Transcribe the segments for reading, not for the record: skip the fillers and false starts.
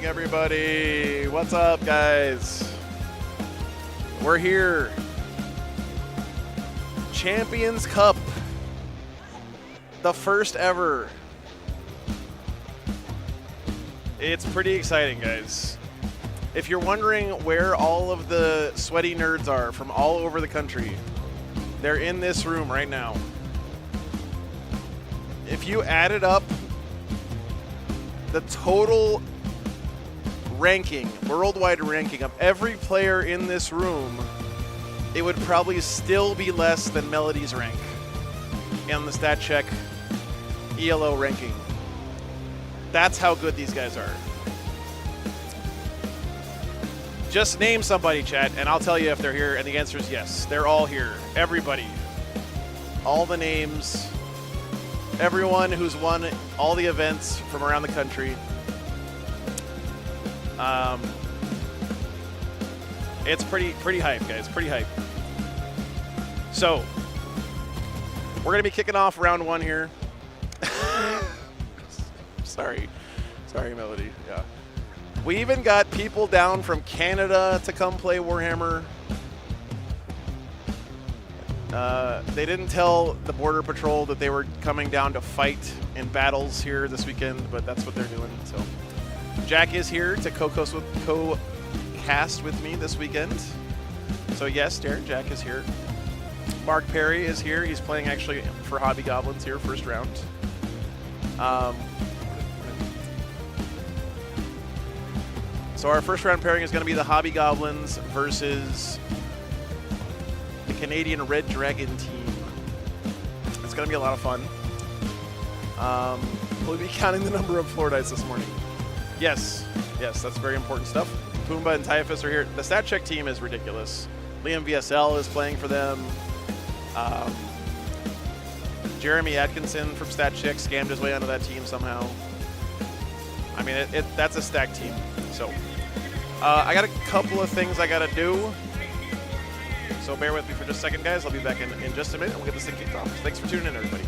morning, everybody. What's up, guys? We're here. Champions Cup. The first ever. It's pretty exciting, guys. If you're wondering where all of the sweaty nerds are from all over the country, they're in this room right now. If you added up the total ranking, worldwide ranking of every player in this room, it would probably still be less than Melody's rank in the StatCheck ELO ranking. That's how good these guys are. Just name somebody, chat, and I'll tell you if they're here, and the answer is yes. They're all here. Everybody. All the names. Everyone who's won all the events from around the country. It's pretty hype, guys. Pretty hype. So, we're going to be kicking off round one here. Sorry, Melody. Yeah. We even got people down from Canada to come play Warhammer. They didn't tell the Border Patrol that they were coming down to fight in battles here this weekend, but that's what they're doing. So, Jack is here to co-cast with me this weekend. So yes, Darren, Jack is here. Mark Perry is here. He's playing actually for Hobby Goblins here, first round. So our first round pairing is going to be the Hobby Goblins versus the Canadian Red Dragon team. It's going to be a lot of fun. We'll be counting the number of floor dice this morning. Yes, that's very important stuff. Pumbaa and Typhus are here. The StatCheck team is ridiculous. Liam VSL is playing for them. Jeremy Atkinson from StatCheck scammed his way onto that team somehow. I mean, that's a stacked team. So, I got a couple of things I got to do. So bear with me for just a second, guys. I'll be back in just a minute, and we'll get this thing kicked off. Thanks for tuning in, everybody.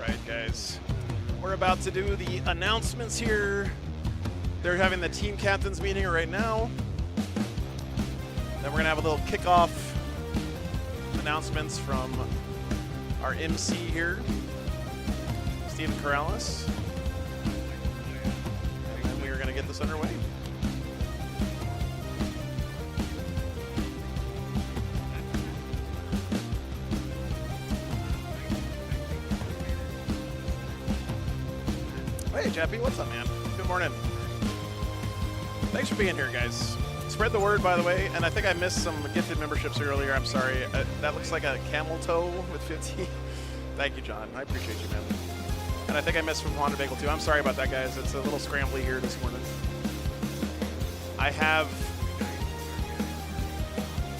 right, guys. We're about to do the announcements here. They're having the team captains meeting right now. Then we're going to have a little kickoff announcements from our MC here, Steven Corrales. And then we are going to get this underway. Hey, Jeppy, what's up, man? Good morning. Thanks for being here, guys. Spread the word, by the way, and I think I missed some gifted memberships earlier. I'm sorry. That looks like a camel toe with 50. Thank you, John. I appreciate you, man. And I think I missed from Wanda Bagel, too. I'm sorry about that, guys. It's a little scrambly here this morning. I have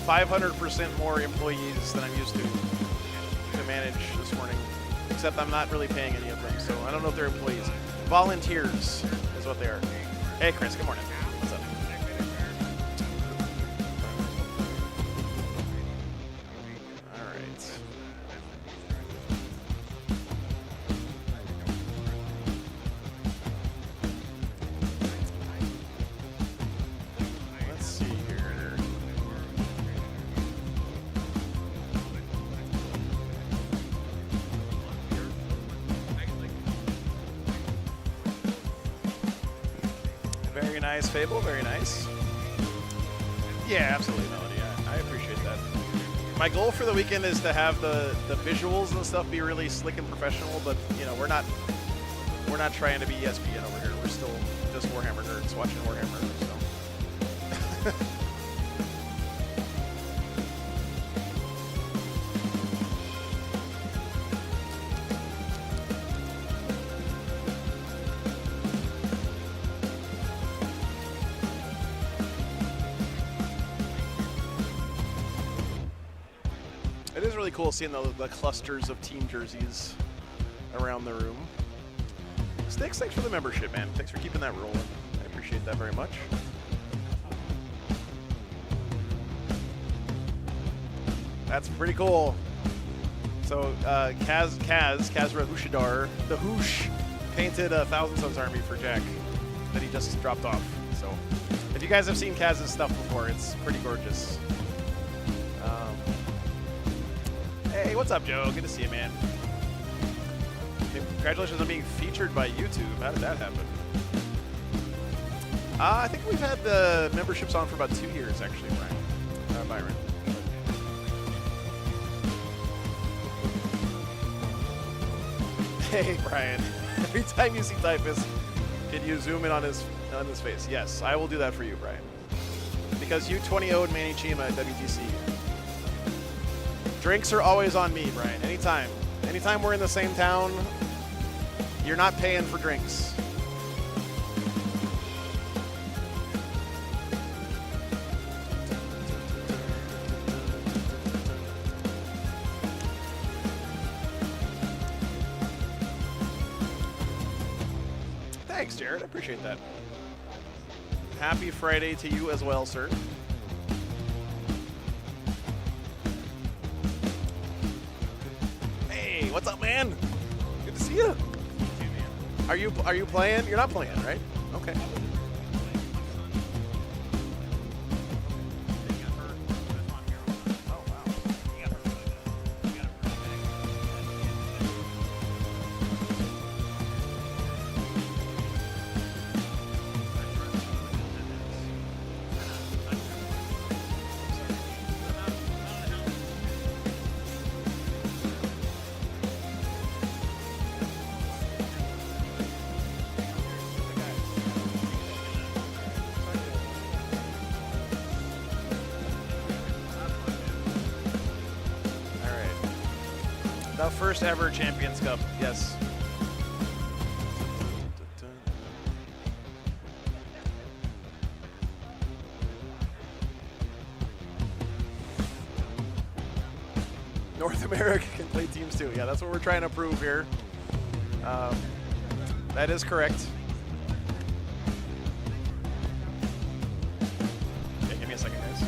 500% more employees than I'm used to manage this morning, except I'm not really paying any of them, so I don't know if they're employees. Volunteers is what they are. Hey, Chris, good morning. What's up? All right. Let's see here. Very nice, Fable. Very nice. Yeah, absolutely, Melody. I appreciate that. My goal for the weekend is to have the visuals and stuff be really slick and professional, but you know, we're not trying to be ESPN over here. We're still just Warhammer nerds watching Warhammer. So. It is really cool seeing the clusters of team jerseys around the room. Sticks, thanks for the membership, man. Thanks for keeping that rolling. I appreciate that very much. That's pretty cool. So Kaz Rahushidar, the Hoosh, painted a Thousand Suns army for Jack that he just dropped off. So if you guys have seen Kaz's stuff before, it's pretty gorgeous. Hey, what's up, Joe? Good to see you, man. Congratulations on being featured by YouTube. How did that happen? I think we've had the memberships on for about 2 years, actually, Brian. Byron. Hey, Brian. Every time you see Typhus, can you zoom in on his face? Yes, I will do that for you, Brian. Because you 20-0'd Manny Chima at WTC. Drinks are always on me, Brian. Anytime. Anytime we're in the same town, you're not paying for drinks. Thanks, Jared. I appreciate that. Happy Friday to you as well, sir. What's up, man? Good to see you. Are you playing? You're not playing, right? Okay. Oh, wow. The first ever Champions Cup, yes. North America can play teams too. Yeah, that's what we're trying to prove here. That is correct. Okay, give me a second, guys.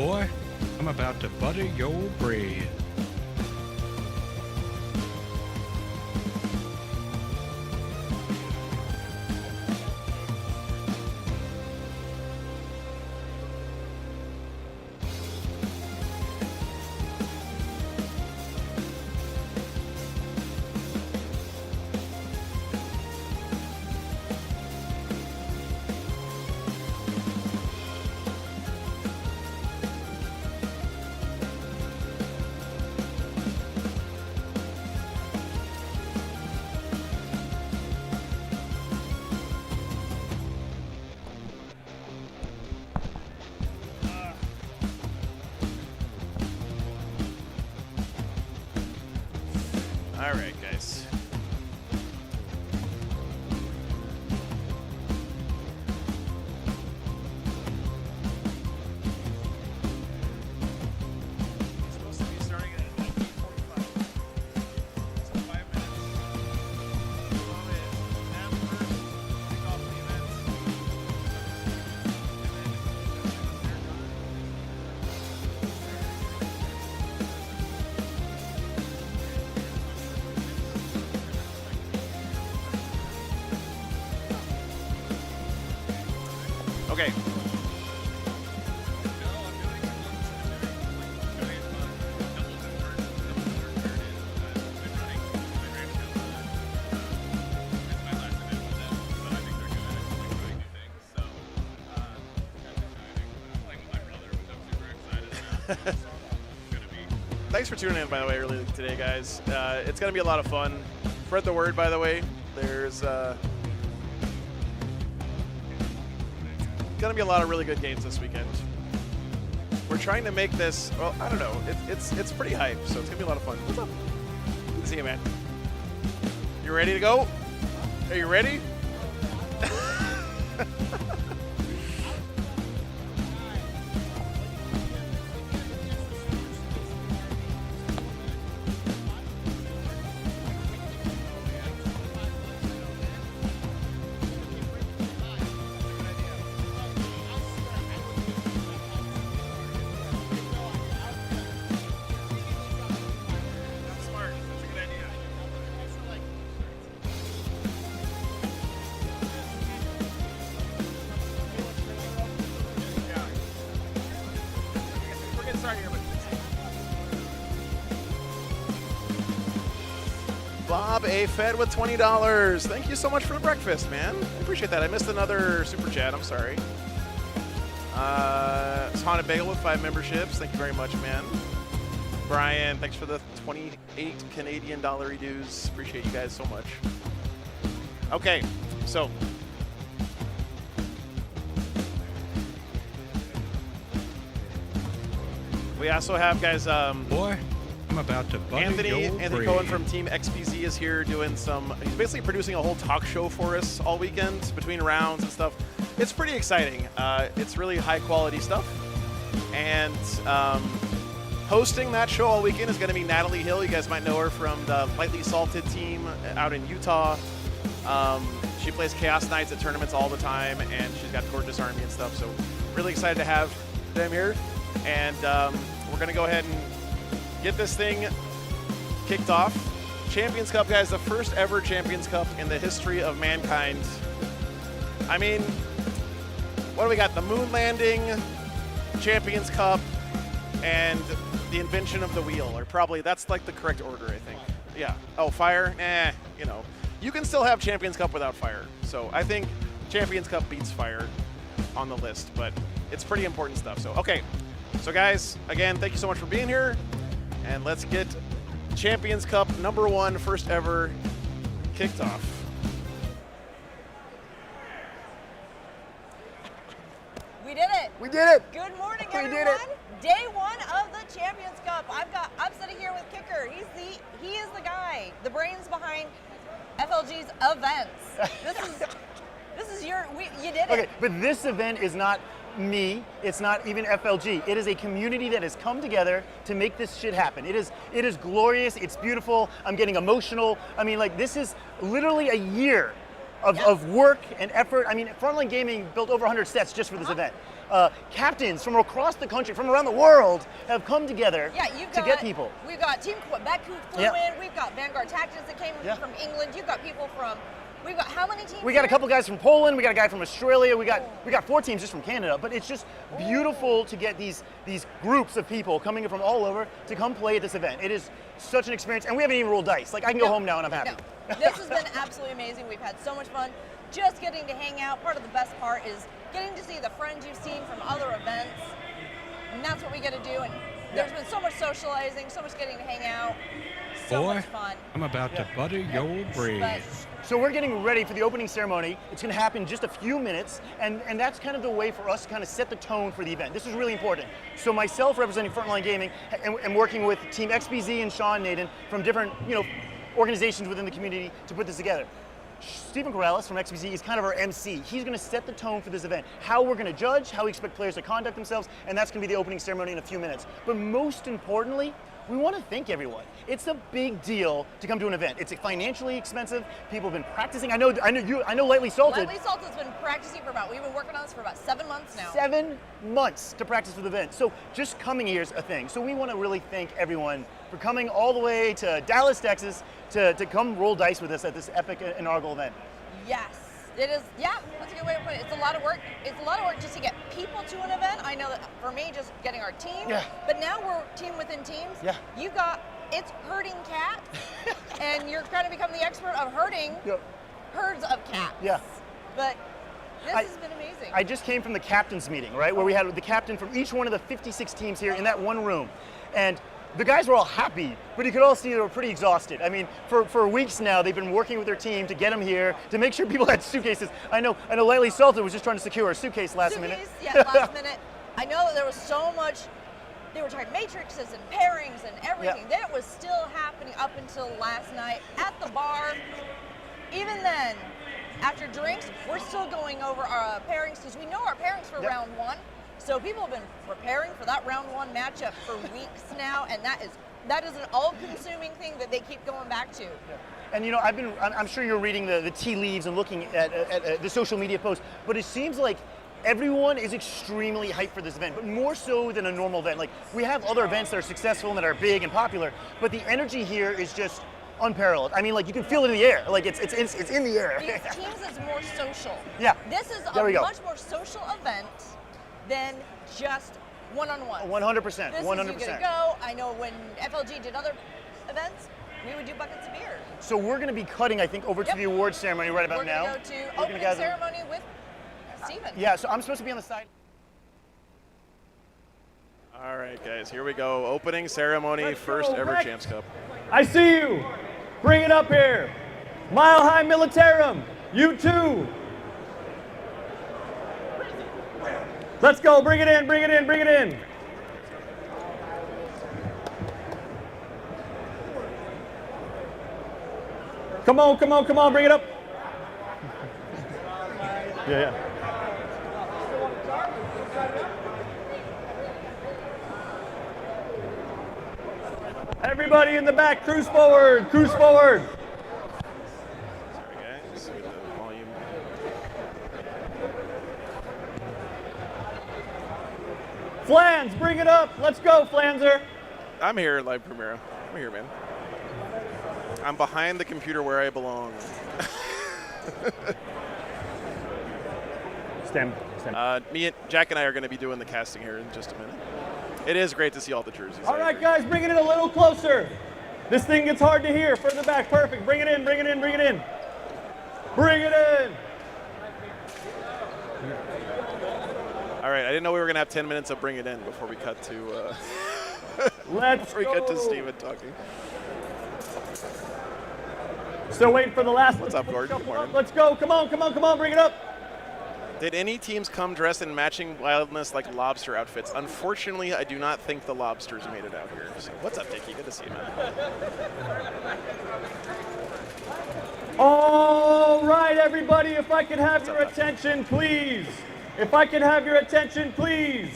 Boy, I'm about to butter your bread. All right, guys. It's supposed to be starting at 19:45. So 5 minutes. So them first, kick off the event. Okay. Thanks for tuning in, by the way, early today, guys. It's going to be a lot of fun. Spread the word, by the way. There's going to be a lot of really good games this weekend. We're trying to make this, well, I don't know. It's pretty hype, so it's going to be a lot of fun. What's up? Good to see you, man. You ready to go? Are you ready? Bob A. Fed with $20. Thank you so much for the breakfast, man. I appreciate that. I missed another super chat. I'm sorry. Haunted Bagel with 5 memberships. Thank you very much, man. Brian, thanks for the 28 Canadian dollar dues. Appreciate you guys so much. Okay, so we also have, guys, Boy, I'm about to butter Anthony your bread. Cohen from Team XPZ is here doing some, he's basically producing a whole talk show for us all weekend between rounds and stuff. It's pretty exciting. It's really high quality stuff. And hosting that show all weekend is going to be Natalie Hill. You guys might know her from the Lightly Salted team out in Utah. She plays Chaos Knights at tournaments all the time, and she's got gorgeous army and stuff. So really excited to have them here. And we're going to go ahead and get this thing kicked off. Champions Cup, guys, the first ever Champions Cup in the history of mankind. I mean, what do we got? The moon landing, Champions Cup, and the invention of the wheel, or probably that's like the correct order, I think. Yeah. Oh, fire? You know. You can still have Champions Cup without fire. So I think Champions Cup beats fire on the list, but it's pretty important stuff. So, okay. So, guys, again, thank you so much for being here. And let's get Champions Cup #1, first ever, kicked off. We did it. We did it. Good morning, We everyone. did it. Day 1 of the Champions Cup. I'm sitting here with Kicker. He is the guy, the brains behind FLG's events. This is you did it. Okay, but this event is not me, it's not even FLG. It is a community that has come together to make this shit happen. It is glorious, it's beautiful, I'm getting emotional. I mean, like, this is literally a year of work and effort. I mean, Frontline Gaming built over 100 sets just for this event. captains from across the country, from around the world, have come together to get people. We've got Team Quebec who flew in. We've got Vanguard Tactics that came from England. You've got people from. We've got how many teams? We got a couple guys from Poland. We got a guy from Australia. We got 4 teams just from Canada. But it's just beautiful to get these groups of people coming from all over to come play at this event. It is such an experience, and we haven't even rolled dice. Like I can go home now and I'm happy. No. This has been absolutely amazing. We've had so much fun. Just getting to hang out. Part of the best part is getting to see the friends you've seen from other events, and that's what we get to do. And there's been so much socializing, so much getting to hang out. So Boy, much fun. I'm about to butter your brains. So we're getting ready for the opening ceremony. It's going to happen in just a few minutes, and that's kind of the way for us to kind of set the tone for the event. This is really important. So myself, representing Frontline Gaming, and working with Team XBZ and Sean Naden from different organizations within the community to put this together. Stephen Corrales from XBZ is kind of our MC. He's going to set the tone for this event, how we're going to judge, how we expect players to conduct themselves, and that's going to be the opening ceremony in a few minutes. But most importantly, we want to thank everyone. It's a big deal to come to an event. It's financially expensive. People have been practicing. I know Lightly Salted. Lightly Salted's been practicing we've been working on this for about 7 months now. 7 months to practice for the event. So just coming here is a thing. So we want to really thank everyone for coming all the way to Dallas, Texas to come roll dice with us at this epic inaugural event. Yes. It is, that's a good way to put it. It's a lot of work. It's a lot of work just to get people to an event. I know that for me, just getting our team, but now we're team within teams. Yeah. It's herding cats, and you're kind of become the expert of herding herds of cats. Yeah. But this has been amazing. I just came from the captain's meeting, right, where we had the captain from each one of the 56 teams here in that one room. And the guys were all happy, but you could all see they were pretty exhausted. I mean, for weeks now, they've been working with their team to get them here, to make sure people had suitcases. I know Lightly Salted was just trying to secure a suitcase last minute. Yeah, last minute. I know that there was so much, they were trying matrices and pairings and everything. That was still happening up until last night at the bar. Even then, after drinks, we're still going over our pairings because we know our pairings for round 1. So people have been preparing for that round 1 matchup for weeks now, and that is an all-consuming thing that they keep going back to. And I'm sure you're reading the tea leaves and looking at the social media posts, but it seems like everyone is extremely hyped for this event, but more so than a normal event. Like we have other events that are successful and that are big and popular, but the energy here is just unparalleled. I mean, like you can feel it in the air. Like it's in the air. These teams is more social. Yeah. This is a much more social event than just one-on-one. 100%. This 100%. is you get to go. I know when FLG did other events, we would do buckets of beer. So we're going to be cutting, I think, over to the awards ceremony right about now. We're going to go to opening ceremony with Steven. Yeah, so I'm supposed to be on the side. All right, guys, here we go. Opening ceremony, first ever Champs Cup. I see you. Bring it up here. Mile High Militarum. You too. Let's go. Bring it in. Bring it in. Bring it in. Come on. Come on. Come on. Bring it up. Yeah. Everybody in the back, cruise forward, cruise forward. Sorry, guys, with the volume. Flans, bring it up. Let's go, Flanzer. I'm here, live Primera. I'm here, man. I'm behind the computer where I belong. Stem. Me and Jack and I are going to be doing the casting here in just a minute. It is great to see all the jerseys. All right, guys, bring it in a little closer. This thing gets hard to hear. Further back, perfect. Bring it in, bring it in, bring it in. Bring it in. All right, I didn't know we were going to have 10 minutes of Bring It In before we cut to Let's before we go. cut to Steven talking. Still waiting for the last one. What's up, Gordon? Good morning. Let's go. Come on, come on, come on. Bring it up. Did any teams come dressed in matching wildness like lobster outfits? Unfortunately, I do not think the lobsters made it out here. So what's up, Dickie? Good to see you, man. All right, everybody, if I could have your attention, please. If I could have your attention, please.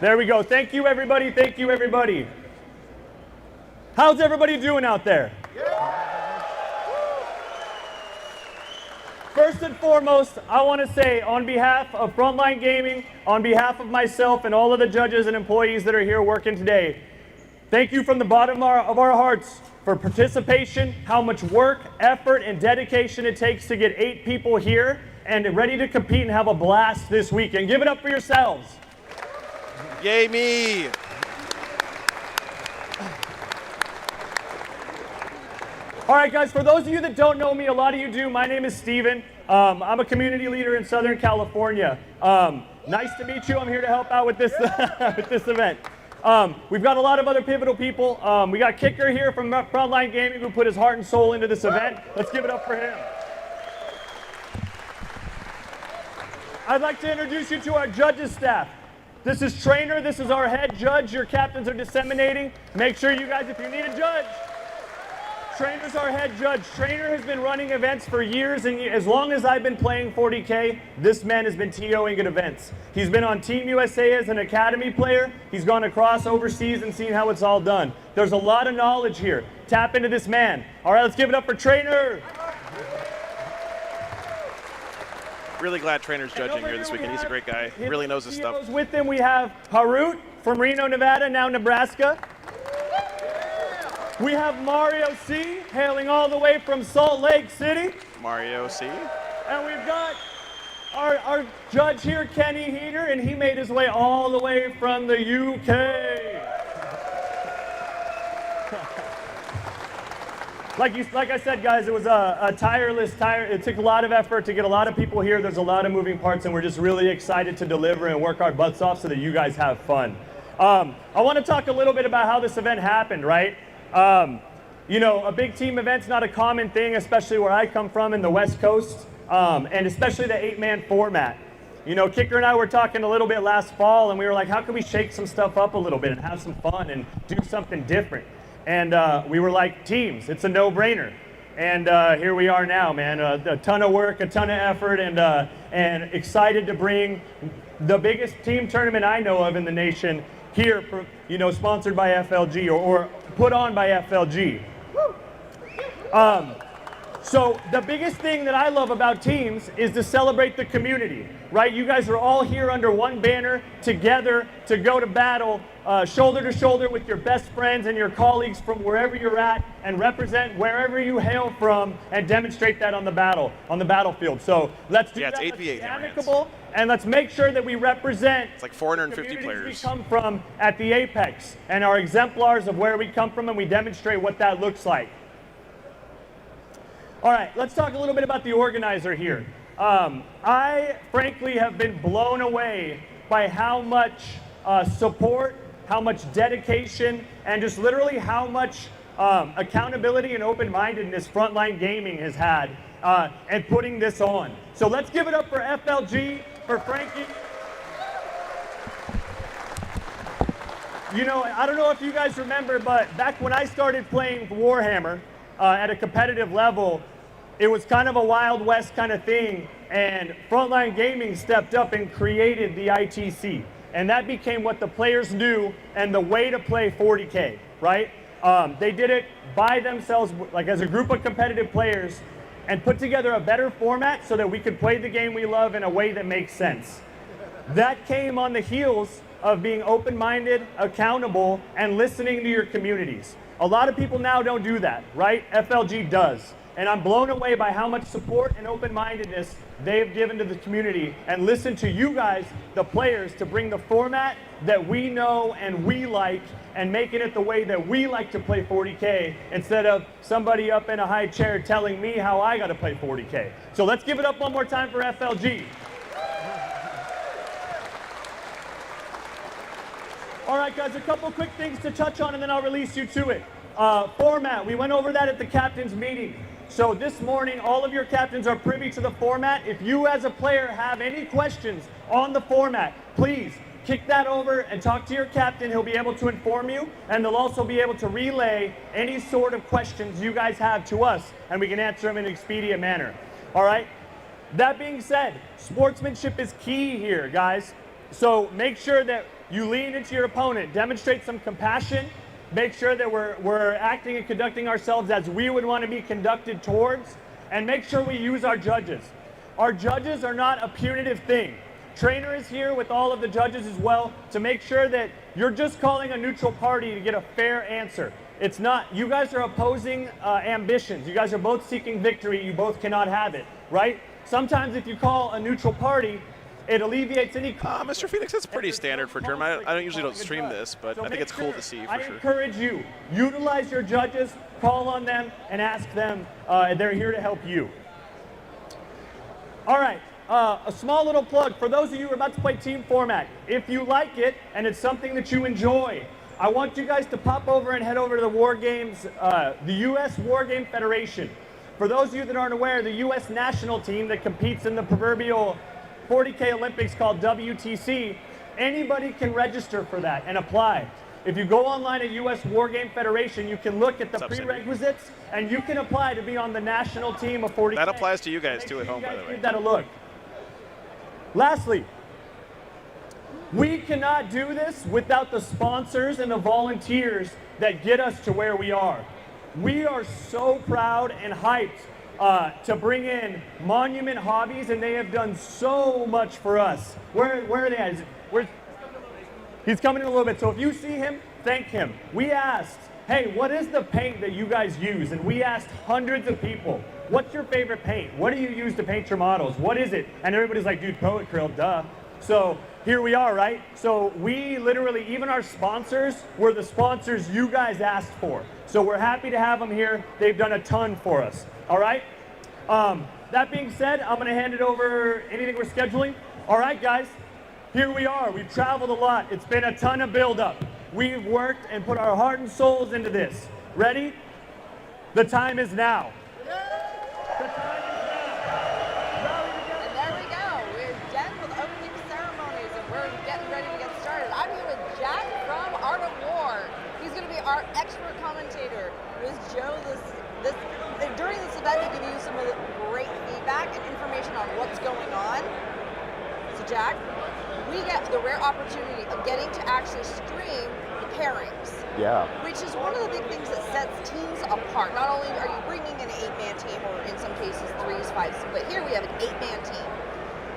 There we go. Thank you, everybody. Thank you, everybody. How's everybody doing out there? First First and foremost, I want to say on behalf of Frontline Gaming, on behalf of myself and all of the judges and employees that are here working today, thank you from the bottom of our hearts for participation, how much work, effort, and dedication it takes to get 8 people here and ready to compete and have a blast this weekend. Give it up for yourselves. Yay me! All right, guys, for those of you that don't know me, a lot of you do, my name is Steven. I'm a community leader in Southern California. Nice to meet you. I'm here to help out with this, with this event. We've got a lot of other pivotal people. We got Kicker here from Frontline Gaming who put his heart and soul into this event. Let's give it up for him. I'd like to introduce you to our judges staff. This is Trainer. This is our head judge. Your captains are disseminating. Make sure you guys, if you need a judge, Trainer's our head judge. Trainer has been running events for years, and as long as I've been playing 40K, this man has been TOing at events. He's been on Team USA as an academy player. He's gone across overseas and seen how it's all done. There's a lot of knowledge here. Tap into this man. All right, let's give it up for Trainer. Really glad Trainer's judging here this weekend. He's a great guy. Really knows his stuff. With him, we have Harut from Reno, Nevada, now Nebraska. We have Mario C, hailing all the way from Salt Lake City. Mario C. And we've got our judge here, Kenny Heater, and he made his way all the way from the UK. Like I said, guys, it was a it took a lot of effort to get a lot of people here. There's a lot of moving parts, and we're just really excited to deliver and work our butts off so that you guys have fun. I want to talk a little bit about how this event happened, right? You know, a big team event's not a common thing, especially where I come from in the West Coast, and especially the 8-man format. You know, Kicker and I were talking a little bit last fall, and we were like, how can we shake some stuff up a little bit and have some fun and do something different? And we were like, teams, it's a no-brainer. And here we are now, man. A ton of work, a ton of effort, and excited to bring the biggest team tournament I know of in the nation here, you know, sponsored by FLG or put on by FLG. So the biggest thing that I love about teams is to celebrate the community, right? You guys are all here under one banner together to go to battle, shoulder to shoulder with your best friends and your colleagues from wherever you're at, and represent wherever you hail from and demonstrate that on the battlefield. So let's do that. It's 8v8 let's be amicable, and let's make sure that we represent it's like 450 players. We come from at the apex and are exemplars of where we come from, and we demonstrate what that looks like. All right, let's talk a little bit about the organizer here. I frankly have been blown away by how much support, how much dedication, and just literally how much accountability and open-mindedness Frontline Gaming has had and putting this on. So let's give it up for FLG, for Frankie. You know, I don't know if you guys remember, but back when I started playing Warhammer at a competitive level, it was kind of a Wild West kind of thing, and Frontline Gaming stepped up and created the ITC. And that became what the players knew and the way to play 40K, right? They did it by themselves, like as a group of competitive players, and put together a better format so that we could play the game we love in a way that makes sense. That came on the heels of being open-minded, accountable, and listening to your communities. A lot of people now don't do that, right? FLG does. And I'm blown away by how much support and open-mindedness they've given to the community, and listen to you guys, the players, to bring the format that we know and we like and making it the way that we like to play 40K instead of somebody up in a high chair telling me how I got to play 40K. So let's give it up one more time for FLG. All right, guys, a couple quick things to touch on and then I'll release you to it. Format, we went over that at the captain's meeting. So this morning, all of your captains are privy to the format. If you as a player have any questions on the format, please kick that over and talk to your captain. He'll be able to inform you, and they'll also be able to relay any sort of questions you guys have to us, and we can answer them in an expedient manner. All right? That being said, sportsmanship is key here, guys. So make sure that you lean into your opponent, demonstrate some compassion, make sure that we're acting and conducting ourselves as we would want to be conducted towards, and make sure we use our judges. our judges are not a punitive thing. Trainer is here with all of the judges as well to make sure that you're just calling a neutral party to get a fair answer. It's not, you guys are opposing ambitions. You guys are both seeking victory. You both cannot have it, right? Sometimes if you call a neutral party, it alleviates any. Mr. Phoenix, that's pretty standard for tournament. I usually don't stream this, but I think it's cool to see for I sure. encourage you, utilize your judges, call on them, and ask them. They're here to help you. All right, a small little plug for those of you who are about to play team format. If you like it and it's something that you enjoy, I want you guys to pop over and head over to the War Games, the U.S. War Game Federation. For those of you that aren't aware, the U.S. national team that competes in the proverbial 40K Olympics called WTC, anybody can register for that and apply. If you go online at U.S. War Game Federation, you can look at the prerequisites and you can apply to be on the national team of 40K. That applies to you guys too at home, by the way. Give that a look. Lastly, we cannot do this without the sponsors and the volunteers that get us to where we are. We are so proud and hyped to bring in Monument Hobbies, and they have done so much for us. Where are they at? He's coming in a little bit, so if you see him, thank him. We asked, hey, what is the paint that you guys use? And we asked hundreds of people, what's your favorite paint? What do you use to paint your models? What is it? And everybody's like, dude, Poet Acryl, duh. So here we are, right? So we literally, even our sponsors were the sponsors you guys asked for. So we're happy to have them here. They've done a ton for us, all right? That being said, I'm gonna hand it over, anything we're scheduling? All right, guys. Here we are, we've traveled a lot. It's been a ton of buildup. We've worked and put our heart and souls into this. Ready? The time is now. The time is now. And there we go. We're done with opening ceremonies and we're getting ready to get started. I'm here with Jack from Art of War. He's going to be our expert commentator. With Joe, during this event, they give you some of the great feedback and information on what's going on. So Jack, we get the rare opportunity of getting to actually stream the pairings. Yeah. Which is one of the big things that sets teams apart. Not only are you bringing in an 8-man team, or in some cases 3s, 5s, but here we have an 8-man team.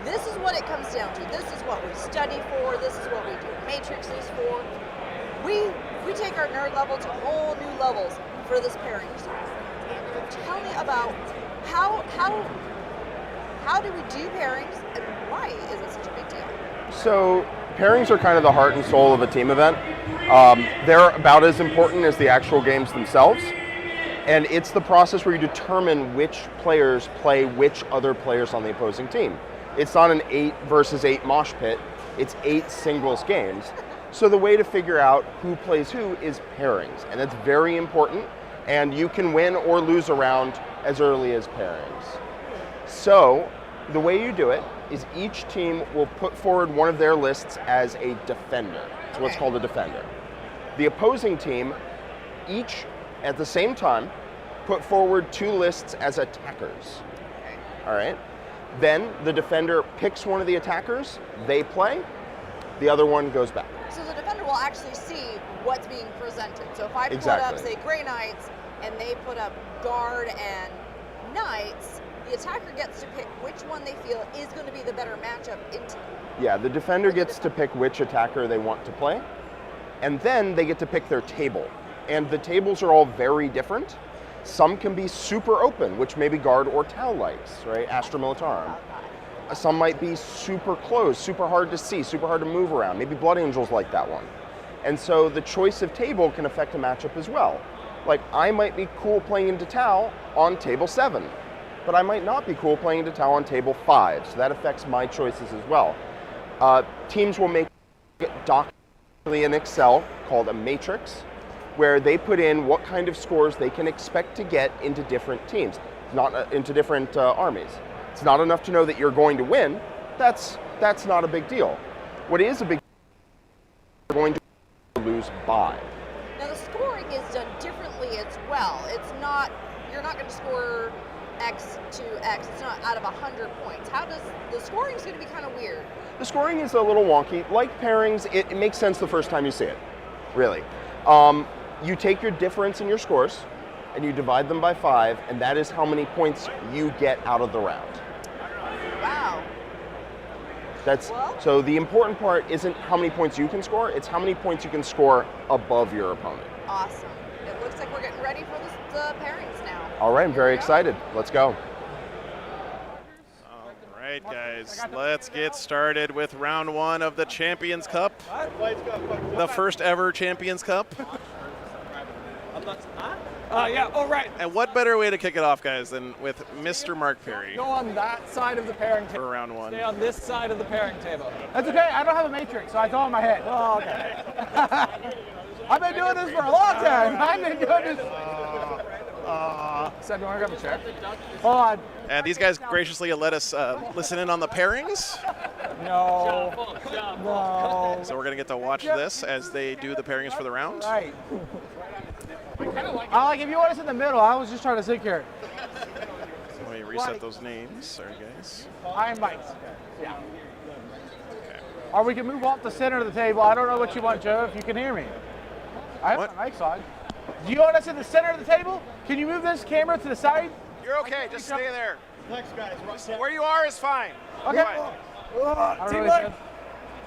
This is what it comes down to. This is what we study for. This is what we do matrices for. We take our nerd level to whole new levels for this pairing. Tell me about how do we do pairings and why is it such a big deal? So pairings are kind of the heart and soul of a team event. They're about as important as the actual games themselves. And it's the process where you determine which players play which other players on the opposing team. It's not an 8 versus 8 mosh pit, it's 8 singles games. So the way to figure out who plays who is pairings, and that's very important. And you can win or lose a round as early as pairings. So the way you do it is each team will put forward one of their lists as a defender. It's what's called a defender. The opposing team, each at the same time, put forward 2 lists as attackers. All right? Then the defender picks one of the attackers, they play, the other one goes back. So the defender will actually see what's being presented. So if I put up, say, Grey Knights, and they put up Guard and Knights, the attacker gets to pick which one they feel is going to be the better matchup into. Yeah, the defender gets to pick which attacker they want to play, and then they get to pick their table. And the tables are all very different. Some can be super open, which maybe Guard or Tal likes, right? Astra Militarum. Some might be super closed, super hard to see, super hard to move around. Maybe Blood Angels like that one. And so the choice of table can affect a matchup as well. Like, I might be cool playing into Tal on table 7, but I might not be cool playing into Tal on table 5, so that affects my choices as well. Teams will make documentally in Excel called a matrix, where they put in what kind of scores they can expect to get into different teams, not into different armies. It's not enough to know that you're going to win. That's not a big deal. What is a big deal, you're going to lose by. Now the scoring is done differently as well. It's not, you're not going to score X to X. It's not out of 100 points. How does, the scoring is going to be kind of weird. The scoring is a little wonky. Like pairings, it makes sense the first time you see it, really. You take your difference in your scores and you divide them by 5, and that is how many points you get out of the round. That's so the important part isn't how many points you can score, it's how many points you can score above your opponent. Awesome. It looks like we're getting ready for the pairings now. All right, I'm very excited. Let's go. All right, guys, let's get started with round 1 of the Champions Cup. The first ever Champions Cup. Yeah, oh right. And what better way to kick it off, guys, than with Mr. Mark Perry Go on that side of the pairing for table. round 1. Stay on this side of the pairing table. That's okay. I don't have a matrix, so it's all in my head. Oh, okay. I've been doing this for a long time. I've been doing this. So, do you want to grab a chair? Hold on. And these guys graciously let us listen in on the pairings. No. No. So we're going to get to watch this as they do the pairings for the round. Right. Like if you want us in the middle, I was just trying to sit here. Let me reset those names. Sorry, guys. Iron bites. Yeah. Or we can move off the center of the table. I don't know what you want, Joe, if you can hear me. I have What? my mic's on. Do you want us in the center of the table? Can you move this camera to the side? You're okay. Just stay there. Thanks, guys. Where you are is fine. Okay. Fine. I don't really Teamwork. should.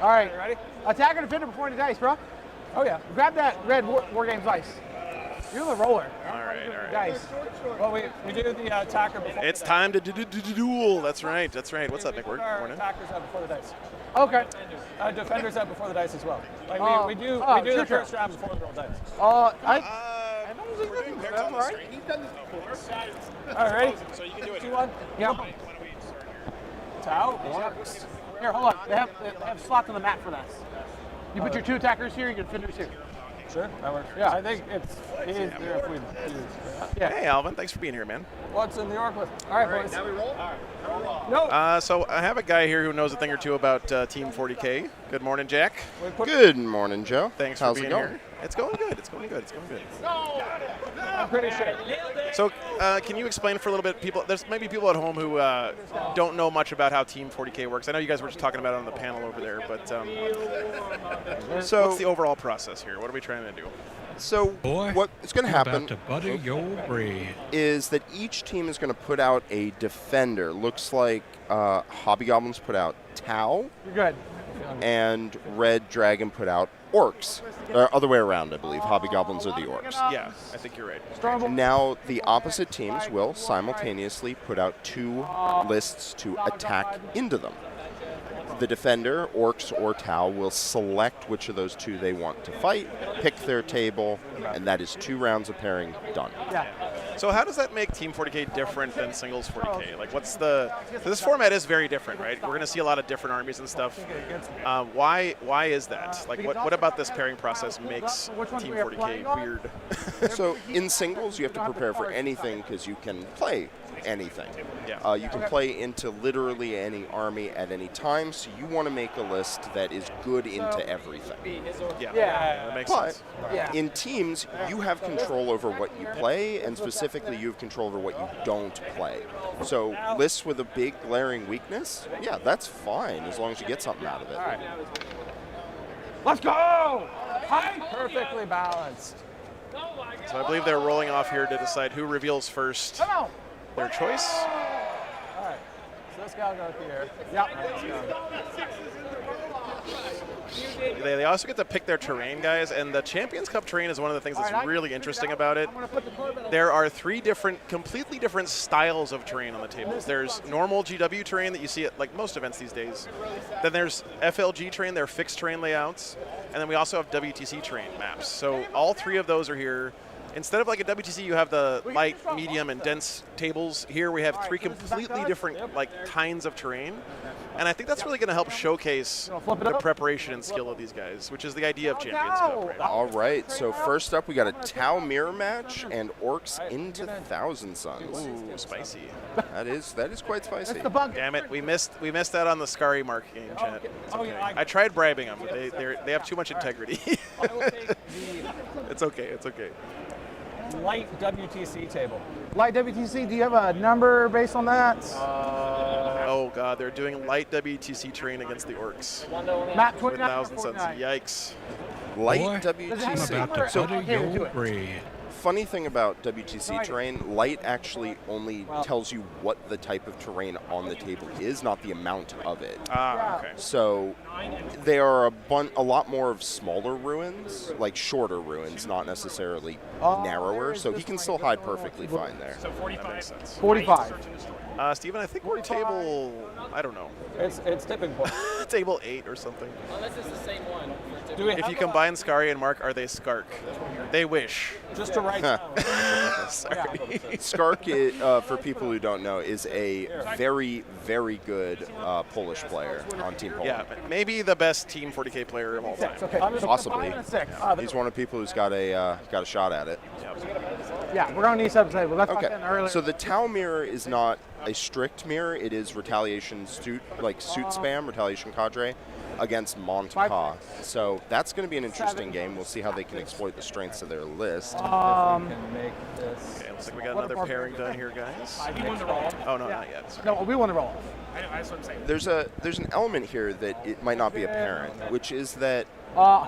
All right. Ready? Attacker, defender before the dice, bro. Oh yeah. Grab that red War Games dice. You're the roller. All right, all right. Dice. Well, we do the attacker before. It's time to duel. That's right. That's right. What's up, Nick? Good Our morning. attackers out before the dice. Okay. Defenders out before the dice as well. Like we do sure, the sure. first round before the roll dice. We're doing pairs on the stream. All right, ready? So you can do it. 2, 1. Yeah. Tau works. Here, hold on. They have slots on the map for that. You put your 2 attackers here, your defenders here. Sure, that works. Yeah. I think it's easier if we use that. Hey, Alvin. Thanks for being here, man. What's in New York with? All right, boys. Now we roll? No. So I have a guy here who knows a thing or two about Team 40K. Good morning, Jack. We put Good morning, Joe. Thanks How's for being it going? here. It's going good. It's going good. It's going good. I'm pretty sure. So, can you explain for a little bit? There's maybe people at home who don't know much about how Team 40K works. I know you guys were just talking about it on the panel over there, but So, what's the overall process here? What are we trying to do? so Boy, what's going to you're happen about to butter your bread. is that each team is going to put out a defender. Looks like Hobby Goblins put out Tau, You're good. and Red Dragon put out Orcs. Other way around, I believe. Hobby Goblins are the Orcs. Yeah, I think you're right. Strong. Now, the opposite teams will simultaneously put out 2 lists to attack into them. The defender, Orcs or Tau, will select which of those 2 they want to fight, pick their table, and that is 2 rounds of pairing done. Yeah. So how does that make Team 40K different than singles 40K? Like, what's the? So this format is very different, right? We're going to see a lot of different armies and stuff. Why is that? Like, what about this pairing process makes Team 40K weird? So in singles, you have to prepare for anything because you can play anything. Yeah. You can play into literally any army at any time, so you want to make a list that is good into everything. Yeah, Yeah. that makes But sense. Yeah. in teams, you have control over what you play, and specifically you have control over what you don't play. So lists with a big glaring weakness, yeah, that's fine as long as you get something out of it. Let's go! Perfectly balanced. So I believe they're rolling off here to decide who reveals first Come on. their choice. All right. So this guy will go here. They also get to pick their terrain, guys, and the Champions Cup terrain is one of the things that's really interesting about it. There are 3 completely different styles of terrain on the tables. There's normal GW terrain that you see at like most events these days. Then there's FLG terrain, they're fixed terrain layouts, and then we also have WTC terrain maps. So all 3 of those are here. Instead of like a WTC, you have the light, medium, and dense tables. Here we have 3 completely different like kinds of terrain. And I think that's really going to help showcase the preparation and skill of these guys, which is the idea of Champions Cup, right? All right, so first up we got a Tau mirror match and Orcs into Thousand Suns. Ooh, spicy. That is quite spicy. The bug. Damn it, we missed that on the Scary Mark game, chat. It's Oh, okay. yeah, I tried bribing them, but they have too much integrity. I will take It's okay, it's okay. the light WTC table. Light WTC, do you have a number based on that? Oh god, they're doing light WTC terrain against the Orcs. Map For 29 or 1,000 Suns, 49? yikes. Light Boy, I'm WTC. about to So butter okay, we'll do your it. bread. Funny thing about WTC terrain, light actually only tells you what the type of terrain on the table is, not the amount of it. Okay. So they are a lot more of smaller ruins, like shorter ruins, not necessarily narrower. So he can still hide perfectly fine there. So 45. That makes sense. 45. Steven, I think we're table, I don't know, It's tipping point. table 8 or something. Unless it's the same one. If you combine Skari and Mark, are they Skark? They wish. Just to write down. Sorry. Skark, for people who don't know, is a very, very good Polish player on Team Poland. Yeah, maybe the best Team 40K player of all time. Okay. Possibly. 5 and 6. He's one of the people who's got a shot at it. Yeah, we're going to need sub table. That's what I said earlier. So the Tau mirror is not a strict mirror. It is retaliation suit spam, retaliation cadre against Montauk. So that's going to be an interesting game. We'll see how they can exploit the strengths of their list. Can make this. Okay, looks like we got another pairing done here, guys. Oh, no, not yet. Sorry. No, we want to roll. There's an element here that it might not be apparent, which is that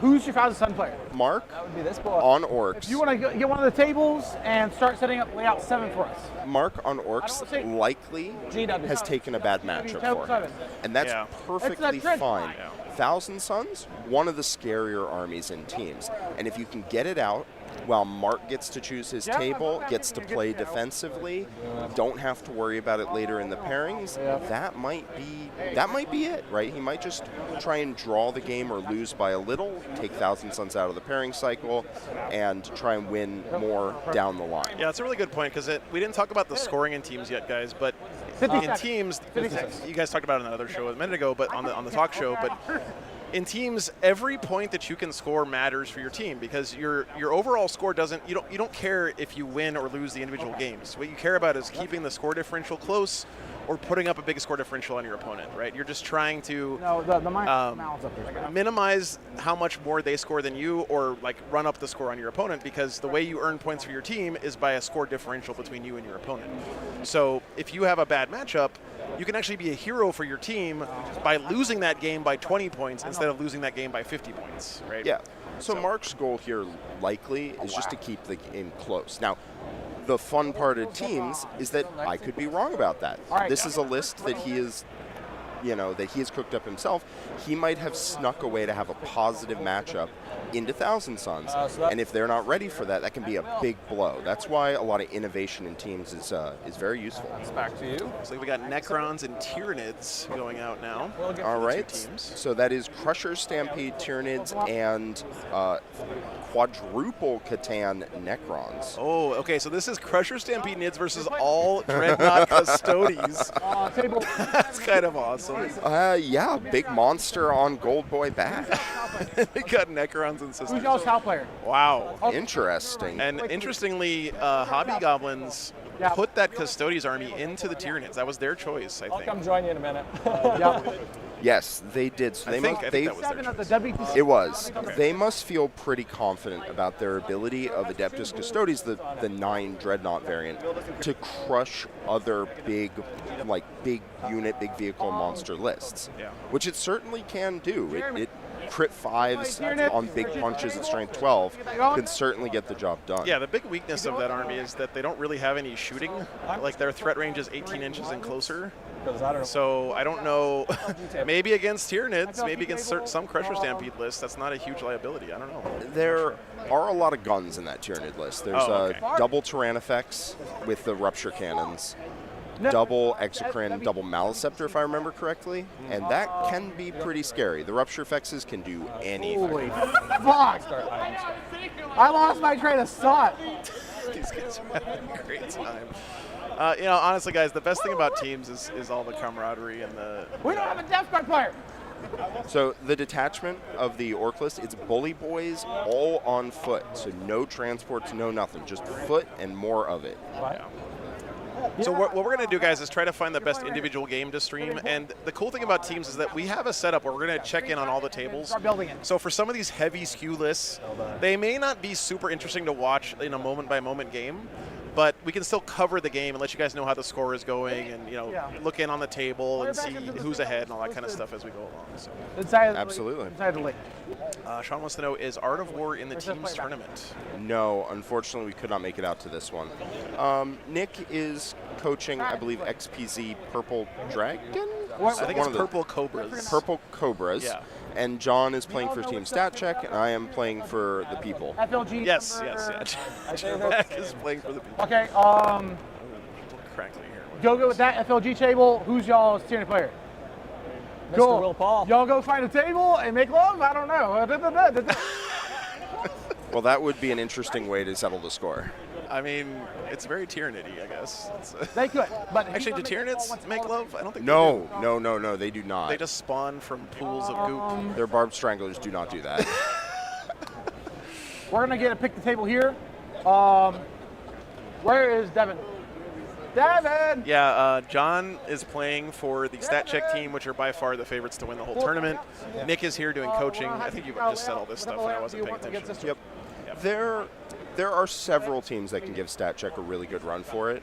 Who's your 1,000 Sun player? Mark That would be this boy. on Orcs. If you want to get one of the tables and start setting up layout 7 for us. Mark on Orcs likely GW. has taken a bad matchup for him. And that's Yeah. perfectly That's fine. Yeah. 1,000 Suns, one of the scarier armies in teams. And if you can get it out while Mark gets to choose his table, gets to play defensively, don't have to worry about it later in the pairings, that might be it, right? He might just try and draw the game or lose by a little, take 1,000 Suns out of the pairing cycle, and try and win more down the line. Yeah, it's a really good point because we didn't talk about the scoring in teams yet, guys. But 50 in teams, 56. you guys talked about it on another show a minute ago, but on the talk show. But in teams, every point that you can score matters for your team because your overall score doesn't. You don't care if you win or lose the individual games. What you care about is keeping the score differential close or putting up a big score differential on your opponent, right? You're just trying to No, the miles up there. minimize how much more they score than you or like run up the score on your opponent because the way you earn points for your team is by a score differential between you and your opponent. So if you have a bad matchup, you can actually be a hero for your team by losing that game by 20 points instead of losing that game by 50 points, right? Yeah. So Mark's goal here likely is just to keep the game close. Now, the fun part of teams is that I could be wrong about that. This is a list that he is, that he has cooked up himself. He might have snuck away to have a positive matchup into 1,000 Suns. And if they're not ready for that, that can be a big blow. That's why a lot of innovation in teams is very useful. It's back to you. Looks like we got Necrons and Tyranids going out now. All right. Teams. So that is Crusher, Stampede, Tyranids, and quadruple Catan Necrons. Oh, okay. So this is Crusher Stampede Nids versus all Dreadnought Custodes. Table. That's kind of awesome. Yeah, big monster on Gold Boy back. We got Necrons and Who's Sisters. y'all's Hal player? Wow. Interesting. And interestingly, Hobby Goblins put that Custodes army into the Tyranids. That was their choice, I I'll come think. join you in a minute. Yes, they did. So I think that was their 7 at the choice. WTC. It was. They must feel pretty confident about their ability of Adeptus Custodes, the 9 Dreadnought variant, to crush other big unit, big vehicle monster lists. Yeah. Which it certainly can do. It crit 5s on big punches at strength 12 can certainly get the job done. Yeah, the big weakness of that army is that they don't really have any shooting. Like their threat range is 18 inches and closer. So I don't know. Maybe against Tyranids, maybe against some Crusher Stampede lists, that's not a huge liability. I don't know. There are a lot of guns in that Tyranid list. There's double Tyrannifex with the Rupture Cannons, double Exocrine, double Maliceptor, if I remember correctly, and that can be pretty scary. The Rupture Fexes can do anything. Holy fuck! I lost my train of thought. These guys are having a great time. Honestly, guys, the best thing about teams is all the camaraderie and the. We don't have a Death Guard player. So the detachment of the Orc list, it's Bully Boys all on foot. So no transports, no nothing. Just foot and more of it. Yeah. So what we're going to do, guys, is try to find the best individual game to stream. And the cool thing about teams is that we have a setup where we're going to check in on all the tables. Start building it. So for some of these heavy skew lists, they may not be super interesting to watch in a moment-by-moment game. But we can still cover the game and let you guys know how the score is going, and look in on the table and see who's ahead and all that kind of stuff as we go along. So. Absolutely. Inside the link. Sean wants to know, is Art of War in the team's tournament? No, unfortunately, we could not make it out to this one. Nick is coaching, I believe, XPZ Purple Dragon? I think it's Purple Cobras. Purple Cobras. Yeah. And John is playing for Team Stat Check, and I am playing for the people. FLG. Yes. Jack is playing for the people. Okay. Crackling here. Go with that FLG table. Who's y'all's tier player? Mr. Will Paul. Y'all go find a table and make love? I don't know. Well, that would be an interesting way to settle the score. I mean, it's very Tyranidy, I guess. They could, but Actually, do Tyranids make love? I don't think No, they do. no, they do not. They just spawn from pools of goop. Their barbed stranglers do not do that. We're gonna pick the table here. Where is Devin? Devin! Yeah, John is playing for the Stat Check team, which are by far the favorites to win the whole tournament. Nick is here doing coaching. I think you just said all this stuff when I wasn't paying attention. Yep. There are several teams that can give Stat Check a really good run for it.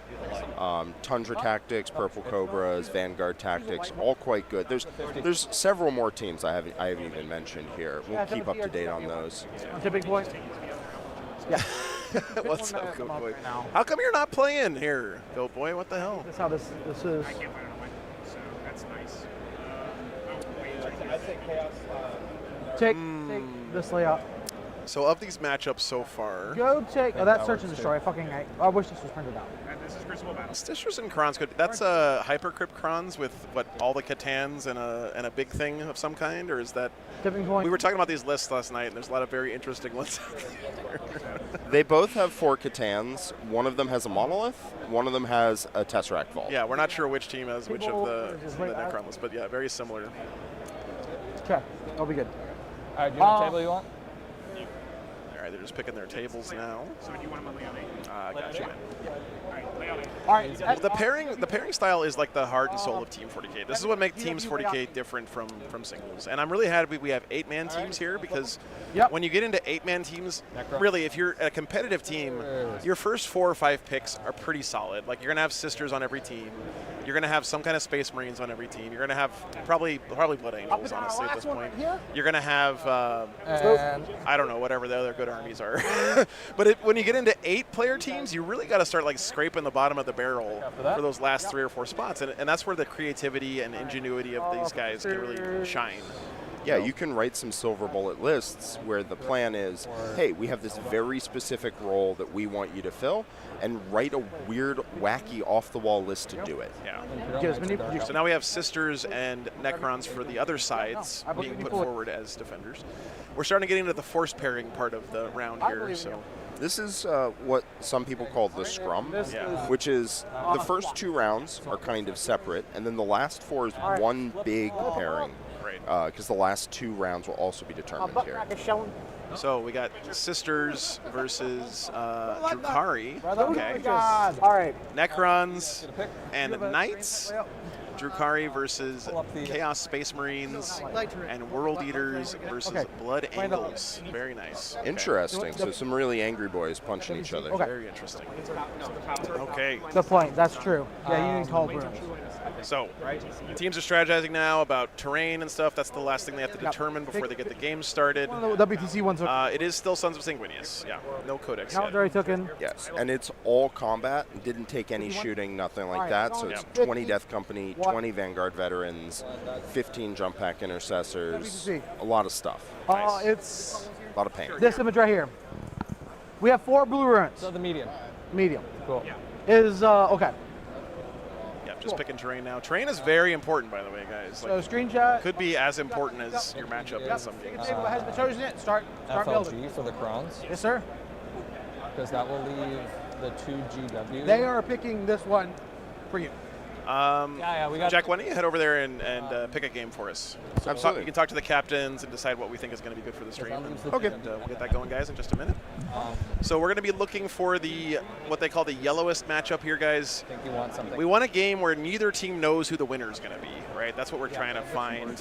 Tundra Tactics, Purple Cobras, Vanguard Tactics, all quite good. There's several more teams I haven't even mentioned here. We'll keep up to date on those. Tipping point. Yeah. What's up, Goat Boy? How come you're not playing here, Goat Boy? What the hell? That's how this is. Take this layout. So of these matchups so far, Go take. Oh, that search and destroy. I wish this was printed out. Stishers and Krons could. That's a Hypercrypt Krons with what, all the Catans and a big thing of some kind, or is that? Tipping point. We were talking about these lists last night, and there's a lot of very interesting ones. They both have 4 Catans. One of them has a Monolith. One of them has a Tesseract Vault. Yeah, we're not sure which team has which of the Necron lists, but yeah, very similar. Okay, that'll be good. All right, do you know what table you want? All right, they're just picking their tables now. So do you want them on Leone? Gotcha, man. All right. Well, the pairing style is like the heart and soul of Team 40K. This is what makes Teams 40K different from singles. And I'm really happy we have 8-man teams here, because when you get into 8-man teams, really, if you're a competitive team, your first 4 or 5 picks are pretty solid. Like, you're gonna have Sisters on every team. You're gonna have some kind of Space Marines on every team. You're gonna have probably Blood Angels, honestly, at this point. You're gonna have I don't know, whatever the other good armies are. But when you get into 8-player teams, you really got to start like scraping the bottom of the barrel for those last 3 or 4 spots, and that's where the creativity and ingenuity of these guys can really shine. Yeah, you can write some silver bullet lists where the plan is, hey, we have this very specific role that we want you to fill, and write a weird, wacky, off-the-wall list to do it. Yeah. So now we have Sisters and Necrons for the other sides being put forward as defenders. We're starting to get into the force pairing part of the round here. So this is what some people call the scrum, which is the first 2 rounds are kind of separate, and then the last 4 is one big pairing. Because the last 2 rounds will also be determined here. So we got Sisters versus Drukhari. Okay. All right. Necrons and Knights. Drukhari versus Chaos Space Marines, and World Eaters versus Blood Angels. Very nice. Okay. Interesting. So some really angry boys punching each other. Very interesting. Okay. The point. That's true. Yeah, you need tall brooms. So, teams are strategizing now about terrain and stuff. That's the last thing they have to determine before they get the game started. One of the WTC ones. It is still Sons of Sanguinius. Yeah, no codex yet. Already taken. Yes, and it's all combat. Didn't take any shooting, nothing like that. So it's 20 Death Company, 20 Vanguard veterans, 15 jump pack intercessors, a lot of stuff. It's a lot of pain. This image right here. We have 4 blue runes. So the medium. Medium. Cool. Is okay. Just picking terrain now. Terrain is very important, by the way, guys. So screenshot. Could be as important as your matchup in some games. Table has been chosen yet. Start FLG building. for the Crowns. Yes, sir. Because that will leave the 2 GW. They are picking this one for you. We got Jack, why don't you head over there and pick a game for us? So Absolutely. You can talk to the captains and decide what we think is going to be good for the stream. Okay. And we'll get that going, guys, in just a minute. So we're going to be looking for what they call the yellowest matchup here, guys. I think you want something. We want a game where neither team knows who the winner is going to be, right? That's what we're trying to find.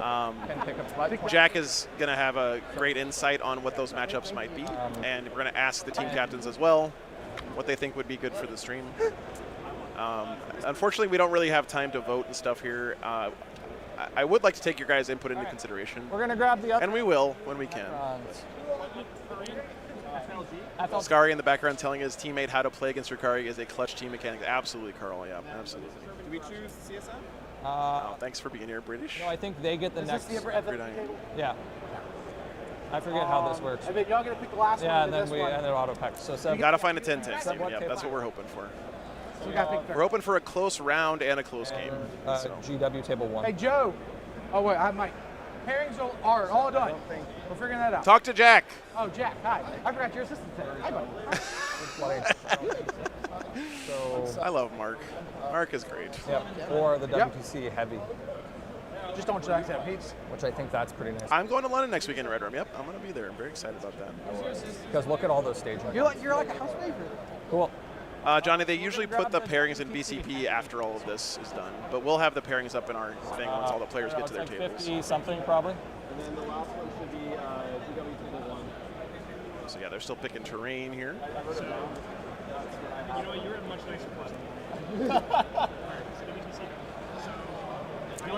I think Jack is going to have a great insight on what those matchups might be, and we're going to ask the team captains as well what they think would be good for the stream. Unfortunately, we don't really have time to vote and stuff here. I would like to take your guys' input into consideration, We're gonna grab the other. and we will when we can. FLG. Scary in the background telling his teammate how to play against Ricari is a clutch team mechanic. Absolutely, Carl. Yeah, absolutely. Do we choose CSM? Oh, thanks for being here, British. No, I think they get the next. Great idea. Yeah. I forget how this works. And then y'all gonna pick the last Yeah, one. and then we one. and then auto pack. So You 7. gotta find a 10-10, What Steven. Yeah, table? that's what we're hoping for. So we gotta pick We're hoping for a close round and a close game. So. GW table 1. Hey Joe. Oh wait, I might. Pairings are all done. We're figuring that out. Talk to Jack. Oh Jack, hi. I forgot your assistant today. Hi buddy. So I love Mark. Mark is great. yep. Or the Yep. WTC heavy, Just don't Jack that Pete's. which I think that's pretty nice. I'm going to London next weekend in Red Room. Yep, I'm going to be there. I'm very excited about that. Because look at all those staging. You're like a house favorite. Cool. Johnny, they usually put the pairings in BCP after all of this is done, but we'll have the pairings up in our thing once all the players get to their It's like tables. 50 something probably. And then the last one should be GW table 1. So yeah, they're still picking terrain here. You know what? You're in a much nicer spot.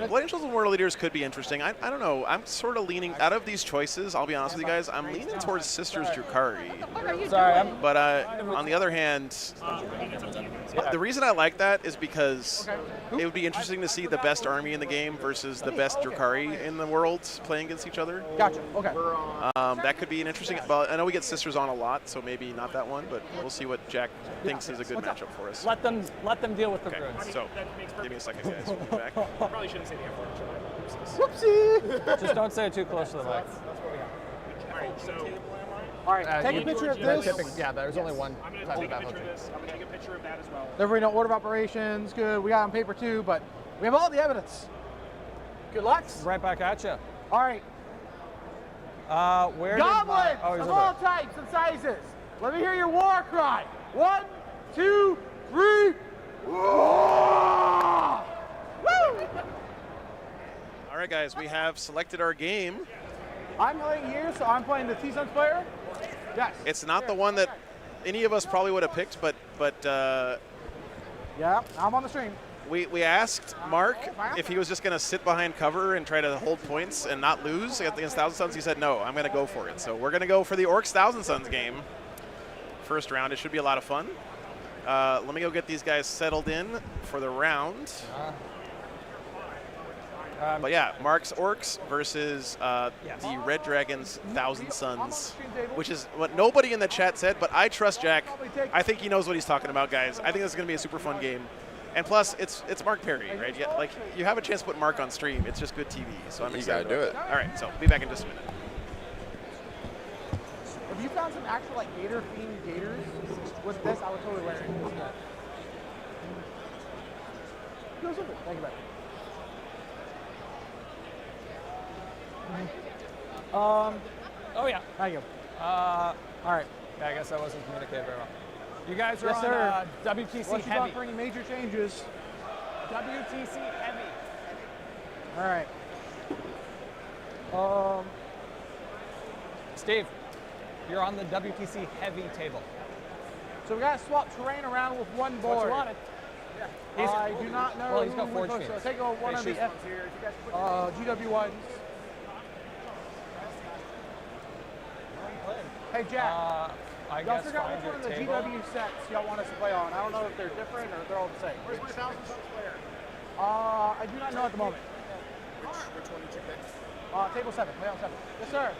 Blood Angels and World Leaders could be interesting. I don't know. I'm sort of leaning, out of these choices, I'll be honest with you guys, I'm leaning towards Sisters Drukhari. What are you Sorry, doing? But on the other hand, the reason I like that is because it would be interesting to see the best army in the game versus the best Drukhari in the world playing against each other. Gotcha. Okay. That could be an interesting. Well, I know we get Sisters on a lot, so maybe not that one, but we'll see what Jack thinks is a good matchup for us. Let them deal with the Okay, runes. so give me a second, guys. We'll be back. Probably shouldn't say the F word, should I? Whoopsie. Just don't say it too close to the mic. Alright, so All right. Take a picture of this. Yeah, there's only one I'm going to type take of a picture of FLG. this. I'm going to take a picture of that as well. Everybody know order of operations. Good. We got it on paper too, but we have all the evidence. Good luck. Right back at you. All right. Where Goblins did my, oh, he's of over all there. types and sizes. Let me hear your war cry. 1, 2, 3. Roar! Woo! All right, guys, we have selected our game. I'm playing here, so I'm playing the T-Suns player. Yes. It's not the one that any of us probably would have picked, but Yeah, I'm on the stream. we asked Mark if he was just going to sit behind cover and try to hold points and not lose against Thousand Suns. He said, no, I'm going to go for it. So we're going to go for the Orcs Thousand Suns game. First round. It should be a lot of fun. Let me go get these guys settled in for the round. But yeah, Mark's Orcs versus the Red Dragons Thousand Suns, which is what nobody in the chat said, but I trust Jack. I think he knows what he's talking about, guys. I think this is going to be a super fun game. And plus, it's Mark Perry, right? Yeah, like, you have a chance to put Mark on stream. It's just good TV, so I'm excited. gotta do it. All right, so be back in just a minute. If you found some actual like gator themed gators with this, I would totally wear it. Thank you, buddy. Oh yeah. Thank you. All right. Yeah, I guess I wasn't communicating very well. You guys are Yes, on sir. WTC Unless you heavy. thought for any major changes. WTC heavy. All right. Steve, you're on the WTC heavy table. So we got to swap terrain around with one board. What you wanted? I do not know. Well, he's who got we're forge supposed to- fiends. Take one of Okay, the GW1s. Hey Jack, I y'all guess figure out find which one of the your table. GW sets y'all want us to play on. I don't know if they're different or if they're all the same. Where's my Thousand Suns player? I do not know at the moment. Which one did you pick? Table 7, play on 7. Yes, sir.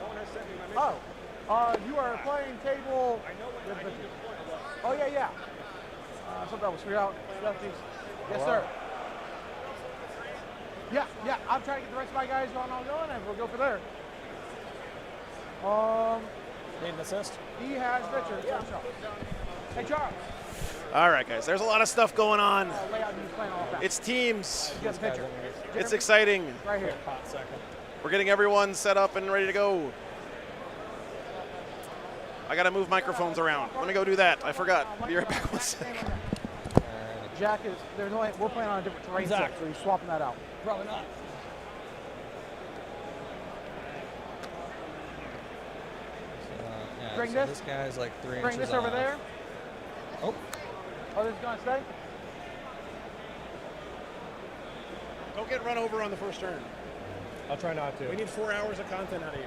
No one has sent me my mission. You are playing table. Oh, yeah. Something else. Figure out. Yes, sir. Yeah. I'm trying to get the rest of my guys going, and we'll go for there. Need an assist? He has Richard. Yeah. Hey, Charles. All right, guys, there's a lot of stuff going on. Lay out and he's playing all fast. It's teams. He has a picture. It's exciting. Right here. Hot second. We're getting everyone set up and ready to go. I got to move microphones around. Let me go do that. I forgot. Be right back 1 sec. Jack is. We're playing on a different terrain Zach. set, so he's swapping that out. Probably not. bring so this. this guy's like 3 Bring inches this over off. there. Oh, Oh, this is gonna stay. Don't get run over on the first turn. I'll try not to. We need 4 hours of content out of you.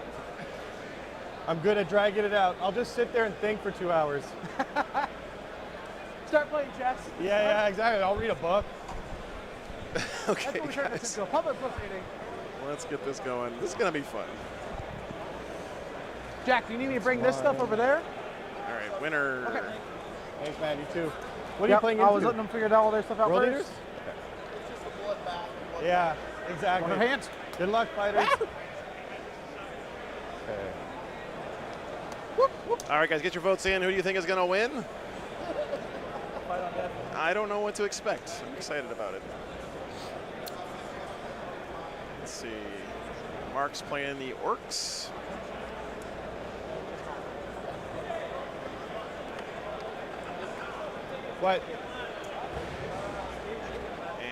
I'm good at dragging it out. I'll just sit there and think for 2 hours. Start playing chess. Yeah, exactly. I'll read a book. Okay, That's what we turn this guys, into, a public proceeding. let's get this going. This is gonna be fun. Jack, do you need me to bring this stuff over there? All right, winner. Okay. Thanks, man. You too. What are you playing I into? was letting them figure all their stuff out World first. Eaters? Yeah, exactly. Want our hands? Good luck, fighters. All right, guys, get your votes in. Who do you think is gonna win? I don't know what to expect. I'm excited about it. Let's see. Mark's playing the Orcs. What?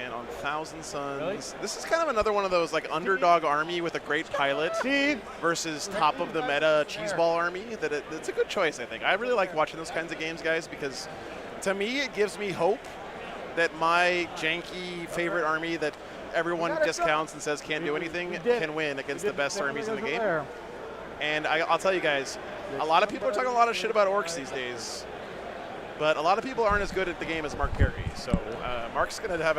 And on Thousand Suns, Really? this is kind of another one of those like underdog army with a great pilot Steve? versus top of the meta cheeseball army. It's a good choice, I think. I really like watching those kinds of games, guys, because to me it gives me hope that my janky favorite army that everyone discounts and says can't do anything can win against the best armies in the game. And I'll tell you guys, a lot of people are talking a lot of shit about Orcs these days, but a lot of people aren't as good at the game as Mark Perry. So Mark's going to have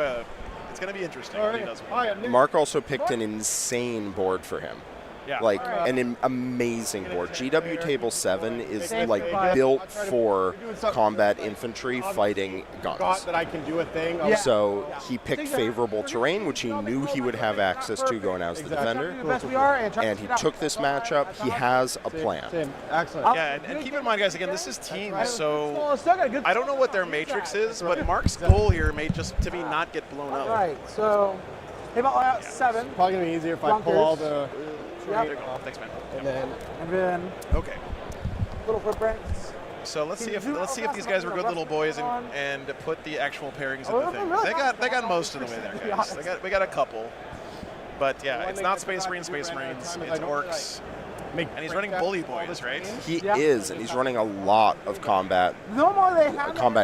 it's going to be interesting when he does win. Mark also picked an insane board for him. Yeah. Like an amazing board. GW Table 7 is like built for combat infantry fighting guns. Thought that I can do a thing. So he picked favorable terrain, which he knew he would have access to going out as the defender. And he took this matchup. He has a plan. Excellent. Yeah, and keep in mind, guys, again, this is teams, so I don't know what their matrix is, but Mark's goal here may just to be not get blown up. All right, so hey, about 7. Probably gonna be easier if I pull all the. There you go. Thanks, man. And then Okay. little footprints. So let's see if these guys were good little boys and put the actual pairings in the thing. They got most of the way there, guys. We got a couple, but yeah, it's not Space Marines. It's Orcs, and he's running Bully Boys, right? He is, and he's running a lot of combat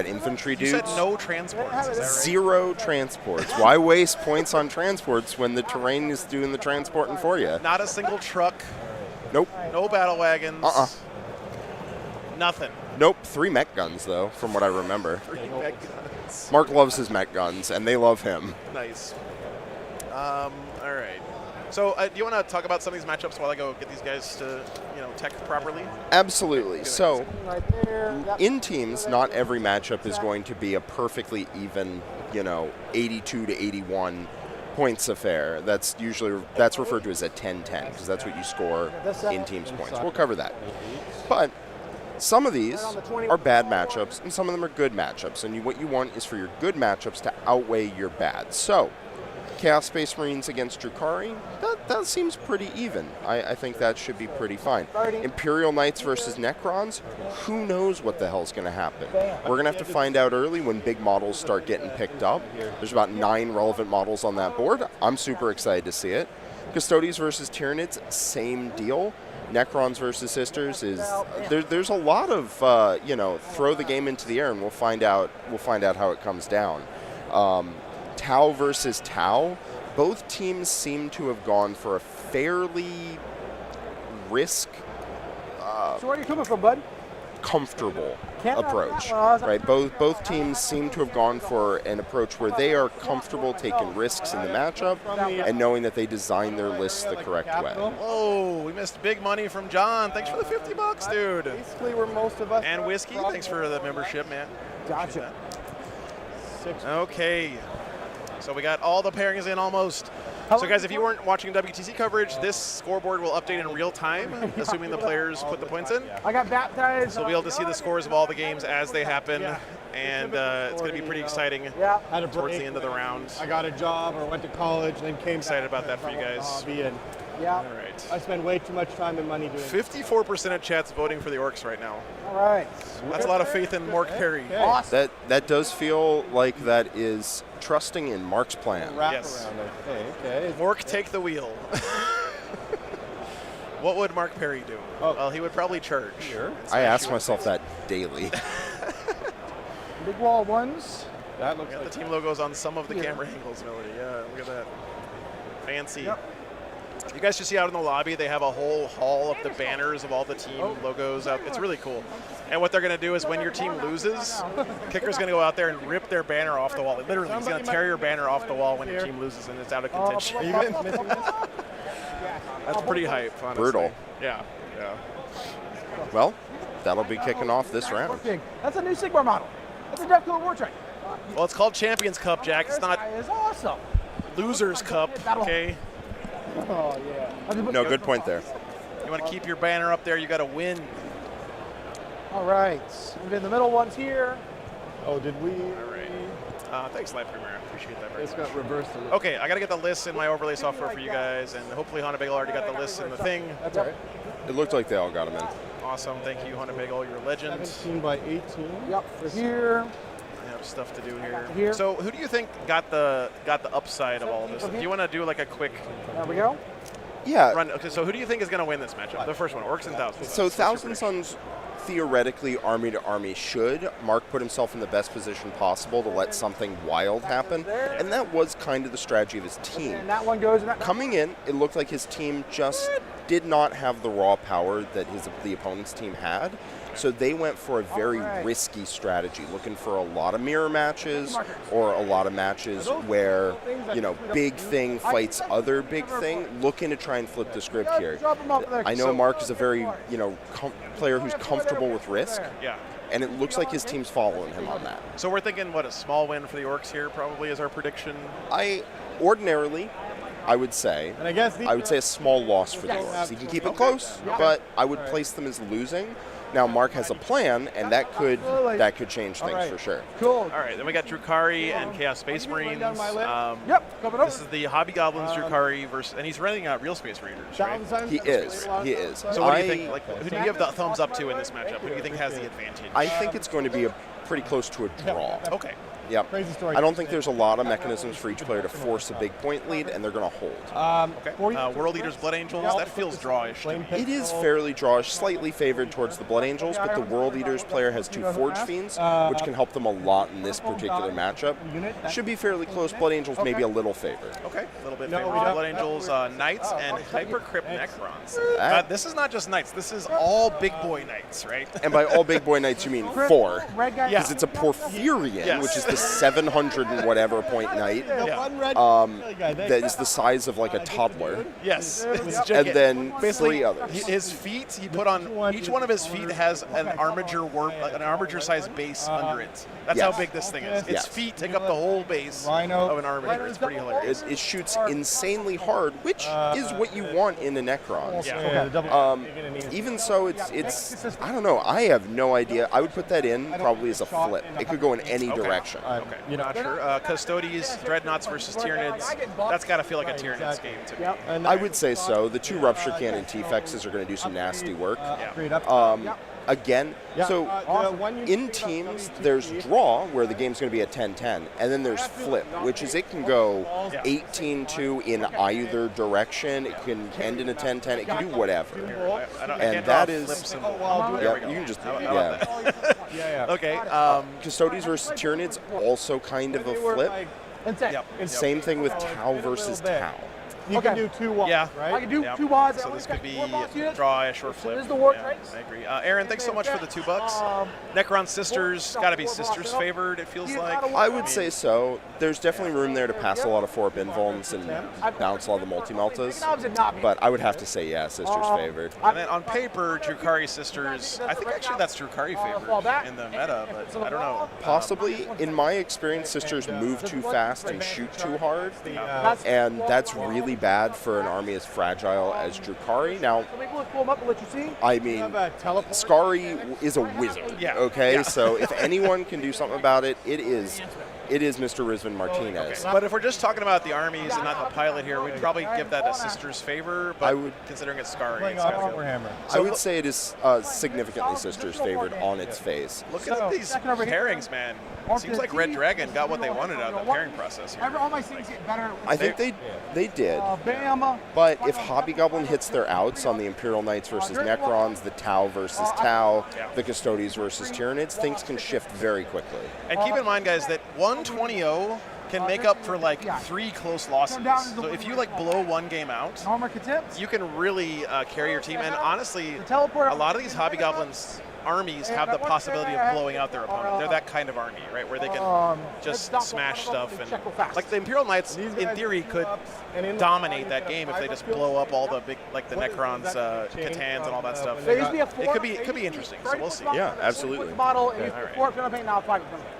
infantry You dudes. said no transports. Is that right? 0 transports. Why waste points on transports when the terrain is doing the transporting for you? Not a single truck. Nope. No battle wagons. Nothing. Nope. 3 mech guns though, from what I remember. 3 mech guns. Mark loves his mech guns, and they love him. Nice. All right. So, do you want to talk about some of these matchups while I go get these guys to, tech properly? Absolutely. So, Right there. in teams, not every matchup is going to be a perfectly even, 82 to 81 points affair. That's referred to as a 10-10 because that's what you score in teams points. We'll cover that. But some of these are bad matchups, and some of them are good matchups. And what you want is for your good matchups to outweigh your bad. So, Chaos Space Marines against Drukhari, that seems pretty even. I think that should be pretty fine. Imperial Knights versus Necrons, who knows what the hell's going to happen. We're going to have to find out early when big models start getting picked up. There's about 9 relevant models on that board. I'm super excited to see it. Custodes versus Tyranids, same deal. Necrons versus Sisters is there's a lot of throw the game into the air and we'll find out how it comes down. Tau versus Tau, both teams seem to have gone for a fairly risk So where are you coming from, bud? comfortable approach, right? Both teams seem to have gone for an approach where they are comfortable taking risks in the matchup and knowing that they design their lists the correct way. Oh, we missed big money from John. Thanks for the $50, dude. basically where most of us. And Whiskey, thanks for the membership, man. Gotcha. Okay. So we got all the pairings in almost. So guys, if you weren't watching WTC coverage, this scoreboard will update in real time, assuming the players put the points in. I got baptized. So we'll be able to see the scores of all the games as they happen, and it's going to be pretty exciting Had a towards break. the end of the round. I got a job or went to college, then came Excited back about that for you guys. hobby, and Yeah. All right. I spend way too much time and money doing it. 54% of chat's voting for the Orcs right now. All right. That's a lot of faith in Mark Perry. Awesome. That does feel like that is trusting in Mark's plan. Wrap Yes. around. Okay. Mork, take the wheel. What would Mark Perry do? Oh. Well, he would probably charge. I ask myself that daily. Big wall ones. That looks Got like the team logos on some of the camera angles, Melody. Yeah, look at that. Fancy. Yep. You guys should see out in the lobby, they have a whole hall of the banners of all the team logos out. It's really cool. And what they're going to do is when your team loses, Kicker's going to go out there and rip their banner off the wall. Literally, he's going to tear your banner off the wall when your team loses and it's out of contention. That's pretty hype, honestly. Brutal. Yeah, yeah. Well, that'll be kicking off this round. That's a new Sigmar model. That's a Defco War Train. Well, it's called Champions Cup, Jack. It's This not guy is awesome. Losers Cup, okay? Oh, yeah. No, good point there. You want to keep your banner up there, you got to win. All right. And then the middle ones here. Oh, did we? All right. Thanks, Live Premier. I appreciate that very It's much. got reversed a little. Okay, I got to get the lists in my overlay software for you guys, and hopefully Honda Bagel already got the lists in the thing. That's all right. It looked like they all got them in. Awesome. Thank you, Honda Bagel. You're a legend. 17 by 18. Yep. For here. I have stuff to do here. Here. So, who do you think got the upside of all of this? Do you want to do like a quick There we go. Yeah. run? Okay, so who do you think is going to win this matchup? The first one, Orcs and Thousands. So What's your Thousand prediction? Sons, theoretically, army to army should. Mark put himself in the best position possible to let something wild happen, and that was kind of the strategy of his team. And that one goes in that. Coming in, it looked like his team just did not have the raw power that the opponent's team had. So they went for a very risky strategy, looking for a lot of mirror matches or a lot of matches where, big thing fights other big thing, looking to try and flip the script here. I know Mark is a very, player who's comfortable with risk, Yeah. and it looks like his team's following him on that. So we're thinking, what, a small win for the Orcs here probably is our prediction. Ordinarily, I would say And I guess a small loss for the Orcs. He can keep it close, but I would place them as losing. Now Mark has a plan, and that could change things for sure. Cool. All right, then we got Drukari and Chaos Space Marines. Yep. Coming up. This is the Hobby Goblins Drukari versus, and he's running Real Space Raiders, right? He is. So what do you think? Like, who do you give the thumbs up to in this matchup? Who do you think has the advantage? I think it's going to be pretty close to a draw. Okay. Yep. Crazy story. I don't think there's a lot of mechanisms for each player to force a big point lead, and they're going to hold. Okay. World Eaters, Blood Angels, that feels drawish to me. It is fairly drawish, slightly favored towards the Blood Angels, but the World Eaters player has 2 Forge Fiends, which can help them a lot in this particular matchup. Should be fairly close. Blood Angels maybe a little favored. Okay, a little bit favored. Blood Angels, Knights, and Hypercrypt Necrons. This is not just Knights. This is all big boy Knights, right? And by all big boy Knights, you mean 4. Red guy. Because it's a Porphyrion, which is the 700 and whatever point knight. That is the size of like a toddler. Yes. And then basically 3 others. His feet, he put on, each one of his feet has an armature-sized base under it. That's how big this thing is. Its feet take up the whole base of an armature. It's pretty hilarious. It shoots insanely hard, which is what you want in a Necron. Yeah. Even so, it's I don't know. I have no idea. I would put that in probably as a flip. It could go in any direction. Okay. You're not sure. Custodes, Dreadnoughts versus Tyranids. That's got to feel like a Tyranids game to me. I would say so. The 2 Rupture Cannon T-Fexes are going to do some nasty work. Again, so in teams, there's draw, where the game's going to be a 10-10, and then there's flip, which is it can go 18-2 in either direction. It can end in a 10-10. It can do whatever. And that is, you can just, Okay. Custodes versus Tyranids, also kind of a flip. Same thing with Tau versus Tau. You can do 2 wads, right? I can do 2 wads. So this could be drawish or flip. This is the war I agree. Aaron, thanks so much for the $2. Necron Sisters, got to be Sisters favored, it feels like. I would say so. There's definitely room there to pass a lot of 4-up invulns and bounce a lot of the multi-meltas. But I would have to say, Sisters favored. And then on paper, Drukari Sisters, I think actually that's Drukari favored in the meta, but I don't know. Possibly. In my experience, Sisters move too fast and shoot too hard. And that's really bad for an army as fragile as Drukari. Now, I mean, Skari is a wizard, okay? So if anyone can do something about it, it is It is Mr. Rizvan Martinez. But if we're just talking about the armies and not the pilot here, we'd probably give that a sister's favor. But considering it's Skari, it's gotta go. Warhammer. I would say it is significantly sister's favored on its face. Look at these pairings, man. Seems like Red Dragon got what they wanted out of the pairing process here. All my things get better. I think they did. But if Hobby Goblin hits their outs on the Imperial Knights versus Necrons, the Tau versus Tau, the Custodians versus Tyranids, things can shift very quickly. And keep in mind, guys, that 120-0 can make up for like 3 close losses. So if you like blow one game out, you can really carry your team. And honestly, a lot of these Hobby Goblins armies have the possibility of blowing out their opponent. They're that kind of army, right, where they can just smash stuff. And like the Imperial Knights, in theory, could dominate that game if they just blow up all the big, like the Necrons, Catans, and all that stuff. It could be interesting. So we'll see. Yeah, absolutely.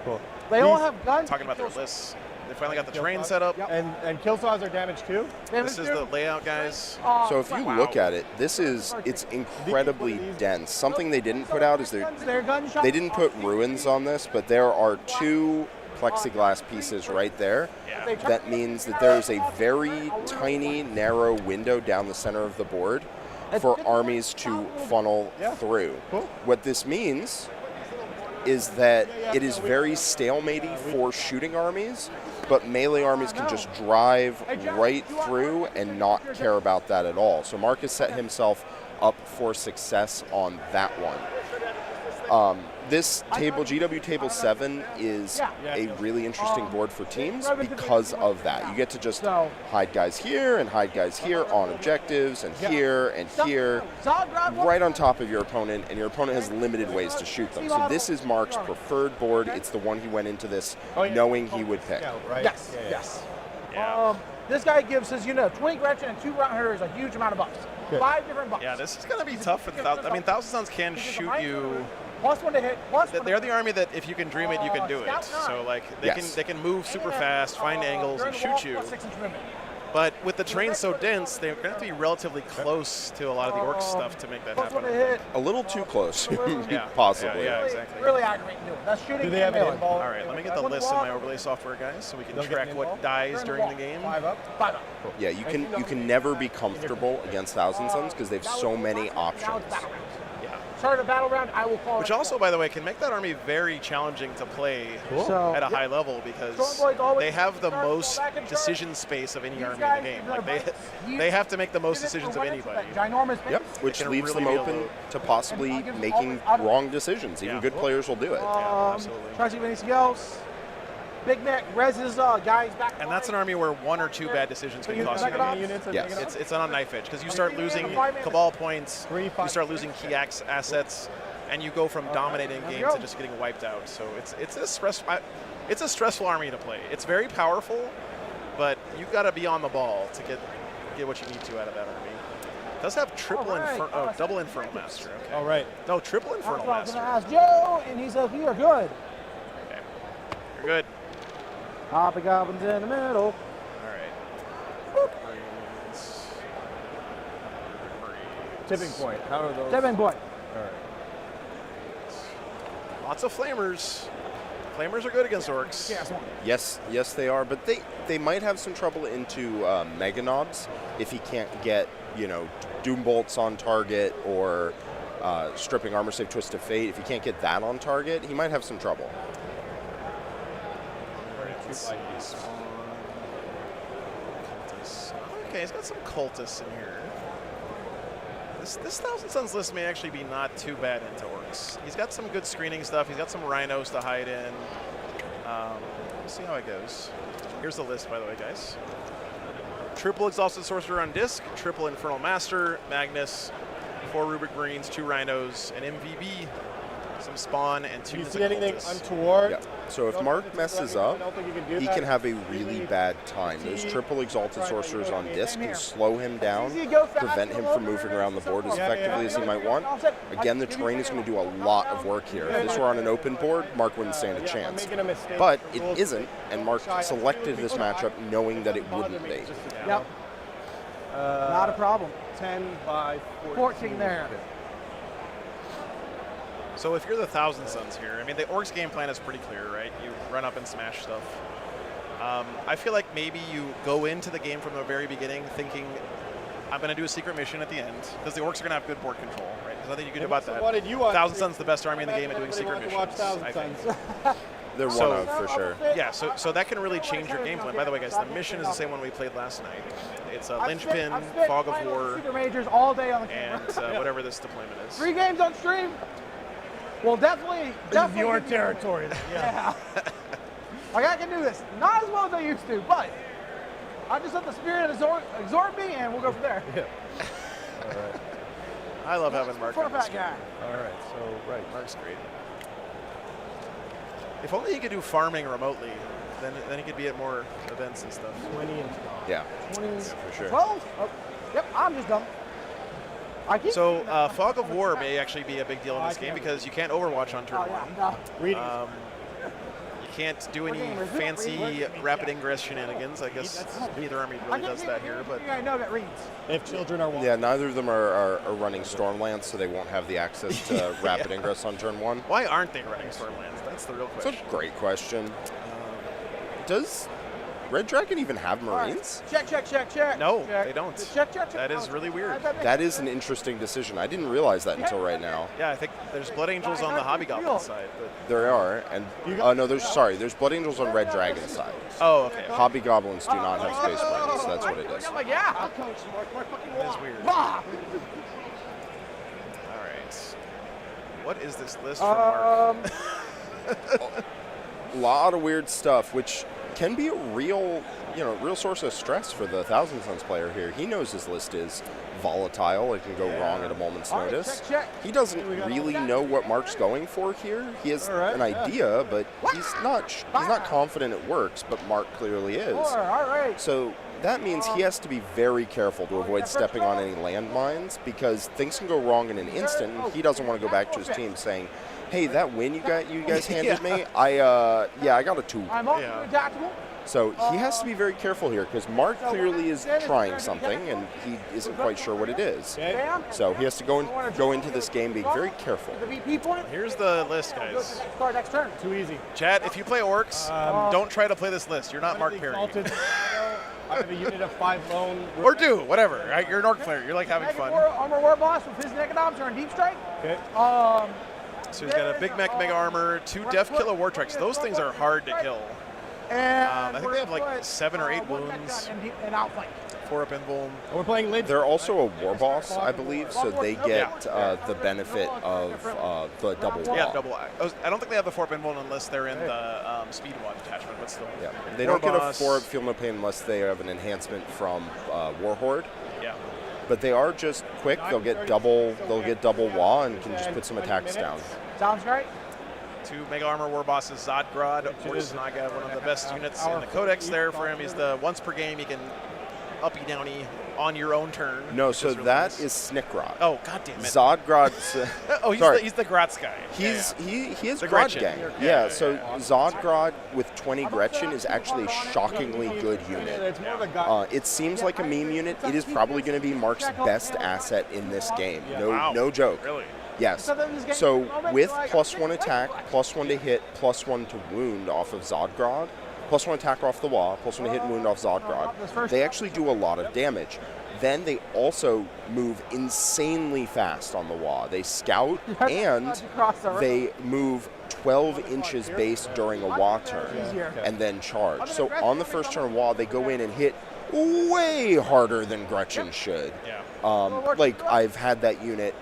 Cool. They all have guns. Talking about their lists. They finally got the terrain set up. And kill saws are damaged too? This is the layout, guys. So if you look at it, it's incredibly dense. Something they didn't put out is they didn't put ruins on this, but there are 2 plexiglass pieces right there. That means that there is a very tiny, narrow window down the center of the board for armies to funnel through. What this means is that it is very stalematy for shooting armies, but melee armies can just drive right through and not care about that at all. So Mark has set himself up for success on that one. This table, GW Table 7, is a really interesting board for teams because of that. You get to just hide guys here and hide guys here on objectives and here, right on top of your opponent, and your opponent has limited ways to shoot them. So this is Mark's preferred board. It's the one he went into this knowing he would pick. Yes. This guy gives his 20 Gretchen and 2 Round Hunter is a huge amount of buffs. 5 different buffs. Yeah, this is going to be tough for the Thousand. I mean, Thousand Suns can shoot you. +1 to hit. They're the army that if you can dream it, you can do it. So like they can move super fast, find angles, and shoot you. But with the terrain so dense, they're going to have to be relatively close to a lot of the orc stuff to make that happen. A little too close, possibly. Yeah, exactly. Really aggravating. That's shooting. Do they have an All right, let me get the list in my overlay software, guys, so we can track what dies during the game. 5 up. 5 up. Yeah, you can never be comfortable against Thousand Suns because they have so many options. Start a battle round, I will call Which also, by the way, can make that army very challenging to play at a high level because they have the most decision space of any army in the game. Like they have to make the most decisions of anybody. Yep, which leaves them open to possibly making wrong decisions. Even good players will do it. Absolutely. Try to see anything else. Big Mac reses guys back. And that's an army where 1 or 2 bad decisions can cost you. Yes. It's on a knife edge because you start losing Cabal points, you start losing key assets, and you go from dominating games to just getting wiped out. So it's a stressful army to play. It's very powerful, but you've got to be on the ball to get what you need to out of that army. It does have double Infernal Master. Okay. All right. No, triple Infernal Master. Ask Joe, and he says we are good. Okay. You're good. Hobby Goblins in the middle. All right. Tipping point. How are those? Tipping point. All right. Lots of flamers. Flamers are good against orcs. Yes, they are. But they might have some trouble into Mega Knobs if he can't get Doom Bolts on target or stripping Armor Save Twist of Fate. If he can't get that on target, he might have some trouble. Okay, he's got some cultists in here. This Thousand Suns list may actually be not too bad into orcs. He's got some good screening stuff. He's got some rhinos to hide in. We'll see how it goes. Here's the list, by the way, guys. Triple Exhausted Sorcerer on disc, triple Infernal Master, Magnus, 4 Rubric Marines, 2 rhinos, an MVB, some spawn, and 2 Do you see anything untoward? Yeah. So if Mark messes up, he can have a really bad time. Those triple Exalted Sorcerers on disc can slow him down, prevent him from moving around the board as effectively as he might want. Again, the terrain is going to do a lot of work here. If this were on an open board, Mark wouldn't stand a chance. But it isn't, and Mark selected this matchup knowing that it wouldn't be. Yep. Not a problem. 10 by 14 there. So if you're the Thousand Sons here, I mean, the Orcs game plan is pretty clear, right? You run up and smash stuff. I feel like maybe you go into the game from the very beginning thinking, I'm going to do a secret mission at the end, because the Orcs are going to have good board control, right? There's nothing you can do about that. Thousand Sons the best army in the game at doing secret missions, I think. They're one of, for sure. Yeah, so that can really change your game plan. By the way, guys, the mission is the same one we played last night. It's a Linchpin, Fog of War, Secret Majors all day on the camera. and whatever this deployment is. 3 games on stream. Well, definitely. This is your territory. Yeah. Like, I can do this. Not as well as I used to, but I just let the spirit absorb me, and we'll go from there. Yeah. All right. I love having Mark on this Fat guy. All right. So right. Mark's great. If only he could do farming remotely, then he could be at more events and stuff. 20 and 12. Yeah. 20, for sure. 12? Oh, yep, I'm just dumb. So Fog of War may actually be a big deal in this game because you can't Overwatch on turn 1. No. Reading. You can't do any fancy rapid ingress shenanigans. I guess neither army really does that here. But I know that reads. If children are Yeah, neither of them are running Stormlands, so they won't have the access to rapid ingress on turn 1. Why aren't they running Stormlands? That's the real question. That's a great question. Does Red Dragon even have Marines? Check. No, check. they don't. Check. That is really weird. That is an interesting decision. I didn't realize that until right now. Yeah, I think there's Blood Angels on the Hobby Goblin side. But There are, and no, there's Blood Angels on Red Dragon's side. oh, okay. Hobby Goblins do not have Space Marines, so that's what it is. I'm like, yeah. That is weird. Bah! All right. What is this list from Mark? A lot of weird stuff, which can be a real source of stress for the Thousand Sons player here. He knows his list is volatile. It can go wrong at a moment's All right, notice. check. He doesn't really know what Mark's going for here. He has an idea, but he's not confident it works, but Mark clearly is. All right. So that means he has to be very careful to avoid stepping on any landmines because things can go wrong in an instant, and he doesn't want to go back to his team saying, hey, that win you guys handed me, I got a 2. I'm also adaptable. So he has to be very careful here because Mark clearly is trying something and he isn't quite sure what it is. So he has to go into this game being very careful. The VP point. Here's the list, guys. Start next turn. too easy. Chat, if you play Orcs, don't try to play this list. You're not Mark Perry. I have a unit of 5 lone. Or do, whatever. Right? You're an Orc player. You're like having fun. Armor War Boss with his economics are in Deep Strike. Okay. So he's got a Big Mech Mega Armor, 2 Def Killer War Treks. Those things are hard to kill. And I think they have like 7 or 8 wounds. And outflank. 4 up Invuln. We're playing Lynch. They're also a war boss, I believe, so they get the benefit of the double wall. Yeah, double. I don't think they have the 4 up Invuln unless they're in the Speed Watch attachment, but still. Yeah. They don't get a 4 up Feel No Pain unless they have an enhancement from Warhorde. Yeah. But they are just quick. They'll get double wall and can just put some attacks down. Sounds great. 2 Mega Armor War Bosses, Zodgrod, Ortsnaga, one of the best units in the Codex there for him. He's the once per game, he can uppy downy on your own turn. No, so really that nice. is Snickrod. Oh, god damn it. Zodgrod's... oh, he's the Gratz guy. He is The Grod Gretchen. Gang. Yeah, so Zodgrod with 20 Gretchen is actually a shockingly good unit. It's more of a guy. It seems like a meme unit. It is probably going to be Mark's best asset in this game. Wow. No joke. Really? Yes. So with +1 attack, +1 to hit, +1 to wound off of Zodgrod, +1 attack off the wall, +1 to hit and wound off Zodgrod, they actually do a lot of damage. Then they also move insanely fast on the wall. They scout and they move 12 inches base during a wall turn and then charge. So on the first turn of wall, they go in and hit way harder than Gretchen should. Like I've had that unit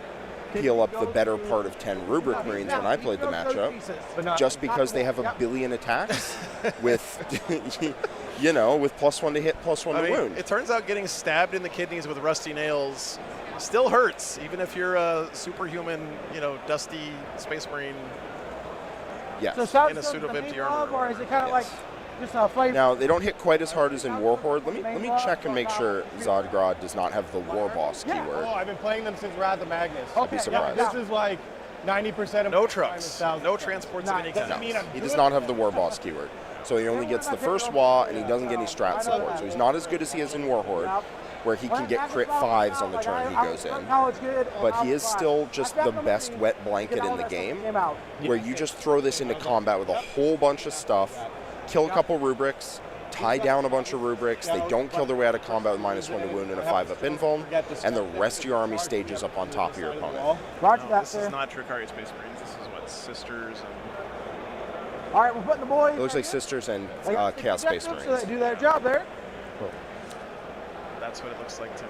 peel up the better part of 10 Rubric Marines when I played the matchup, just because they have 1 billion attacks with, with +1 to hit, +1 to wound. It turns out getting stabbed in the kidneys with rusty nails still hurts, even if you're a superhuman, dusty Space Marine Yes. in a suit of empty armor. Or is it kind of like just a flavor? Now, they don't hit quite as hard as in Warhorde. Let me check and make sure Zodgrod does not have the War Boss keyword. Oh, I've been playing them since Wrath of Magnus. I'd be surprised. This is like 90% of No my trucks, time is no transports of any kind. No, he does not have the War Boss keyword. So he only gets the first wall, and he doesn't get any strat support. So he's not as good as he is in Warhorde. where he can get crit 5s on the turn he goes in. But he is still just the best wet blanket in the game, where you just throw this into combat with a whole bunch of stuff, kill a couple rubrics, tie down a bunch of rubrics, they don't kill their way out of combat with -1 to wound and a 5-up invuln, and the rest of your army stages up on top of your opponent. This is not Tricari Space Marines. This is what, Sisters and... All right, we're putting the boys. It looks like Sisters and Chaos Space Marines. So they do their job there. Cool. That's what it looks like to me.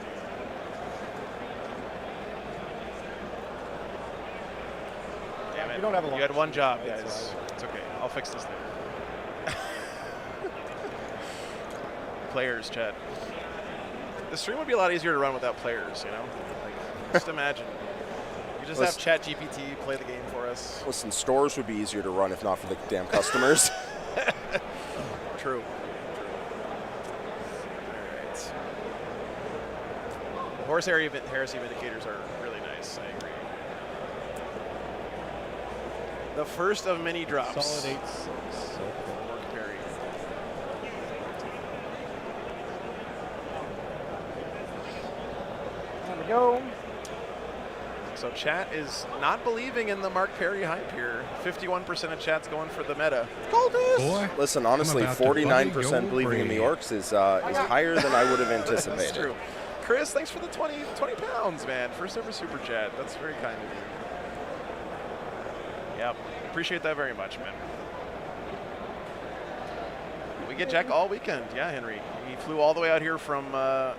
Damn it. You don't have a You lot had of one speed. job, It's guys. It's okay. I'll fix this later. Players, chat. The stream would be a lot easier to run without players, you know? Like, just imagine. You just have Chat GPT play the game for us. Listen, stores would be easier to run if not for the damn customers. True. Alright. The horse heresy indicators are really nice, I agree. The first of many drops. Solid 8-6. Mark Perry. There we go. So chat is not believing in the Mark Perry hype here. 51% of chat's going for the meta. Boy, Listen, honestly, I'm about to buddy 49% your believing in the brain. orcs is higher than I would have anticipated. That's true. Chris, thanks for the 20 pounds, man. First ever super chat. That's very kind of you. Yep. Appreciate that very much, man. We get Jack all weekend. Yeah, Henry. He flew all the way out here from the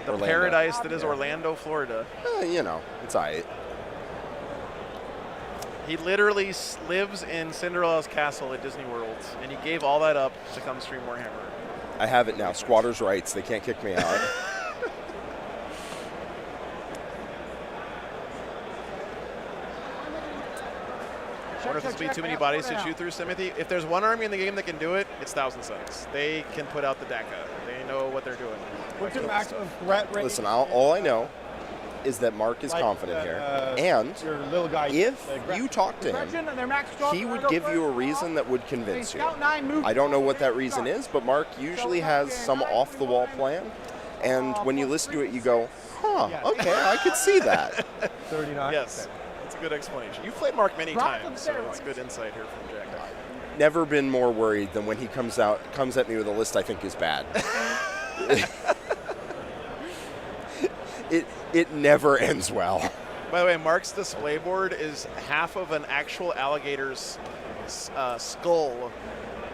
Orlando. paradise that is Orlando, Florida. You know, it's all right. He literally lives in Cinderella's castle at Disney World, and he gave all that up to come stream Warhammer. I have it now. Squatters' rights. They can't kick me out. I wonder if this will be too many bodies to shoot through, Timothy. If there's one army in the game that can do it, it's Thousand Suns. They can put out the DACA. They know what they're doing. What's your maximum threat rate? Listen, all I know is that Mark is confident here. And your little guy, if you talk to him, he would give you a reason that would convince you. I don't know what that reason is, but Mark usually has some off-the-wall plan. And when you listen to it, you go, huh, okay, I could see that. 39? Yes, that's a good explanation. You've played Mark many times, so it's good insight here from Jack. Never been more worried than when he comes at me with a list I think is bad. It never ends well. By the way, Mark's display board is half of an actual alligator's skull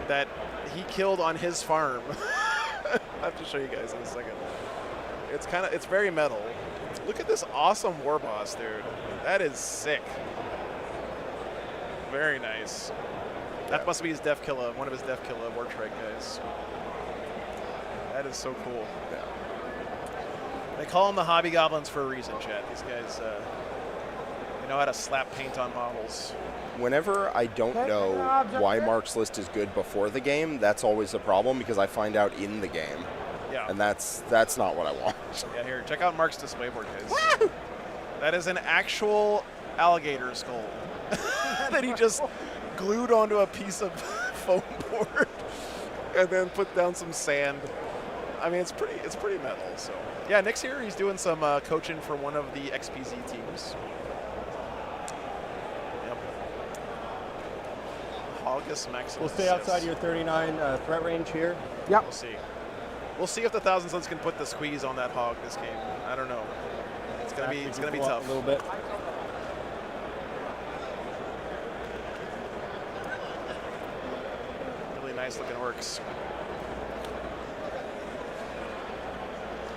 that he killed on his farm. I have to show you guys in a second. It's very metal. Look at this awesome war boss, dude. That is sick. Very nice. That must be his Def Killa, one of his Def Killa war trike guys. That is so cool. Yeah. They call them the Hobby Goblins for a reason, chat. These guys, they know how to slap paint on models. Whenever I don't know why Mark's list is good before the game, that's always a problem because I find out in the game. Yeah. And that's not what I want. Yeah, here, check out Mark's display board, guys. That is an actual alligator skull that he just glued onto a piece of foam board and then put down some sand. I mean, it's pretty metal. So yeah, Nick's here. He's doing some coaching for one of the XPZ teams. Yep. August Maximus. We'll stay outside your 39 threat range here. Yep. We'll see. We'll see if the Thousand Suns can put the squeeze on that hog this game. I don't know. It's gonna be tough. A little bit. Really nice looking orcs.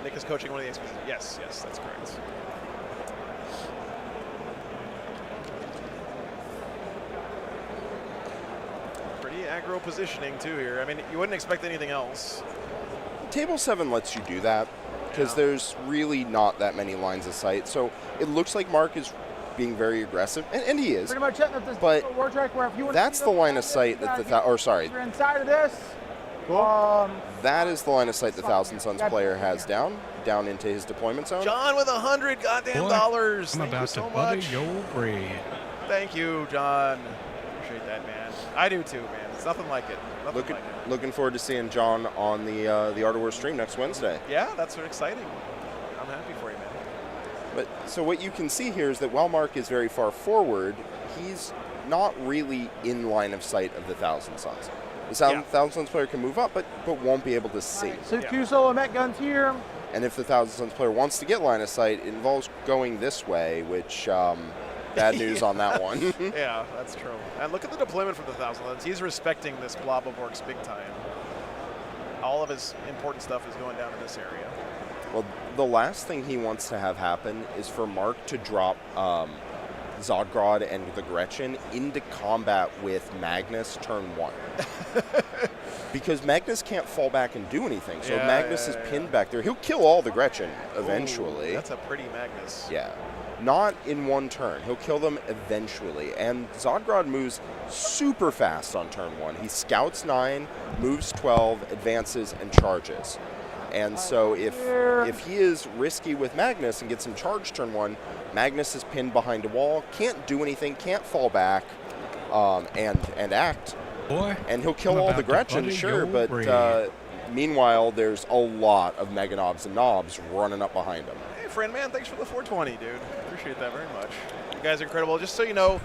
Nick is coaching one of the XPs. Yes, that's correct. Pretty aggro positioning too here. I mean, you wouldn't expect anything else. Table 7 lets you do that because there's really not that many lines of sight. So it looks like Mark is being very aggressive, and he is. Pretty much hitting this But war track where if you want that's the line of sight that you're inside of this. That is the line of sight the Thousand Suns player has down into his deployment zone. John with $100 goddamn Boy, dollars. I'm Thank you about so to butter much. your brain. Thank you, John. Appreciate that, man. I do too, man. It's nothing like it. Nothing like it. Looking forward to seeing John on the Art of War stream next Wednesday. Yeah, that's exciting. I'm happy for you, man. But so what you can see here is that while Mark is very far forward, he's not really in line of sight of the Thousand Suns. The Thousand Suns player can move up, but won't be able to see. So two solo mech guns here. And if the Thousand Suns player wants to get line of sight, it involves going this way, which bad news on that one. Yeah, that's true. And look at the deployment from the Thousand Suns. He's respecting this blob of orcs big time. All of his important stuff is going down to this area. Well, the last thing he wants to have happen is for Mark to drop Zodgrod and the Gretchen into combat with Magnus turn 1. Because Magnus can't fall back and do anything. So if Magnus is pinned back there, he'll kill all the Gretchen eventually. Ooh, that's a pretty Magnus. Yeah. Not in one turn. He'll kill them eventually. And Zodgrod moves super fast on turn 1. He scouts 9, moves 12, advances, and charges. And so if he is risky with Magnus and gets him charged turn 1, Magnus is pinned behind a wall, can't do anything, can't fall back, and act. Boy, and he'll kill all the Gretchen, sure, but meanwhile, there's a lot of Mega Knobs and Knobs running up behind him. Hey, friend, man, thanks for the 420, dude. Appreciate that very much. You guys are incredible. Just so you know,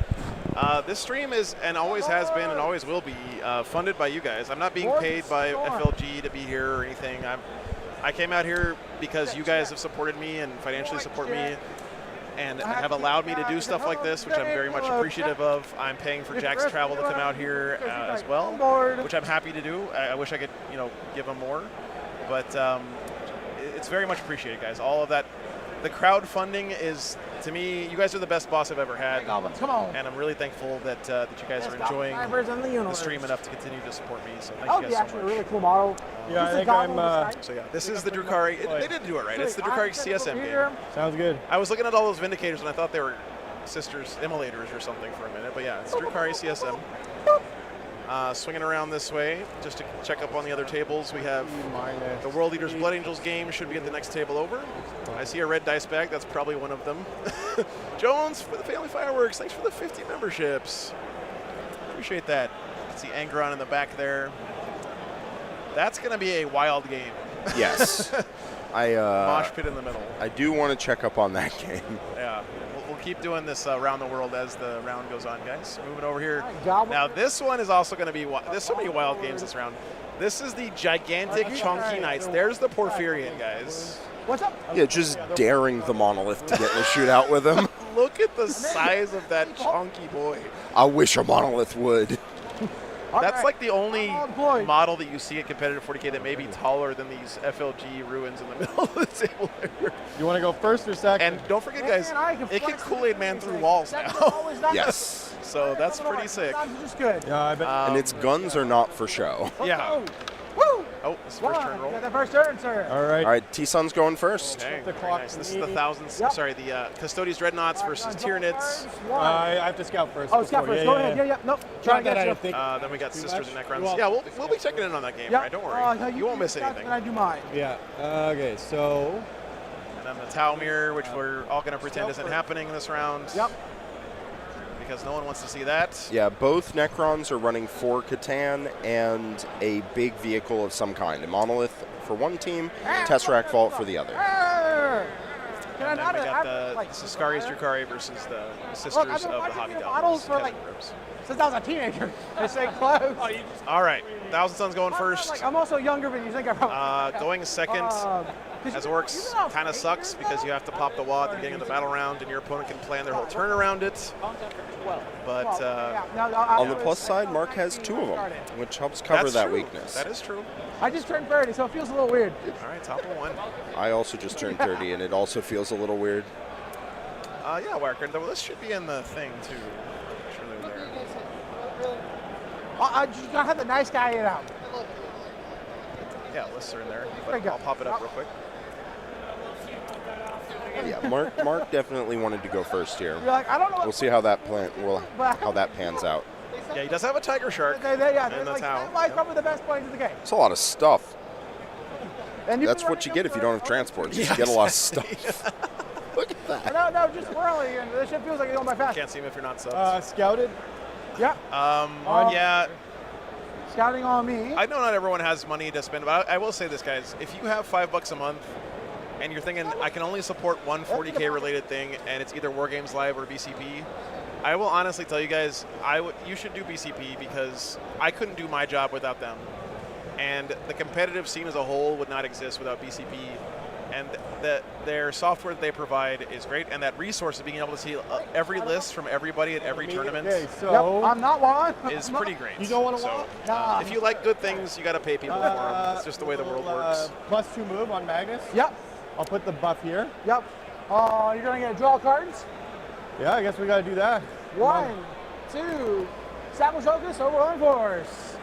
this stream is, and always has been, and always will be, funded by you guys. I'm not being paid by FLG to be here or anything. I came out here because you guys have supported me and financially support me and have allowed me to do stuff like this, which I'm very much appreciative of. I'm paying for Jack's travel to come out here as well, which I'm happy to do. I wish I could, give him more, but it's very much appreciated, guys. All of that. The crowdfunding is, to me, you guys are the best boss I've ever had. Goblins, come on. And I'm really thankful that you guys are enjoying the stream enough to continue to support me. So thank you guys so much. A really cool model. Yeah, I think I'm. So yeah, this is the Drukhari. They did do it right. It's the Drukhari CSM game. Sounds good. I was looking at all those Vindicators and I thought they were sisters, immolators or something for a minute. But yeah, it's Drukhari CSM. Swinging around this way, just to check up on the other tables, we have the World Eaters Blood Angels game should be at the next table over. I see a red dice bag, that's probably one of them. Jones for the Family Fireworks, thanks for the 50 memberships. Appreciate that. See Angron in the back there. That's going to be a wild game. Yes. Mosh pit in the middle. I do want to check up on that game. Yeah. We'll keep doing this around the world as the round goes on, guys. Moving over here. Now, this one is also going to be, there's so many wild games this round. This is the gigantic chunky knights. There's the Porphyrion, guys. What's up? Yeah, just daring the Monolith to get in a shootout with him. Look at the size of that chunky boy. I wish a Monolith would. That's like the only model that you see at competitive 40K that may be taller than these FLG ruins in the middle of the table there. You want to go first or second? And don't forget, guys, it can Kool-Aid Man through walls now. Yes. So that's pretty sick. Just good. Yeah, I bet. And its guns are not for show. Yeah. Woo! Oh, this is the first turn roll. Got the first turn, sir. All right. All right, T-Sun's going first. Okay, The very clock nice. This is the Custodes Dreadnoughts versus Tyranids. I have to scout first. Oh, scout first. Go ahead. Yeah. Nope. Try that. I don't think. Then we got Sisters and Necrons. Well, Yeah, we'll be checking in on that game, right? Don't worry. You won't miss anything. And I do mine. Yeah. Okay. So. And then the Tau Mirror, which we're all going to pretend isn't happening in this round. Yep. Because no one wants to see that. Yeah, both Necrons are running 4 Catan and a big vehicle of some kind. A Monolith for one team, Tesseract Vault for the other. And then we got the Siskari's Drukhari versus the Sisters of the Hobby Dolls. Since I was a teenager, they say close. All right, Thousand Suns going first. I'm also younger than you think I probably. Going second as Orcs kind of sucks because you have to pop the wall at the beginning of the battle round and your opponent can plan their whole turn around it. But on the plus side, Mark has 2 of them, which helps cover that weakness. That is true. I just turned 30, so it feels a little weird. All right, top of 1. I also just turned 30, and it also feels a little weird. Yeah, Warker, this should be in the thing, too. Surely there. You gotta have the nice guy in out. Yeah, lists are in there. There you go. I'll pop it up real quick. Yeah, Mark definitely wanted to go first here. You're like, I don't know. We'll see how that how that pans out. Yeah, he does have a Tiger Shark. And that's how. That's probably the best planes in the game. It's a lot of stuff. And That's what you get if you don't have transport. You get a lot of stuff. Look at that. No, just swirly, and this shit feels like it's going by fast. Can't see him if you're not subs. Scouted. Yeah. Yeah. Scouting on me. I know not everyone has money to spend, but I will say this, guys. If you have $5 a month and you're thinking, I can only support one 40K related thing, and it's either Wargames Live or BCP, I will honestly tell you guys, you should do BCP because I couldn't do my job without them. And the competitive scene as a whole would not exist without BCP. And their software that they provide is great, and that resource of being able to see every list from everybody at every tournament Okay, so I'm not one. is pretty great. You don't want to so, walk? if you like good things, you got to pay people for them. It's just the way the world works. +2 move on Magnus. Yep. I'll put the buff here. Yep. You're gonna get draw cards. Yeah, I guess we got to do that. 1, 2. Establish focus. Overwhelming force.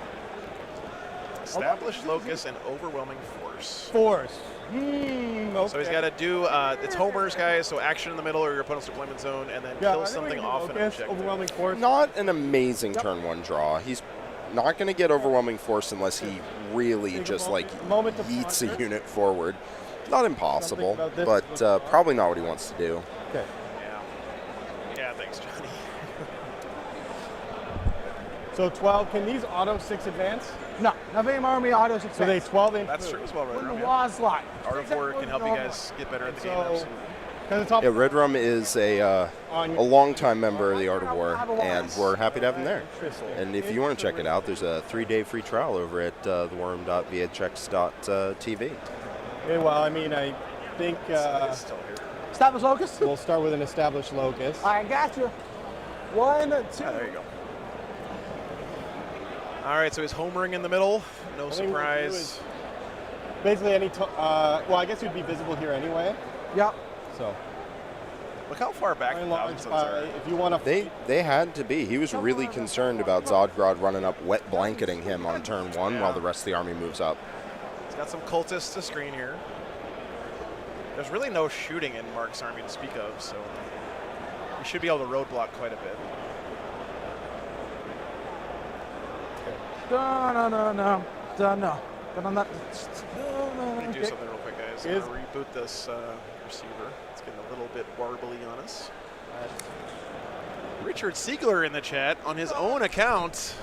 Established locus and overwhelming force. Force. So he's got to do, it's homers, guys, so action in the middle or your opponent's deployment zone, and then kill something off an objective. Overwhelming force. Not an amazing turn 1 draw. He's not going to get overwhelming force unless he really just like yeets a unit forward. Not impossible, but probably not what he wants to do. Okay. Yeah, thanks, Johnny. So 12, can these auto 6 advance? No, nothing army auto success. So they 12 inch That's move. true as well, When the right? law slot. Art of War can help you guys get better at the game. So, Absolutely. because the top Yeah, Red Rum is a longtime member of the Art of War, and we're happy to have him there. And if you want to check it out, there's a 3-day free trial over at theworm.vhx.tv. Okay, well, I mean, I think It's still here. Establish locus. we'll start with an established locus. I got you. 1, 2. There you go. All right, so he's homering in the middle. No I think what we'll do surprise. is basically, well, I guess it would be visible here anyway. Yep. So, Look how far back the enlarge Thousand by, Suns are. if you want to. They had to be. He was really concerned about Zodgrod running up, wet blanketing him on turn 1 while the rest of the army moves up. He's got some cultists to screen here. There's really no shooting in Mark's army to speak of, so we should be able to roadblock quite a bit. No. Let me do something real quick, guys. I'm going to reboot this receiver. It's getting a little bit warbly on us. Richard Siegler in the chat on his own account.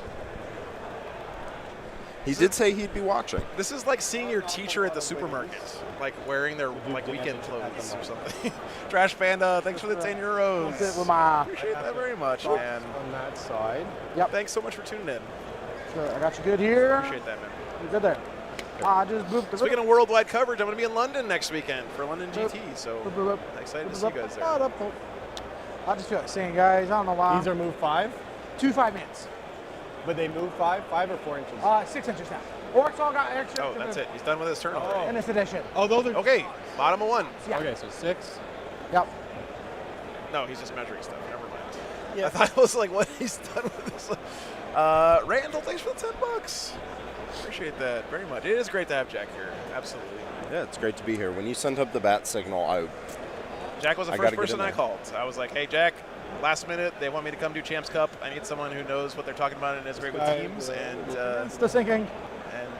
He did say he'd be watching. This is like seeing your teacher at the supermarket, like wearing their like weekend clothes or something. Trash Panda, thanks for the 10 euros. Appreciate that very much, man. On that side. Yep. Thanks so much for tuning in. Sure, I got you good here. Appreciate that, man. You're good there. I just booped the Speaking of worldwide coverage, I'm going to be in London next weekend for London GT, so excited to see you guys there. I just feel like saying, guys, I don't know why. These are move 5, 2 5-minutes. but they move 5 or 4 inches. 6 inches now. Orcs all got extra. Oh, that's it. He's done with his turn already. In this edition. Oh, those are. Okay, bottom of 1. Yeah. Okay, so 6. Yep. No, he's just measuring stuff. Never mind. Yeah. I thought it was like what he's done with this. Randall, thanks for the $10. Appreciate that very much. It is great to have Jack here. Absolutely. Yeah, it's great to be here. When you sent up the bat signal, Jack was the I first gotta get person in I there. called. I was like, hey, Jack, last minute, they want me to come do Champs Cup. I need someone who knows what they're talking about and is great with teams. And It's the sinking.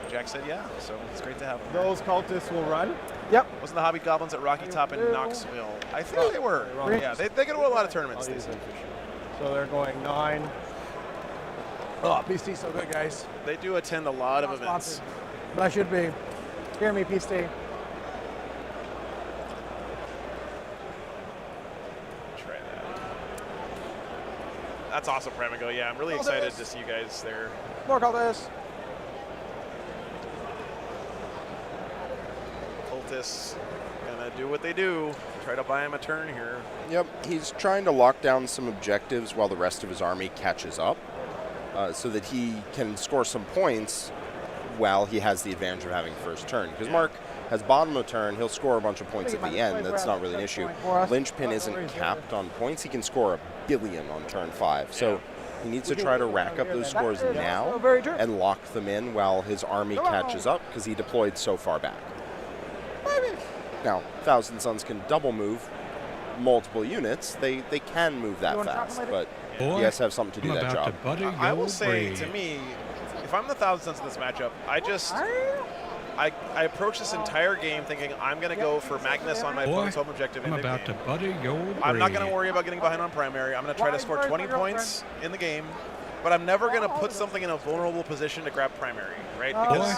Jack said, yeah. So it's great to have him. Those cultists will run. Yep. Wasn't the Hobby Goblins at Rocky Top in Knoxville? I think they were. Yeah, they go to a lot of tournaments. They seem. So they're going 9. Oh, PC's so good, guys. They do attend a lot of Not events. sponsored, but I should be. Hear me, PC. Try that. That's awesome, Pramigo. Yeah, I'm really excited to see you guys there. More call this. Cultists gonna do what they do. Try to buy him a turn here. Yep, he's trying to lock down some objectives while the rest of his army catches up so that he can score some points while he has the advantage of having first turn. Because Mark has bottom of turn, he'll score a bunch of points at the end. That's not really an issue. Linchpin isn't capped on points. He can score 1 billion on turn 5. So he needs to try to rack up those scores now and lock them in while his army catches up because he deployed so far back. Now, Thousand Suns can double move multiple units. They can move that fast, but you guys have something to do that job. I will say, to me, if I'm the Thousand Suns in this matchup, I approach this entire game thinking I'm going to go for Magnus on my opponent's home objective in the game. Buddy your I'm not going brain. to worry about getting behind on primary. I'm going to try to score 20 points in the game, but I'm never going to put something in a vulnerable position to grab primary, right? Because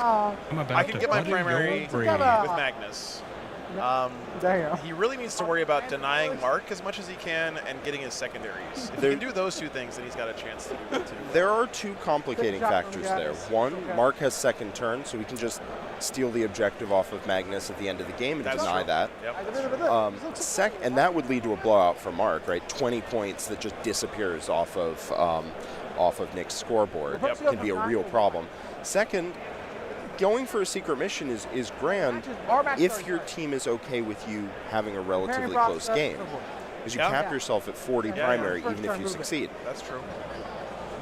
I'm about I can to get my butter your primary with brain. Magnus. Damn. He really needs to worry about denying Mark as much as he can and getting his secondaries. If he can do those two things, then he's got a chance to do it too. There are two complicating factors there. One, Mark has second turn, so he can just steal the objective off of Magnus at the end of the game and deny that. Yep. And that would lead to a blowout for Mark, right? 20 points that just disappears off of Nick's scoreboard can be a real problem. Second, going for a secret mission is grand if your team is okay with you having a relatively close game. Because you cap yourself at 40 primary even if you succeed. That's true.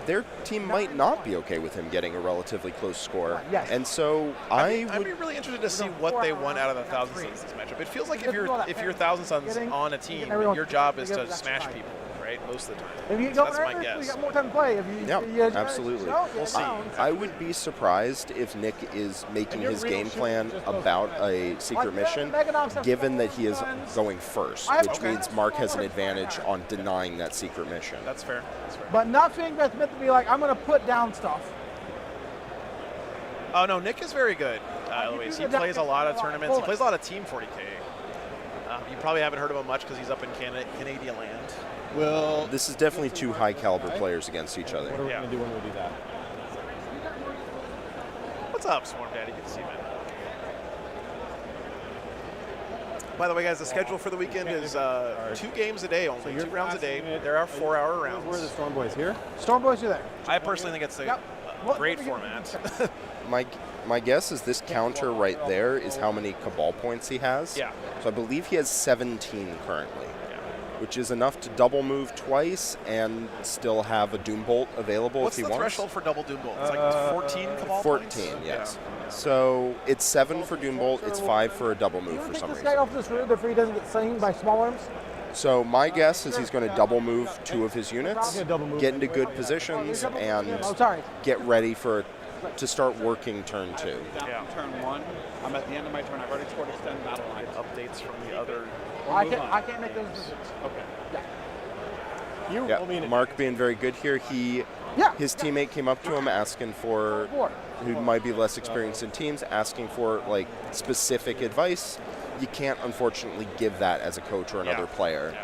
Their team might not be okay with him getting a relatively close score. Yes. And so I'd be really interested to see what they want out of the Thousand Suns this matchup. It feels like if you're Thousand Suns on a team, your job is to smash people, right? Most of the time. If you That's my guess. you got more time to play. Absolutely. We'll see. I would be surprised if Nick is making his game plan about a secret mission, given that he is going first, which means Mark has an advantage on denying that secret mission. That's fair. That's fair. But not saying that's meant to be like, I'm going to put down stuff. Oh, no, Nick is very good, Eloise. He plays a lot of tournaments. He plays a lot of Team 40K. You probably haven't heard of him much because he's up in Canadian land. Well, This is definitely two high-caliber players against each other. what are we going to do when we do that? What's up, Swarm Daddy? Good to see you, man. By the way, guys, the schedule for the weekend is 2 games a day only, 2 rounds a day. There are 4-hour rounds. Where are the Storm Boys here? Storm Boys are there. I personally think it's a great format. My guess is this counter right there is how many Cabal points he has. Yeah. So I believe he has 17 currently, which is enough to double move twice and still have a Doom Bolt available What's if he the wants. threshold for double Doom Bolt? It's like 14 Cabal 14, points? yes. So it's 7 for Doom Bolt, it's 5 for a double move for some This guy reason. off this road if he doesn't get seen by small arms. So my guess is he's going to double move 2 of his units, get into good positions, and get ready to start working turn 2. Yeah. Turn 1. I'm at the end of my turn. I've already scored extend battle lines. Updates from the other. I can't make those decisions. Okay. Yeah, Mark being very good here. His teammate came up to him asking for, who might be less experienced in teams, asking for like specific advice. You can't unfortunately give that as a coach or another player.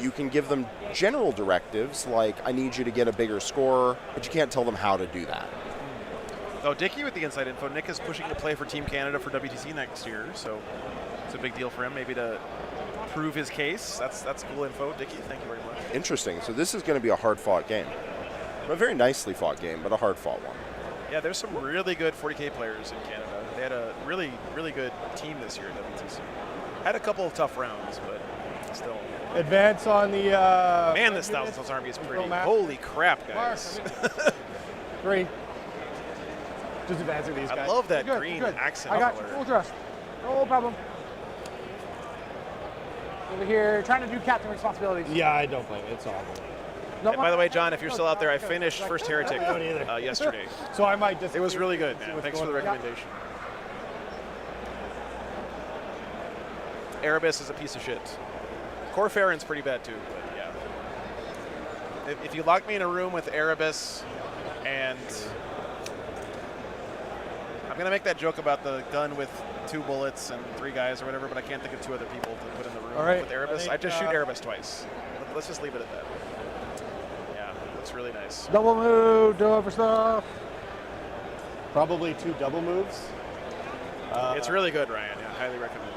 You can give them general directives like, I need you to get a bigger score, but you can't tell them how to do that. Oh, Dickie with the inside info. Nick is pushing to play for Team Canada for WTC next year, so it's a big deal for him, maybe to prove his case. That's cool info. Dickie, thank you very much. Interesting. So this is going to be a hard-fought game. A very nicely fought game, but a hard-fought one. Yeah, there's some really good 40K players in Canada. They had a really, really good team this year at WTC. Had a couple of tough rounds, but still. Advance on the... Man, this Thousand Suns Army is pretty. Holy crap, guys. 3. Just advancing these guys. I love that green accent I got color. full trust. No problem. Over here, trying to do captain responsibilities. Yeah, I don't blame it. It's awful. And by the way, John, if you're still out there, I finished First Heretic yesterday. So I might just... It was really good, man. Thanks for the recommendation. Erebus is a piece of shit. Corfarin's pretty bad too, but yeah. If you lock me in a room with Erebus and... I'm going to make that joke about the gun with 2 bullets and 3 guys or whatever, but I can't think of 2 other people to put in the room with Erebus. I just shoot Erebus twice. Let's just leave it at that. Yeah, looks really nice. Double move, do over stuff. Probably 2 double moves. It's really good, Ryan. Yeah, highly recommend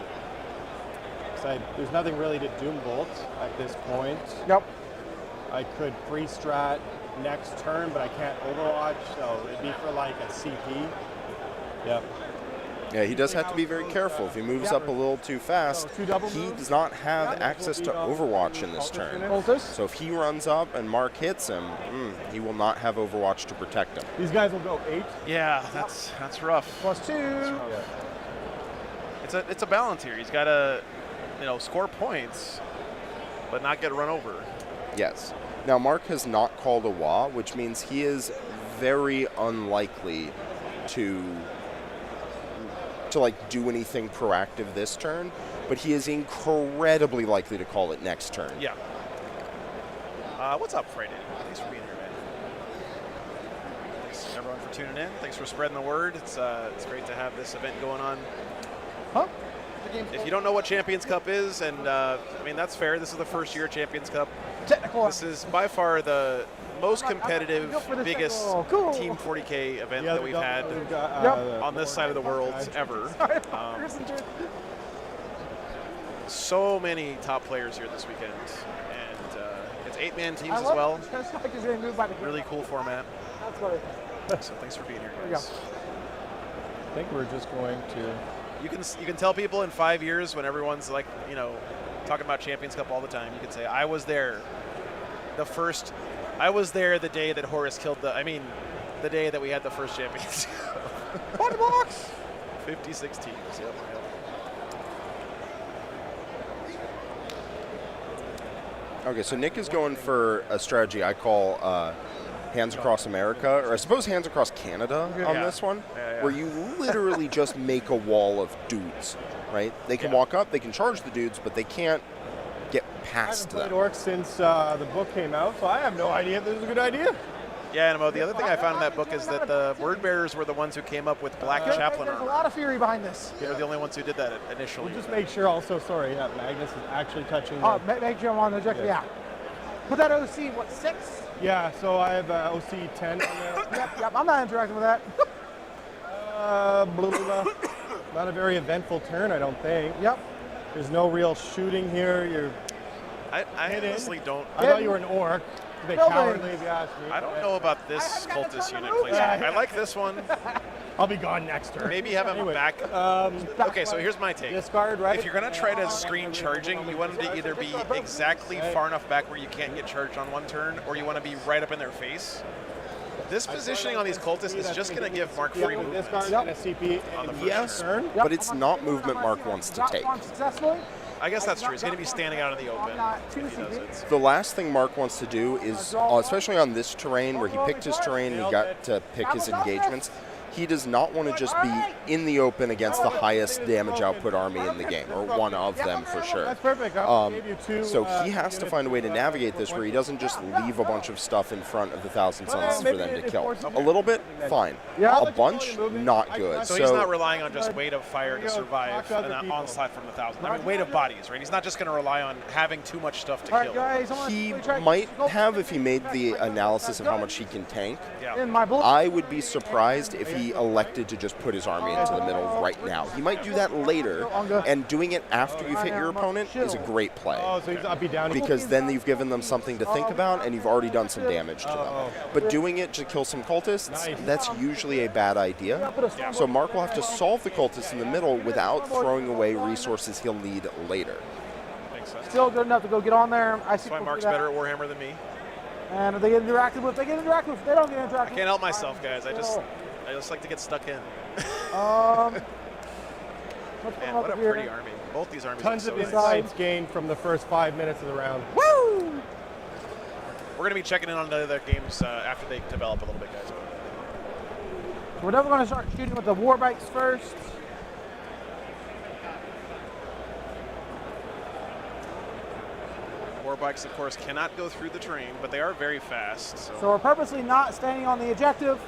it. There's nothing really to Doom Bolt at this point. Yep. I could free strat next turn, but I can't Overwatch, so it'd be for like a CP. Yep. Yeah, he does have to be very careful. If he moves up a little too fast, he does not have access to Overwatch in this turn. So if he runs up and Mark hits him, he will not have Overwatch to protect him. These guys will go 8. Yeah, that's rough. +2. It's a balance here. He's got to, score points, but not get run over. Yes. Now Mark has not called a WA, which means he is very unlikely to like do anything proactive this turn, but he is incredibly likely to call it next turn. Yeah. What's up, Friday? Thanks for being here, man. Thanks everyone for tuning in. Thanks for spreading the word. It's great to have this event going on. Huh? If you don't know what Champions Cup is, and I mean that's fair. This is the first year Champions Cup. Technical. This is by far the most competitive, go for this biggest technical. Cool. Team 40K event Yeah, that we've had on this side of the world ever. So many top players here this weekend, and it's 8-man teams as well. Really cool format. That's what So thanks for being here, we go. guys. I think we're just going to. You can tell people in 5 years when everyone's like, you know, talking about Champions Cup all the time. You can say, I was there. I was there the day that Horus killed the day that we had the first Champions Cup. On the box. 56 teams. Yep. Okay, so Nick is going for a strategy I call Hands Across America, or I suppose Hands Across Canada on Yeah. this one, Yeah. where you literally just make a wall of dudes, right? They can walk up, they can charge the dudes, but they can't get I past haven't played them. Orcs since the book came out, so I have no idea if this is a good idea. Yeah, and the other thing I found in that book is that the word bearers were the ones who came up with black chaplain There's a armor. lot of fury behind this. They were the only ones who did that initially. We'll just make sure also, sorry, Magnus is actually touching Oh, the- make sure I'm on the objective. Yeah. Put that OC, what, 6? Yeah, so I have OC 10 on there. Yep, I'm not interacting with that. Blah, blah, blah. Not a very eventful turn, I don't think. Yep. There's no real shooting here. You're. I Hit in. honestly don't. I thought you were an orc. A bit Building. cowardly, if you ask me. I don't know about this I haven't got cultist the time unit to move placement. that. I like this one. I'll be gone next turn. Maybe have him Anyway, back. Okay, so here's my take. Discard, right? If you're going to try to screen charging, you want him to either be exactly far enough back where you can't get charged on one turn, or you want to be right up in their face. This positioning on these cultists is just going to give Mark free movement. Discard and a CP On the and first Yes, turn. Yep. but it's not movement Mark wants to take. Successfully. I guess that's true. He's going to be standing out in the open if he does it. The last thing Mark wants to do is, especially on this terrain where he picked his terrain and he got to pick his engagements, he does not want to just be in the open against the highest damage output army in the game, or one of them for sure. That's perfect. I gave you two, So he has to find a way to navigate this where he doesn't just leave a bunch of stuff in front of the Thousand Suns for them to kill. A little bit, fine. A bunch, not good. So he's not relying on just weight of fire to survive an onslaught from the Thousand. I mean, weight of bodies, right? He's not just going to rely on having too much stuff to All right, kill. guys. He might have if he made the analysis of how much he can tank. Yeah. In my bullet. I would be surprised if he elected to just put his army into the middle right now. He might do that later, and doing it after you've hit your opponent is a great play. Oh, so he's up, be down. Because then you've given them something to think about, and you've already done some damage to them. But doing it to kill some cultists, that's usually a bad idea. So Mark will have to solve the cultists in the middle without throwing away resources he'll need later. Makes sense. Still good enough to go get on there. I see That's why Mark's better at Warhammer than me. And if they get interacted with, they get interacted with. If they don't get interacted I can't help myself, guys. I just like to get stuck in. Let's Man, come what a up here. pretty army. Both these armies Tons are of so nice. insights gained from the first 5 minutes of the round. Woo! We're going to be checking in on the other games after they develop a little bit, guys. We're definitely going to start shooting with the war bikes first. War bikes, of course, cannot go through the terrain, but they are very fast. So So we're purposely not standing on the objective.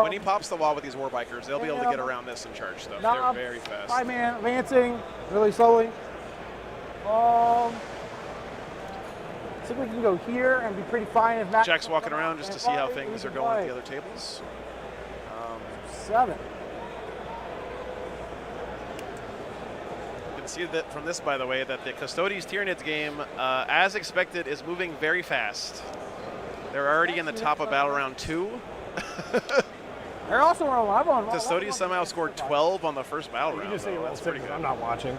when he pops the wall with these war bikers, they'll be able to get around this and charge stuff. Not They're very fast. 5-man advancing really slowly. See if we can go here and be pretty fine. If Matt Jack's walking around just to see how things are going at the other tables. 7. You can see that from this, by the way, that the Custodes Tyranids game, as expected, is moving very fast. They're already in the top of battle round 2. They're also rolling. I'm on. Custodes somehow scored 12 on the first battle You round. just say though. well, That's pretty good. I'm not watching.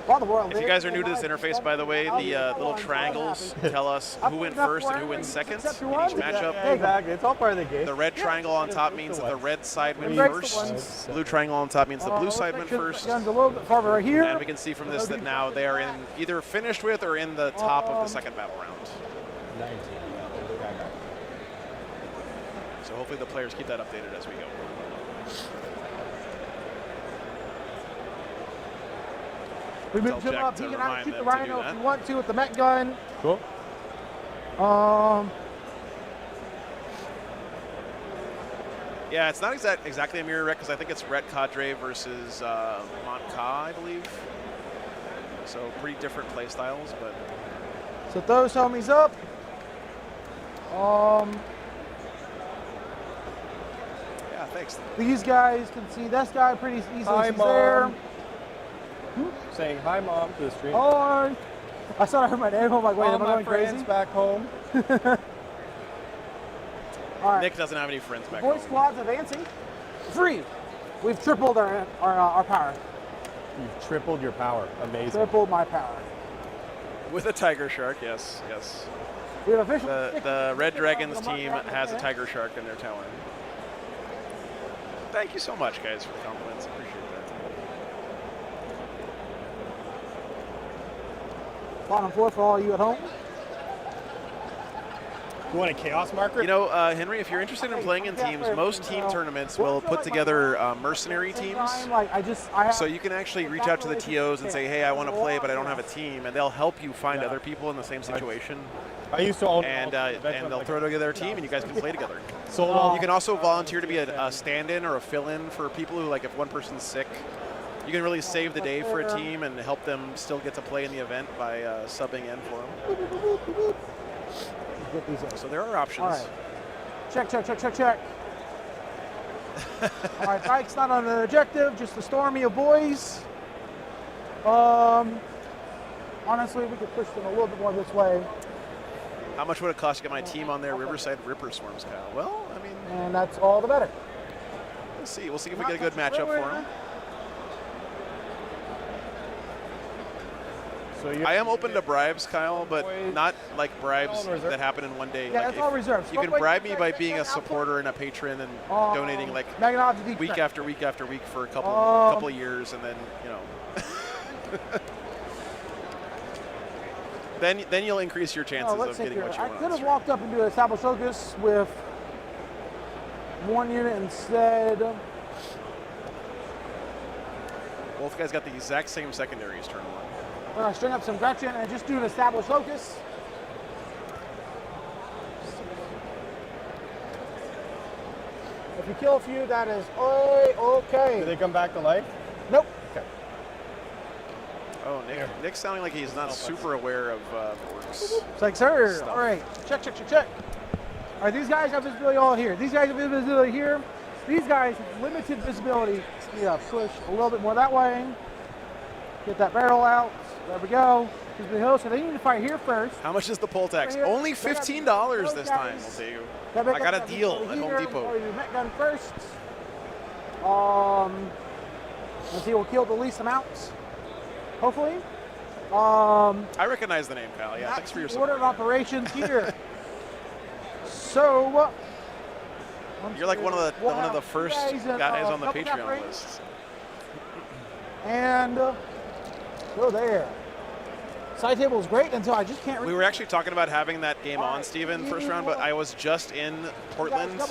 If you guys are new to this interface, by the way, the little triangles tell us who went first and who went second in each matchup. Yeah, exactly. It's all part of the game. The red triangle on top means that the red side went Breaks the first. ones. Blue triangle on top means the blue side went first. Guns a little bit farther right here. And we can see from this that now they are in either finished with or in the top of the second battle round. 19. So hopefully the players keep that updated as we go. We Tell moved him Jack up. to He can remind keep the them to do Rhino if that. you want to with the Met gun. Cool. Yeah, it's not exactly a mirror rec because I think it's Ret Cadre versus Mont Ka, I believe. So pretty different play styles, but So those homies up. yeah, thanks. These guys can see this guy pretty easily. Hi, He's Mom. there. Saying hi, Mom, to the stream. Hi. I thought I heard my name. I'm like, wait, All am I my going friends crazy? back home. All right. Nick doesn't have any friends back Boy home. squad's advancing. 3. We've tripled our power. You've tripled your power. Amazing. Tripled my power. With a tiger shark, yes, yes. We have officially The Red Dragons team has a tiger shark in their tower. Thank you so much, guys, for the compliments. Appreciate that. Bottom 4 for all you at home. You want a chaos marker? You know, Henry, if you're interested in playing in teams, most team tournaments will put together mercenary teams. So you can actually reach out to the TOs and say, hey, I want to play, but I don't have a team, and they'll help you find other people in the same situation. I used to own and they'll throw together a team, and you guys can play together. So you can also volunteer to be a stand-in or a fill-in for people who, like, if one person's sick, you can really save the day for a team and help them still get to play in the event by subbing in for them. Get these in. So there are options. All right. Check. All right, Pike's not on the objective, just the stormy of boys. Honestly, we could push them a little bit more this way. How much would it cost to get my team on there? Riverside Ripper Swarms, Kyle. Well, I mean, And that's all the better. we'll see. We'll see if we get a good matchup for them. So I am open to bribes, Kyle, but not like bribes that happen in one day. Yeah, like it's all reserved. You can bribe me by being a supporter and a patron and donating like week after week after week for a couple of years, and then then you'll increase your chances of getting what you want. I could have walked up into established focus with one unit instead. Both guys got the exact same secondaries turn one. I'm going to string up some Gretchen and just do an established focus. If you kill a few, that is okay. Did they come back to life? Nope. Okay. Oh, Nick's sounding like he's not super aware of orcs. It's like, sir, Stuff. all right, check. All right, these guys have visibility all here. These guys have visibility here. These guys have limited visibility. Yeah, push a little bit more that way. Get that barrel out. There we go. So they need to fight here first. How much is the poll tax? Right here. Only $15 this time, we'll tell you. I got a deal at Home Depot. Probably do Met gun first. Let's see, we'll kill the least amount. Hopefully. I recognize the name, Kyle. Yeah, thanks for your support. Order of operations here. So. You're like one of the first guys on the Patreon list. And go there. Side table is great until I just can't. We were actually talking about having that game on, Steven, first round, but I was just in Portland,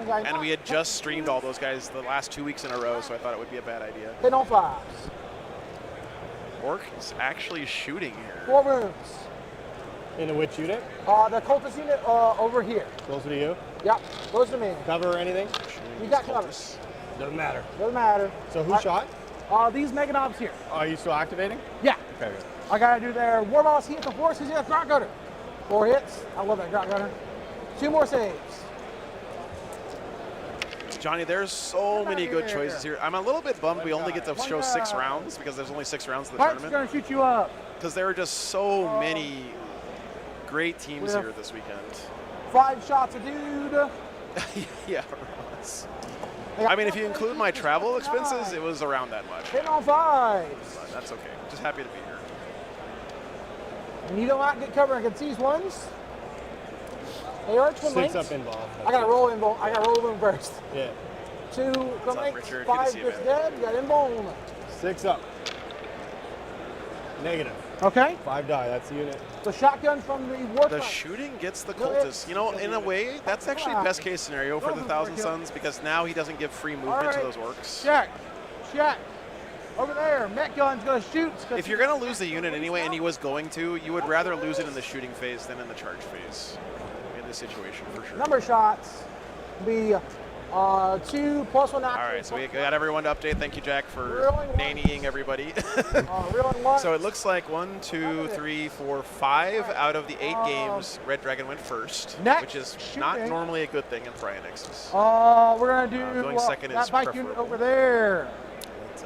and we had just streamed all those guys the last 2 weeks in a row, so I thought it would be a bad idea. 10 on 5s. Orc is actually shooting here. 4 wounds. Into which unit? The cultist unit over here. Closer to you? Yep, close to me. Cover or anything? You got cover. Doesn't matter. Doesn't matter. So who shot? These mega knobs here. Are you still activating? Yeah. Okay. I gotta do their war boss. He hits the force. He's got Grot Gunner. 4 hits. I love that Grot Gunner. 2 more saves. Johnny, there's so many good choices here. I'm a little bit bummed we only get to show 6 rounds because there's only 6 rounds of the Pike's tournament. gonna shoot you up. Because there are just so many great teams here this weekend. 5 shots a dude. Yeah, Ross. I mean, if you include my travel expenses, it was around that much. 10 on 5s. But that's okay. Just happy to be here. And you don't get cover against these ones. They are twin 6 links. up involved. I gotta roll in. I gotta roll in first. Yeah. 2 twin up, links. Richard? Good to 5 see you, gets man. dead. You got in bone. 6 up. Negative. Okay. 5 die. That's the unit. The shotgun from the war The fight. shooting gets the cultist. You know, in a way, that's actually best case scenario for the Thousand Sons because now he doesn't give free movement to those orcs. Check. Over there, Met Gun's gonna shoot. If you're going to lose the unit anyway, and he was going to, you would rather lose it in the shooting phase than in the charge phase in this situation, for sure. Number of shots be 2 +1 action. All right, so we got everyone to update. Thank you, Jack, for Rolling ones. nannying everybody. Reeling once. So it looks like 1, 2, 3, 4, 5 out of the 8 games, Red Dragon went first, next which is not shooting. normally a good thing in Pryonix's. We're gonna do going second that is bike unit preferable. over there. But,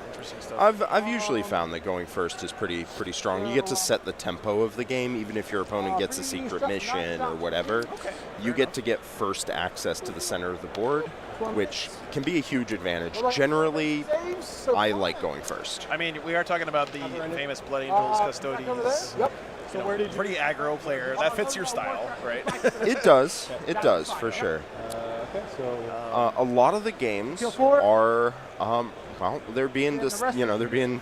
interesting stuff. I've usually found that going first is pretty strong. You get to set the tempo of the game, even if your opponent gets a secret mission or whatever. You get to get first access to the center of the board, which can be a huge advantage. Generally, I like going first. I mean, we are talking about the famous Blood Angels Custodes. Yep. So where did pretty aggro player. That fits your style, right? It does. It does, for sure. Okay, so A lot of the games are, well, they're being just, they're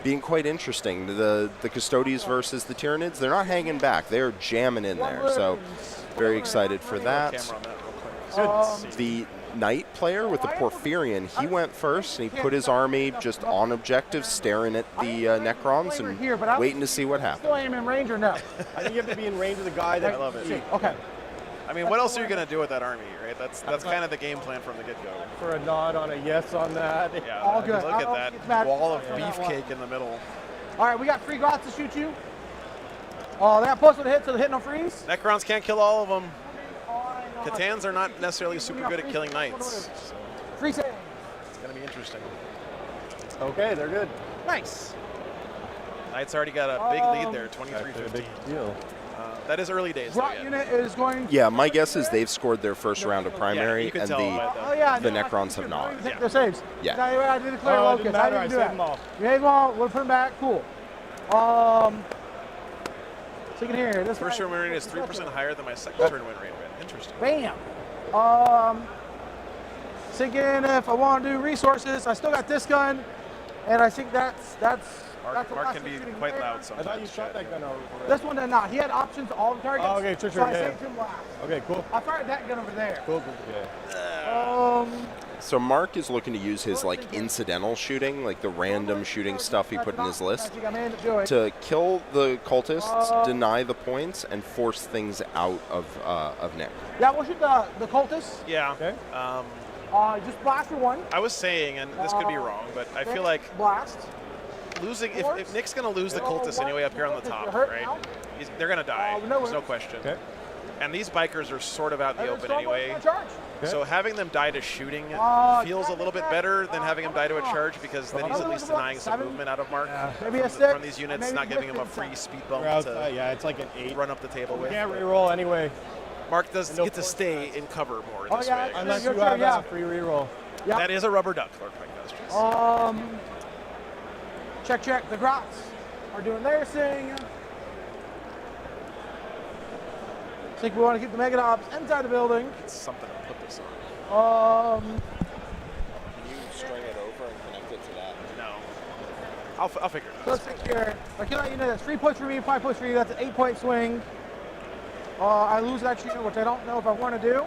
being quite interesting. The Custodes versus the Tyranids, they're not hanging back. They're jamming in there. So very excited for that. Camera on that real quick. The Knight player with the Porphyrion, he went first and he put his army just on objective, staring at the Necrons and waiting to see what happened. Still aim in range or no? I think you have to be in range of the guy that I love it. Okay. I mean, what else are you going to do with that army, right? That's kind of the game plan from the get-go. for a nod on a yes on that. Yeah, All good. look at that wall of Yeah. beefcake in the middle. All right, we got 3 Goths to shoot you. Oh, they got plus 1 to hit, so the hit no freeze. Necrons can't kill all of them. Catans are not necessarily super good at killing knights. So Free save. it's going to be interesting. Okay, they're good. Nice. Knights already got a big lead there, 23-15. Big deal. That is early days, though, Rot yet. unit is going. Yeah, my guess is they've scored their first round of primary, you can and tell by the Necrons have not. Take their saves. Yeah. No, I did declare Oh, it locus. didn't matter. I I didn't do saved that. them all. You made them all. We'll put them back. Cool. So you can hear this. First turn win rate is 3% higher than my second turn win rate. Interesting. Bam. Thinking if I want to do resources, I still got this gun, and I think that's Mark can be quite loud I sometimes. thought you shot that gun over. This one did not. He had options all the targets. Oh, okay, sure, So I yeah. saved him last. Okay, cool. I fired that gun over there. Cool. Yeah. So Mark is looking to use his like incidental shooting, like the random shooting stuff he put in his list, to kill the cultists, deny the points, and force things out of Nick. Yeah, we'll shoot the cultists. Yeah. Okay. Just blast for 1. I was saying, and this could be wrong, but I feel like blast. losing, if Nick's going to lose the cultists anyway up here on the top, right? They're going to die. There's no question. Okay. And these bikers are sort of out in the open anyway. Okay. So having them die to shooting feels a little bit better than having him die to a charge, because then he's at least denying some movement out of Mark Maybe a 6. from these units, not giving him a free speed bump We're outside. to Yeah, it's like an 8. run up the table We with. can't reroll anyway. Mark does No get to force stay in cover more this yeah, way. I Unless guess. you have a free reroll. Yep. That is a rubber duck, Lord Pike Masters. Check. The Grots are doing their thing. I think we want to keep the Megadobs inside the building. It's something to put this on. Can you string it over and connect it to that? No. I'll figure it So out. let's take care. I can let you know that's 3 points for me, 5 points for you. That's an 8-point swing. I lose that unit, which I don't know if I want to do.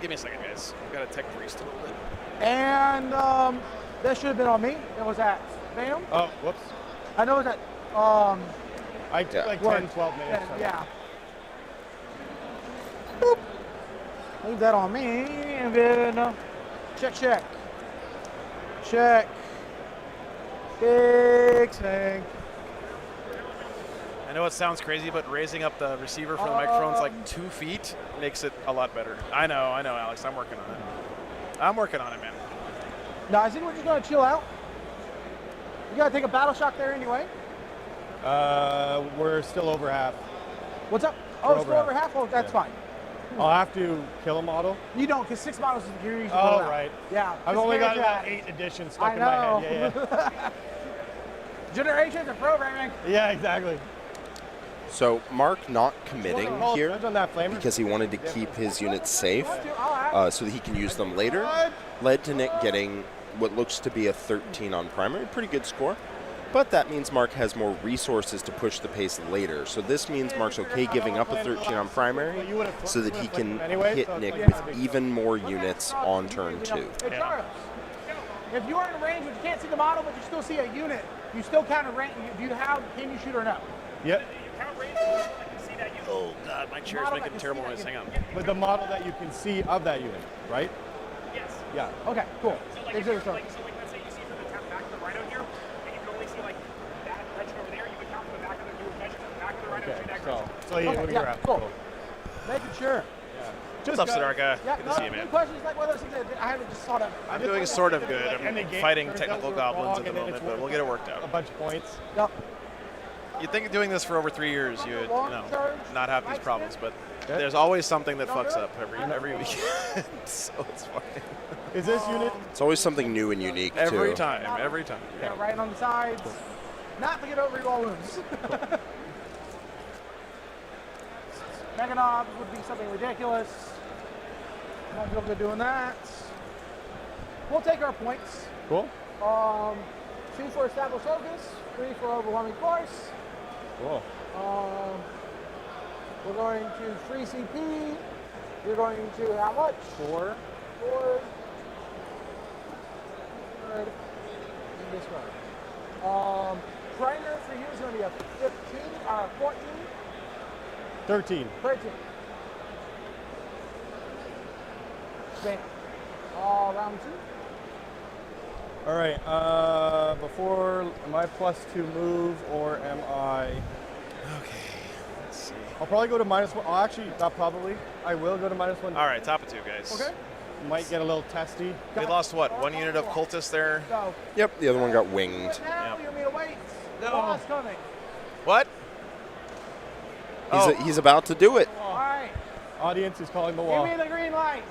Give me a second, guys. I've got to tech priest a little bit. And that should have been on me. It was at Bam. Oh, whoops. I know it's at I took like 10, 12 minutes. yeah. Boop. Leave that on me, and then check. Big thing. I know it sounds crazy, but raising up the receiver for the microphone's like 2 feet makes it a lot better. I know, Alex. I'm working on it, man. No, I think we're just gonna chill out. You gotta take a battle shock there anyway. We're still over half. What's up? We're Oh, it's still over half. Oh, that's fine. I'll have to kill a model. You don't, because 6 models is the gear you can Oh, roll out. right. Yeah. I've just only got manage about that. 8 editions stuck I in know. my head. Yeah. Generations of programming. Yeah, exactly. So Mark not committing here On that flamer. because he wanted to keep his units safe so that he can use them later, led to Nick getting what looks to be a 13 on primary. Pretty good score. But that means Mark has more resources to push the pace later. So this means Mark's okay giving up a 13 on primary so that he can hit Nick with even more units on turn 2. Hey, Charles, if you are in range but you can't see the model, but you still see a unit, you still count a range. Can you shoot or no? Yep. Oh, God, my chair's making terrible noise. Hang on. With the model that you can see of that unit, right? Yeah. Okay, cool. So like, Thanks if for the you're, start. like, so like, let's say you see from the back of the rhino here, and you can only see like that legend over there, you would count from the back of the, you would measure from the back of the rhino Okay. to that So, direction. so yeah, Okay, when yeah, you're at. cool. Making sure. What's up, Sidarka? Yeah, Good to see you, man. questions like one of those things that I haven't just thought of. I'm doing sort of good. And the I'm game fighting turns technical out we're goblins wrong, at the and then moment, it's but we'll get it worked out. A bunch of points. Yep. You'd think doing this for over 3 years, you would not have these problems, but there's always something that fucks up every week. So it's fine. Is this unit? It's always something new and unique too. Every time. Yeah, right on the sides. Not to get over your wounds. Mega knobs would be something ridiculous. Don't feel good doing that. We'll take our points. Cool. 2 for established focus, 3 for overwhelming force. Cool. We're going to free CP. You're going to how much? 4. 4. Third. And this one. Primer for you is going to be a 15, 14, 13. 13. Bam. Round 2. All right. Before, am I +2 move or am I? Okay. Let's see. I'll probably go to -1. Oh, actually, not probably. I will go to -1. All right, top of 2, guys. Okay. Might get a little testy. We lost what? 1 unit of cultists there. Go. Yep, the other one got winged. But now Yep. you want me to wait. No. Boss coming. What? He's about to do it. All right. Audience is calling the Give wall. me the green light.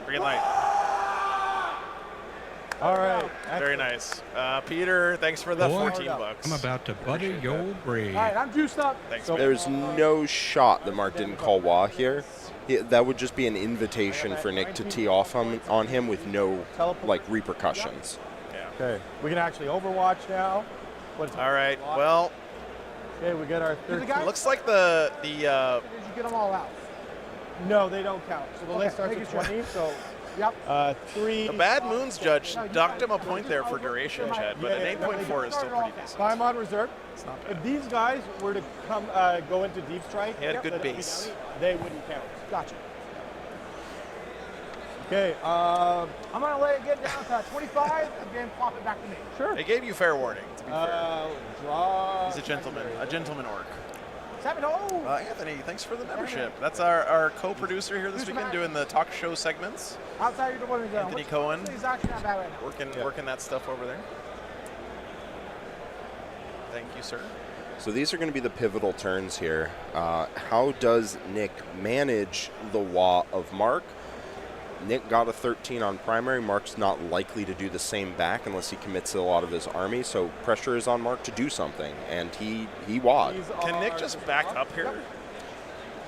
Green light. All right. Very nice. Peter, thanks for the 14 bucks. I'm about to butter your bread. All right, I'm juiced up. Thanks. There's no shot that Mark didn't call Wah here. That would just be an invitation for Nick to tee off on him with no like repercussions. Yeah. Okay. We can actually Overwatch now. All right. Well, Okay, we get our the 13. guy- looks like the Did you get them all out? No, they don't count. So the Okay, list starts making with sure. 20. So Yep. 3. the Bad Moons judge docked him a point there for duration, Chad, but an Yeah, 8.4 is still pretty decent. Time on reserve. It's not bad. If these guys were to come go into deep strike, He had a good the base. They wouldn't count. Gotcha. Okay. I'm going to let it get down to 25 and then pop it back to me. Sure. They gave you fair warning, to be fair. Draw. He's a gentleman orc. Anthony, thanks for the membership. That's our co-producer here this weekend doing the talk show segments. Outside your deployment zone. Anthony Cohen. He's actually not bad right now. Working that stuff over there. Thank you, sir. So these are going to be the pivotal turns here. How does Nick manage the Wah of Mark? Nick got a 13 on primary. Mark's not likely to do the same back unless he commits a lot of his army. So pressure is on Mark to do something, and he wad. Can Nick just back up here?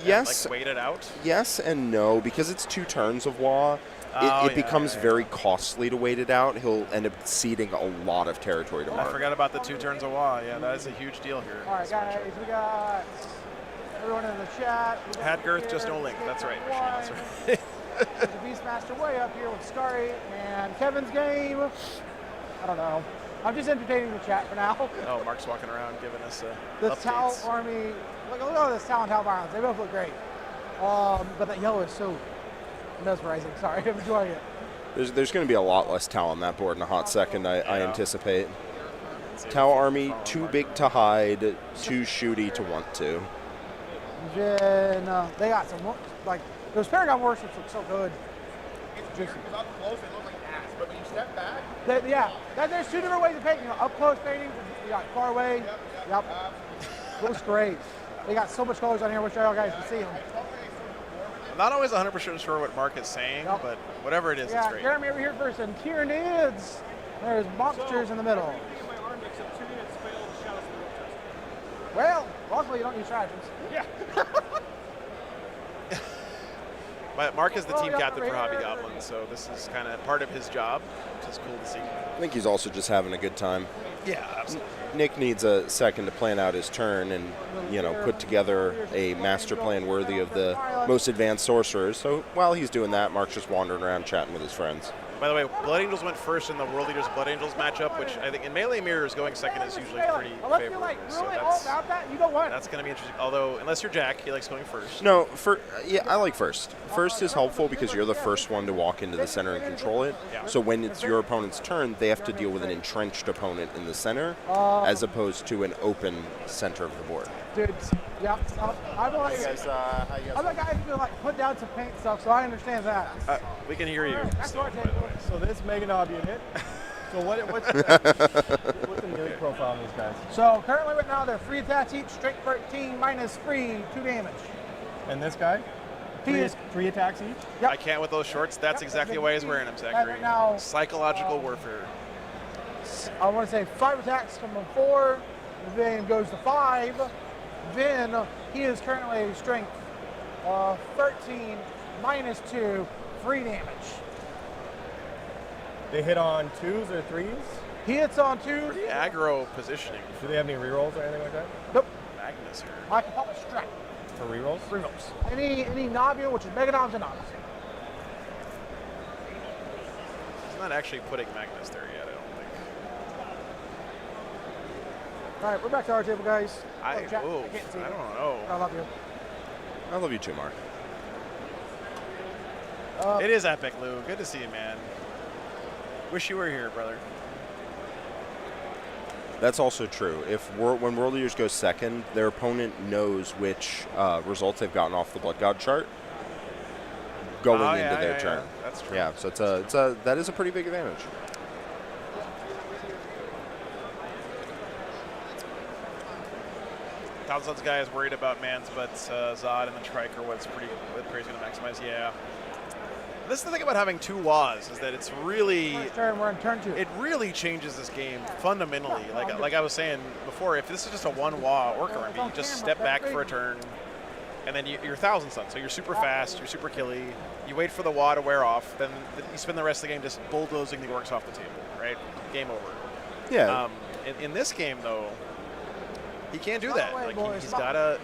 Yes. Like wait it out? Yes and no, because it's 2 turns of Wah. It becomes very costly to wait it out. He'll end up ceding a lot of territory to I Mark. forgot about the 2 turns of Wah. Yeah, that is a huge deal here. All right, guys, we got everyone in the chat. Hadgirth, just no link. That's right, Machine. That's right. There's a Beastmaster way up here with Scary and Kevin's game. I don't know. I'm just entertaining the chat for now. Oh, Mark's walking around giving us The updates. Tau army, look at this Tau and Tau violence. They both look great. But that yellow is so mesmerizing. Sorry, I'm enjoying it. There's going to be a lot less Tau on that board in a hot second, I anticipate. Tau army, too big to hide, too shooty to want to. Then they got some, like, those Paragon warships look so good. Juicy. Up close, they look like ass, but when you step back, There's 2 different ways of painting. You know, up close painting, you got far away. Yep. Looks great. They got so much colors on here. I wish y'all guys could see them. I'm not always 100% sure what Mark is saying, but whatever it is, it's great. Jeremy over here first, and Tyranids. There's monsters in the middle. Well, luckily you don't use stratagems. Yeah. But Mark is the team captain for Hobby Goblins, so this is kind of part of his job, which is cool to see. I think he's also just having a good time. Yeah, absolutely. Nick needs a second to plan out his turn and, put together a master plan worthy of the most advanced sorcerers. So while he's doing that, Mark's just wandering around chatting with his friends. By the way, Blood Angels went first in the World Leaders Blood Angels matchup, which I think in Melee Mirrors going second is usually pretty Unless favorable. you're like So really all about that, you don't want. that's going to be interesting. Although, unless you're Jack, he likes going first. No, yeah, I like first. First is helpful because you're the first one to walk into the center and control it. Yeah. So when it's your opponent's turn, they have to deal with an entrenched opponent in the center, as opposed to an open center of the board. Dude, yeah. I'm like, How you guys I'm a guy who like put down some paint stuff, so I understand that. We can hear you. That's still, what by the way. So this Mega Knob unit. So what's the melee profile on these guys? So currently right now they're free attacks each, strength 13 minus free 2 damage. And this guy? He is three attacks each? Yep. I can't with those shorts. That's exactly why he's wearing them, And Zachary. right now, Psychological warfare. I want to say 5 attacks from 4, then goes to 5. Then he is currently strength 13 minus 2 free damage. They hit on 2s or 3s? He hits on 2. Pretty aggro positioning. Do they have any rerolls or anything like that? Nope. Magnus here. I can pop a strap. For rerolls? Rerolls. Any Nabia, which is Mega Knobs and Knobs. He's not actually putting Magnus there yet, I don't think. All right, we're back to our table, guys. I can't see don't you. know. I love you. I love you too, Mark. It is epic, Lou. Good to see you, man. Wish you were here, brother. That's also true. When World Leaders go second, their opponent knows which results they've gotten off the Blood God chart going into their turn. Yeah. That's true. Yeah, so that is a pretty big advantage. Thousand's guy is worried about Mans, but Zod and the Triker was pretty going to maximize. Yeah. This is the thing about having 2 WAs is that it's really First turn, we're on turn 2. it really changes this game fundamentally. Like I was saying before, if this is just a 1 WA Orc Army, you just step back for a turn, and then you're 1,000 Sun. So you're super fast, you're super killy. You wait for the WA to wear off, then you spend the rest of the game just bulldozing the orcs off the table, right? Game over. Yeah. In this game, though, he can't do that. Like he's gotta.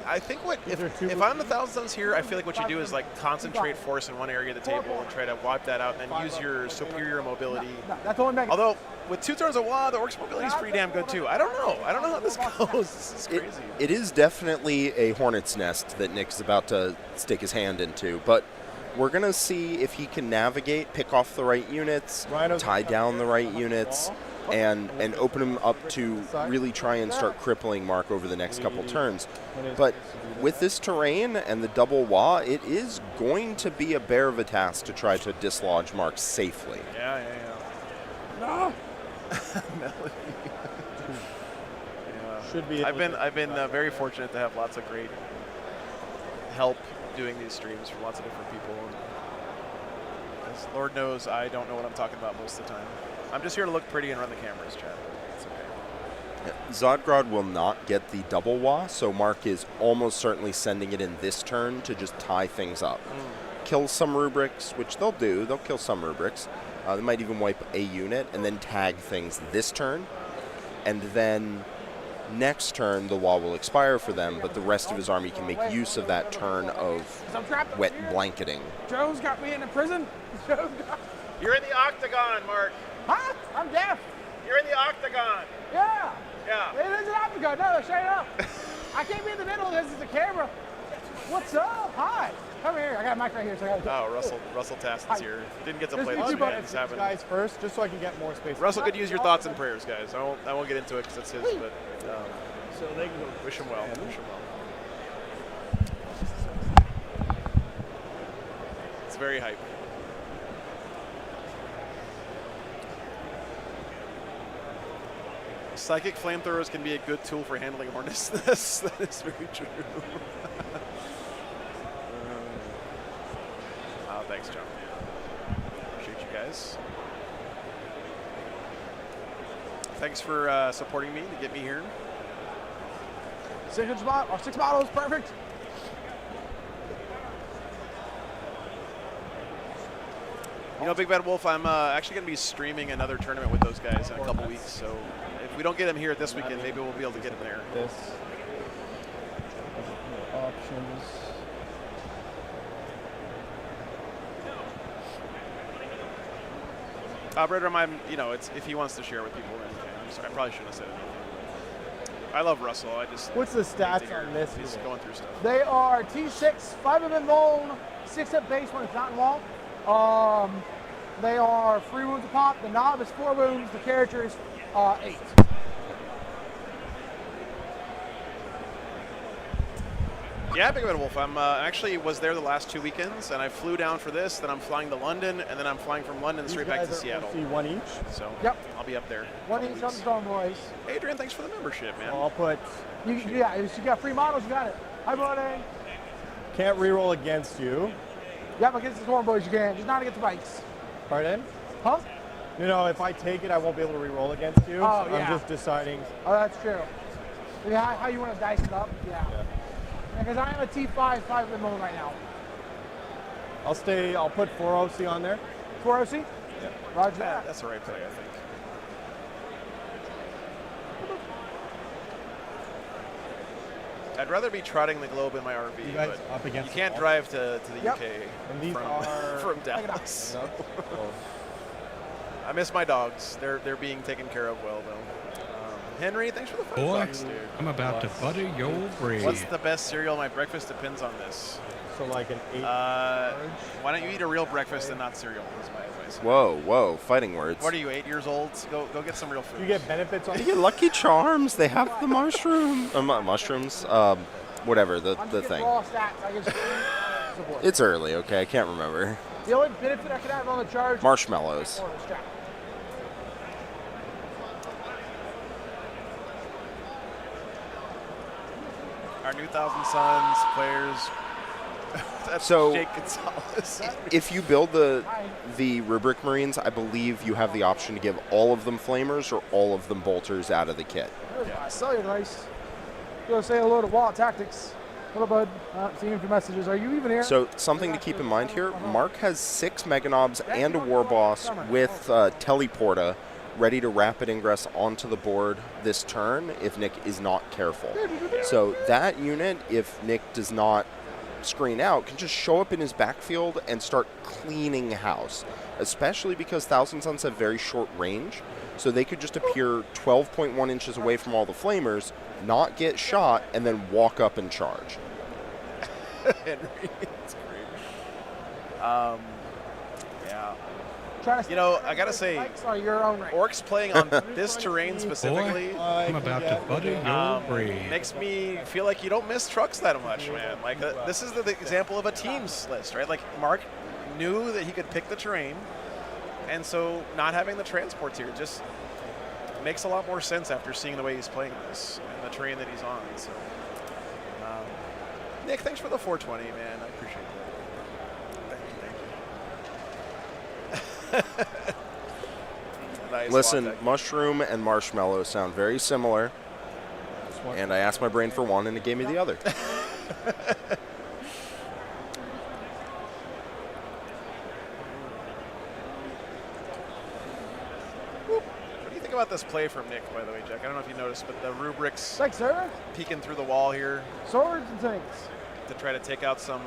I think if I'm 1,000 Suns here, I feel like what you do is like concentrate force in one area of the table and try to wipe that out, and then use your superior mobility. That's only Mega. Although with 2 turns of WA, the orc's mobility is pretty damn good too. I don't know how this goes. This is crazy. It is definitely a hornet's nest that Nick's about to stick his hand into, but we're going to see if he can navigate, pick off the right units, tie down the right units, and open him up to really try and start crippling Mark over the next couple turns. But with this terrain and the double WA, it is going to be a bear of a task to try to dislodge Mark safely. Yeah. No. Melody. Should be. I've been very fortunate to have lots of great help doing these streams from lots of different people. As Lord knows, I don't know what I'm talking about most of the time. I'm just here to look pretty and run the cameras, Chad. It's okay. Zodgrod will not get the double WA, so Mark is almost certainly sending it in this turn to just tie things up. Kill some rubrics, which they'll do. They'll kill some rubrics. They might even wipe a unit and then tag things this turn. And then next turn, the WA will expire for them, but the rest of his army can make use of that turn of wet blanketing. Joe's got me in a prison. You're in the octagon, Mark. Huh? I'm deaf. You're in the octagon. Yeah. Yeah. It is an octagon. No, straight up. I can't be in the middle. This is the camera. What's up? Hi. Come here. I got a mic right here. So I got Russell Taston's here. Didn't get to play There's this two man. He's having. Guys first, just so I can get more space. Russell could use your thoughts and prayers, guys. I won't get into it because it's his, but So they can go. wish him well. Wish him well. It's very hype. Psychic flamethrowers can be a good tool for handling hornets. That is very true. Thanks, John. Appreciate you guys. Thanks for supporting me to get me here. 6 bottles, perfect. You know, Big Bad Wolf, I'm actually going to be streaming another tournament with those guys in a couple weeks. So if we don't get him here this weekend, maybe we'll be able to get him there. This. Options. Operator, it's if he wants to share with people, then he can. I probably shouldn't have said anything. I love Russell. What's the stats on this? He's going through stuff. They are T6, 5 of them bone, 6 at base when it's not in wall. They are 3 wounds a pop. The knob is 4 wounds. The character is 8. Yeah, Big Red Wolf. I'm actually was there the last 2 weekends, and I flew down for this. Then I'm flying to London, and then I'm flying from London straight back to Seattle. See one each. So I'll be up there. 1 each on the Storm Boys. Adrian, thanks for the membership, man. I'll put. You got free models. You got it. Hi, buddy. Can't reroll against you. Yep, against the Storm Boys you can. Just not against the bikes. Pardon? Huh? If I take it, I won't be able to reroll against you. Oh, so yeah. I'm just deciding. Oh, that's true. How you want to dice it up? Yeah. Because I am a T5, 5 of them bone right now. I'll put 4 OC on there. 4 OC? Yeah. Roger that. That's the right play, I think. I'd rather be trotting the globe in my RV, You guys but up against you can't the wall? drive to the Yep. UK And these from, are from Dallas. I miss my dogs. They're being taken care of well, though. Henry, thanks for the $5, dude. I'm about to butter your bread. What's the best cereal? My breakfast depends on this. So like an 8. Why don't you eat a real breakfast and not cereal? Is my advice. Whoa, fighting words. What are you, 8 years old? Go get some real food. You get benefits on. You get Lucky Charms. They have the mushroom. Mushrooms. Whatever the thing. Raw stats. I can support. It's early. Okay, I can't remember. The only benefit I could have on the charge. Marshmallows. Our new Thousand Suns players. That's So, Jake Gonzalez. If you build the Rubric Marines, I believe you have the option to give all of them flamers or all of them bolters out of the kit. There's my cellular device. Go say hello to Wall Tactics. Hello, bud. Seeing your messages. Are you even here? So something to keep in mind here, Mark has 6 Meganobs and a War Boss with Teleporta ready to rapid ingress onto the board this turn if Nick is not careful. So that unit, if Nick does not screen out, can just show up in his backfield and start cleaning house, especially because Thousand Suns have very short range. So they could just appear 12.1 inches away from all the flamers, not get shot, and then walk up and charge. Henry, it's great. Yeah. I gotta say, Orcs playing on this terrain specifically I'm about to butter your bread. makes me feel like you don't miss trucks that much, man. Like this is the example of a team's list, right? Like Mark knew that he could pick the terrain, and so not having the transports here just makes a lot more sense after seeing the way he's playing this and the terrain that he's on. So, Nick, thanks for the 420, man. I appreciate that. Thank you. Nice. Listen, mushroom and marshmallow sound very similar, and I asked my brain for one, and it gave me the other. What do you think about this play from Nick, by the way, Jack? I don't know if you noticed, but the rubrics Thanks, sir. peeking through the wall here Swords and things. to try to take out some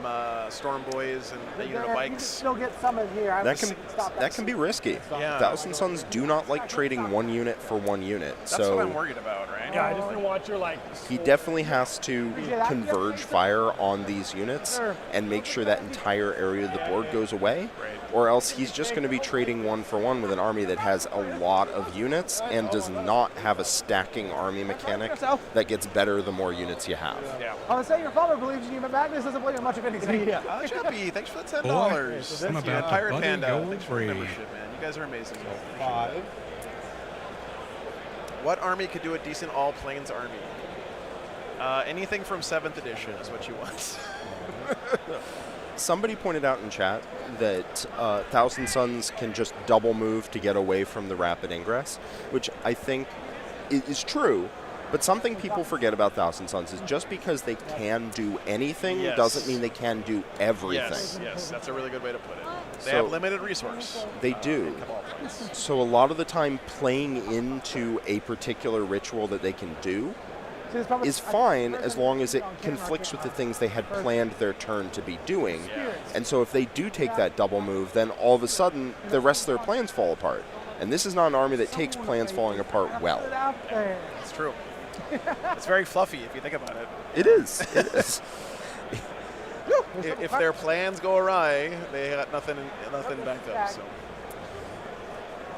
Storm Boys and a unit of You can bikes. still get some in here. I That would can stop that can be risky. Yeah. Thousand Suns do not like trading one unit for one unit, That's what I'm so worried about, right? Yeah, I just didn't want your he definitely has to converge fire on these units and make sure that entire area of the board goes away, or else he's just going to be trading one for one with an army that has a lot of units and does not have a stacking army mechanic that gets better the more units you have. Yeah. I was saying your father believes in you, but Magnus doesn't believe in much of anything. Chappie, thanks for the $10. Boy, I'm about to Pirate butter Panda, your thanks for the bread. membership, man. You guys are amazing. 5. What army could do a decent all planes army? Anything from 7th edition is what you want. Somebody pointed out in chat that Thousand Suns can just double move to get away from the rapid ingress, which I think is true. But something people forget about Thousand Suns is just because they can do anything doesn't mean they can do everything. Yes, that's a really good way to put it. They So- have limited resource. They do. So a lot of the time playing into a particular ritual that they can do is fine as long as it conflicts with the things they had planned their turn to be doing. And so if they do take that double move, then all of a sudden the rest of their plans fall apart. And this is not an army that takes plans falling apart well. Put it out there. It's true. It's very fluffy if you think about it. It is. It is. If their plans go awry, they got nothing backed up. So.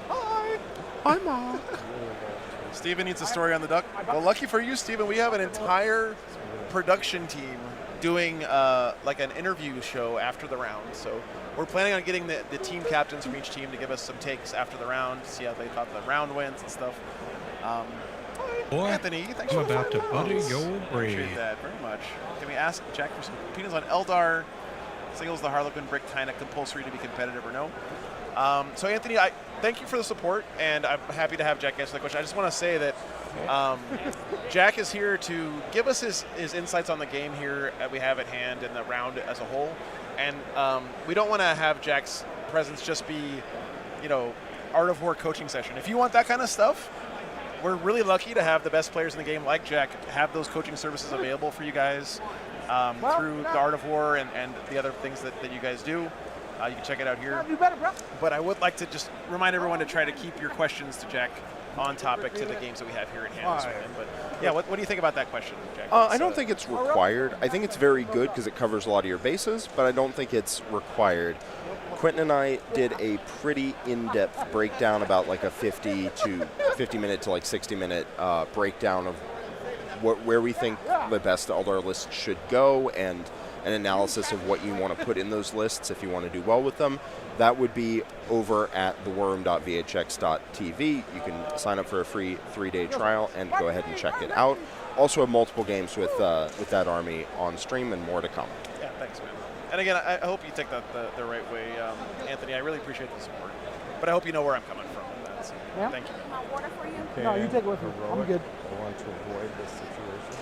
Hi, Mom. Steven needs a story on the duck. Well, lucky for you, Steven, we have an entire production team doing like an interview show after the round. So we're planning on getting the team captains from each team to give us some takes after the round, see how they thought the round went and stuff. Boy, Anthony, thanks I'm for about to $5. butter your brain. Appreciate that very much. Can we ask Jack for some opinions on Eldar? Singles the Harlequin brick kind of compulsory to be competitive or no? So Anthony, I thank you for the support, and I'm happy to have Jack answer the question. I just want to say that Jack is here to give us his insights on the game here that we have at hand and the round as a whole. And we don't want to have Jack's presence just be, Art of War coaching session. If you want that kind of stuff, we're really lucky to have the best players in the game like Jack have those coaching services available for you guys through the Art of War and the other things that you guys do. You can check it out here. But I would like to just remind everyone to try to keep your questions to Jack on topic to the games that we have here at hand this weekend. But yeah, what do you think about that question, Jack? I don't think it's required. I think it's very good because it covers a lot of your bases, but I don't think it's required. Quentin and I did a pretty in-depth breakdown, about like a 50 minute to like 60 minute breakdown of where we think the best Eldar list should go, and an analysis of what you want to put in those lists if you want to do well with them. That would be over at theworm.vhx.tv. You can sign up for a free 3-day trial and go ahead and check it out. Also have multiple games with that army on stream and more to come. Yeah, thanks, man. And again, I hope you take that the right way, Anthony. I really appreciate the support, but I hope you know where I'm coming from with that. So thank you. Water for you? No, you take it with me. I'm good. I want to avoid this situation.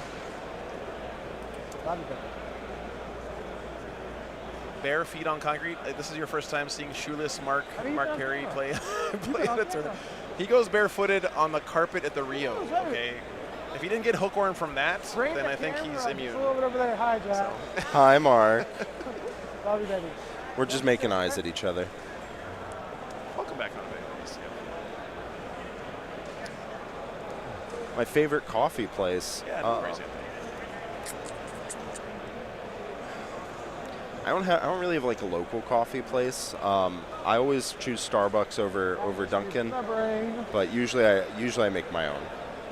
Bare feet on concrete. This is your first time seeing shoeless Mark Perry play at a tournament. He goes barefooted on the carpet at the Rio. Okay, if he didn't get hookworm from that, then I think he's immune. Over there. Hi, Jack. Hi, Mark. Love you, baby. We're just making eyes at each other. Welcome back on Vegas. My favorite coffee place. Yeah, no worries, I don't really have like a local coffee place. I always choose Starbucks over Dunkin', but usually I make my own.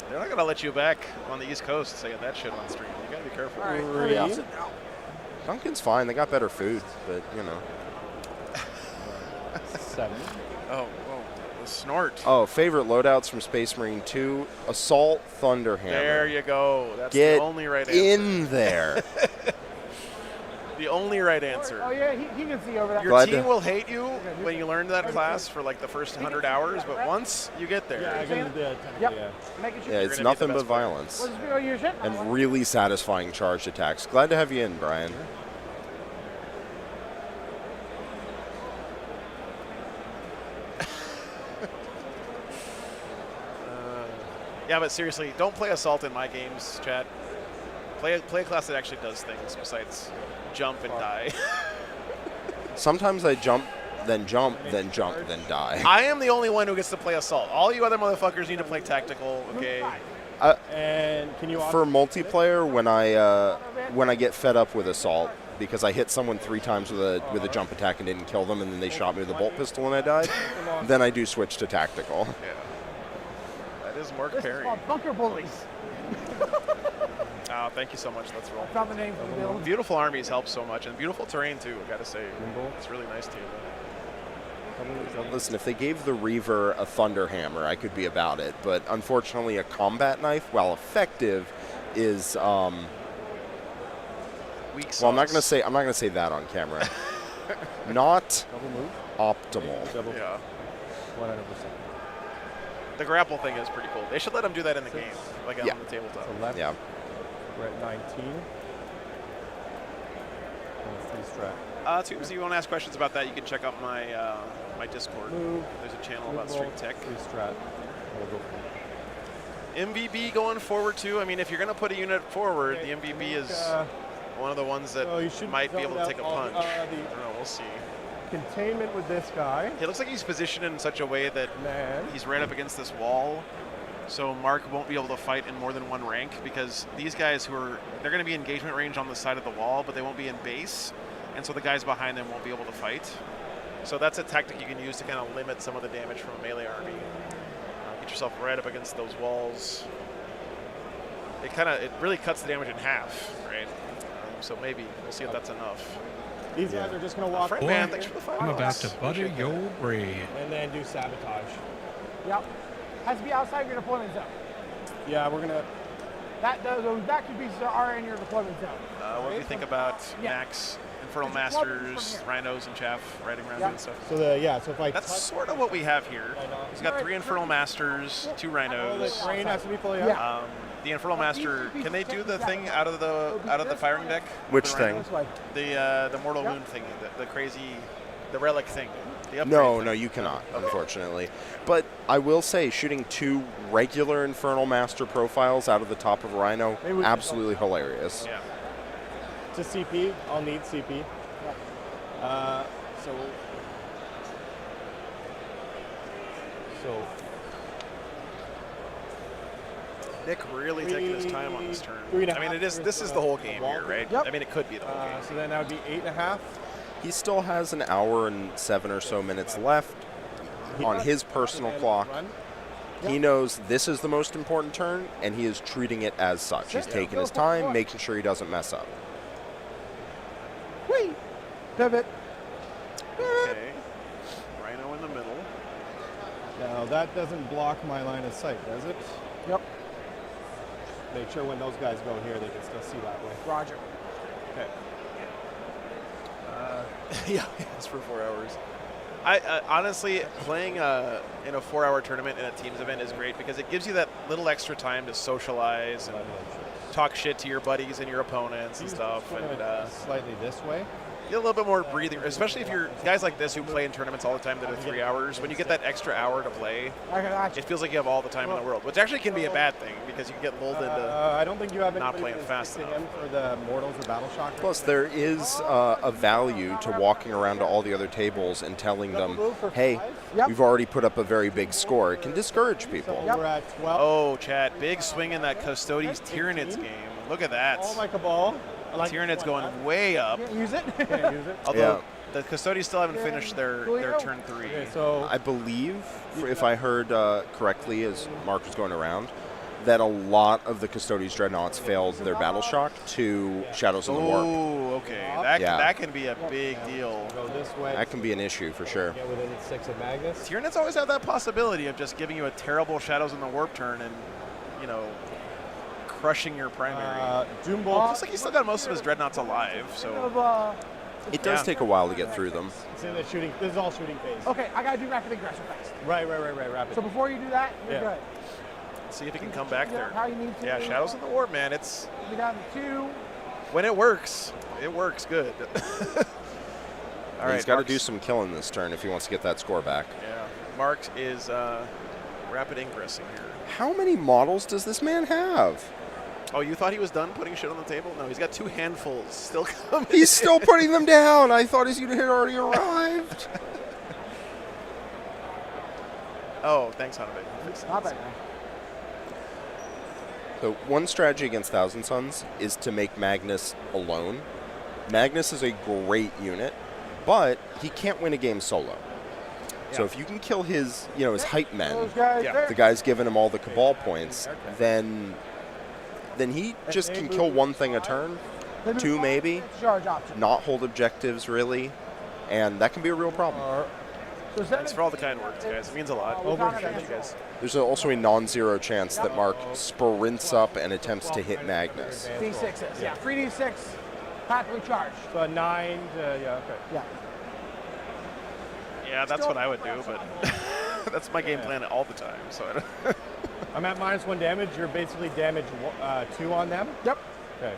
They're not gonna let you back on the East Coast saying that shit on stream. You gotta be careful. Really? Dunkin's fine. They got better food, but 7. Oh, the snort. Oh, favorite loadouts from Space Marine 2: Assault Thunderhammer. There you go. That's Get the only right answer. in there. The only right answer. Oh yeah, he can see over that. Your team will hate you when you learn that class for like the first 100 hours, but once you get there, it's nothing but violence and really satisfying charged attacks. Glad to have you in, Brian. Yeah, but seriously, don't play Assault in my games, chat. Play a class that actually does things besides jump and die. Sometimes I jump, then die. I am the only one who gets to play Assault. All you other motherfuckers need to play Tactical, okay? And can you for multiplayer, when I get fed up with Assault because I hit someone 3 times with a jump attack and didn't kill them, and then they shot me with a bolt pistol and I died, then I do switch to Tactical. Yeah. That is Mark Perry. Bunker bullies. Oh, thank you so much. Let's roll. Found the name for the build. Beautiful armies help so much, and beautiful terrain too, I gotta say. It's really nice too. Listen, if they gave the Reaver a Thunderhammer, I could be about it. But unfortunately, a combat knife, while effective, is weak sauce. well, I'm not gonna say that on camera. Not optimal. Yeah. 100%. The grapple thing is pretty cool. They should let them do that in the game, like on the tabletop. 11. Yeah. We're at 19. And 3 strat. Tubes, if you want to ask questions about that, you can check out my my Discord. There's a channel about Street Tech. 3 strat. We'll go for it. MVB going forward too. I mean, if you're going to put a unit forward, the MVB is one of the ones that might be able to take a punch. I don't know. We'll see. containment with this guy. It looks like he's positioned in such a way that Man. he's right up against this wall. So Mark won't be able to fight in more than one rank because these guys they're going to be engagement range on the side of the wall, but they won't be in base. And so the guys behind them won't be able to fight. So that's a tactic you can use to kind of limit some of the damage from a melee army. Get yourself right up against those walls. It really cuts the damage in half, right? So maybe we'll see if that's enough. These guys are just going to walk Frank, in man, here, thanks for the $5. I'm about to butter your bread. and then do sabotage. Yep. Has to be outside your deployment zone. Yeah, we're going to... Those vacuum pieces are in your deployment zone. What do you think about Max, Infernal It's a club Masters, from here. Rhinos, and Chaff riding around Yep. doing stuff? So so if I That's touch, sort of what we have here. He's got 3 Infernal Masters, 2 the Rhinos. terrain has to be fully Yeah. up. The Infernal Master, can they do the thing out of the firing deck? Which The thing? Rhino? This way. The Mortal Wound thing, the crazy, the relic thing. The upgrade No, thing. no, you cannot, unfortunately. But I will say, shooting 2 regular Infernal Master profiles out of the top of Rhino, Maybe we- absolutely hilarious. Yeah. To CP, I'll need CP. So Nick really taking his time on this turn. 3.5 I mean, this is for the whole the game wall. here, right? Yep. I mean, it could be the whole game. so then that would be 8.5. He still has an hour and 7 or so minutes left on his personal And clock. run. He knows this is the most important turn, and he is treating it as such. He's taking his time, making sure he doesn't mess up. Whee! Pivot. Okay. Rhino in the middle. Now that doesn't block my line of sight, does it? Yep. Make sure when those guys go here, they can still see that way. Roger. Okay. Yeah, it's for 4 hours. I honestly, playing in a 4-hour tournament in a teams event is great because it gives you that little extra time to socialize and talk shit to your buddies and your opponents and stuff. And Slightly this way. get a little bit more breathing, especially if you're guys like this who play in tournaments all the time that are 3 hours. When you get that extra hour to play, I got you. it feels like you have all the time in the world, which actually can be a bad thing because you can get lulled into. I don't think you have not anybody playing that's fast fixing enough. him for the Mortals or Battle Shock. Plus, there is a value to walking around to all the other tables and telling them, hey, Yep. we've already put up a very big score. It can discourage people. We're at 12. Oh, chat, big swing in that Custodes Tyranids game. Look at that. All like a ball. I like Tyranids going way up. Can't use it. Can't use it. Although the Custodians still haven't finished their turn 3. Okay, so I believe, if I heard correctly as Mark was going around, that a lot of the Custodes Dreadnoughts failed their Battle Shock to Shadows in the Warp. Oh, okay. That can be a big deal. go this way. That can be an issue for sure. Get within 6 of Magnus. Tyranids always have that possibility of just giving you a terrible Shadows in the Warp turn and, crushing your primary. Doombolt. Looks like he's still got most of his Dreadnoughts alive, so. It does Yeah. take a while to get through them. It's in the shooting. This is all shooting phase. Okay, I gotta do rapid aggression fast. Right. Rapid. So before you do that, you're Yeah. good. See if he can come back there. How you need to. Yeah, Shadows in the Warp, man. It's Be down to 2. when it works good. All right, He's got to Mark's- do some killing this turn if he wants to get that score back. Yeah, Mark is rapid ingressing here. How many models does this man have? Oh, you thought he was done putting shit on the table? No, he's got 2 handfuls still coming. He's still putting them down. I thought his unit had already arrived. Oh, thanks, Hanabe. Not bad, man. So one strategy against Thousand Sons is to make Magnus alone. Magnus is a great unit, but he can't win a game solo. So if you can kill his, his hype men, Those guys there. the guys giving him all the Cabal points, then he just can kill one thing a turn, 2 maybe, Charge option. not hold objectives really, and that can be a real problem. So Thanks for all the kind words, guys. It means a lot. Thank you, guys. There's also a non-zero chance that Mark sprints up and attempts to hit Magnus. D6s. Yeah, 3d6. Practically charged. So a 9 to, okay. Yeah. Yeah, that's what I would do, but that's my game plan all the time. So I don't I'm at -1 damage. You're basically damage 2 on them. Yep. Okay.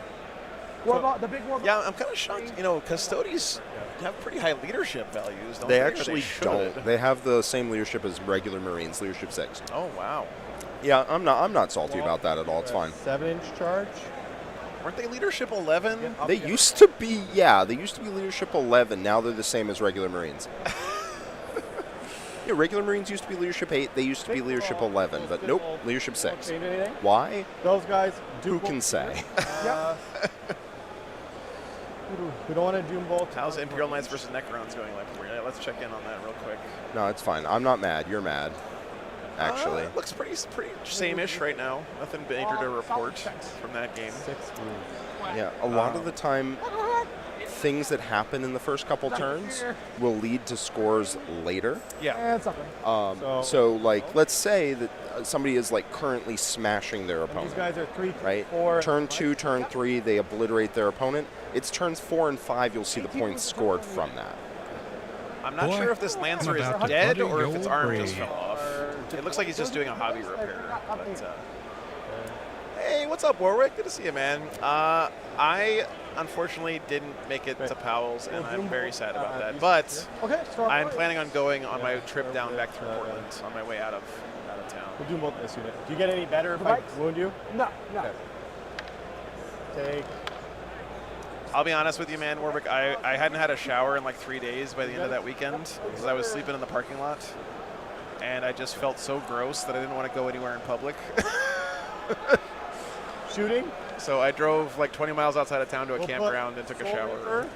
The big war. yeah, I'm kind of shocked. Custodies have pretty high leadership values. Don't They Or actually should. don't. They have the same leadership as regular Marines, leadership 6. Oh wow. Yeah, I'm not salty about that at all. It's fine. 7-inch charge. Weren't they leadership 11? They used to be, yeah, they used to be leadership 11. Now they're the same as regular Marines. Yeah, regular Marines used to be leadership 8. They used to be leadership 11, but nope, leadership 6. Why? Those guys. Who can say? We don't want to doom bolt. How's Imperial Knights versus Necrons going like for you? Let's check in on that real quick. No, it's fine. I'm not mad. You're mad, actually. Looks pretty same-ish right now. Nothing major to report from that game. Yeah, a lot of the time, things that happen in the first couple turns will lead to scores later. Yeah. And something. So, like, let's say that somebody is, like, currently smashing their opponent. These guys are 3, right? 4. Turn 2, turn 3, they obliterate their opponent. It's turns 4 and 5, you'll see the points scored from that. I'm not sure if this Lancer is dead or if its arm just fell off. It looks like he's just doing a hobby repair. But, hey, what's up, Warwick? Good to see you, man. I unfortunately didn't make it to Powell's, and I'm very sad about that. But I'm planning on going on my trip down back through Portland on my way out of town. We'll do both in this unit. Do you get any better if I wound you? No. Take. I'll be honest with you, man, Warwick. I hadn't had a shower in like 3 days by the end of that weekend because I was sleeping in the parking lot. And I just felt so gross that I didn't want to go anywhere in public. Shooting? So I drove like 20 miles outside of town to a campground and took a shower.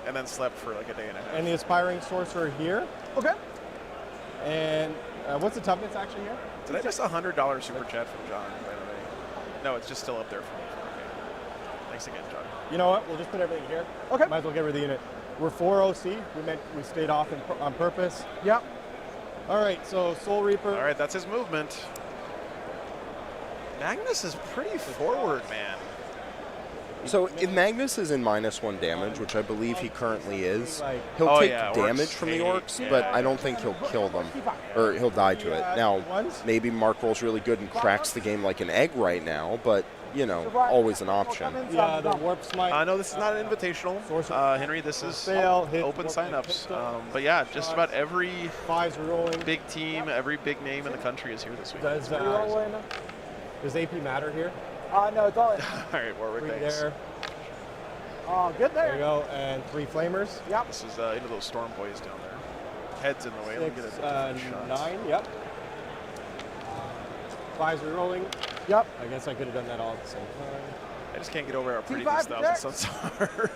And then slept for like a day and a half. And the Aspiring Sorcerer here. Okay. And what's the toughness action here? Did I miss a $100 super chat from John, by the way? No, it's just still up there for me. Okay. Thanks again, John. You know what? We'll just put everything here. Okay. Might as well get rid of the unit. We're 4 OC. We stayed off on purpose. Yep. All right, so Soul Reaper. All right, that's his movement. Magnus is pretty forward, man. So if Magnus is in -1 damage, which I believe he currently is, he'll take damage from the orcs, but I don't think he'll kill them, or he'll die to it. Now, maybe Mark rolls really good and cracks the game like an egg right now, but, you know, always an option. Yeah, the Warp Smite. No, this is not an invitational. Henry, this is open signups. But yeah, just about every big team, every big name in the country is here this week. Does AP matter here? No, it's all in. All right, Warwick, 3 thanks. there. Good there. There you go, and 3 Flamers. Yep. This is into those Storm Boys down there. Head's in the way. Let me get a 6, different shot. 9, yep. 5s rerolling. Yep. I guess I could have done that all at the same time. I just can't get over how pretty these 1,000 suns are.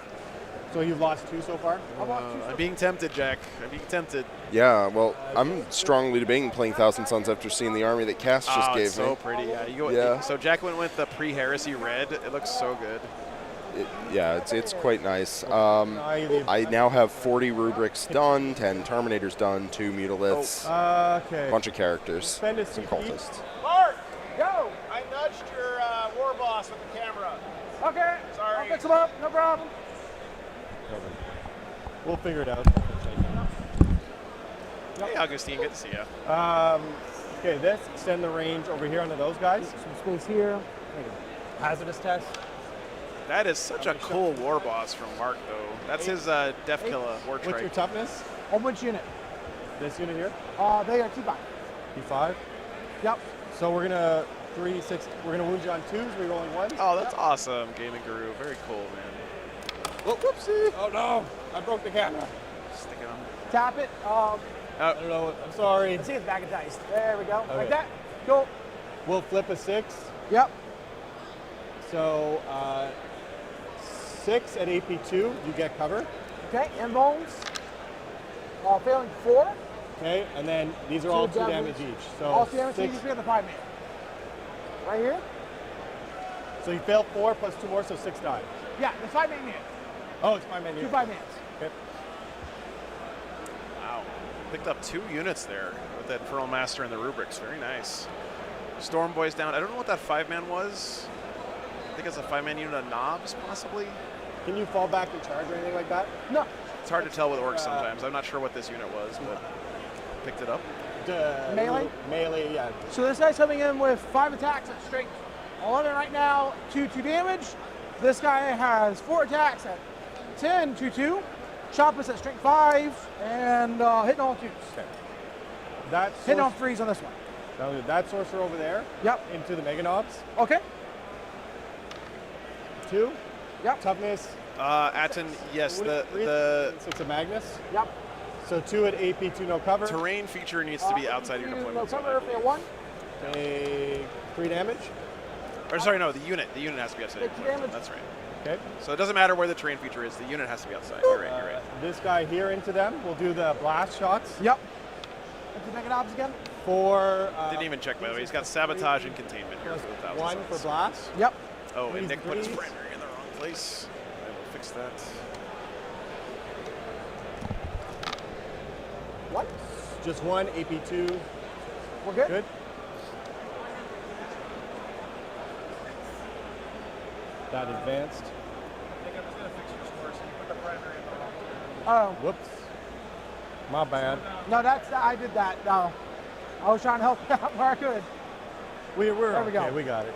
So you've lost 2 so far? I'm being tempted, Jack. I'm being tempted. Yeah, well, I'm strongly debating playing Thousand Suns after seeing the army that Cass just gave it's me. so pretty. Yeah, you go. So Jack went with the pre-heresy red. It looks so good. It's quite nice. I now have 40 rubrics done, 10 Terminators done, 2 Mutiliths, bunch of characters, some cultists. Mark, go! I nudged your war boss with the camera. Okay. Sorry. I'll fix him up. No problem. We'll figure it out. Hey, Augustine, good to see you. Okay, this, extend the range over here onto those guys. Some space here. Hazardous test. That is such a cool war boss from Mark, though. That's his Def Killa war trike. What's your toughness? On which unit? This unit here? They are T5. T5? Yep. So we're gonna 3, 6. We're gonna wound you on 2s. We're rolling 1s. Oh, that's awesome, Gaming Guru. Very cool, man. Oh, whoopsie! Oh no! I broke the camera. Stick it on. Tap it. I don't know. I'm sorry. Let's see it's back enticed. There we go. Okay. Like that. Cool. We'll flip a 6. Yep. So 6 at AP2, you get cover. Okay. And bones. Failing 4. Okay, and then these are all 2 damage each. So all 2 damage 6. each. We got the 5-man. Right here. So you fail 4 plus 2 more, so 6 die. Yeah, the 5-man unit. Oh, it's 5-man 2 unit. 5-mans. Okay. Wow. Picked up 2 units there with that Infernal Master and the rubrics. Very nice. Storm Boys down. I don't know what that 5-man was. I think it's a 5-man unit of knobs, possibly. Can you fall back and charge or anything like that? No. It's hard to tell with orcs sometimes. I'm not sure what this unit was, but picked it up. Melee? Melee, yeah. So this guy's coming in with 5 attacks at strength 11 right now, 2 damage. This guy has 4 attacks at 10, 2. Chop is at strength 5, and hitting all 2s. Okay. That's hitting all 3s on this one. That sorcerer over there. Yep. Into the Meganobs. Okay. AP2. Yep. Toughness. Atten, yes. So it's a Magnus. Yep. So 2 at AP2, no cover. Terrain feature needs to be outside your deployment. No cover if they have 1. Take 3 damage. Or sorry, no, the unit. The unit has to be outside. Take 2 damage. That's right. Okay. So it doesn't matter where the terrain feature is. The unit has to be outside. You're right. You're right. This guy here into them. We'll do the blast shots. Yep. If you make an obs again. Didn't even check, by the way. He's got sabotage and containment here for the 1,000 1 suns. for blast. Yep. Oh, and These Nick put his threes. primary in the wrong place. I will fix that. What? Just 1 AP2. We're good? Good. That advanced. Oh. Whoops. My bad. No, I did that. No. I was trying to help you out where I could. We're there we go. Okay, we got it.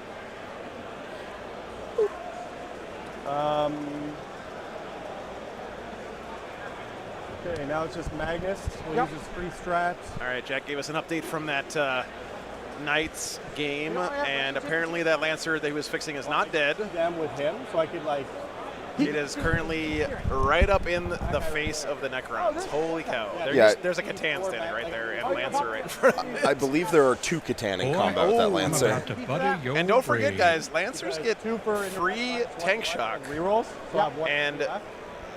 Okay, now it's just Magnus. We'll use his free strats. All right, Jack gave us an update from that Knights game, and apparently that Lancer that he was fixing is not dead. Them with him, so I could like. It is currently right up in the face of the Necrons. Holy cow. There's a Catan standing right there and Lancer right in front of it. I believe there are 2 Catan in combat with that Lancer. And don't forget, guys, Lancers get free tank shock. Rerolls. And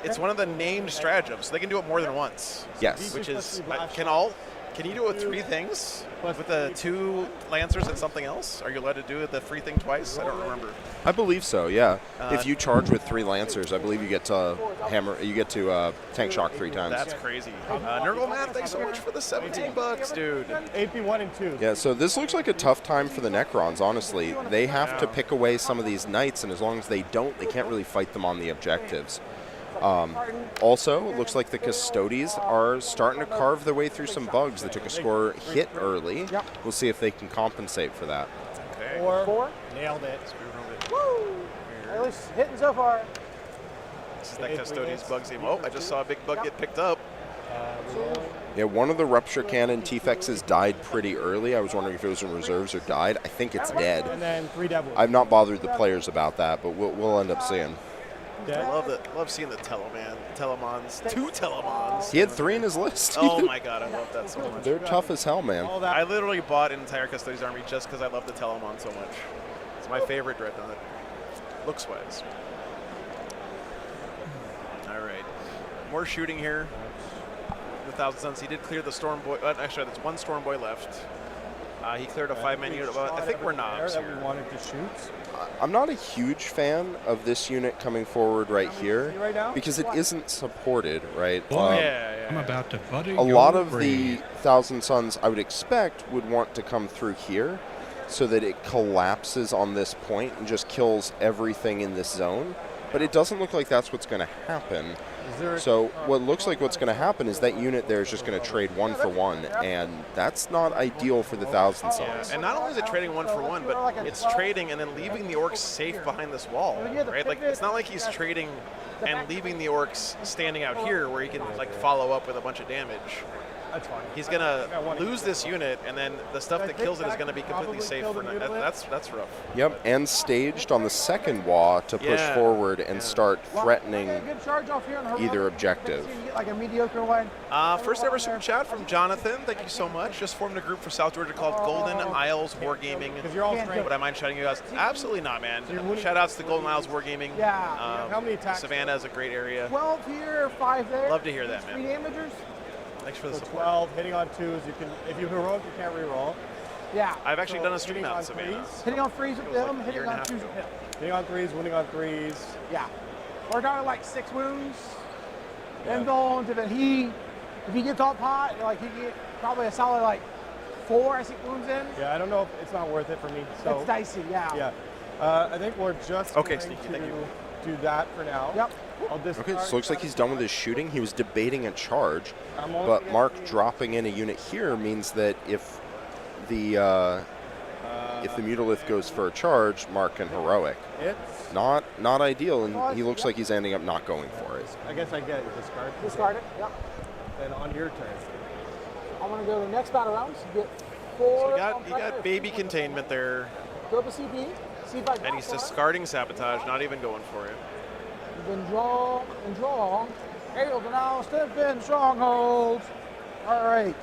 it's one of the named stratagems, so they can do it more than once. Yes. Which is, can you do it with 3 things? With the 2 Lancers and something else? Are you allowed to do the free thing twice? I don't remember. I believe so, yeah. If you charge with 3 Lancers, I believe you get to tank shock 3 times. That's crazy. Nurgle Man, thanks so much for the $17, dude. AP1 and 2. Yeah, so this looks like a tough time for the Necrons, honestly. They have to pick away some of these Knights, and as long as they don't, they can't really fight them on the objectives. Also, it looks like the Custodes are starting to carve their way through some bugs. They took a score hit early. We'll see if they can compensate for that. Okay. 4. Nailed it. Woo! At least hitting so far. This is that Custodes bugs game. Oh, I just saw a big bug get picked up. Yeah, one of the Rupture Cannon T-Fexes died pretty early. I was wondering if it was in reserves or died. I think it's dead. And then 3 Devils. I've not bothered the players about that, but we'll end up seeing. I love seeing the Telemons. 2 Telemons. He had 3 in his list. Oh my god, I love that so much. They're tough as hell, man. I literally bought an entire Custodes army just because I love the Telemon so much. It's my favorite Dreadnought, looks-wise. All right, more shooting here. The 1,000 Suns. He did clear the Storm Boy. Actually, there's 1 Storm Boy left. He cleared a 5-man unit. I think we're knobs here. We wanted to shoot. I'm not a huge fan of this unit coming forward right here because it isn't supported, right? I'm about to butter a lot of the 1,000 Suns I would expect would want to come through here so that it collapses on this point and just kills everything in this zone. But it doesn't look like that's what's going to happen. So what looks like what's going to happen is that unit there is just going to trade 1 for 1, and that's not ideal for the 1,000 Suns. And not only is it trading 1 for 1, but it's trading and then leaving the orcs safe behind this wall, right? Like, it's not like he's trading and leaving the orcs standing out here where he can like follow up with a bunch of damage. That's fine. He's gonna lose this unit, and then the stuff that kills it is gonna be completely safe for that's rough. Yep, and staged on the second wall to push forward and start threatening either objective. Like a mediocre one. First ever super chat from Jonathan. Thank you so much. Just formed a group for South Georgia called Golden Isles Wargaming. Would I mind shouting you guys? Absolutely not, man. Shout outs to Golden Isles Wargaming. Yeah. How many attacks? Savannah is a great area. 12 here, 5 there. Love to hear that, man. 3 damagers. Thanks for the support. 12 hitting on 2s. You can, if you heroic, you can't reroll. Yeah. I've actually done a stream out in Savannah. Hitting on 3s with them, hitting on 2s with him. Hitting on 3s, winning on 3s. Yeah. We're talking like 6 wounds. Then bones, and then if he gets all pot, like he get probably a solid like 4 I think wounds in. Yeah, I don't know if it's not worth it for me. So it's dicey, yeah. Yeah. I think we're just going to do that for now. Yep. Okay, so it looks like he's done with his shooting. He was debating a charge, but Mark dropping in a unit here means that if the Mutalith goes for a charge, Mark can heroic. It's not ideal, and he looks like he's ending up not going for it. I guess I get it. Discard. Discard it. Yep. Then on your turn. I'm gonna go to the next battle round. So get 4. So you got baby containment there. Go BCP. See if I And he's discarding Sabotage, not even going for it. Been draw and draw. Able to now step in strongholds. All right.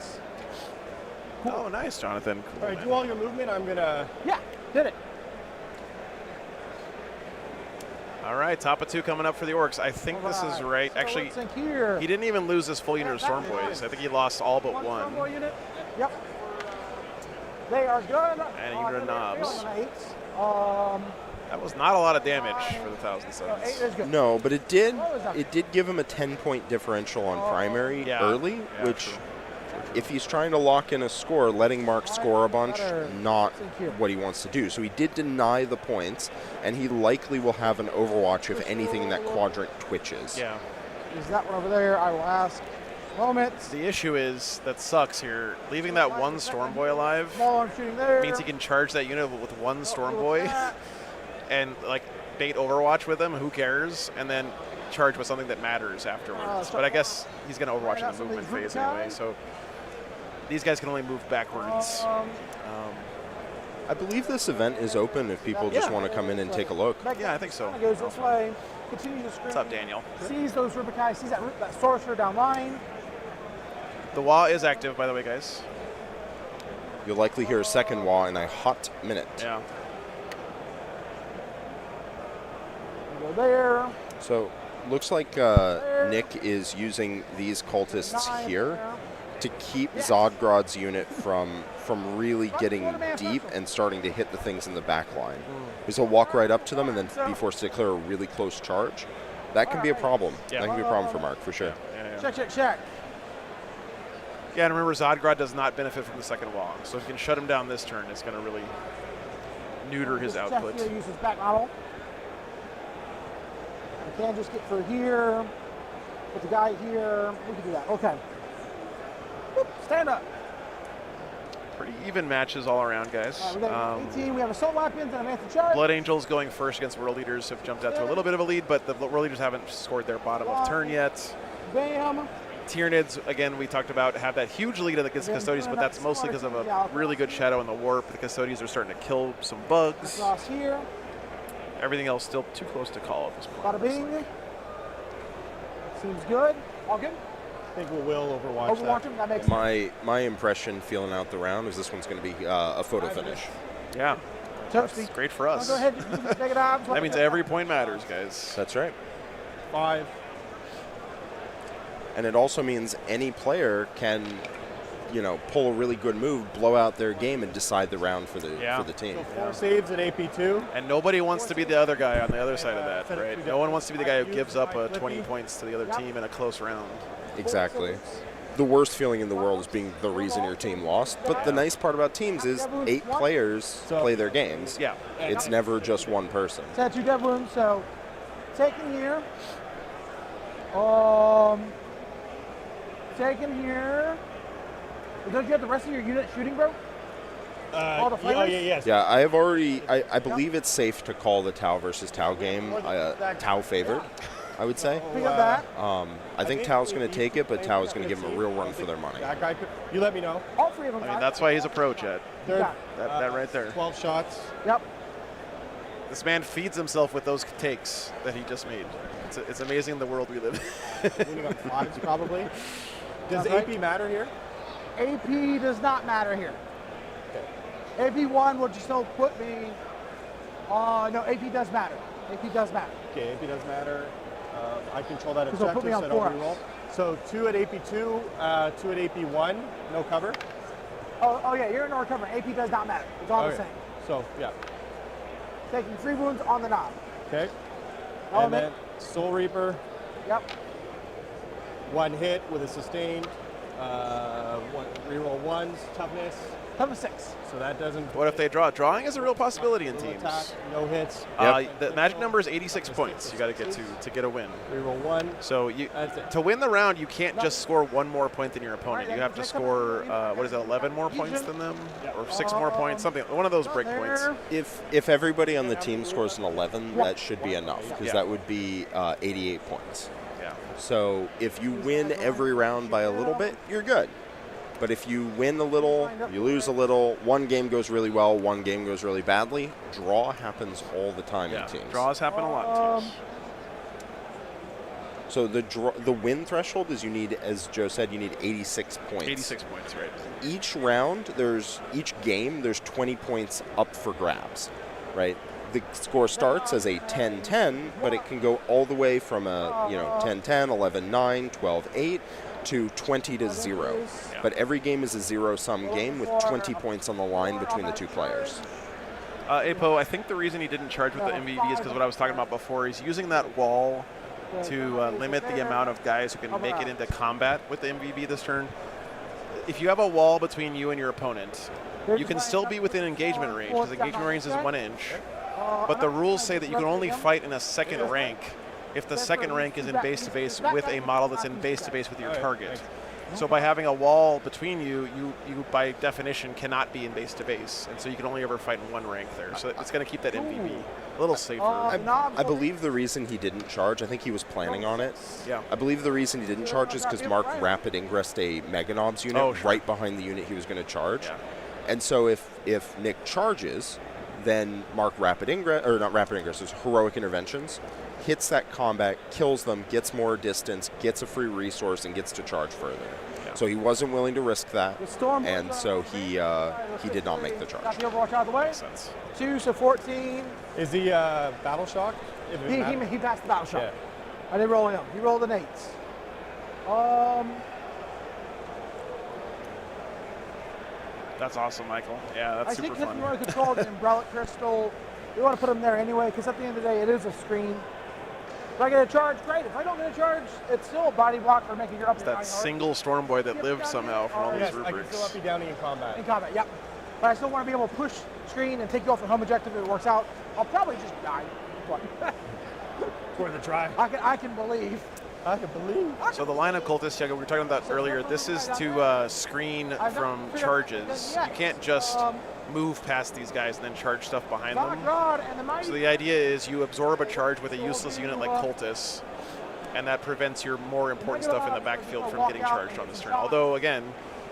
Oh, nice, Jonathan. Cool, All right, man. do all your movement. I'm gonna. Yeah, did it. All right, top of 2 coming up for the Orcs. I think this is right. So Actually, let's think here. he didn't even lose his full unit of Storm Boys. I think he lost all but One one. Storm unit. Yep. They are good. And he knobs. Eliminates. That was not a lot of damage for the Thousand 8 Suns. is good. No, but it did. What was that? It did give him a 10-point differential on primary Yeah. early, Yeah, which, true. if he's trying to lock in a score, letting Mark score a bunch, not Thank you. what he wants to do. So he did deny the points, and he likely will have an Overwatch if anything in that quadrant twitches. Yeah. Is that one over there? I will ask. Moments. The issue is, that sucks here, leaving that one Storm Boy alive No, I'm shooting there. means he can charge that unit with one Storm Boy and like bait Overwatch with him, who cares, and then charge with something that matters afterwards. But I guess he's going to Overwatch in the movement phase anyway, so these guys can only move backwards. I believe this event is open if people just want to come in and take a look. Yeah, I think so. Goes this way. Continue to screen. What's up, Daniel? Sees those Rubikai. Sees that sorcerer down line. The wall is active, by the way, guys. You'll likely hear a second wall in a hot minute. Yeah. Go there. So, looks like Nick is using these cultists here to keep Zodgrod's unit from really getting deep and starting to hit the things in the back line. Because he'll walk right up to them and then be forced to declare a really close charge. That can be a problem. Yeah. That can be a problem for Mark, for sure. Check. Yeah, and remember, Zodgrod does not benefit from the second wall. So if you can shut him down this turn, it's going to really neuter his output. Use his back model. We can just get through here. Put the guy here. We can do that. Okay. Whoop, stand up. Pretty even matches all around, guys. We got 18. We have assault weapons and a Manta charge. Blood Angels going first against World Leaders have jumped out to a little bit of a lead, but the World Leaders haven't scored their bottom of turn yet. Bam. Tyranids, again, we talked about, have that huge lead against the Custodians, but that's mostly because of a really good Shadow in the Warp. The Custodians are starting to kill some bugs. Across here. Everything else still too close to call at this point. Bada bing. Seems good. All good. I think we will Overwatch Overwatch that. him. That makes sense. My impression feeling out the round is this one's going to be a photo finish. Yeah. Toasty. That's great for us. Go ahead. Take it out. That means every point matters, guys. That's right. 5. And it also means any player can, pull a really good move, blow out their game, and decide the round for the team. So 4 saves at AP2. And nobody wants to be the other guy on the other side of that, right? No one wants to be the guy who gives up 20 points to the other team in a close round. Exactly. The worst feeling in the world is being the reason your team lost. But the nice part about teams is 8 players play their games. Yeah. It's never just one person. Tattoo dev wound, so taken here. Taken here. Don't you have the rest of your unit shooting, bro? All the fighters? Yes. Yeah, I have already. I believe it's safe to call the Tau versus Tau game Tau favored, I would say. Pick up that. I think Tau's going to take it, but Tau is going to give them a real run for their money. That guy, you let me know. All 3 of them. I mean, that's why he's a pro, Chad. Third, That right there. 12 shots. Yep. This man feeds himself with those takes that he just made. It's amazing the world we live in. We got 5s probably. Does Right. AP matter here? AP does not matter here. Okay. AP1 will just still put me. No, AP does matter. AP does matter. Okay, AP does matter. I control that Because they'll objective, put me on so I don't 4. reroll. So 2 at AP2, 2 at AP1, no cover. Oh yeah, you're in no recovery. AP does not matter. It's all the Okay. same. So, yeah. Taking 3 wounds on the knob. Okay. And Element. then Soul Reaper, Yep. 1 hit with a sustained. Reroll 1s, toughness. Toughness 6. So that doesn't. What if they draw? Drawing is a real possibility in teams. Attack, no hits. The magic number is 86 points you got to get to get a win. Reroll 1. So to win the round, you can't just score 1 more point than your opponent. You have to score 11 more points than them, or 6 more points, something. One of those break points. If everybody on the team scores an 11, that should be enough, because that would be 88 points. Yeah. So if you win every round by a little bit, you're good. But if you win a little, you lose a little, one game goes really well, one game goes really badly, draw happens all the time in teams. Draws happen a lot in teams. So the win threshold is you need, as Joe said, you need 86 points. 86 points, right. Each round, each game, there's 20 points up for grabs, right? The score starts as a 10-10, but it can go all the way from a 10-10, 11-9, 12-8 to 20-0. Yeah. But every game is a zero-sum game with 20 points on the line between the two players. Apo, I think the reason he didn't charge with the MVB is because what I was talking about before. He's using that wall to limit the amount of guys who can make it into combat with the MVB this turn. If you have a wall between you and your opponent, you can still be within engagement range, because engagement range is 1 inch. But the rules say that you can only fight in a second rank if the second rank is in base-to-base with a model that's in base-to-base with your target. So by having a wall between you, you by definition cannot be in base-to-base, and so you can only ever fight in 1 rank there. So it's going to keep that MVB a little safer. I believe the reason he didn't charge, I think he was planning on it. Yeah. I believe the reason he didn't charge is because Mark rapid ingressed a Meganobs unit right behind the unit he was going to charge. Yeah. And so if Nick charges, then Mark rapid ingress, or not rapid ingress, there's heroic interventions, hits that combat, kills them, gets more distance, gets a free resource, and gets to charge further. Yeah. So he wasn't willing to risk that, and so he did not make the charge. Got the Overwatch out of the way. Makes sense. 2, so 14. Is he Battle Shock? He passed the Battle Shock. Yeah. I didn't roll him. He rolled an 8. That's awesome, Michael. Yeah, that's super I think fun. if you want to control the Umbrella Crystal, we want to put him there anyway, because at the end of the day, it is a screen. If I get a charge, great. If I don't get a charge, it's still a body block for making your up. It's that single Storm Boy that lived somehow from all these Yes, I can rubrics. still up you downing in combat. In combat, yep. But I still want to be able to push screen and take you off the home objective if it works out. I'll probably just die. It's worth a try. I can believe. I can believe. So the line of cultists, Jago, we were talking about earlier, this is to screen from charges. You can't just move past these guys and then charge stuff behind them. So the idea is you absorb a charge with a useless unit like cultists, and that prevents your more important stuff in the backfield from getting charged on this turn. Although, again,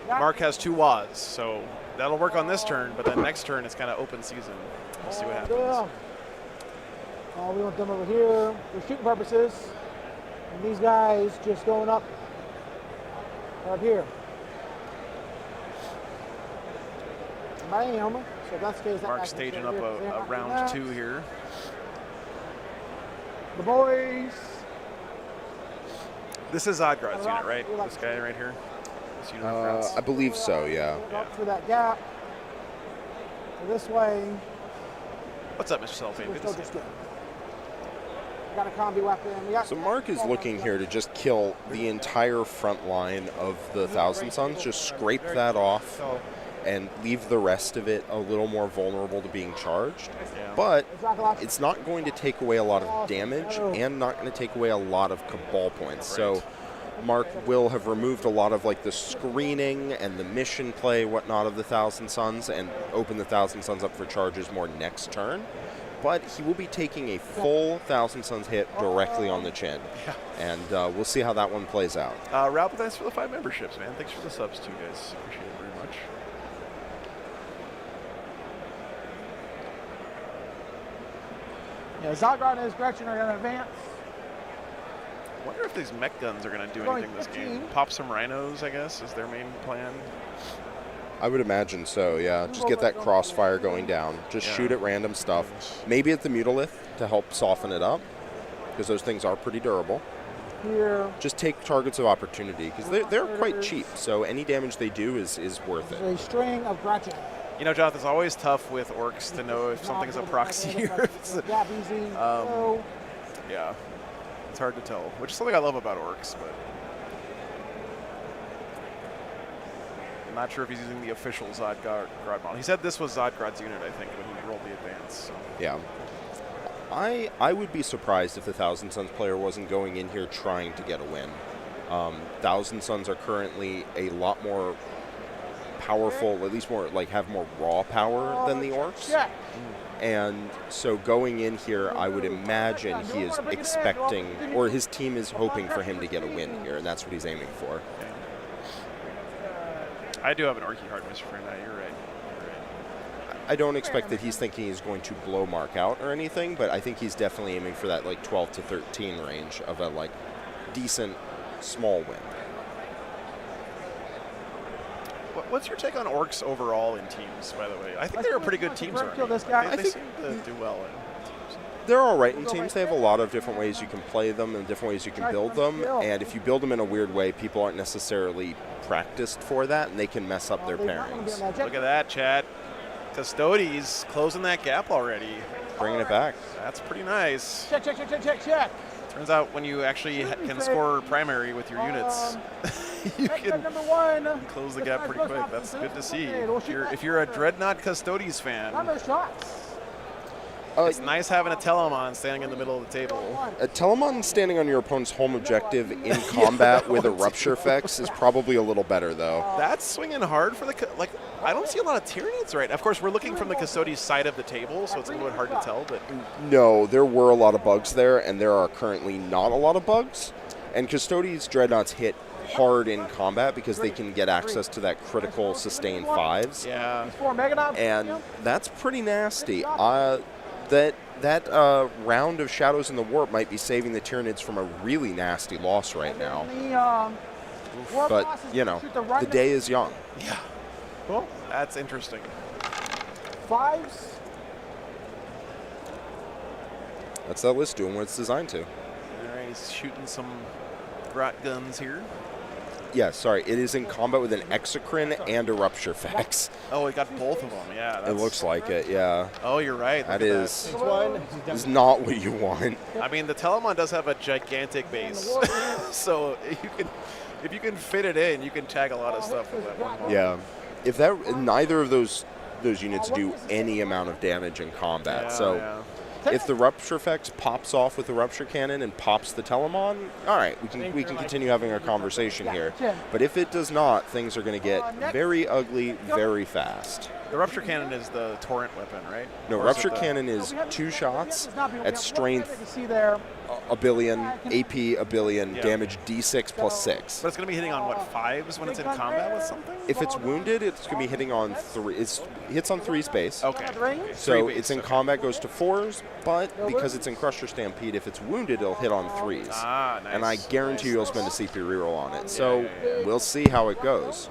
Mark has 2 WAs, so that'll work on this turn, but then next turn it's kind of open season. We'll see what happens. We want them over here for shooting purposes. And these guys just going up here. Bam. So that's the case. Mark staging up a round 2 here. The boys. This is Oddgrod's unit, right? This guy right here? This unit of I believe so, yeah. Up through that gap. So this way. What's up, Mr. Cellophane? Good to see you. Got a combi weapon. So Mark is looking here to just kill the entire front line of the Thousand Suns, just scrape that off and leave the rest of it a little more vulnerable to being charged. Yeah. But it's not going to take away a lot of damage and not going to take away a lot of Cabal points. So Mark will have removed a lot of like the screening and the mission play, whatnot of the Thousand Suns, and open the Thousand Suns up for charges more next turn. But he will be taking a full Thousand Suns hit directly on the chin. Yeah. And we'll see how that one plays out. Ralph, thanks for the 5 memberships, man. Thanks for the subs too, guys. Appreciate it very much. Yeah, Zogrod and his Gretchen are going to advance. I wonder if these mech guns are going to do anything this game. Pop some rhinos, I guess, is their main plan. I would imagine so, yeah. Just get that crossfire going down. Just shoot at random stuff. Maybe at the Mutilith to help soften it up, because those things are pretty durable. Here. Just take targets of opportunity, because they're quite cheap, so any damage they do is worth it. A string of Gretchen. You know, Jonathan, it's always tough with orcs to know if something's a proxy or if it's yeah, it's hard to tell, which is something I love about orcs, but I'm not sure if he's using the official Zodgrod model. He said this was Zodgrod's unit, I think, when he rolled the advance. So. Yeah. I would be surprised if the Thousand Suns player wasn't going in here trying to get a win. Thousand Suns are currently a lot more powerful, at least more have more raw power than the orcs. Yeah. And so going in here, I would imagine he is expecting, or his team is hoping for him to get a win here, and that's what he's aiming for. I do have an Orky hard miss for that. You're right. I don't expect that he's thinking he's going to blow Mark out or anything, but I think he's definitely aiming for that like 12 to 13 range of a like decent small win. What's your take on Orcs overall in teams, by the way? I think they're a pretty good team. Kill this guy. They seem to do well in teams. They're all right in teams. They have a lot of different ways you can play them and different ways you can build them. And if you build them in a weird way, people aren't necessarily practiced for that, and they can mess up their pairings. Look at that, Chad. Custodes closing that gap already. Bringing it back. That's pretty nice. Check, check, check, check, check, check. Turns out when you actually can score primary with your units, you can number 1. close the gap pretty quick. That's good to see. If you're a Dreadnought Custodes fan, Number shots. it's nice having a Telemon standing in the middle of the table. A Telemon standing on your opponent's home objective in combat with a rupture effects is probably a little better, though. That's swinging hard for the I don't see a lot of Tyranids right now. Of course, we're looking from the Custodes side of the table, so it's a little bit hard to tell. But No, there were a lot of bugs there, and there are currently not a lot of bugs. And Custodes Dreadnoughts hit hard in combat because they can get access to that critical sustained 5s. Yeah. And that's pretty nasty. That round of Shadows in the Warp might be saving the Tyranids from a really nasty loss right now. But, you know, the day is young. Yeah. Cool. That's interesting. 5s. That's that list doing what it's designed to. All right, he's shooting some grot guns here. Yeah, sorry. It is in combat with an Exocrine and a Rupture Fax. Oh, he got both of them. Yeah. It looks like it, yeah. Oh, you're right. That is not what you want. I mean, the Telemon does have a gigantic base, so if you can fit it in, you can tag a lot of stuff with that one. Yeah. If neither of those units do any amount of damage in combat, if the Rupture Effects pops off with the Rupture Cannon and pops the Telemon, all right, we can continue having a conversation here. But if it does not, things are going to get very ugly very fast. The Rupture Cannon is the torrent weapon, right? No, Rupture Cannon is 2 shots at strength, a billion, AP a billion, damage D6 plus 6. But it's going to be hitting on, what, 5s when it's in combat with something? If it's wounded, it's going to be hitting on 3. It hits on 3 space. Okay. So it's in combat, goes to 4s, but because it's in Crusher Stampede, if it's wounded, it'll hit on 3s. Ah, nice. And I guarantee you'll spend a CP reroll on it. So we'll see how it goes.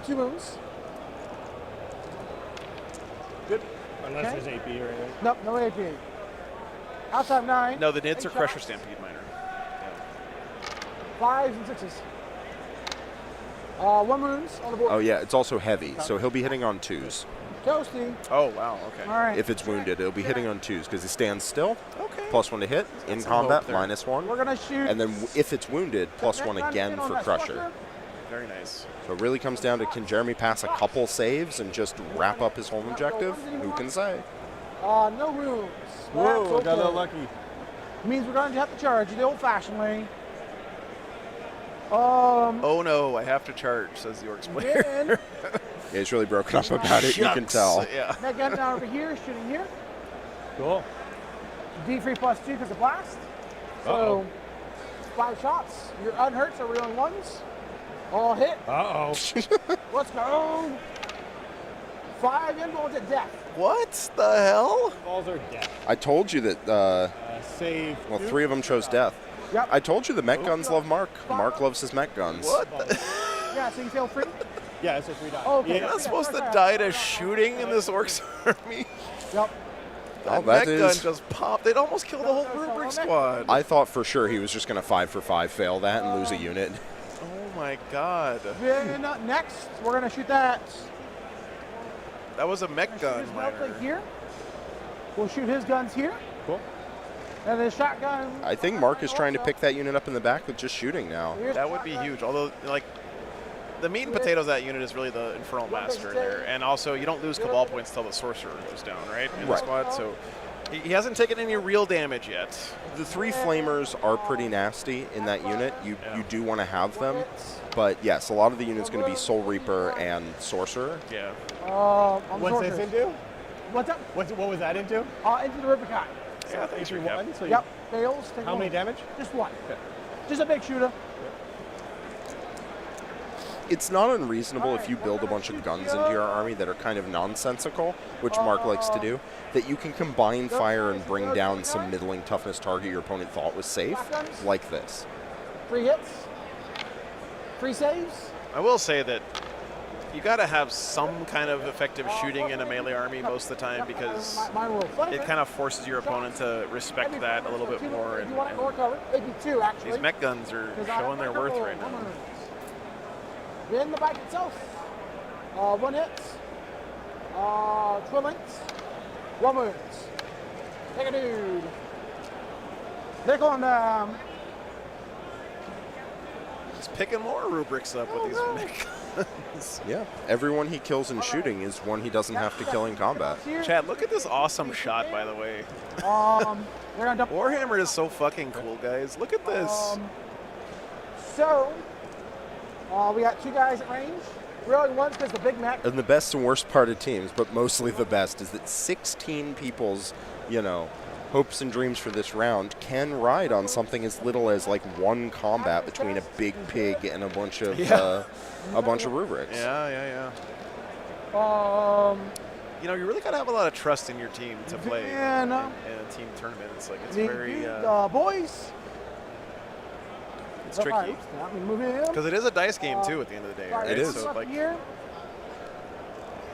2 moons. Good. Unless there's AP or anything. Nope, no AP. Outside 9. No, the Nids are Crusher Stampede Miner. 5s and 6s. 1 moons on the board. Oh, yeah, it's also heavy, so he'll be hitting on 2s. Toasty. Oh, wow, okay. All right. If it's wounded, it'll be hitting on 2s because he stands still. Okay. +1 to hit. In combat, -1. We're going to shoot. And then if it's wounded, +1 again for Crusher. Very nice. So it really comes down to, can Jeremy pass a couple saves and just wrap up his home objective? Who can say? No runes. Whoa, got a little lucky. Means we're going to have to charge the old-fashioned way. Oh no, I have to charge, says the Orcs player. Yeah, he's really broken up about it, you can tell. Yeah. That gun down over here, shooting here. Cool. D3 +2 because of blast. So 5 shots. Your unhurts are real ones. All hit. Let's go. 5 involves at death. What the hell? Balls are death. I told you that, Save. well, 3 of them chose death. Yep. I told you the mech guns love Mark. Mark loves his mech guns. What? Yeah, so you fail 3? Yeah, it's a 3 die. Oh, okay. You're not supposed to die to shooting in this Orcs army. Yep. That mech gun just popped. They'd almost kill the whole Rubric squad. I thought for sure he was just going to 5 for 5 fail that and lose a unit. Oh my god. Then next, we're going to shoot that. That was a mech gun. Here. We'll shoot his guns here. Cool. And then shotgun. I think Mark is trying to pick that unit up in the back with just shooting now. That would be huge. Although, like, the meat and potatoes of that unit is really the Infernal Master in there. And also, you don't lose Cabal points until the Sorcerer goes down, right? In the squad. So he hasn't taken any real damage yet. The 3 Flamers are pretty nasty in that unit. You do want to have them. But yes, a lot of the unit's going to be Soul Reaper and Sorcerer. Yeah. What's this into? What's up? What was that into? Into the Rubicon. Yeah, thanks for that. So Yep. Fails. How many damage? Just 1. Just a big shooter. It's not unreasonable if you build a bunch of guns into your army that are kind of nonsensical, which Mark likes to do, that you can combine fire and bring down some middling toughness target your opponent thought was safe, like this. 3 hits. 3 saves. I will say that you got to have some kind of effective shooting in a melee army most of the time because it kind of forces your opponent to respect that a little bit more. And these mech guns are showing their worth right now. Then the bike itself. 1 hit. 2 links. 1 wounds. Take a dude. They're going down. He's picking more rubrics up with these mech guns. Yeah, everyone he kills in shooting is one he doesn't have to kill in combat. Chad, look at this awesome shot, by the way. Warhammer is so fucking cool, guys. Look at this. So, we got 2 guys at range. Really, one's because the big mech. And the best and worst part of teams, but mostly the best, is that 16 people's, hopes and dreams for this round can ride on something as little as like 1 combat between a big pig and a bunch of rubrics. Yeah. You really gotta have a lot of trust in your team to play in a team tournament. It's like it's very boys. It's tricky because it is a dice game too. At the end of the day, right? It is. So, like, here,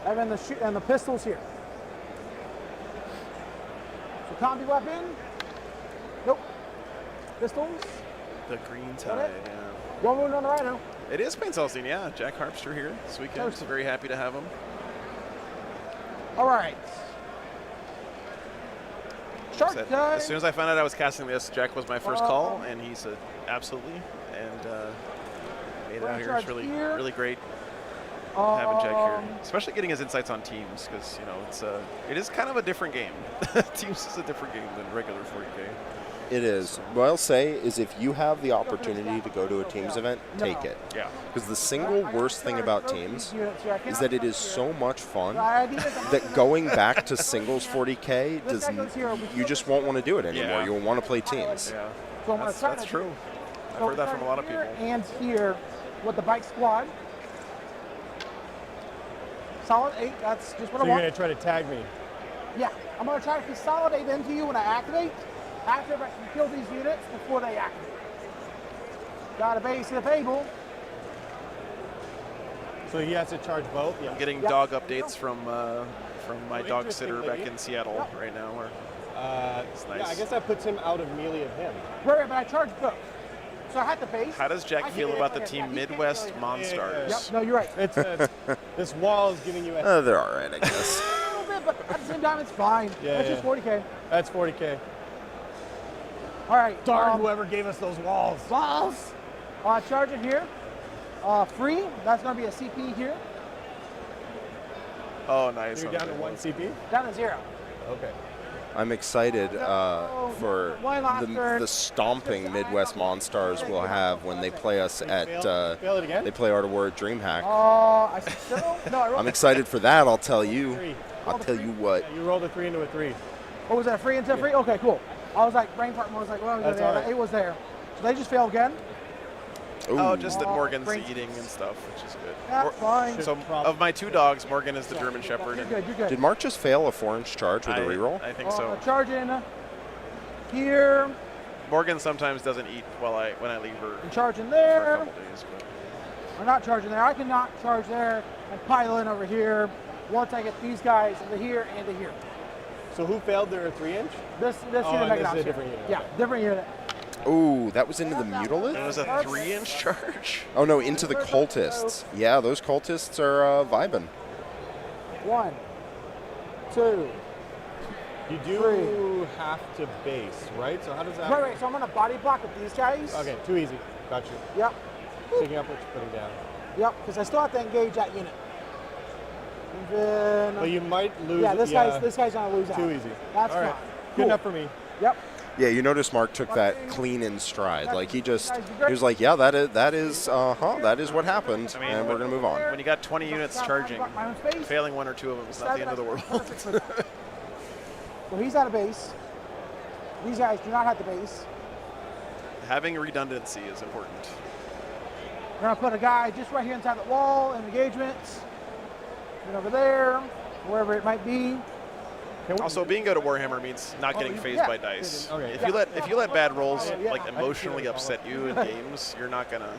and then the pistols here. So combi weapon. Nope. Pistols. The green tide. Yeah. 1 wound on the rhino. It is Pain Celestine, yeah. Jack Harpster here this weekend. So very happy to have him. All right. As soon as I found out I was casting this, Jack was my first call, and he said absolutely, and made it out here. It's really great having Jack here, especially getting his insights on teams, because it is kind of a different game. Teams is a different game than regular 40K. It is. What I'll say is if you have the opportunity to go to a Teams event, take it. Yeah. Because the single worst thing about Teams is that it is so much fun that going back to singles 40K, you just won't want to do it anymore. Yeah. You'll want to play teams. Yeah. That's true. I've heard that from a lot of people. And here with the bike squad. Solid 8, that's just what I want. So you're going to try to tag me? Yeah, I'm going to try to consolidate into you when I activate. After I can kill these units before they activate. Got a base of the table. So he has to charge both? I'm getting dog updates from my dog sitter back in Seattle right now. It's nice. Yeah, I guess that puts him out of melee of him. Right, but I charge both. So I had the base. How does Jack feel about the Team Midwest Monstars? Yep, no, you're right. It's this wall is giving you they're all right, I guess. A little bit, but at the same time, it's fine. That's just 40K. That's 40K. All right. Darn whoever gave us those walls. Walls. Charge it here. Free. That's going to be a CP here. Oh, nice. So you're down to 1 CP? Down to 0. Okay. I'm excited for the stomping Midwest Monstars will have when they play us at they play Art of War at DreamHack. I still no. I'm excited for that. I'll tell you. I'll tell you what. Yeah, you rolled a 3 into a 3. What was that? 3 into 3? Okay, cool. I was like, brain fart. I was like, well, it was there. So they just failed again. Ooh. Oh, just that Morgan's eating and stuff, which is good. That's fine. So of my 2 dogs, Morgan is the German Shepherd. You're good. You're good. Did Mark just fail a 4-inch charge with a reroll? I think so. Charge in here. Morgan sometimes doesn't eat when I leave her. And charging for there. a couple days. But. We're not charging there. I cannot charge there and pile in over here once I get these guys into here and to here. So who failed their 3-inch? This unit this is a different unit. Yeah, different unit. Ooh, that was into the Mutilith? It was a 3-inch charge? Oh no, into the Cultists. Yeah, those Cultists are vibing. 1, 2. You do have to base, right? So how does that... Right. So I'm going to body block with these guys. Okay, too easy. Got you. Yep. Picking up what you're putting down. Yep, because I still have to engage that unit. And then... Well, you might lose... Yeah, this guy's going to lose out. Too easy. That's all right. fine. Good enough for me. Yep. Yeah, you notice Mark took that clean in stride. Like he was like, yeah, that is what happened, and we're gonna move on. When you got 20 units charging, failing 1 or 2 of them is not the end of the world. So he's out of base. These guys do not have the base. Having redundancy is important. We're gonna put a guy just right here inside the wall in engagements. Then over there, wherever it might be. Also, being good at Warhammer means not getting phased by dice. Okay. If you let bad rolls like emotionally upset you in games, you're not gonna.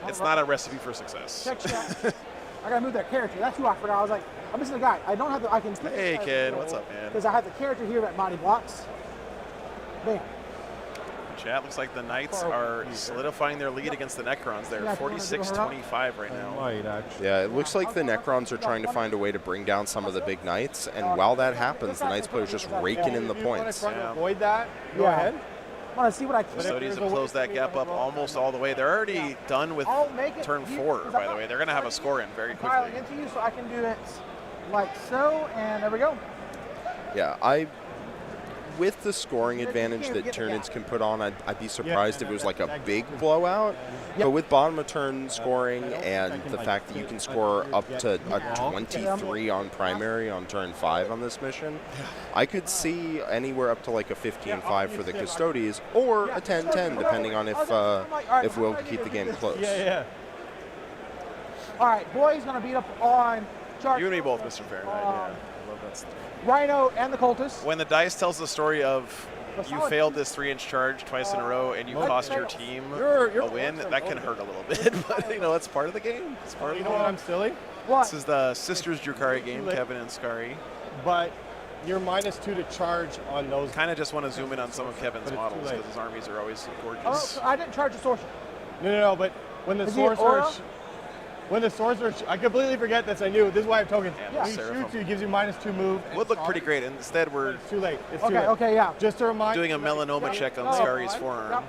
It's not a recipe for success. Check shot. I gotta move that character. That's who I forgot. I was like, I'm missing a guy. I don't have the. I can. Hey kid, what's up, man? Because I have the character here that body blocks. Bam. Chat looks like the Knights are solidifying their lead against the Necrons. They're 46-25 right now. Might actually. Yeah, it looks like the Necrons are trying to find a way to bring down some of the big Knights, and while that happens, the Knights players just raking in the points. Trying to avoid that. Go ahead. I want to see what I can. Custodians have closed that gap up almost all the way. They're already done with turn 4, by the way. They're going to have a score in very quickly. Into you, so I can do it like so, and there we go. Yeah, with the scoring advantage that Tyranids can put on, I'd be surprised if it was like a big blowout. But with bottom of turn scoring and the fact that you can score up to a 23 on primary on turn 5 on this mission, I could see anywhere up to like a 15-5 for the Custodians or a 10-10 depending on if we'll keep the game close. Yeah. All right, boys, gonna beat up on Charge. You and me both, Mr. Fahrenheit. Yeah, I love that stuff. Rhino and the Cultists. When the dice tells the story of you failed this 3-inch charge twice in a row and you cost your team a win, that can hurt a little bit. But you know, it's part of the game. It's part of the game. I'm silly. This is the Sisters Drukari game, Kevin and Skari. But you're -2 to charge on those. Kind of just want to zoom in on some of Kevin's models because his armies are always gorgeous. Oh, I didn't charge the sorcerer. No, but when the sorcerer. When the sorcerer, I completely forget this. I knew. This is why I have tokens. Yeah, When he shoots you, he gives you -2 move. Would look pretty great. Instead, we're it's too late. It's too late. Okay, yeah. Just to remind. Doing a melanoma check on Skari's forearm.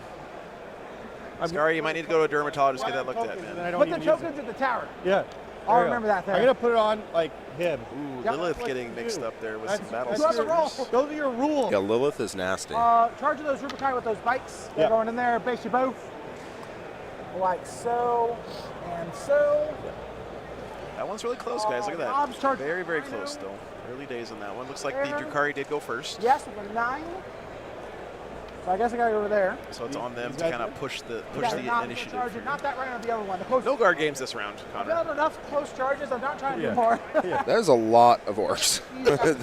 Skari, you might need to go to a dermatologist to get that looked at, man. Put the tokens at the tower. Yeah. I'll remember that. I'm gonna put it on like him. Ooh, Lilith getting mixed up there with some battle Those are your rules. Yeah, Lilith is nasty. Charge those Rubikai with those bikes. They're going in there. Base you both. Like so and so. That one's really close, guys. Look at that. Very, very close still. Early days on that one. Looks like the Drukari did go first. Yes, with a 9. So I guess I got to go over there. So it's on them to kind of push the initiative. Not that right on the other one. No guard games this round, Connor. I've done enough close charges. I'm not trying to do more. That is a lot of orcs.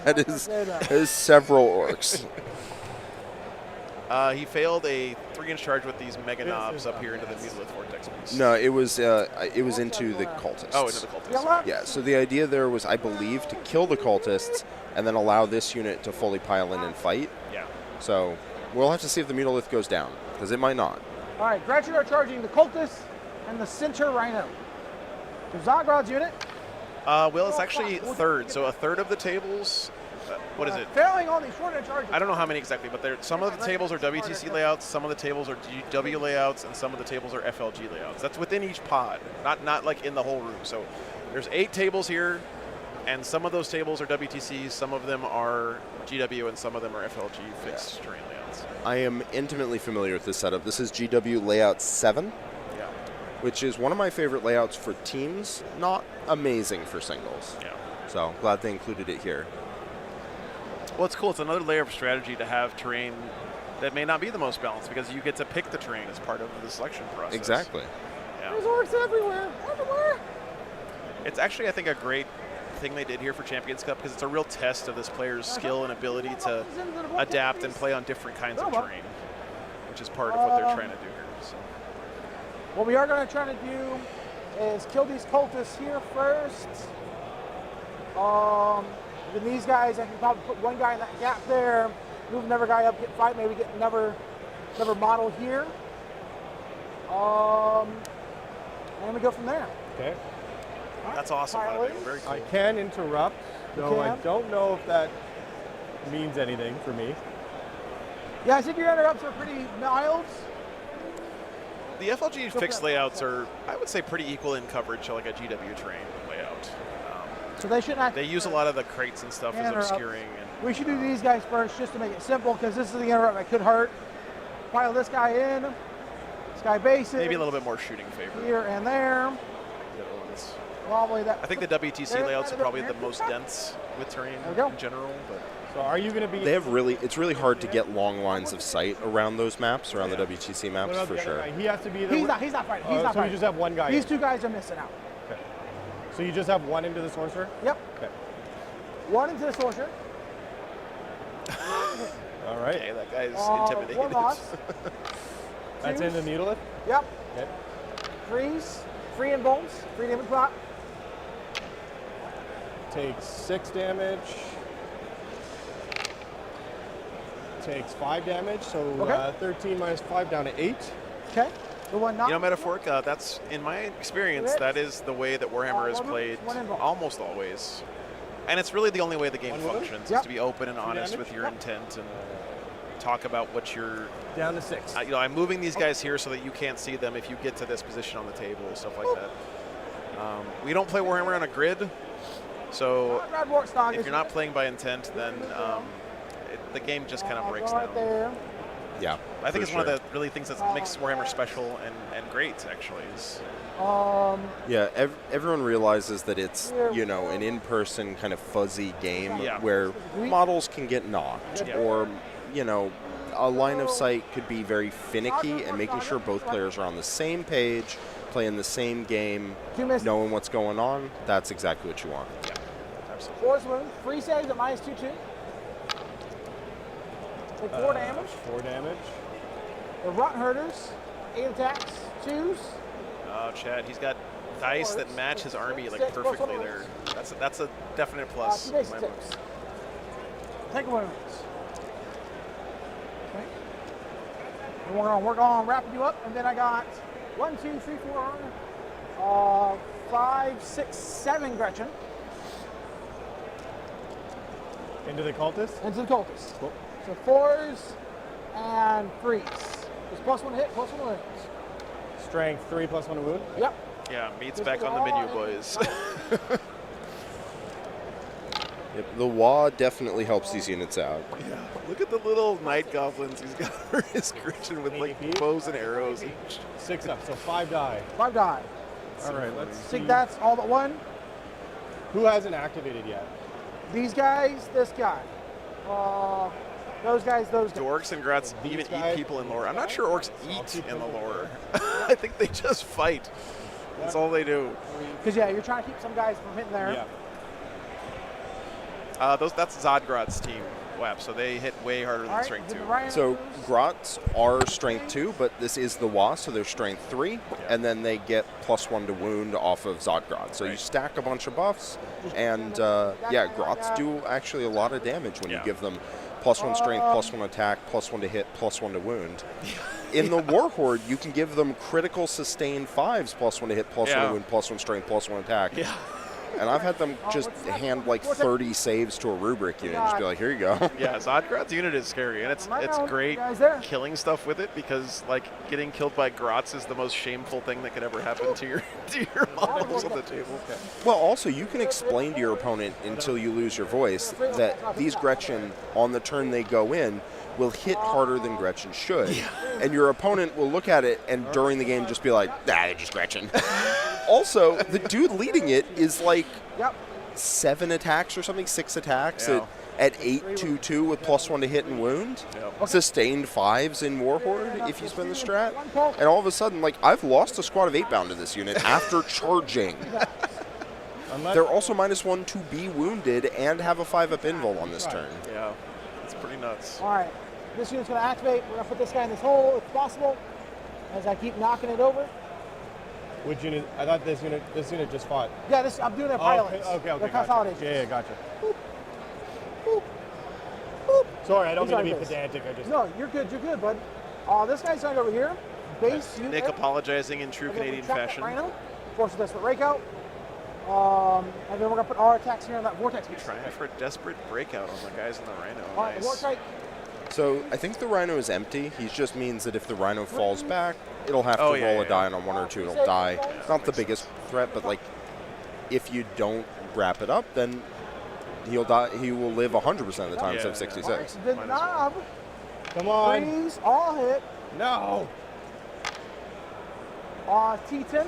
that is several orcs. He failed a 3-inch charge with these mega knobs up here into the Mutalith Vortex piece. No, it was into the cultists. Oh, into the cultists. Yeah, so the idea there was, I believe, to kill the cultists and then allow this unit to fully pile in and fight. Yeah. So we'll have to see if the Mutalith goes down, because it might not. All right, Gretchen are charging the cultists and the center Rhino. So Zagrad's unit. Well, it's actually third. So a third of the tables. What is it? Failing on these short-end charges. I don't know how many exactly, but some of the tables are WTC layouts, some of the tables are GW layouts, and some of the tables are FLG layouts. That's within each pod, not like in the whole room. So there's 8 tables here, and some of those tables are WTC, some of them are GW, and some of them are FLG fixed terrain layouts. I am intimately familiar with this setup. This is GW Layout 7, which is one of my favorite layouts for teams, not amazing for singles. Yeah. So glad they included it here. Well, it's cool. It's another layer of strategy to have terrain that may not be the most balanced because you get to pick the terrain as part of the selection process. Exactly. Yeah. There's orcs everywhere. It's actually, I think, a great thing they did here for Champions Cup because it's a real test of this player's skill and ability to adapt and play on different kinds of terrain, which is part of what they're trying to do here. So. What we are going to try to do is kill these cultists here first. Then these guys, I can probably put one guy in that gap there, move another guy up, get fight, maybe get another model here. And we go from there. Okay. That's awesome. Very cool. I can interrupt, though I don't know if that means anything for me. Yeah, I think your interrupts are pretty mild. The FLG fixed layouts are, I would say, pretty equal in coverage to like a GW terrain layout. So they shouldn't have They use a lot of the crates and stuff as obscuring. We should do these guys first just to make it simple because this is the interrupt that could hurt. Pile this guy in. This guy basic. Maybe a little bit more shooting favor. Here and there. Probably that. I think the WTC layouts are probably the most dense with terrain in general. But So are you going to be? They have really, it's really hard to get long lines of sight around those maps, around the WTC maps, What about for the other sure. guy? He has to be the. He's not fighting. He's not so fighting. you just have one guy. These two guys are missing out. Okay. So you just have one into the sorcerer? Yep. Okay. One into the sorcerer. All right. Okay, that guy's One intimidated. loss. That's in the needle. Yep. Okay. Freeze. Free and bones. Free damage block. Takes 6 damage. Takes 5 damage. So Okay. 13 minus 5 down to 8. Okay. The one not. You know, Metaphoric, that's, in my experience, that is the way that Warhammer is played almost always. And it's really the only way the game functions, is to be open and honest with your intent and talk about what you're... Down to 6. You know, I'm moving these guys here so that you can't see them if you get to this position on the table, stuff like that. We don't play Warhammer on a grid, so if you're not playing by intent, then the game just kind of breaks down. Right there. Yeah, I think it's one of the really things that makes Warhammer special and great, actually. Is Yeah, everyone realizes that it's, you know, an in-person kind of fuzzy game where models can get knocked, or, you know, a line of sight could be very finicky, and making sure both players are on the same page, playing the same game, knowing what's going on, that's exactly what you want. Yeah, absolutely. Force wound. Free saves at minus 2/2. Take 4 damage. 4 damage. The Rot Herders. 8 attacks. 2s. Oh, Chad, he's got dice that match his army like perfectly there. That's a definite plus. 2 basic tips. Take wounds. Okay. And we're gonna work on wrapping you up, and then I got 1, 2, 3, 4, 5, 6, 7 Gretchen. Into the cultist? Into the cultist. Cool. So 4s and 3s. Just +1 hit, +1 wounds. Strength 3 +1 to wound? Yep. Yeah, meat's back on the menu, boys. Yep, the WA definitely helps these units out. Yeah, look at the little night goblins he's got for his Gretchen with like bows and arrows. 6 up, so 5 die. 5 die. All right, let's see. Think that's all but 1. Who hasn't activated yet? These guys, this guy. Those guys, those guys. Do orcs and grats even eat people in lore? I'm not sure orcs eat in the lore. I think they just fight. That's all they do. Because, yeah, you're trying to keep some guys from hitting there. Yeah. That's Zodgrod's team, WAP, so they hit way harder than Strength 2. So Grots are Strength 2, but this is the WA, so they're Strength 3, and then they get +1 to wound off of Zodgrod. So you stack a bunch of buffs, and yeah, Grots do actually a lot of damage when you give them +1 strength, +1 attack, +1 to hit, +1 to wound. In the Warhorde, you can give them critical sustain 5s, +1 to hit, +1 to wound, +1 strength, +1 attack. Yeah. And I've had them just hand like 30 saves to a rubric unit and just be like, here you go. Yeah, Zodgrod's unit is scary, and it's great killing stuff with it, because like getting killed by Grots is the most shameful thing that could ever happen to your models on the table. Well, also, you can explain to your opponent until you lose your voice that these Gretchen, on the turn they go in, will hit harder than Gretchen should. And your opponent will look at it and during the game just be like, nah, they're just Gretchen. Also, the dude leading it is like 7 attacks or something, 6 attacks at 8/2/2 with +1 to hit and wound. Sustained 5s in Warhorde if you spin the strat. And all of a sudden, like, I've lost a squad of 8-bound to this unit after charging. They're also -1 to be wounded and have a 5-up invul on this turn. Yeah, it's pretty nuts. All right, this unit's going to activate. We're going to put this guy in this hole if possible, as I keep knocking it over. Which unit? I thought this unit just fought. Yeah, this I'm doing their pilots. Okay, Their gotcha. consolidation. Yeah, gotcha. Boop, boop, boop. Sorry, I don't mean to be Exactly. pedantic. I just No, you're good, bud. This guy's going to go over here. Base unit. Nick apologizing in true Canadian fashion. Rhino, force a desperate breakout. And then we're going to put our attacks here on that vortex piece. Trying for a desperate breakout on the guys in the Rhino. All right, Nice. vortex. So I think the Rhino is empty. He just means that if the Rhino falls back, it'll have to roll a die, and on 1 or 2 it'll die. Not the biggest threat, but like if you don't wrap it up, then he'll die. He will live 100% of the time instead of 66. The knob. Come on. Freeze, all hit. No. T10.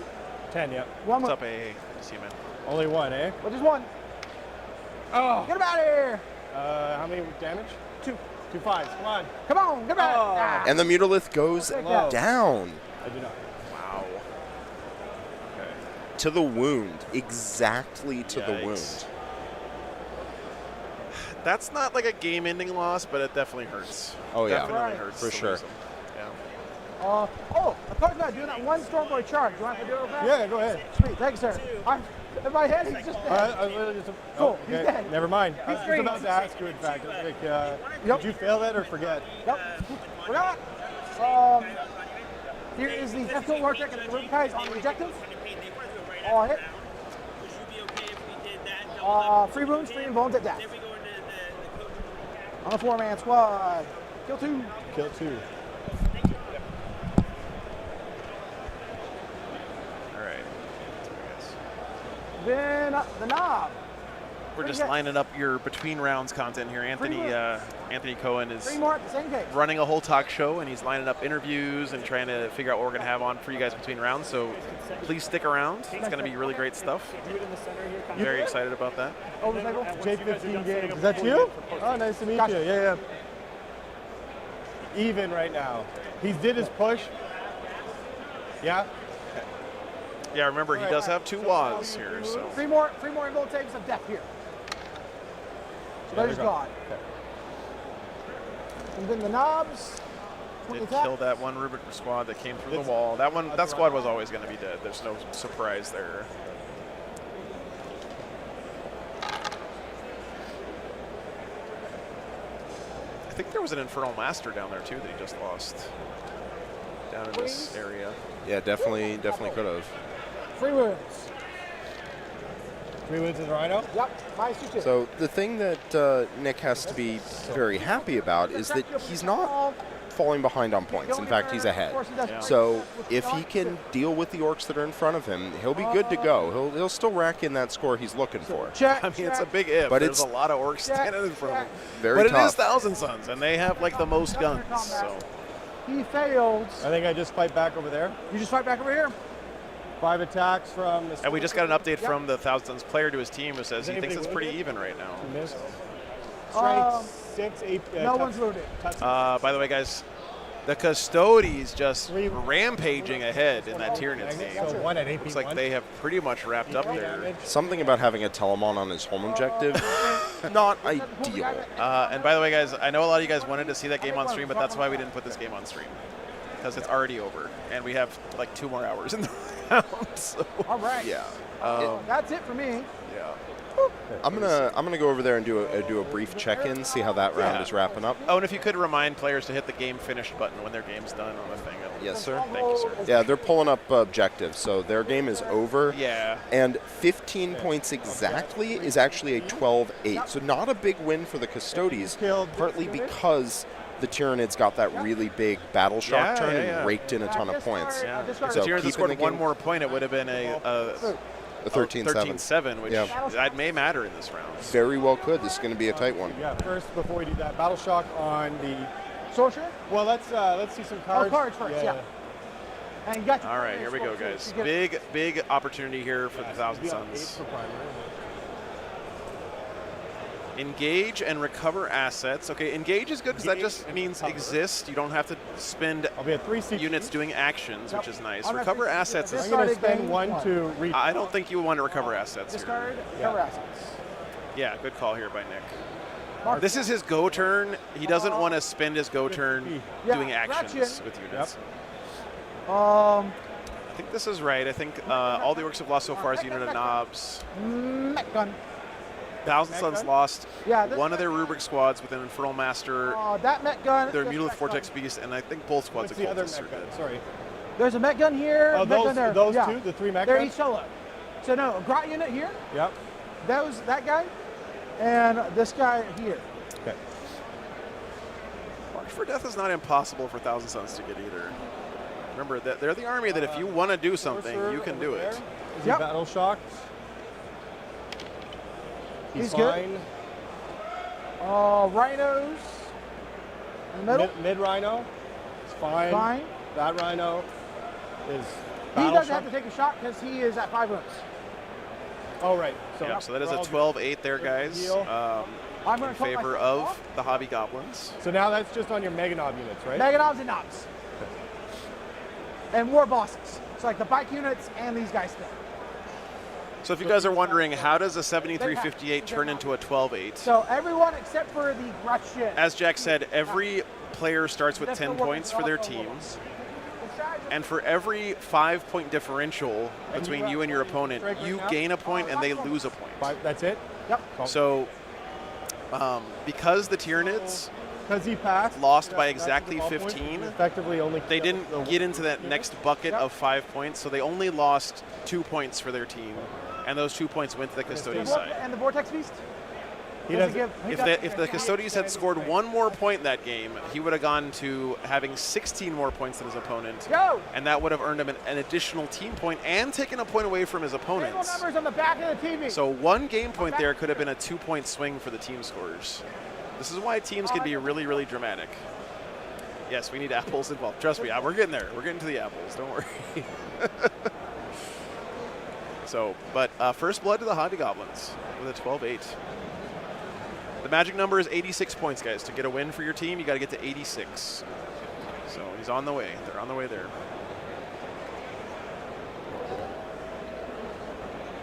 10, yeah. One What's more. up, AA? See you, man. Only 1, eh? Well, just one. Oh. Get him out of here. How many damage? 2. 2 5s. Come on. Come on, come back. And the Mutolith goes Low. down. I do not. Wow. To the wound. Exactly to the Yikes. wound. That's not like a game-ending loss, but it definitely hurts. Oh, yeah. Definitely Right. hurts For to sure. lose them. Yeah. Oh, I talked about doing that one Stormboy charge. You want to do it real fast? Yeah, go ahead. Sweet, thank you, sir. In my head, he's just dead. I literally just, Cool, he's dead. Never mind. I was He's just green. about to ask you, in fact. I was like, Yep. did you fail that or forget? Yep. Forgot. Here is the F-Tilt Wartech and the Rubikai's on the objective. All hit. Free wounds, free and bones at death. On a 4-man squad. Kill 2. Kill 2. All right. Then the knob. We're just lining up your between rounds content here. Anthony Cohen is 3 more at the same case. running a whole talk show, and he's lining up interviews and trying to figure out what we're going to have on for you guys between rounds. So please stick around. It's going to be really great stuff. I'm very excited about that. Over the table. J15 games. Is that you? Oh, nice to meet Gotcha. you. Yeah. Even right now. He did his push. Yeah. Yeah, remember, he does have 2 WAs here. So 3 more inbolt saves of death here. So there's God. Okay. And then the knobs. did kill that one Rubik squad that came through the wall. That squad was always going to be dead. There's no surprise there. I think there was an Infernal Master down there too that he just lost. Down in this area. Yeah, definitely could have. 3 wounds. 3 wounds in the Rhino? Yep, minus 2. So the thing that Nick has to be very happy about is that he's not falling behind on points. In fact, he's ahead. Yeah. So if he can deal with the orcs that are in front of him, he'll be good to go. He'll still rack in that score he's looking for. Check. I mean, it's a big if. But There's it's a lot of orcs standing in front of him. Very but tough. it is Thousand Sons, and they have like the most guns. So He fails. I think I just fight back over there. You just fight back over here. 5 attacks from the... and we just got an update from the Thousand Sons player to his team who says he thinks anybody it's pretty wounded? even right now. Missed. Strength 6, 8... No one's wounded. By the way, guys, the Custodies just rampaging ahead in that Tyranids game. So 1 at 8. Looks like they have pretty much wrapped up there. Something about having a Telemon on his home objective, not ideal. And by the way, guys, I know a lot of you guys wanted to see that game on stream, but that's why we didn't put this game on stream. Because it's already over, and we have like 2 more hours in the round. So, All right. Yeah. That's it for me. Yeah. I'm gonna go over there and do a brief check-in, see how that round is wrapping up. Oh, and if you could remind players to hit the game finished button when their game's done on the thing. Yes, sir. Thank you, sir. Yeah, they're pulling up objectives, so their game is over. Yeah. And 15 points exactly is actually a 12-8, so not a big win for the Custodies, partly because the Tyranids got that really big battle shock turn and raked in a ton of points. Yeah. So If the Tyranids had scored keeping the one game- more point, it would have been a 13-7, which that may matter in this round. Very well could. This is going to be a tight one. Yeah, first, before we do that, Battle Shock on the... Sorcerer? Well, let's see some cards. Oh, cards first, yeah. And you got All right, here we go, guys. Big opportunity here for the Thousand Sons. Engage and recover assets. Okay, engage is good because that just means exist. You don't have to spend units doing actions, which is nice. Recover assets is... I'm going to spend 1 to... I don't think you want to recover assets here. Discard, recover assets. Yeah, good call here by Nick. This is his go turn. He doesn't want to spend his go turn doing actions with units. I think this is right. I think all the orcs have lost so far is unit of knobs. Mech gun. Thousand Sons lost Yeah, one of their Rubik squads with an Infernal Master, that Met gun. their Mutolith Vortex Beast, and I think both squads of the other Cultists are Met gun? dead. Sorry. There's a Met gun here. Oh, Met gun there. those yeah. 2, the 3 Met They're guns? each solo. So no, a Grot unit here. Yep. That guy, and this guy here. Okay. March for Death is not impossible for Thousand Sons to get either. Remember, that they're the army that if you want to do something, you can do it. Is he Battle Shocked? He's fine. good. Rhinos in the middle. Mid Rhino. It's fine. Fine. That Rhino is He Battle doesn't Shock. have to take a shot because he is at 5 wounds. Oh, right. So that is a 12-8 there, guys. I'm going in to cut favor myself of off. the Hobby Goblins. So now that's just on your Mega Knob units, right? Mega Knobs and Knobs. And war bosses. So like the bike units and these guys there. So if you guys are wondering, how does a 7358 turn into a 12-8? So everyone except for the Gretchen. As Jack said, every player starts with That's 10 the work points of for their all of teams. And for every 5-point differential between you and your opponent, you gain a point and they lose a point. That's it? Yep. So because the Tyranids Because he passed, lost by exactly 15, effectively only they didn't get into that next bucket of 5 points, so they only lost 2 points for their team, and those 2 points went to the Custodies side. And the Vortex Beast? If the Custodies had scored 1 more point that game, he would have gone to having 16 more points than his opponent, and that would have earned him an additional team point and taken a point away from his opponents. Numbers on the back of the TV. So 1 game point there could have been a 2-point swing for the team scores. This is why teams can be really, really dramatic. Yes, we need apples involved. Trust me, we're getting there. We're getting to the apples. Don't worry. So, but first blood to the Hobby Goblins with a 12-8. The magic number is 86 points, guys. To get a win for your team, you got to get to 86. So he's on the way. They're on the way there.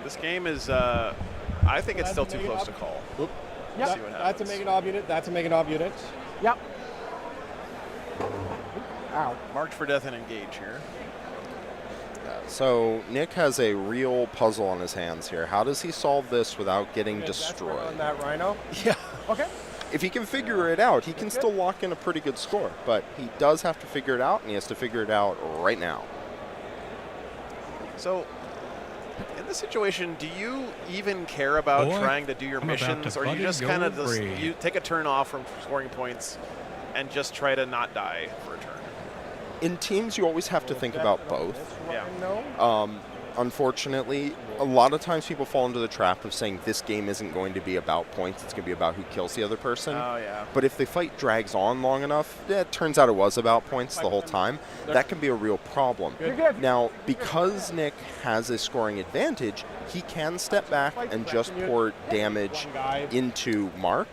This game is, I think it's still too close to call. Yep. See what That's a Mega Knob unit. That's a Mega Knob unit. Yep. Ow. Marked for death and engage here. So Nick has a real puzzle on his hands here. How does he solve this without getting destroyed? On that Rhino. Yeah. Okay. If he can figure it out, he can still lock in a pretty good score. But he does have to figure it out, and he has to figure it out right now. So, in this situation, do you even care about Boy, trying to do your I'm about to missions, or you buddy just go kind of free. you take a turn off from scoring points and just try to not die for a turn? In teams, you always have to think about both. Yeah. Unfortunately, a lot of times people fall into the trap of saying this game isn't going to be about points, it's going to be about who kills the other person. Oh, yeah. But if the fight drags on long enough, it turns out it was about points the whole time. That can be a real problem. Now, because Nick has a scoring advantage, he can step back and just pour damage into Mark.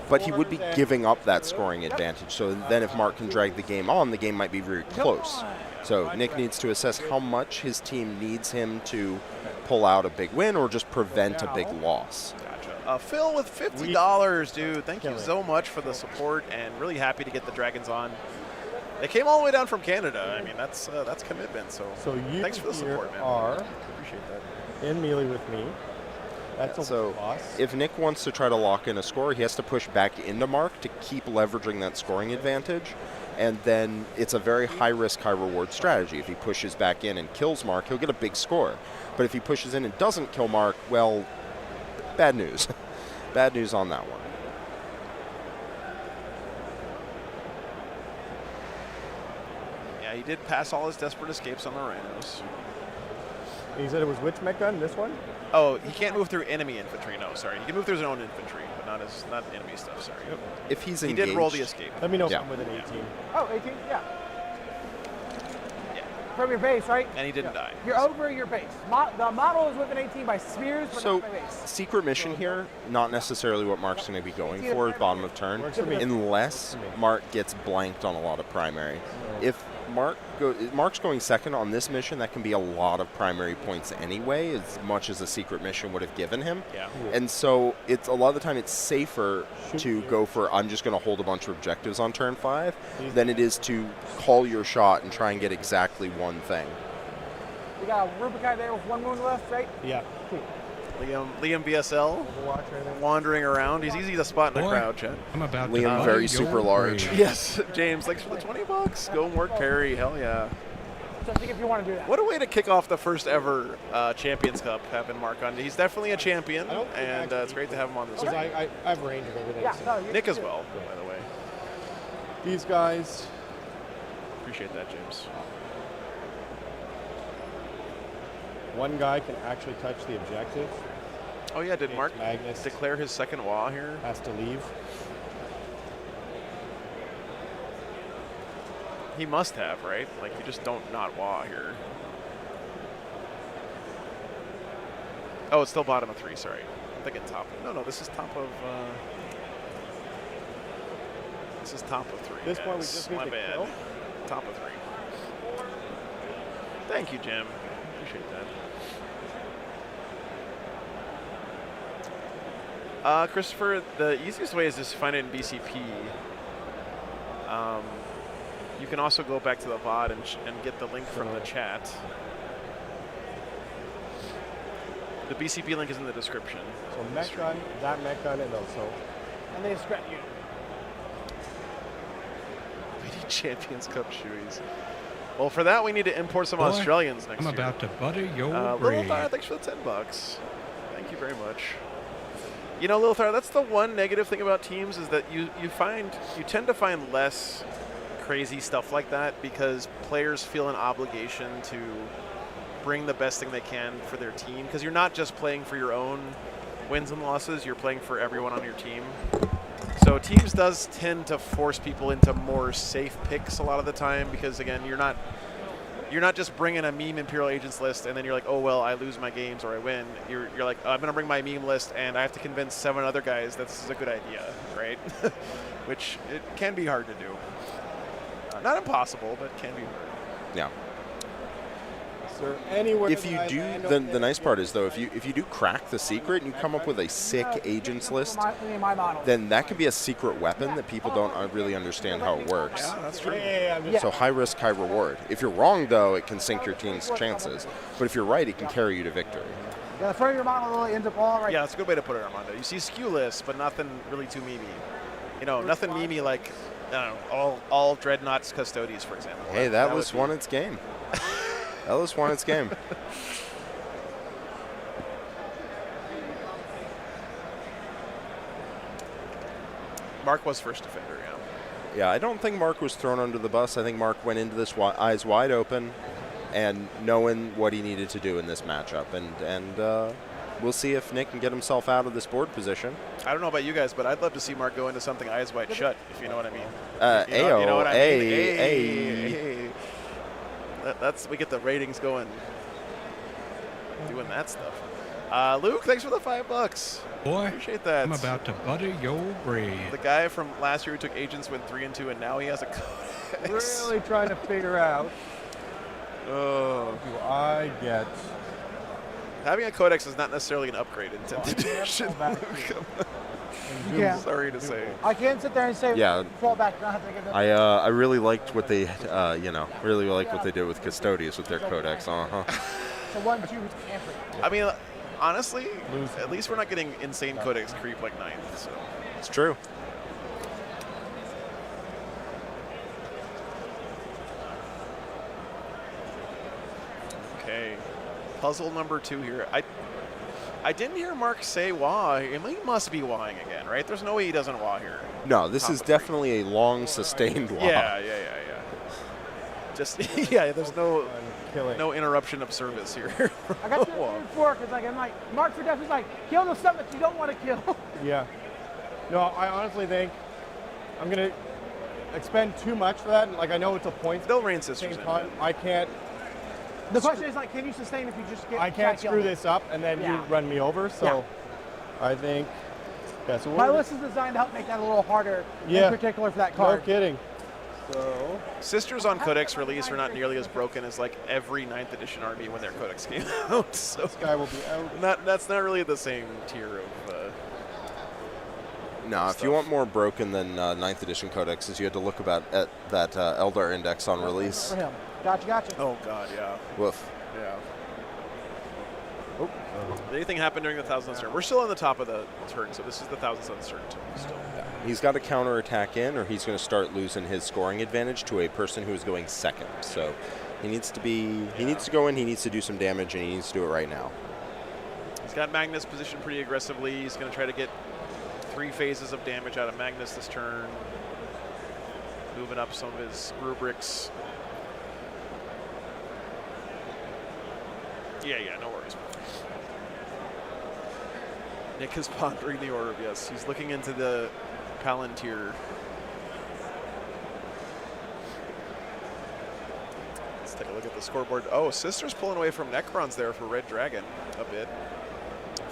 But he would be giving up that scoring advantage. So then if Mark can drag the game on, the game might be very close. So Nick needs to assess how much his team needs him to pull out a big win or just prevent a big loss. Gotcha. Phil with $50, dude. Thank you so much for the support, and really happy to get the Dragons on. They came all the way down from Canada. I mean, that's commitment. So you thanks for the support, man. Appreciate that. In melee with me. That's a So loss. if Nick wants to try to lock in a score, he has to push back into Mark to keep leveraging that scoring advantage. And then it's a very high-risk, high-reward strategy. If he pushes back in and kills Mark, he'll get a big score. But if he pushes in and doesn't kill Mark, well, bad news. Bad news on that one. Yeah, he did pass all his desperate escapes on the Rhinos. He said it was which mech gun? This one? Oh, he can't move through enemy infantry. No, sorry. He can move through his own infantry, but not enemy stuff. Sorry. If he's he did roll the escape. Let me know if I'm with an 18. Oh, 18? Yeah. From your base, right? And he didn't die. You're over your base. The model is with an 18 by spears, but So, not by base. secret mission here, not necessarily what Mark's going to be going for at bottom of turn, unless Mark gets blanked on a lot of primary. If Mark's going second on this mission, that can be a lot of primary points anyway, as much as a secret mission would have given him. Yeah. And so it's a lot of the time it's safer to go for I'm just going to hold a bunch of objectives on turn 5 than it is to call your shot and try and get exactly one thing. We got a Rubicon there with 1 wound left, right? Yeah. Liam BSL wandering around. He's easy to spot in the crowd, Chad. I'm about Liam, to very super large. Yes, James, thanks for the $20. Go and work carry. Hell yeah. So I think if you want to do that. What a way to kick off the first ever Champions Cup, having Mark on. He's definitely a champion, and it's great to have him on this. I have range of everything. Yeah, so. no, Nick as well, by the way. These guys. Appreciate that, James. One guy can actually touch the objective. Oh yeah, did Mark Magnus declare his second WA here? has to leave. He must have, right? Like, you just don't not WA here. Oh, it's still bottom of 3, sorry. I'm thinking top. No, this is top of... This is top of 3. At this point, we guys. just need My to bad. kill. Top of 3. Thank you, Jim. Appreciate that. Christopher, the easiest way is just find it in BCP. You can also go back to the VOD and get the link from the chat. The BCP link is in the description. So mech gun, that mech gun, and those. So And they scrap you. We need Champions Cup shoeies. Well, for that, we need to import some Boy, Australians next I'm year. about to butter your Little brain. Thar, thanks for the $10. Thank you very much. You know, Little Thar, that's the one negative thing about teams is that you tend to find less crazy stuff like that because players feel an obligation to bring the best thing they can for their team because you're not just playing for your own wins and losses, you're playing for everyone on your team. So teams does tend to force people into more safe picks a lot of the time because again, you're not just bringing a meme Imperial Agents list and then you're like, oh well, I lose my games or I win. You're like, oh, I'm gonna bring my meme list and I have to convince 7 other guys that this is a good idea, right? Which it can be hard to do. Not impossible, but can be hard. Yeah. is there anywhere If that you I do, land the on nice part is though, if you do crack the secret and you come up with a sick agents list, My model. then that could be a secret weapon that people don't really understand how it works. Yeah, that's true. I'm just So high risk, high reward. If you're wrong though, it can sink your team's chances. But if you're right, it can carry you to victory. Yeah, throw your model really ends up all right. Yeah, that's a good way to put it, Armando. You see skew lists, but nothing really too memey. You know, nothing memey like, I don't know, all Dreadnoughts Custodies, for example. Hey, that was would won its game. That was won its game. Mark was first defender, yeah. Yeah, I don't think Mark was thrown under the bus. I think Mark went into this eyes wide open and knowing what he needed to do in this matchup. And we'll see if Nick can get himself out of this board position. I don't know about you guys, but I'd love to see Mark go into something eyes wide shut, if you know what I mean. You know what I mean? hey. Hey. That's we get the ratings going. Doing that stuff. Luke, thanks for the $5. Boy, Appreciate that. I'm about to butter your brain. The guy from last year who took agents went 3-2, and now he has a codex. really trying to figure out Oh. do I get Having a codex is not necessarily an upgrade in 10th edition. Yeah. Sorry to say. I can't sit there and say, Yeah. fall back. Not have to give it. I really liked what they really liked what they did with Custodians with their codex. So 1-2 is Amfrey. I mean, honestly, at least we're not getting insane codex creep like 9th. So. It's true. Okay. Puzzle number 2 here. I didn't hear Mark say wah. He must be wahing again, right? There's no way he doesn't wah here. No, this is definitely a long sustained wah. Yeah. Just there's no interruption of service here. I got you at 4 because I'm like, Mark for Death is like, kill the stuff that you don't want to kill. Yeah. No, I honestly think I'm going to expend too much for that. Like, I know it's a point. They'll rain sisters in. I can't. The question is like, can you sustain if you just get? I can't screw this up and then you run me over. So I think. Yeah, so my list is designed to help make that a little harder. In particular for that card. No kidding. So. Sisters on Codex release are not nearly as broken as like every 9th edition army when their Codex came out. So this guy will be out. That's not really the same tier of. No, if you want more broken than 9th edition codexes, you had to look at that Eldar index on release. For him. Gotcha. Oh God, yeah. Woof. Yeah. Did anything happen during the 1,000 turn? We're still on the top of the turn, so this is the 1,000 turn still. He's got to counterattack in, or he's going to start losing his scoring advantage to a person who is going second. So he needs to be. He needs to go in. He needs to do some damage, and he needs to do it right now. He's got Magnus positioned pretty aggressively. He's going to try to get 3 phases of damage out of Magnus this turn. Moving up some of his rubrics. Yeah, no worries. Nick is pondering the order. Yes, he's looking into the Palantir. Let's take a look at the scoreboard. Oh, Sister's pulling away from Necrons there for Red Dragon a bit.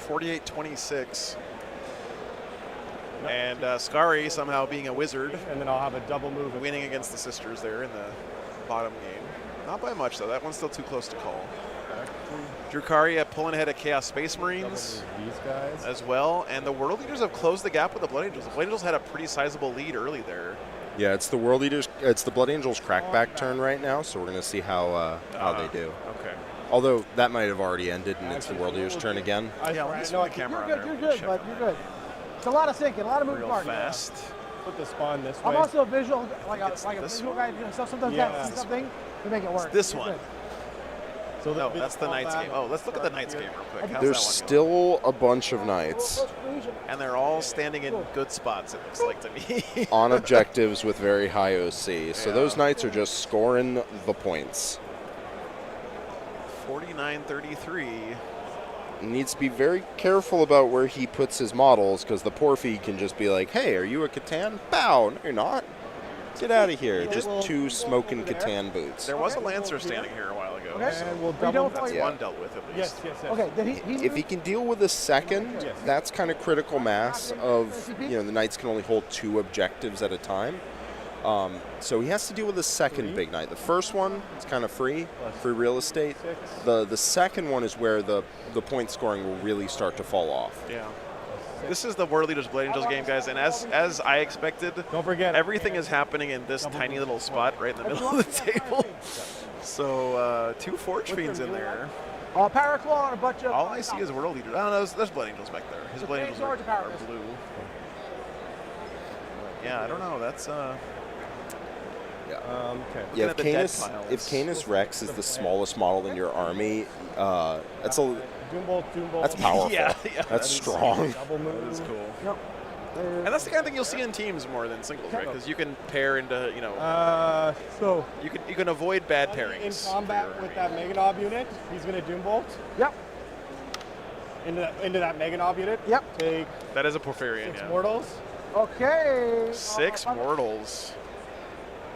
48-26. And Skari somehow being a wizard. And then I'll have a double move. Winning against the sisters there in the bottom game. Not by much, though. That one's still too close to call. Drukhari pulling ahead of Chaos Space Marines these guys as well. And the World Eaters have closed the gap with the Blood Angels. The Blood Angels had a pretty sizable lead early there. Yeah, it's the World Eaters. It's the Blood Angels crackback turn right now, so we're going to see how they do. Okay. Although that might have already ended, and it's the World Eaters' turn again. Yeah, let's put the camera on there. You're good, bud. You're good. It's a lot of sinking, a lot of moving Real parts. fast. Put the spawn this way. I'm also a visual, like a visual guy doing stuff. Sometimes you Yeah. gotta see something to make it work. It's this You're one. good. So No, that's the Knights game. Oh, let's look at the Knights game real quick. How's There's that one going? still a bunch of Knights And they're all standing in good spots, it looks like to me. on objectives with very high OC. So Yeah. those Knights are just scoring the points. 49-33. Needs to be very careful about where he puts his models, because the poor feed can just be like, hey, are you a Catan? Bow. No, you're not. Get out of here. Just two smoking Catan boots. There was a Lancer standing here a while ago. Okay. So And we'll We don't double. fight- that's Yeah. one dealt with at least. Yes. Okay, did he If he can deal with a second, that's kind of critical mass of, the Knights can only hold two objectives at a time. So he has to deal with the second big Knight. The first one is kind of free real estate. The second one is where the point scoring will really start to fall off. Yeah. This is the World Eaters Blood Angels game, guys, and as I expected, Don't forget everything is happening in this tiny little spot right in the middle of the table. So two Forge Fiends in there. Paraclaw and a bunch of. All I see is World Eaters. Oh, no, there's Blood Angels back there. His So Blood big Angels swords or are powers? blue. Yeah, I don't know. That's Okay. Yeah, at the dead piles. if Canis Rex is the smallest model in your army, that's Doombolt. that's powerful. Yeah, that's that is- strong. Double That move. is cool. Yep. And that's the kind of thing you'll see in teams more than singles, right? Because you can pair into, So you can avoid bad in pairings. combat with that Meganob unit, he's gonna Doombolt Yep. into that Meganob unit. Yep. Take That is a Porphyrion, 6 yeah. mortals. Okay. 6 mortals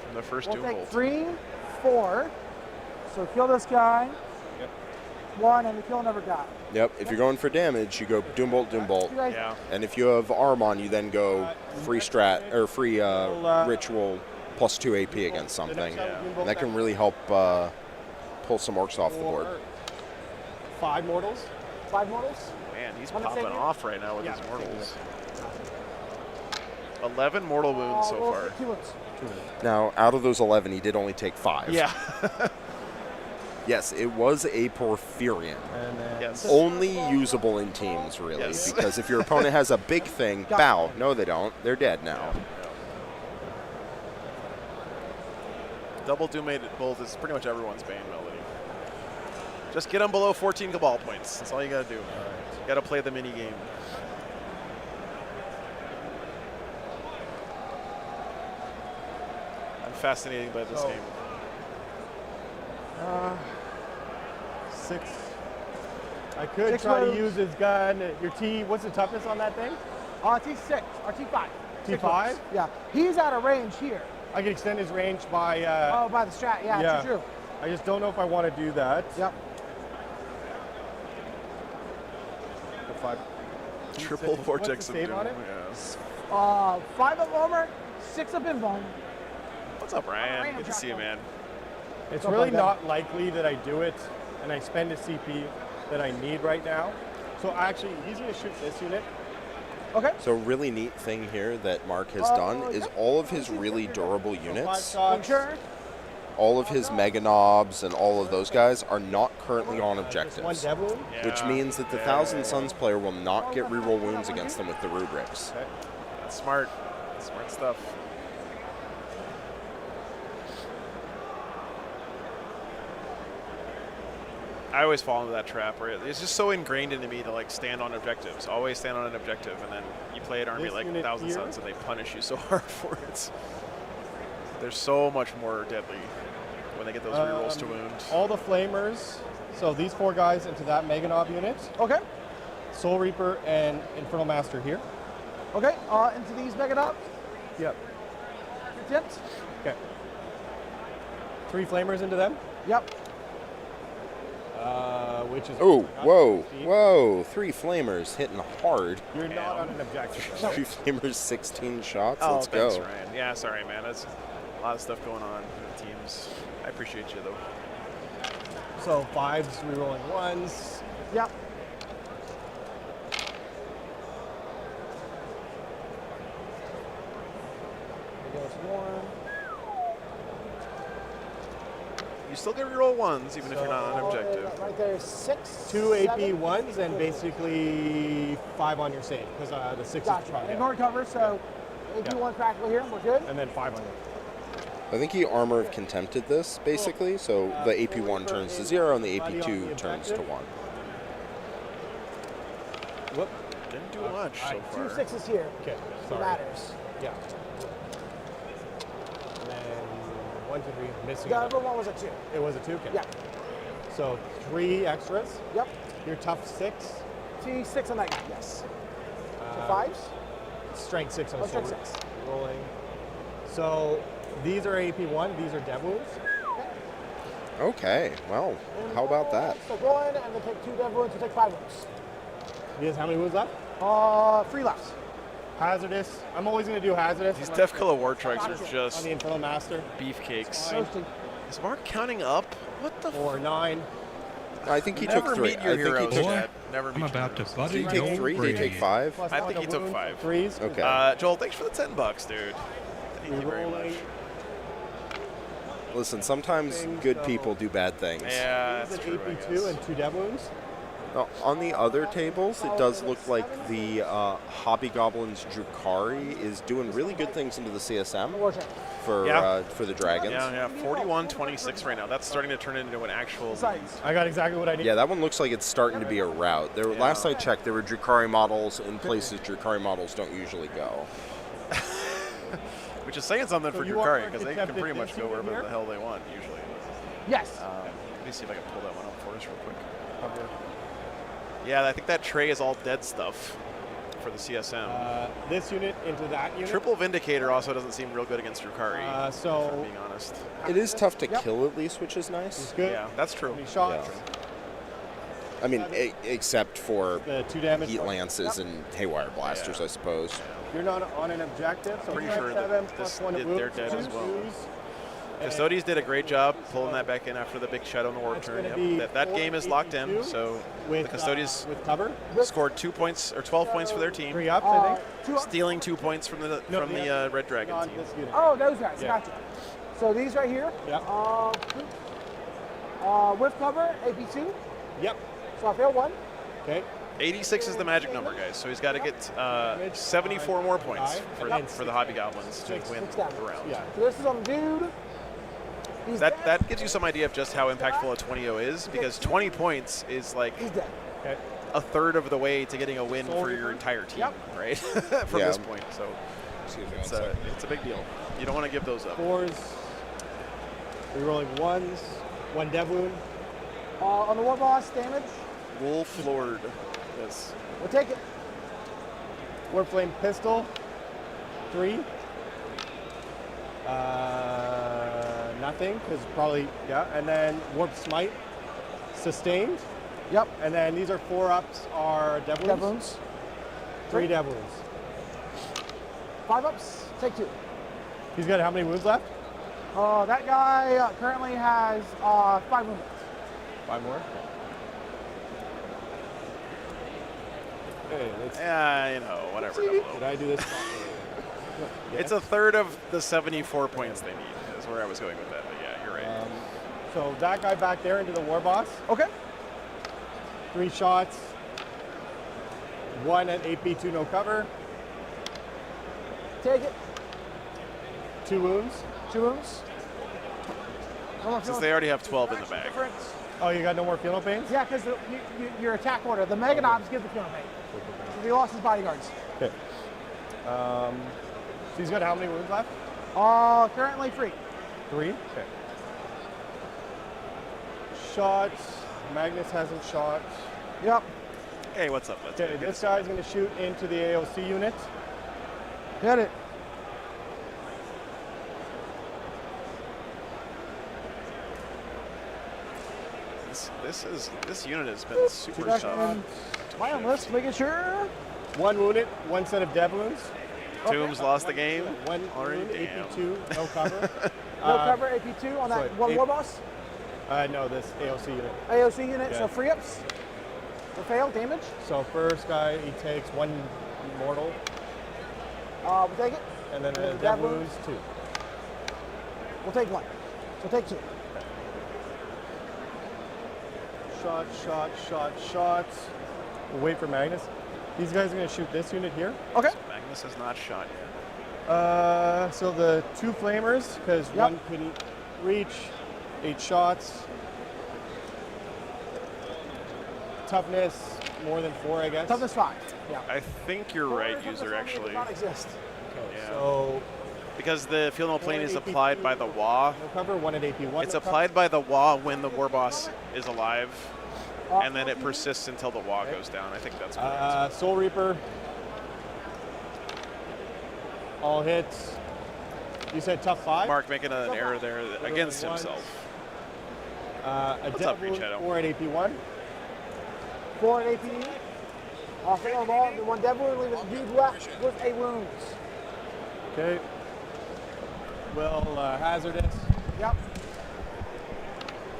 from the first We'll Doom take Bolt. 3, 4. So kill this guy. Yep. 1, and the kill never got. Yep. If you're going for damage, you go Doombolt, Doombolt. You guys, Yeah. And if you have arm on, you then go free strat or free ritual plus 2 AP against something. And that can really help pull some orcs off the board. 5 mortals. 5 mortals. Man, he's Wanna popping take it? off right now with Yeah, his take mortals. 11 mortal wounds so roll far. 2 wounds. Now, out of those 11, he did only take 5. Yeah. Yes, it was a Porphyrion. And then Yes. Only usable in teams, really, Yes. because if your opponent has a big thing, bow. No, they don't. They're dead now. Double Doom-mated Bolt is pretty much everyone's Bane melody. Just get them below 14 Cabal points. That's all you got to do. You got to play the mini game. I'm fascinated by this game. 6. I could 6 try to moves. use his gun. Your T. What's the toughness on that thing? T6 or T5. T5? Moves. Yeah. He's out of range here. I can extend his range by. Oh, by the strat. Yeah, yeah. true. I just don't know if I want to do that. Yep. The 5. Triple What's the Vortex of save Doom. on it? Yeah. 5 of armor, 6 of invuln. What's up, Ryan? Good to see you, man. It's Something really like that. not likely that I do it and I spend a CP that I need right now. So actually, he's going to shoot this unit. Okay. So a really neat thing here that Mark has done is all of his really durable 5 units, shots. Sure. all of his Mega Knobs and all of those guys are not currently on One objectives. dev wound. Which means that the Thousand Suns player will not get reroll wounds against them with the rubrics. Okay. That's smart. Smart stuff. I always fall into that trap where it's just so ingrained into me to like stand on objectives. Always stand on an objective, and then you play an army This like unit Thousand here? Suns, and they punish you so hard for it. They're so much more deadly when they get those rerolls to wound. All the flamers. So these 4 guys into that Meganob unit. Okay. Soul Reaper and Infernal Master here. Okay. Into these Meganops. Yep. Your tips. Okay. 3 flamers into them. Yep. which is. Oh, whoa, whoa. 3 flamers hitting hard. You're not on an objective. 3 flamers, 16 shots. Oh, Let's thanks, go. Ryan. Yeah, sorry, man. That's a lot of stuff going on in the teams. I appreciate you, though. So 5s, rerolling 1s. Yep. There goes one. You still get reroll 1s, even if you're not on So, objective. right there, 6. 2 AP 7. 1s and basically 5 on your save because the 6 is Gotcha. trying. Ignore cover, so AP 1 practical here. We're good. And then 5 on you. I think he Armor of Contempted this, basically. So the AP1 turns to 0 and the AP2 turns to 1. Whoop. Didn't do much so far. 2 6s here. Okay, It sorry. matters. Yeah. And then 1, 2, 3, missing. The other one was a 2. It was a 2? Okay. Yeah. So 3 extras. Yep. Your tough 6. T6 on that guy, yes. So Uh, 5s? Strength 6 on Oh, the strength shoulder. 6. Rolling. So these are AP1, these are dev wounds. Okay, well, how about that? So go in and then take 2 dev wounds, we'll take 5 wounds. He has how many wounds left? 3 left. Hazardous. I'm always going to do hazardous. These Defkilla War Trikes are on just the Infernal Master. beefcakes. Roasting. Is Mark counting up? What the 4, 9. I think he Never took 3. meet your I think he heroes, took. Chad. Never meet I'm your about to heroes. butter Did he take your 3? Did he take brain. 5? Plus I 1 think he to took wound, 5. 3s. Okay. Joel, thanks for the $10, dude. Thank you very much. Rerolling. Listen, sometimes good people do bad things. Yeah, These that's an true, I AP2 guess. and 2 dev wounds. Now, on the other tables, it does look like the Hobby Goblins Drukhari is doing really good things into the CSM for the Dragons. Yeah, 41-26 right now. That's starting to turn into an actual lead. I got exactly what I need. Yeah, that one looks like it's starting to be a route. There, last I checked, there were Drukhari models in places Drukhari models don't usually go. Which is saying something for you want Drukhari, Mark because to they can attempt pretty it much this go unit wherever here? the hell they want, usually. Yes. Let me see if I can pull that one up for us real quick. Yeah, I think that tray is all dead stuff for the CSM. This unit into that unit. Triple Vindicator also doesn't seem real good against Drukhari, if I'm being honest. It is tough to kill at least, which is nice. It's good. Yeah, that's true. Shots. I mean, except for The 2 damage. Heat Lances and Haywire Blasters, I suppose. You're not on an objective, so Pretty strength sure 7 that plus this 1 to they're wounds, dead as well. 2s. Custodians did a great job pulling that back in after the big Shadow in the War It's turn. gonna be That game is locked in, 4-8-2 so with, the Custodians with cover. scored 2 points or 12 points for their team, 3 ups, I think. 2 up. stealing 2 points from the Red Dragon On team. this unit. Oh, those guys. Yeah. Gotcha. So these right here. Yep. With cover, AP2. Yep. So I fail 1. Okay. 86 is the magic number, guys. So he's got to get 74 more points for the Hobby Goblins to win the round. Yeah. So this is on the dude. He's dead. That gives you some idea of just how impactful a 20-0 is, because 20 points is like He's dead. Okay. a third of the way to getting a win for your entire team, right? From Yeah. this point. So it's a big deal. You don't want to give those up. 4s. Rerolling 1s. 1 dev wound. On the war boss, damage. Wolf Lord. Yes. We'll take it. Warp Flame Pistol. 3. Nothing, because probably, yeah. And then Warp Smite. Sustained. Yep. And then these are 4 ups are dev wounds. Dev wounds. 3 dev wounds. 5 ups. Take 2. He's got how many wounds left? That guy currently has 5 wounds. 5 more. Okay, let's. Yeah, whatever. Double Did I do this? It's a third of the 74 points they need, is where I was going with that. But yeah, you're right. So that guy back there into the war boss. Okay. 3 shots. 1 at AP2 no cover. Take it. 2 wounds. 2 wounds. Since they already have 12 in the bag. Oh, you got no more Philo Pains? Yeah, because your attack order, the Mega Knobs give the Philo Pain. So he lost his bodyguards. Okay. So he's got how many wounds left? Currently 3. 3? Okay. Shots. Magnus hasn't shot. Yep. Hey, what's up? Let's Okay, this guy's going to shoot into the AOC unit. Hit it. This unit has been super tough. My own list, making sure. 1 wounded, 1 set of dev wounds. Tombs lost the game. 1 already. wound, Damn. AP2, no cover. No cover, AP2 on that so one A- war boss. No, this AOC unit. AOC unit, Yeah. so free ups. Or fail, damage. So first guy, he takes 1 mortal, We'll take it. and then Dev dev wounds. wounds 2. We'll take 1. So take 2. Shots. We'll wait for Magnus. These guys are going to shoot this unit here. Okay. Magnus has not shot yet. So the 2 flamers, because Yep. 1 couldn't reach, 8 shots. Toughness, more than 4, I guess. Toughness 5. Yeah. I think you're right, user, actually. Does not exist. Yeah. So Because the field no plane is AP2, applied by the WA. no cover, 1 at AP1. It's no applied by the WA when the war boss is alive, and then it persists until the WA goes down. I think that's correct. Soul Reaper. All hits. You said tough 5? Mark making an error there against himself. A What's dev up, wound, Shadow? 4 at AP1. 4 at AP. Fail of all. The 1 dev wound, leave it dude left with 8 wounds. Okay. Will hazardous. Yep.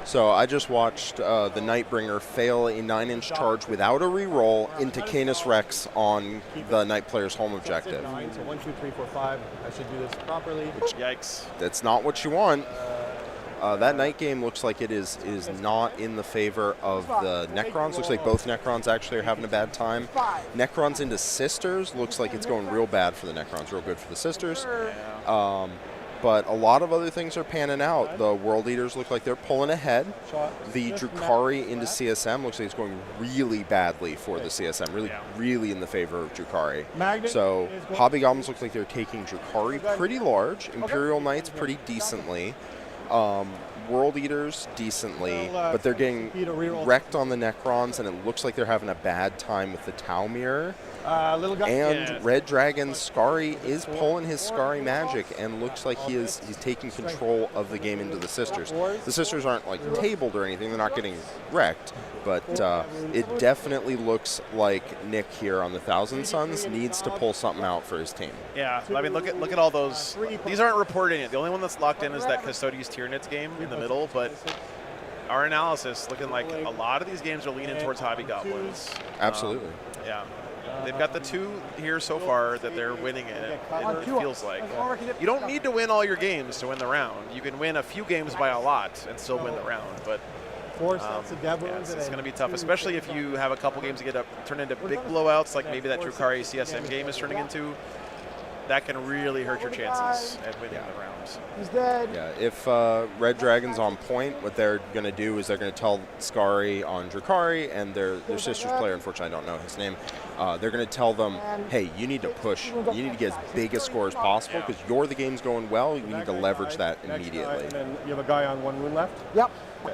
So I just watched the Nightbringer fail a 9-inch charge without a reroll into Canis Rex on the Knight player's home objective. 9, so 1, 2, 3, 4, 5. I should do this properly. Yikes. That's not what you want. That Knight game looks like it is not in the favor of the Necrons. Looks like both Necrons actually are having a bad time. Necrons into Sisters looks like it's going real bad for the Necrons, real good for the Sisters. But a lot of other things are panning out. The World Eaters look like they're pulling ahead. The Drukhari into CSM looks like it's going really badly for the CSM, really in the favor of Drukhari. So Hobby Goblins look like they're taking Drukhari pretty large, Imperial Knights pretty decently, World Eaters decently, but they're getting wrecked on the Necrons, and it looks like they're having a bad time with the Tau Mirror. Little guy. And Red Dragon Skari is pulling his Skari magic and looks like he's taking control of the game into the Sisters. The Sisters aren't like tabled or anything, they're not getting wrecked, but it definitely looks like Nick here on the Thousand Suns needs to pull something out for his team. Yeah, I mean, look at all those. These aren't reported yet. The only one that's locked in is that Custodes Tyranids game in the middle, but our analysis looking like a lot of these games are leaning towards Hobby Goblins. Absolutely. Yeah. They've got the 2 here so far that they're winning in it feels like. You don't need to win all your games to win the round. You can win a few games by a lot and still win the round, but 4 sets of dev wounds. it's going to be tough, especially if you have a couple games that turn into big blowouts, like maybe that Drukhari CSM game is turning into. That can really hurt your chances at winning the rounds. He's dead. Yeah, if Red Dragon's on point, what they're going to do is they're going to tell Skari on Drukhari and their sister's player, unfortunately I don't know his name, they're going to tell them, hey, you need to push. You need to get as big a score as possible because the game's going well. You need to leverage that immediately. And then you have a guy on 1 wound left? Yep.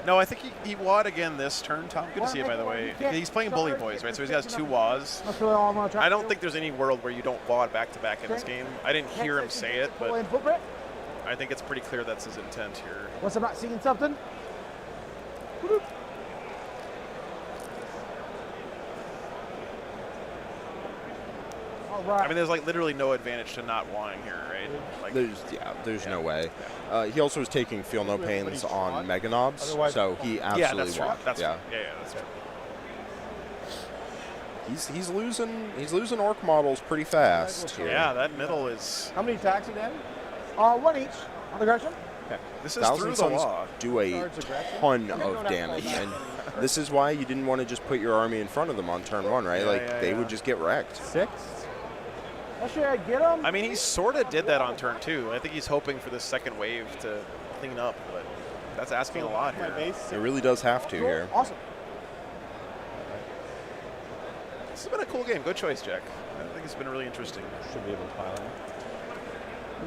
No, I think he wad again this turn, Tom. Good to see you, by the way. He's playing Bully Boys, right? So he's got 2 WAs. That's really all I'm going to try. I don't think there's any world where you don't wad back-to-back in this game. I didn't hear him say it, but I think it's pretty clear that's his intent here. Unless I'm not seeing something. All right. I mean, there's like literally no advantage to not wanting here, right? Like, There's no way. He also was taking Feel No Pains on Mega Knobs, so he absolutely won. That's true. He's losing orc models pretty fast here. Yeah, that middle is. How many attacks are dead? 1 each on aggression. This is Thousand through the Suns law. do a ton of damage, and this is why you didn't want to just put your army in front of them on turn 1, right? They would just get wrecked. 6. Should I get him? I mean, he sort of did that on turn 2. I think he's hoping for this second wave to clean up, but that's asking a lot here. It really does have to here. Awesome. This has been a cool game. Good choice, Jack. I think it's been really interesting. Should be able to pile in.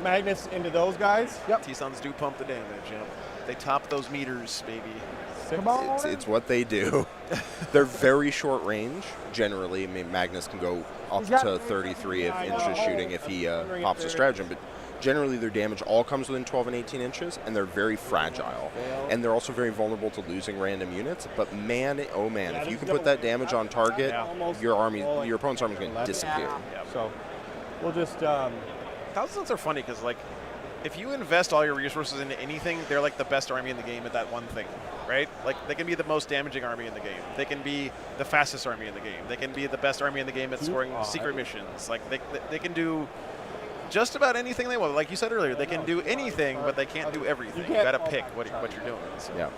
Magnus into those guys. Yep. T-Suns do pump the damage. Yep. They top those meters, baby. It's what they do. They're very short range. Generally, I mean, Magnus can go up to 33 inches shooting if he pops a stratagem, but generally their damage all comes within 12 and 18 inches, and they're very fragile. And they're also very vulnerable to losing random units. But man, oh man, if you can put that damage on target, your opponent's army is going to disappear. So we'll just. Thousands are funny because, like, if you invest all your resources into anything, they're like the best army in the game at that one thing, right? Like, they can be the most damaging army in the game. They can be the fastest army in the game. They can be the best army in the game at scoring secret missions. Like, they can do just about anything they want. Like you said earlier, they can do anything, but they can't do everything. You got to pick what you're doing. So. Yeah.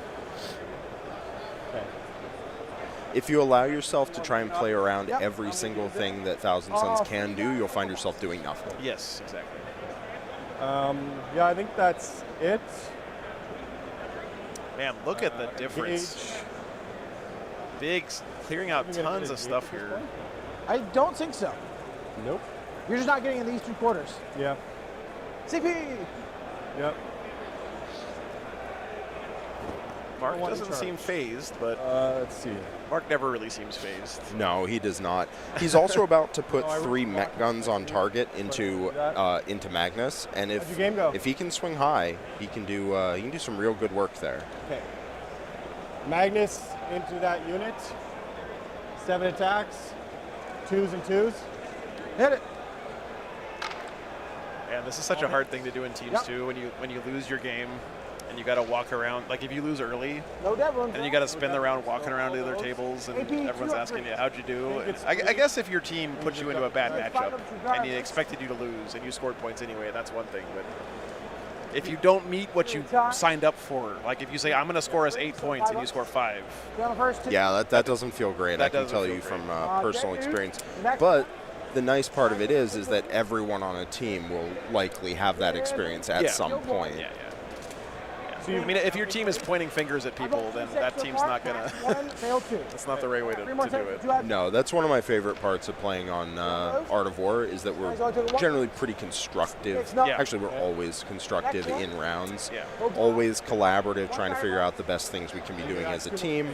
If you allow yourself to try and play around every single thing that Thousand Suns can do, you'll find yourself doing nothing. Yes, exactly. Yeah, I think that's it. Man, look at the difference. Big, clearing out tons of stuff here. I don't think so. Nope. You're just not getting in these 2 quarters. Yeah. CP! Yep. Mark doesn't seem phased, but let's see. Mark never really seems phased. No, he does not. He's also about to put 3 mech guns on target into Magnus, and if he can swing high, he can do some real good work there. Okay. Magnus into that unit. 7 attacks. 2s and 2s. Hit it. And this is such a hard thing to do in teams too. When you lose your game, and you got to walk around. Like if you lose early, and you got to spin the round walking around to the other tables, and everyone's asking you how'd you do. I guess if your team puts you into a bad matchup and they expected you to lose and you scored points anyway, that's one thing. But if you don't meet what you signed up for, like if you say I'm going to score us 8 points and you score 5, yeah, that doesn't feel great. I can tell you from personal experience. But the nice part of it is that everyone on a team will likely have that experience at some point. Yeah. I mean, if your team is pointing fingers at people, then that team's not gonna. That's not the right way to do it. No, that's one of my favorite parts of playing on Art of War is that we're generally pretty constructive. Actually, we're always constructive in rounds. Always collaborative, trying to figure out the best things we can be doing as a team.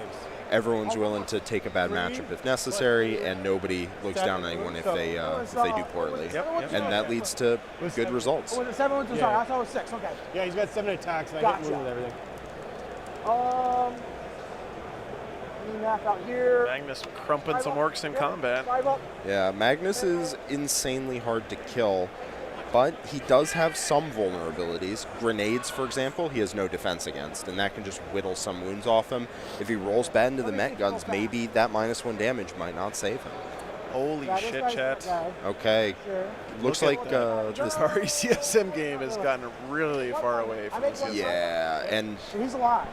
Everyone's willing to take a bad matchup if necessary, and nobody looks down on anyone if they do poorly. And that leads to good results. Was it 7? Sorry, I thought it was 6. Okay. Yeah, he's got 7 attacks, and I hit with everything. Map out here. Magnus crumping some orcs in combat. Yeah, Magnus is insanely hard to kill, but he does have some vulnerabilities. Grenades, for example, he has no defense against, and that can just whittle some wounds off him. If he rolls bad into the mech guns, maybe that -1 damage might not save him. Holy shit, chat. Okay. Looks like this Sorry, CSM game has gotten really far away from CSM. Yeah, and he's alive.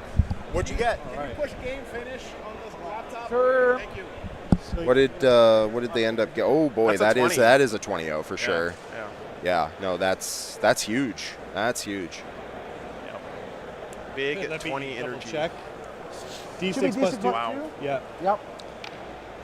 What'd you get? Can you push game finish on this laptop? Sure. Thank you. what did they end up get? Oh boy, that is a 20-0 for sure. Yeah, no, that's huge. That's huge. Yep. Big 20 energy. Check. D6 plus 2. Wow. Yeah. Yep.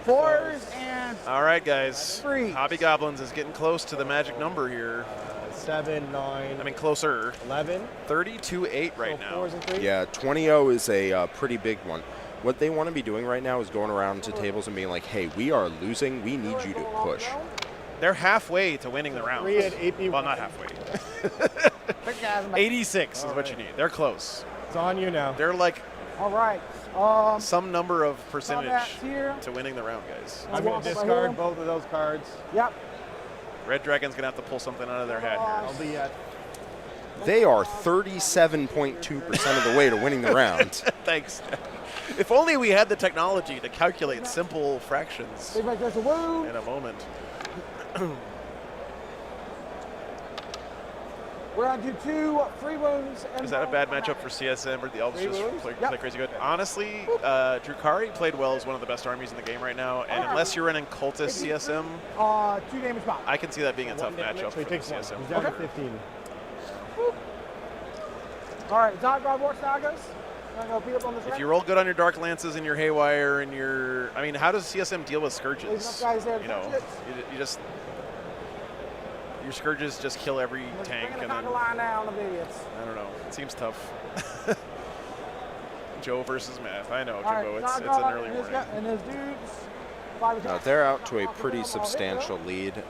4s and all right, guys. 3. Hobby Goblins is getting close to the magic number here. 7, 9. I mean, closer. 11. 32-8 right now. 4s and 3. Yeah, 20-0 is a pretty big one. What they want to be doing right now is going around to tables and being like, hey, we are losing. We need you to push. They're halfway to winning the round. 3 and AP. Well, not halfway. 86 is what you need. They're close. It's on you now. They're like all right. some number of percentage to winning the round, guys. I'm going to discard both of those cards. Yep. Red Dragon's going to have to pull something out of their hat here. I'll be at. They are 37.2% of the way to winning the round. Thanks. If only we had the technology to calculate simple fractions in a moment. We're on to 2 free wounds. Is that a bad matchup for CSM, or the Elves just play crazy good? Honestly, Drukhari played well as one of the best armies in the game right now, and unless you're running Cultist CSM, 2 damage back. I can see that being a tough matchup for CSM. He's down to 15. All right, Zodrod War Sagas. If you roll good on your Dark Lances and your Haywire and your, I mean, how does CSM deal with Scourges? You know, you just, your Scourges just kill every tank, and then, I don't know, it seems tough. Joe versus Math, I know, Jimbo, it's an early morning. And his dudes, They're out to a pretty substantial lead.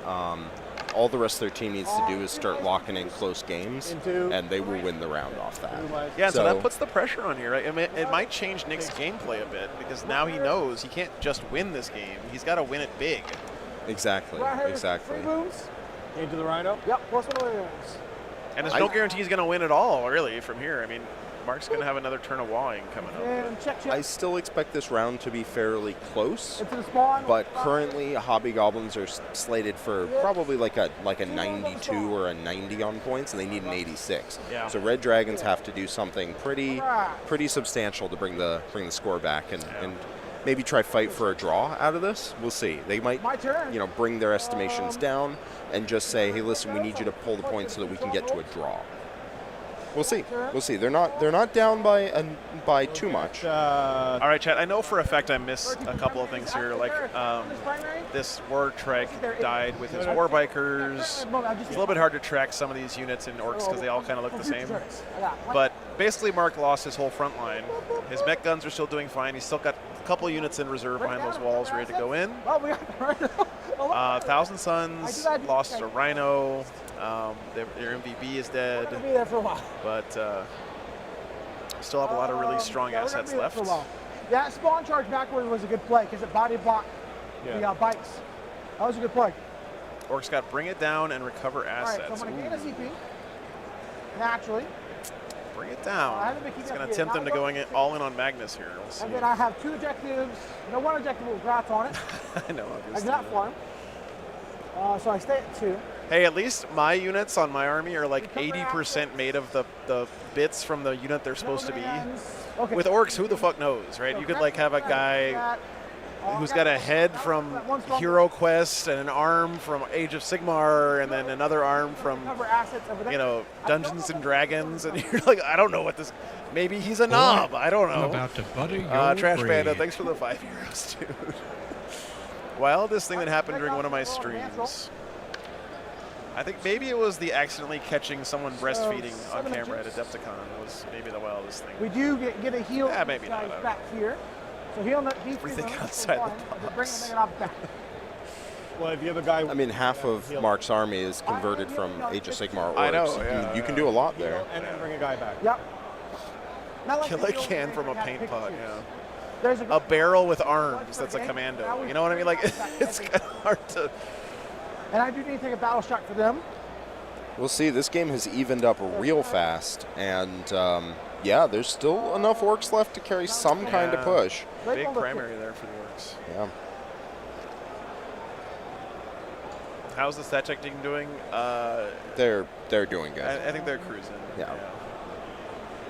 all the rest of their team needs to do is start locking in close games, Into. and they will win the round off that. Yeah, so that puts the pressure on here, right? I mean, it might change Nick's gameplay a bit because now he knows he can't just win this game. He's got to win it big. Exactly, exactly. Free moves. Into the Rhino. Yep, plus 1 wins. And there's no guarantee he's going to win at all, really, from here. I mean, Mark's going to have another turn of wawing coming up. And check. I still expect this round to be fairly close, Into the spawn. but currently Hobby Goblins are slated for probably like a 92 or a 90 on points, and they need an 86. Yeah. So Red Dragons have to do something pretty substantial to bring the score back, and maybe try fight for a draw out of this. We'll see. They might, My turn. bring their estimations down and just say, hey, listen, we need you to pull the points so that we can get to a draw. We'll see. We'll see. They're not down by too much. All right, Chad. I know for a fact I missed a couple of things here. Like this war trek died with his war bikers. It's a little bit hard to track some of these units in orcs because they all kind of look the same. But basically, Mark lost his whole front line. His mech guns are still doing fine. He's still got a couple of units in reserve behind those walls ready to go in. Thousand Suns lost a Rhino. Their MVP is dead. Be there for a while. But still have a lot of really strong assets left. That spawn charge backward was a good play because it body blocked the bikes. That was a good play. Orcs got bring it down and recover assets. All right, so I'm going to gain a CP. Naturally. Bring it down. It's going to tempt them to going all in on Magnus here. We'll see. And then I have 2 objectives. No, 1 objective with grats on it. I know. I do not farm. So I stay at 2. Hey, at least my units on my army are like 80% made of the bits from the unit they're supposed to be. Okay. With orcs, who the fuck knows, right? You could like have a guy who's got a head from Hero Quest and an arm from Age of Sigmar and then another arm from, Dungeons and Dragons. And you're like, I don't know what this, maybe he's a knob. I don't know. I'm about to butter your Trash brain. Panda, thanks for the 5 euros, dude. Wildest thing that happened during one of my streams. I think maybe it was the accidentally catching someone breastfeeding on camera at Adepticon was maybe the wildest thing. We do get a heal maybe guys not. back here. So heal not Everything outside the box. Back. Well, if you have a guy... I mean, half of Mark's army is converted from Age of Sigmar orcs. I know, You can do a lot there. And then bring a guy back. Yep. Kill a can from a paint pot, There's a barrel with arms that's a commando. You know what I mean? Like, it's kind of hard to... And I do need to take a battle shot for them. We'll see. This game has evened up real fast, and there's still enough orcs left to carry some kind of push. Big primary there for the orcs. Yeah. How's the stat check team doing? They're doing good. I think they're cruising. Yeah.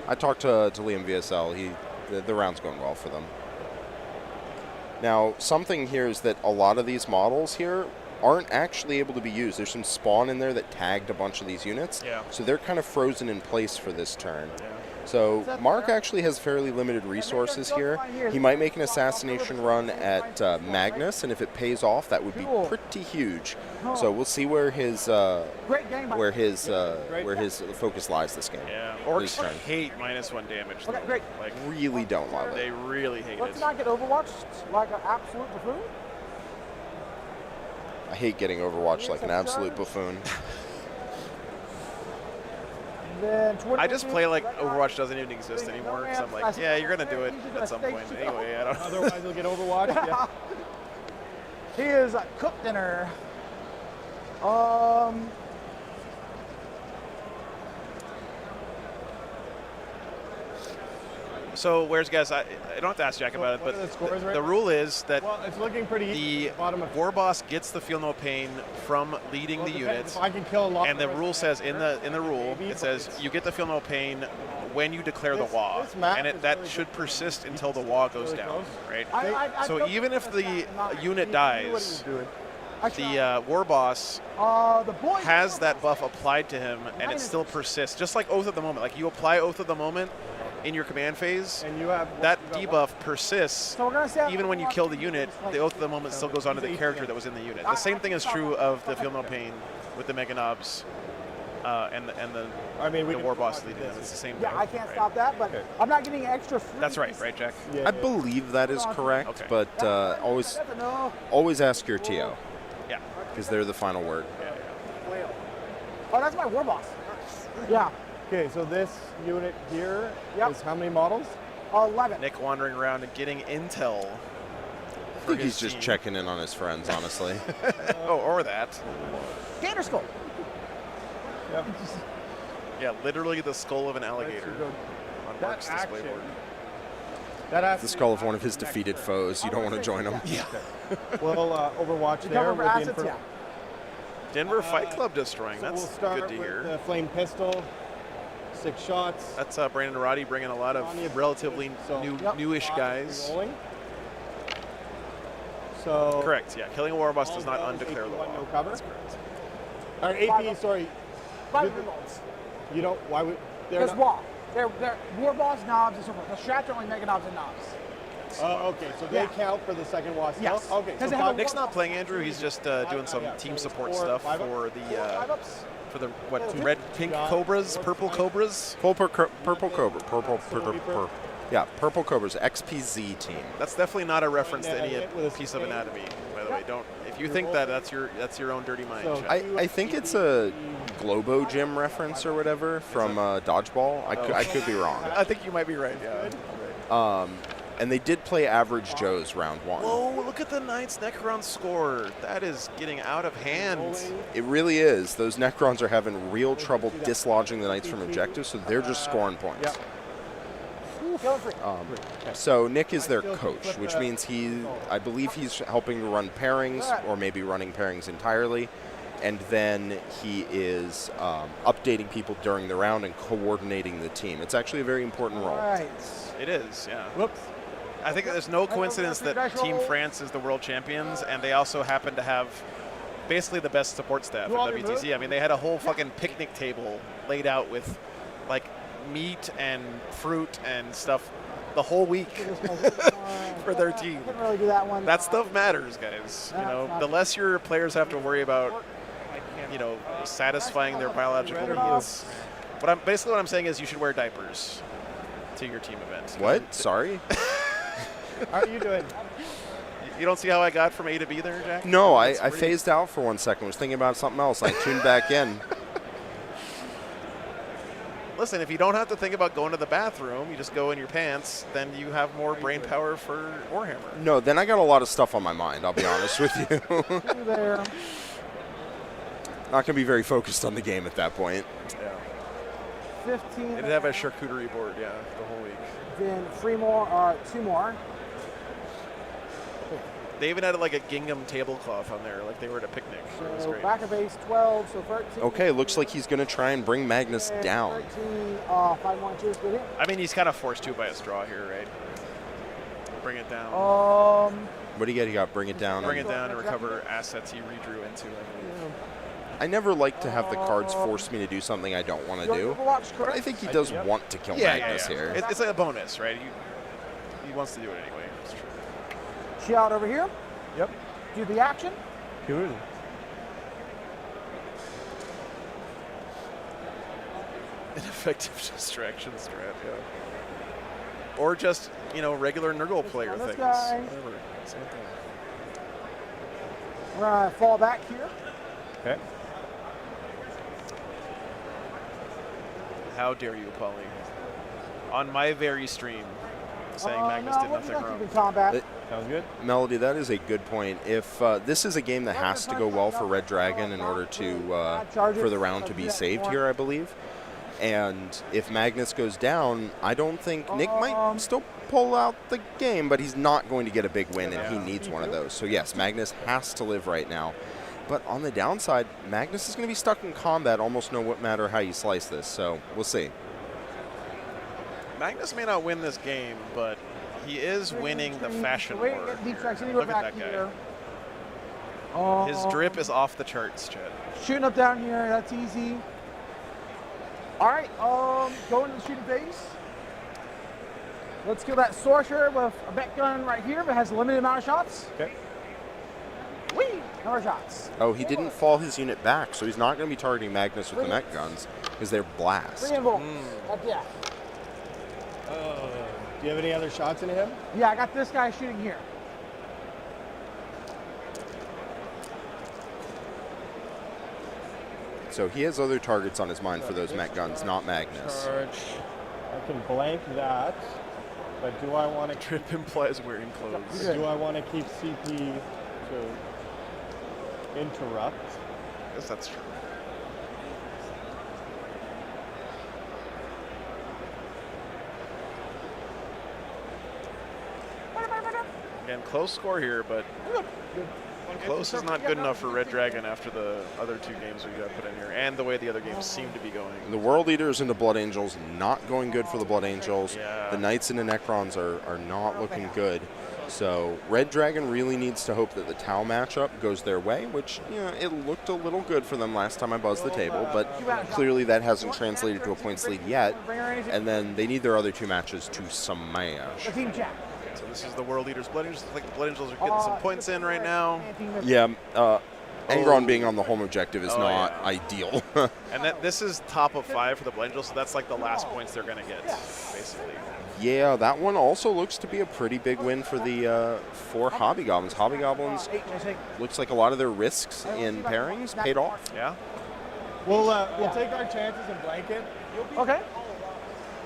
I talked to Liam VSL. The round's going well for them. Now, something here is that a lot of these models here aren't actually able to be used. There's some spawn in there that tagged a bunch of these units. Yeah. So they're kind of frozen in place for this turn. Yeah. So Mark actually has fairly limited resources here. He might make an assassination run at Magnus, and if it pays off, that would be pretty huge. So we'll see where his focus lies this game. Yeah, orcs hate -1 damage. Though. Okay, great. Like really don't love it. They really hate Let's it. not get overwatched like an absolute buffoon. I hate getting overwatched like an absolute buffoon. I just play like Overwatch doesn't even exist anymore because I'm like, yeah, you're gonna do it at some point anyway. I don't know. Otherwise, you'll get Overwatch. Yeah. He is cooked dinner. So where's guys? I don't have to ask Jack about it, but the rule is that it's looking pretty the war boss gets the feel no pain from leading the units. If I can kill a lot, and the rule says in the rule it says you get the feel no pain when you declare the WA, and that should persist until the WA goes down, right? So even if the unit dies, the war boss has that buff applied to him, and it still persists, just like Oath of the Moment. Like you apply Oath of the Moment in your command phase, and you have that debuff persists even when you kill the unit. The Oath of the Moment still goes on to the character that was in the unit. The same thing is true of the Feel No Pain with the Mega Knobs and the war boss leading them. It's the same thing. Yeah, I can't stop that, but I'm not getting extra free. That's right, Jack? I believe that is correct, but always ask your TO. Yeah. Because they're the final word. Oh, that's my war boss. Yeah. Okay, so this unit here Yep. is how many models? 11. Nick wandering around and getting intel. I think he's just checking in on his friends, honestly. Oh, or that. Gator skull. Yep. Yeah, literally the skull of an alligator on Mark's display board. The skull of one of his defeated foes. You don't want to join him. Yeah. Well, Overwatch there with the assets, yeah. Denver Fight Club destroying. So That's we'll start good to with hear. the flame pistol, 6 shots. That's Brandon Roddy bringing a lot of relatively newish guys. Rolling. So Correct. Yeah, killing a war boss does not undeclare the law. no cover. That's correct. Or AP, sorry. 5 reloads. You don't. Why would? There's wall. They're war boss, knobs, and so forth. The strats are only mega knobs and knobs. Oh, okay. So they count for the second watch. Yes. Okay. Because So they have a Nick's not playing Andrew. He's just doing some team support stuff for the red, pink cobras, purple cobras. Purple Cobra. Yeah, Purple Cobra's XPZ team. That's definitely not a reference to any piece of anatomy. By the way, don't. If you think that, that's your own dirty mind. I think it's a Globo Gym reference or whatever from Dodgeball. I could be wrong. I think you might be right. Yeah. And they did play Average Joe's round 1. Whoa! Look at the Knights Necron score. That is getting out of hand. It really is. Those Necrons are having real trouble dislodging the Knights from objectives, so they're just scoring points. So Nick is their coach, which means I believe he's helping to run pairings, or maybe running pairings entirely, and then he is updating people during the round and coordinating the team. It's actually a very important role. It is, yeah. Whoops. I think there's no coincidence that Team France is the world champions, and they also happen to have basically the best support staff at WTC. I mean, they had a whole fucking picnic table laid out with, like, meat and fruit and stuff the whole week for their team. Couldn't really do that one. That stuff matters, guys. You know, the less your players have to worry about, you know, satisfying their biological needs. But basically what I'm saying is you should wear diapers to your team event. What? Sorry? How are you doing? You don't see how I got from A to B there, Jack? No, I phased out for 1 second. Was thinking about something else. I tuned back in. Listen, if you don't have to think about going to the bathroom, you just go in your pants, then you have more brain power for Warhammer. No, then I got a lot of stuff on my mind, I'll be honest with you. There. Not going to be very focused on the game at that point. Yeah. 15. They did have a charcuterie board, yeah, the whole week. Then 3 more, 2 more. They even had like a gingham tablecloth on there, like they were at a picnic. It was So great. back of base 12, so 13. Okay, looks like he's going to try and bring Magnus down. 13, 5 more cheers, good hit. I mean, he's kind of forced to by a straw here, right? Bring it down. What do you get? You got bring it down. Bring it down and recover assets he redrew into, I believe. I never like to have the cards force me to do something I don't want to do. But I think he does want to kill Magnus here. It's like a bonus, right? He wants to do it anyway. It's true. Shout over here. Yep. Do the action. Cool. Ineffective distraction strat, yeah. Or just, you know, regular Nurgle player this things. guy. Whatever. Same thing. We're going to fall back here. Okay. How dare you, Paulie? On my very stream, saying Magnus did nothing wrong. In combat. Sounds good. Melody, that is a good point. If this is a game that has to go well for Red Dragon in order to for the round to be saved here, I believe. And if Magnus goes down, I don't think Nick might still pull out the game, but he's not going to get a big win, and he needs one of those. So yes, Magnus has to live right now. But on the downside, Magnus is going to be stuck in combat almost no matter how you slice this. So we'll see. Magnus may not win this game, but he is winning the fashion war. Look at that guy. His drip is off the charts, Chad. Shooting up down here, that's easy. All right, go into the shooting phase. Let's kill that sorcerer with a bet gun right here, but has a limited amount of shots. Okay. Whee! More shots. Oh, he didn't fall his unit back, so he's not going to be targeting Magnus with the mech guns because they're blast. 3 invulns. Yeah. Do you have any other shots into him? Yeah, I got this guy shooting here. So he has other targets on his mind for those mech guns, not Magnus. Charge. I can blank that, but do I want to Trip implies wearing clothes. Do I want to keep CP to interrupt? I guess that's true. Again, close score here, but close is not good enough for Red Dragon after the other two games we got put in here, and the way the other games seem to be going. The World Eaters into Blood Angels, not going good for the Blood Angels. Yeah. The Knights into Necrons are not looking good. So Red Dragon really needs to hope that the Tau matchup goes their way, which, you know, it looked a little good for them last time I buzzed the table, but clearly that hasn't translated to a points lead yet. And then they need their other two matches to smash. Team Jack. So this is the World Eaters Blood Angels. I think the Blood Angels are getting some points in right now. Yeah, Angron being on the home objective is not yeah. ideal. And this is top of 5 for the Blood Angels, so that's like the last points they're going to get, basically. Yeah, that one also looks to be a pretty big win for the for Hobby Goblins. Hobby Goblins looks like a lot of their risks in pairings paid off. Yeah. We'll take our chances and blanket. Okay.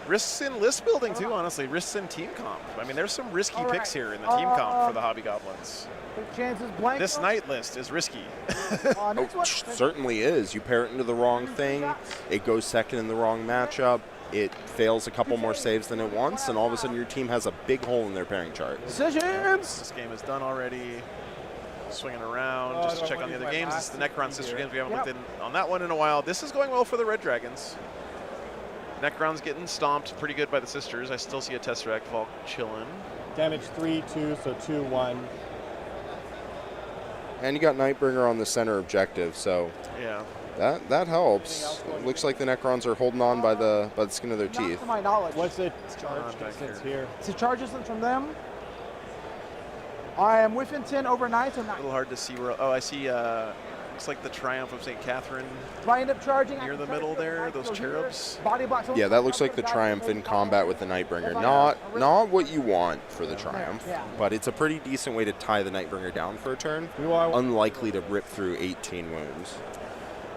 Risks in list building too, honestly. Risks in team comp. I mean, there's some risky picks here in the team comp for the Hobby Goblins. Chances blank. This night list is risky. Certainly is. You pair it into the wrong thing, it goes second in the wrong matchup, it fails a couple more saves than it wants, and all of a sudden your team has a big hole in their pairing chart. Decisions! This game is done already. Swinging around just to check on the other games. This is the Necron sister games. We haven't looked in on that one in a while. This is going well for the Red Dragons. Necron's getting stomped pretty good by the sisters. I still see a Tesseract Vault chilling. Damage 3-2, so 2-1. And you got Nightbringer on the center objective, so yeah, that helps. It looks like the Necrons are holding on by the skin of their Not teeth. to my knowledge. What's the charge distance here? It's a charge distance from them. I am within 10 overnight. So a little hard to see where. Oh, I see. Looks like the Triumph of St. Catherine. Do I end up charging? Near the middle there, those cherubs. Body blocks. Yeah, that looks like the Triumph in combat with the Nightbringer. Not what you want for the Triumph, but it's a pretty decent way to tie the Nightbringer down for a turn. Unlikely to rip through 18 wounds.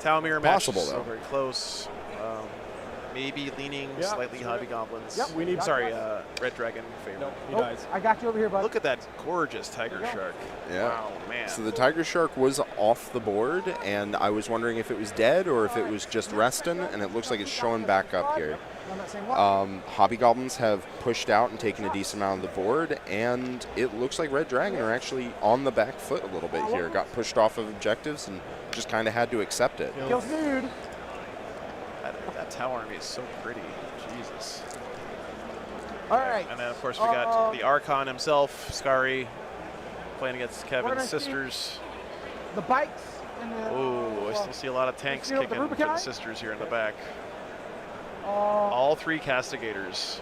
Talmir match Possible, though. So very close. Maybe leaning slightly Hobby Goblins. Yep. We need. Sorry, Red Dragon favor. Nope, he dies. I got you over here, bud. Look at that gorgeous Tiger Shark. Yeah. Wow, man. So the Tiger Shark was off the board, and I was wondering if it was dead or if it was just resting, and it looks like it's showing back up here. Hobby Goblins have pushed out and taken a decent amount of the board, and it looks like Red Dragon are actually on the back foot a little bit here. Got pushed off of objectives and just kind of had to accept it. Kills dude. That Tau army is so pretty. Jesus. All right. And then, of course, we got the Archon himself, Skari, playing against Kevin's sisters. The bikes. Oh, I still see a lot of tanks kicking for the sisters here in the back. All 3 castigators.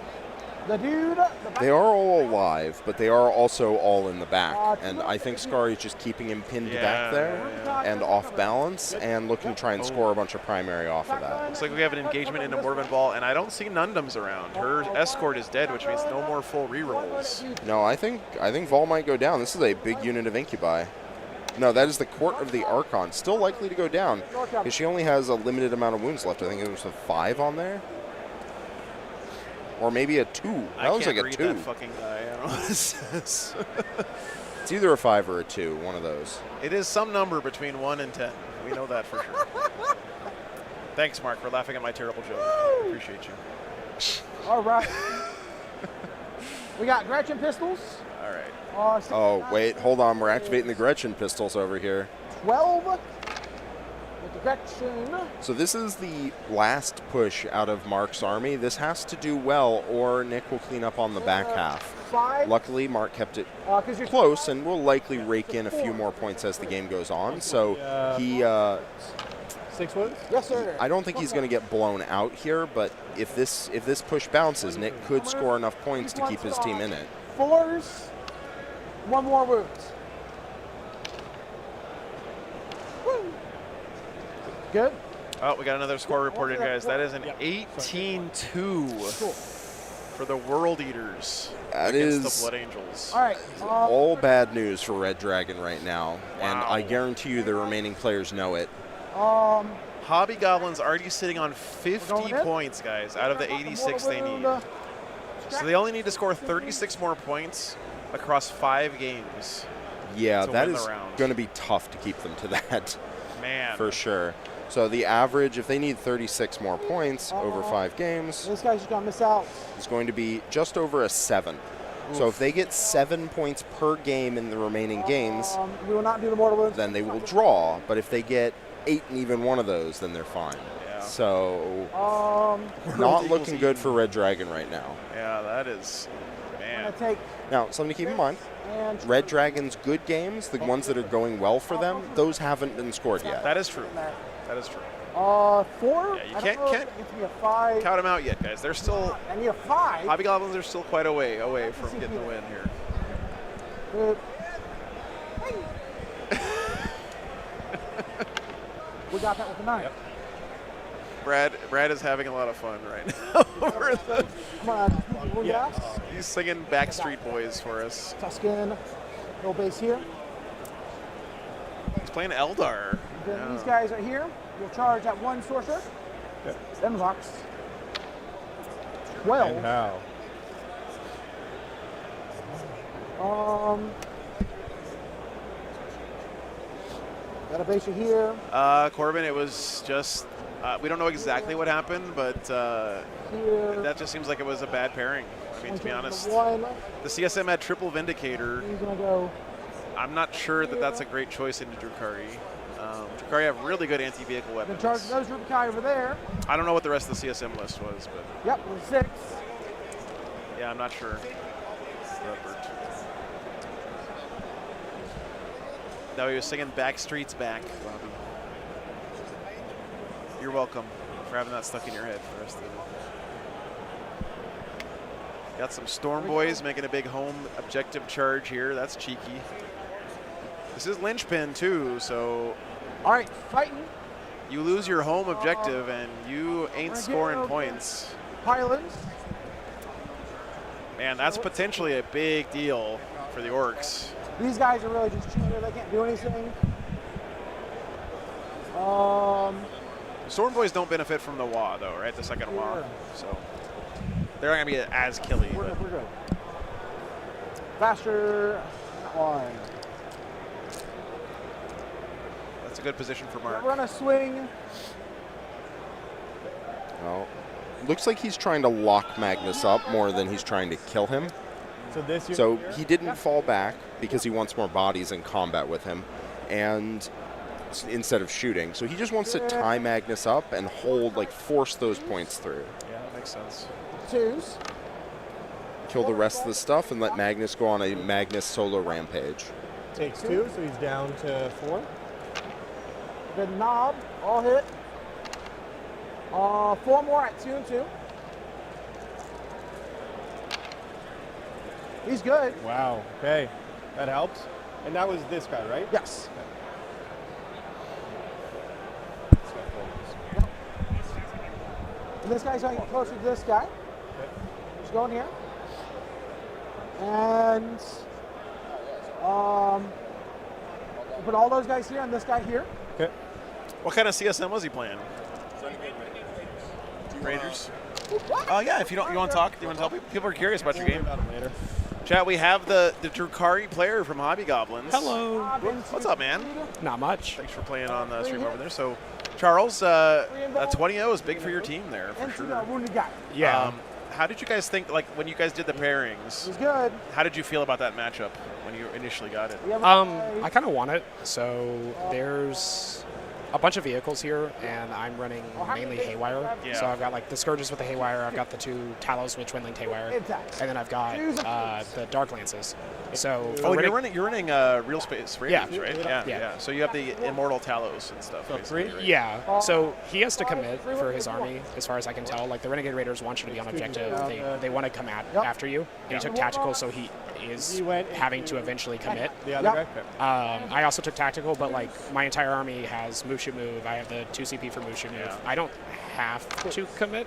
The dude. They are all alive, but they are also all in the back. And I think Skari is just keeping him pinned back there and off balance and looking to try and score a bunch of primary off of that. Looks like we have an engagement into Morven Ball, and I don't see Nundums around. Her escort is dead, which means no more full rerolls. No, I think Vol might go down. This is a big unit of Incubi. No, that is the Court of the Archon. Still likely to go down because she only has a limited amount of wounds left. I think it was a 5 on there. Or maybe a 2. That looks like a 2. That fucking guy. I don't know what this is. It's either a 5 or a 2, one of those. It is some number between 1 and 10. We know that for sure. Thanks, Mark, for laughing at my terrible joke. I appreciate you. All right. We got Gretchen pistols. All right. Oh, wait, hold on. We're activating the Gretchen pistols over here. 12 with the Gretchen. So this is the last push out of Mark's army. This has to do well, or Nick will clean up on the back half. 5. Luckily, Mark kept it close and will likely rake in a few more points as the game goes on. So he... 6 wounds? Yes, sir. I don't think he's going to get blown out here, but if this push bounces, Nick could score enough points to keep his team in it. 4s. 1 more wounds. Woo. Good. Oh, we got another score reported, guys. That is an 18-2 for the World Eaters that against is the Blood Angels. All right. All bad news for Red Dragon right now, and I guarantee you the remaining players know it. Hobby Goblins already sitting on 50 We're going in. points, guys, out of the 86 they need. So they only need to score 36 more points across 5 games. Yeah, to that win is the round. going to be tough to keep them to that. Man. For sure. So the average, if they need 36 more points over 5 games, This guy's just gonna miss out. is going to be just over a 7. So if they get 7 points per game in the remaining games, We will not do the mortal wounds. then they will draw. But if they get 8 in even one of those, then they're fine. Yeah. So Eagles not looking good eating. for Red Dragon right now. Yeah, that is, man. I'm gonna take Now, something to keep in mind, and Red Dragon's good games, the ones that are going well for them, those haven't been scored yet. That is true. That is true. 4. Yeah, you I can't- don't know if can't it gets me a 5. Count them out yet, guys. They're still, I need a 5. Hobby Goblins are still quite away from getting the win here. We got that with a 9. Brad is having a lot of fun right now. Over the, Come on, yeah. he's singing Backstreet Boys for us. Tuscan, no base here. He's playing Eldar. Then Yeah. these guys are here. We'll charge at 1 sorcerer. Then box. 12. And now. Got a base here. Corbin, it was just, we don't know exactly what happened, but Here. that just seems like it was a bad pairing. I mean, to be honest. 1. The CSM had triple Vindicator. He's going to go. I'm not sure that that's a great choice into Drukari. Drukari have really good anti-vehicle Then weapons. charge those Rubikai over there. I don't know what the rest of the CSM list was, but Yep, with 6. yeah, I'm not sure. Rupert. No, he was singing Backstreet's Back, Bobby. You're welcome for having that stuck in your head for the rest of the day. Got some Storm Boys making a big home objective charge here. That's cheeky. This is linchpin too, so All right, fighting. you lose your home objective and you ain't scoring points. Highlands. Man, that's potentially a big deal for the Orcs. These guys are really just chilling there. They can't do anything. Storm Boys don't benefit from the WA though, right? The second WA. Yeah. So they're not gonna be as killy. We're But good. Faster. That one. that's a good position for Mark. We're gonna swing. Well, looks like he's trying to lock Magnus up more than he's trying to kill him. So this year. So he didn't fall back because he wants more bodies in combat with him, and instead of shooting. So he just wants to tie Magnus up and hold, like force those points through. Yeah, that makes sense. 2s. Kill the rest of the stuff and let Magnus go on a Magnus solo rampage. Takes 2, so he's down to 4. The knob. All hit. 4 more at 2 and 2. He's good. Wow. Okay. That helps. And that was this guy, right? Yes. And this guy's going to get closer to this guy. Just going here. And we'll put all those guys here and this guy here. Okay. What kind of CSM was he playing? Rangers. Oh yeah, if you want to talk, you want to tell people? People are curious about your game. Later. Chat, we have the Drukari player from Hobby Goblins. Hello. What's up, man? Not much. Thanks for playing on the stream over there. So, Charles, a 20-0 is big for your team there, for sure. Wounded guy. Yeah. How did you guys think, like, when you guys did the pairings? It was good. How did you feel about that matchup when you initially got it? I kind of want it. So there's a bunch of vehicles here, and I'm running mainly Haywire. Yeah. So I've got like the Scourges with the Haywire, I've got the 2 Talos with Twin Linked Haywire, and then I've got the Dark Lances. So Oh, and you're running Real Space Raiders, Yeah. right? Yeah. So you have the Immortal Talos and stuff. basically, right? Yeah, so he has to commit for his army, as far as I can tell. Like, the Renegade Raiders want you to be on objective. They want to come after you. And he took tactical, so he is having to eventually commit. The other guy? I also took tactical, but, like, my entire army has Mushu move. I have the 2 CP for Mushu move. I don't have to commit,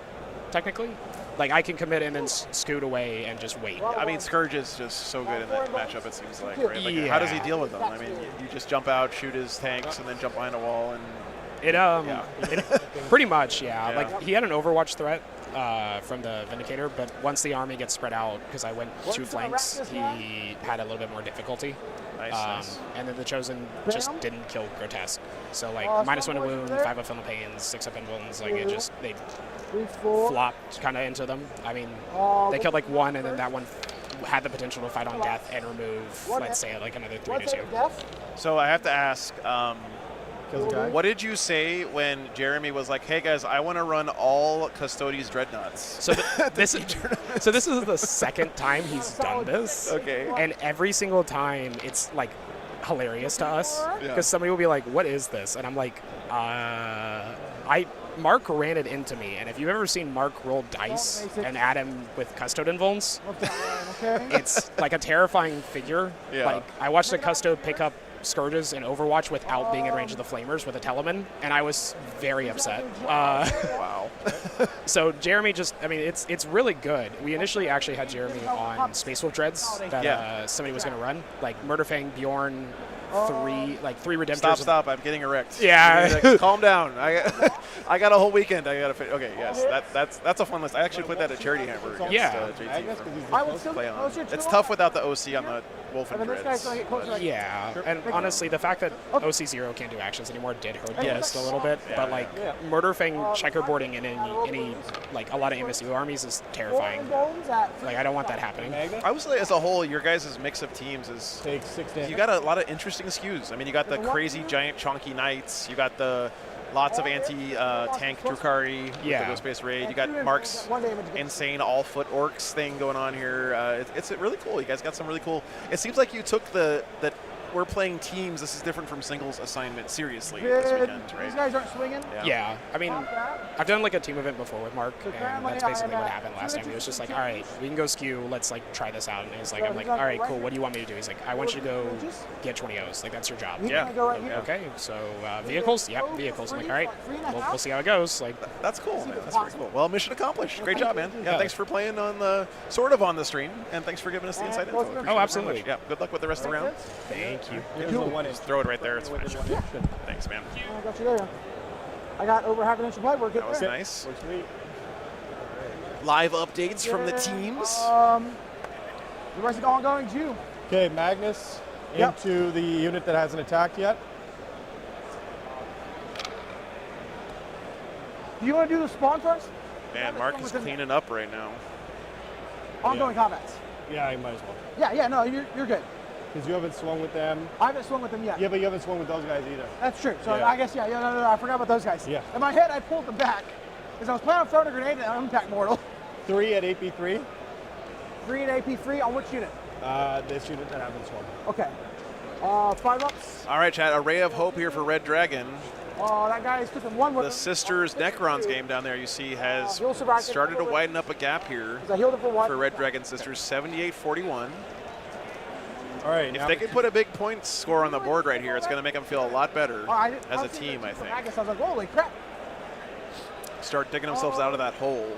technically. Like, I can commit and then scoot away and just wait. I mean, Scourge is just so good in that matchup, it seems like, right? Like, Yeah. how does he deal with them? I mean, you just jump out, shoot his tanks, and then jump behind a wall and Pretty much, yeah. Yeah. Like, he had an Overwatch threat from the Vindicator, but once the army gets spread out, because I went 2 flanks, he had a little bit more difficulty. Nice. And then the Chosen just didn't kill Grotesque. So, like, -1 to wound, 5 up Final Pains, 6 up Invulns, like, it just, they flopped kind of into them. I mean, they killed, like, 1, and then that one had the potential to fight on death and remove, let's say, like, another 3 to 2. So I have to ask, what did you say when Jeremy was like, "Hey guys, I want to run all Custodes Dreadnoughts"? So this is the second time he's done this. Okay. And every single time it's like hilarious to us because somebody will be like, "What is this?" And I'm like, Mark ran it into me, and if you've ever seen Mark roll dice and add him with Custode Invulns, it's like a terrifying figure. Yeah. Like, I watched a Custode pick up Scourges in Overwatch without being in range of the Flamers with a Telemann, and I was very upset. Wow. So Jeremy it's really good. We initially actually had Jeremy on Space Wolf Dreads that somebody was going to run, like Murderfang, Bjorn, 3 Redemptors. Stop! I'm getting erect. Yeah. Like, calm down. I got a whole weekend. I got to. Okay, yes, that's a fun list. I actually played that at Charity Hammer against JT. Play on. It's tough without the OC on the Wolfen Dreads. Yeah, and honestly, the fact that OC0 can't do actions anymore did hurt the list a little bit. But like Murderfang checkerboarding in any like a lot of MSU armies is terrifying. Like, I don't want that happening. I would say as a whole, your guys' mix of teams is you got a lot of interesting skews. I mean, you got the crazy giant chonky knights. You got the lots of anti-tank Drukhari with the Ghost Space Raid. You got Mark's insane all-foot orcs thing going on here. It's really cool. You guys got some really cool. It seems like you took that we're playing teams. This is different from singles assignment seriously this weekend, right? These guys aren't swinging? Yeah. I mean, I've done like a team event before with Mark, and that's basically what happened last time. He was just like, all right, we can go skew. Let's like try this out. And he's like, I'm like, all right, cool. What do you want me to do? He's like, I want you to go get 20 O's. Like, that's your job. Yeah. Okay. So vehicles? Yep, vehicles. I'm like, all right, we'll see how it goes. Like, that's cool, man. That's very cool. Well, mission accomplished. Great job, man. Yeah, thanks for playing on the stream, and thanks for giving us the inside info. Oh, absolutely. Yeah. Good luck with the rest of the round. Thank you. Here's the one. Just throw it right there. It's fine. Thanks, man. I got you there. I got over half an inch of pipe work. That was nice. Live updates from the teams. The rest of the ongoing Jew. Okay, Magnus into the unit that hasn't attacked yet. Do you want to do the spawn first? Man, Mark is cleaning up right now. Ongoing combats. Yeah, you might as well. Yeah, no, you're good. Because you haven't swung with them. I haven't swung with them yet. Yeah, but you haven't swung with those guys either. That's true. So I guess, no, I forgot about those guys. Yeah. In my head, I pulled them back because I was planning on throwing a grenade at an untacked mortal. 3 at AP3. 3 at AP3 on which unit? This unit that haven't swung. Okay. 5 ups. All right, chat. A ray of hope here for Red Dragon. That guy's cooking one with the Sisters Necrons game down there, you see, has started to widen up a gap here for Red Dragon Sisters. 78-41. All right. If they can put a big point score on the board right here, it's going to make them feel a lot better as a team, I think. I was like, holy crap. Start digging themselves out of that hole.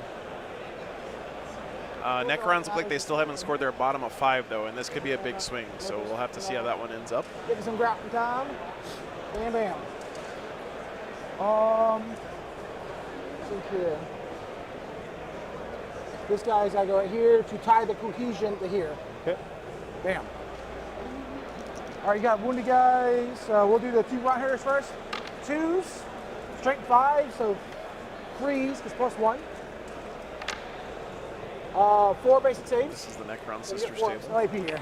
Necrons look like they still haven't scored their bottom of 5, though, and this could be a big swing, so we'll have to see how that one ends up. Give me some grappling time. Bam, bam. See here. This guy's got to go right here to tie the cohesion to here. Okay. Bam. All right, you got wounded guys. We'll do the 2 right hitters first. 2s, strength 5, so 3s, because +1. 4 basic saves. This is the Necron Sisters no table. AP here.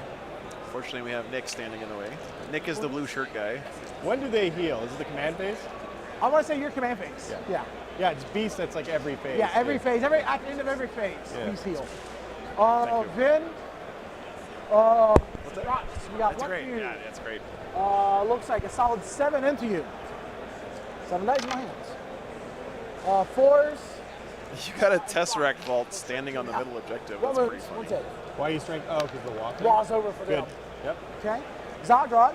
Fortunately, we have Nick standing in the way. Nick is the blue shirt guy. When do they heal? Is it the command phase? I want to say your command phase. Yeah. Yeah, it's beast. That's like every phase. Yeah, every phase. At the end of every phase, beast heal. Vin. We got that's great. Yeah, that's great. Looks like a solid 7 into you. 7 dice in my hands. 4s. You got a Tesseract vault standing on the middle objective. That's pretty funny. Why are you strength? Oh, because the walk. Wall's over for them. Yep. Okay. Zodrod.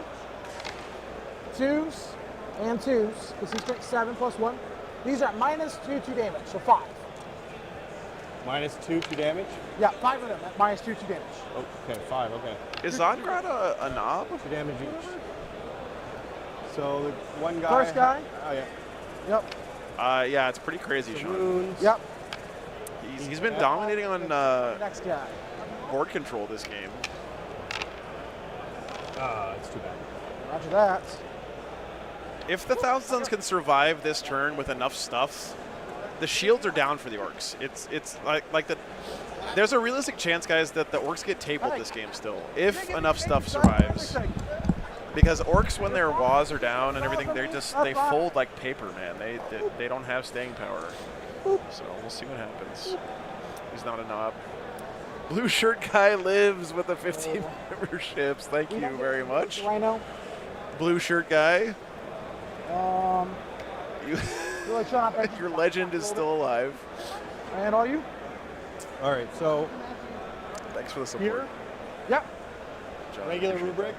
2s and 2s, because he's strength 7 +1. These are -2 to damage, so 5. -2 to damage? Yeah, 5 of them at -2 to damage. Oh, okay, 5, okay. Is Zodgrad a knob? 2 damage each. So the one guy. First guy. Oh, yeah. Yep. Yeah, it's pretty crazy, Sean. Yep. He's been dominating on Next guy. board control this game. It's too bad. Roger that. If the Thousand Sons can survive this turn with enough stuffs, the shields are down for the Orcs. It's like the. There's a realistic chance, guys, that the Orcs get tabled this game still, if enough stuff survives. Because Orcs, when their WAs are down and everything, they fold like paper, man. They don't have staying power. So we'll see what happens. He's not a knob. Blue shirt guy lives with the 15 memberships. Thank you very much. Rhino. Blue shirt guy. Your legend is still alive. And are you? All right, so thanks for the support. here, Yep. regular rubric.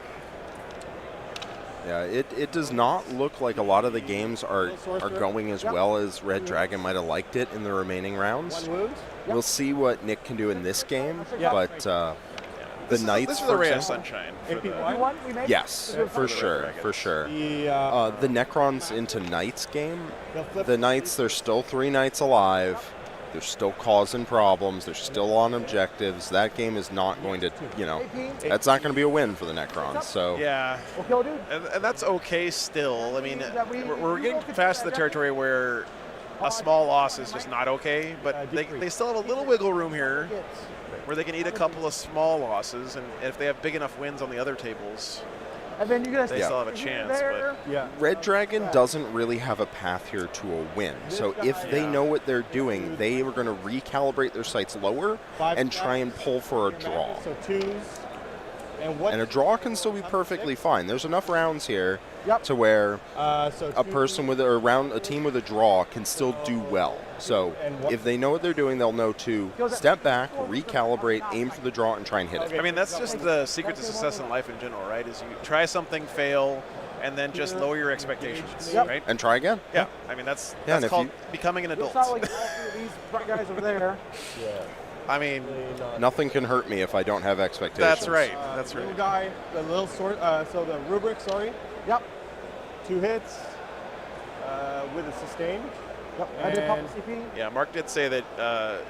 Yeah, it does not look like a lot of the games are going as well as Red Dragon might have liked it in the remaining rounds. One wound. We'll see what Nick can do in this game, Yeah. but the Knights, This is for the ray of example, sunshine. yes, for sure, for sure. The Necrons into Knights game, the Knights, there's still 3 Knights alive. They're still causing problems. They're still on objectives. That game is not going to, that's not going to be a win for the Necrons. So yeah, and that's okay still. I mean, we're getting fast to the territory where a small loss is just not okay, but they still have a little wiggle room here where they can eat a couple of small losses, and if they have big enough wins on the other tables, And then you're they still have a chance. But Red Dragon doesn't really have a path here to a win. So if they know what they're doing, they are going to recalibrate their sights lower and try and pull for a draw. So 2s. And a draw can still be perfectly fine. There's enough rounds here to where a person with a team with a draw can still do well. So if they know what they're doing, they'll know to step back, recalibrate, aim for the draw, and try and hit it. I mean, that's just the secret to success in life in general, right? Is you try something, fail, and then just lower your expectations, right? And try again. Yeah, I mean that's and if called becoming an adult. It's not like these guys over there. I mean, nothing can hurt me if I don't have expectations. That's right. That's right. Little guy, the little sword. So the rubric, sorry. Yep. 2 hits with a sustained. Yep. I did pop CP. Yeah, Mark did say that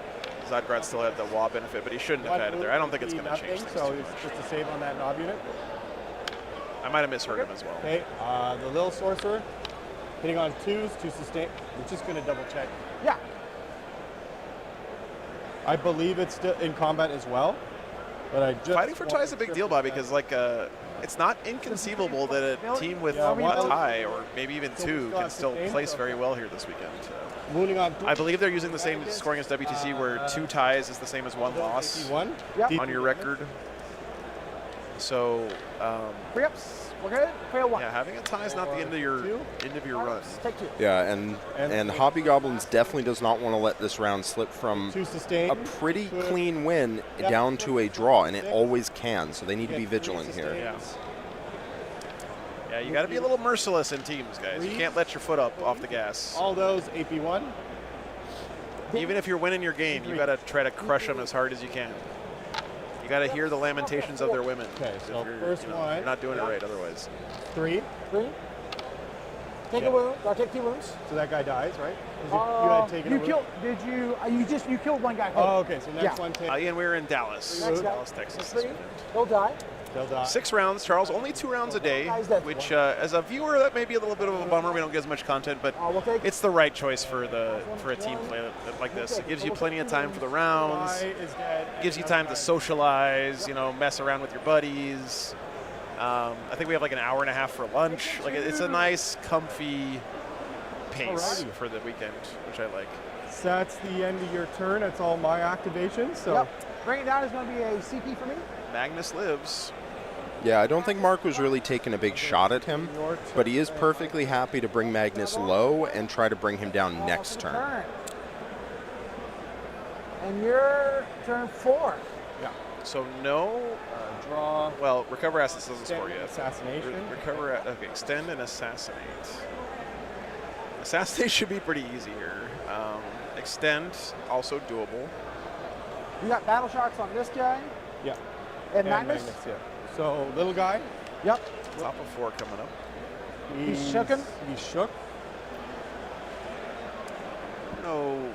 Zodgrad still had the WA benefit, but he shouldn't have had it there. I don't think it's going to change things. So it's just a save on that knob unit. I might have misheard him as well. Okay, the little sorcerer hitting on 2s to sustain. We're just going to double check. Yeah. I believe it's still in combat as well, but I just Fighting for tie is a big deal, Bobby, because it's not inconceivable that a team with one tie or maybe even 2 can still place very well here this weekend. Wounding on. I believe they're using the same scoring as WTC, where 2 ties is the same as 1 loss on your record. So, Pre-ups, we're good. Fail 1. yeah, having a tie is not the end of your run. Take 2. Yeah, and Hobby Goblins definitely does not want to let this round slip from a pretty clean win down to a draw, and it always can. So they need to be vigilant here. Yeah, you got to be a little merciless in teams, guys. You can't let your foot up off the gas. All those AP1. Even if you're winning your game, you got to try to crush them as hard as you can. You got to hear the lamentations of their women. Okay, so you're, first one. You're not doing it right otherwise. 3. Take a wound. I'll take 2 wounds. So that guy dies, right? You had taken a wound? killed. Did you? You killed one guy. Oh, okay. So next one. Ian, we're in Dallas, Dallas, Texas. This weekend. He'll die. They'll die. 6 rounds, Charles. Only 2 rounds a day, which, as a viewer, that may be a little bit of a bummer. We don't get as much content, but it's the right choice for a team play like this. It gives you plenty of time for the rounds. Gives you time to socialize. Mess around with your buddies. I think we have like an hour and a half for lunch. Like it's a nice, comfy pace for the weekend, which I like. So that's the end of your turn. That's all my activations. So bring it down is going to be a CP for me. Magnus lives. Yeah, I don't think Mark was really taking a big shot at him, but he is perfectly happy to bring Magnus low and try to bring him down next turn. And your turn 4. Yeah. So no draw. Well, recover assets doesn't score yet. Assassination. Recover. Okay, extend and assassinate. Assassinate should be pretty easy here. Extend also doable. You got battle shots on this guy. Yeah. And Magnus. Yeah. So little guy. Yep. Top of 4 coming up. He's shooken. He's shook. don't know.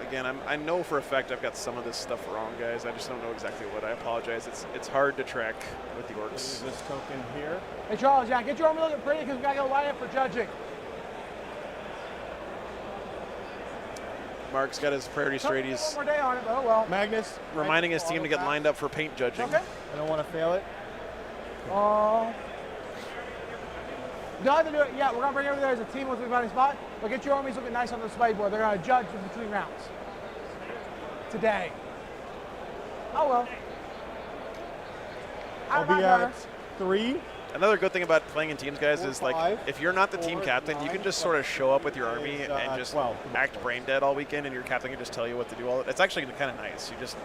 Again, I know for a fact I've got some of this stuff wrong, guys. I just don't know exactly what. I apologize. It's hard to track with the orcs. Use this token here. Hey, Charles, yeah, get your army looking pretty because we got to go line up for judging. Mark's got his priority straight. He's one more day on it, but oh well. Magnus. reminding his team to get lined up for paint judging. Okay. I don't want to fail it. No, to do it. Yeah, we're going to bring everything there as a team once we find a spot. But get your armies looking nice on the display board. They're going to judge in between rounds. Today. Oh, well. I'll be at 3. Another good thing about playing in teams, guys, is like if you're not the team captain, you can just sort of show up with your army and just act brain dead all weekend, and your captain can just tell you what to do. It's actually kind of nice. You just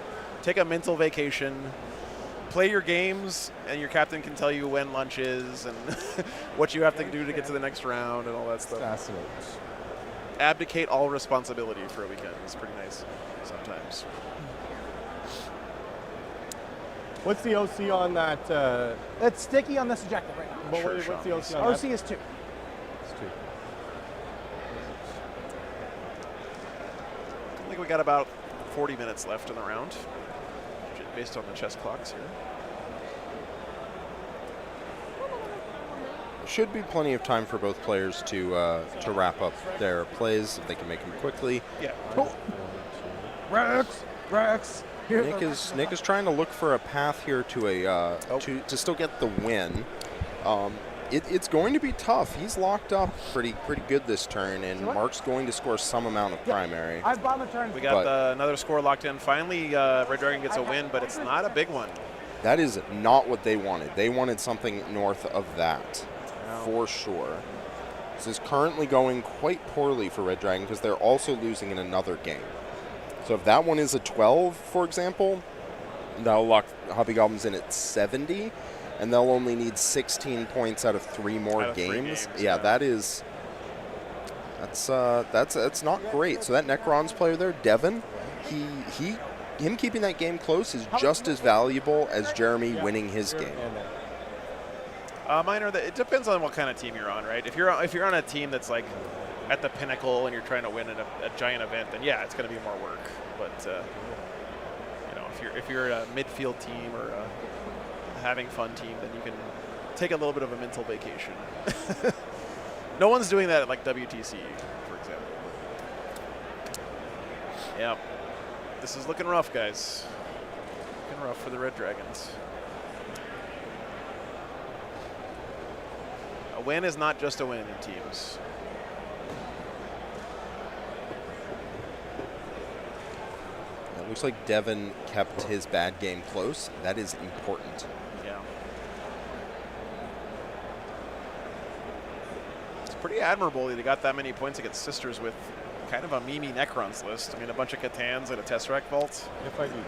take a mental vacation, play your games, and your captain can tell you when lunch is and what you have to do to get to the next round and all that stuff. Fascinating. Abdicate all responsibility for a weekend. It's pretty nice sometimes. What's the OC on that? It's sticky on this objective right now. But what's the OC on that? OC is 2. It's 2. I think we got about 40 minutes left in the round, based on the chess clocks here. Should be plenty of time for both players to wrap up their plays if they can make them quickly. Yeah. Rex. Nick is trying to look for a path here to to still get the win. It's going to be tough. He's locked up pretty good this turn, and Mark's going to score some amount of primary. I've bombed the turn. We got another score locked in. Finally, Red Dragon gets a win, but it's not a big one. That is not what they wanted. They wanted something north of that, for sure. This is currently going quite poorly for Red Dragon because they're also losing in another game. So if that one is a 12, for example, that'll lock Hobby Goblins in at 70, and they'll only need 16 points out of 3 more games. Yeah, that's not great. So that Necrons player there, Devin, him keeping that game close is just as valuable as Jeremy winning his game. Minor, it depends on what kind of team you're on, right? If you're on a team that's like at the pinnacle and you're trying to win a giant event, then yeah, it's going to be more work. But if you're a midfield team or a having fun team, then you can take a little bit of a mental vacation. No one's doing that at like WTC, for example. Yep, this is looking rough, guys. Looking rough for the Red Dragons. A win is not just a win in teams. It looks like Devin kept his bad game close. That is important. Yeah. It's pretty admirable that he got that many points against Sisters with kind of a Mimi Necrons list. I mean, a bunch of Catans and a Tesseract Vault.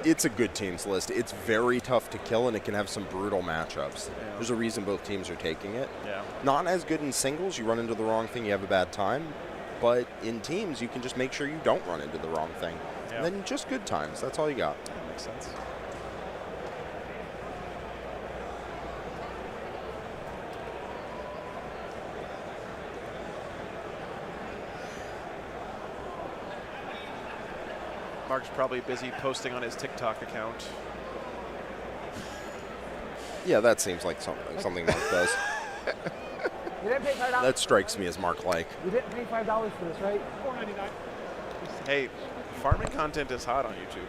It's a good teams list. It's very tough to kill, and it can have some brutal matchups. Yeah. There's a reason both teams are taking it. Yeah. Not as good in singles. You run into the wrong thing, you have a bad time. But in teams, you can just make sure you don't run into the wrong thing. Yeah. And then just good times. That's all you got. That makes sense. Mark's probably busy posting on his TikTok account. Yeah, that seems like something Mark does. You didn't pay $5. That strikes me as Mark-like. You didn't pay $5 for this, right? $4.99. Hey, farming content is hot on YouTube.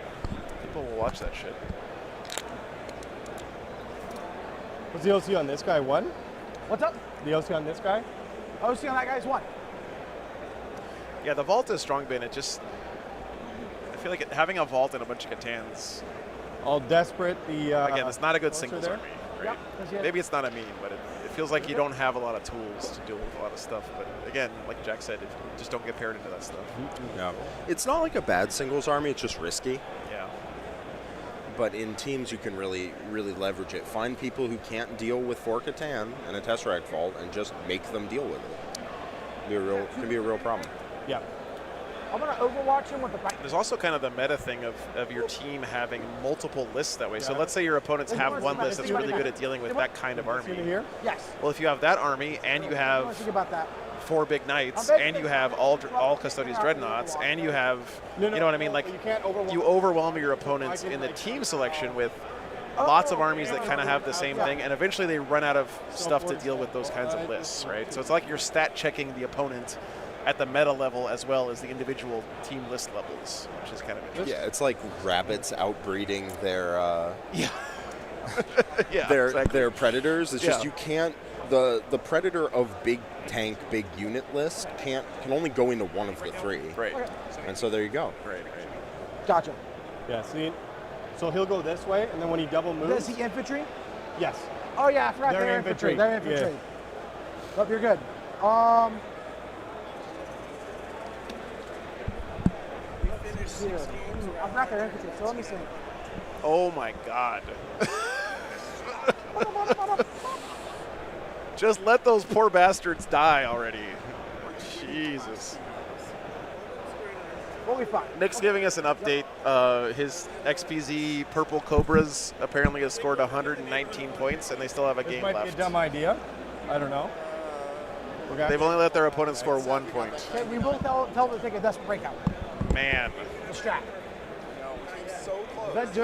People will watch that shit. What's the OC on this guy? 1? What's up? The OC on this guy? OC on that guy's 1. Yeah, the vault is strong, Ben. It just, I feel like having a vault and a bunch of Catans. All desperate. Again, it's not a good singles there? army, right? Yep, Maybe it's not a meme, but it feels like you don't have a lot of tools to deal with a lot of stuff. But again, like Jack said, if you just don't get paired into that stuff. Yeah. It's not like a bad singles army. It's just risky. Yeah. But in teams, you can really leverage it. Find people who can't deal with 4 Catan and a Tesseract Vault and just make them deal with it. It can be a real problem. Yeah. I'm going to overwatch him with the fight. There's also kind of the meta thing of your team having multiple lists that way. So let's say your opponents have one list that's really good at dealing with that kind of army. Here? Yes. Well, if you have that army and you have Think about that. 4 big knights, and you have all Custodians Dreadnoughts, and you have, you know what I mean? Like, you overwhelm your opponents in the team selection with lots of armies that kind of have the same thing, and eventually they run out of stuff to deal with those kinds of lists, right? So it's like you're stat checking the opponent at the meta level as well as the individual team list levels, which is kind of interesting. Yeah, it's like rabbits outbreeding their exactly. their predators. It's just you can't. The predator of big tank, big unit list can only go into one of the 3. Right. And so there you go. Right. Gotcha. Yeah. See, so he'll go this way, and then when he double moves. Is he infantry? Yes. Oh yeah, I forgot They're they're infantry. They're infantry. Yeah. Hope you're good. I'm not their infantry, so let me see. Oh my God. Just let those poor bastards die already. Jesus. We'll be fine. Nick's giving us an update. His XPZ Purple Cobras apparently has scored 119 points, and they still have a game Might left. be a dumb idea. I don't know. They've only let their opponent score 1 point. Okay, we will tell them to take a desperate breakout. Man. The strat.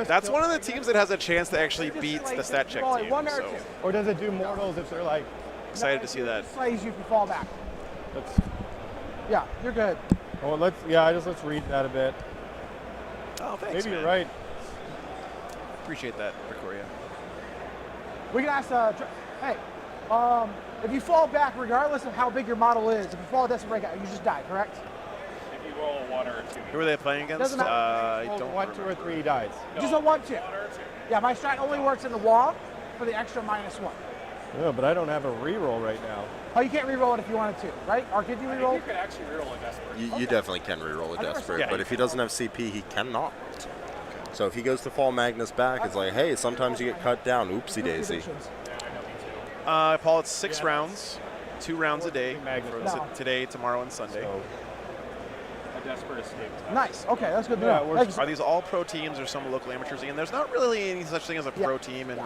That's one of the teams that has a chance to actually beat the stat check team. So. Or does it do mortals if they're like... Excited to see that. Slays you if you fall back. Yeah, you're good. Well, let's read that a bit. Oh, thanks, Maybe man. you're right. Appreciate that, Victoria. We can ask, hey, if you fall back, regardless of how big your model is, if you fall a desperate breakout, you just die, correct? If you roll a 1 or a 2. Who are they playing against? Doesn't matter. I Well, don't 1, remember. 2, or 3 dies. Just a 1, 2. Yeah, my strat only works in the wall for the extra -1. Yeah, but I don't have a reroll right now. Oh, you can't reroll it if you wanted to, right? Or could you reroll? You can actually reroll a desperate. You definitely can reroll a I never desperate, said but that. if he doesn't have CP, he cannot. So if he goes to fall Magnus back, it's like, hey, sometimes you get cut down. Oopsie daisy. Paul, it's 6 rounds, 2 rounds a day for No. today, tomorrow, and Sunday. A desperate escape. Nice. Okay, that's good to Yeah, know. we're- Thanks. Are these all pro teams or some local amateurs? And there's not really any such thing as a pro team in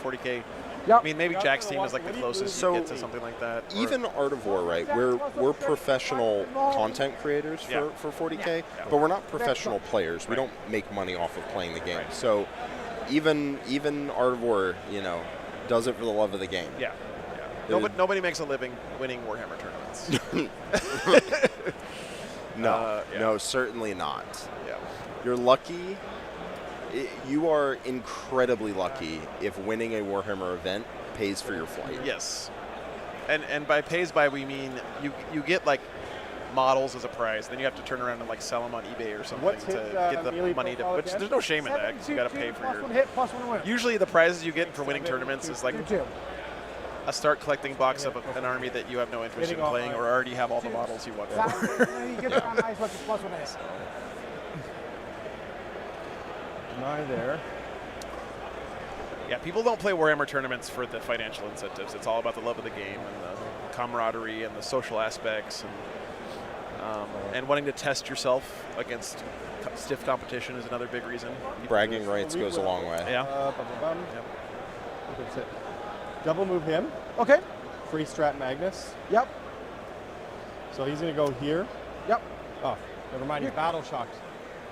40K. Yep. I mean, maybe Jack's team is like the closest So, you get to something like that. Or- Even Art of War, right? We're professional content creators for 40K, but we're not professional players. We don't make money off of playing the game. So even Art of War, does it for the love of the game. Yeah. Nobody makes a living winning Warhammer tournaments. No, certainly not. Yeah. You're lucky. You are incredibly lucky if winning a Warhammer event pays for your flight. Yes. And by pays by, we mean you get like models as a prize. Then you have to turn around and like sell them on eBay or something What's to his, get the melee money to. profile Which again? there's no shame in that because you got to pay for your. +1 hit, +1 win. Usually the prizes you get for winning tournaments is like 2. a start collecting box of an army that you have no interest in playing or already have all the models you want. You get around nice what the +1 is. 9 there. Yeah, people don't play Warhammer tournaments for the financial incentives. It's all about the love of the game and the camaraderie and the social aspects and wanting to test yourself against stiff competition is another big reason. Bragging rights goes a long way. Yeah. That's it. Double move him. Okay. Free strat Magnus. Yep. So he's going to go here. Yep. Oh, never mind. He's battle shocked.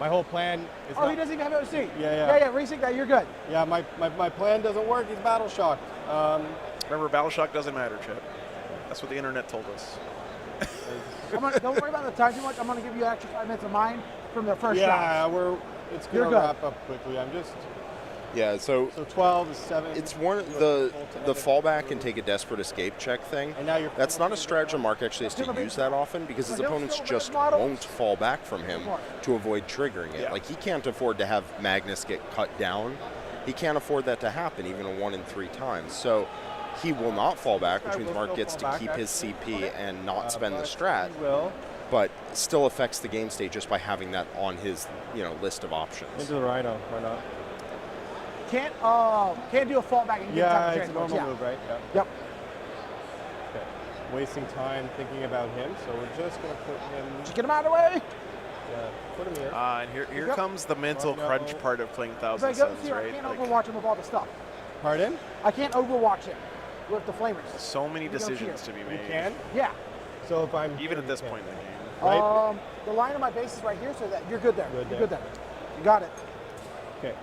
My whole plan is. Oh, he doesn't even have OC. Yeah. Resync that. You're good. Yeah, my plan doesn't work. He's battle shocked. Remember, battle shock doesn't matter, Chip. That's what the internet told us. Don't worry about the time too much. I'm going to give you an extra 5 minutes of mine from the first yeah, round. it's You're going to good. wrap up quickly. I'm just. Yeah, so 12 is 7. it's one of the fallback and take a desperate escape check thing. And now you're That's not a stratagem Mark actually has to use that often because his opponents just won't fall back from him to avoid triggering it. Yeah. Like he can't afford to have Magnus get cut down. He can't afford that to happen even a 1 in 3 times. So he will not fall back, which means Mark gets to keep his CP and not spend the strat. But still affects the game state just by having that on his list of options. Into the Rhino, why not? Can't do a fallback and get time to it's a normal move, right? Yeah. Yep. Okay. Wasting time thinking about him, so we're just going to put him. Just get him out of the way. Yeah, put him here. And here comes the mental crunch part of playing Thousand If I go Suns, here, I right? can't Like, overwatch him with all the stuff. Pardon? I can't overwatch him with the flamers. so many You go decisions here. to be made. You can? Yeah. So if I'm Even at this point in the game. Right? The line of my base is right here, so that you're good there. Good You're there. good there. You got it. Okay.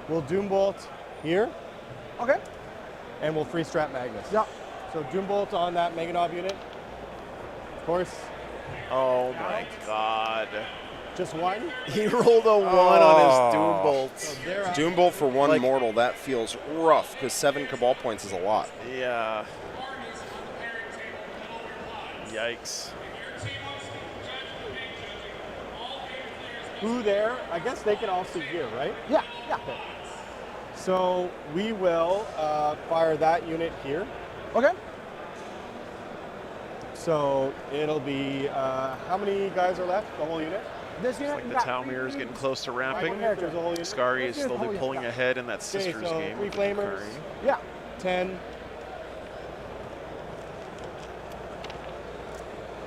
We'll Doom Bolt here, Okay. and we'll free strap Magnus. Yep. So Doom Bolt on that Meganov unit. Of course, Oh my God. just one. He rolled a 1 on his Doom Bolt. So they're out. Doom Bolt for one Like- mortal, that feels rough because 7 Cabal points is a lot. Yeah. Yikes. Who there? I guess they can all see here, right? Yeah. Yeah. So we will fire that unit here. Okay. So it'll be, how many guys are left? The whole unit? This unit. Like you the got Talmir is getting close to ramping. There's a whole unit. Scary is Here's the slowly whole pulling unit. ahead in that Okay, Sisters so game. 3 with flamers. Curry. Yeah. 10.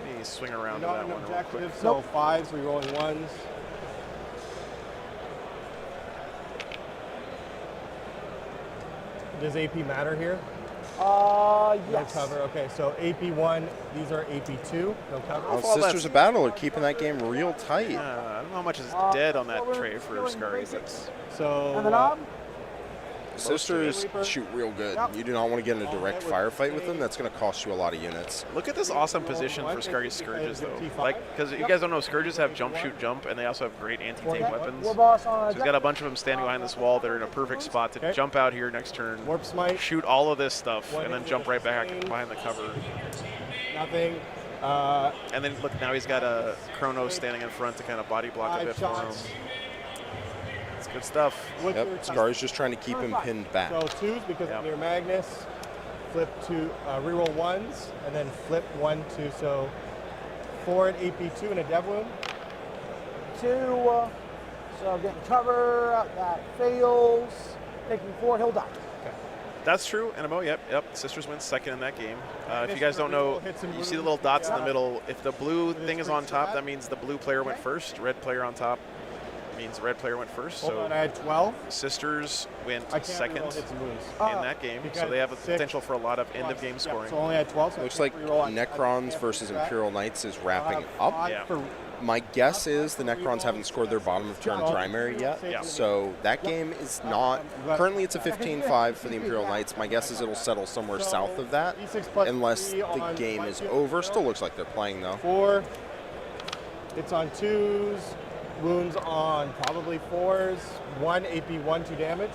Let me swing around to Not that an one real quick. objective, so 5s, re-rolling 1s. Does AP matter here? Yes. No cover. Okay, so AP1, these are AP2, no cover. Oh, all Sisters that's- of Battle are keeping that game real tight. Yeah, I don't know how much is dead on that tray for Scary. But So And then on. Sisters shoot real good. Yep. You do not want to get in a direct firefight with them. That's going to cost you a lot of units. look at this awesome position for Scary's Scourges, though. Like, because you guys don't know, Scourges have jump, shoot, jump, and they also have great anti-tank weapons. War boss on. So he's got a bunch of them standing behind this wall that are in a perfect spot to jump out here next turn, Warp Smite, shoot all of this stuff, and then jump right back behind the cover. nothing. And then look, now he's got a Chrono standing in front to kind of body block a 5 bit for him. shots. It's good stuff. Yep, Scar's just trying to keep him pinned back. So 2s because Yep. of near Magnus. Flip to reroll 1s, and then flip 1, 2. So 4 at AP2 and a dev wound. 2. So getting cover. That fails. Taking 4. He'll die. That's true, Enemo. Yep. Sisters wins second in that game. If you guys don't know, you see the little dots in the middle. If the blue thing is on top, that means the blue player went first. Red player on top means the red player went first. Hold So on, I had 12. Sisters went I can't second reroll hits and wounds. in that game, so they have a 6. potential for a lot of end-of-game Yeah, scoring. so only had 12. So Looks I like can't reroll. Necrons versus Imperial Knights is wrapping up. Yeah. My guess is the Necrons haven't scored their bottom of turn primary yet. Yeah. So that game is not, currently it's a 15-5 for the Imperial Knights. My guess is it'll settle somewhere south of that unless the game is over. Still looks like they're playing though. 4. It's on 2s. Wounds on probably 4s. 1 AP1, 2 damage.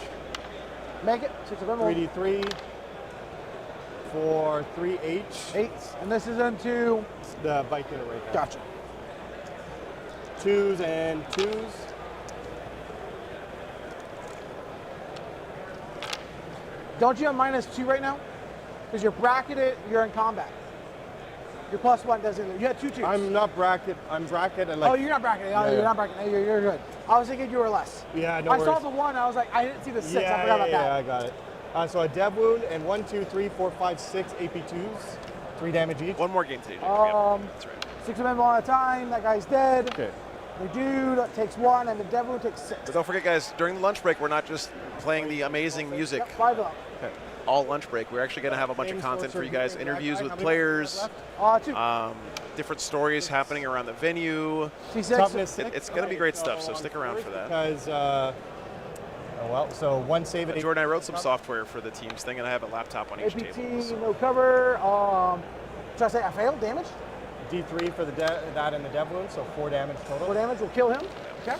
Make it. 6 of emerald. 3d3 for 3H. 8s. And this is into. The bike unit right there. Gotcha. 2s and 2s. Don't you have -2 right now? Because you're bracketed. You're in combat. Your +1 doesn't. You had 2 2s. I'm not bracket. I'm bracket and like. Oh, you're not bracketed. Oh, Yeah, you're yeah. not bracketed. You're good. I was thinking you were less. Yeah, no I worries. saw the 1. I was like, I didn't see the 6. Yeah, I forgot about yeah, that. I got it. So a dev wound and 1, 2, 3, 4, 5, 6 AP2s. 3 damage each. One more game today. Yep, that's right. 6 of emerald at a time. That guy's dead. Okay. The dude takes 1, and the devil takes 6. But don't forget, guys, during the lunch break, we're not just playing the amazing music Yep, 5 of them. Okay. all lunch break. We're actually going to have a bunch of content for you guys, interviews with players, 2. different stories happening around the venue. Toughness 6. It's going to be great stuff, so stick around for that. Because, oh well, so 1 save at Jordan, I wrote some software for the teams thing, and I have a laptop on each APT, table. So. no cover. Should I say I failed? Damage? D3 for the that and the dev wound, so 4 damage total. 4 damage will kill him. Okay.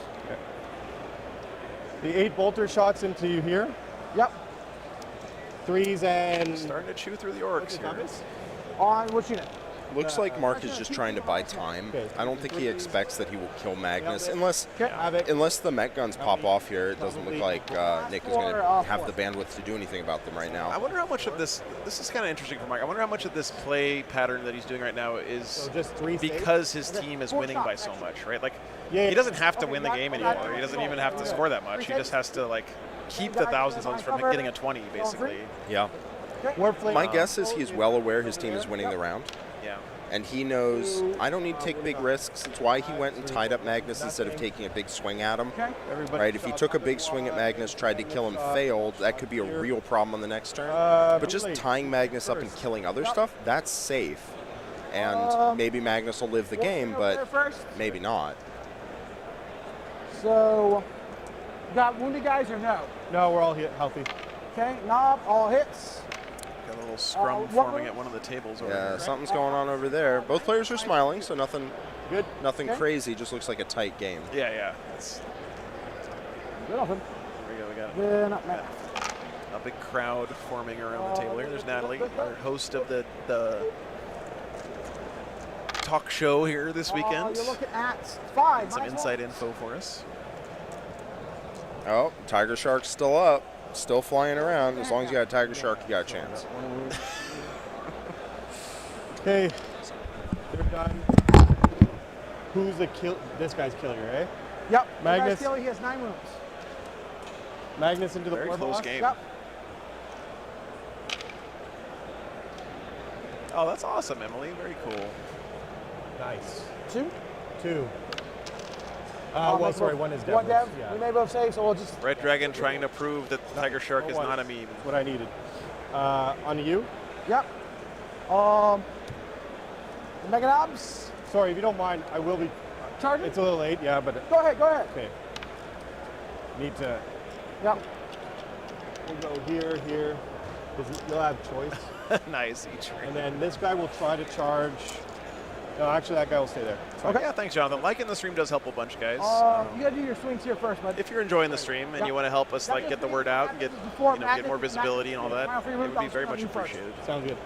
The 8 bolter shots into you here. Yep. 3s and. Starting to chew through the orcs here. On which unit? Looks like Mark is just trying to buy time. I don't think he expects that he will kill Magnus unless the mech guns pop off here. It doesn't look like Nick is going to have the bandwidth to do anything about them right now. I wonder how much of this is kind of interesting for Mike. I wonder how much of this play pattern that he's doing right now is because his team is winning by so much, right? Like, he doesn't have to win the game anymore. He doesn't even have to score that much. He just has to, like, keep the 1,000 zones from getting a 20, basically. Yeah. My guess is he's well aware his team is winning the round. Yeah. And he knows I don't need to take big risks. It's why he went and tied up Magnus instead of taking a big swing at him. Right? If he took a big swing at Magnus, tried to kill him, failed, that could be a real problem on the next turn. But just tying Magnus up and killing other stuff, that's safe. and maybe Magnus will live the game, but maybe not. So, you got wounded guys or no? No, we're all healthy. Okay, Knob, all hits. Got a little scrum forming at one of the tables over Yeah, there. something's going on over there. Both players are smiling, so nothing good. Nothing crazy, just looks like a tight game. Yeah. It's good nothing. There we go. We Then, got a big crowd forming around the table here. There's Natalie, our host of the talk show here this weekend. You're looking at 5. Some inside info for us. Oh, Tiger Shark's still up, still flying around. As long as you got a Tiger Shark, you got a chance. Okay, they're done. Who's the kill? This guy's killing, right? Yep. Magnus. He has 9 wounds. Magnus into the Very close game. Yep. Oh, that's awesome, Emily. Very cool. Nice. 2. Well, sorry, one is dev. One dev. Yeah. We may both save, so we'll just. Red Dragon trying to prove that the Tiger Shark is not a meme. That's what I needed. On to you. Yep. Mega Knobs. Sorry, if you don't mind, I will be charging. It's a little late, yeah, but Go ahead. okay. Need to. Yep. We'll go here. You'll have choice. Nice. And then this guy will try to charge. No, actually, that guy will stay there. Okay. Yeah, thanks, Jonathan. Liking the stream does help a bunch, guys. You gotta do your swings here first, bud. If you're enjoying the stream and you want to help us get the word out and get more visibility and all that, it would be very much appreciated. Sounds good.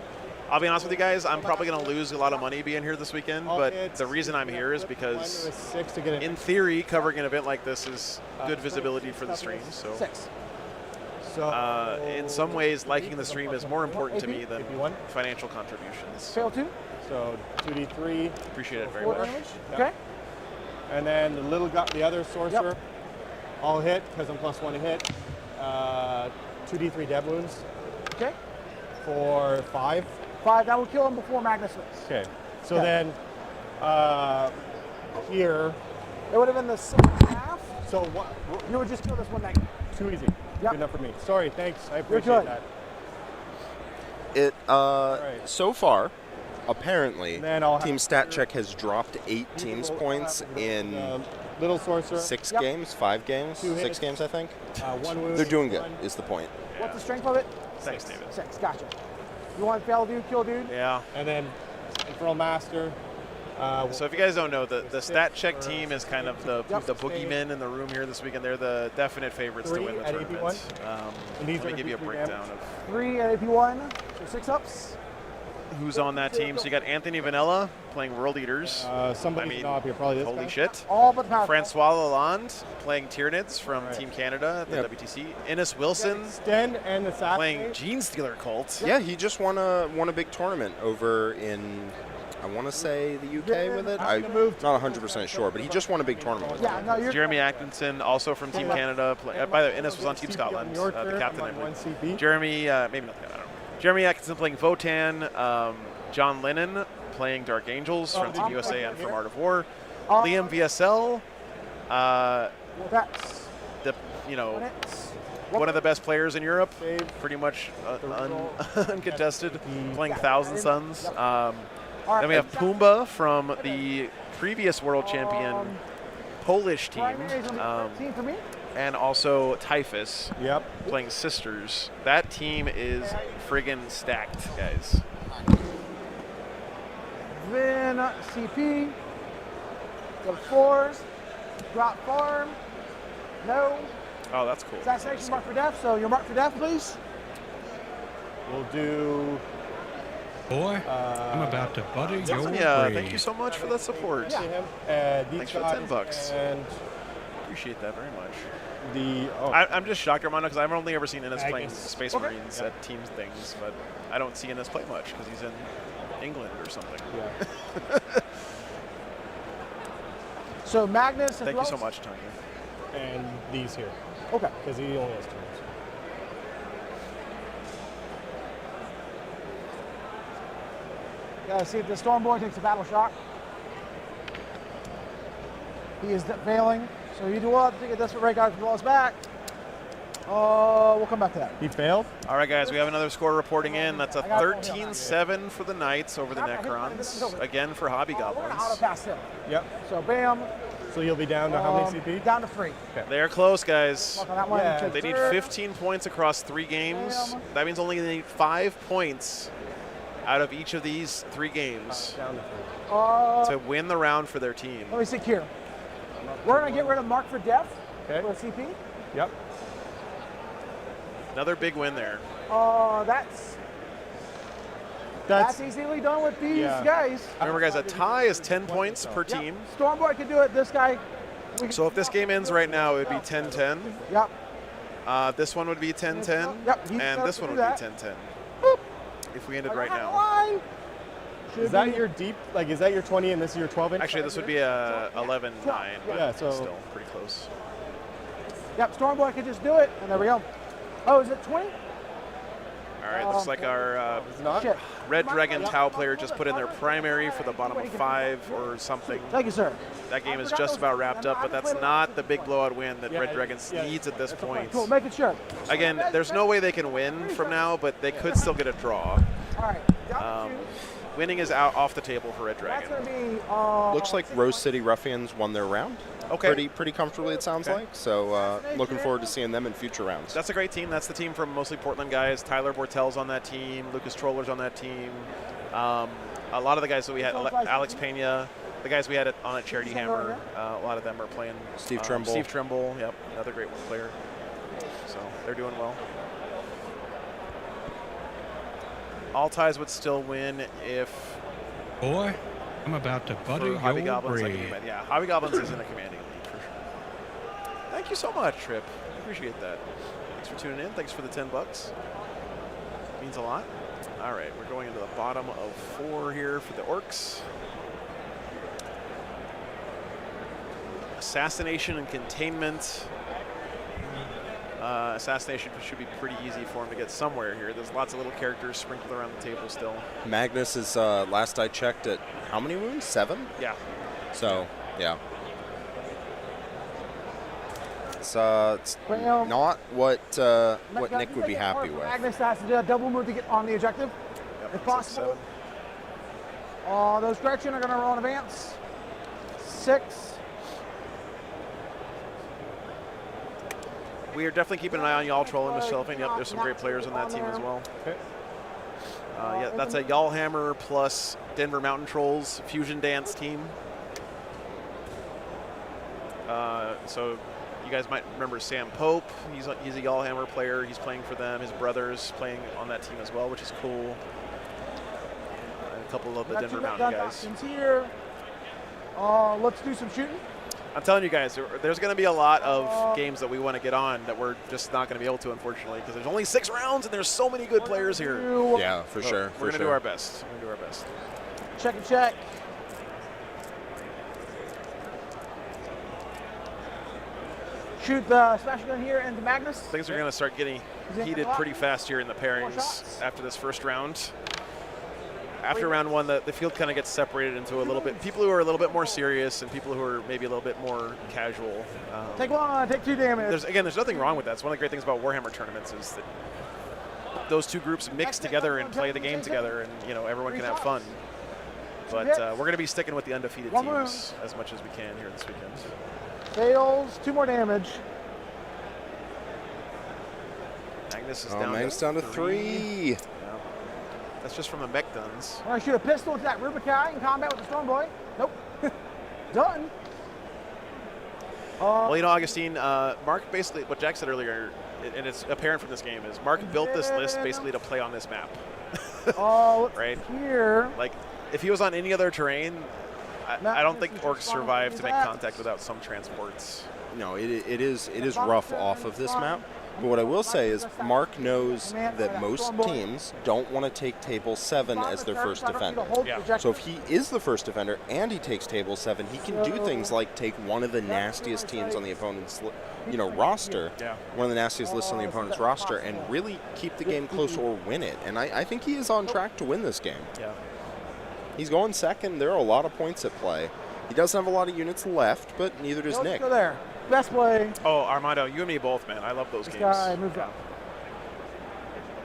I'll be honest with you guys, I'm probably going to lose a lot of money being here this weekend, but the reason I'm here is because, in theory, covering an event like this is good visibility for the stream. So, in some ways, liking the stream is more important to me than financial contributions. Fail 2. So 2d3. Appreciate it very much. Okay. And then the other sorcerer, I'll hit because I'm +1 to hit. 2d3 dead wounds. Okay. For 5. 5. That will kill him before Magnus hits. Okay. So then here. It would have been the 6.5. So what? You would just kill this one negative. Too easy. Yep. Good enough for me. Sorry. Thanks. I appreciate that. It so far, apparently, Then I'll Team Stat Check has dropped 8 teams points in little sorcerer. 6 games, 5 games, 6 games, I think. 1 wound. They're doing good, is the point. What's the strength of it? Thanks, David. 6. Gotcha. You want fail dude, kill dude? Yeah. And then Infernal Master. So if you guys don't know, the Stat Check team is kind of the boogeymen in the room here this weekend. They're the definite favorites to win the tournament. Let me give you a breakdown of 3 at AP1, so 6 ups. who's on that team. So you got Anthony Vanella playing World Eaters. Somebody not up here, probably this holy guy. shit. All but powerful. Francois Lalonde playing Tyranids from Team Canada at the WTC. Innes Wilson Extend and the playing Gene Stealer Cult. Yeah, he just won a big tournament over in, I want to say, the UK with it. I'm not 100% sure, but he just won a big tournament with it. Jeremy Atkinson, also from Team Canada. By the way, Innes was on Team Scotland, the captain. Jeremy, maybe not. I don't know. Jeremy Atkinson playing Votan. John Lennon playing Dark Angels from Team USA and from Art of War. Liam VSL, one of the best players in Europe, pretty much uncontested, playing Thousand Suns. Then we have Pumba from the previous world champion Polish team. And also Typhus playing Sisters. That team is friggin' stacked, guys. Then CP, go 4s, drop farm, no. Oh, that's cool. Assassination mark for death, so you're marked for death, please. We'll do... Boy, I'm about to butter your brain. Thank you so much for the support. Thanks for the $10. And appreciate that very much. The I'm just shocked, Armando, because I've only ever seen Innes playing Space Marines at team things, but I don't see Innes play much because he's in England or something. Yeah. So Magnus. Thank you so much, Tanya. And these here. Okay. Because he only has 2. Gotta see if the Stormboy takes a battle shock. He is failing, so you do well to get Desperate Ray Guard to blow us back. We'll come back to that. He failed. All right, guys, we have another score reporting in. That's a 13-7 for the Knights over the Necrons. Again for Hobby Goblins. Auto pass him. Yep. So bam. So you'll be down to how many CP? Down to 3. Okay. They're close, guys. Mark on that one. Yeah. They need 15 points across 3 games. That means only they need 5 points out of each of these 3 games Down to 3. to win the round for their team. Let me see here. We're going to get rid of Mark for Def Okay. for a CP. Yep. Another big win there. That's easily done with these guys. Remember, guys, a tie is 10 points per team. Stormboy can do it. This guy. So if this game ends right now, it would be 10-10. Yep. This one would be 10-10. Yep. And this one would be 10-10. If we ended right now. Line. Is that your deep? Like, is that your 20 and this is your 12 inch? Actually, this would be a 11-9, but yeah, so still pretty close. Yep. Stormboy can just do it, and there we go. Oh, is it 20? All right, looks like our Shit. Red Dragon Tau player just put in their primary for the bottom of 5 or something. Thank you, sir. That game is just about wrapped up, but that's not the big blowout win that Red Dragons needs at this point. Cool. Make it sure. Again, there's no way they can win from now, but they could still get a draw. All right. Winning is out off the table for Red Dragon. That's going to be. Looks like Rose City Ruffians won their round. Okay. Pretty comfortably, it sounds like. So looking forward to seeing them in future rounds. That's a great team. That's the team from mostly Portland guys. Tyler Bortel's on that team. Lucas Troller's on that team. A lot of the guys that we had, Alex Pena, the guys we had on at Charity Hammer, a lot of them are playing. Steve Trimble. Steve Trimble, yep, another great player. So they're doing well. All ties would still win if. Boy, I'm about to butter your Hobby Goblins, brain. yeah, Hobby Goblins is in a commanding lead for sure. Thank you so much, Trip. Appreciate that. Thanks for tuning in. Thanks for the $10. Means a lot. All right, we're going into the bottom of 4 here for the Orcs. Assassination and Containment. Assassination should be pretty easy for him to get somewhere here. There's lots of little characters sprinkled around the table still. Magnus is, last I checked, at how many wounds? 7? Yeah. So, yeah. It's not what Nick would be happy with. Magnus has to do a double move to get on the objective, if possible. Those Gretchen are going to roll in advance. 6. We are definitely keeping an eye on Y'all Troll and Miss Shelving. Yep, there's some great players on that team as well. Okay. Yeah, that's a Y'all Hammer plus Denver Mountain Trolls fusion dance team. So you guys might remember Sam Pope. He's a Y'all Hammer player. He's playing for them. His brother's playing on that team as well, which is cool. And a couple of the Denver Mountain guys. Here. Let's do some shooting. I'm telling you guys, there's going to be a lot of games that we want to get on that we're just not going to be able to, unfortunately, because there's only 6 rounds and there's so many good players here. Yeah, for sure. We're going to do our best. We're going to do our best. Check and check. Shoot the smash gun here into Magnus. Things are going to start getting heated pretty fast here in the pairings after this first round. After round 1, the field kind of gets separated into a little bit. People who are a little bit more serious and people who are maybe a little bit more casual. Take 1, take 2 damage. There's nothing wrong with that. It's one of the great things about Warhammer tournaments is that those 2 groups mix together and play the game together, and everyone can have fun. But we're going to be sticking with the undefeated teams as much as we can here this weekend. Fails, 2 more damage. Magnus is Magnus down to 3. Yeah. That's just from the mech guns. We're going to shoot a pistol into that Rubikai in combat with the Stormboy. Nope. Done. Well, Augustine, Mark basically, what Jack said earlier, and it's apparent from this game, is Mark built this list basically to play on this map. Right? Here. Like, if he was on any other terrain, I don't think Orcs survive to make contact without some transports. No, it is rough off of this map. But what I will say is Mark knows that most teams don't want to take table 7 as their first defender. Yeah. So if he is the first defender and he takes table 7, he can do things like take one of the nastiest teams on the opponent's roster, one of the nastiest lists on the opponent's roster, and really keep the game close or win it. And I think he is on track to win this game. Yeah. He's going second. There are a lot of points at play. He doesn't have a lot of units left, but neither does Nick. Go there. Best play. Oh, Armando, you and me both, man. I love those This games. guy moved up.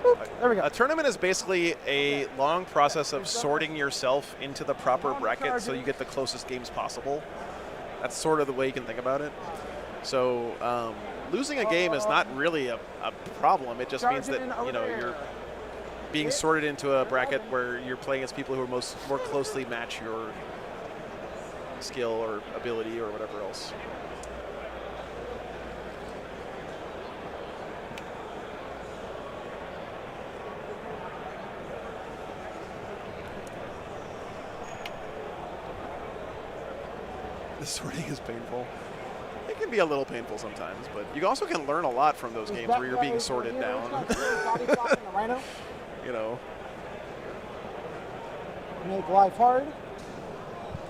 Boop, there we go. A tournament is basically a long process of sorting yourself into the proper bracket so you get the closest games possible. That's sort of the way you can think about it. So losing a game is not really a problem. It just means that you're being sorted into a bracket where you're playing against people who are more closely match your skill or ability or whatever else. The sorting is painful. It can be a little painful sometimes, but you also can learn a lot from those games where you're being sorted down. You know. Make life hard.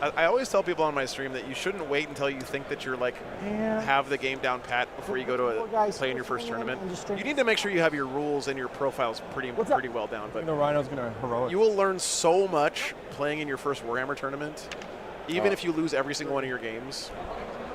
I always tell people on my stream that you shouldn't wait until you think that you're like have the game down pat before you go to play in your first tournament. You need to make sure you have your rules and your profiles pretty well down. But the Rhino's gonna heroic. You will learn so much playing in your first Warhammer tournament, even if you lose every single one of your games.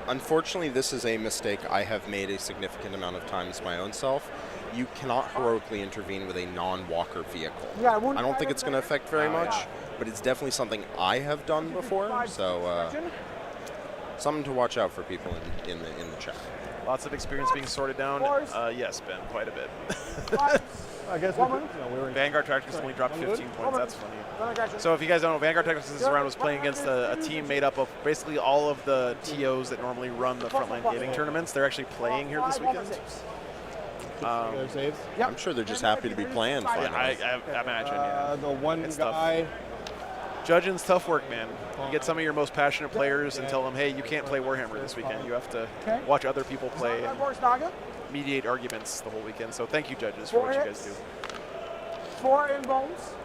Unfortunately, this is a mistake I have made a significant amount of times my own self. You cannot heroically intervene with a non-walker vehicle. Yeah, I don't think it's going to affect very much, but it's definitely something I have done before. So something to watch out for people in the chat. Lots of experience being sorted down. Yes, Ben, quite a bit. I guess we were Vanguard Tactics only dropped 15 points. That's funny. So if you guys don't know, Vanguard Tactics this round was playing against a team made up of basically all of the TOs that normally run the Frontline Gaming tournaments. They're actually playing here this weekend. I'm sure they're just happy to be playing. Yeah, I imagine. Yeah. The one It's guy. Tough. Judging's tough work, man. You get some of your most passionate players and tell them, hey, you can't play Warhammer this weekend. You have to watch other people play and mediate arguments the whole weekend. So thank you, judges, for what you guys do. 4 in bones.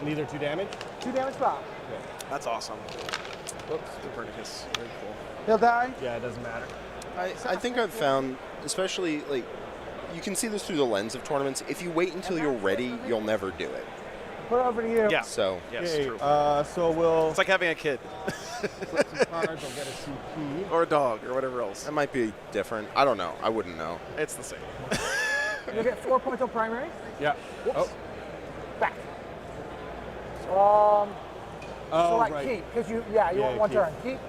Neither 2 damage. 2 damage pop. That's awesome. Whoops, Copernicus. Very cool. He'll die. Yeah, it doesn't matter. I think I've found, especially like, you can see this through the lens of tournaments. If you wait until you're ready, you'll never do it. Put it over to you. Yeah. So yes, Okay, true. So we'll It's like having a kid. flip some cards. I'll get a CP. Or a dog, or whatever else. That might be different. I don't know. I wouldn't know. It's the same. You'll get 4 points on primary. Yeah. Whoops. Back. So like right. keep, because you want one keep. turn. Keep,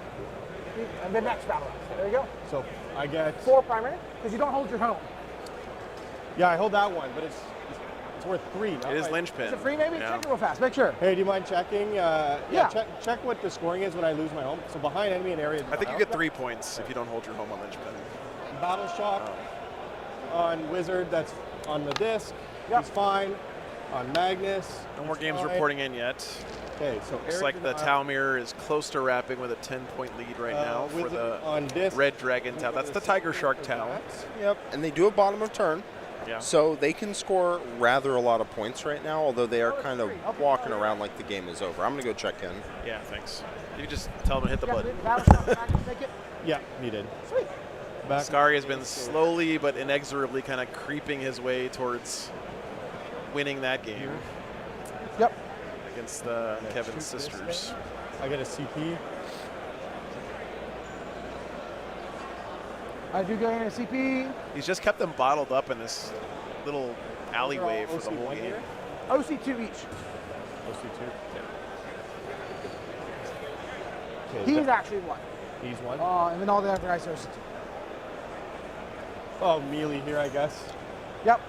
and then next battle. There you go. So I get 4 primary, because you don't hold your home. Yeah, I hold that one, but it's worth 3. It is linchpin. Is it free maybe? Yeah. Check it real fast. Make sure. Hey, do you mind checking? Yeah. Check what the scoring is when I lose my home. So behind enemy in area. I think you get 3 points if you don't hold your home on linchpin. Battle shock on Wizard. That's on the disc. He's fine. On Magnus. No more games fine. reporting in yet. Okay, so looks like the Tau Mirror is close to wrapping with a 10-point lead right now for the on disc. Red Dragon Tau. That's the Tiger Shark Tau. Yep. And they do a bottom of turn. Yeah. So they can score rather a lot of points right now, although they are kind of walking around like the game is over. I'm going to go check in. Yeah, thanks. You just tell them to hit the button. Yeah, he did. Sweet. Scary has been slowly but inexorably kind of creeping his way towards winning that game. Yep. Against Kevin's sisters. I get a CP. I do get a CP. He's just kept them bottled up in this little alleyway for the whole game. OC2 each. OC2. Yeah. He's actually one. He's one. And then all the other guys are OC2. Oh, melee here, I guess. Yep.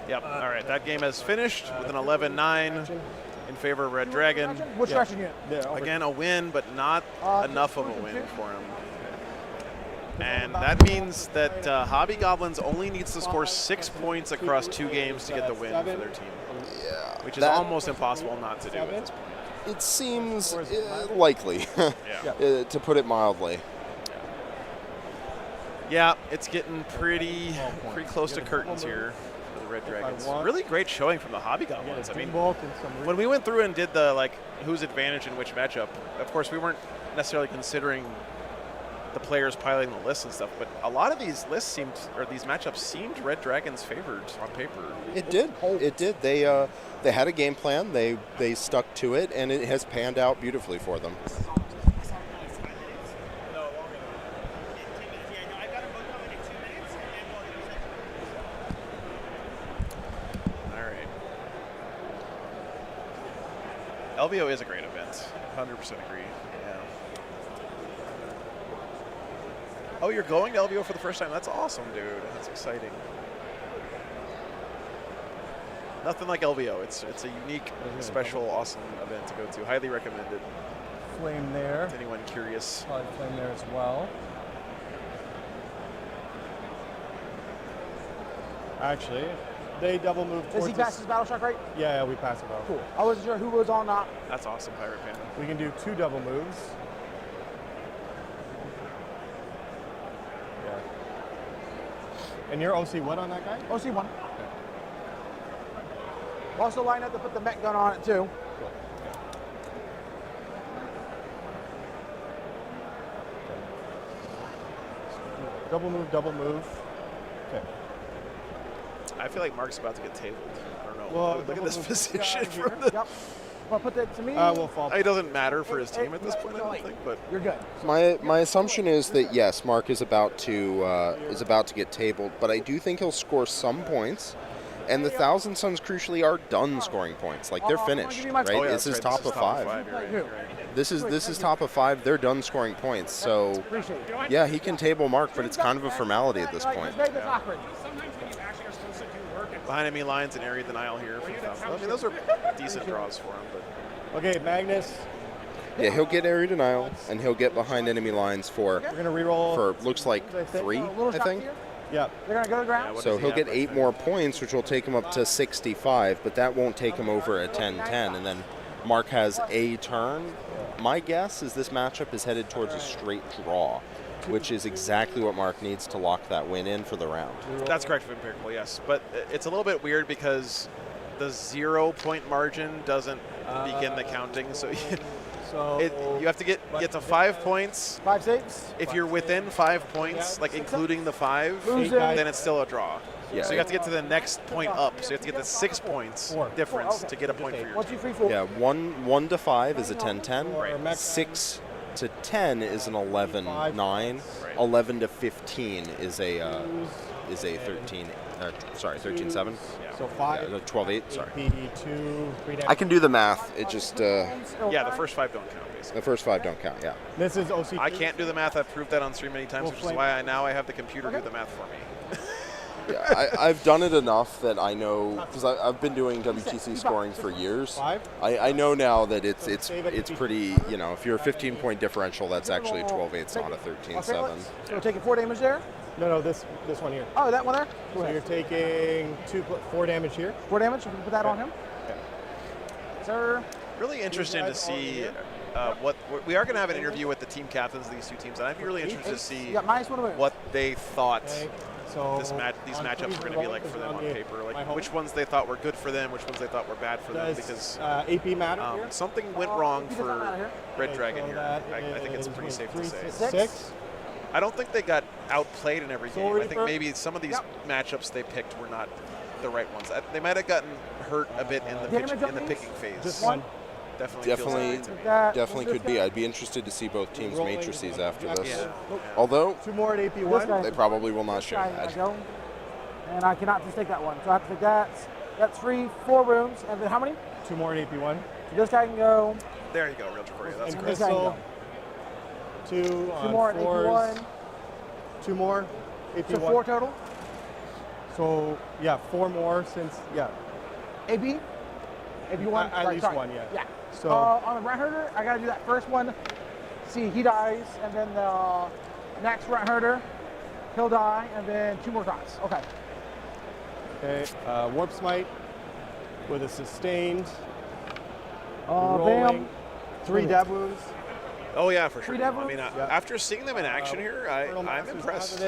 Yep. All right. That game has finished with an 11-9 in favor of Red Dragon. Which direction you? Again, a win, but not enough of a win for him. And that means that Hobby Goblins only needs to score 6 points across 2 games to get the win for their team. Yeah. Which is almost impossible not to do at this point. It seems likely, to put it mildly. Yeah, it's getting pretty close to curtains here for the Red Dragons. Really great showing from the Hobby Goblins. I mean, when we went through and did the who's advantage in which matchup, of course we weren't necessarily considering the players piling the lists and stuff, but a lot of these lists these matchups seemed Red Dragons favored on paper. It did. It did. They had a game plan. They stuck to it, and it has panned out beautifully for them. LVO is a great event. 100% agree. Yeah. Oh, you're going to LVO for the first time? That's awesome, dude. That's exciting. Nothing like LVO. It's a unique, special, awesome event to go to. Highly recommended. Flame there. To anyone curious. Probably flame there as well. Actually, they double move towards Is he past his battle shock, right? Yeah, we pass it off. Cool. I wasn't sure who was on that. That's awesome, Pirate Panda. We can do 2 double moves. Yeah. And you're OC what on that guy? OC 1. Also line up to put the mech gun on it too. Cool. Double move, double move. Okay. I feel like Mark's about to get tabled. I don't know. Well, look at this move position here. from the. Yep. Well, put that to me. We'll fall. It doesn't matter for his team at this point, I don't think. But you're good. My assumption is that yes, Mark is about to get tabled, but I do think he'll score some points. And the Thousand Suns, crucially, are done scoring points. Like, they're finished, right? Oh, yeah, this is top of 5. You're right. This is top of 5. They're done scoring points. So, yeah, he can table Mark, but it's kind of a formality at this point. Yeah. Behind enemy lines and area denial here. I mean, those are decent draws for him. But okay, Magnus. Yeah, he'll get area denial, and he'll get behind enemy lines for. We're gonna reroll. For looks like 3, I think. Yeah. They're gonna go to the ground. So he'll get 8 more points, which will take him up to 65, but that won't take him over a 10-10. And then Mark has a turn. My guess is this matchup is headed towards a straight draw, which is exactly what Mark needs to lock that win in for the round. That's correct, Empirical, yes. But it's a little bit weird because the 0-point margin doesn't begin the counting. So you have to get to 5 points. 5 saves. If you're within 5 points, like including the 5, then it's still a draw. Yeah. So you have to get to the next point up. So you have to get the 6 points difference to get a point for your 1, 2, 3, 4. Yeah, 1 to 5 is a 10-10. 6 to 10 is an 11-9. 11 to 15 is a 13. 13-7. Yeah. So 5. 12-8. Sorry. AP2. I can do the math. It just. Yeah, the first 5 don't count. Basically. The first 5 don't count. Yeah. This is OC. I can't do the math. I've proved that on stream many times, which is why I have the computer do the math for me. Yeah, I've done it enough that I know, because I've been doing WTC scoring for years. I know now that it's pretty, you know, if you're a 15-point differential, that's actually a 12-8, not a 13-7. So we're taking 4 damage there? No, this one here. Oh, that one there? So you're taking 4 damage here. 4 damage? We can put that on him? Okay. Sir. Really interesting to see what we are going to have an interview with the team captains of these two teams, and I'd be really interested to see what they thought these matchups were going to be like for them on paper, like which ones they thought were good for them, which ones they thought were bad for them, because AP matter something went wrong for Red Dragon here. I think it's pretty safe to say. 6. I don't think they got outplayed in every game. I think maybe some of these matchups they picked were not the right ones. They might have gotten hurt a bit in the picking phase. Just one. Definitely could be. I'd be interested to see both teams' matrices after this. Yeah. Although 2 more at AP1. They probably will not show that. And I cannot just take that one, so I have to take that. That's 3, 4 rooms, and then how many? 2 more at AP1. So this guy can go. There you go, Real Tricoria. That's great. Crystal. 2 on more at 4s. AP1. 2 more AP1. So 4 total. So yeah, 4 more since AP. AP1. At least one, yeah. Yeah. So on the rat herder, I gotta do that first one. See, he dies, and then the next rat herder, he'll die, and then 2 more shots. Okay. Okay. Warp Smite with a sustained. Bam. 3 dab wounds. Oh yeah, for sure. Devils? I mean, after seeing them in action here, I'm impressed.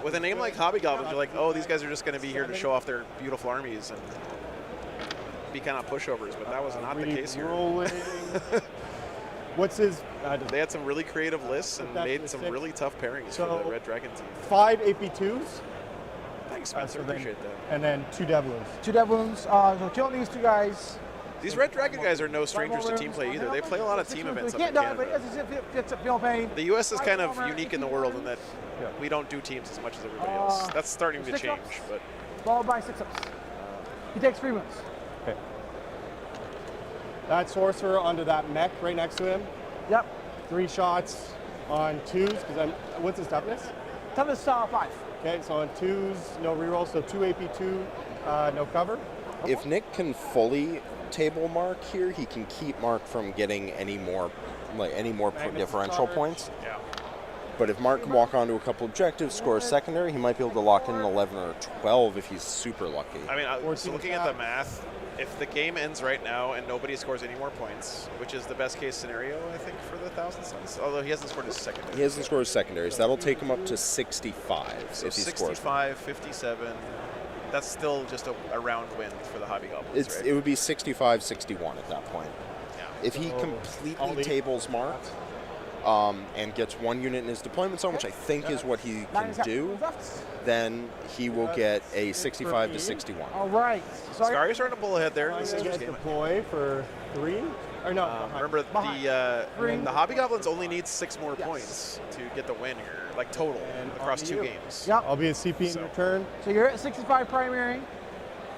With a name like Hobby Goblins, you're like, oh, these guys are just going to be here to show off their beautiful armies and be kind of pushovers, but that was not the case here. What's his? They had some really creative lists and made some really tough pairings for the Red Dragon team. 5 AP2s. Thanks, Spencer. Appreciate that. And then 2 dev wounds. 2 dev wounds. So killing these 2 guys. These Red Dragon guys are no strangers to team play either. They play a lot of team events up in Canada. The U.S. is kind of unique in the world in that we don't do teams as much as everybody else. That's starting to change, but followed by 6-ups. He takes 3 wounds. Okay. That sorcerer onto that mech right next to him. Yep. 3 shots on 2s, because what's his toughness? Toughness 5. Okay, so on 2s, no reroll, so 2 AP2, no cover. If Nick can fully table Mark here, he can keep Mark from getting any more differential points. Yeah. But if Mark can walk onto a couple objectives, score a secondary, he might be able to lock in an 11 or 12 if he's super lucky. I mean, so looking at the math, if the game ends right now and nobody scores any more points, which is the best case scenario, I think, for the 1,000 Suns, although he hasn't scored his secondary. He hasn't scored his secondaries. That'll take him up to 65 so if he scores. 65, 57. That's still just a round win for the Hobby Goblins, right? It would be 65, 61 at that point. Yeah. If he completely tables Mark and gets 1 unit in his deployment zone, which I think is what he can do, then he will get a 65 to 61. All right. Scari's starting to pull ahead there. This is deploy for 3. Or no, remember the Hobby Goblins only need 6 more points to get the win here, like total across 2 games. Yep. I'll be a CP in your turn. So you're at 65 primary.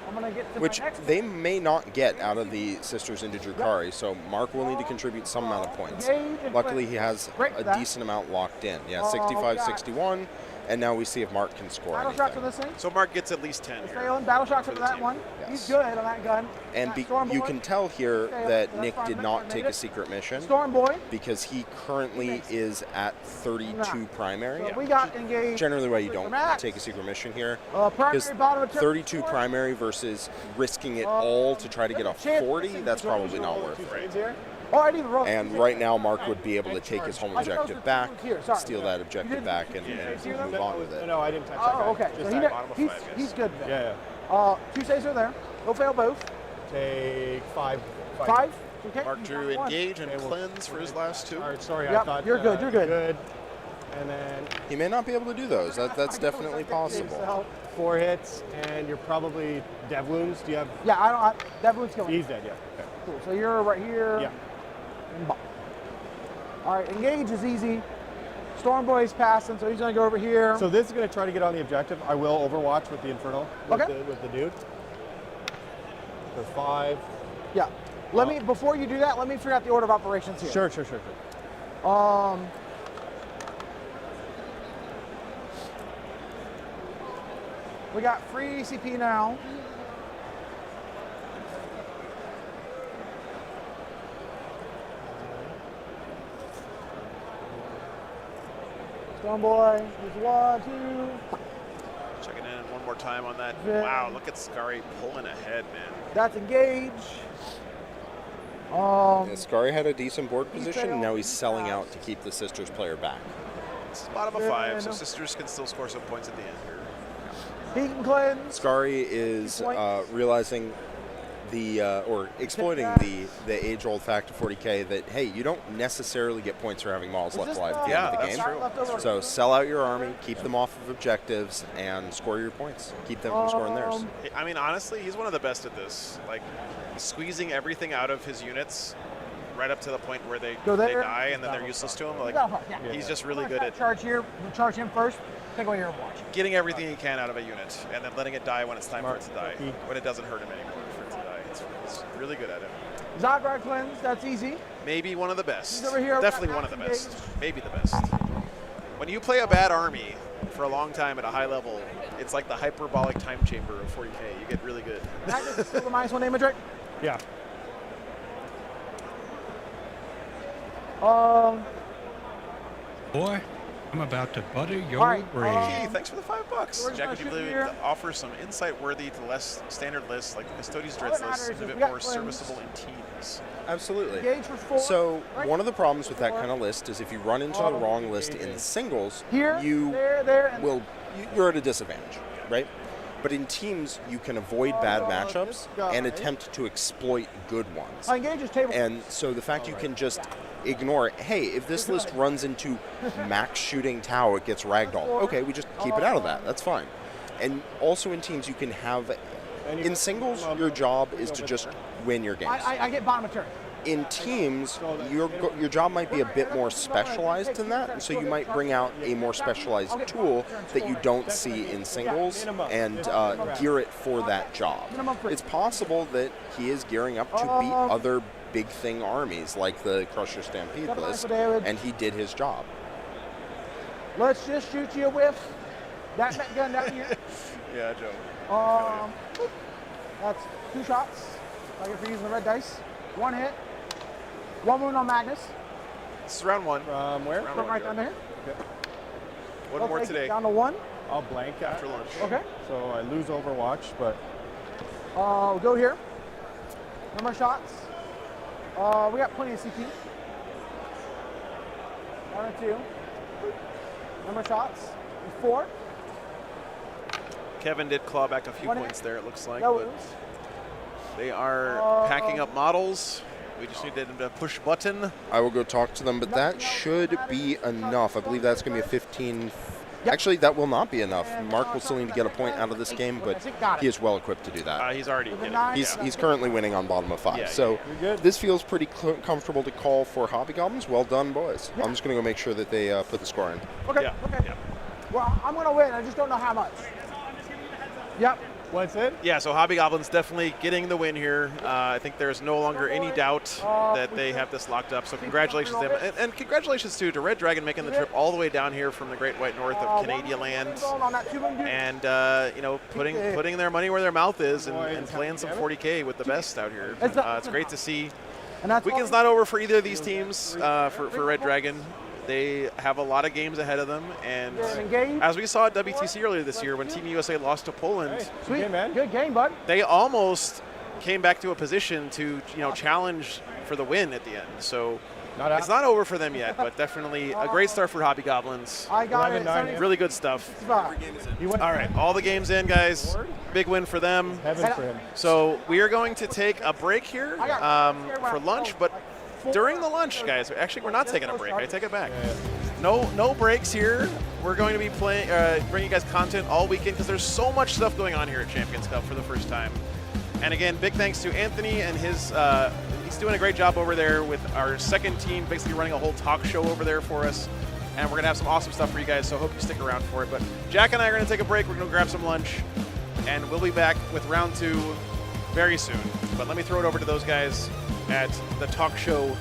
I'm gonna get to Which my next they may not get out of the Sisters into Drukhari, so Mark will need to contribute some amount of points. Luckily, he has a decent amount locked in. Yeah, 65, 61, and now we see if Mark can score Battle anything. shots on this thing. So Mark gets at least 10 here. Failing. Battle shots on that one. Yes. He's good on that gun. And you can tell here that Nick did not take a secret mission Storm Boy. because he currently is at 32 primary. So we got engaged. Generally why you don't Max. take a secret mission here. Primary Because bottom of 32 primary versus risking it all to try to get a 40, that's probably not worth it. Oh, I didn't even roll. And right now, Mark would be able to take his home objective back, steal that objective back, and move on with it. No, I didn't touch that Oh, guy. okay. Just So that. he's good then. Yeah. 2 saves are there. Go fail both. Take 5. 5. Okay. Mark drew engage and cleanse for his last 2. All right, sorry, Yep, I thought you're good. You're good. And then He may not be able to do those. That's definitely possible. 4 hits, and you're probably Dev Wounds. Do you have? Yeah, that wound's killing. He's dead. Yeah. Okay. Cool. So you're right here. Yeah. And bop. All right, engage is easy. Storm Boy's passing, so he's gonna go over here. So this is gonna try to get on the objective. I will Overwatch with the Infernal. With the dude. For 5. Yeah. Let me before you do that. Let me figure out the order of operations here. Sure. We got free CP now. Storm Boy, here's 1, 2. Checking in one more time on that. Yeah. Wow, look at Scary pulling ahead, man. That's engage. Scary had a decent board position, and now he's selling out to keep the Sisters player back. It's bottom of 5, so Sisters can still score some points at the end here. Heat and cleanse. Scary is realizing or exploiting the age-old fact of 40K that, hey, you don't necessarily get points for having models left alive at the end of the game. So sell out your army, keep them off of objectives, and score your points. Keep them from scoring theirs. I mean, honestly, he's one of the best at this. Like, squeezing everything out of his units right up to the point where they die and then they're useless to him. Like, he's just really good at charge here. Charge him first. Take away your watch. Getting everything he can out of a unit and then letting it die when it's time for it to die. When it doesn't hurt him anymore for it to die. He's really good at it. Zodride cleanse. That's easy. Maybe one of the best. He's over here. Definitely one of the best. Maybe the best. When you play a bad army for a long time at a high level, it's like the hyperbolic time chamber of 40K. You get really good. Magnus is still the -1 damage, right? Yeah. Boy, I'm about to butter your brain. Hey, thanks for the $5. Jack, would you believe offer some insight worthy to less standard lists like the Custodian's Dreads list, a bit more serviceable in teams? Absolutely. Engage for 4. So one of the problems with that kind of list is if you run into the wrong list in singles, you're at a disadvantage, right? But in teams, you can avoid bad matchups and attempt to exploit good ones. Engage is table. And so the fact you can just ignore it, hey, if this list runs into max shooting Tau, it gets ragdoll. Okay, we just keep it out of that. That's fine. And also in teams, you can have, in singles, your job is to just win your games. I get bottom of turn. in teams, your job might be a bit more specialized than that, and so you might bring out a more specialized tool that you don't see in singles and gear it for that job. It's possible that he is gearing up to beat other big thing armies like the Crusher Stampede list, and he did his job. Let's just shoot you a whiff. That gun down here. Yeah, Joe. That's 2 shots. Thank you for using the red dice. 1 hit. 1 wound on Magnus. This is round 1. Where? From right down there. Okay. One more today. Down to 1. I'll blank after lunch. Okay. So I lose Overwatch, but We'll go here. No more shots. We got plenty of CP. 1 and 2. No more shots. 4. Kevin did claw back a few 1 points hit. there, it looks like. No But wounds. they are packing up models. We just need them to push button. I will go talk to them, but that should be enough. I believe that's going to be a 15. Actually, that will not be enough. Mark will still need to get a point out of this game, but he is well equipped to do that. He's already getting He's currently winning on bottom of 5. Yeah, so this feels pretty comfortable to call for Hobby Goblins. Well done, boys. I'm just going to go make sure that they put the score in. Okay. Okay. Well, I'm going to win. I just don't know how much. Yep. What's it? Yeah, so Hobby Goblins definitely getting the win here. I think there's no longer any doubt that they have this locked up. So congratulations to them. And congratulations to Red Dragon making the trip all the way down here from the Great White North of Canadian land. And, you know, putting their money where their mouth is and playing some 40K with the best out here. It's great to see. Weekend's not over for either of these teams for Red Dragon. They have a lot of games ahead of them, and as we saw at WTC earlier this year when Team USA lost to Poland, Sweet, man. Good game, bud. They almost came back to a position to challenge for the win at the end. So it's not over for them yet, but definitely a great start for Hobby Goblins. I got it. Really good stuff. All right, all the games in, guys. Big win for them. Heaven for him. So we are going to take a break here for lunch, but during the lunch, guys, actually we're not taking a break. I take it back. No breaks here. We're going to be bringing you guys content all weekend because there's so much stuff going on here at Champions Cup for the first time. And again, big thanks to Anthony and his. He's doing a great job over there with our second team, basically running a whole talk show over there for us. And we're gonna have some awesome stuff for you guys. So I hope you stick around for it. But Jack and I are gonna take a break. We're gonna grab some lunch, and we'll be back with round 2 very soon. But let me throw it over to those guys at the talk show.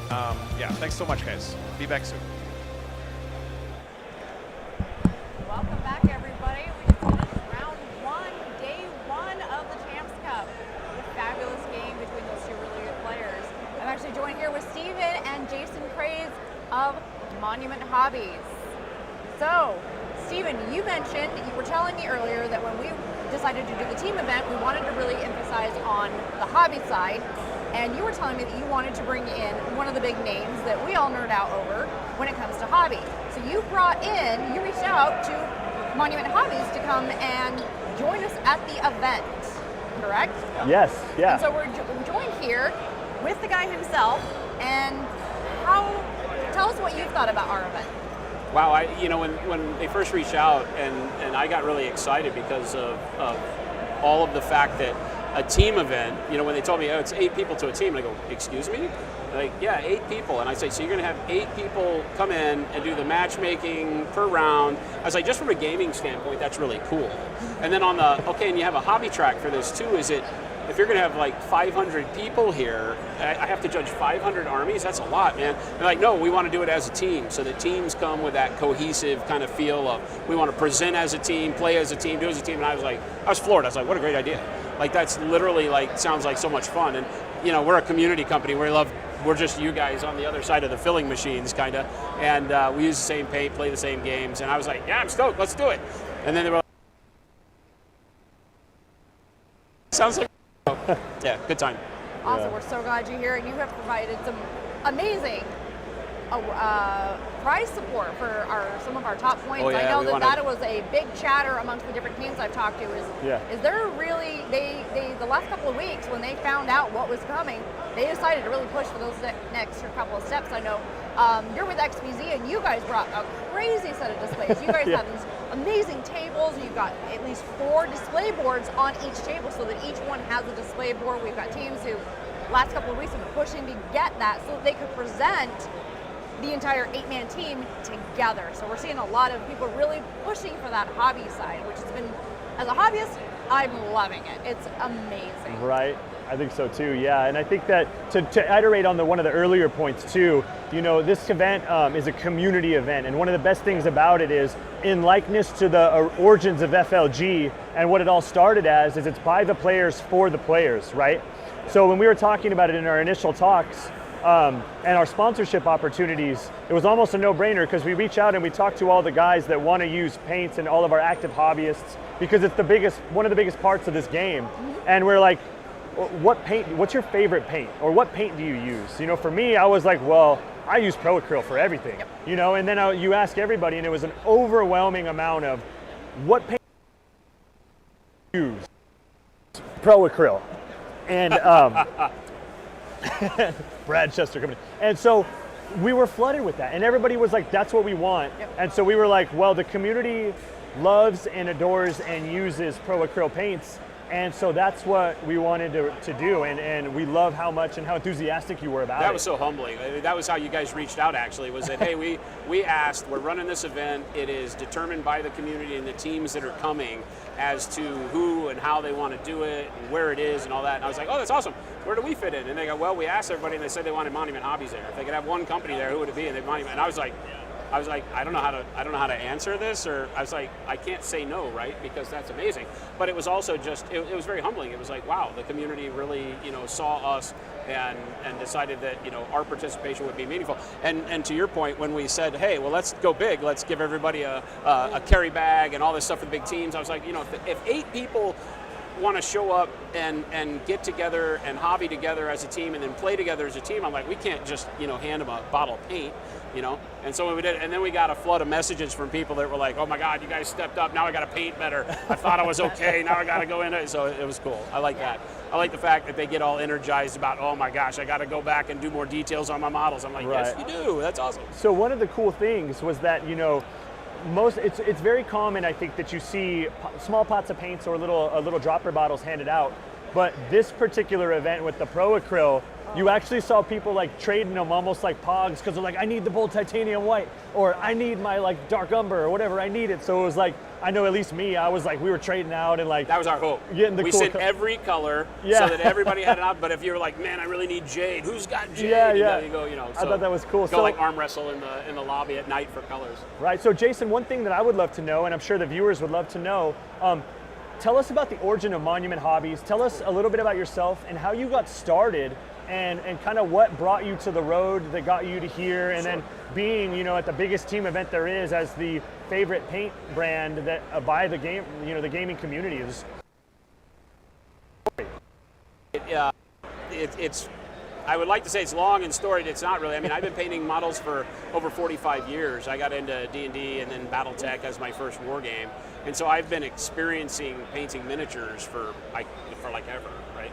Yeah, thanks so much, guys. Be back soon. Welcome back, everybody. We just finished round 1, day 1 of the Champs Cup. A fabulous game between those 2 really good players. I'm actually joined here with Steven and Jason Craze of Monument Hobbies. So, Steven, you mentioned, you were telling me earlier that when we decided to do the team event, we wanted to really emphasize on the hobby side. And you were telling me that you wanted to bring in one of the big names that we all nerd out over when it comes to hobby. So you reached out to Monument Hobbies to come and join us at the event, correct? Yes, yeah. And so we're joined here with the guy himself. And tell us what you thought about our event. Wow, when they first reached out and I got really excited because of all of the fact that a team event, when they told me, it's 8 people to a team, and I go, excuse me? They're like, yeah, 8 people. And I say, so you're going to have 8 people come in and do the matchmaking per round. I was like, just from a gaming standpoint, that's really cool. And then and you have a hobby track for this too, if you're going to have like 500 people here, I have to judge 500 armies? That's a lot, man. They're like, no, we want to do it as a team. So the teams come with that cohesive kind of feel of, we want to present as a team, play as a team, do as a team. And I was floored. I was like, what a great idea. Like, that's literally sounds like so much fun. And, we're a community company. We're just you guys on the other side of the filling machines, kind of. And we use the same paint, play the same games. And I was like, yeah, I'm stoked. Let's do it. And then they were like, sounds like, yeah, good time. Awesome. Yeah. We're so glad you're here, and you have provided some amazing prize support for some of our top points. Oh, yeah, I know that was a big chatter amongst the different teams I've talked to. Is there really the last couple of weeks when they found out what was coming, they decided to really push for those next couple of steps. I know you're with XPZ, and you guys brought a crazy set of displays. You guys have these amazing tables. You've got at least 4 display boards on each table so that each one has a display board. We've got teams who last couple of weeks have been pushing to get that so that they could present the entire 8-man team together. So we're seeing a lot of people really pushing for that hobby side, which has been, as a hobbyist, I'm loving it. It's amazing. Right. I think so too, yeah. And I think that to iterate on one of the earlier points too, this event is a community event. And one of the best things about it is, in likeness to the origins of FLG and what it all started as, is it's by the players for the players, right? So when we were talking about it in our initial talks, and our sponsorship opportunities, it was almost a no-brainer because we reach out and we talk to all the guys that want to use paints and all of our active hobbyists, because it's one of the biggest parts of this game. And we're like, what's your favorite paint, or what paint do you use? For me, I was like, well, I use Pro Acryl for everything, and then you ask everybody, and it was an overwhelming amount of what paint do you use? Pro Acryl. And Brad Chester coming in. And so we were flooded with that, and everybody was like, that's what we want. And so we were like, well, the community loves and adores and uses Pro Acryl paints, and so that's what we wanted to do, and we love how much and how enthusiastic you were about it. That was so humbling. That was how you guys reached out, actually, was that, hey, we asked, we're running this event, it is determined by the community and the teams that are coming as to who and how they want to do it and where it is and all that. And I was like, oh, that's awesome. Where do we fit in? And they go, well, we asked everybody, and they said they wanted Monument Hobbies there. If they could have one company there, who would it be? And they Monument. And I was like, I don't know how to answer this, or I was like, I can't say no, right? Because that's amazing. But it was also just, it was very humbling. It was like, wow, the community really, saw us and decided that, our participation would be meaningful. And to your point, when we said, hey, well, let's go big, let's give everybody a carry bag and all this stuff for the big teams, I was like, if 8 people want to show up and get together and hobby together as a team and then play together as a team, I'm like, we can't just, hand them a bottle of paint, And so we did, and then we got a flood of messages from people that were like, oh my God, you guys stepped up, now I got to paint better. I thought I was okay, now I got to go into it. So it was cool. I like that. I like the fact that they get all energized about, oh my gosh, I got to go back and do more details on my models. I'm like, yes, you do. That's awesome. So one of the cool things was that, it's very common, I think, that you see small pots of paints or little dropper bottles handed out. But this particular event with the Pro Acryl, you actually saw people like trading them almost like pogs, because they're like, I need the bold titanium white, or I need my like dark umber, or whatever I needed. So it was like, I know at least me, I was like, we were trading out and like. That was our hope. We sent every color so that everybody had an option. But if you were like, man, I really need jade, who's got jade? Yeah. You go, I thought that was cool. Go like arm wrestle in the lobby at night for colors. Right. So Jason, one thing that I would love to know, and I'm sure the viewers would love to know, tell us about the origin of Monument Hobbies. Tell us a little bit about yourself and how you got started, and kind of what brought you to the road that got you to here, and then being, at the biggest team event there is, as the favorite paint brand that by the game, the gaming community is. It's. I would like to say it's long and storied. It's not really. I mean, I've been painting models for over 45 years. I got into D&D and then BattleTech as my first war game, and so I've been experiencing painting miniatures for like ever, right?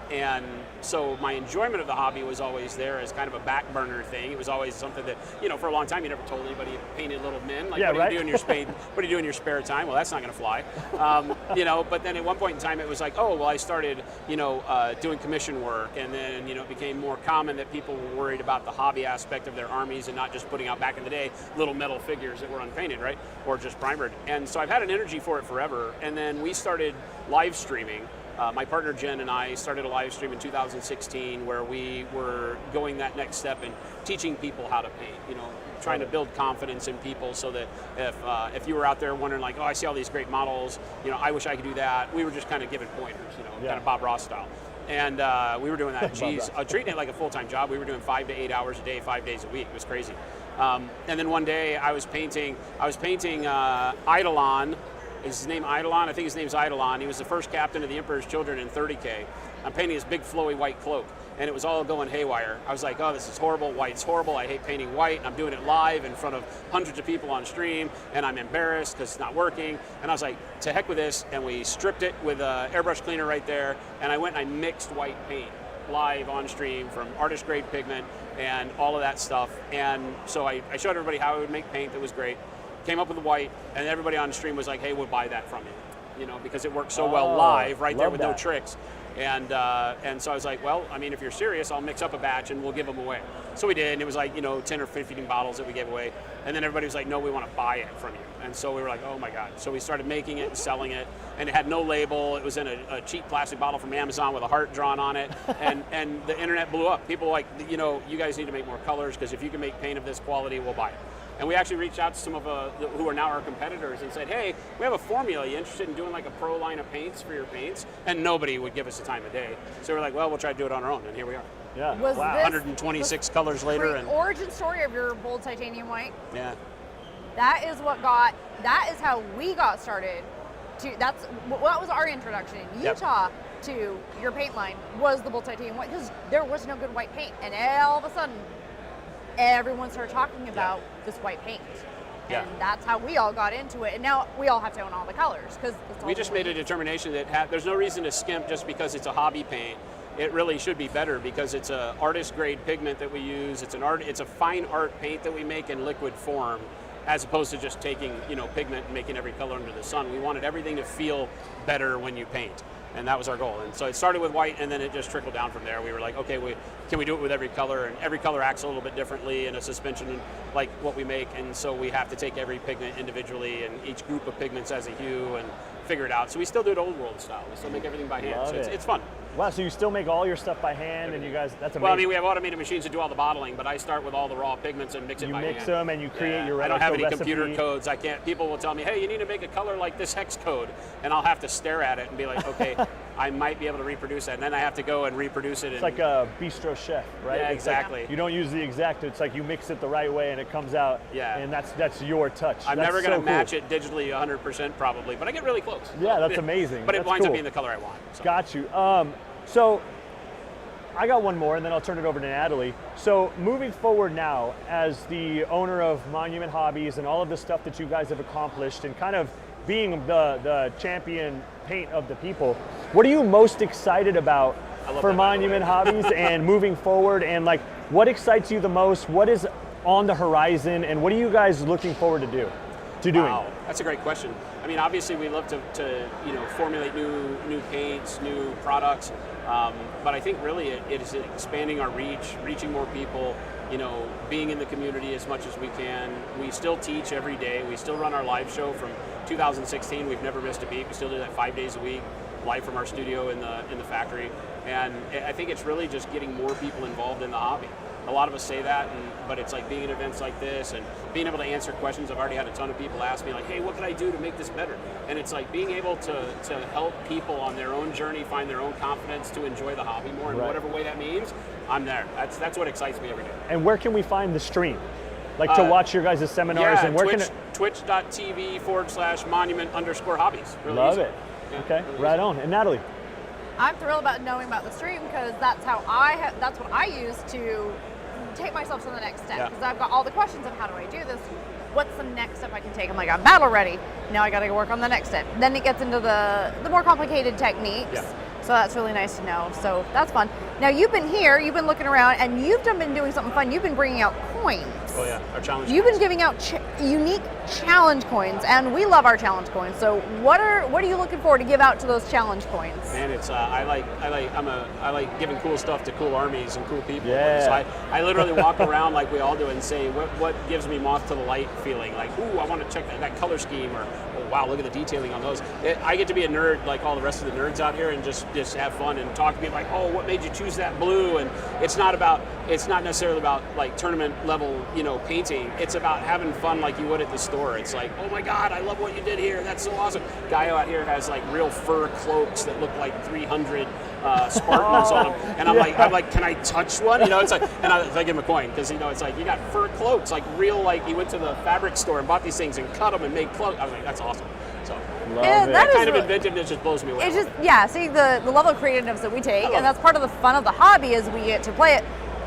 And so my enjoyment of the hobby was always there as kind of a back burner thing. It was always something that, for a long time you never told anybody you painted little men. Like, what do you do in your what do you do in your spare time? Well, that's not going to fly. But then at one point in time it was like, oh, well, I started, doing commission work, and then, it became more common that people were worried about the hobby aspect of their armies and not just putting out, back in the day, little metal figures that were unpainted, right? Or just primered. And so I've had an energy for it forever. And then we started live streaming. My partner Jen and I started a live stream in 2016 where we were going that next step and teaching people how to paint, trying to build confidence in people, so that if you were out there wondering like, oh, I see all these great models, I wish I could do that. We were just kind of giving pointers, kind of Bob Ross style. And we were doing that, treating it like a full-time job. We were doing 5 to 8 hours a day, 5 days a week. It was crazy. And then one day I was painting Eidolon. Is his name Eidolon? I think his name's Eidolon. He was the first captain of the Emperor's Children in 30K. I'm painting his big flowy white cloak, and it was all going haywire. I was like, oh, this is horrible. White's horrible. I hate painting white. And I'm doing it live in front of hundreds of people on stream, and I'm embarrassed because it's not working. And I was like, to heck with this. And we stripped it with an airbrush cleaner right there, and I went and I mixed white paint live on stream from artist grade pigment and all of that stuff. And so I showed everybody how I would make paint. That was great. Came up with the white, and everybody on the stream was like, hey, we'll buy that from you, because it worked so well live right there with no tricks. And so I was like, well, I mean, if you're serious, I'll mix up a batch and we'll give them away. So we did, and it was like, 10 or 15 bottles that we gave away. And then everybody was like, no, we want to buy it from you. And so we were like, oh my God. So we started making it and selling it, and it had no label. It was in a cheap plastic bottle from Amazon with a heart drawn on it. And the internet blew up. People were like, you guys need to make more colors, because if you can make paint of this quality, we'll buy it. And we actually reached out to some of who are now our competitors and said, hey, we have a formula. Are you interested in doing like a pro line of paints for your paints? And nobody would give us the time of day. So we're like, well, we'll try to do it on our own. And here we are. Yeah. Was wow. this 126 colors later. And origin story of your bold titanium white? Yeah. That is how we got started. That was our introduction in Utah to your paint line, was the bold titanium white, because there was no good white paint. And all of a sudden, everyone started talking about this white paint. And that's how we all got into it. And now we all have to own all the colors, because we just made a determination that there's no reason to skimp just because it's a hobby paint. It really should be better, because it's a artist grade pigment that we use. It's a fine art paint that we make in liquid form, as opposed to just taking pigment and making every color under the sun. We wanted everything to feel better when you paint, and that was our goal. And so it started with white, and then it just trickled down from there. We were like, okay, can we do it with every color? And every color acts a little bit differently in a suspension like what we make, and so we have to take every pigment individually, and each group of pigments has a hue, and figure it out. So we still do it old world style. We still make everything by hand. So it's fun. Wow, so you still make all your stuff by hand, and you guys, that's amazing. Well, I mean, we have automated machines that do all the bottling, but I start with all the raw pigments and mix it by hand. You mix them and you create your I don't have any recipe. computer codes. I can't. People will tell me, hey, you need to make a color like this hex code, and I'll have to stare at it and be like, okay, I might be able to reproduce that, and then I have to go and reproduce it. It's like a bistro chef, right? Yeah, it's exactly. Like you don't use the exact. It's like you mix it the right way, and it comes out. Yeah. And that's your touch. I'm never going to match it digitally 100% probably, but I get really close. Yeah, that's amazing. But it that's winds up cool. being the color I want. So. Got you. So I got one more, and then I'll turn it over to Natalie. So moving forward now, as the owner of Monument Hobbies and all of the stuff that you guys have accomplished, and kind of being the champion paint of the people, what are you most excited about for Monument Hobbies and moving forward? And like, what excites you the most? What is on the horizon, and what are you guys looking forward to doing? Wow, that's a great question. I mean, obviously we love to formulate new paints, new products, but I think really it is expanding our reach, reaching more people, being in the community as much as we can. We still teach every day. We still run our live show from 2016. We've never missed a beat. We still do that 5 days a week, live from our studio in the factory. And I think it's really just getting more people involved in the hobby. A lot of us say that, but it's like being at events like this and being able to answer questions. I've already had a ton of people ask me like, hey, what can I do to make this better? And it's like being able to help people on their own journey find their own confidence to enjoy the hobby more in whatever way that means. I'm there. That's what excites me every day. And where can we find the stream? Like to watch your guys' seminars? Yeah, and where twitch.tv/monument_hobbies. Really Love easy. it. Yeah, okay, really right easy. on. And Natalie? I'm thrilled about knowing about the stream, because that's what I use to take myself to the next step, because I've got all the questions of how do I do this, what's the next step I can take. I'm like, I'm battle ready, now I got to go work on the next step. Then it gets into the more complicated techniques, so that's really nice to know. So that's fun. Now you've been here, you've been looking around, and you've been doing something fun. You've been bringing out coins. Oh yeah, our challenge. You've been giving out unique challenge coins, and we love our challenge coins. So what are you looking for to give out to those challenge coins? Man, it's I like giving cool stuff to cool armies and cool people. Yeah. So I literally walk around like we all do and say, what gives me moth to the light feeling? Like, ooh, I want to check that color scheme, or oh wow, look at the detailing on those. I get to be a nerd like all the rest of the nerds out here and just have fun and talk to me like, oh, what made you choose that blue? And it's not necessarily about like tournament level, painting. It's about having fun like you would at the store. It's like, oh my God, I love what you did here. That's so awesome. Guy out here has like real fur cloaks that look like 300 Spartans on them, and I'm like, can I touch one? It's like, and I give him a coin, because it's like you got fur cloaks, like real, like he went to the fabric store and bought these things and cut them and made cloaks. I was like, that's awesome. So that kind of inventiveness just blows me away. It's see the level of creativeness that we take, and that's part of the fun of the hobby is we get to play it,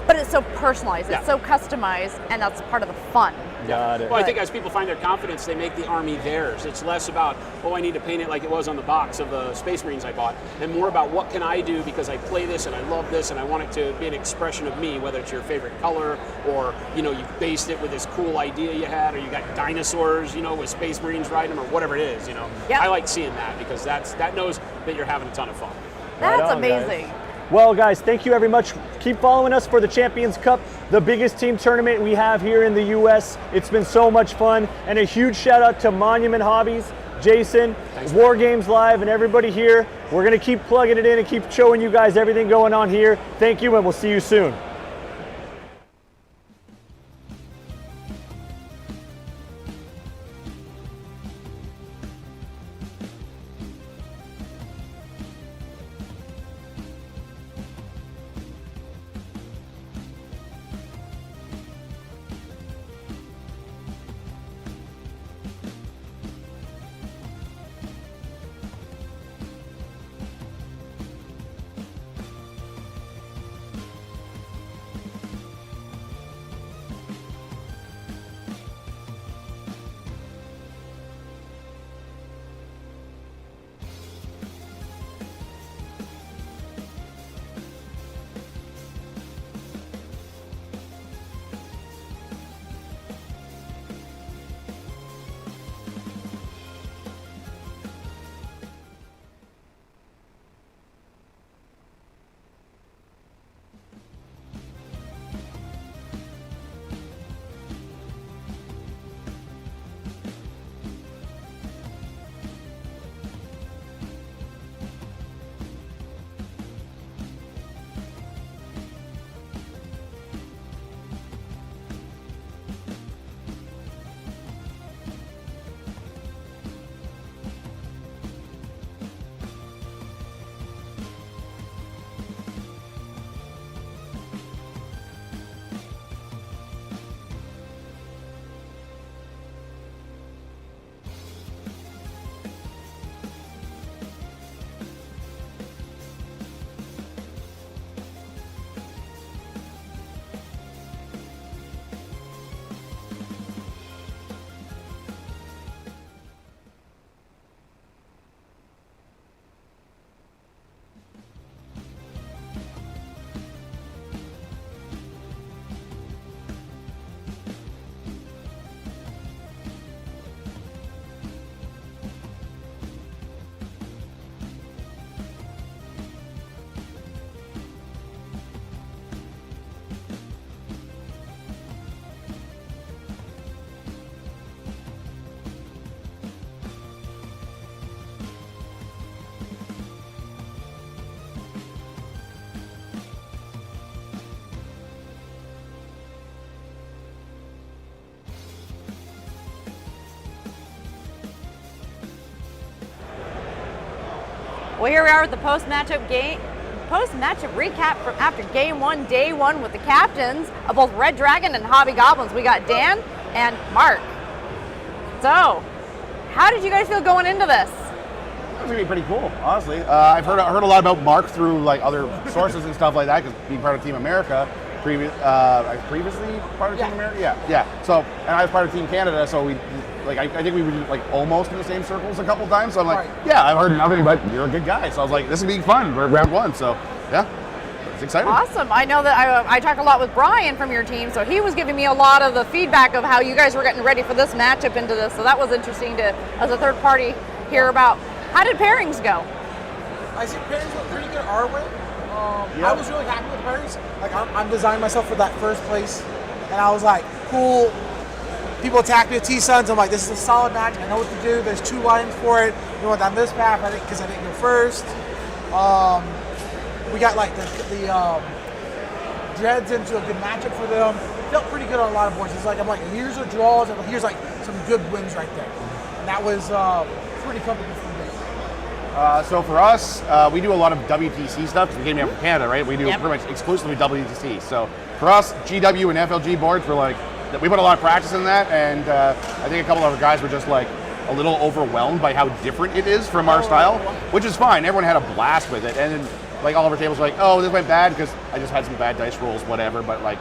but it's so personalized, it's so customized, and that's part of the fun. Got it. Well, I think as people find their confidence, they make the army theirs. It's less about, I need to paint it like it was on the box of the Space Marines I bought, and more about what can I do because I play this and I love this and I want it to be an expression of me, whether it's your favorite color or, you based it with this cool idea you had, or you got dinosaurs, with Space Marines riding them, or whatever it is, I like seeing that, because that knows that you're having a ton of fun. That's Right on, amazing. guys. Well, guys, thank you very much. Keep following us for the Champions Cup, the biggest team tournament we have here in the U.S. It's been so much fun. And a huge shout out to Monument Hobbies, Jason, War Games Live, and everybody here. We're going to keep plugging it in and keep showing you guys everything going on here. Thank you, and we'll see you soon. Well, here we are with the post-matchup recap from after game one, day one, with the captains of both Red Dragon and Hobby Goblins. We got Dan and Mark. So, how did you guys feel going into this? It was gonna be pretty cool, honestly. I've heard a lot about Mark through like other sources and stuff like that, because being part of Team America, previously part of Team America, yeah. So, and I was part of Team Canada, so we, like, I think we were like almost in the same circles a couple times. So I'm like, yeah, I've heard nothing, but you're a good guy. So I was like, this is gonna be fun. We're round one, so yeah, it's exciting. Awesome. I know that I talk a lot with Brian from your team, so he was giving me a lot of the feedback of how you guys were getting ready for this matchup into this. So that was interesting to, as a third party, hear about. How did pairings go? I think pairings went pretty good our way. I was really happy with pairings. Like I'm designing myself for that first place, and I was like, cool. People attack me with T-Suns. I'm like, this is a solid match. I know what to do. There's 2 lines for it. We went down this path, I think, because I didn't go first. We got like the Dreads into a good matchup for them. Felt pretty good on a lot of boards. It's like, I'm like, here's a draws, and here's like some good wins right there. And that was pretty comfortable for me. So for us, we do a lot of WTC stuff because we came down from Canada, right? We do pretty much exclusively WTC. So for us, GW and FLG boards were like, we put a lot of practice in that, and I think a couple of our guys were just like a little overwhelmed by how different it is from our style, which is fine. Everyone had a blast with it, and then like all of our tables were like, oh, this went bad because I just had some bad dice rolls, whatever. But like,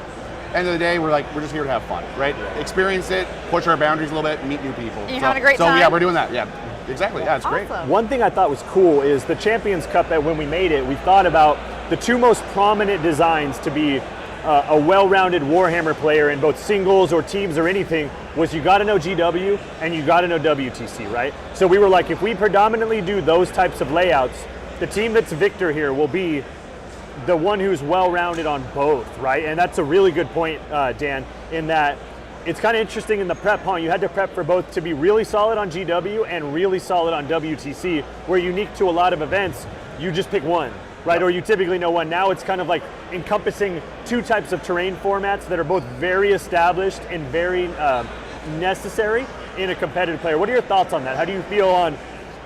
end of the day, we're just here to have fun, right? Experience it, push our boundaries a little bit, meet new people. You having a great time? So yeah, we're doing that. Yeah, exactly. Yeah, it's great. One thing I thought was cool is the Champions Cup. That when we made it, we thought about the 2 most prominent designs to be a well-rounded Warhammer player in both singles or teams or anything was you got to know GW and you got to know WTC, right? So we were like, if we predominantly do those types of layouts, the team that's victor here will be the one who's well-rounded on both, right? And that's a really good point, Dan, in that it's kind of interesting in the prep, huh? You had to prep for both to be really solid on GW and really solid on WTC, where unique to a lot of events, you just pick one, right? Or you typically know one. Now it's kind of like encompassing two types of terrain formats that are both very established and very necessary in a competitive player. What are your thoughts on that? How do you feel on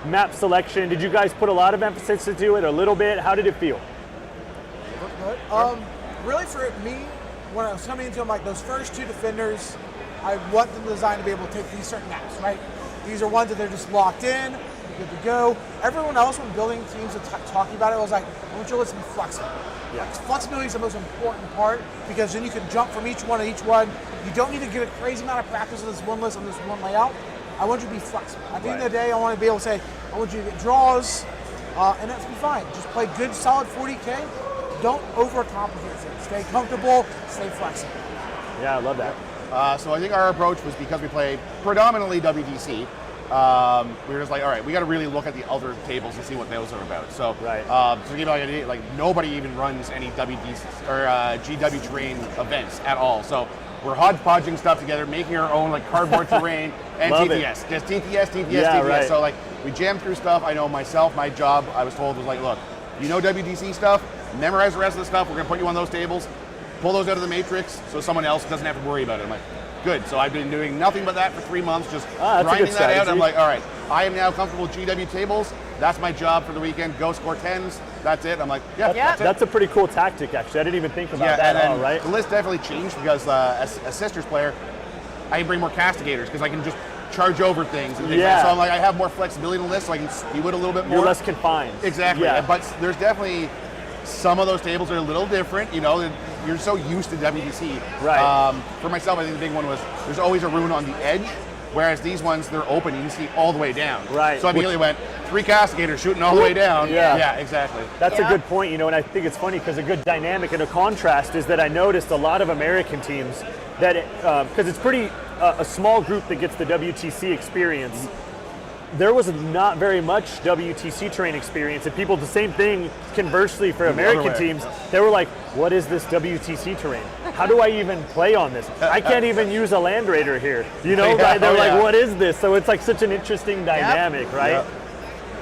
map selection? Did you guys put a lot of emphasis into it, a little bit? How did it feel? Really for me, when I was coming into them, like those first two defenders, I want the design to be able to take these certain maps, right? These are ones that they're just locked in, good to go. Everyone else, when building teams and talking about it, was like, I want you to be flexible. Yeah. Like, flexibility is the most important part because then you can jump from each one to each one. You don't need to get a crazy amount of practice on this one list, on this one layout. I want you to be flexible. At the end of the day, I want to be able to say, I want you to get draws, and that's be fine. Just play good, solid 40K. Don't overcomplicate things. Stay comfortable, stay flexible. Yeah, I love that. So I think our approach was because we play predominantly WTC. We were just like, all right, we got to really look at the other tables and see what those are about. So, to give you an idea, like nobody even runs any WTC or GW terrain events at all. So we're hodgepodging stuff together, making our own like cardboard terrain and Love TTS. it. Just TTS. Yeah, right. So like we jammed through stuff. I know myself, my job, I was told was like, look, you know WTC stuff, memorize the rest of the stuff. We're gonna put you on those tables, pull those out of the matrix, so someone else doesn't have to worry about it. I'm like, good. So I've been doing nothing but that for 3 months, just grinding that out. I'm like, all right, I am now comfortable with GW tables. That's my job for the weekend. Go score 10s. That's it. I'm like, That's a pretty cool tactic, actually. I didn't even think about that at all, right? The list definitely changed because as a Sisters player, I can bring more castigators because I can just charge over things. And things like, so I'm like, I have more flexibility in the list, so I can spew it a little bit more. You're less confined. Exactly. Yeah. But there's definitely some of those tables are a little different. You know, you're so used to WTC. Right. For myself, I think the big one was there's always a rune on the edge, whereas these ones, they're open. You can see all the way down. Right. So I immediately went 3 castigators shooting all the way down. Yeah, exactly. That's a good point, you know, and I think it's funny because a good dynamic and a contrast is that I noticed a lot of American teams that, because it's pretty a small group that gets the WTC experience, there was not very much WTC terrain experience, and people, the same thing conversely for American teams, they were like, what is this WTC terrain? How do I even play on this? I can't even use a Land Raider here, you know, right? They're like, what is this? So it's like such an interesting dynamic, right?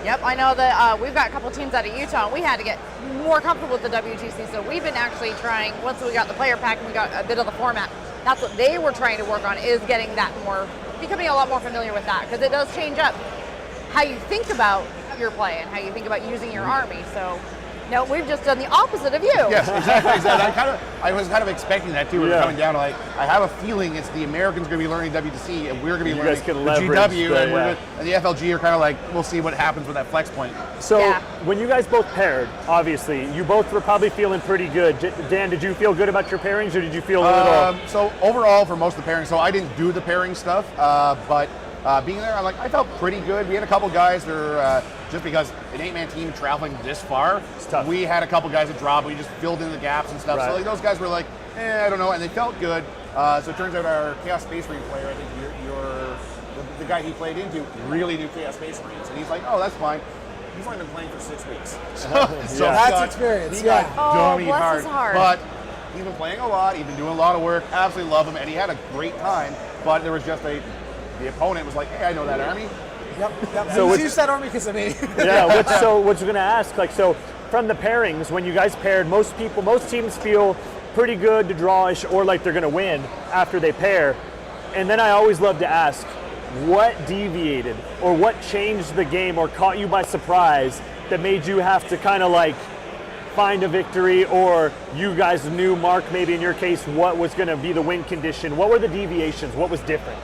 Yep, I know that we've got a couple teams out of Utah, and we had to get more comfortable with the WTC, so we've been actually trying, once we got the player pack and we got a bit of the format, that's what they were trying to work on, is getting that more, becoming a lot more familiar with that, because it does change up how you think about your play and how you think about using your army. So, no, we've just done the opposite of you. Yes, exactly. I was kind of expecting that too. We're coming down. Like, I have a feeling it's the Americans going to be learning WTC, and we're going to be learning the GW, and the FLG are kind of like, we'll see what happens with that flex point. So, when you guys both paired, obviously, you both were probably feeling pretty good. Dan, did you feel good about your pairings, or did you feel a little? So overall, for most of the pairings, so I didn't do the pairing stuff, but being there, I felt pretty good. We had a couple guys that are, just because an 8-man team traveling this far, we had a couple guys that dropped. We just filled in the gaps and stuff. Right. So like, those guys were like, I don't know, and they felt good. So it turns out our Chaos Space Marine player, I think the guy he played into really knew Chaos Space Marines, and he's like, oh, that's fine. He's only been playing for 6 weeks. So that's experience. He got dummy bless his heart. But he's been playing a lot. He's been doing a lot of work. Absolutely love him, and he had a great time. But there was just the opponent was like, hey, I know that army. Yep. So He's used that army because of me. So what you're going to ask, like, so from the pairings, when you guys paired, most teams feel pretty good to drawish or like they're going to win after they pair. And then I always love to ask, what deviated or what changed the game or caught you by surprise that made you have to kind of like find a victory, or you guys knew, Mark, maybe in your case, what was going to be the win condition? What were the deviations? What was different?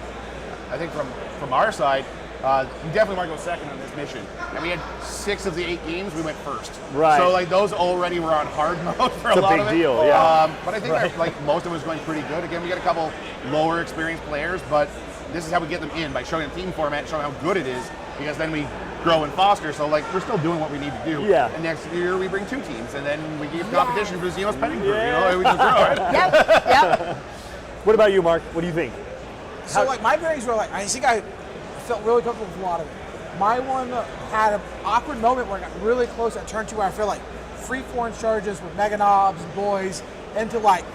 I think from our side, we definitely want to go second on this mission. And we had 6 of the 8 games, we went first. Right. So like those already were on hard mode for it's a lot of it. It's a big deal, yeah. But I think like most of it was going pretty good. Again, we got a couple lower experienced players, but this is how we get them in, by showing them team format, showing how good it is, because then we grow and foster. So like, we're still doing what we need to do. Yeah. And next year we bring 2 teams, and then we give competition for the Xenos Petting Group. You know, we just grow, right? Yep. What about you, Mark? What do you think? So like my pairings were like, I think I felt really comfortable with a lot of it. my one had an awkward moment where I got really close at turn 2 where I feel like free foreign charges with Mega Knobs and boys into like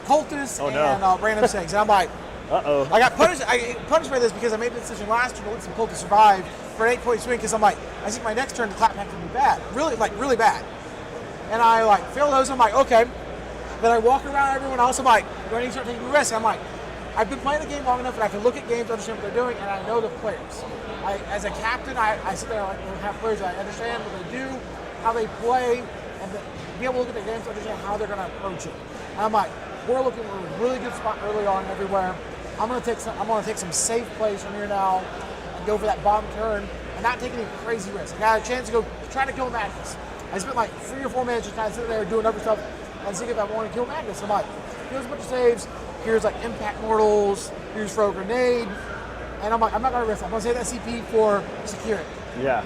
cultists and random things. And I'm like, uh-oh. I got punished by this because I made the decision last year to let some cultists survive for an 8-point swing because I'm like, I think my next turn the clap back can be bad. Really bad. And I like fail those, I'm like, okay. Then I walk around everyone else, I'm like, do I need to start taking risks? I'm like, I've been playing the game long enough and I can look at games, understand what they're doing, and I know the players. As a captain, I sit there like have players, I understand what they do, how they play, and be able to look at the games to understand how they're going to approach it. And I'm like, we're looking for a really good spot early on everywhere. I'm going to take some safe plays from here now and go for that bottom turn and not take any crazy risks. I got a chance to go try to kill Magnus. I spent like 3 or 4 minutes just kind of sitting there doing other stuff and seeing if I want to kill Magnus. I'm like, here's a bunch of saves. Here's like impact mortals. Here's throw a grenade. And I'm like, I'm not going to risk. I'm going to save that CP for security. Yeah.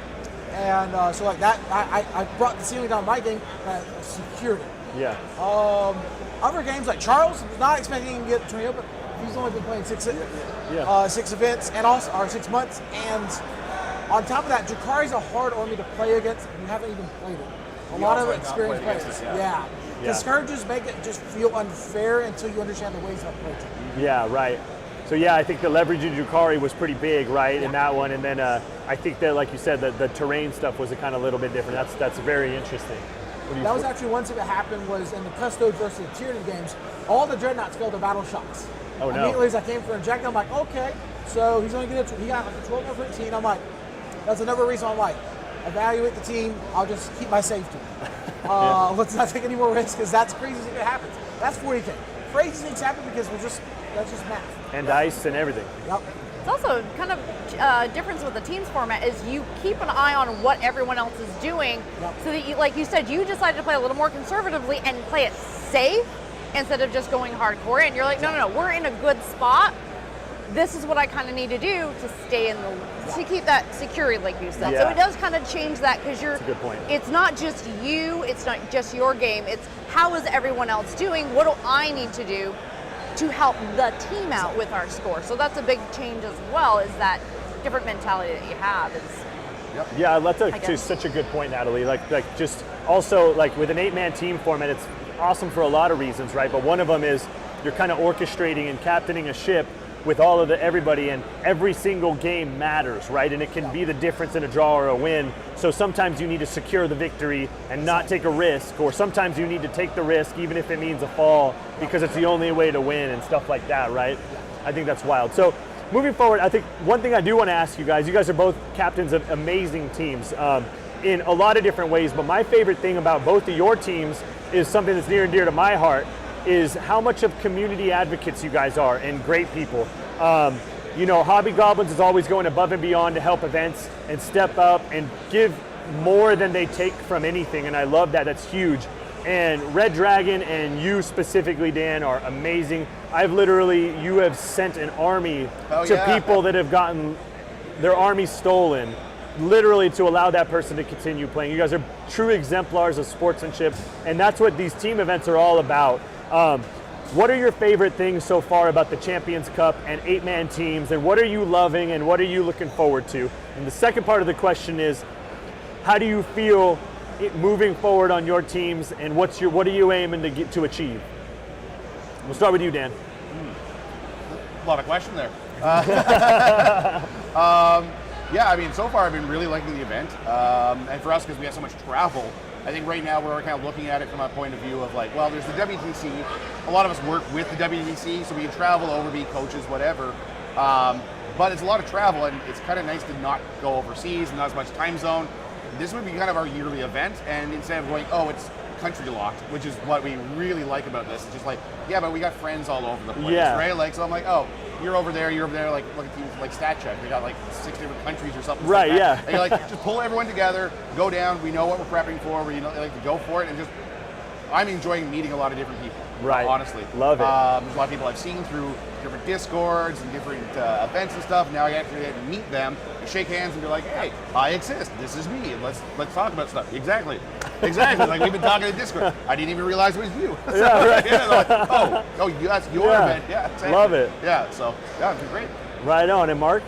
And so like that, I brought the ceiling down my game and I secured it. Yeah. Other games like Charles, not expecting him to get 20, but he's only been playing 6 events and also or 6 months. And on top of that, Jakari's a hard army to play against if you haven't even played it. A lot of experienced players. Yeah. Because scourges make it just feel unfair until you understand the ways of approaching. Yeah, right. So yeah, I think the leverage in Jakari was pretty big, right, in that one. And then I think that, like you said, the terrain stuff was a kind of little bit different. That's very interesting. That was actually one thing that happened was in the Custodes versus the Tyranny games, all the Dreadnoughts failed their battle shocks. Oh, no. Immediately as I came for inject, I'm like, okay, so he's only going to, he got like a 12 over 15. I'm like, that's another reason I'm like, evaluate the team, I'll just keep my safety. Let's not take any more risks because that's the craziest thing that happens. That's 40K. Crazy things happen because that's just math. And dice and everything. Yep. It's also kind of difference with the teams format is you keep an eye on what everyone else is doing, so that you, like you said, you decided to play a little more conservatively and play it safe instead of just going hardcore. And you're like, no, we're in a good spot. This is what I kind of need to do to stay in to keep that security, like you said. Yeah. So it does kind of change that because That's a good point. It's not just you, it's not just your game. It's how is everyone else doing? What do I need to do to help the team out with our score? So that's a big change as well, is that different mentality that you have. Yeah, that's such a good point, Natalie. Like just also like with an 8-man team format, it's awesome for a lot of reasons, right? But one of them is you're kind of orchestrating and captaining a ship with all of everybody, and every single game matters, right? And it can be the difference in a draw or a win. So sometimes you need to secure the victory and not take a risk, or sometimes you need to take the risk even if it means a fall because it's the only way to win and stuff like that, right? I think that's wild. So moving forward, I think one thing I do want to ask you guys are both captains of amazing teams in a lot of different ways, but my favorite thing about both of your teams is something that's near and dear to my heart, is how much of community advocates you guys are and great people. Hobby Goblins is always going above and beyond to help events and step up and give more than they take from anything, and I love that. That's huge. And Red Dragon and you specifically, Dan, are amazing. You have sent an army to people that have gotten their army stolen, literally to allow that person to continue playing. You guys are true exemplars of sportsmanship, and that's what these team events are all about. What are your favorite things so far about the Champions Cup and 8-man teams, and what are you loving and what are you looking forward to? And the second part of the question is, how do you feel moving forward on your teams, and what are you aiming to achieve? We'll start with you, Dan. A lot of question there. So far I've been really liking the event, and for us, because we have so much travel, I think right now we're kind of looking at it from a point of view of like, well, there's the WTC. A lot of us work with the WTC, so we can travel over, be coaches, whatever. But it's a lot of travel, and it's kind of nice to not go overseas, not as much time zone. This would be kind of our yearly event, and instead of going, it's country locked, which is what we really like about this. It's just like, but we got friends all over the place, right? Like, so I'm like, you're over there, like, look at teams like StatCheck. They got like 6 different countries or something. Right, like that. yeah. And you're like, just pull everyone together, go down, we know what we're prepping for, we like to go for it, and just, I'm enjoying meeting a lot of different people. Right. Honestly. Love it. There's a lot of people I've seen through different Discords and different events and stuff. Now I actually get to meet them, shake hands, and be like, hey, I exist. This is me. And let's talk about stuff. Exactly. Like we've been talking in Discord. I didn't even realize it was you. Yeah, right. That's your event. Yeah, exactly. Love it. Yeah, so it's been great. Right on. And Mark?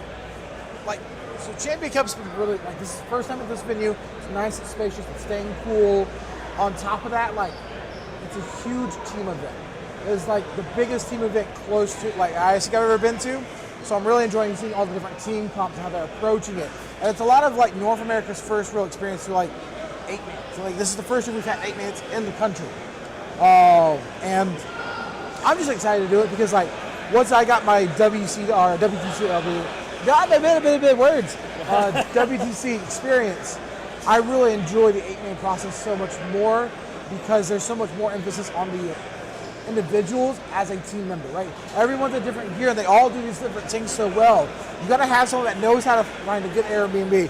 So Champion Cup's been really, like, this is the first time at this venue. It's nice, it's spacious, it's staying cool. On top of that, like, it's a huge team event. It's like the biggest team event close to, like, I think I've ever been to. So I'm really enjoying seeing all the different team comps and how they're approaching it. And it's a lot of, like, North America's first real experience through, like, 8-man. So, like, this is the first year we've had 8-man in the country. And I'm just excited to do it because, like, once I got my WTC experience, I really enjoy the 8-man process so much more because there's so much more emphasis on the individuals as a team member, right? Everyone's a different gear and they all do these different things so well. You gotta have someone that knows how to find a good Airbnb.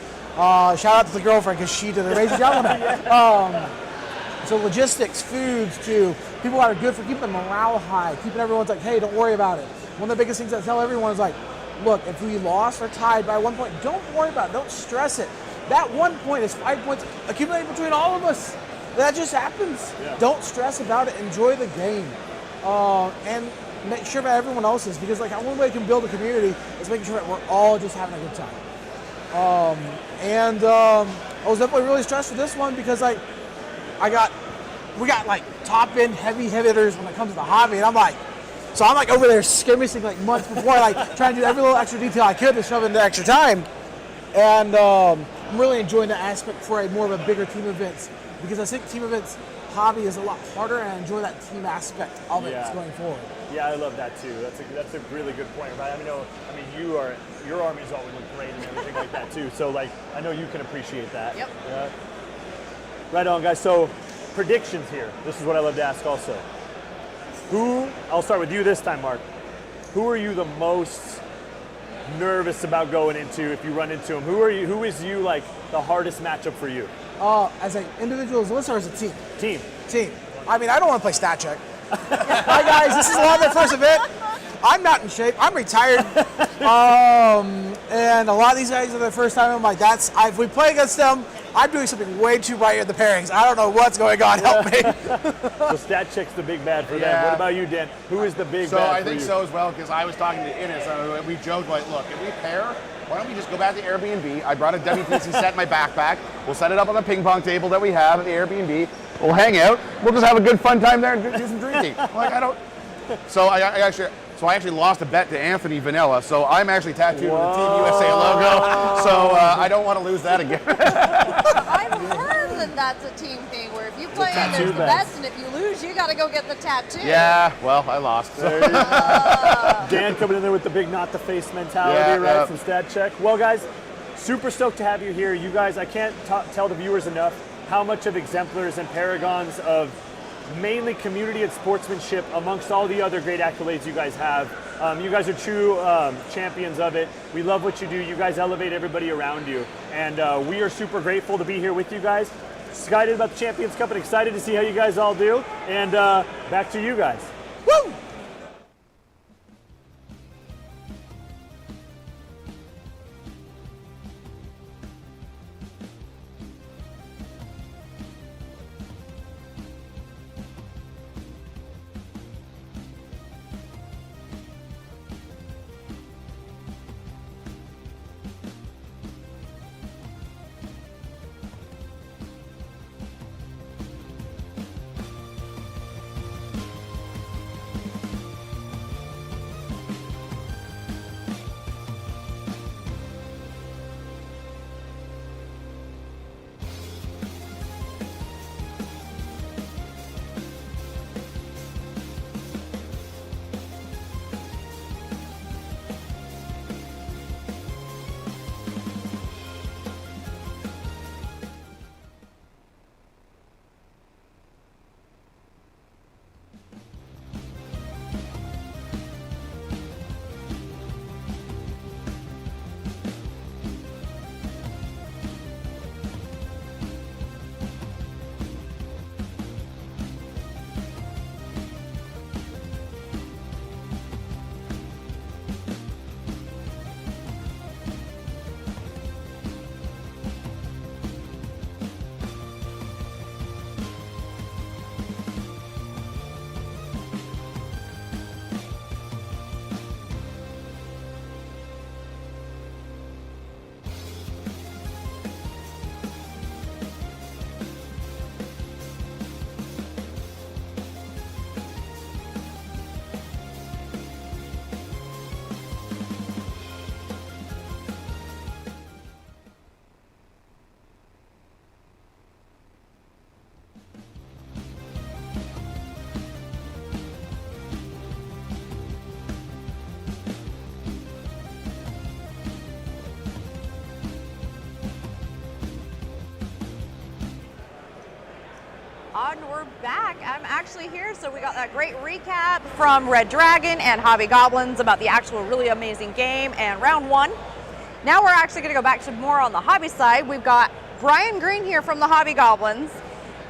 Shout out to the girlfriend because she did an amazing job on that. So logistics, foods, too. People that are good for keeping morale high, keeping everyone's like, hey, don't worry about it. One of the biggest things I tell everyone is like, look, if we lost or tied by 1 point, don't worry about it, don't stress it. That 1 point is 5 points accumulated between all of us. That just happens. Yeah. Don't stress about it, enjoy the game. And make sure that everyone else is, because like one way you can build a community is making sure that we're all just having a good time. I was definitely really stressed for this one because like, we got like top end heavy hitters when it comes to the hobby, and I'm like over there skirmishing like months before, like trying to do every little extra detail I could to shove into extra time, and I'm really enjoying the aspect for more of a bigger team events because I think team events hobby is a lot harder, and I enjoy that team aspect of it going forward. Yeah, I love that too. That's a really good point, right? Your armies always look great and everything like that too. So like, I know you can appreciate that. Yep. Yeah. Right on, guys. So predictions here. This is what I love to ask also. I'll start with you this time, Mark. Who are you the most nervous about going into if you run into him? Who is you like the hardest matchup for you? As an individual, as a listener, or as a team? Team. I mean, I don't want to play stat check. Hi guys, this is live at first event. I'm not in shape. I'm retired. And a lot of these guys are their first time. I'm like, if we play against them, I'm doing something way too right in the pairings. I don't know what's going on. Help me. So stat check's the big bad for them. What about you, Dan? Who is the big bad for you? So I think so as well, because I was talking to Innes. We joked like, look, if we pair, why don't we just go back to Airbnb? I brought a WTC set in my backpack. We'll set it up on the ping pong table that we have at the Airbnb. We'll hang out. We'll just have a good fun time there and do some drinking. Like So I actually lost a bet to Anthony Vanilla. So I'm actually tattooed with the Team USA logo. So I don't want to lose that again. I've heard that that's a team thing where if you play and there's the best, and if you lose, you got to go get the tattoo. Yeah, well, I lost. Dan coming in there with the big not the face mentality, right, from Stat Check. Well, guys, super stoked to have you here. You guys, I can't tell the viewers enough how much of exemplars and paragons of mainly community and sportsmanship amongst all the other great accolades you guys have. You guys are true champions of it. We love what you do. You guys elevate everybody around you. And we are super grateful to be here with you guys. Excited about the Champions Cup and excited to see how you guys all do. And back to you guys. Woo! And we're back. I'm actually here, so we got that great recap from Red Dragon and Hobby Goblins about the actual really amazing game and round one. Now we're actually going to go back to more on the hobby side. We've got Brian Green here from the Hobby Goblins,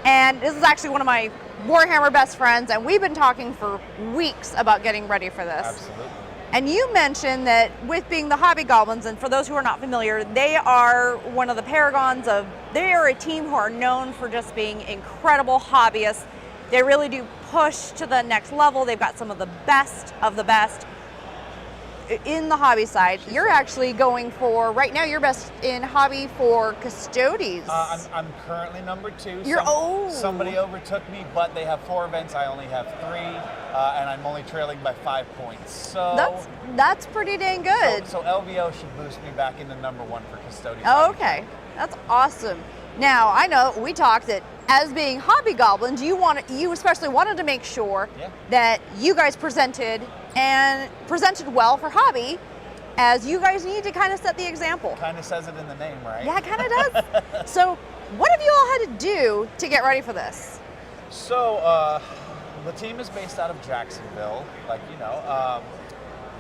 and this is actually one of my Warhammer best friends, and we've been talking for weeks about getting ready for this. Absolutely. And you mentioned that with being the Hobby Goblins, and for those who are not familiar, they are one of the paragons of, they are a team who are known for just being incredible hobbyists. They really do push to the next level. They've got some of the best in the hobby side. You're actually going for, right now you're best in hobby for Custodes. I'm currently number 2. Somebody overtook me, but they have 4 events. I only have 3, and I'm only trailing by 5 points. So that's pretty dang good. So LVO should boost me back into number 1 for Custodes. Oh, okay, that's awesome. Now I know we talked that as being Hobby Goblins, you especially wanted to make sure that you guys presented well for hobby, as you guys need to kind of set the example. Kind of says it in the name, right? Yeah, it kind of does. So what have you all had to do to get ready for this? So the team is based out of Jacksonville,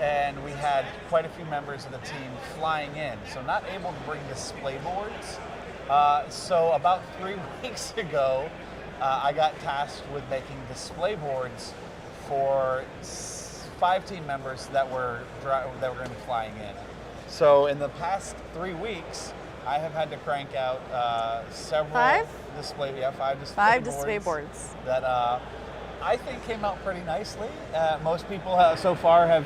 and we had quite a few members of the team flying in, so not able to bring display boards. So about 3 weeks ago, I got tasked with making display boards for 5 team members that were going to be flying in. So in the past 3 weeks, I have had to crank out several 5 display boards that I think came out pretty nicely. Most people so far have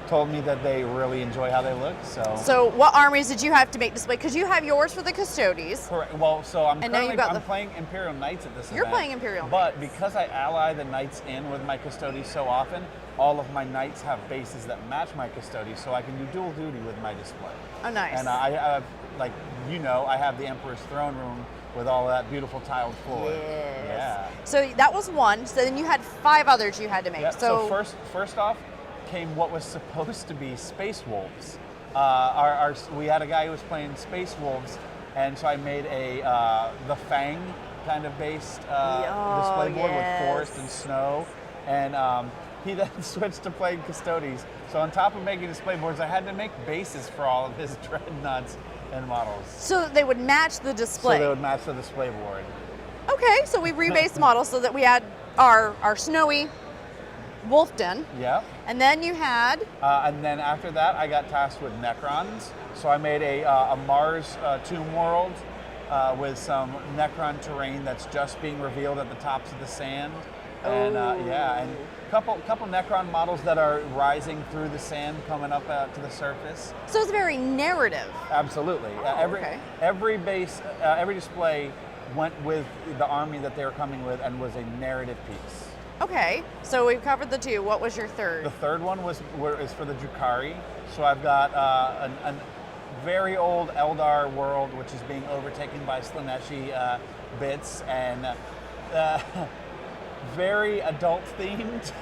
told me that they really enjoy how they look. So what armies did you have to make display? Because you have yours for the Custodes. Correct. Well, so I'm playing Imperial Knights at this event. You're playing Imperial But because I ally the Knights in with my Custodes so often, all of my Knights have bases that match my Custodes, so I can do dual duty with my display. Oh, nice. And I have, I have the Emperor's Throne Room with all that beautiful tiled floor. Yes. Yeah. So that was one. So then you had 5 others you had to make. Yeah, so first off, came what was supposed to be Space Wolves. We had a guy who was playing Space Wolves, and so I made the Fang kind of based display board with forest and snow, and he then switched to playing Custodes. So on top of making display boards, I had to make bases for all of his dreadnoughts and models. So that they would match the display. So they would match the display board. Okay, so we rebased the model so that we had our snowy Wolfden. Yeah. And then you had? And then after that, I got tasked with Necrons. So I made a Mars tomb world with some Necron terrain that's just being revealed at the tops of the sand. And and a couple Necron models that are rising through the sand, coming up to the surface. So it's very narrative. Absolutely. Every base, every display went with the army that they were coming with and was a narrative piece. Okay, so we've covered the 2. What was your third? The third one is for the Drukhari. So I've got a very old Eldar world, which is being overtaken by Slaneshi bits, and very adult themed,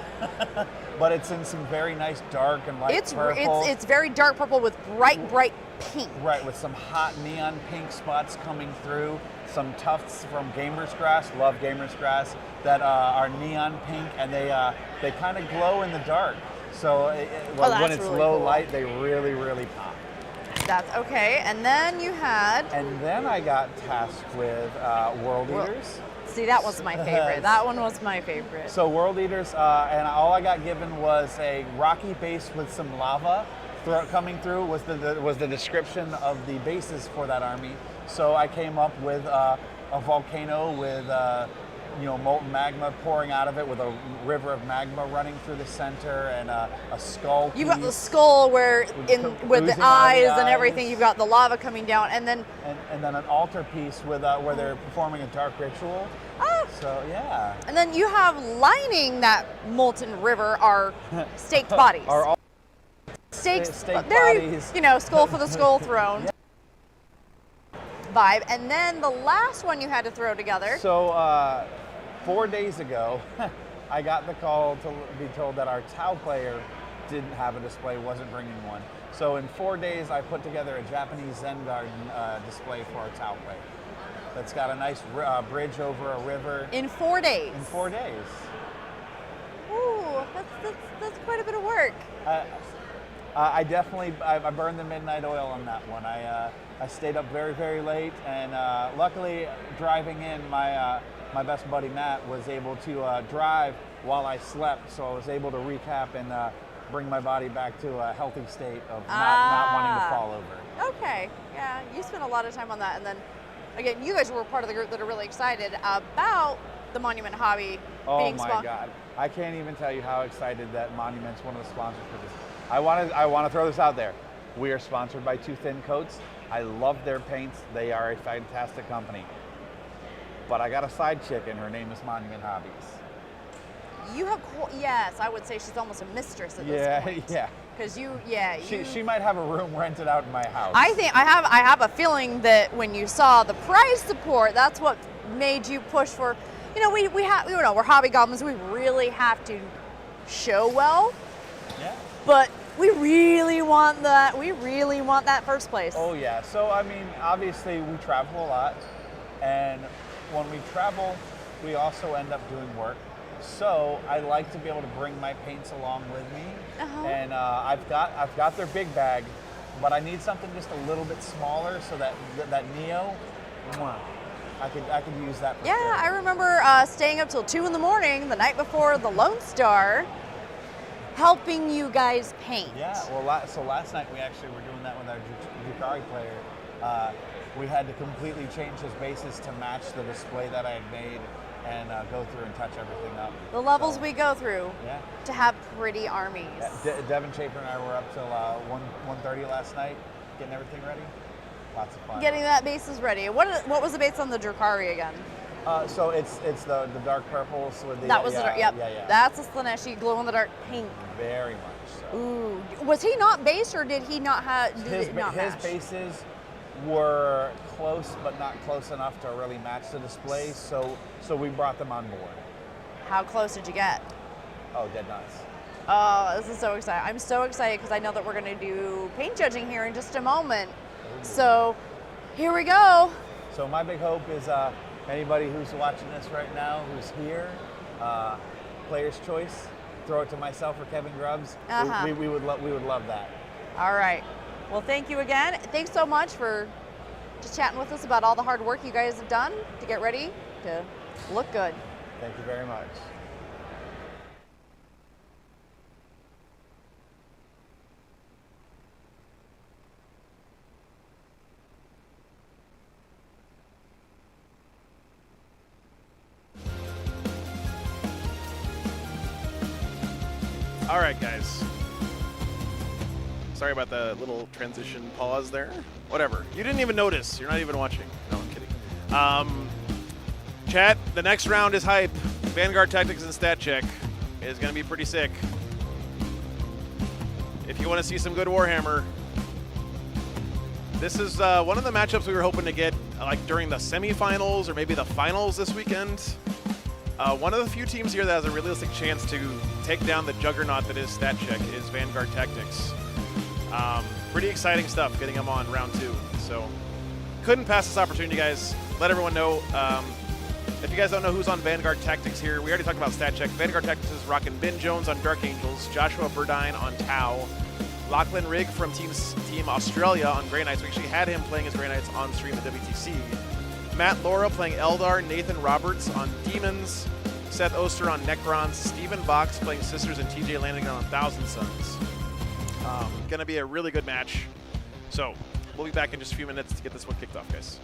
but it's in some very nice dark and light purple. It's very dark purple with bright pink. Right, with some hot neon pink spots coming through. Some tufts from Gamer's Grass, love Gamer's Grass, that are neon pink, and they kind of glow in the dark. So when it's really low light, they really, really pop. That's okay. And then you had? And then I got tasked with World Eaters. See, that was my favorite. That one was my favorite. So World Eaters, and all I got given was a rocky base with some lava coming through was the description of the bases for that army. So I came up with a volcano with molten magma pouring out of it, with a river of magma running through the center, and a skull. You've got the skull with the eyes and everything. You've got the lava coming down, and then an altar piece with where they're performing a dark ritual. Oh. So yeah. And then you have lining that molten river are staked bodies. Staked bodies. Skull for the skull throne. Yeah. Vibe. And then the last one you had to throw together. So 4 days ago, I got the call to be told that our Tau player didn't have a display, wasn't bringing one. So in 4 days, I put together a Japanese Zen Garden display for our Tau player. that's got a nice bridge over a river. In 4 days. In 4 days. Ooh, that's quite a bit of work. I definitely burned the midnight oil on that one. I stayed up very, very late, and luckily driving in, my best buddy Matt was able to drive while I slept, so I was able to recap and bring my body back to a healthy state of not wanting to fall over. Okay, yeah, you spent a lot of time on that, and then again, you guys were part of the group that are really excited about the Monument Hobby being Oh my God, I can't even tell you how excited that Monument's one of the sponsors for this. I want to throw this out there. We are sponsored by Two Thin Coats. I love their paints. They are a fantastic company. But I got a side chick, and her name is Monument Hobbies. You have, yes, I would say she's almost a mistress at this point. Yeah. Because She might have a room rented out in my house. I think I have a feeling that when you saw the prize support, that's what made you push for. You know, we're hobby goblins. We really have to show well. Yeah. But we really want that. We really want that first place. Oh yeah. So I mean, obviously we travel a lot, and when we travel, we also end up doing work. So I like to be able to bring my paints along with me, and I've got their big bag, but I need something just a little bit smaller so that Neo, I could use that. For sure. I remember staying up till 2 in the morning the night before the Lone Star, helping you guys paint. Yeah. Well, so last night we actually were doing that with our Jukari player. We had to completely change his bases to match the display that I had made, and go through and touch everything up. The levels we go through to have pretty armies. Yeah, Devin Chaper and I were up till 1:30 last night, getting everything ready. Lots of fun. Getting that bases ready. What was the base on the Drukari again? So it's the dark purples with the. That was the dark. Yep. Yeah. That's a Slaneshi glow in the dark pink. Very much so. Ooh. Was he not based, or did he not have? His bases were close, but not close enough to really match the display. So we brought them on board. How close did you get? Oh, dead nuts. Oh, this is so exciting. I'm so excited because I know that we're going to do paint judging here in just a moment. Ooh. So here we go. So my big hope is anybody who's watching this right now, who's here, player's choice, throw it to myself or Kevin Grubbs. We would love that. All right. Well, thank you again. Thanks so much for just chatting with us about all the hard work you guys have done to get ready to look good. Thank you very much. All right, guys. Sorry about the little transition pause there. Whatever. You didn't even notice. You're not even watching. No, I'm kidding. Chat, the next round is hype. Vanguard Tactics and Stat Check is going to be pretty sick. If you want to see some good Warhammer, this is one of the matchups we were hoping to get like during the semifinals or maybe the finals this weekend. One of the few teams here that has a realistic chance to take down the juggernaut that is Stat Check is Vanguard Tactics. Pretty exciting stuff getting them on round 2. So couldn't pass this opportunity, guys. Let everyone know. If you guys don't know who's on Vanguard Tactics here, we already talked about Stat Check. Vanguard Tactics is rocking Ben Jones on Dark Angels, Joshua Burdine on Tau, Lachlan Rigg from Team Australia on Grey Knights. We actually had him playing as Grey Knights on stream at WTC. Matt Laura playing Eldar, Nathan Roberts on Demons, Seth Oster on Necrons, Stephen Box playing Sisters, and TJ Lanigan on Thousand Suns. Gonna be a really good match. So we'll be back in just a few minutes to get this one kicked off, guys.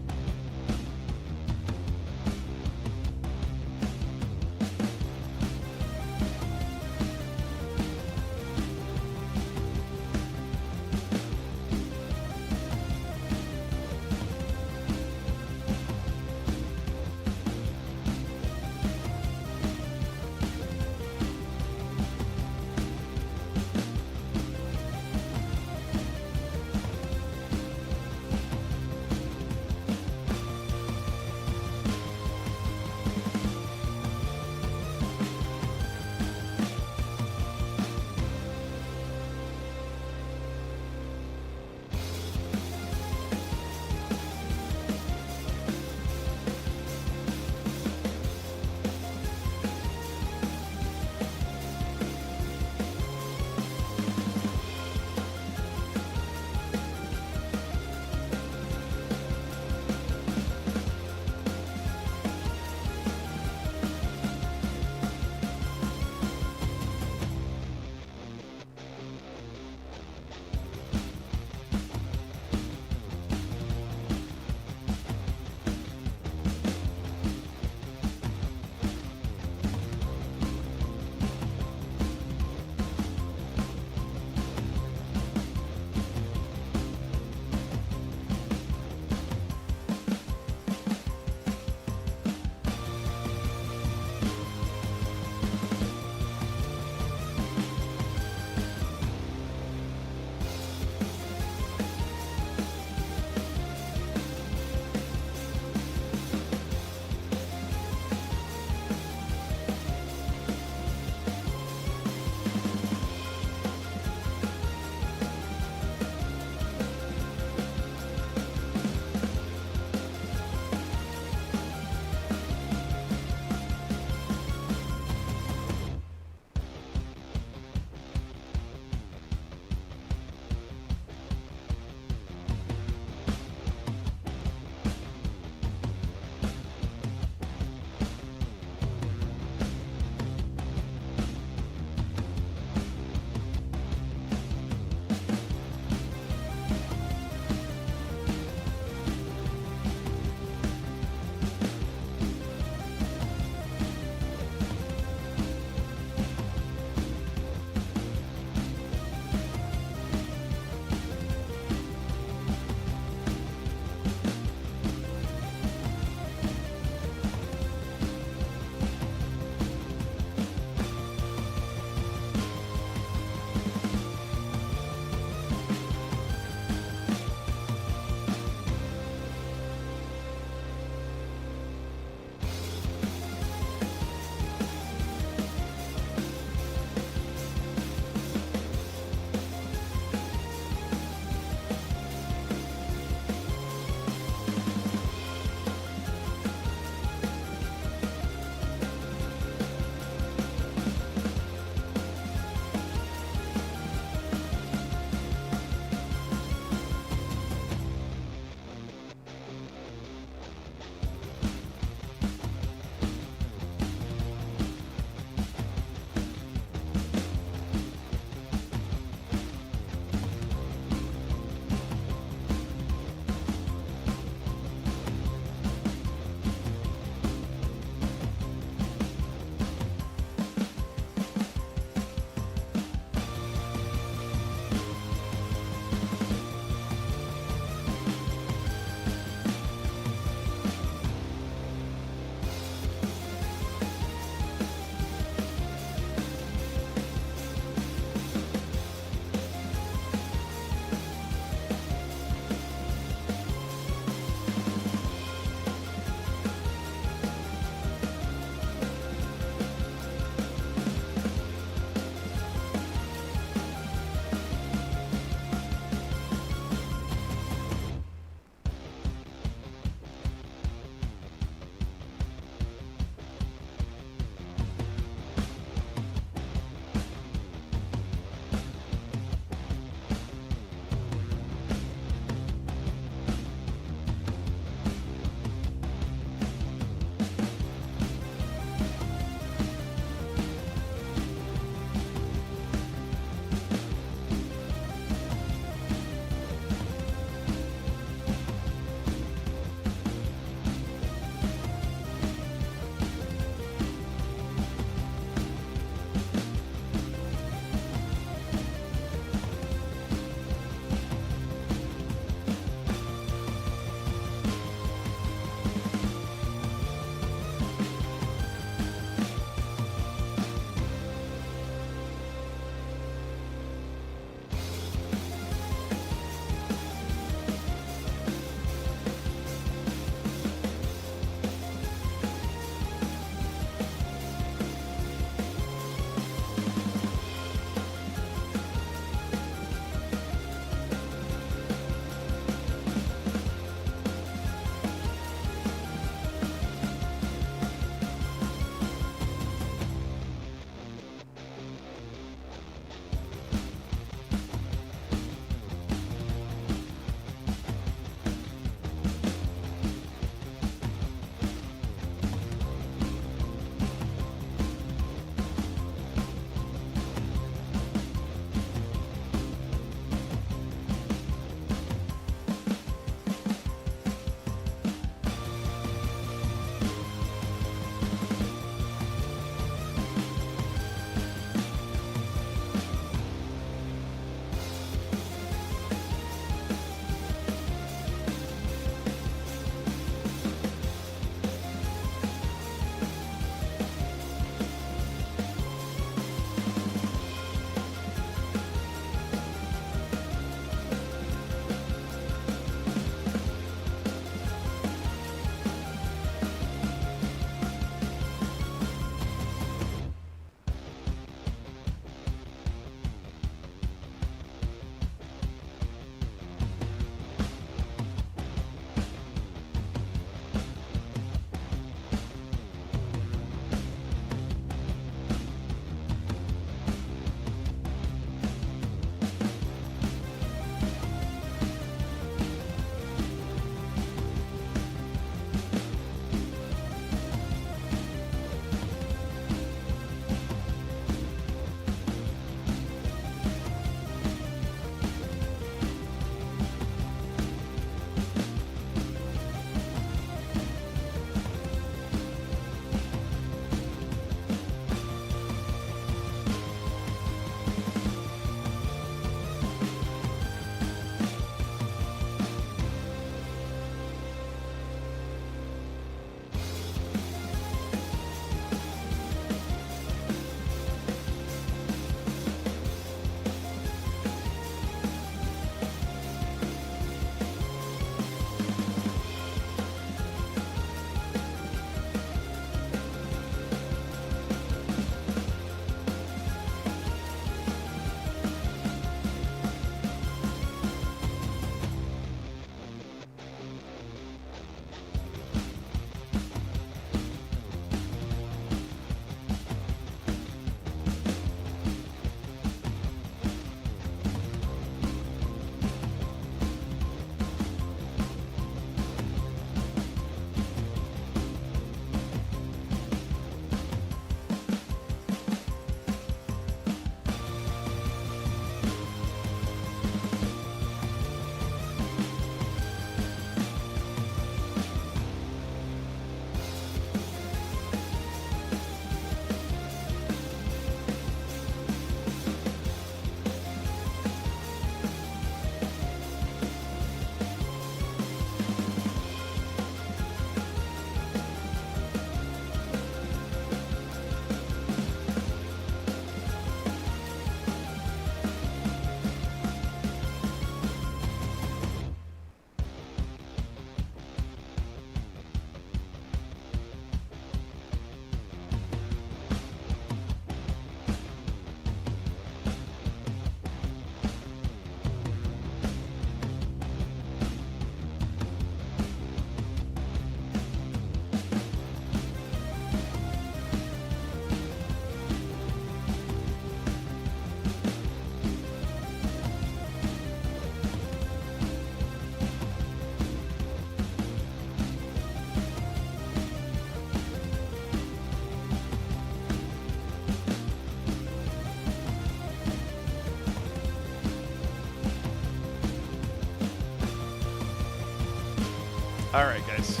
All right, guys.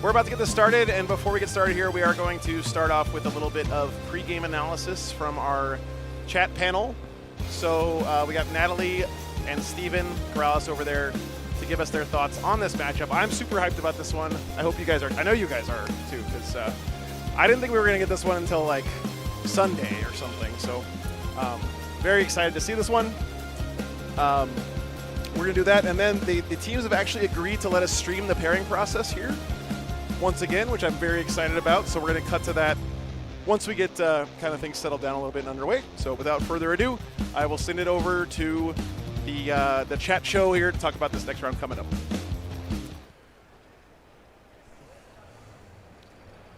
We're about to get this started, and before we get started here, we are going to start off with a little bit of pre-game analysis from our chat panel. So we got Natalie and Steven Corrales over there to give us their thoughts on this matchup. I'm super hyped about this one. I hope you guys are. I know you guys are too, because I didn't think we were going to get this one until like Sunday or something. So very excited to see this one. We're going to do that, and then the teams have actually agreed to let us stream the pairing process here once again, which I'm very excited about. So we're going to cut to that once we get kind of things settled down a little bit and underway. So without further ado, I will send it over to the chat show here to talk about this next round coming up.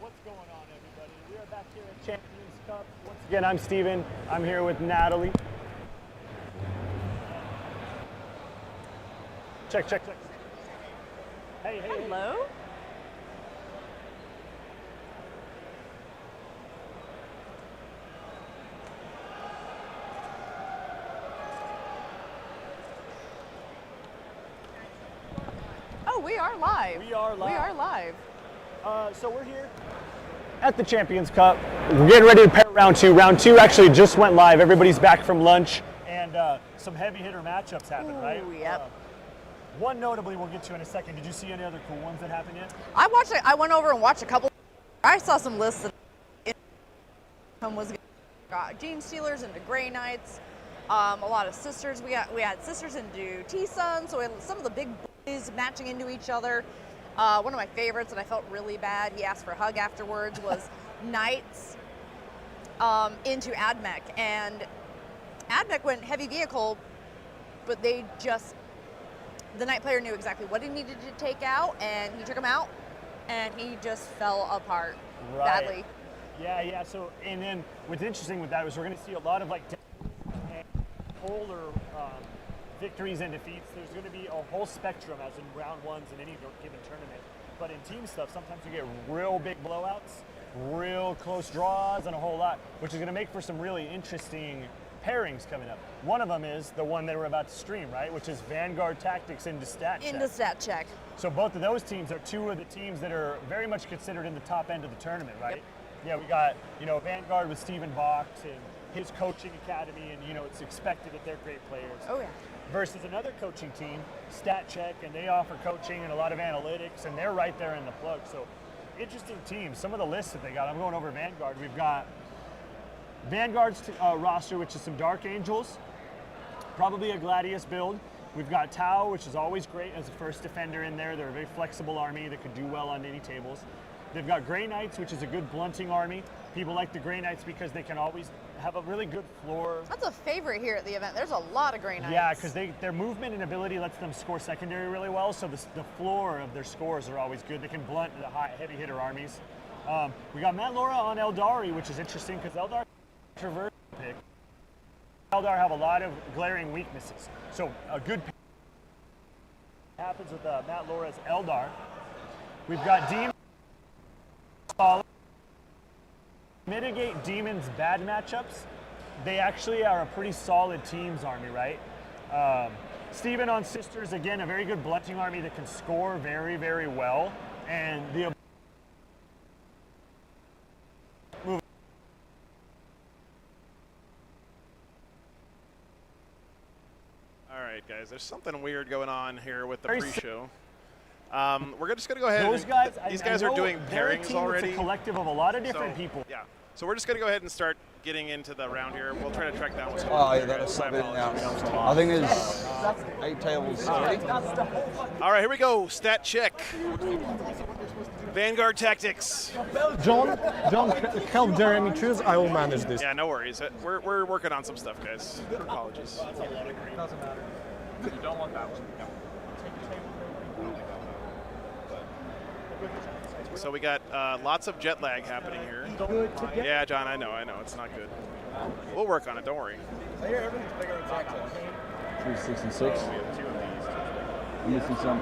What's going on, everybody? We are back here at Champions Cup. Once again, I'm Steven. I'm here with Natalie. Check. Hey. Hello? Oh, we are live. We are live. We are live. So we're here at the Champions Cup. We're getting ready to pair round two. Round two actually just went live. Everybody's back from lunch, and some heavy hitter matchups happened, right? Yep. One notably we'll get to in a second. Did you see any other cool ones that happened yet? I went over and watched a couple. I saw some lists that was Gene Stealers into Grey Knights. A lot of sisters. We had sisters into T-Sun, so we had some of the big boys matching into each other. One of my favorites, and I felt really bad, he asked for a hug afterwards, was Knights into AdMech. And AdMech went heavy vehicle, but the Knight player knew exactly what he needed to take out, and he took him out, and he just fell apart badly. Yeah. So, and then what's interesting with that was we're going to see a lot of like polar victories and defeats. There's going to be a whole spectrum, as in round ones in any given tournament. But in team stuff, sometimes you get real big blowouts, real close draws, and a whole lot, which is going to make for some really interesting pairings coming up. One of them is the one that we're about to stream, right? Which is Vanguard Tactics into Stat Check. Into Stat Check. So both of those teams are two of the teams that are very much considered in the top end of the tournament, right? Yep. Yeah, we got, Vanguard with Stephen Bach and his coaching academy, and, it's expected that they're great players. Oh, yeah. Versus another coaching team, Stat Check, and they offer coaching and a lot of analytics, and they're right there in the plug. So interesting teams. Some of the lists that they got, I'm going over Vanguard. We've got Vanguard's roster, which is some Dark Angels, probably a Gladius build. We've got Tau, which is always great as a first defender in there. They're a very flexible army that could do well on any tables. They've got Grey Knights, which is a good blunting army. People like the Grey Knights because they can always have a really good floor. That's a favorite here at the event. There's a lot of Grey Knights. Yeah, because their movement and ability lets them score secondary really well, so the floor of their scores are always good. They can blunt the heavy hitter armies. We got Matt Laura on Eldari, which is interesting because Eldar traverse pick. Eldar have a lot of glaring weaknesses, so a good pick happens with Matt Laura's Eldar. We've got Demon. Mitigate Demon's bad matchups. They actually are a pretty solid teams army, right? Steven on Sisters, again, a very good blunting army that can score very, very well, and the Alright guys, there's something weird going on here with the pre-show. We're just going to go ahead. These guys are doing pairings already. It's a collective of a lot of different people. Yeah. So we're just going to go ahead and start getting into the round here. We'll try to track down what's going Oh, on. yeah, that'll stop it now. I think there's 8 tables already. All right, here we go. Stat check. Vanguard Tactics. John, help Jeremy choose. I will manage this. Yeah, no worries. We're working on some stuff, guys. Apologies. Doesn't matter. You don't want that one. So we got lots of jet lag happening here. Yeah, John, I know. It's not good. We'll work on it, don't worry. I hear everything's bigger than Tactics. 3, 6, and 6. I'm missing some.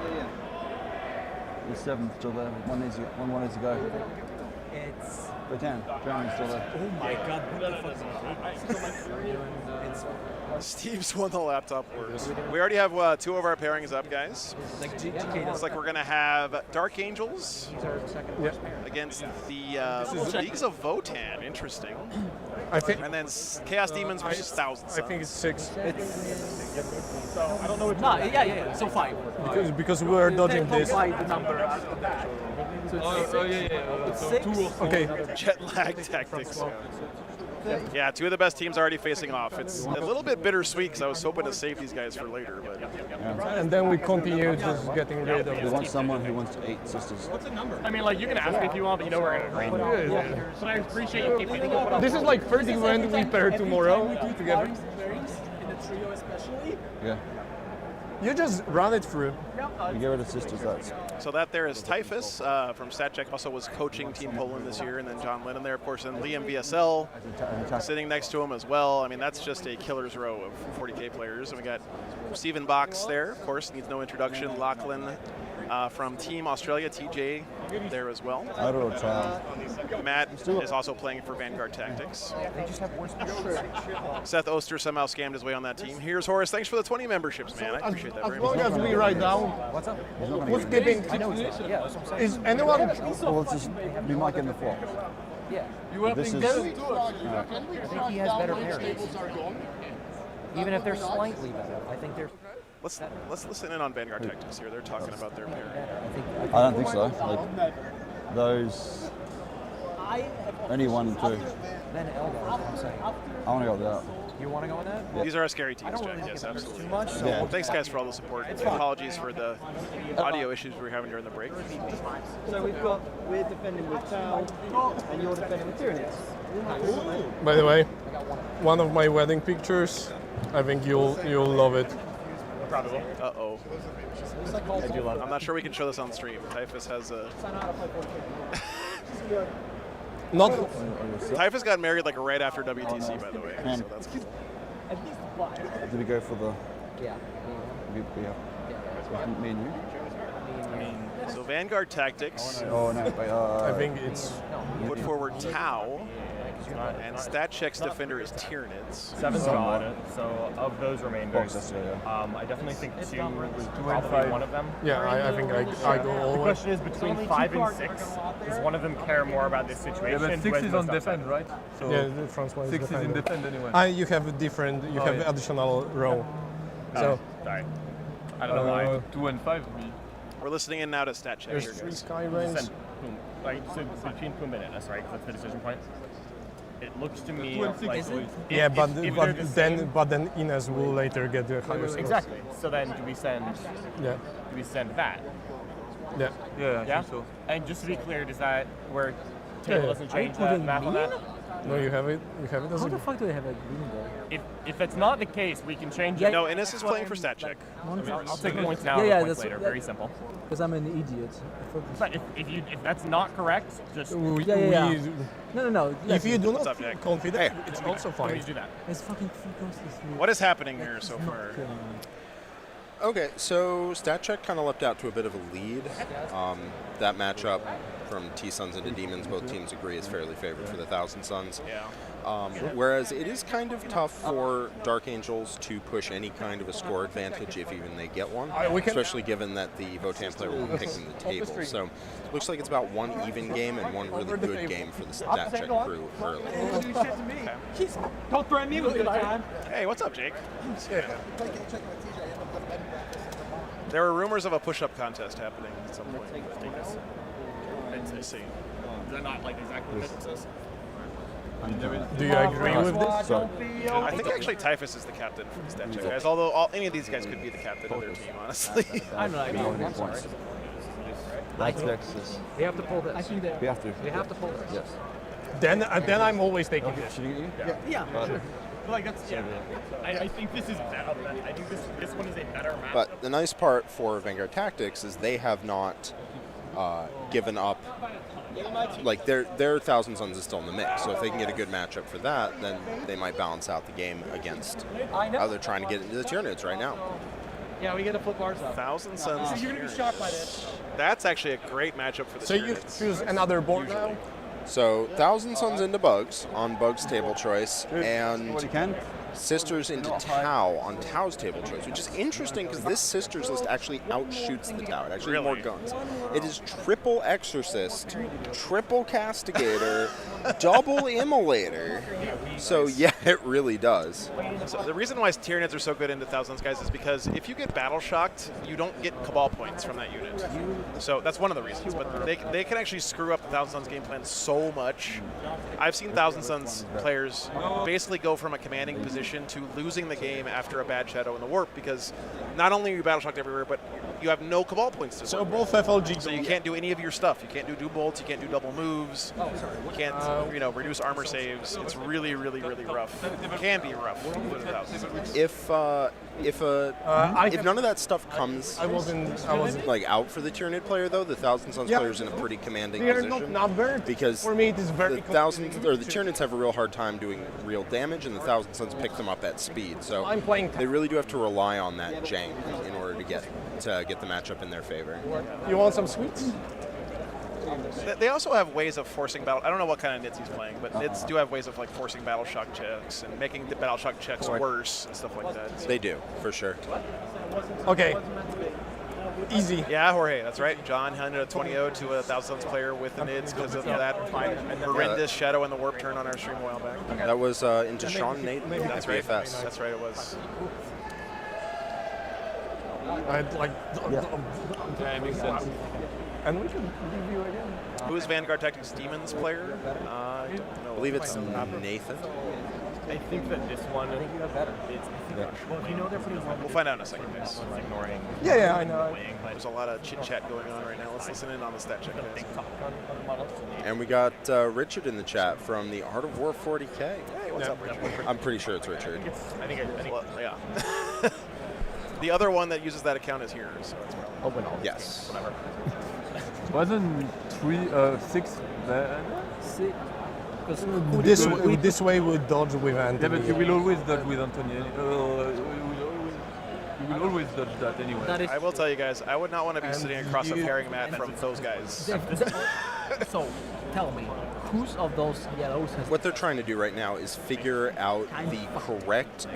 The 7th still there. One needs to go. It's The 10. Drowning's still there. Oh my god, what the fuck? Steve's won the laptop wars. We already have 2 of our pairings up, guys. Looks like we're going to have Dark Angels against the Leagues of Votan. Interesting. I think. And then Chaos Demons versus Thousand Suns. I think it's 6. So I don't know. Yeah. So 5. Because we are dodging this. The number after that. So it's 6. Okay. Jet lag tactics. Yeah, 2 of the best teams already facing off. It's a little bit bittersweet because I was hoping to save these guys for later. But And then we continue just getting rid of. We want someone who wants 8 sisters. What's the number? I mean, like, you can ask me if you want, but you know we're going to agree. Yeah. But I appreciate you keeping it. This is like 30 when we pair tomorrow together. In the trio especially. Yeah. You just run it through. You get rid of sisters, that's. So that there is Typhus from StatCheck, also was coaching Team Poland this year, and then John Lennon there, of course, and Liam VSL sitting next to him as well. I mean, that's just a killer's row of 40K players. And we got Stephen Box there, of course, needs no introduction. Lachlan from Team Australia, TJ there as well. Matt is also playing for Vanguard Tactics. Seth Oster somehow scammed his way on that team. Here's Horace. Thanks for the 20 memberships, man. I appreciate that very much. As long as we write down who's keeping. Is anyone? Well, it's just, we might get in the floor. Yeah. This is. I think he has better pairings. Even if they're slightly better, I think they're. Let's listen in on Vanguard Tactics here. They're talking about their pairing. I don't think so. Like, those. Only 1 and 2. Then Elgar, I'm saying. I want to go with that. You want to go with that? Yeah. These are our scary teams, Jack. Yes, absolutely. Too much. So Well, thanks, guys, for all the support. Apologies for the audio issues we were having during the break. So we're defending with Tau, and you're defending with Tyranids. By the way, one of my wedding pictures. I think you'll love it. Probably. Uh-oh. I'm not sure we can show this on stream. Typhus has a... Not. Typhus got married like right after WTC, by the way. So that's cool. Did we go for the? Yeah. Me and you. So Vanguard Tactics. Oh no! I think it's put forward Tau, and StatCheck's defender is Tyranids. 7's got it. So of those remainders, I definitely think 2 was probably one of them. Yeah, I think I go all The the way. question is between 5 and 6. Does one of them care more about this situation? Yeah, but 6 is on defend, right? So Yeah, the Francois is 6 is in defender. defend anyway. You have a different. You Oh, have yeah. additional row. So. Sorry. I don't know why. 2 and 5. We're listening in now to StatCheck. There's here, 3 guys. sky range. Like, so between Puma and us, right? 'Cause that's the decision point. It looks to me 2 and 6 like always. Yeah, if they're the same- but then Ines will later get the higher scores. Exactly. So then do we send? Yeah. Do we send that? Yeah. Yeah, I Yeah. think so. And just to be clear, does that where table Yeah. doesn't change the math on that? No, you have it. You have it as How a. the fuck do they have a green though? If that's not the case, we can change Yeah, it. No, Ines is playing for StatCheck. I'll take points now, Yeah, and points that's later. Very simple. Because I'm an idiot. But if that's not correct, just Yeah. No. If you do What's not up, feel Jack? confident, it's also fine. Please do that. It's fucking free costs. What is happening here so far? Okay, so StatCheck kind of leapt out to a bit of a lead. That matchup from T-Suns into Demons, both teams agree is fairly favored for the Thousand Suns. Yeah. Whereas it is kind of tough for Dark Angels to push any kind of a score advantage if even they get one, especially given that the Votan player will be picking the table. So looks like it's about one even game and one really good game for the StatCheck crew early. Don't threaten me with good time. Hey, what's up, Jake? There were rumors of a push-up contest happening at some point. Let's see. They're not like exactly what it says. Do you agree with this? I think actually Typhus is the captain for the StatCheck guys, although any of these guys could be the captain of their team, honestly. I'm not. I'm sorry. I think they have to pull this. I think We have to. they have to pull this. Yes. Then I'm always taking this. Should you? Yeah. But like that's I think this is better. I think this one is a better match. But the nice part for Vanguard Tactics is they have not given up. Like their Thousand Suns is still in the mix, so if they can get a good matchup for that, then they might balance out the game against how they're trying to get into the Tyranids right now. Yeah, we get to flip ours up. Thousand Suns. You're gonna be shocked by this. That's actually a great matchup for the So you Tyranids. choose another board now? So Thousand Sons into Bugs on Bugs' table choice, and Sisters into Tau on Tau's table choice, which is interesting because this Sisters list actually outshoots the Tau. It actually has more guns. It is triple Exorcist, triple Castigator, double Immolator. So yeah, it really does. So the reason why Tyranids are so good into Thousands, guys, is because if you get battle shocked, you don't get Cabal points from that unit. So that's one of the reasons. But they can actually screw up the Thousand Sons game plan so much. I've seen Thousand Sons players basically go from a commanding position to losing the game after a bad Shadow in the Warp, because not only are you battle shocked everywhere, but you have no Cabal points to So work both with. FLG. So you can't do any of your stuff. You can't do bolts. You can't do double moves. You can't, reduce armor saves. It's really, really, really rough. It can be rough with the Thousand Sons. If none of that stuff comes, I wasn't like out for the Tyranid player though. The Thousand Sons player is in a pretty commanding They are position. not very, because for me it is very the Tyranids have a real hard time doing real damage, and the Thousand Sons pick them up at speed. So I'm playing they really do have to rely on that jank in order to get the matchup in their favor. You want some sweets? They also have ways of forcing battle. I don't know what kind of Nids he's playing, but Nids do have ways of like forcing battle shock checks and making the battle shock checks worse and stuff like that. So. They do, for sure. Okay. Easy. Yeah, Jorge, that's right. John handed a 20-0 to a Thousand Sons player with the Nids because of that horrendous Shadow in the Warp turn on our stream a while back. That was into Sean Nate. That's right. BFS. That's right, it was. I'd like. Yeah, it makes sense. And we can review again. Who is Vanguard Tactics Demons player? I don't know. I believe it's Nathan. I think that this one. I think you have better. Well, if you know they're pretty low. We'll find out in a second, guys. Ignoring. Yeah, I know. There's a lot of chit chat going on right now. Let's listen in on the stat check, guys. And we got Richard in the chat from the Art of War 40K. Hey, what's up, Richard? I'm pretty sure it's Richard. I think yeah. The other one that uses that account is here, so it's probably. Yes. Whatever. Wasn't 6 there? This way we dodge with Anthony. Yeah, but you will always dodge with Anthony. You will always dodge that anyway. I will tell you guys, I would not want to be sitting across a pairing mat from those guys. So, tell me, whose of those yellows has... What they're trying to do right now is figure out the correct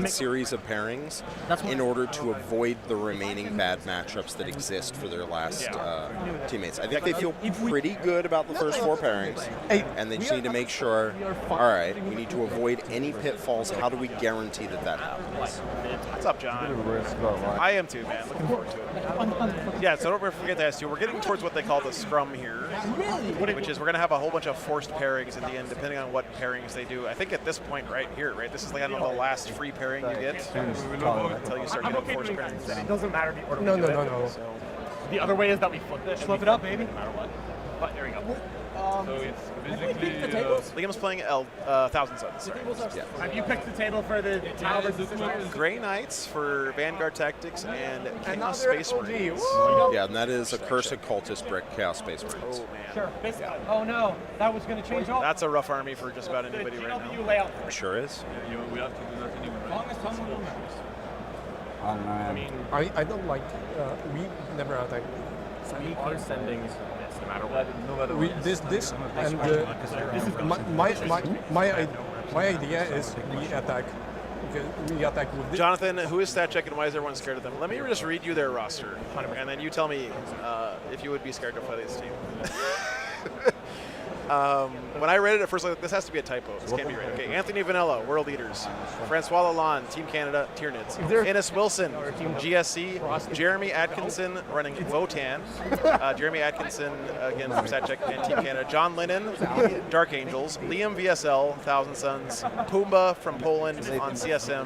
series of pairings in order to avoid the remaining bad matchups that exist for their last teammates. I think they feel pretty good about the first 4 pairings, and they just need to make sure, all right, we need to avoid any pitfalls. How do we guarantee that that happens? What's up, John? I am too, man. Looking forward to it. Yeah, so don't forget to ask you, we're getting towards what they call the scrum here, which is we're going to have a whole bunch of forced pairings at the end, depending on what pairings they do. I think at this point right here, right, this is like the last free pairing you get until you start getting forced pairings. It doesn't matter the order. No. So the other way is that we flip this. Flip it up, baby. No matter what. But there you go. So it's basically. Liam's playing Thousand Sons. Sorry. Yeah. Have you picked the table for the Tau versus Grey Knights for Vanguard Tactics and Chaos Space Marines. Yeah, and that is a Cursed Cultist Brick Chaos Space Marines. Oh, man. Sure. Oh, no. That was going to change all. That's a rough army for just about anybody right now. Layout. Sure is. Yeah, we have to do that anyway. I mean, I don't like. We never attack. We are sending this no matter what. No matter We, what. this and my idea is we attack. We attack with this. Jonathan, who is stat check and why is everyone scared of them? Let me just read you their roster, and then you tell me if you would be scared to play this team. When I read it at first, like, this has to be a typo. This can't be right. Okay, Anthony Vanella, World Leaders. Francois Lalonde, Team Canada, Tyranids. Ennis Wilson, GSC. Jeremy Atkinson, running Votan. Jeremy Atkinson, again, from StatCheck and Team Canada. John Lennon, Dark Angels. Liam VSL, Thousand Sons. Pumba from Poland on CSM.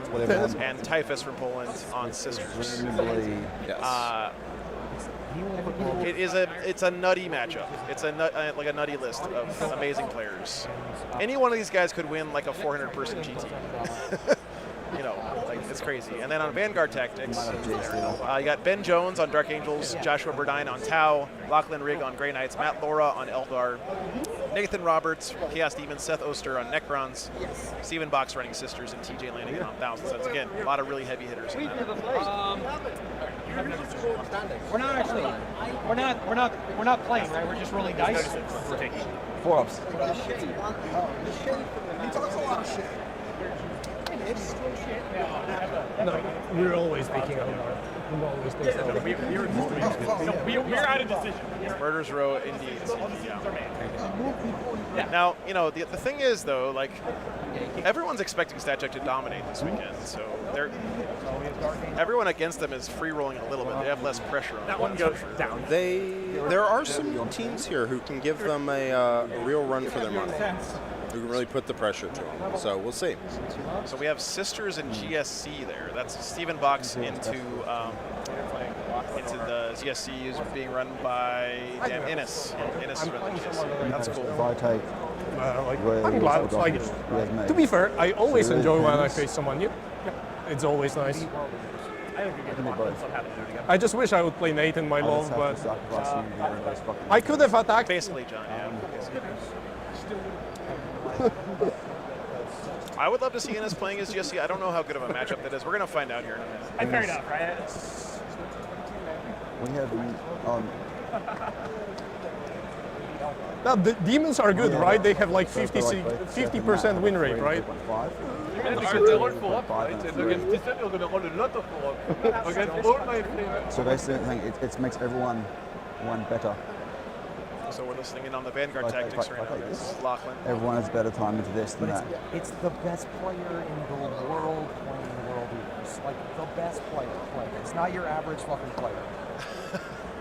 And Typhus from Poland on Sisters. It's a nutty matchup. It's a like a nutty list of amazing players. Any one of these guys could win like a 400-person GT. You know, like it's crazy. And then on Vanguard Tactics, you got Ben Jones on Dark Angels, Joshua Burdine on Tau, Lachlan Rigg on Grey Knights, Matt Laura on Eldar, Nathan Roberts, Chaos Demons, Seth Oster on Necrons, Stephen Box running Sisters, and TJ Lanigan on Thousand Sons. Again, a lot of really heavy hitters in that. We're not actually. We're not playing, right? We're just rolling dice. We're taking. 4-ups. He talks a lot of shit. No, we're always thinking Eldar. We always think Eldar. We're out of decision. Murder's Row, indeed. Now, you know, the thing is, though, like, everyone's expecting StatCheck to dominate this weekend, so everyone against them is free rolling a little bit. They have less pressure on That one goes down. There are some teams here who can give them a real run for their money, who can really put the pressure to them. So we'll see. So we have Sisters and GSC there. That's Stephen Box into the GSC is being run by Dan Innes. Innes is running the GSC. That's cool. If I take I'm glad. Like, to be fair, I always enjoy when I face someone new. It's always nice. I just wish I would play Nate in my love, but I could have attacked. Basically, John. Yeah. I would love to see Innes playing as GSC. I don't know how good of a matchup that is. We're going to find out here in a minute. I fair enough, right? We have Now, the demons are good, right? They have like 50% win rate, right? So that's the thing. It makes everyone one better. So we're listening in on the Vanguard tactics right now. This is Lachlan. Everyone has better time into this than that. It's the best player in the world playing World Eaters. Like, the best player playing. It's not your average fucking player.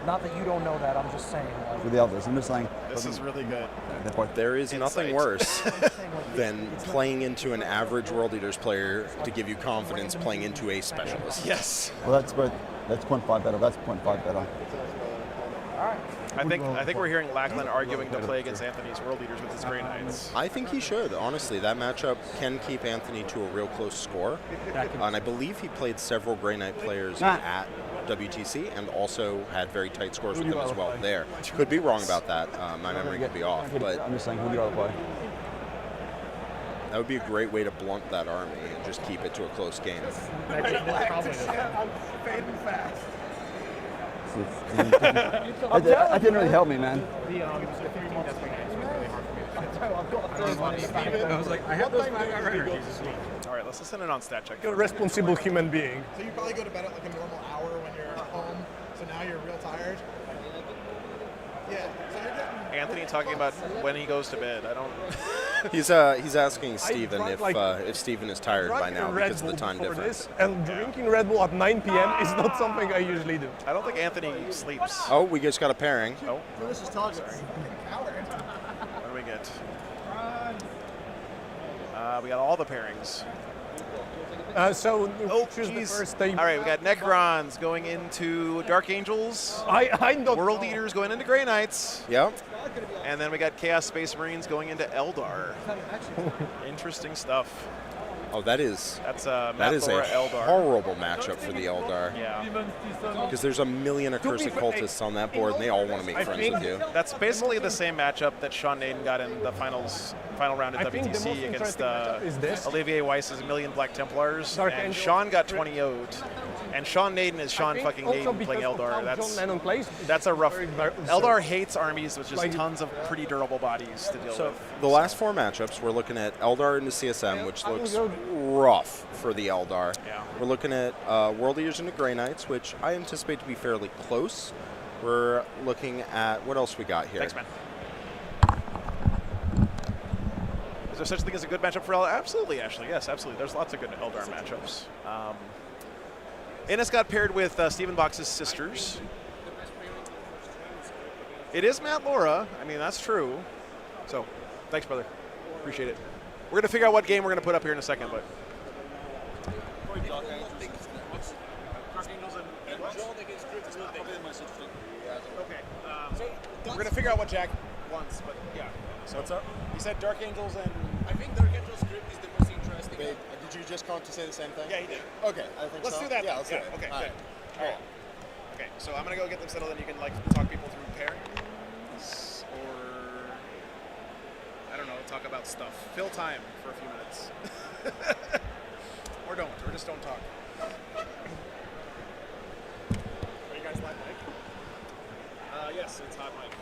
Not that you don't know that, I'm just saying. Like, For the others, I'm just saying. This is really good. There is nothing worse than playing into an average World Eaters player to give you confidence playing into a specialist. Yes. Well, that's 0.5 better. That's 0.5 better. I think we're hearing Lachlan arguing to play against Anthony's World Eaters with his Grey Knights. I think he should. Honestly, that matchup can keep Anthony to a real close score. And I believe he played several Grey Knight players at WTC and also had very tight scores with them as well there. Could be wrong about that. My memory could be off. But I'm just saying, who do you rather play? that would be a great way to blunt that army and just keep it to a close game. I'm fading fast. That didn't really help me, man. I was like, I have those 5 hour energies. All right, let's listen in on StatCheck. You're a responsible human being. So you probably go to bed at like a normal hour when you're home, so now you're real tired? Yeah. So you're getting Anthony talking about when he goes to bed. I don't. He's asking Steven if Steven is tired by now because of the time difference. And drinking Red Bull at 9 p.m. is not something I usually do. I don't think Anthony sleeps. Oh, we just got a pairing. Oh. delicious talks. What do we get? We got all the pairings. Choose the first thing. All right, we got Necrons going into Dark Angels. I'm not World Eaters going into Grey Knights. Yep. And then we got Chaos Space Marines going into Eldar. Interesting stuff. Oh, that's a Eldar. horrible matchup for the Eldar. Yeah. Because there's a million accursed cultists on that board, and they all want to make friends with you. That's basically the same matchup that Sean Naden got in the final round at WTC against Olivier Weiss's Million Black Templars. And Sean got 20-0'd. And Sean Naden is Sean fucking Naden playing Eldar. That's a rough. Eldar hates armies with just tons of pretty durable bodies to deal with. The last 4 matchups, we're looking at Eldar into CSM, which looks rough for the Eldar. Yeah. We're looking at World Eaters into Grey Knights, which I anticipate to be fairly close. We're looking at what else we got here. Thanks, man. Is there such a thing as a good matchup for Eldar? Absolutely, Ashley. Yes, absolutely. There's lots of good Eldar matchups. Innes got paired with Stephen Box's sisters. It is Matt Laura. I mean, that's true. So, thanks, brother. Appreciate it. We're going to figure out what game we're going to put up here in a second, but. We're going to figure out what Jack wants, but yeah. So what's up? He said Dark Angels and. I think Dark Angels script is the most interesting. Wait, did you just come to say the same thing? Yeah, he did. Okay, I think Let's so. do that. Yeah, let's do it. Okay, All good. right. All right. Okay, so I'm going to go get them settled, and you can talk people through pairings, or I don't know, talk about stuff. Fill time for a few minutes. Or just don't talk. Yes, it's hot mic.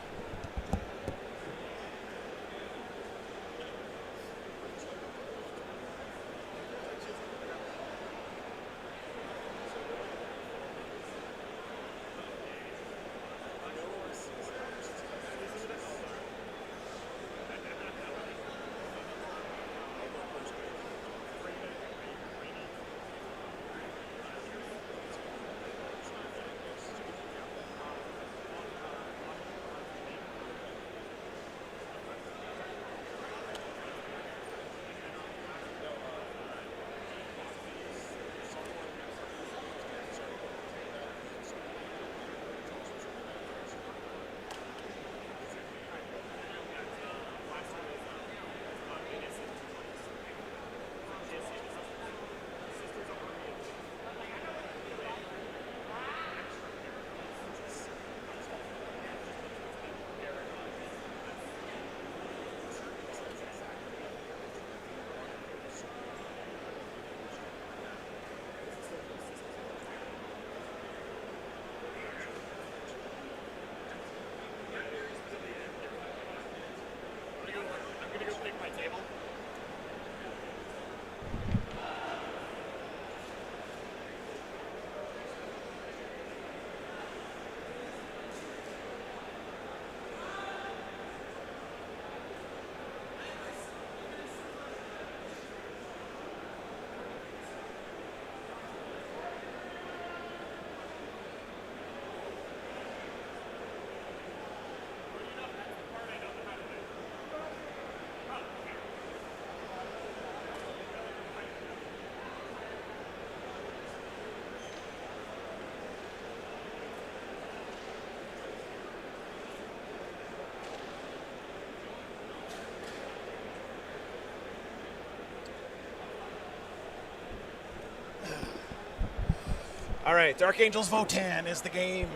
All right, Dark Angels Votan is the game.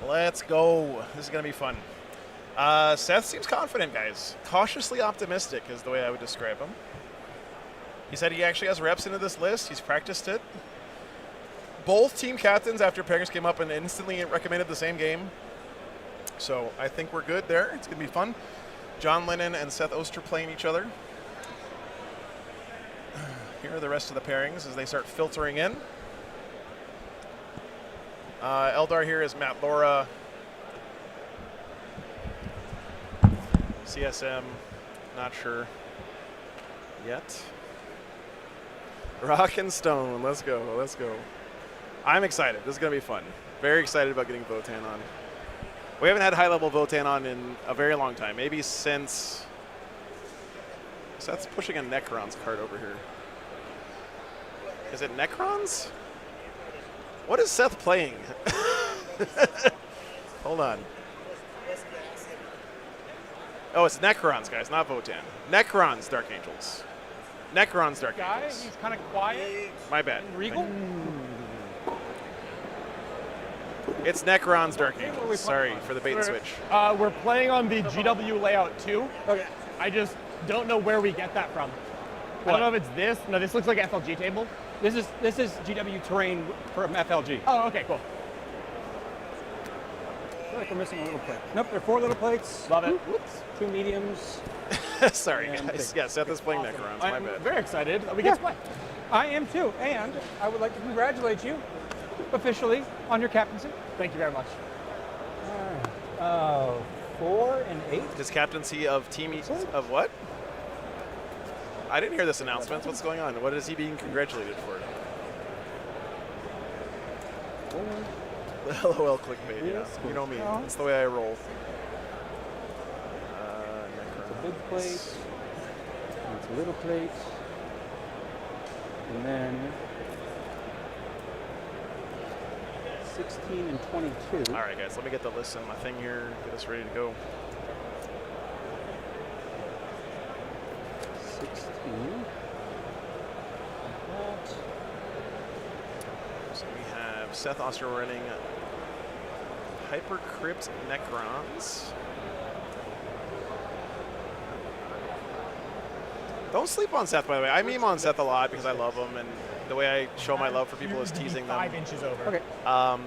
Let's go. This is going to be fun. Seth seems confident, guys. Cautiously optimistic is the way I would describe him. He said he actually has reps into this list. He's practiced it. Both team captains after pairings came up and instantly recommended the same game. So I think we're good there. It's going to be fun. John Lennon and Seth Oster playing each other. Here are the rest of the pairings as they start filtering in. Eldar here is Matt Laura. CSM, not sure yet. Rock and Stone, let's go, let's go. I'm excited, this is gonna be fun. Very excited about getting Votan on. We haven't had high-level Votan on in a very long time, maybe since... Seth's pushing a Necrons card over here. Is it Necrons? What is Seth playing? Hold on. Oh, it's Necrons, guys, not Votan. Necrons, Dark Angels. Necrons, Dark Angels. He's kind of quiet. My bad. Regal? It's Necrons, Dark Angels. Sorry for the bait and switch. We're playing on the GW layout too. Okay. I just don't know where we get that from. I don't know if it's this. No, this looks like an FLG table. This is GW terrain from FLG. Oh, okay, cool. I feel like we're missing a little plate. Nope, there are 4 little plates. Love it. Whoops. 2 mediums. Sorry, guys. Yeah, Seth is playing Necrons. My I'm bad. very excited that we get to play. I am too, and I would like to congratulate you officially on your captaincy. Thank you very much. 4 and 8. His captaincy of team of what? I didn't hear this announcement. What's going on? What is he being congratulated for? LOL clickbait. Yeah, you know me. That's the way I roll. It's a big plate. And it's a little plate. And then 16 and 22. All right, guys. Let me get the list on my thing here. Get us ready to go. 16. So we have Seth Oster running Hypercrypt Necrons. Don't sleep on Seth, by the way. I meme on Seth a lot because I love him, and the way I show my love for people is teasing them. 5 inches over. Okay.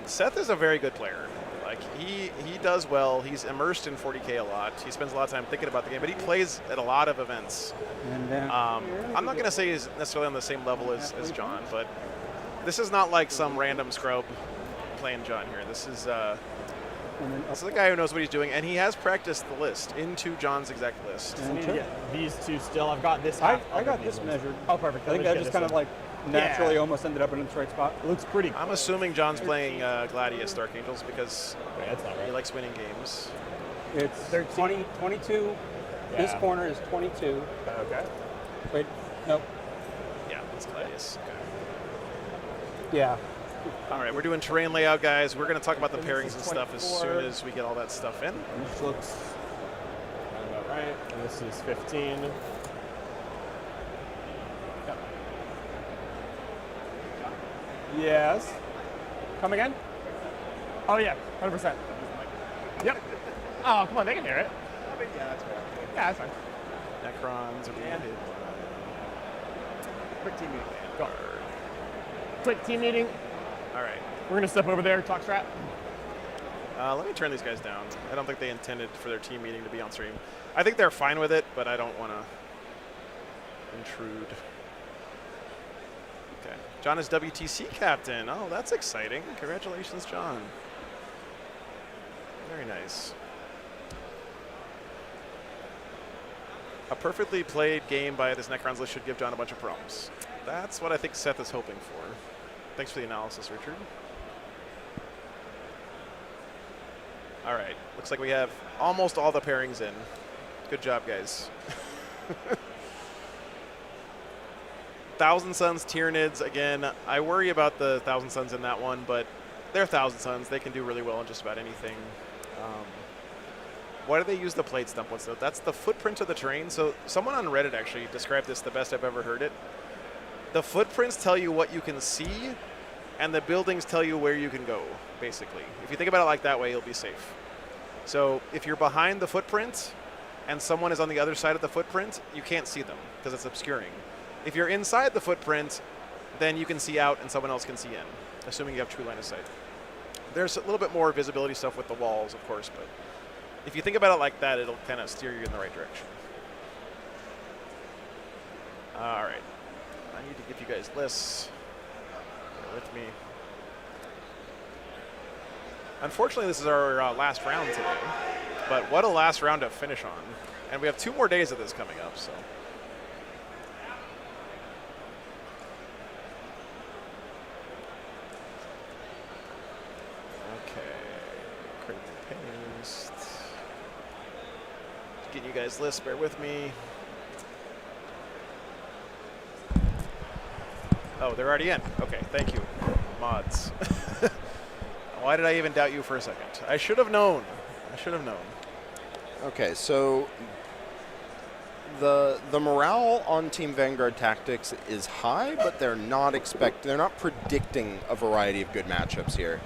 Seth is a very good player. Like, he does well. He's immersed in 40K a lot. He spends a lot of time thinking about the game, but he plays at a lot of events. And I'm not going to say he's necessarily on the same level as John, but this is not like some random scrub playing John here. This is a guy who knows what he's doing, and he has practiced the list into John's exact list. I need to get these two still. I've got this. I got this measured. Oh, perfect. I think that just kind of like naturally almost ended up in its right spot. It looks pretty cool. I'm assuming John's playing Gladius Dark Angels because that's not right. He likes winning games. It's 20, 22. Yeah. This corner is 22. Okay. Wait, nope. Yeah, it's Gladius. Okay. Yeah. All right, we're doing terrain layout, guys. We're going to talk about the pairings and stuff as soon as we get all that stuff in. Which looks about right. And this is 15. Yep. Yes. Come again? Oh, yeah, 100%. Yep. Oh, come on, they can hear it. Yeah, that's fair. Yeah, that's fine. Necrons are being hit. Quick team meeting. Go. Quick team meeting. All right. We're going to step over there, talk strat. Let me turn these guys down. I don't think they intended for their team meeting to be on stream. I think they're fine with it, but I don't want to intrude. Okay. John is WTC captain. Oh, that's exciting. Congratulations, John. Very nice. A perfectly played game by this Necrons list should give John a bunch of problems. That's what I think Seth is hoping for. Thanks for the analysis, Richard. All right. Looks like we have almost all the pairings in. Good job, guys. Thousand Suns, Tyranids. Again, I worry about the Thousand Suns in that one, but they're Thousand Suns. They can do really well in just about anything. Why do they use the plate stump? What's that? That's the footprint of the terrain. So someone on Reddit actually described this the best I've ever heard it. The footprints tell you what you can see, and the buildings tell you where you can go, basically. If you think about it like that way, you'll be safe. So if you're behind the footprint and someone is on the other side of the footprint, you can't see them because it's obscuring. If you're inside the footprint, then you can see out and someone else can see in, assuming you have true line of sight. There's a little bit more visibility stuff with the walls, of course, but if you think about it like that, it'll kind of steer you in the right direction. All right. I need to give you guys lists. Bear with me. Unfortunately, this is our last round today, but what a last round to finish on. And we have 2 more days of this coming up, so. Okay. Create and paste. Just getting you guys lists, bear with me. Oh, they're already in. Okay, thank you, mods. Why did I even doubt you for a second? I should have known. I should have known. Okay, so the morale on Team Vanguard Tactics is high, but they're not predicting a variety of good matchups here.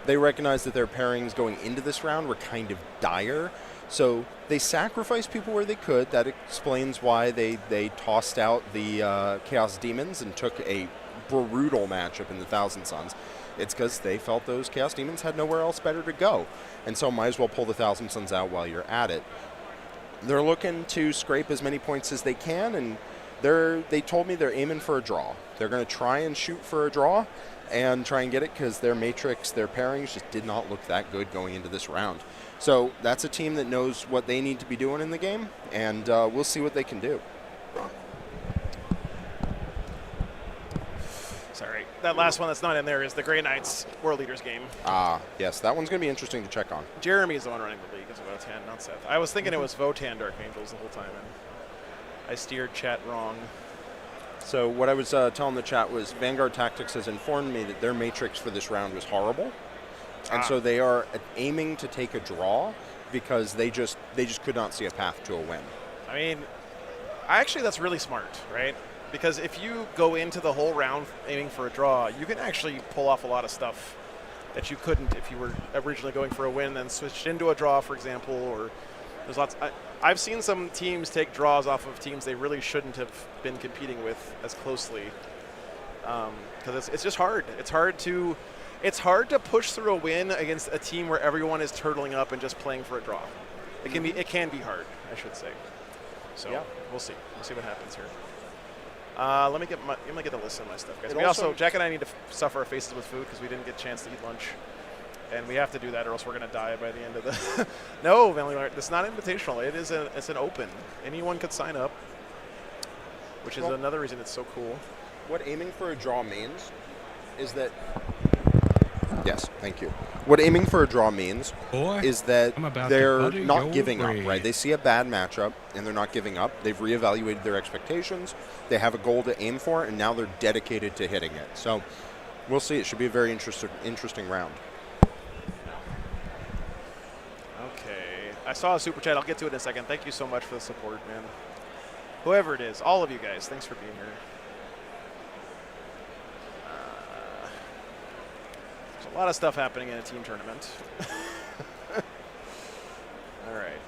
They recognize that their pairings going into this round were kind of dire, so they sacrificed people where they could. That explains why they tossed out the Chaos Demons and took a brutal matchup in the Thousand Suns. It's because they felt those Chaos Demons had nowhere else better to go, and so might as well pull the Thousand Suns out while you're at it. They're looking to scrape as many points as they can, and they told me they're aiming for a draw. They're going to try and shoot for a draw and try and get it because their matrix, their pairings just did not look that good going into this round. So that's a team that knows what they need to be doing in the game, and we'll see what they can do. Sorry, that last one that's not in there is the Grey Knights World Leaders game. Ah, yes, that one's going to be interesting to check on. Jeremy's the one running the league as Votan, not Seth. I was thinking it was Votan Dark Angels the whole time, and I steered chat wrong. So what I was telling the chat was Vanguard Tactics has informed me that their matrix for this round was horrible. And so they are aiming to take a draw because they just could not see a path to a win. I mean, actually that's really smart, right? Because if you go into the whole round aiming for a draw, you can actually pull off a lot of stuff that you couldn't if you were originally going for a win and switched into a draw, for example, or there's lots. I've seen some teams take draws off of teams they really shouldn't have been competing with as closely because it's just hard. It's hard to It's hard to push through a win against a team where everyone is turtling up and just playing for a draw. It can be hard, I should say. So we'll see. We'll see what happens here. Let me get the list of my stuff, guys. We also, Jack and I need to suffer our faces with food because we didn't get a chance to eat lunch. And we have to do that or else we're going to die by the end of the... No, Vanguard, it's not invitational. It's an open. Anyone could sign up, which is another reason it's so cool. What aiming for a draw means is that... Yes, thank you. What aiming for a draw means is that they're not giving up, right? They see a bad matchup, and they're not giving up. They've reevaluated their expectations. They have a goal to aim for, and now they're dedicated to hitting it. So we'll see. It should be a very interesting round. I saw a super chat. I'll get to it in a second. Thank you so much for the support, man. Whoever it is, all of you guys, thanks for being here. There's a lot of stuff happening in a team tournament. All right.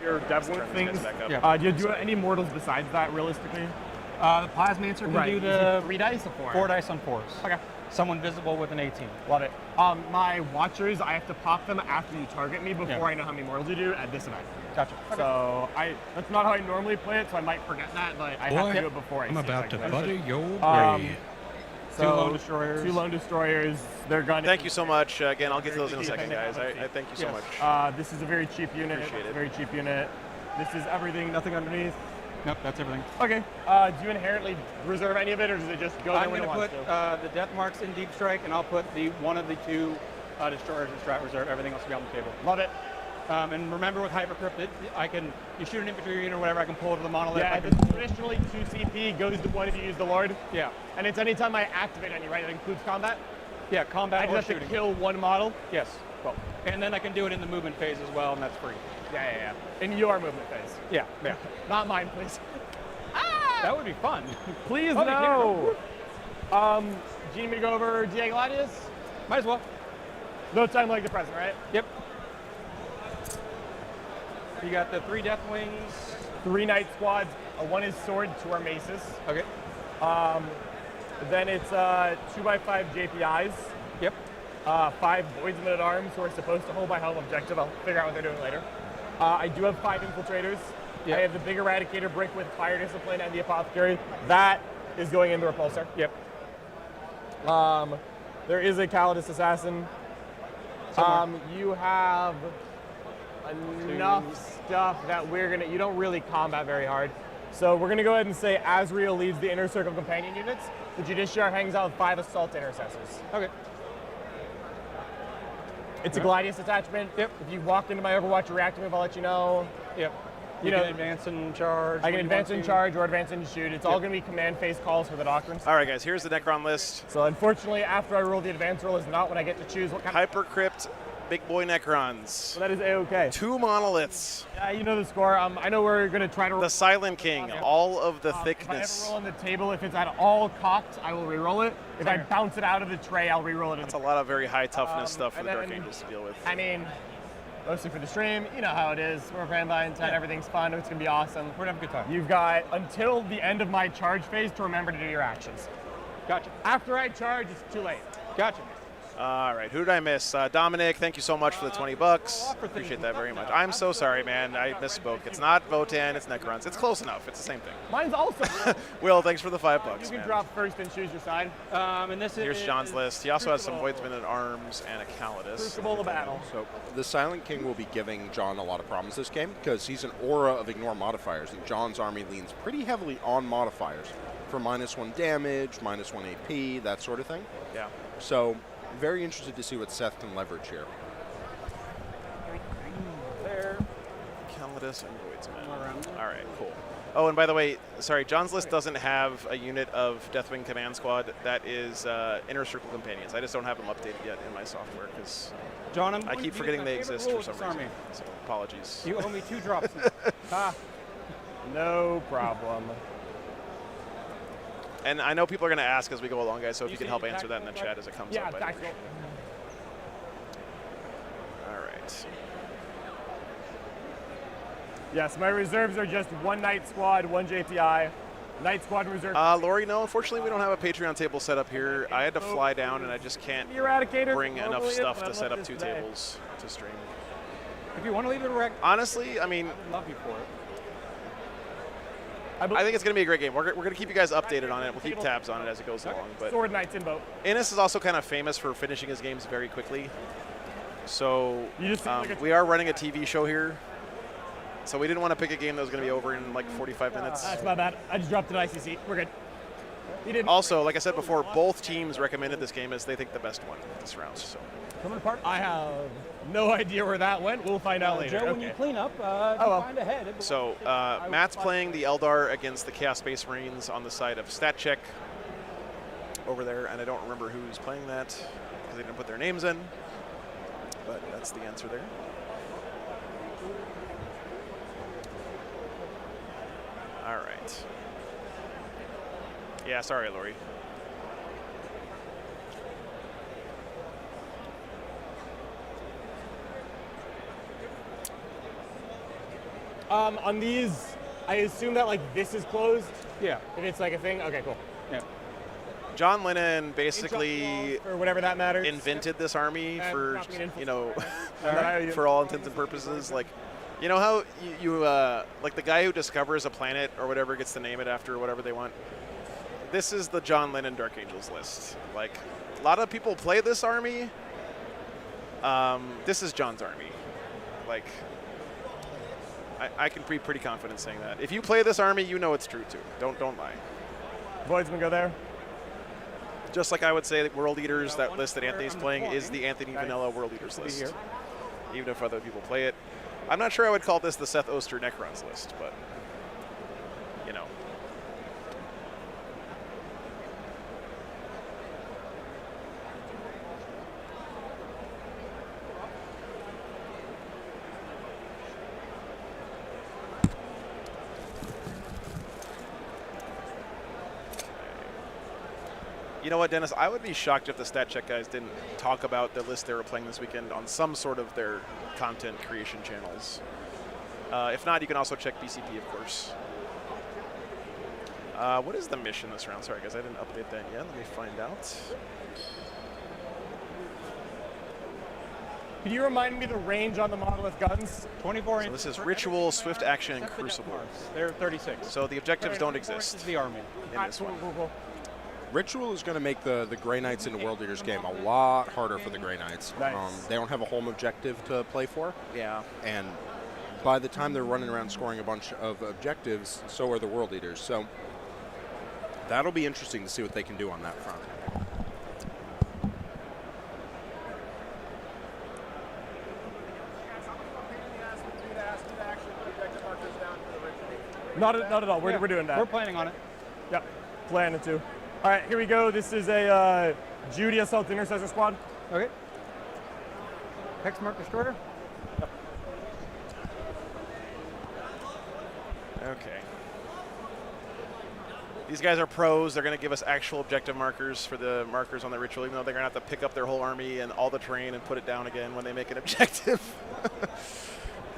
Your DevWorld things. Do you do any mortals besides that, realistically? The Plasmancer can do the 3 dice or 4? 4 dice on 4s. Okay. Someone visible with an 18. Love it. My Watchers, I have to pop them after you target me before I know how many mortals you do at this event. Gotcha. Okay. So that's not how I normally play it, so I might forget that, but I have to do it before I'm about to butter your brain. So 2 lone destroyers. 2 lone destroyers. They're going to... Thank you so much. Again, I'll get to those in a second, guys. I thank you so much. This is a very cheap unit. Appreciate it. Very cheap unit. This is everything, nothing underneath. Nope, that's everything. Okay. Do you inherently reserve any of it, or does it just go there when it wants to? I'm going to put the Death Marks in Deep Strike, and I'll put one of the 2 destroyers in Strat Reserve. Everything else will be on the table. Love it. And remember with Hypercrypt, you shoot an infantry unit or whatever, I can pull it to the monolith. Yeah, traditionally 2 CP goes to 1 if you use the Lord. Yeah. And it's anytime I activate any, right? That includes combat? Yeah, combat or I just have to kill 1 model? Yes. Cool. And then I can do it in the movement phase as well, and that's free. Yeah. In your movement phase? Yeah. Not mine, please. That would be fun. Please, no. Do you need me to go over DA Gladius? Might as well. No time like the present, right? Yep. You got the 3 Deathwings. 3 Knight Squads. 1 is sword, 2 are maces. Okay. Then it's 2x5 JPIs. Yep. 5 Voidsmen at Arms who are supposed to hold my home objective. I'll figure out what they're doing later. I do have 5 Infiltrators. Yep. I have the big Eradicator brick with Fire Discipline and the Apothecary. That is going in the Repulsor. Yep. There is a Calidus Assassin. You have enough stuff that you don't really combat very hard. So we're gonna go ahead and say Azrael leads the Inner Circle Companion units. The Justiciar hangs out with 5 Assault Intercessors. Okay. It's a Gladius attachment. Yep. If you walk into my Overwatch reactive move, I'll let you know. Yep. You can advance and charge. I can advance and charge or advance and shoot. It's all going to be command phase calls for the Doctrines. All right, guys, here's the Necron list. So unfortunately, after I roll the advance roll is not when I get to choose what kind Hypercrypt, big boy Necrons. So that is A-okay. 2 monoliths. Yeah, you know the score. I know we're going to try to... The Silent King, all of the If thickness. I ever roll on the table, if it's at all cocked, I will re-roll it. If I bounce it out of the tray, I'll re-roll it. That's a lot of very high toughness stuff for the Dark Angels to deal with. I mean... Mostly for the stream, you know how it is. We're fan by intent, everything's fun, it's gonna be awesome. We're gonna have a good time. You've got until the end of my charge phase to remember to do your actions. Gotcha. After I charge, it's too late. Gotcha. All right, who did I miss? Dominic, thank you so much for the $20. Appreciate that very much. I'm so sorry, man. I misspoke. It's not Votan, it's Necrons. It's close enough. It's the same thing. Mine's also. Will, thanks for the $5, You can man. drop first and choose your side. And this Here's is John's list. He also has some Voidsmen at Arms and a Calidus. Crucible of Battle. So the Silent King will be giving John a lot of problems this game because he's an aura of ignore modifiers, and John's army leans pretty heavily on modifiers for -1 damage, -1 AP, that sort of thing. Yeah. So very interested to see what Seth can leverage here. There. Calidus and Voidsman. All right, cool. Oh, and by the way, sorry, John's list doesn't have a unit of Deathwing Command Squad. That is Inner Circle Companions. I just don't have them updated yet in my software because John, I keep forgetting they exist for some reason. So apologies. You owe me 2 drops. No problem. And I know people are going to ask as we go along, guys, so if you can help answer that in the chat as it comes up. Yeah, all right. Yes, my reserves are just 1 Knight Squad, 1 JPI, Night Squad Reserve. Lori, no, unfortunately we don't have a Patreon table set up here. I had to fly down and I just can't Eradicator, bring enough totally stuff is, to set up this 2 today. tables to stream. If you want to leave it a rec, honestly, I mean, I'd love you for it. I think it's going to be a great game. We're going to keep you guys updated on it. We'll keep tabs on it as it goes along. But Sword Knights in boat. Innis is also kind of famous for finishing his games very quickly. So like we are running a TV show here. So we didn't want to pick a game that was going to be over in like 45 minutes. That's my bad. I just dropped an ICC. We're good. He didn't. Also, like I said before, both teams recommended this game as they think the best one this round. So coming apart. I have no idea where that went. We'll find out later. Joe, when you clean up, find a head. So Matt's playing the Eldar against the Chaos Space Marines on the side of Stat Check over there, and I don't remember who's playing that because they didn't put their names in, but that's the answer there. All right. Yeah, sorry, Lori. On these, I assume that like this is closed. Yeah. If it's like a thing, okay, cool. Yeah. John Lennon basically, or whatever that matters, invented this army for, you know, Alright. for all intents and purposes. Like, you know how you like the guy who discovers a planet or whatever gets to name it after whatever they want. This is the John Lennon Dark Angels list. Like, a lot of people play this army. This is John's army. Like, I can be pretty confident saying that. If you play this army, you know it's true too. Don't lie. Voidsman go there. Just like I would say that World Eaters, that list that Anthony's playing is the Anthony Vanilla World Eaters list. Even if other people play it. I'm not sure I would call this the Seth Oster Necrons list, but you know. You know what, Dennis? I would be shocked if the Stat Check guys didn't talk about the list they were playing this weekend on some sort of their content creation channels. If not, you can also check BCP, of course. What is the mission this round? Sorry, guys, I didn't update that yet. Let me find out. Can you remind me the range on the monolith guns? 24 So this is Ritual, Swift Action, and Crucible. They're 36. So the objectives don't exist The army. in this one. Ritual is going to make the Grey Knights into World Eaters game a lot harder for the Grey Knights. Nice. They don't have a home objective to play for. Yeah. And by the time they're running around scoring a bunch of objectives, so are the World Eaters. So that'll be interesting to see what they can do on that front. Not at all. We're doing that. We're planning on it. Yep, planning to. All right, here we go. This is a Judy Assault Intercessor Squad. Okay. Hexmark Destroyer. Okay. These guys are pros. They're going to give us actual objective markers for the markers on the Ritual, even though they're going to have to pick up their whole army and all the terrain and put it down again when they make an objective.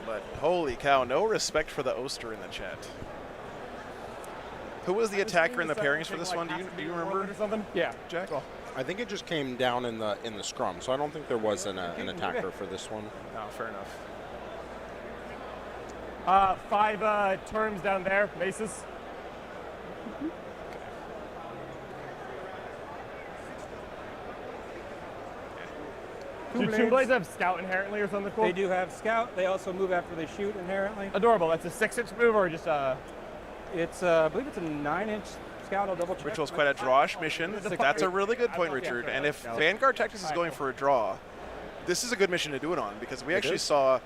But holy cow, no respect for the Oster in the chat. Who was the attacker in the pairings for this one? Do you remember? Or something? Yeah, Jack? I think it just came down in the scrum, so I don't think there was an attacker for this one. No, fair enough. 5 terms down there, maces. Do Tomb Blades have Scout inherently or something cool? They do have Scout. They also move after they shoot inherently. Adorable. That's a 6-inch move or just It's I believe it's a 9-inch Scout. I'll double check. Ritual's quite a drawish mission. That's a really good point, Richard. And if Vanguard Tactics is going for a draw, this is a good mission to do it on because we actually saw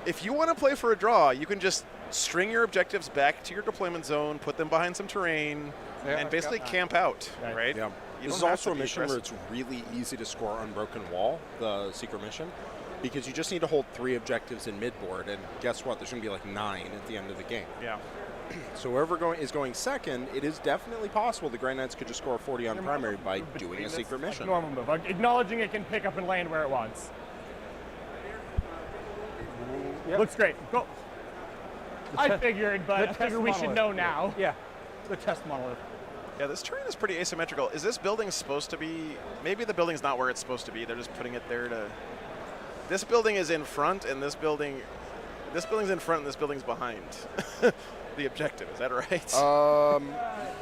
if you want to play for a draw, you can just string your objectives back to your deployment zone, put them behind some terrain, and basically camp out, right? Yeah. This is also a mission where it's really easy to score Unbroken Wall, the secret mission, because you just need to hold 3 objectives in midboard, and guess what? There's going to be like 9 at the end of the game. Yeah. So whoever is going second, it is definitely possible the Grey Knights could just score 40 on primary by doing a secret mission. Normal move. Acknowledging it can pick up and land where it wants. Looks great. Cool. I figured, but I figure we should know now. Yeah. the test monolith. Yeah, this terrain is pretty asymmetrical. Is this building supposed to be? Maybe the building's not where it's supposed to be. They're just putting it there to. This building is in front, and this building's in front, and this building's behind. The objective, is that right?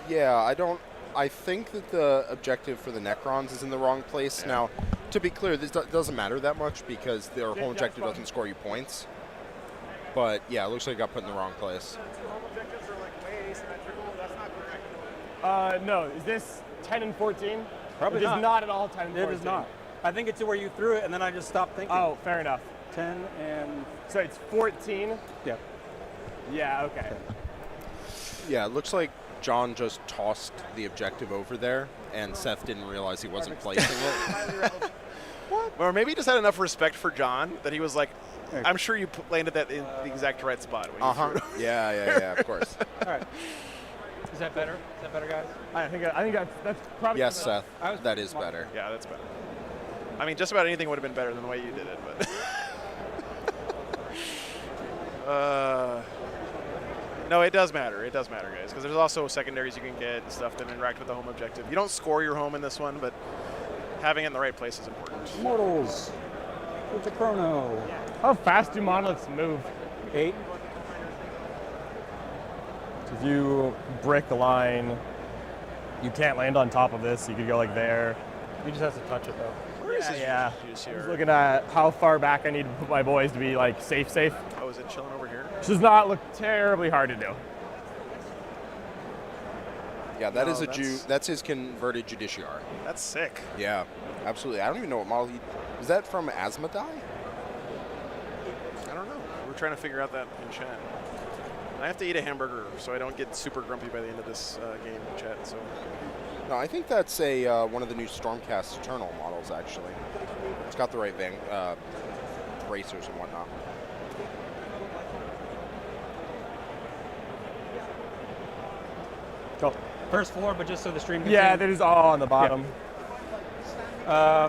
Yeah, I think that the objective for the Necrons is in the wrong place. Yeah. Now, to be clear, this doesn't matter that much because their home objective doesn't score you points. But yeah, it looks like it got put in the wrong place. Home objectives are like way asymmetrical. That's not correct. No, is this 10 and 14? Probably it not. is not at all 10 and 14. It is not. I think it's where you threw it, and then I just stopped thinking. Oh, fair enough. 10 and... So it's 14? Yeah. Yeah, okay. Yeah, it looks like John just tossed the objective over there, and Seth didn't realize he wasn't placing it. Or maybe he just had enough respect for John that he was like, I'm sure you landed that in the exact right spot. Yeah, of course. All right. Is that better? Is that better, guys? I think that's probably... Yes, Seth, that is better. Yeah, that's better. I mean, just about anything would have been better than the way you did it, but... No, it does matter. It does matter, guys, because there's also secondaries you can get and stuff that interact with the home objective. You don't score your home in this one, but having it in the right place is important. Mortals with the chrono. How fast do monoliths move? 8. So if you brick a line, you can't land on top of this. You could go like there. You just have to touch it, though. Where is Yeah. Juice I'm here? just looking at how far back I need to put my boys to be like safe. Oh, is it chilling over here? Which does not look terribly hard to do. Yeah, that is that's his converted Judiciar. That's sick. Yeah, absolutely. I don't even know what model is that from Asmodai? I don't know. We're trying to figure out that in chat. I have to eat a hamburger so I don't get super grumpy by the end of this game, chat. So. No, I think that's a one of the new Stormcast Eternal models, actually. It's got the right racers and whatnot. Go. First floor, but just so the stream can Yeah, see. that is all on the bottom.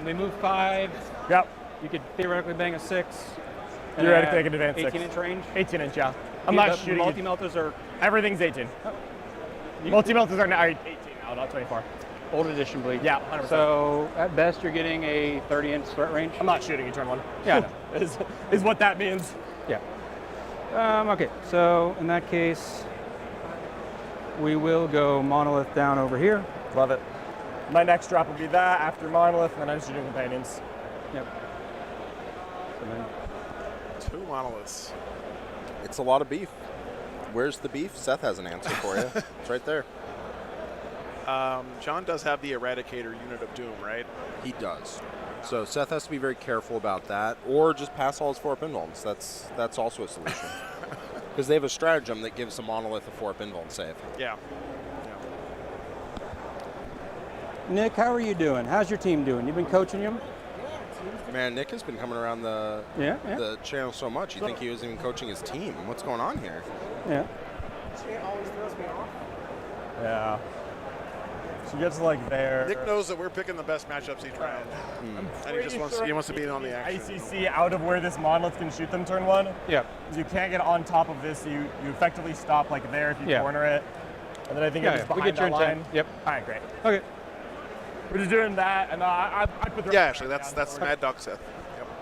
They move 5. Yep. You could theoretically bang a 6. and Theoretically, I add can advance 18 6. inch range. 18 inch, yeah. I'm not shooting. Multi-melters are... Everything's 18. Multi-melters are now 18 now, not 24. Old edition bleed. Yeah, 100%. So at best, you're getting a 30-inch threat range. I'm not shooting you turn 1. Yeah, is what that means. Yeah. Okay, so in that case, we will go monolith down over here. Love it. My next drop will be that after monolith, and then I'm shooting companions. Yep. So then 2 monoliths. It's a lot of beef. Where's the beef? Seth has an answer for you. It's right there. John does have the Eradicator unit of Doom, right? He does. So Seth has to be very careful about that, or just pass all his 4 pinballs. That's also a solution. Because they have a stratagem that gives a monolith a 4 pinball save. Yeah. Nick, how are you doing? How's your team doing? You've been coaching them? Man, Nick has been coming around the channel so much. You think he was even coaching his team? What's going on here? Yeah. She always throws me off. Yeah. She gets like there. Nick knows that we're picking the best matchups each round. And he just wants to be in on the action. ICC out of where this monolith can shoot them turn 1. Yeah. You can't get on top of this. You effectively stop like there if you corner it. And then I think it's just behind that line. Yep. All right, great. Okay. We're just doing that, and I put the... Yeah, actually, that's Mad Dog Seth.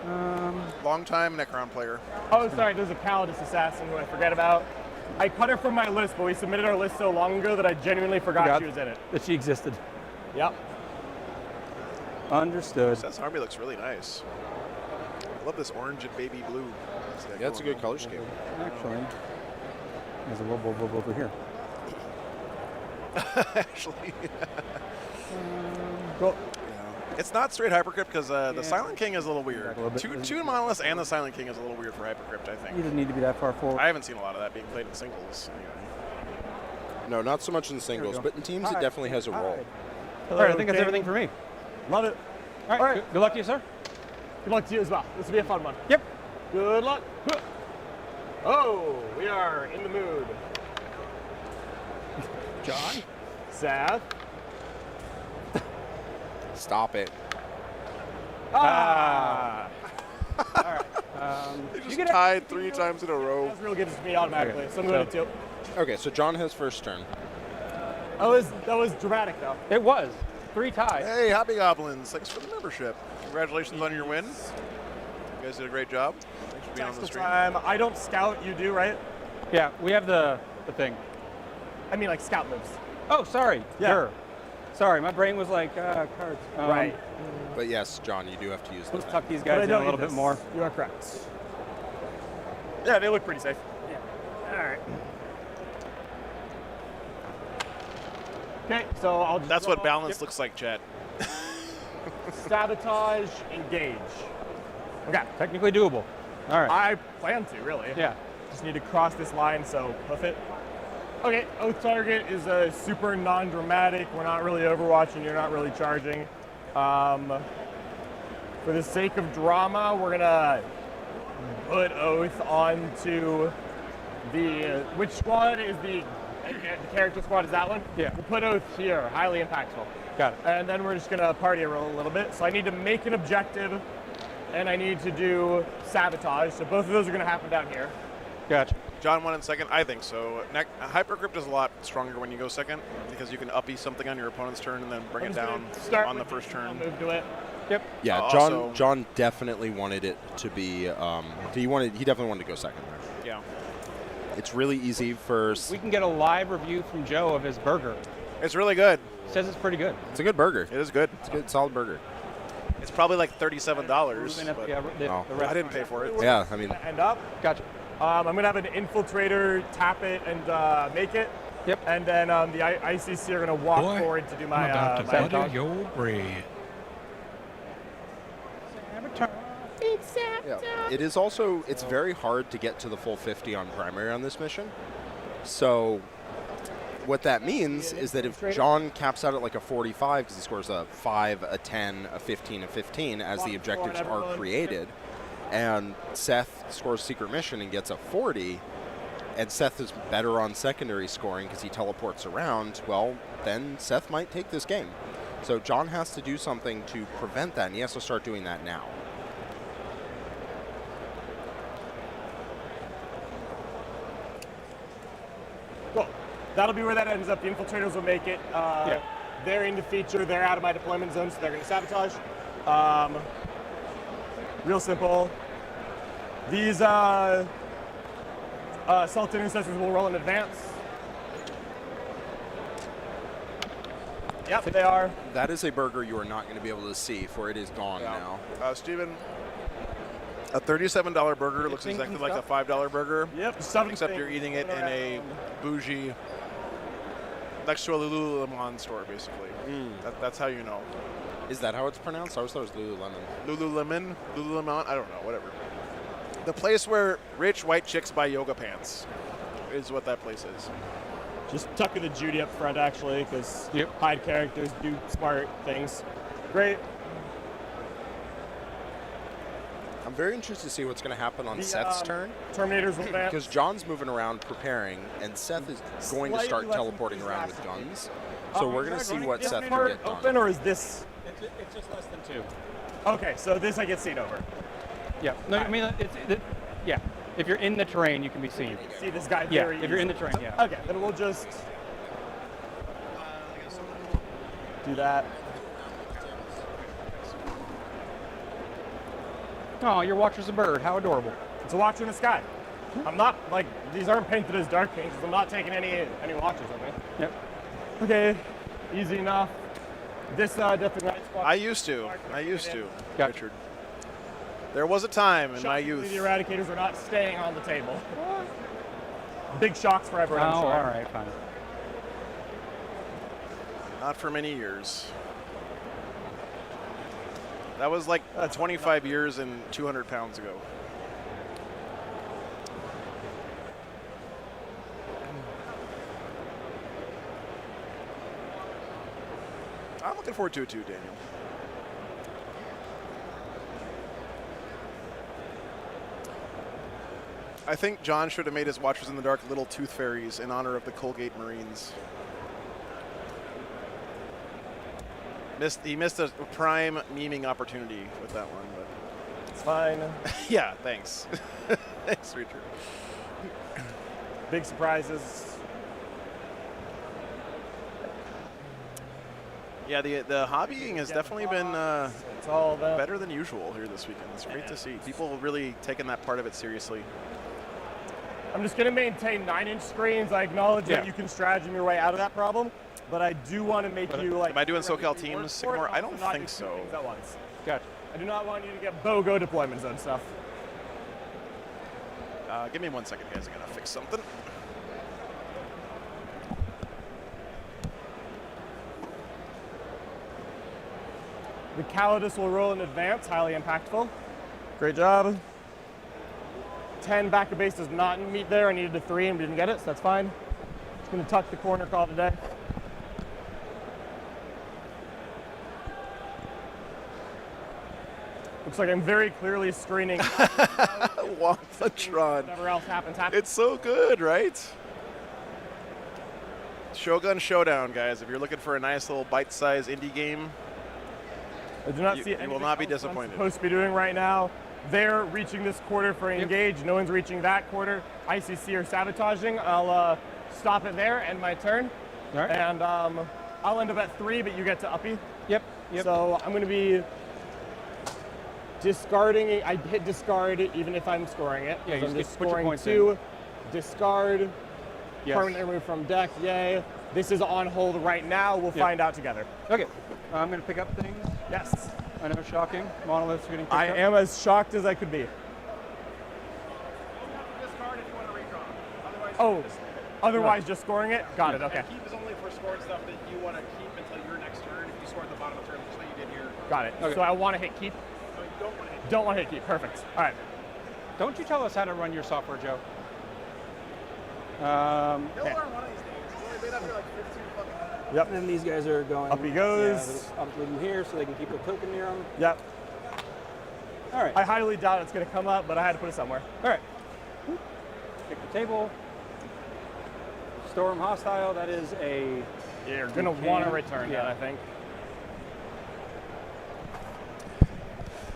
Yep. Long-time Necron player. Oh, sorry, there's a Calidus Assassin who I forget about. I cut her from my list, but we submitted our list so long ago that I genuinely forgot she was in it. That she existed. Yep. Understood. Seth's army looks really nice. I love this orange and baby blue. Yeah, it's a good color scheme. Actually, there's a little over here. Actually. Cool. It's not straight Hypercrypt because the Silent King is a little weird. Two monoliths and the Silent King is a little weird for Hypercrypt, I think. You didn't need to be that far forward. I haven't seen a lot of that being played in singles. Anyway. No, not so much in singles, but in teams it definitely has a role. All right, I think that's everything for me. Love it. All right. Good luck to you, sir. Good luck to you as well. This will be a fun one. Yep. Good luck. Oh, we are in the mood. John? Seth? Stop it. Ah. All right. They just tied 3 times in a row. That's real good to me automatically, so I'm going to 2. Okay, so John has first turn. That was dramatic, though. It was. 3 ties. Hey, happy Goblins. Thanks for the membership. Congratulations on your win. You guys did a great job. Thanks for being on the stream. Time. I don't scout, you do, right? Yeah, we have the thing. I mean, like scout moves. Oh, sorry. Yeah. Sure. Sorry, my brain was like, cards. Right. But yes, John, you do have to use Let's them. tuck these guys in a little bit more. You are correct. Yeah, they look pretty safe. Yeah. All right. Okay, so I'll just That's what balance looks like, chat. sabotage, engage. Okay. Technically doable. All right. I plan to, really. Yeah. Just need to cross this line, so hoof it. Okay, Oath Target is a super non-dramatic. We're not really overwatching, you're not really charging. For the sake of drama, we're gonna put Oath onto the, which squad is the character squad, is that one? Yeah. We'll put Oath here, highly impactful. Got it. And then we're just gonna party roll a little bit. So I need to make an objective, and I need to do sabotage. So both of those are gonna happen down here. Gotcha. John won in second? I think so. Hypercrypt is a lot stronger when you go second because you can uppy something on your opponent's turn and then bring it down on the first turn. I'll move to it. Yep. Yeah, John definitely wanted it to be. He definitely wanted to go second there. Yeah. It's really easy for. We can get a live review from Joe of his burger. It's really good. Says it's pretty good. It's a good burger. It is good. It's a good, solid burger. It's probably like $37. But Oh. I didn't pay for it. Yeah, I mean. End up. Gotcha. I'm gonna have an infiltrator tap it and make it. Yep. And then the ICC are gonna walk Boy, forward to do my I'm about to butter sabotage. your bread. Yeah. It is also, it's very hard to get to the full 50 on primary on this mission. So what that means is that if John caps out at like a 45 because he scores a 5, a 10, a 15, a 15 as the objectives are created, and Seth scores secret mission and gets a 40, and Seth is better on secondary scoring because he teleports around, well, then Seth might take this game. So John has to do something to prevent that, and he has to start doing that now. Cool. That'll be where that ends up. The infiltrators will make it. They're into feature. They're out of my deployment zone, so they're going to sabotage. Real simple. These assault intercessors will roll in advance. Yep, they are. That is a burger you are not going to be able to see, for it is gone now. Steven, a $37 burger looks exactly like a $5 burger. Yep. Except you're eating it in a bougie, next to a Lululemon store, basically. That's how you know. Is that how it's pronounced? I always thought it was Lululemon. Lululemon? I don't know, whatever. The place where rich white chicks buy yoga pants is what that place is. Just tucking the Judy up front, actually, because hide characters do smart things. Great. I'm very interested to see what's going to happen on Seth's turn. Terminators will advance. Because John's moving around preparing, and Seth is going to start teleporting around with guns. So we're going to see what Seth can get done. Open, or is this? It's just less than 2. Okay, so this I get seen over. Yeah. No, I mean, yeah. If you're in the terrain, you can be seen. See this guy Yeah, very if you're in the terrain, yeah. Okay, then we'll just do that. Oh, your watcher's a bird. How adorable. It's a watcher in the sky. I'm not, like, these aren't painted as dark paints. I'm not taking any watchers with me. Yep. Okay, easy enough. This definitely night squad. I used to, Richard. There was a time in my youth. The Eradicators are not staying on the table. Big shocks for everyone, I'm sure. All right, fine. Not for many years. That was like 25 years and 200 pounds ago. I'm looking forward to it too, Daniel. I think John should have made his Watchers in the Dark little tooth fairies in honor of the Colgate Marines. He missed a prime memeing opportunity with that one, but it's fine. Yeah, thanks. Thanks, Richard. Big surprises. Yeah, the hobbying has definitely been it's all better than usual here this weekend. It's great to see. People really taking that part of it seriously. I'm just going to maintain 9-inch screens. I acknowledge that you can stratagem your way out of that problem, but I do want to make you like. Am I doing SoCal Teams, Sycamore? I don't think so. At once. Gotcha. I do not want you to get BOGO deployment zone stuff. Give me 1 second, guys. I gotta fix something. The Calidus will roll in advance, highly impactful. Great job. 10 back of base does not meet there. I needed a 3 and we didn't get it, so that's fine. Just gonna tuck the corner, call today. Looks like I'm very clearly screening. Wampatron. Whatever else happens. It's so good, right? Shogun Showdown, guys. If you're looking for a nice little bite-sized indie game, I do not see you will not be disappointed. I'm supposed to be doing right now. They're reaching this quarter for engage. No one's reaching that quarter. ICC are sabotaging. I'll stop it there, end my turn. All right. And I'll end up at 3, but you get to uppy. Yep. So I'm going to be discarding. I hit discard even if I'm scoring it. Yeah, I'm just scoring 2. Discard. Yes. Permanent remove from deck. Yay. This is on hold right now. We'll find out together. Okay. I'm going to pick up things. Yes. I know, shocking. Monoliths are getting picked I up. am as shocked as I could be. Discard if you want to redraw. Otherwise, Oh, otherwise just scoring it? Got it, okay. And keep is only for scoring stuff that you want to keep until your next turn. If you score at the bottom of the turn, just like you did here. Got it. Okay. So I want to hit keep? No, you don't want to hit. Don't want to hit keep. Perfect. All right. Don't you tell us how to run your software, Joe. He'll learn one of these days. He's only been up here like 15 fucking minutes. Yep. And then these guys are going. Up he goes. Yeah, I'll leave them here so they can keep the token near them. Yep. All right. I highly doubt it's going to come up, but I had to put it somewhere. All right. Pick the table. Storm hostile. That is a. Yeah, you're going to want to return that, I think.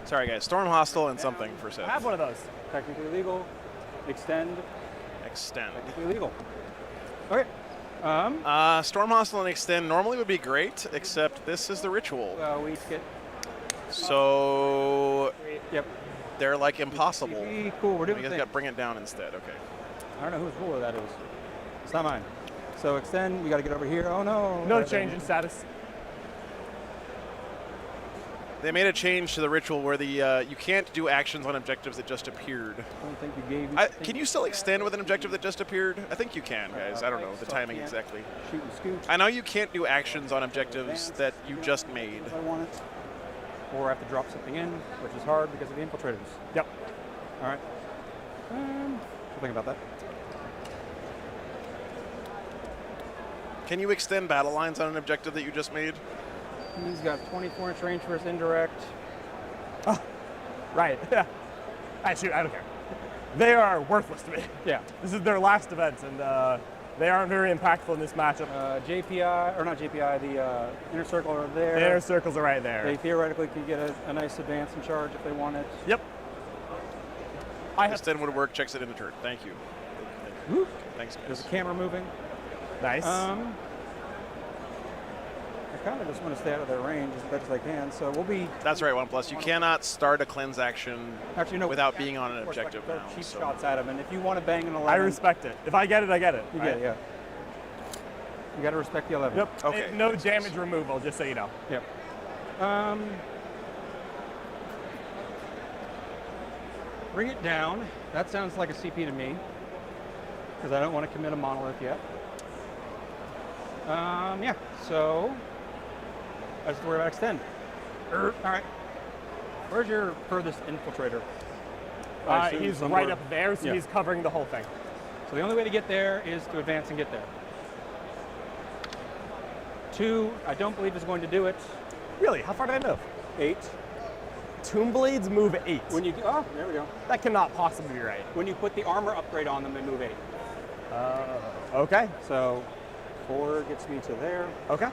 Sorry, guys. Storm hostile and something for Seth. I have one of those. Technically legal. Extend. Extend. Technically legal. Okay. Storm hostile and extend normally would be great, except this is the ritual. We get. So. Yep. They're like impossible. Cool. We're doing. You guys thing. got to bring it down instead. Okay. I don't know whose ruler that is. It's not mine. So extend. You got to get over here. Oh no. No change in status. They made a change to the ritual where the you can't do actions on objectives that just appeared. I don't think you gave. Can you still extend with an objective that just appeared? I think you can, guys. I don't know the timing exactly. Shoot and scoot. I know you can't do actions on objectives that you just made. If I want it. Or I have to drop something in, which is hard because of the infiltrators. Yep. All right. We'll think about that. Can you extend battle lines on an objective that you just made? He's got 24-inch range for his indirect. Oh, right. Yeah. Shoot, I don't care. They are worthless to me. Yeah. This is their last event, and they aren't very impactful in this matchup. JPI, or not JPI, the inner circle are there. The inner circles are right there. They theoretically could get a nice advance and charge if they want it. Yep. Extend would work, checks it in a turn. Thank you. Woo. Thanks, guys. There's a camera moving. Nice. I kind of just want to stay out of their range as much as I can, so we'll be... That's right, OnePlus. You cannot start a cleanse action without being on an of course, objective like, now. cheap So. shots at him, and if you want to bang an 11... I respect it. If I get it, I get it. You get it, yeah. You got to respect the 11. Yep. Okay. No damage removal, just so you know. Yep. Bring it down. That sounds like a CP to me, because I don't want to commit a monolith yet. Yeah, so I just have to worry about extend. All right. Where's your furthest infiltrator? He's right up there, so he's covering the whole thing. So the only way to get there is to advance and get there. 2, I don't believe is going to do it. Really? How far did I move? 8. Tomb Blades move 8. When you there we go. That cannot possibly be right. When you put the armor upgrade on them, they move 8. Okay. So 4 gets me to there. Okay.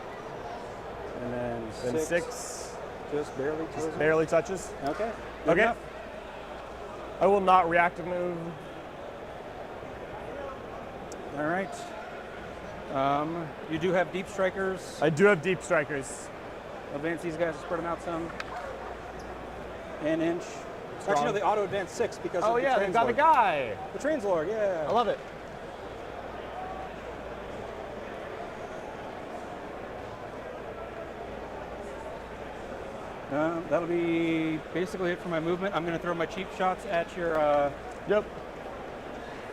And then 6 just barely touches. Just barely touches. Okay. Okay. Enough. I will not reactive move. All right. You do have deep strikers. I do have deep strikers. advance these guys, spread them out some. An inch. Actually, no, they auto advance 6 because of the yeah, they got a guy. The Translord, yeah. I love it. That'll be basically it for my movement. I'm going to throw my cheap shots at your Yep.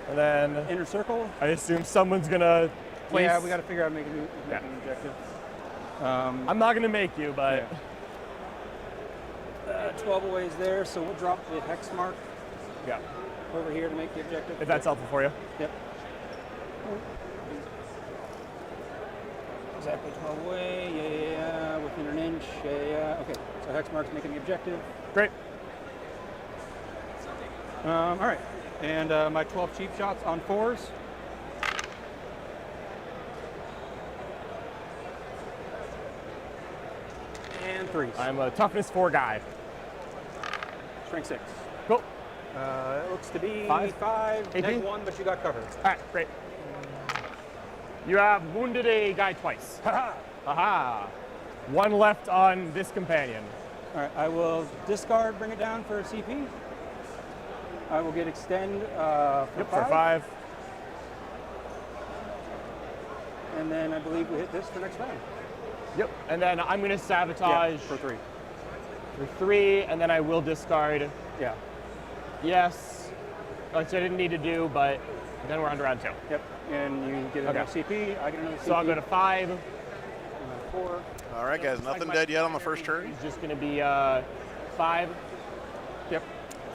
And then inner circle. I assume someone's gonna place. Yeah, we got to figure out making an objective. I'm not gonna make you, but 12 away is there, so we'll drop the hex mark. Yeah. Over here to make the objective. If that's helpful for you. Yep. Exactly 12 away. Yeah. Within an inch. Yeah. Okay. So hex mark's making the objective. Great. All right. And my 12 cheap shots on 4s. And 3s. I'm a toughness 4 guy. Strength 6. Cool. It looks to be 5. 5. 18. -1, but you got covered. All right, great. You have wounded a guy twice. Aha. 1 left on this companion. All right, I will discard, bring it down for a CP. I will get extend for 5. For 5. And then I believe we hit this for next round. Yep. And then I'm going to sabotage for 3. For 3, and then I will discard. Yeah. Yes. Which I didn't need to do, but then we're on to round 2. Yep. And you get another CP. I get another CP. So I'll go to 5. 4. All right, guys. Nothing dead yet on the first turn. It's just going to be 5. Yep.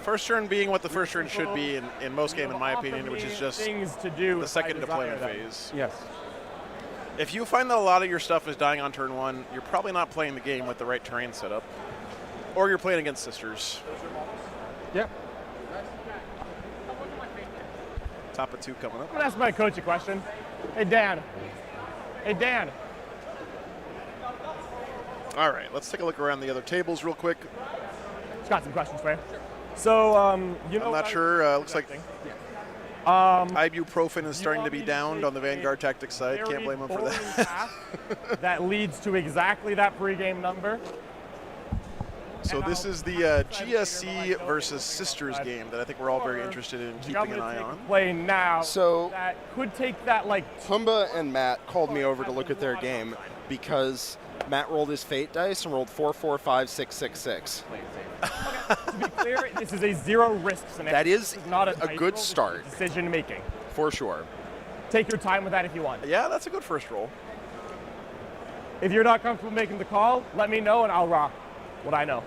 First turn being what the first turn should be in most games, in my opinion, which is just things to do the second deployment phase. Yes. If you find that a lot of your stuff is dying on turn 1, you're probably not playing the game with the right terrain setup. Or you're playing against sisters. Yep. Top of 2 coming up. I'm going to ask my coach a question. Hey, Dan. Hey, Dan. All right, let's take a look around the other tables real quick. Just got some questions for you. So, you know, I'm not sure. Looks like ibuprofen is starting to be downed on the Vanguard tactics side. Can't blame him for that. That leads to exactly that pregame number. So this is the GSC versus Sisters game that I think we're all very interested in keeping an eye on. Play now. So that could take that like. Humba and Matt called me over to look at their game because Matt rolled his fate dice and rolled 4, 4, 5, 6, 6, 6. To be clear, this is a 0 risk scenario. That is not a good start. Decision making. For sure. Take your time with that if you want. Yeah, that's a good first roll. If you're not comfortable making the call, let me know and I'll rock what I know.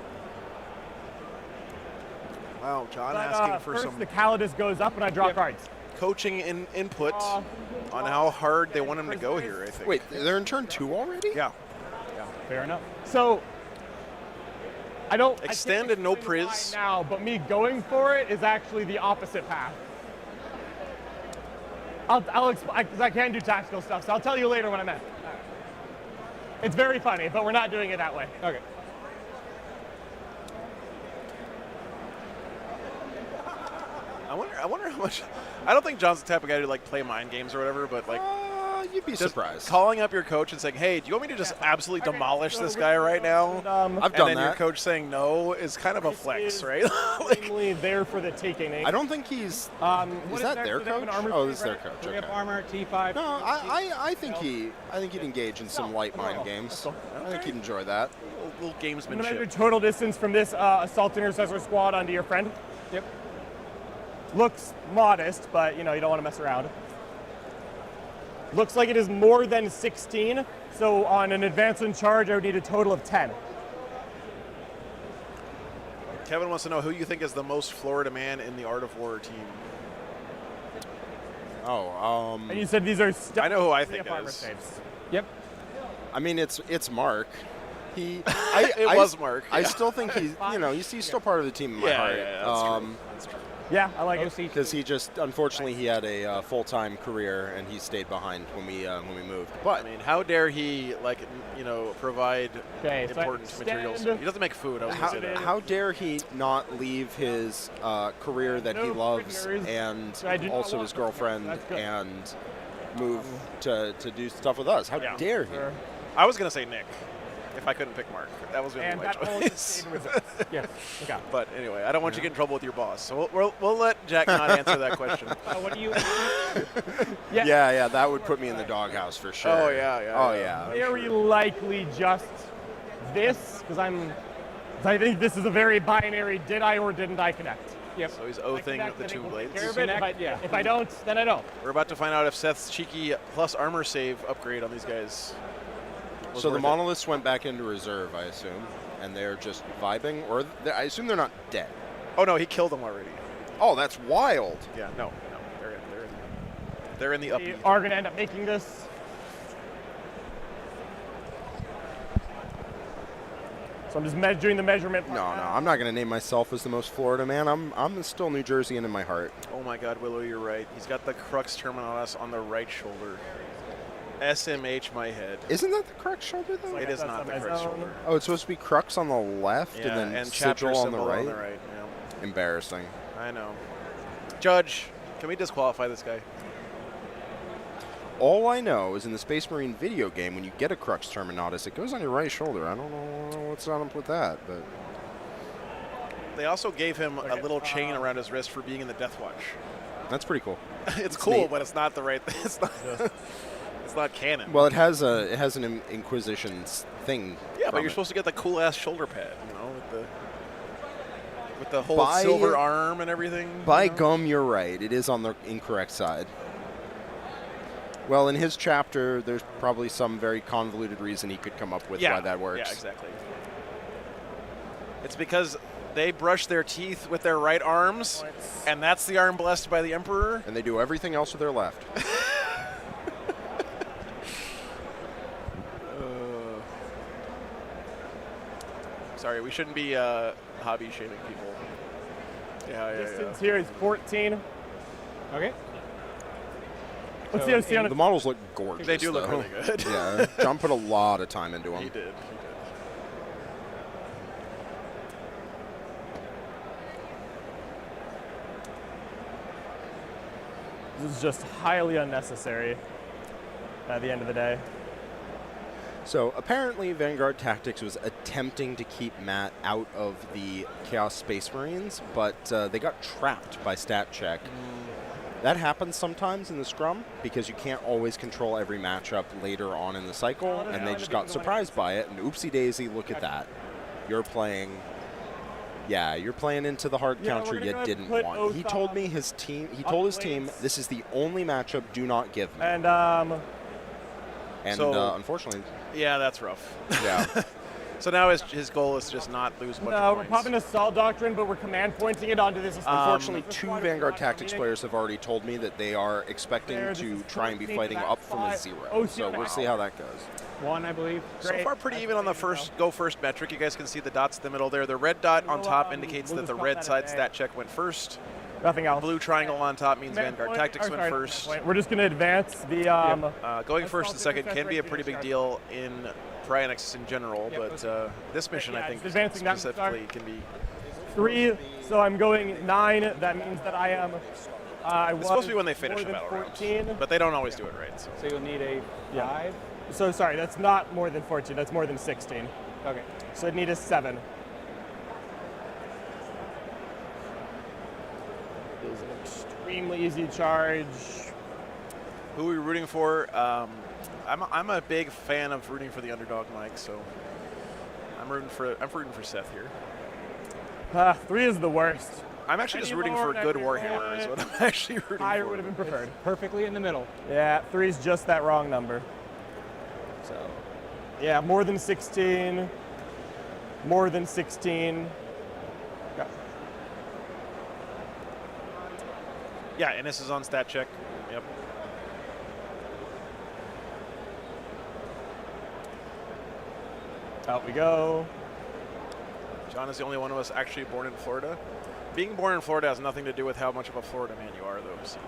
Wow, John But, asking for first some the Calidus goes up and I draw cards. coaching input on how hard they want him to go here, I think. Wait, they're in turn 2 already? Yeah. Yeah, fair enough. So, I don't extend and no priz now, but me going for it is actually the opposite path. I'll explain because I can do tactical stuff, so I'll tell you later when I'm at. It's very funny, but we're not doing it that way. Okay. I wonder how much. I don't think John's the type of guy to like play mind games or whatever, but like you'd be surprised. Calling up your coach and saying, "Hey, do you want me to just absolutely demolish this guy right now?" I've done and then that. your coach saying no is kind of a flex, right? Like, there for the taking. I don't think he's. Is that their coach? Oh, this is their coach. We Okay. have armor, T5. No, I think he'd engage in some light mind games. I think he'd enjoy that. Little I'm going to gamesmanship. measure total distance from this assault intercessor squad onto your friend. Yep. Looks modest, but you know you don't want to mess around. Looks like it is more than 16, so on an advance in charge, I would need a total of 10. Kevin wants to know who you think is the most Florida man in the Art of War team. Oh, And you said these are. I know who I think it armor is. saves. Yep. I mean, it's Mark. It was Mark. I Yeah. still think he's still part of the team in my heart. That's true. Yeah, I like it. Because he just, unfortunately, he had a full-time career and he stayed behind when we moved. But I mean, how dare he provide so important materials? He doesn't make food. I was gonna say that. How dare he not leave his career that he loves and also his girlfriend and move to do stuff with us? How dare he? I was gonna say Nick. if I couldn't pick Mark. That was going to be my that all choice. just stayed with us. Yes. Okay. But anyway, I don't want you to get in trouble with your boss. So we'll let Jack not answer that question. What do you? Yeah, that would put me in the doghouse for sure. Oh, yeah. Oh, yeah. Very likely just this, because I think this is a very binary, did I or didn't I connect? Yep. So he's oathing the two blades. If I don't, then I don't. We're about to find out if Seth's cheeky plus armor save upgrade on these guys. So the monoliths went back into reserve, I assume, and they're just vibing, or I assume they're not dead. Oh no, he killed them already. Oh, that's wild. Yeah, no, they're in the up. We are going to end up making this. So I'm just doing the measurement. No, I'm not going to name myself as the most Florida man. I'm still New Jerseyan in my heart. Oh my God, Willow, you're right. He's got the Crux Terminalis on the right shoulder. SMH my head. Isn't that the Crux shoulder though? It is not the Crux shoulder. Oh, it's supposed to be Crux on the left Yeah, and then chapter Sigil on the symbol right? Yeah. Embarrassing. I know. Judge, can we disqualify this guy? All I know is in the Space Marine video game, when you get a Crux Terminatus, it goes on your right shoulder. I don't know what's up with that, but... They also gave him a little chain around his wrist for being in the Death Watch. That's pretty cool. It's cool, neat. but it's not the right. It's not. It's not canon. Well, it has an Inquisition thing. Yeah, but you're supposed to get the cool ass shoulder pad, you know, with the whole silver arm and everything. By gum, you're right. It is on the incorrect side. Well, in his chapter, there's probably some very convoluted reason he could come up with why that works. Yeah, exactly. It's because they brush their teeth with their right arms, and that's the arm blessed by the Emperor. And they do everything else with their left. Sorry, we shouldn't be hobby shaming people. Distance here is 14. Okay. Let's see how Sienna. The models look gorgeous. They do look though. really good. Yeah, John put a lot of time into them. He did. This is just highly unnecessary at the end of the day. So apparently Vanguard Tactics was attempting to keep Matt out of the Chaos Space Marines, but they got trapped by stat check. That happens sometimes in the scrum because you can't always control every matchup later on in the cycle, and they just got surprised by it, and oopsie daisy, look at that. You're playing... Yeah, you're playing into the hard counter you didn't want. He told me his team, he told his team, this is the only matchup do not give me. And unfortunately... Yeah, that's rough. Yeah. So now his goal is to just not lose a bunch of we're points. popping Assault Doctrine, but we're command pointing it onto this. Unfortunately, 2 Vanguard Tactics players have already told me that they are expecting to try and be fighting up from a 0. So we'll see how that goes. 1, I believe. So far, pretty even on the go first metric. You guys can see the dots in the middle there. The red dot on top indicates that the red side stat check went first. Nothing else. Blue triangle on top means Vanguard Tactics went first. We're just going to advance the... going first and second can be a pretty big deal in Pryonix in general, but this mission, I think, specifically can be... 3, so I'm going 9. That means that I am... it's supposed to be when they finish the battle round, but they don't always do it right. So you'll need a 5? So sorry, that's not more than 14. That's more than 16. Okay. So I'd need a 7. It is an extremely easy charge. Who are we rooting for? I'm a big fan of rooting for the underdog, Mike. So I'm rooting for Seth here. 3 is the worst. I'm actually just rooting for good Warhammer. Is what I'm actually rooting for. Higher would have been preferred. Perfectly in the middle. Yeah, 3 is just that wrong number. So, yeah, more than 16. More than 16. Go. Yeah, and this is on stat check. Yep. Out we go. John is the only one of us actually born in Florida. Being born in Florida has nothing to do with how much of a Florida man you are, though. So.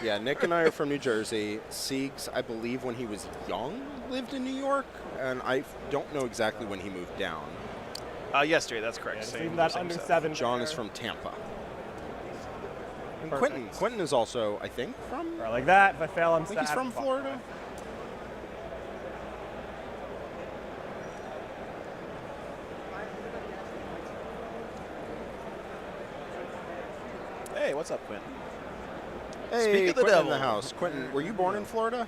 Yeah, Nick and I are from New Jersey. Siegs, I believe when he was young, lived in New York, and I don't know exactly when he moved down. Yesterday, that's correct. Yeah, same that under 7. John is from Tampa. And Quentin is also, I think, from... Or like that, if I fail, I'm I think he's from Florida. what's up, Quentin? Hey, Speak of the Quentin in devil. the house. Quentin, were you born in Florida?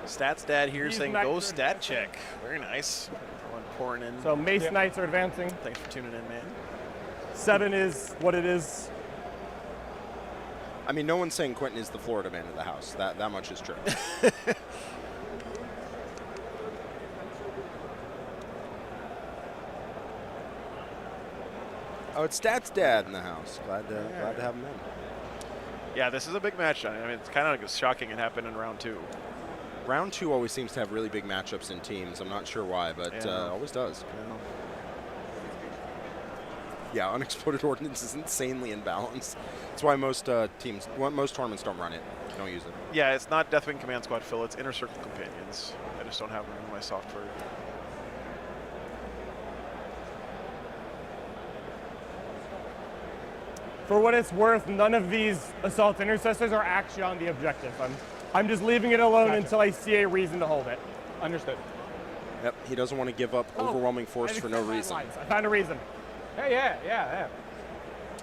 Stats Dad here These saying knights go are stat advancing. check. Very nice. Everyone pouring in. So Mace Knights are advancing. Thanks for tuning in, man. 7 is what it is. I mean, no one's saying Quentin is the Florida man of the house. That much is true. Oh, it's Stats Dad in the house. Glad to have him in. Yeah, this is a big match. I mean, it's kind of shocking it happened in round 2. Round 2 always seems to have really big matchups in teams. I'm not sure why, but always does. Yeah, Unexploded Ordnance is insanely imbalanced. That's why most most tournaments don't run it. Don't use it. Yeah, it's not Deathwing Command Squad fill. It's Inner Circle Companions. I just don't have them in my software. For what it's worth, none of these Assault Intercessors are actually on the objective. I'm just leaving it alone until I see a reason to hold it. Understood. Yep, he doesn't want to give up overwhelming force for no reason. I found a reason. Hey, yeah.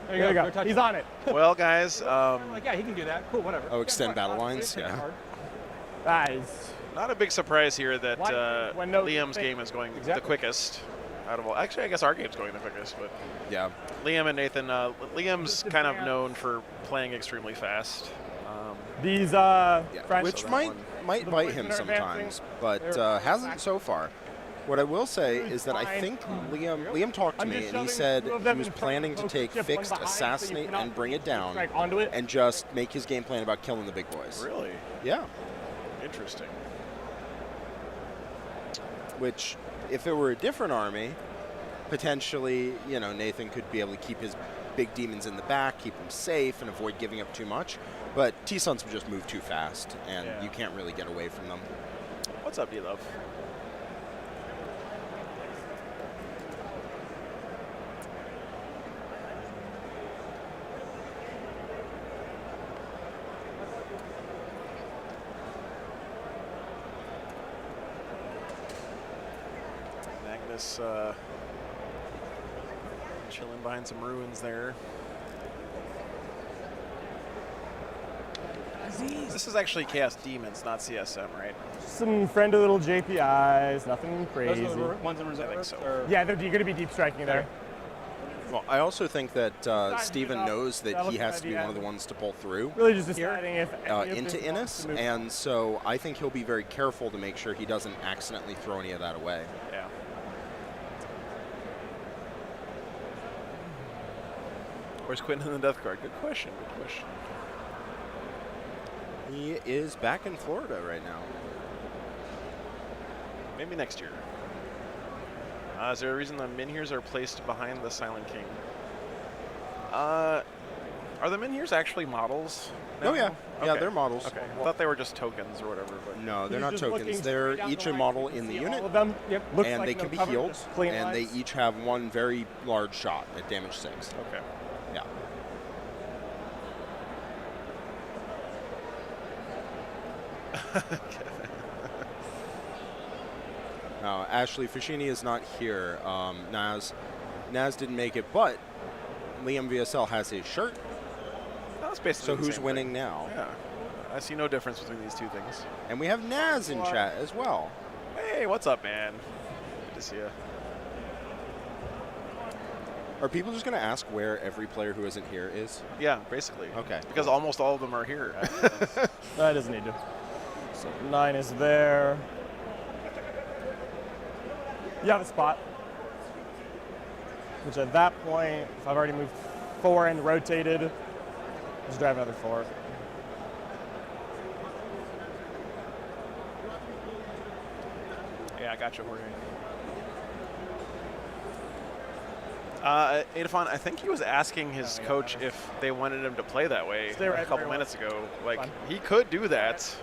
There you go. He's on it. Well, guys. Like, yeah, he can do that. Cool, whatever. Oh, extend battle lines? Yeah. That is Not a big surprise here that Liam's game is going the quickest out of all. Actually, I guess our game's going the quickest, but yeah. Liam and Nathan. Liam's kind of known for playing extremely fast. These which might bite him sometimes, but hasn't so far. What I will say is that I think Liam talked to me and he said he was planning to take Fixed, Assassinate, and Bring It Down and just make his game plan about killing the big boys. Really? Yeah. Interesting. Which, if it were a different army, potentially, Nathan could be able to keep his big demons in the back, keep them safe, and avoid giving up too much. But T-Suns would just move too fast, and you can't really get away from them. What's up, D-Love? Magnus chilling behind some ruins there. This is actually Chaos Demons, not CSM, right? Some friendly little JPIs, nothing crazy. Those are the ones in reserve? I think so. Yeah, you're going to be deep striking there. Well, I also think that Steven knows that he has to be one of the ones to pull through. Really just deciding if into Innis, and so I think he'll be very careful to make sure he doesn't accidentally throw any of that away. Yeah. Where's Quentin in the Death Guard? Good question. Good question. He is back in Florida right now. Maybe next year. Is there a reason the Minhirs are placed behind the Silent King? Are the Minhirs actually models? Oh, yeah. Okay. Yeah, they're models. Okay. I thought they were just tokens or whatever. But no, they're not tokens. They're each a model in the unit, and they can be healed, and they each have one very large shot at damage 6. Okay. Yeah. Ashley Fashini is not here. Naz didn't make it, but Liam VSL has his shirt. That's basically so the who's same winning thing. now? Yeah. I see no difference between these two things. And we have Naz in chat as well. Hey, what's up, man? Good to see you. Are people just going to ask where every player who isn't here is? Yeah, basically. Okay. Because almost all of them are here. That doesn't need to. So 9 is there. You have a spot. Which at that point, if I've already moved 4 and rotated, just drive another 4. Yeah, I got you, Jorge. Adafon, I think he was asking his coach if they wanted him to play that way a couple minutes ago. Like, he could do that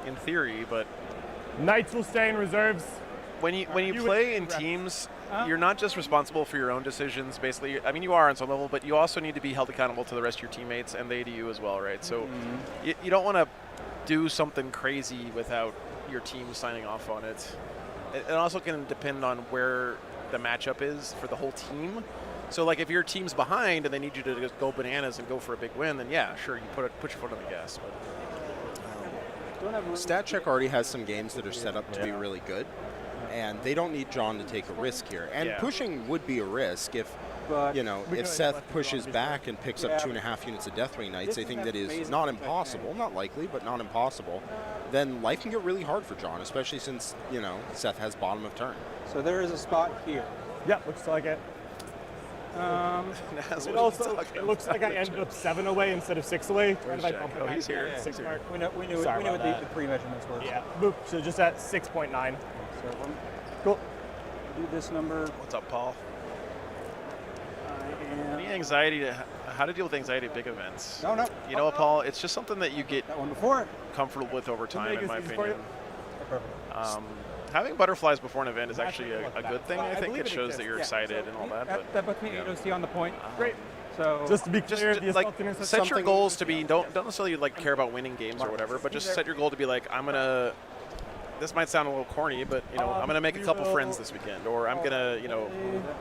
in theory, but... Knights will stay in reserves. When you play in teams, you're not just responsible for your own decisions, basically. I mean, you are on some level, but you also need to be held accountable to the rest of your teammates, and they to you as well, right? So you don't want to do something crazy without your team signing off on it. It also can depend on where the matchup is for the whole team. So like if your team's behind and they need you to just go bananas and go for a big win, then yeah, sure, you put your foot on the gas. But Stat Check already has some games that are set up to be really good, and they don't need John to take a risk here. And pushing would be a risk if, you know, if Seth pushes back and picks up 2.5 units of Deathwing Knights, I think that is not impossible, not likely, but not impossible. Then life can get really hard for John, especially since, you know, Seth has bottom of turn. So there is a spot here. Yeah, looks like it. It looks like I ended up 7 away instead of 6 away. Where's Jack? Oh, he's here. Yeah, 6 mark. We knew what the pre-measurements were. Yeah, boop. So just at 6.9. So cool. Do this number. What's up, Paul? Any anxiety how to deal with anxiety at big events? No. You know what, Paul? It's just something that you get that one before comfortable with over time, in my opinion. Perfect. Having butterflies before an event is actually a good thing. I think it shows that you're excited and all that. That puts me 8 OC on the point. Great. So just to be clear, like set your goals to be don't necessarily like care about winning games or whatever, but just set your goal to be like, I'm gonna. This might sound a little corny, but you know, I'm gonna make a couple friends this weekend, or I'm gonna, you know,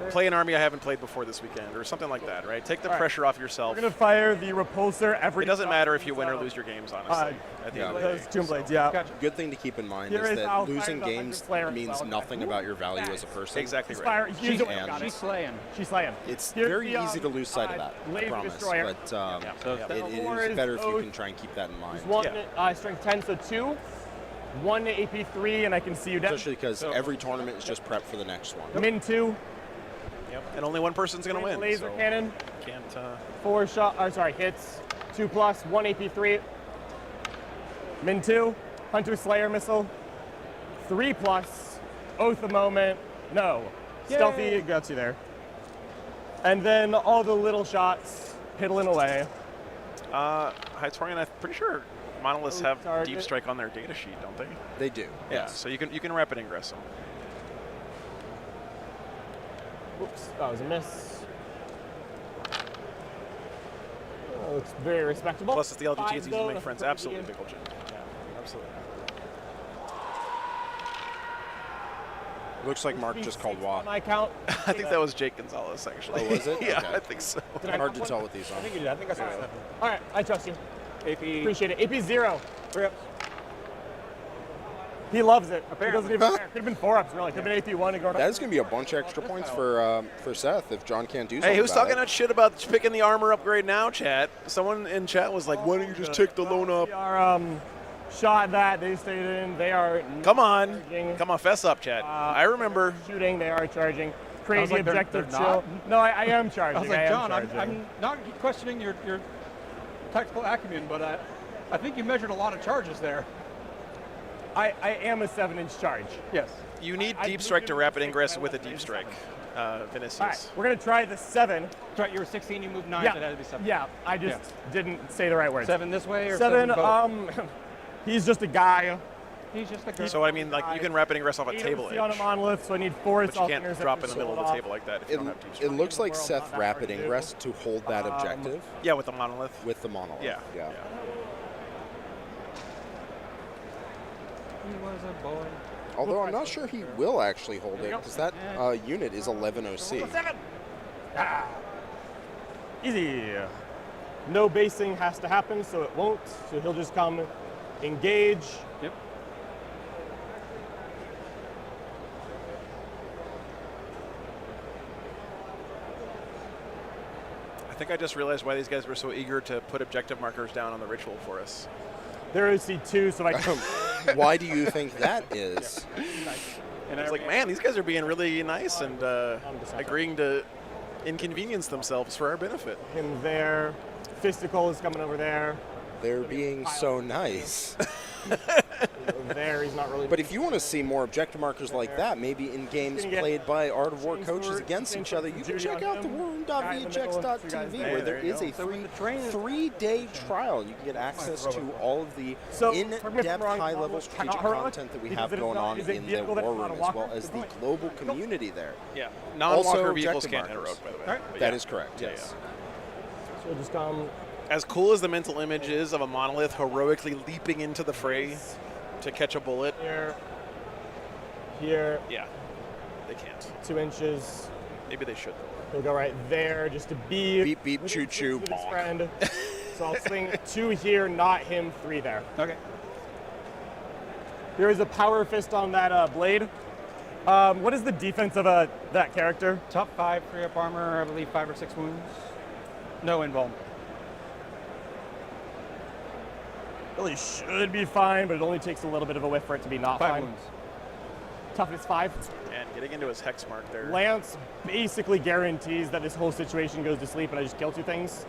play an army I haven't played before this weekend, or something like that, right? Take the pressure off yourself. We're gonna fire the repulsor every. It doesn't matter if you win or lose your games, honestly. At the end of the day. Tomb Blades, yeah. Good thing to keep in mind is that losing games means nothing about your value as a person. Exactly right. She's slaying. It's very easy to lose sight of that, I promise. But it is better if you can try and keep that in mind. Strength 10, so 2. 1 AP3, and I can see you down. Especially because every tournament is just prep for the next one. Min 2. Yep. And only one person's going to win. Laser cannon. Can't. 4 hits. 2+, 1 AP3. Min 2. Hunter Slayer missile. 3+. Oath of Moment. No. Yay. Stealthy got you there. And then all the little shots piddling away. Hytorian, I'm pretty sure monoliths have deep strike on their data sheet, don't they? They do. Yeah. Yes. So you can rapid ingress them. Oops, that was a miss. Oh, looks very respectable. Plus, it's the LGT. It's easy to make friends. Absolutely, Big Ol' Jim. Yeah, absolutely. Looks like Mark just called WA. My count. I think that was Jake Gonzalez, actually. Oh, was it? Yeah, Okay. I think so. Hard to tell with these on. I think you did. I think I saw it. All right, I trust you. AP. Appreciate it. AP 0. 3 ups. He loves it. Apparently. He doesn't even care. Could have been 4 ups, really. Could have been AP 1 and go. That is going to be a bunch of extra points for Seth if John can't do something. Hey, who's talking that shit about picking the armor upgrade now, chat? Someone in chat was like, why don't you just take the loan up? We are shot that. They stayed in. They are. Come on. Come on, fess up, chat. I remember. Shooting. They are charging. Crazy like objective they're chill. No, I am charging. I was like, John, I'm not questioning your tactical acumen, but I think you measured a lot of charges there. I am a 7-inch charge. Yes. You need deep strike to rapid ingress with a deep strike, Vinicius. All right, we're going to try the 7. Right, you were 16, you moved 9, yeah. so that had to be 7. Yeah, I just didn't say the right word. 7 this way or 7 both? He's just a guy. He's just a guy. So, I mean, like, you can rapid ingress off a table edge. On a monolith, so I need 4 but you can't drop in the middle of the table like that if you don't have deep strike. It looks like Seth rapid ingress to hold that objective. Yeah, with the monolith. With the monolith. Yeah. He was a boy. Although I'm not sure he will actually hold it, because that unit is 11 OC. Easy. No basing has to happen, so it won't. So he'll just come, engage. Yep. I think I just realized why these guys were so eager to put objective markers down on the ritual for us. They're OC2, so I can. Why do you think that is? And I was like, man, these guys are being really nice and agreeing to inconvenience themselves for our benefit. Him there. Fisticle is coming over there. They're being so nice. There, he's not really. But if you want to see more objective markers like that, maybe in games played by Art of War coaches against each other, you can check out the warroom.vhx.tv, where there is a three-day trial. You can get access to all of the in-depth, high-level strategic content that we have going on in the war room, as well as the global community there. Yeah, non-walker vehicles can't enter road, by the way. That is correct, yes. So just come. As cool as the mental image is of a monolith heroically leaping into the fray to catch a bullet. Here. Yeah, they can't. 2 inches. Maybe they should. He'll go right there just to be Beep, beep, choo, choo, with his bonk. friend. So I'll swing 2 here, not him, 3 there. Okay. There is a power fist on that blade. What is the defense of that character? Top 5 free up armor, I believe 5 or 6 wounds. No invuln. Really should be fine, but it only takes a little bit of a whiff for it to be not 5 fine. wounds. Toughness 5. And getting into his hex mark there. Lance basically guarantees that this whole situation goes to sleep and I just kill 2 things,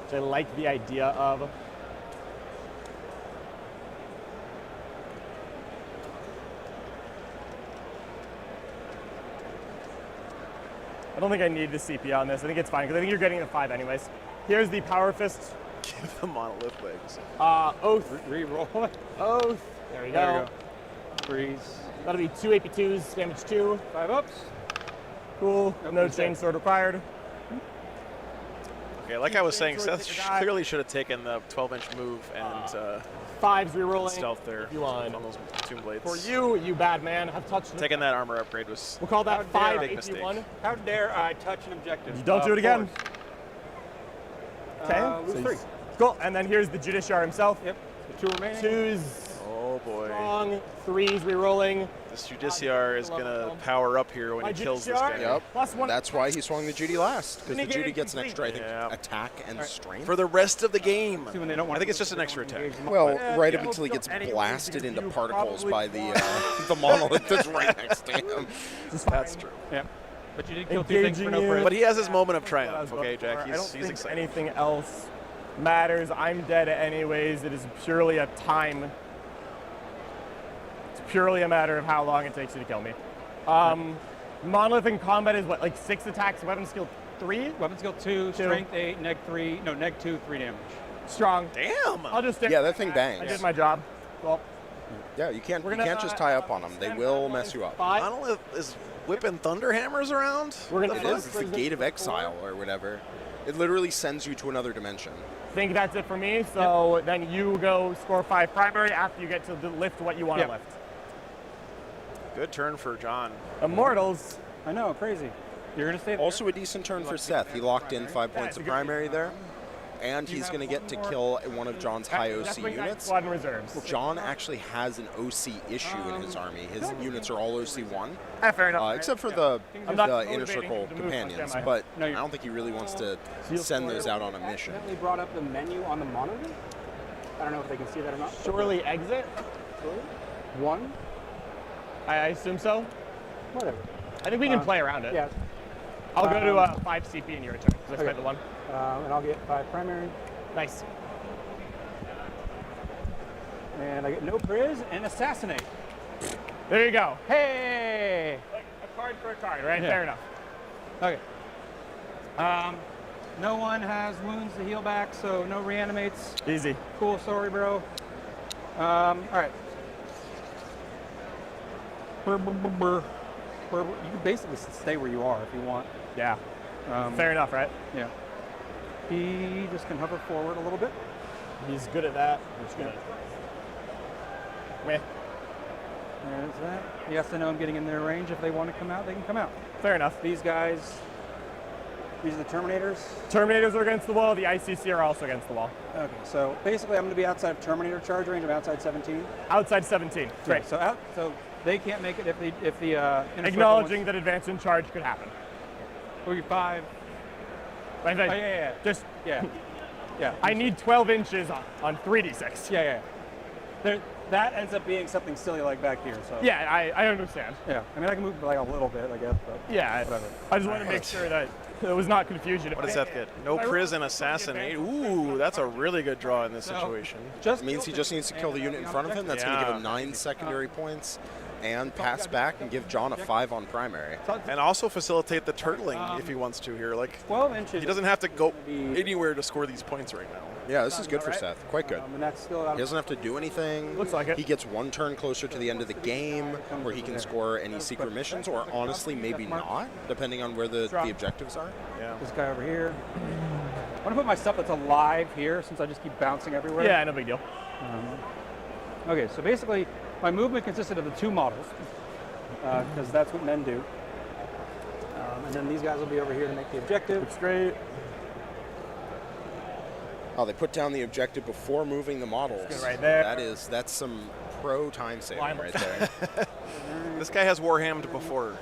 which I like the idea of. I don't think I need the CP on this. I think it's fine because I think you're getting the 5 anyways. Here's the power fist. Give the monolith legs. Oath. Reroll. Oath. There we go. Freeze. That'll be 2 AP2s, damage 2. 5 ups. Cool. No chain sword required. Okay, like I was saying, Seth clearly should have taken the 12-inch move and 5s rerolling. stealth there You on. those tomb blades. For you bad man, have touched. Taking that armor upgrade was We'll call that a 5 big mistake. AP1. How dare I touch an objective? You don't do it again. Okay. Lose 3. Cool. And then here's the Judiciar himself. Yep. The 2 remaining. 2s. Oh boy. Strong. 3s rerolling. This Judiciar is going to power up here when he kills this guy. Yep. +1. That's why he swung the Judy last, because the Negate Judy gets an complete. extra, I think, attack and strength. For the rest of the game. See, when they don't want I think it's just an extra attack. Well, right up until he gets blasted into particles by the the monolith that's right next to him. That's true. Yeah. But you did kill 2 things for no prize. But he has his moment of triumph, okay, Jack? I don't He's think excited. anything else matters. I'm dead anyways. It is purely a time. It's purely a matter of how long it takes you to kill me. Monolith in combat is what, like 6 attacks, weapon skill 3? Weapon skill 2, strength 8, neg 3, no, neg 2, 3 damage. Strong. Damn. I'll just Yeah, that thing bangs. I did my job. Well, Yeah, you can't We're gonna, just tie up on them. They will mess you up. Monolith is whipping thunder hammers around? We're gonna It is. It's the Gate of Exile or whatever. It literally sends you to another dimension. think that's it for me. So then you go score 5 primary after you get to lift what you want to lift. Good turn for John. Immortals. I know, crazy. You're going to stay there? Also a decent turn for Seth. He locked in 5 points of primary there. And he's going to get to kill one of John's high OC units. Squad and reserves. John actually has an OC issue in his army. His units are all OC1. Fair enough. Except for the motivating inner circle him to move companions. much, am I? But No, I don't think he really wants to send those out on a mission. Accidentally brought up the menu on the monitor. I don't know if they can see that or not. Surely exit? 1. I assume so. Whatever. I think we can play around it. Yeah. I'll go to 5 CP in your turn, because I spent the 1. And I'll get 5 primary. Nice. And I get no priz and assassinate. There you go. Hey! Like a card for a card, right? Yeah. Fair enough. Okay. No one has wounds to heal back, so no reanimates. Easy. Cool, sorry, bro. All right. You can basically stay where you are if you want. Yeah. Fair enough, right? Yeah. He just can hover forward a little bit. He's good at that. He's good. Meh. There's that. Yes, I know I'm getting in their range. If they want to come out, they can come out. Fair enough. These guys, these are the Terminators. Terminators are against the wall. The ICC are also against the wall. Okay, so basically I'm going to be outside of Terminator charge range. I'm outside 17. Outside 17. Great. Yeah, so they can't make it if the inner acknowledging that advance in charge could happen. We'll get 5. Oh, yeah. Just yeah. I need 12 inches on 3d6. Yeah. That ends up being something silly like back here. So yeah, I understand. Yeah, I mean I can move like a little bit, I guess. But yeah, whatever. I just want to make sure that there was not confusion. What does that get? No prison assassinate. Ooh, that's a really good draw in this situation. Just means he just needs to kill the unit in front of him. That's going to give him 9 secondary points and pass back and give John a 5 on primary. And also facilitate the turtling if he wants to here. Like 12 inches. He doesn't have to go anywhere to score these points right now. Yeah, this is good for Seth. Quite good. And that's still out He doesn't have to do anything. Looks like it. He gets 1 turn closer to the end of the game where he can score any secret missions, or honestly maybe not, depending on where the objectives are. Yeah. This guy over here. I want to put my stuff that's alive here since I just keep bouncing everywhere. Yeah, no big deal. Okay, so basically my movement consisted of the 2 models because that's what men do. And then these guys will be over here to make the objective. Looks great. Oh, they put down the objective before moving the models. Good right there. That's some pro time saving right there. This guy has warhammed before.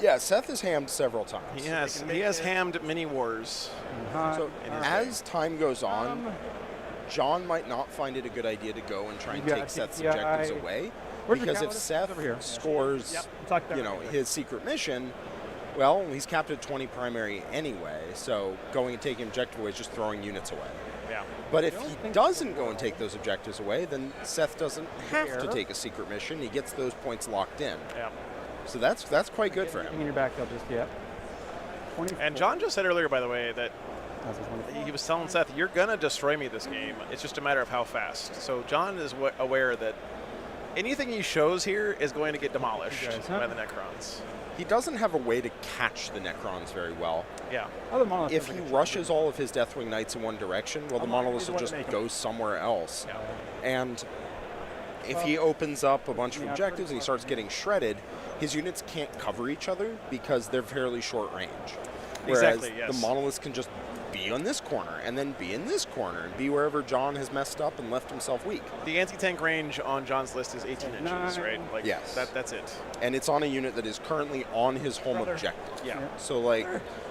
Yeah, Seth has hammed several times. He has hammed many wars. So as time goes on, John might not find it a good idea to go and try and take Seth's objectives away, because if Seth scores, his secret mission, well, he's capped at 20 primary anyway. So going and taking objective away is just throwing units away. Yeah. But if he doesn't go and take those objectives away, then Seth doesn't have to take a secret mission. He gets those points locked in. Yeah. So that's quite good for him. In your backfield just yet. And John just said earlier, by the way, that he was telling Seth, "You're gonna destroy me this game. It's just a matter of how fast." So John is aware that anything he shows here is going to get demolished by the Necrons. He doesn't have a way to catch the Necrons very well. Yeah. If he rushes all of his Deathwing Knights in one direction, well, the Monoliths will just go somewhere else. Yeah. And if he opens up a bunch of objectives and he starts getting shredded, his units can't cover each other because they're fairly short range. Whereas the Monoliths can just be on this corner and then be in this corner and be wherever John has messed up and left himself weak. The anti-tank range on John's list is 18 inches, right? Like, yes. That's it. And it's on a unit that is currently on his home objective. Yeah. So, like,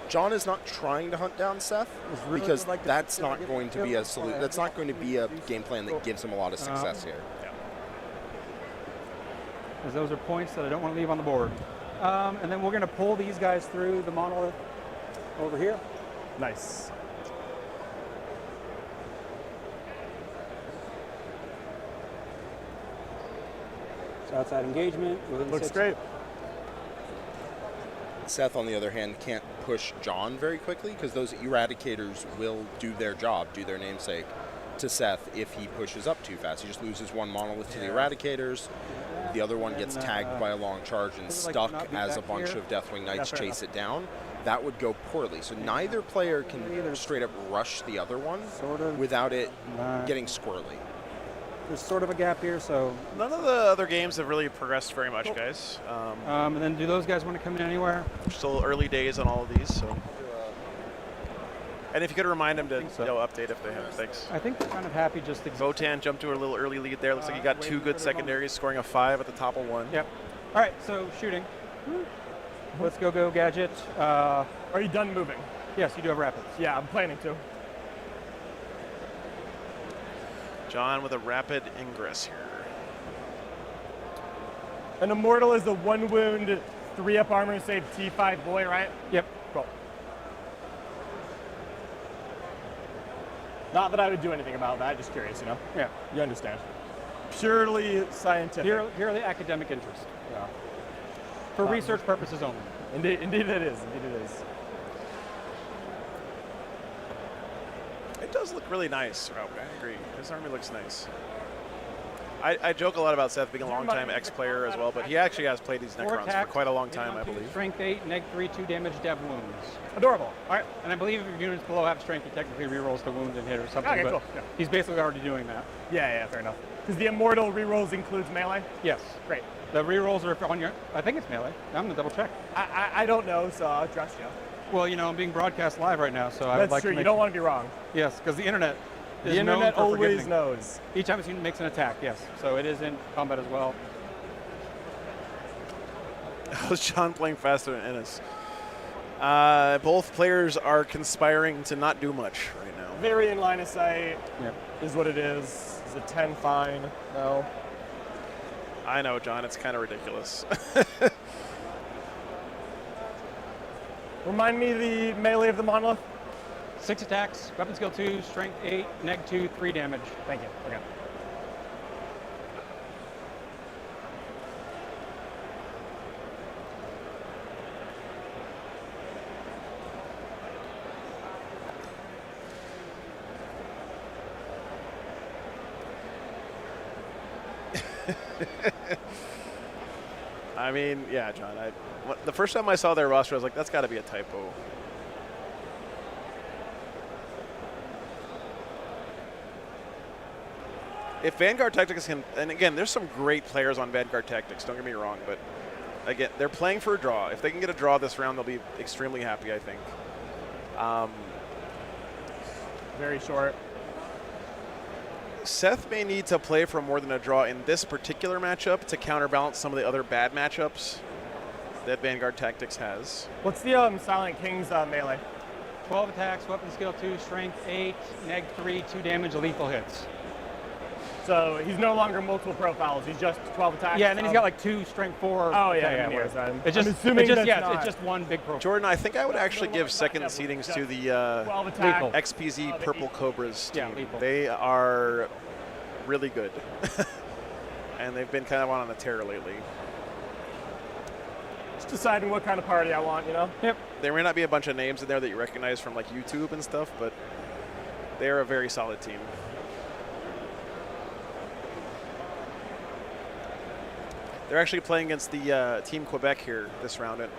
John is not trying to hunt down Seth because that's not going to be a solution. That's not going to be a game plan that gives him a lot of success here. Because those are points that I don't want to leave on the board. And then we're going to pull these guys through the monolith over here. Nice. So outside engagement. Looks great. Seth, on the other hand, can't push John very quickly because those Eradicators will do their job, do their namesake to Seth if he pushes up too fast. He just loses one monolith to the Eradicators. The other one gets tagged by a long charge and stuck as a bunch of Deathwing Knights chase it down. That would go poorly. So neither player can straight up rush the other one without it getting squirrely. There's sort of a gap here, so... None of the other games have really progressed very much, guys. And then do those guys want to come in anywhere? Still early days on all of these, so... And if you could remind them to update if they have. Thanks. I think they're kind of happy just to... Votan jumped to a little early lead there. Looks like he got two good secondaries, scoring a 5 at the top of one. Yep. All right, so shooting. Let's go gadget. Are you done moving? Yes, you do have rapids. Yeah, I'm planning to. John with a rapid ingress here. An Immortal is a 1 wound, 3 up armor save T5 boy, right? Yep. Cool. Not that I would do anything about that, just curious, you know? Yeah. You understand. Purely scientific. Purely academic interest. Yeah. For research purposes only. Indeed it is. Indeed it is. It does look really nice, Rob. I agree. His army looks nice. I joke a lot about Seth being a long-time X-player as well, but he actually has played these Necrons for quite a long time, I believe. Strength 8, neg 3, 2 damage, dev wounds. Adorable. All right, and I believe if your units below have strength, he technically rerolls the wound and hit or something, Okay, but cool. Yeah. he's basically already doing that. Yeah, fair enough. Because the Immortal rerolls includes melee? Yes. Great. The rerolls are on your, I think it's melee. I'm gonna double check. I don't know, so I'll trust you. Well, you know, I'm being broadcast live right now, so I would That's like true, to make you don't want to be wrong. Yes, because the internet is The internet known for always forgiving. knows. Each time a unit makes an attack, yes. So it is in combat as well. How's John playing faster than Ennis? Both players are conspiring to not do much right now. Very in line of sight is what it is. Is it 10 fine? No. I know, John. It's kind of ridiculous. Remind me the melee of the Monolith. 6 attacks, weapon skill 2, strength 8, neg 2, 3 damage. Thank you. Okay. I mean, yeah, John. The first time I saw their roster, I was like, that's got to be a typo. If Vanguard Tactics can, and again, there's some great players on Vanguard Tactics, don't get me wrong, but again, they're playing for a draw. If they can get a draw this round, they'll be extremely happy, I think. Very short. Seth may need to play for more than a draw in this particular matchup to counterbalance some of the other bad matchups that Vanguard Tactics has. What's the Silent King's melee? 12 attacks, weapon skill 2, strength 8, neg 3, 2 damage, lethal hits. So he's no longer multiple profiles. He's just 12 attacks. Yeah, and then he's got like 2 strength 4. Oh yeah, attack yeah. power. It's just assuming it's just one big profile. Jordan, I think I would actually give second seedings to the 12 attack. XPZ Purple Cobras team. Yeah, lethal. They are really good. And they've been kind of on a tear lately. Just deciding what kind of party I want, you know? Yep. There may not be a bunch of names in there that you recognize from like YouTube and stuff, but they're a very solid team. They're actually playing against the Team Quebec here this round. And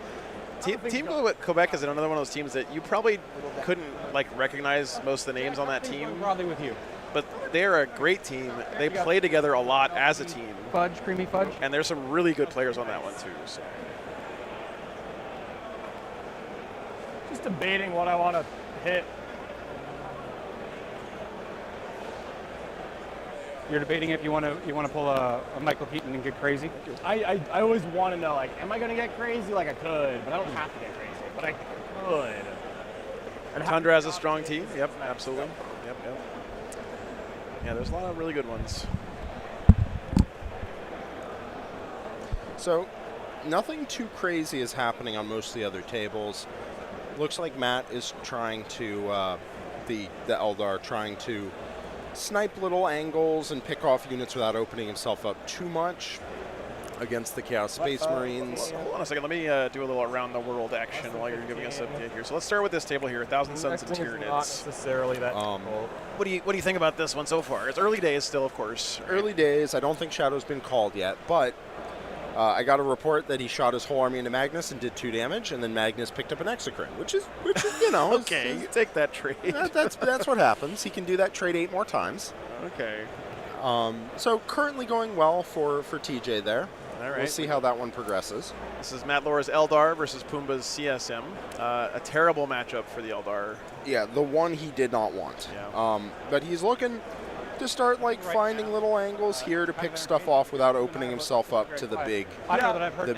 Team Quebec is another one of those teams that you probably couldn't like recognize most of the names on that team. Probably with you. But they're a great team. They play together a lot as a team. Fudge, creamy fudge. And there's some really good players on that one too. So. Just debating what I want to hit. You're debating if you want to pull a Michael Keaton and get crazy. I always want to know, like, am I going to get crazy? Like I could, but I don't have to get crazy. But I could. And Tundra has a strong team. Yep, absolutely. Yep. Yeah, there's a lot of really good ones. So, nothing too crazy is happening on most of the other tables. Looks like Matt is trying to, the Eldar, trying to snipe little angles and pick off units without opening himself up too much against the Chaos Space Marines. Hold on a second. Let me do a little around the world action while you're giving us an update here. So let's start with this table here, 1,000 Suns and Tyranids. Not necessarily that. What do you think about this one so far? It's early days still, of course. Early days. I don't think Shadow's been called yet, but I got a report that he shot his whole army into Magnus and did 2 damage, and then Magnus picked up an Exocrine, which is you know. Okay, you take that trade. That's what happens. He can do that trade 8 more times. Okay. So currently going well for TJ there. All right. We'll see how that one progresses. This is Matt Laura's Eldar versus Pumbaa's CSM. A terrible matchup for the Eldar. Yeah, the one he did not want. Yeah. But he's looking to start finding little angles here to pick stuff off without opening himself up to the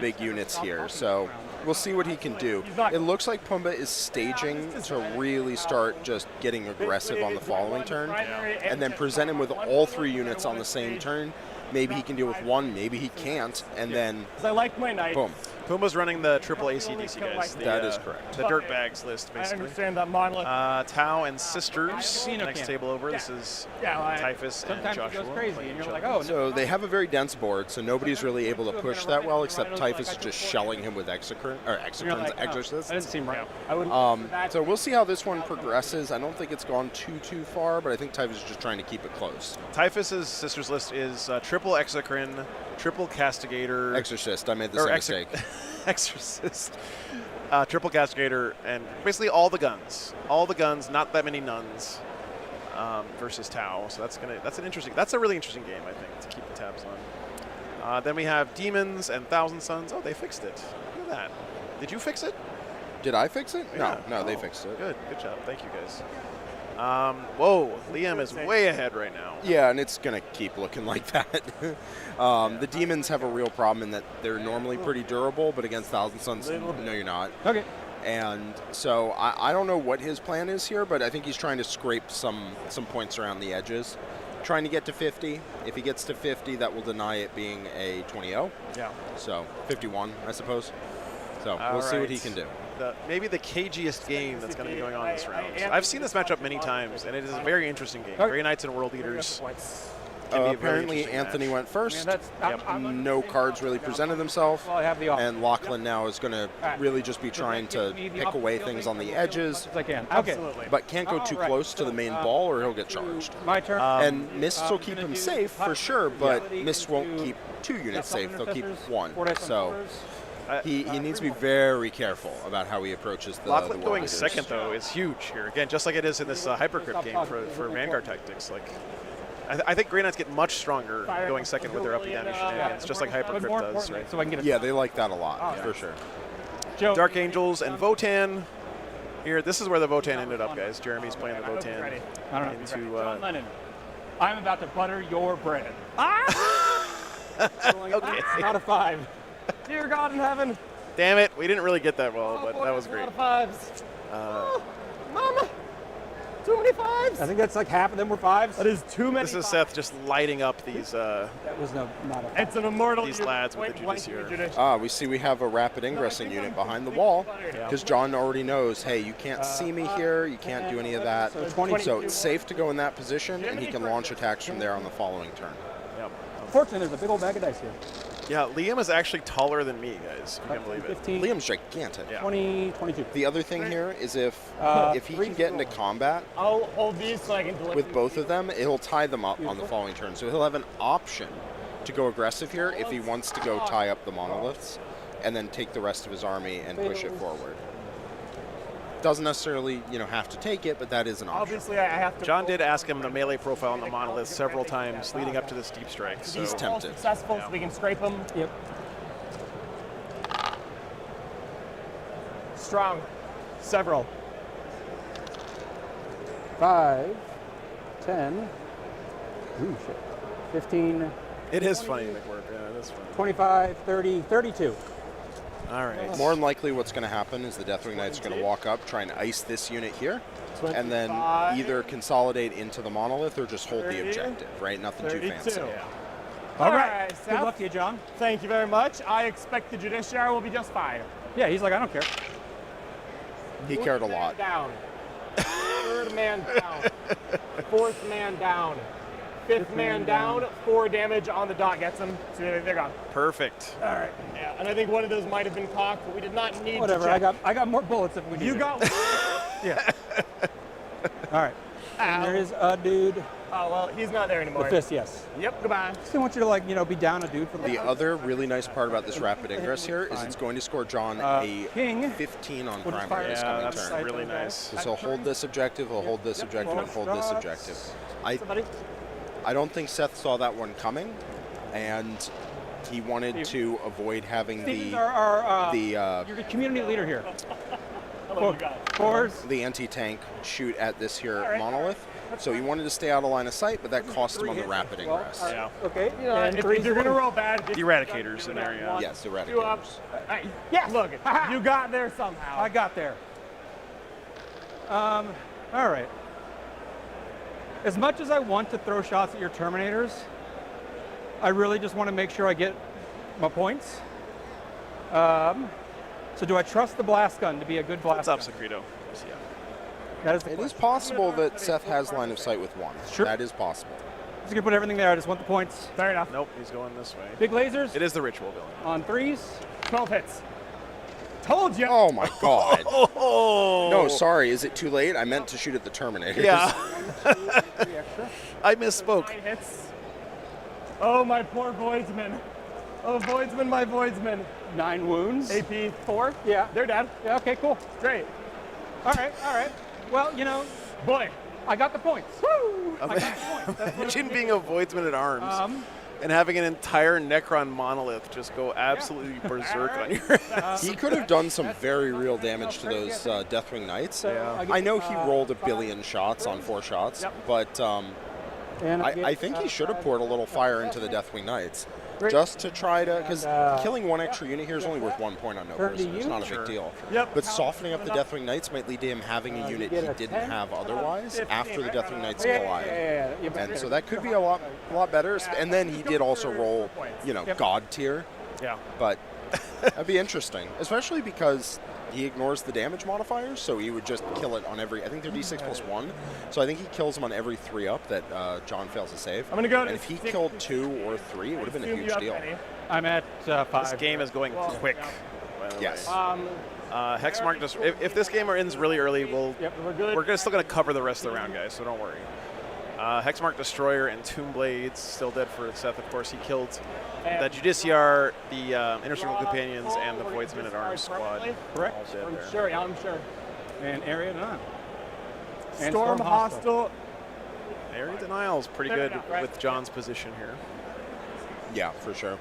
big units here. So we'll see what he can do. It looks like Pumbaa is staging to really start just getting aggressive on the following turn, and then present him with all 3 units on the same turn. Maybe he can deal with 1, maybe he can't, and then I like my knights. Boom. Pumbaa's running the triple ACDC guys. That is correct. The dirtbags list, basically. I understand that monolith. Tau and Sisters, next table over. This is Typhus and Joshua. Sometimes it goes crazy, and you're like, oh. So they have a very dense board, so nobody's really able to push that well, except Typhus is just shelling him with Exocrine's Exorcists. That didn't seem right. So we'll see how this one progresses. I don't think it's gone too far, but I think Typhus is just trying to keep it close. Typhus's Sisters list is triple Exocrine, triple Castigator. Exorcist, I made the same mistake. Exorcist, triple Castigator, and basically all the guns. All the guns, not that many nuns, versus Tau. So that's a really interesting game, I think, to keep the tabs on. Then we have Demons and Thousand Suns. Oh, they fixed it. Look at that. Did you fix it? Did I fix it? Yeah. No, they fixed it. Good job. Thank you, guys. Whoa, Liam is way ahead right now. Yeah, and it's going to keep looking like that. The Demons have a real problem in that they're normally pretty durable, but against Thousand Suns, no, you're not. Okay. And so I don't know what his plan is here, but I think he's trying to scrape some points around the edges. Trying to get to 50. If he gets to 50, that will deny it being a 20-0. Yeah. So 51, I suppose. So we'll see what he can do. Maybe the cagiest game that's going to be going on this round. I've seen this matchup many times, and it is a very interesting game. Grey Knights and World Eaters. Apparently Anthony went first. No cards really presented themselves. And Lachlan now is going to really just be trying to pick away things on the edges. But can't go too close to the main ball or he'll get charged. My turn. And Mists will keep him safe for sure, but Mists won't keep 2 units safe. They'll keep 1. So he needs to be very careful about how he approaches the Lachlan going Eaters. second, though, is huge here. Again, just like it is in this Hypercrypt game for Vanguard Tactics. I think Grey Knights get much stronger going second with their up and down shenanigans, just like Hypercrypt does, right? So I can get Yeah, they like that a lot, for sure. Joe. Dark Angels and Votan. Here, this is where the Votan ended up, guys. Jeremy's playing the Votan I don't know. into. John Lennon. I'm about to butter your bread. Okay. Out of 5. Dear God in heaven. Damn it, we didn't really get that well, but that was great. Out of 5s. Mama. Too many 5s. I think that's like half of them were 5s. That is too many. This is Seth just lighting up these. That was not a. It's an immortal. These lads with the Judiciary. We have a rapid ingressing unit behind the wall because John already knows, hey, you can't see me here, you can't do any of that. So it's safe to go in that position, and he can launch attacks from there on the following turn. Yep. Fortunately, there's a big old bag of dice here. Yeah, Liam is actually taller than me, guys. You can't believe it. 15, Liam's gigantic. Yeah. 20, 22. The other thing here is if he can get into combat I'll hold these so I can deliver with both of them, it'll tie them up on the following turn. So he'll have an option to go aggressive here if he wants to go tie up the monoliths and then take the rest of his army and push it forward. Doesn't necessarily, have to take it, but that is an option. Obviously, I have to. John did ask him the melee profile on the monolith several times leading up to this deep strike. So he's tempted. Successful, so we can scrape them. Yep. Strong. Several. 5, 10. Ooh, shit. 15. It is funny, McWhirp. Yeah, it is funny. 25, 30, 32. All right. More than likely what's going to happen is the Deathwing Knight's going to walk up, try and ice this unit here, and then either consolidate into the monolith or just hold the objective, right? Nothing too fancy. All right, Good Seth. luck to you, John. Thank you very much. I expect the Judiciary will be just fine. Yeah, he's like, I don't care. He cared a lot. Down. Third man down. Fourth man down. Fifth man down. 4 damage on the dot gets them. So they're gone. Perfect. All right. Yeah, and I think one of those might have been cocked, but we did not need Whatever. to check. I got more bullets if we need. You it. got. Yeah. All right. And there is a dude. Oh well, he's not there anymore. The fist, yes. Yep. Goodbye. Still want you to be down a dude for The other really nice part about this rapid ingress here is it's going to score John a King. 15 on We'll just primary fire this Yeah, coming that's turn. really nice. So he'll hold this objective, he'll hold this objective, and hold this objective. I don't think Seth saw that one coming, and he wanted to avoid having Steven's the your community leader here. the anti-tank shoot at this here monolith. So he wanted to stay out of line of sight, but that cost him on the rapid ingress. Yeah. Okay. If you're going to roll bad, The Eradicators in there, yeah. Yes, the Two up. Eradicators. Yeah. Look, you got there somehow. I got there. All right. As much as I want to throw shots at your Terminators, I really just want to make sure I get my points. So do I trust the blast gun to be a good blast gun? What's up, Secreto? Yeah. That is the It is question. possible that Seth has line of sight with one. Sure. That is possible. Just gonna put everything there. I just want the points. Fair enough. Nope, he's going this way. Big lasers It is the ritual villain. on 3s. 12 hits. Told you. Oh my God. Oh. No, sorry. Is it too late? I meant to shoot at the Terminators. Yeah. I misspoke. 9 hits. Oh, my poor Voidsman. Oh, Voidsman, my Voidsman. 9 wounds. AP 4? Yeah. They're dead. Yeah. Okay. Cool. Great. All right. Well, Boy. I got the points. Woo! Imagine being a Voidsman at arms and having an entire Necron monolith just go absolutely berserk on your ass. He could have done some very real damage to those Deathwing Knights. Yeah. I know he rolled 1 billion shots on 4 shots, but I think he should have poured a little fire into the Deathwing Knights. Just to try to, because killing 1 extra unit here is only worth 1 point on no person. It's not a big deal. Yep. But softening up the Deathwing Knights might lead to him having a unit he didn't have otherwise after the Deathwing Knights collide. And so that could be a lot better. And then he did also roll, God tier. Yeah. But that'd be interesting, especially because he ignores the damage modifiers, so he would just kill it on every, I think they're D6 plus 1, so I think he kills them on every 3 up that John fails to save. I'm gonna go. And if he killed 2 or 3, it would have been a huge deal. I'm at 5. This game is going quick. By the Yes. way. Hexmark just, if this game ends really early, we're still gonna cover the rest of the round, guys. So don't worry. Hexmark Destroyer and Tomb Blades still dead for Seth. Of course, he killed the Judiciar, the Inner Circle Companions, and the Voidsman at Arms squad. Correct. All dead there. Sure, yeah, I'm sure. And Area 9. And Storm Hostile. Area denial is pretty good with John's position here. Yeah, for sure.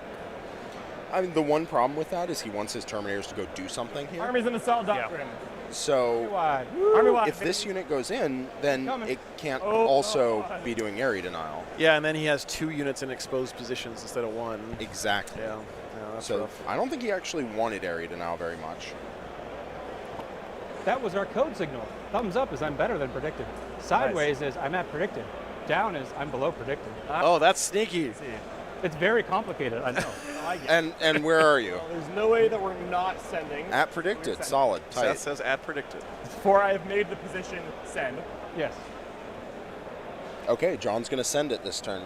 I mean, the one problem with that is he wants his Terminators to go do something here. Army's in assault doctrine. So Army wide. if this unit goes in, then it can't also be doing area denial. Yeah, and then he has 2 units in exposed positions instead of 1. Exactly. Yeah, that's so rough. I don't think he actually wanted area denial very much. That was our code signal. Thumbs up is I'm better than predicted. Sideways is I'm at predicted. Down is I'm below predicted. Oh, that's sneaky. It's very complicated, I know. And where are you? Well, there's no way that we're not sending. At predicted, solid, tight. Seth says at predicted. Before I have made the position send. Yes. Okay, John's going to send it this turn.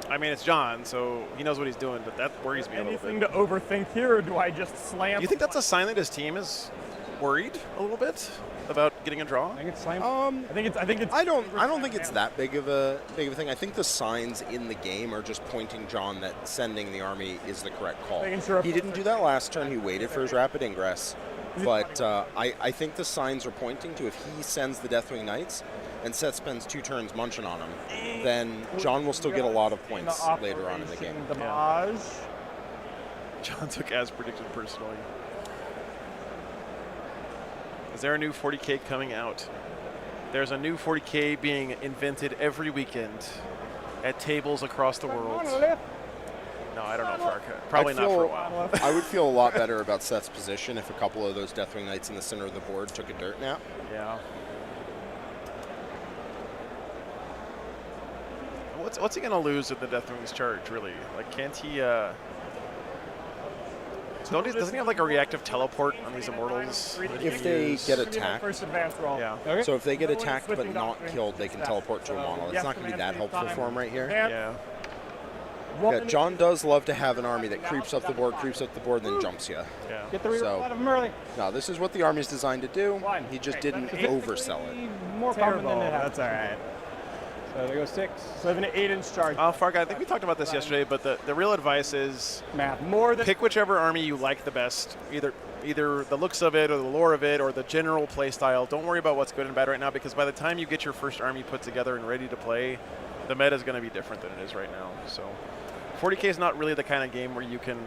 I mean, it's John, so he knows what he's doing, but that worries me a little bit. Anything to overthink here, or do I just slam? Do you think that's a sign that his team is worried a little bit about getting a draw? I think it's slam. I don't think it's that big of a thing. I think the signs in the game are just pointing John that sending the army is the correct call. He didn't do that last turn. He waited for his rapid ingress. But I think the signs are pointing to if he sends the Deathwing Knights and Seth spends 2 turns munching on him, then John will still get a lot of points later on in the game. John took as predicted personally. Is there a new 40K coming out? There's a new 40K being invented every weekend at tables across the world. No, I don't know, Farka. Probably not for a while. I would feel a lot better about Seth's position if a couple of those Deathwing Knights in the center of the board took a dirt nap. Yeah. What's he going to lose with the Deathwing's charge, really? Like, can't he... doesn't he have like a reactive teleport on these Immortals? If they get attacked, First advance roll. Yeah. Okay. So if they get attacked but not killed, they can teleport to a monolith. It's not going to be that helpful for him right here. Yeah. Yeah, John does love to have an army that creeps up the board, and then jumps you. Yeah. Get the reroll out of him early. No, this is what the army's designed to do. He just didn't oversell it. More common than it That's all right. So there goes 6. So I have an 8-inch charge. Farka, I think we talked about this yesterday, but the real advice is math. Pick whichever army you like the best, either the looks of it or the lore of it or the general play style. Don't worry about what's good and bad right now, because by the time you get your first army put together and ready to play, the meta is going to be different than it is right now. So 40K is not really the kind of game where you can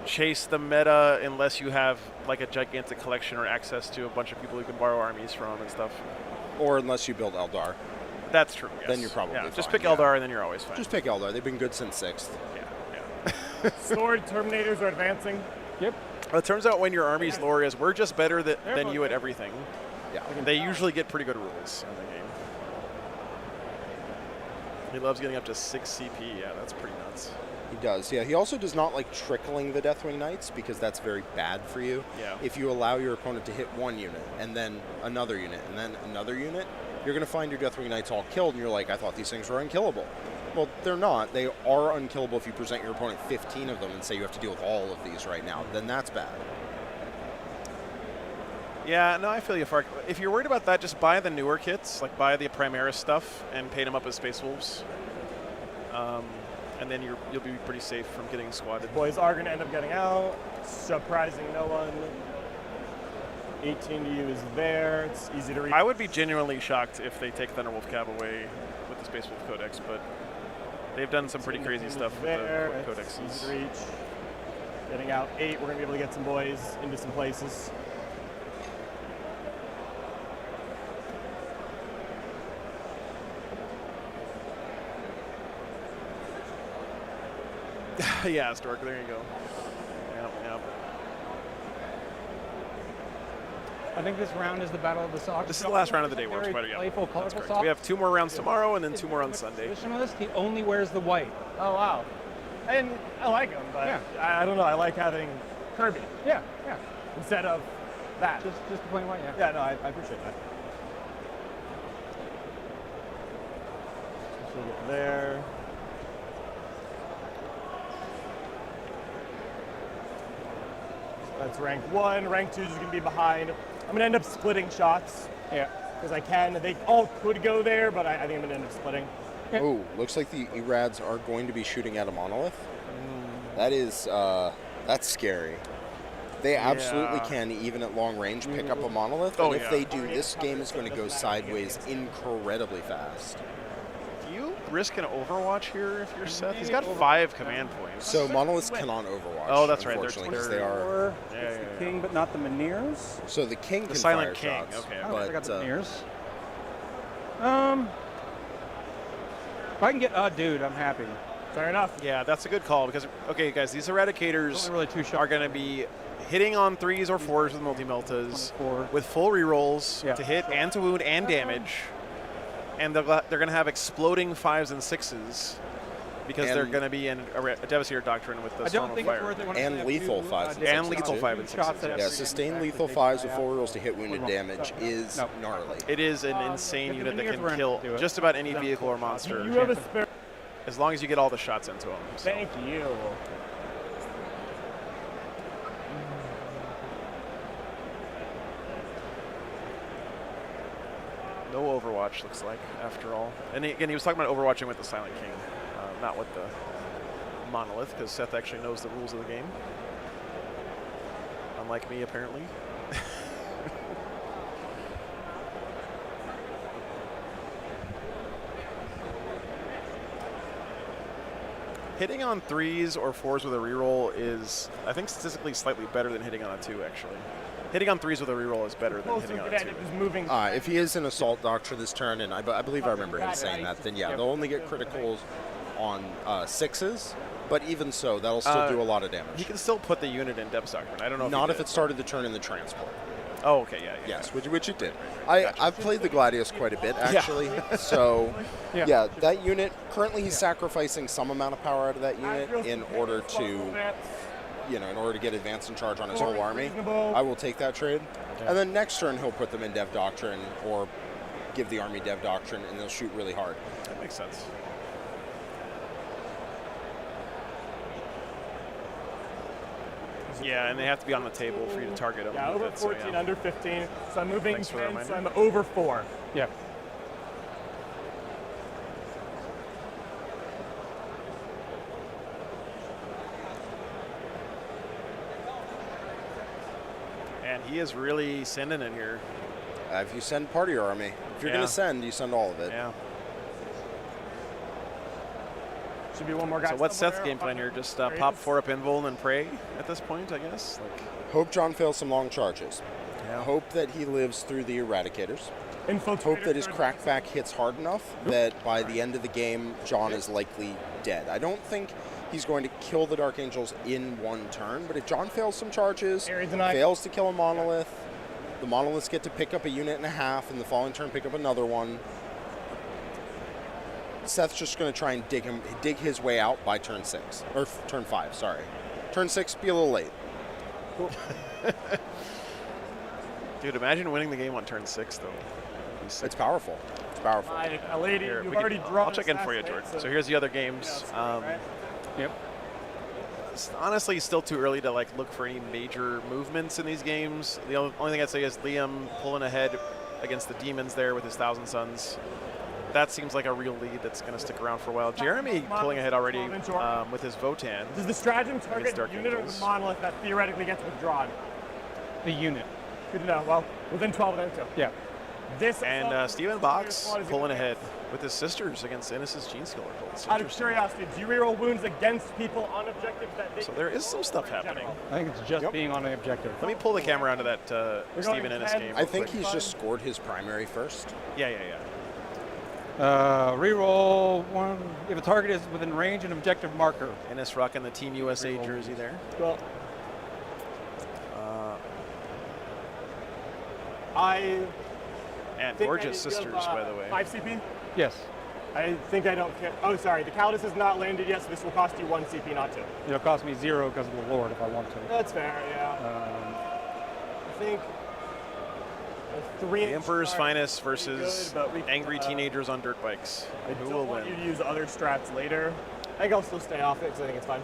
chase the meta unless you have like a gigantic collection or access to a bunch of people you can borrow armies from and stuff. Or unless you build Eldar. That's true. Yes. Then you're probably just fine, pick Eldar and then you're always fine. Just pick Eldar. They've been good since 6th. Yeah. Sword Terminators are advancing. Yep. Well, it turns out when your army's lore is we're just better than you at everything. Yeah. They usually get pretty good rules in the game. He loves getting up to 6 CP. Yeah, that's pretty nuts. He does, yeah. He also does not like trickling the Deathwing Knights because that's very bad for you. Yeah. If you allow your opponent to hit 1 unit and then another unit and then another unit, you're going to find your Deathwing Knights all killed, and you're like, I thought these things were unkillable. Well, they're not. They are unkillable if you present your opponent 15 of them and say you have to deal with all of these right now. Then that's bad. Yeah, no, I feel you, Fark. If you're worried about that, just buy the newer kits, like buy the Primaris stuff and paint them up as Space Wolves. And then you'll be pretty safe from getting squatted. Boys are going to end up getting out, surprising no one. 18 to you is there. It's easy to read. I would be genuinely shocked if they take Thunderwolf Cab away with the Space Wolf Codex, but they've done some pretty crazy stuff with the codexes. Easy to reach. Getting out 8. We're going to be able to get some boys into some places. Yeah, Stork, there you go. Yep. I think this round is the Battle of the Socks. This is the last round of the day, War Spider. Yeah, playful, colorful socks. We have 2 more rounds tomorrow and then 2 more on Sunday. Position on this, he only wears the white. Oh, wow. And I like him, but yeah. I don't know. I like having Kirby. Yeah. Instead of that. Just the plain white, yeah. Yeah, no, I appreciate that. Just get there. That's rank 1. Rank 2 is going to be behind. I'm going to end up splitting shots. Yeah. Because I can. They all could go there, but I think I'm going to end up splitting. Oh, looks like the Erads are going to be shooting at a monolith. That is, that's scary. They absolutely can, even at long range, pick up a monolith. Oh, and if yeah. they do, this game is going to go sideways incredibly fast. Do you risk an Overwatch here if you're Seth? He's got 5 command points. So monoliths cannot Overwatch. Oh, that's right. Unfortunately, because They're they are. Yeah, the king, but not the Minears. So the king The can Silent fire King, shots. okay. Oh, But I got the Minears. If I can get a dude, I'm happy. Fair enough. Yeah, that's a good call because, okay, guys, these Eradicators Only really 2 shots. are going to be hitting on 3s or 4s with multi-meltas with full rerolls to hit and to wound and damage. And they're going to have exploding 5s and 6s because they're going to be in a Devastator Doctrine with the Storm of Fire. And lethal 5s and 6s. And lethal 5 and 6s. Yeah, sustained lethal 5s with full rolls to hit wounded damage is gnarly. It is an insane unit that can kill just about any vehicle or monster. You have a spare. As long as you get all the shots into them. So. Thank you. No Overwatch, looks like, after all. And again, he was talking about Overwatching with the Silent King, not with the Monolith, because Seth actually knows the rules of the game. Unlike me, apparently. Hitting on 3s or 4s with a reroll is, I think, statistically slightly better than hitting on a 2, actually. Hitting on 3s with a reroll is better than hitting on a 2. If he is an Assault Doctor this turn, and I believe I remember him saying that, then yeah, they'll only get criticals on 6s, but even so, that'll still do a lot of damage. He can still put the unit in Depth Doctrine. I don't know if Not if it started the turn in the transport. Oh, okay, yeah. Yes, which it did. I've played the Gladius quite a bit, actually. So, yeah, that unit, currently he's sacrificing some amount of power out of that unit in order to, in order to get advance and charge on his whole army. I will take that trade. And then next turn, he'll put them in Dev Doctrine or give the army Dev Doctrine, and they'll shoot really hard. That makes sense. Yeah, and they have to be on the table for you to target them. Yeah, over 14, under 15. So I'm moving 10, for so I'm over 4. Yeah. And he is really sending it here. If you send part of your army, if you're going to send, you send all of it. Yeah. Should be one more guy. So what's Seth's game plan here? Just pop 4 up Invul and then pray at this point, I guess? Hope John fails some long charges. Yeah. Hope that he lives through the Eradicators. Hope that his crackback hits hard enough that by the end of the game, John is likely dead. I don't think he's going to kill the Dark Angels in one turn, but if John fails some charges, fails to kill a monolith, the monoliths get to pick up a unit and a half, and the following turn pick up another one. Seth's just going to try and dig his way out by turn 6, or turn 5, sorry. Turn 6, be a little late. Cool. Dude, imagine winning the game on turn 6, though. It's powerful. It's powerful. Lady, Here, you've already drawn. I'll check in for you, Jordan. So here's the other games. Yep. It's honestly still too early to look for any major movements in these games. The only thing I'd say is Liam pulling ahead against the Demons there with his Thousand Suns. That seems like a real lead that's going to stick around for a while. Jeremy pulling ahead already with his Votan. Does the stratagem target the unit or the monolith that theoretically gets withdrawn? The unit. Good to know. Well, within 12 of them too. Yeah. And Stephen Box pulling ahead with his sisters against Innis's Geneskiller. Out of curiosity, do you reroll wounds against people on objectives that they... So there is some stuff happening. I think it's just being on an objective. Let me pull the camera onto that Stephen Innis game. I think he's just scored his primary first. Yeah. Reroll 1 if a target is within range and objective marker. Innis rocking the Team USA jersey there. Well, and gorgeous sisters, by the way. 5 CP? Yes. I think I don't care. Oh, sorry. The Caldus has not landed yet, so this will cost you 1 CP, not 2. It'll cost me 0 because of the Lord if I want to. That's fair, yeah. I think... The Emperor's Finest versus angry teenagers on dirt bikes. Who will win? You to use other strats later. I think I'll still stay off it because I think it's fine.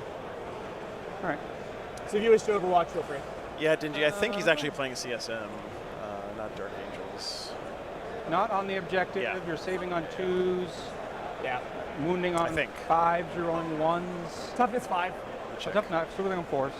All right. So if you wish to Overwatch, feel free. Yeah, Dingy. I think he's actually playing CSM, not Dark Angels. Not on the objective. Yeah. You're saving on 2s. Yeah. Wounding on 5s. You're on 1s. Toughness 5. Tough knife. Still on 4s.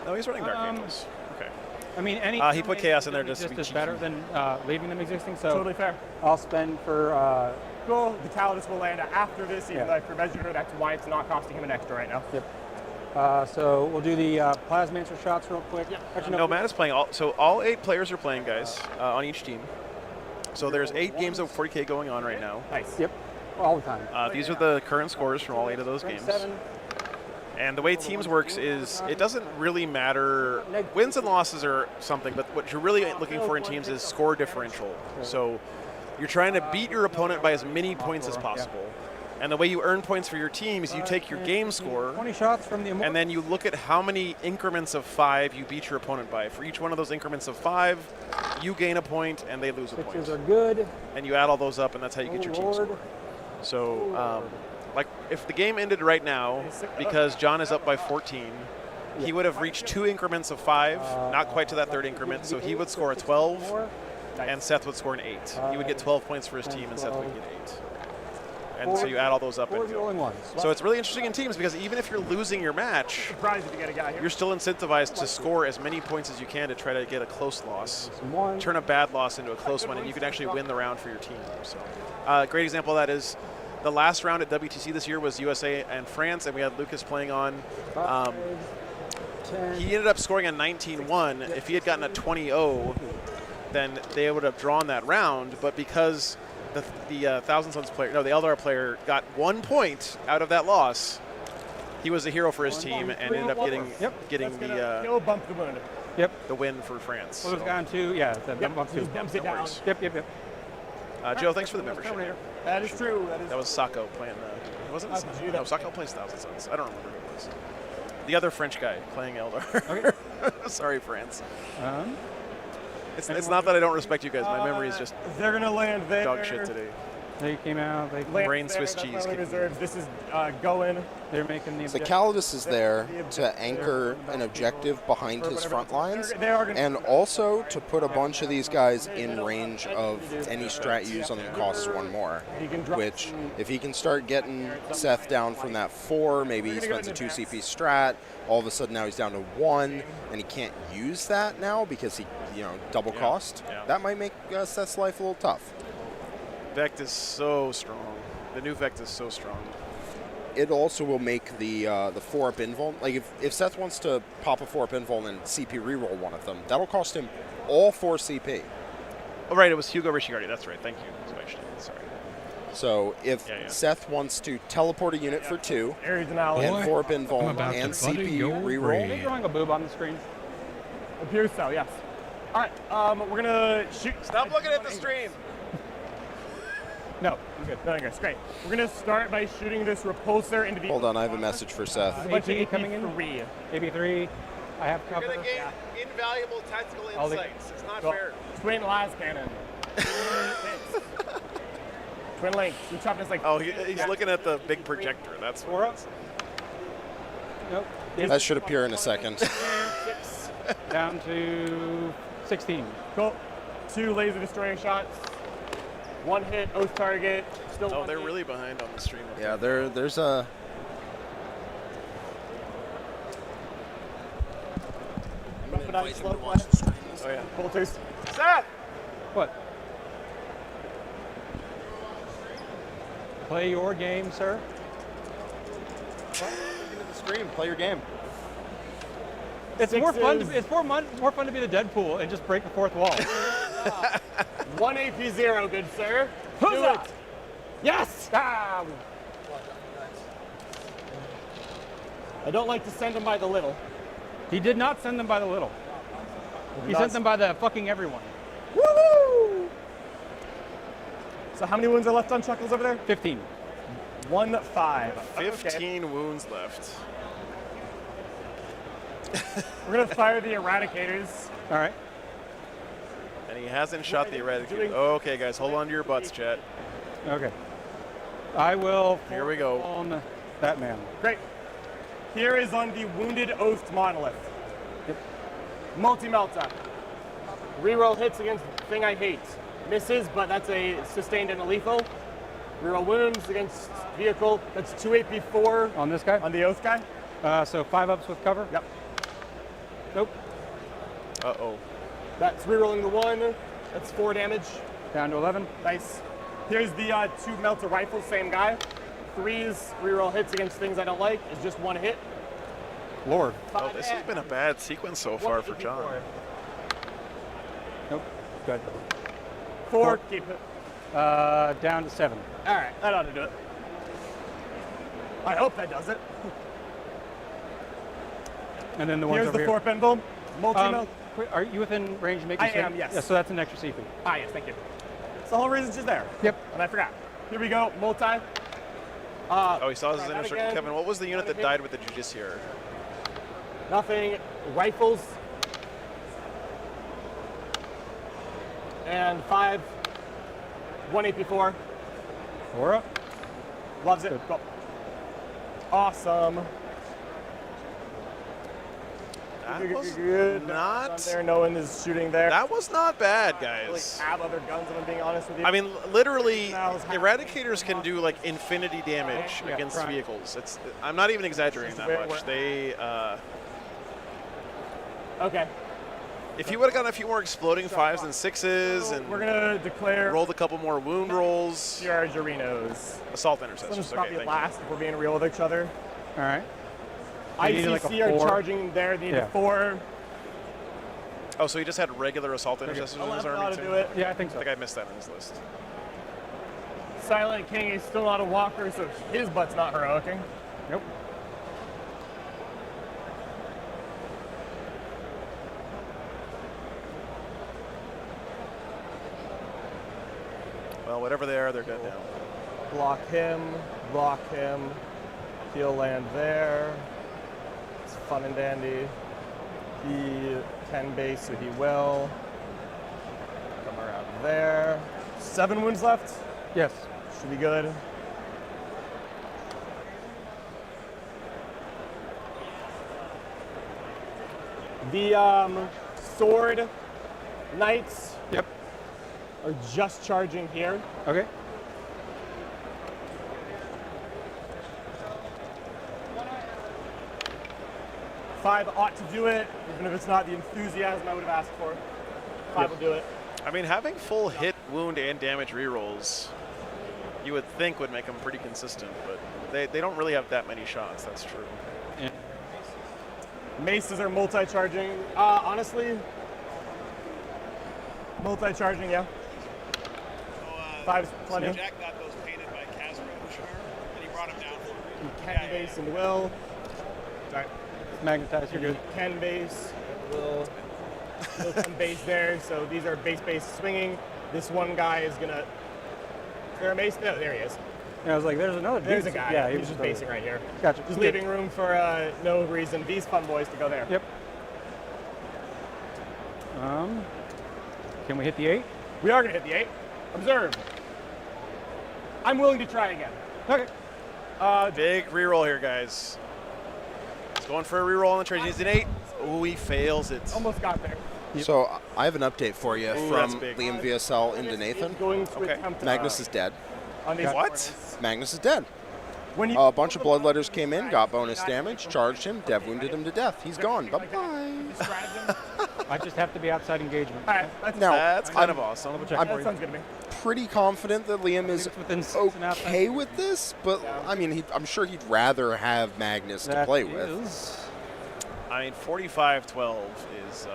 No, he's running Dark Angels. Okay. I mean, any he put Chaos in there just to be is cheeky. better than leaving them existing. So Totally fair. I'll spend for. Cool. The Calidus will land after this, even Yeah. though for Measure, that's why it's not costing him an extra right now. Yep. So we'll do the Plasmancer shots real quick. Yeah. Actually, No, Matt is playing all 8 players are playing, guys, on each team. So there's 8 games of 40K going on right now. Nice. Yep. All the time. These are the current scores from all 8 of those games. 7. And the way teams works is it doesn't really matter. Wins and losses are something, but what you're really looking for in teams is score differential. So you're trying to beat your opponent by as many points as possible. And the way you earn points for your team is you take your game score 20 shots from the and then you look at how many increments of 5 you beat your opponent by. For each one of those increments of 5, you gain a point and they lose a point. Sixes are good. And you add all those up and that's how you get your team score. So like if the game ended right now because John is up by 14, he would have reached 2 increments of 5, not quite to that 3rd increment, so he would score a 12 and Seth would score an 8. He would get 12 points for his team and Seth would get 8. And so you add all those up. So it's really interesting in teams because even if you're losing your match, Surprised if you get a guy here. you're still incentivized to score as many points as you can to try to get a close loss. Turn a bad loss into a close one, and you can actually win the round for your team. So, a great example of that is the last round at WTC this year was USA and France, and we had Lucas playing on. He ended up scoring a 19-1. If he had gotten a 20-0, then they would have drawn that round. But because the Thousand Sons player, no, the Eldar player got 1 point out of that loss, he was a hero for his team and ended up getting He'll bump the wound. the win for France. Well, it's gone to, yeah, bump 2. Dumps it down. Yep. Joe, thanks for the membership. That is true. That was Sacco playing it wasn't no, Sacco plays Thousand Sons. I don't remember who it was. The other French guy playing Eldar. Sorry, France. It's not that I don't respect you guys. My memory is just they're gonna land there. Dog shit today. They came out. They brain Swiss cheese. Reserves. This is going. They're making the. So Calidus is there to anchor an objective behind his front lines, and also to put a bunch of these guys in range of any strat you use on them costs 1 more. Which, if he can start getting Seth down from that 4, maybe he spends a 2 CP strat. All of a sudden now he's down to 1, and he can't use that now because he, double cost. That might make Seth's life a little tough. Vect is so strong. The new Vect is so strong. It also will make the 4-up invuln. Like if Seth wants to pop a 4-up invuln and CP reroll one of them, that'll cost him all 4 CP. Oh right, it was Hugo Rishigardi. That's right. Thank you. Sorry. So if Seth wants to teleport a unit for 2 and 4-up invuln and CP reroll, Are you drawing a boob on the screen? Appears so, yes. All right, we're gonna shoot. Stop looking at the stream. No, I'm good. No, it's great. We're gonna start by shooting this repulsor into the. Hold on, I have a message for Seth. AP coming in. AB3. I have cover. You're gonna gain invaluable tactical insights. It's not fair. Twin las cannon. Twin link. We chop this like. Oh, he's looking at the big projector. That's 4 up. Nope. That should appear in a second. Down to 16. Cool. 2 laser destroyer shots. 1 hit, oath target. Still. Oh, they're really behind on the stream. Yeah, there's a. Oh yeah. Bolters. Seth! What? Play your game, sir. The stream, play your game. It's more fun. More fun to be the Deadpool and just break the 4th wall. 1 AP0, good sir. Do it. Yes. Ah. I don't like to send them by the little. He did not send them by the little. He sent them by the fucking everyone. Woo! So how many wounds are left on Chuckles over there? 15. 1-5. 15 wounds left. We're gonna fire the Eradicators. All right. And he hasn't shot the Eradicator. Okay, guys, hold on to your butts, chat. Okay. I will. Here we go. On that man. Great. Here is on the Wounded Oathed Monolith. Yep. Multi-Melta. Reroll hits against the thing I hate. Misses, but that's a sustained and a lethal. Reroll wounds against vehicle. That's 2 AP4. On this guy? On the Oath guy. So 5 ups with cover? Yep. Nope. Uh-oh. That's rerolling the 1. That's 4 damage. Down to 11. Nice. Here's the 2 melter rifles, same guy. 3s, reroll hits against things I don't like. It's just 1 hit. Lord. Oh, this has been a bad sequence so far for John. Nope. Good. 4, keep it. Down to 7. All right, that ought to do it. I hope that does it. And then the ones Here's over the here. 4 pinball. Multi-melt. Are you within range to make I your am, yes. Yeah, so that's an extra CP. Ah, yes, thank you. It's the whole reason she's there. Yep. And I forgot. Here we go, multi. Oh, he saw his inner circle. again. Kevin, what was the unit that died with the Judiciary? Nothing. Rifles. And 5. 1 AP4. 4 up. Loves it. Go. Awesome. That was good. not... There, no one is shooting there. That was not bad, I don't really guys. have other guns, if I'm being honest with you. I mean, literally, Eradicators can do like infinity damage Yeah, against right. vehicles. I'm not even exaggerating that Where- much. They, Okay. if you would have gotten a few more exploding 5s and 6s, and We're gonna declare rolled a couple more wound rolls, your Jarinos. assault Let's intercessions. just Okay, not be thank last if we're being real with each other. All right. You need ICC like a are 4. charging there. They need Yeah. a 4. you. Oh, so he just had regular assault intercessors in his 11 ought army to too? do it. Yeah, I think so. I think I missed that on his list. Silent King is still not a walker, so his butt's not heroicing. Nope. Well, whatever they are, they're dead now. Block him. He'll land there. It's fun and dandy. He can base, so he will. Come around there. 7 wounds left. Yes. Should be good. The sword knights Yep. are just charging here. Okay. Five ought to do it, even if it's not the enthusiasm I would have asked for. 5 will do it. I mean, having full hit, wound, and damage rerolls, you would think would make them pretty consistent, but they don't really have that many shots, that's true. Yeah. Maces are multi-charging. Honestly, multi-charging, yeah. 5's plenty. Jack got those painted by Kazra and he brought them down for You can base and will. Sorry. Magnetize, you're good. Can base, will come base there. So these are base swinging. This one guy is gonna. Is there a base? No, there he is. Yeah, I was like, there's another. There's a decent- guy. Yeah, He's was just over basing there. right here. Gotcha. Just Good. leaving room for no reason. These fun boys to go there. Yep. Can we hit the 8? We are gonna hit the 8. Observe. I'm willing to try again. Okay. Big reroll here, guys. He's going for a reroll on the trade. He's an 8. Oh, he fails it. Almost got there. So I have an update for you Ooh, that's from big. Liam VSL into Nathan. Going to Okay. attempt, Magnus is dead. on these What? corners. Magnus is dead. When you A bunch of bloodletters came in, got bonus damage, charged him, dev wounded him to death. He's gone. Bye bye. I just have to be outside engagement. All right, that's, Now, That's kind of I'm- awesome. that sounds good to me. Pretty confident that Liam is It's within 6.5 okay with this, but I mean, I'm sure he'd rather have Magnus to That play with. is- I mean, 45-12 is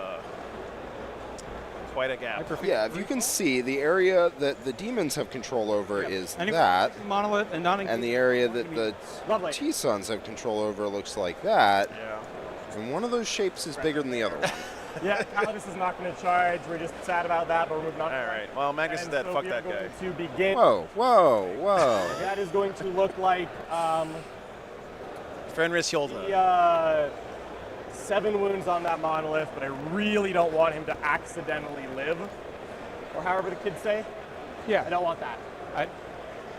quite a gap. Yeah, if you can see, the area that the demons have control over is And that, monolith and not and the area that the Lovely. T-Suns have control over looks like that. Yeah. And one of those shapes is bigger than the other one. Yeah, Calidus is not going to charge. We're just sad about that, but we're moving on. All right. Well, Magnus is And dead. so Fuck we are that guy. going to begin. Whoa, whoa, whoa. That is going to look like Fenris Hjolda. the 7 wounds on that monolith, but I really don't want him to accidentally live, or however the kids say. Yeah. I don't want that.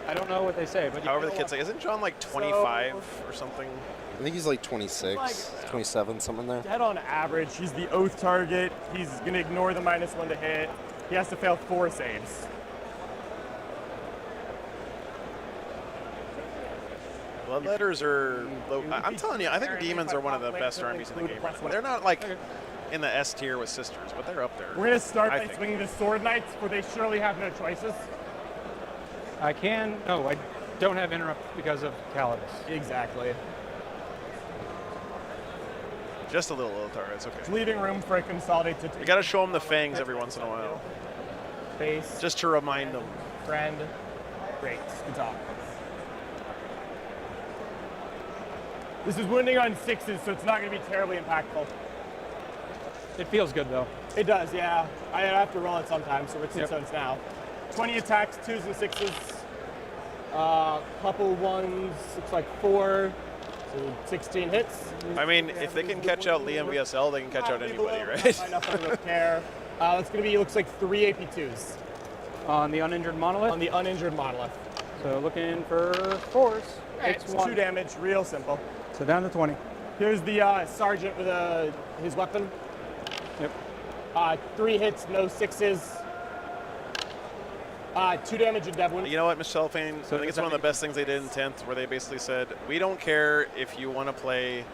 I don't know what they say, but However the kids say. Isn't John like 25 or something? I think he's like 26, 27, something there. Dead on average. He's the oath target. He's going to ignore the -1 to hit. He has to fail 4 saves. Bloodletters are. I'm telling you, I think demons are one of the best armies in the game. They're not like in the S tier with sisters, but they're up there. We're gonna start I by think. swinging the sword knights, where they surely have no choices. I can. No, I don't have interrupt because of Calidus. Exactly. Just a little Lothar, it's okay. It's leaving room for a consolidate to You gotta show them the fangs every once in a while. Base. Just to remind them. Friend. Great. Good talk. This is wounding on 6s, so it's not going to be terribly impactful. It feels good, though. It does, yeah. I have to roll it sometimes, so we're at 6 zones now. 20 attacks, 2s and 6s. Couple 1s, looks like 4. So 16 hits. I mean, if they can catch out Liam VSL, they can catch out anybody, right? It's going to be, looks like 3 AP2s. On the uninjured monolith? On the uninjured monolith. So looking for 4s. It's 2 damage, real simple. So down to 20. Here's the sergeant with his weapon. Yep. 3 hits, no 6s. 2 damage in Devlin. You know what, Michelle Payne? I think it's one of the best things they did in 10th, where they basically said, we don't care if you want to play,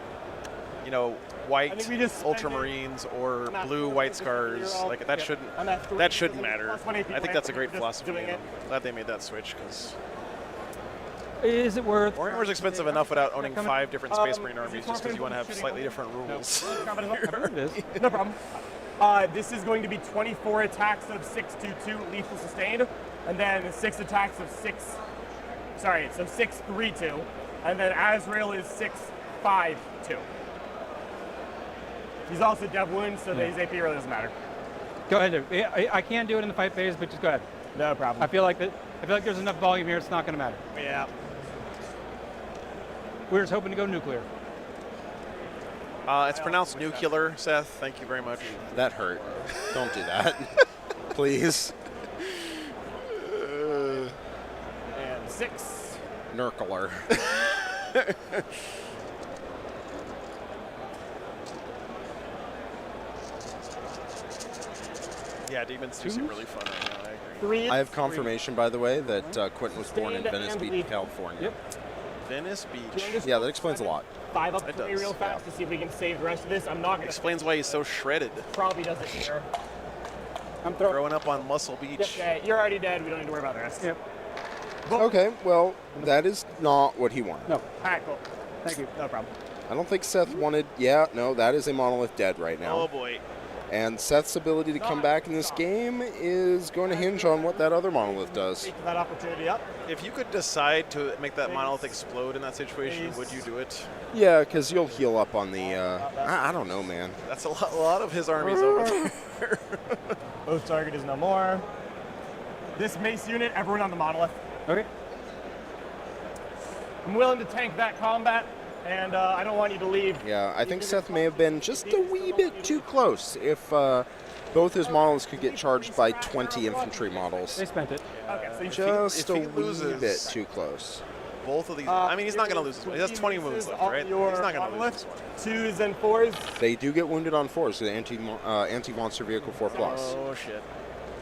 you know, white Ultramarines or blue White Scars. Like that shouldn't matter. I think that's a great philosophy. And I'm glad they made that switch because. Is it worth? Warhammer's expensive enough without owning 5 different Space Marine armies, just because you want to have slightly different rules. No problem. This is going to be 24 attacks of 622 lethal sustained, and then 6 attacks of 632, and then Azrael is 652. He's also dev wound, so his AP really doesn't matter. Go ahead. I can do it in the fight phase, but just go ahead. No problem. I feel like there's enough volume here. It's not going to matter. Yeah. We're just hoping to go nuclear. It's pronounced nuclear, Seth. Thank you very much. That hurt. Don't do that. Please. And 6. Nurkler. Yeah, demons do seem really fun right now. I agree. I have confirmation, by the way, that Quentin was born in Venice Beach, California. Yep. Venice Beach. Yeah, that explains a lot. 5 up to me real fast to see if we can save the rest of this. I'm not going to. Explains why he's so shredded. Probably doesn't here. I'm growing up on Muscle Beach. Yep, you're already dead. We don't need to worry about the rest. Yep. Okay, well, that is not what he wanted. No. All right, cool. Thank you. No problem. I don't think Seth wanted. Yeah, no, that is a monolith dead right now. Oh boy. And Seth's ability to come back in this game is going to hinge on what that other monolith does. Take that opportunity up. If you could decide to make that monolith explode in that situation, would you do it? Yeah, because you'll heal up on the. I don't know, man. That's a lot of his armies over there. Both target is no more. This mace unit, everyone on the monolith. Okay. I'm willing to tank that combat, and I don't want you to leave. Yeah, I think Seth may have been just a wee bit too close. If both his models could get charged by 20 infantry models. They spent it. Okay, so Just if a he wee loses bit too close. Both of these. I mean, he's not going to lose this one. He has 20 wounds left, right? He's not going to lose this one. 2s and 4s. They do get wounded on 4s, so the anti-monster vehicle 4+. Oh, shit.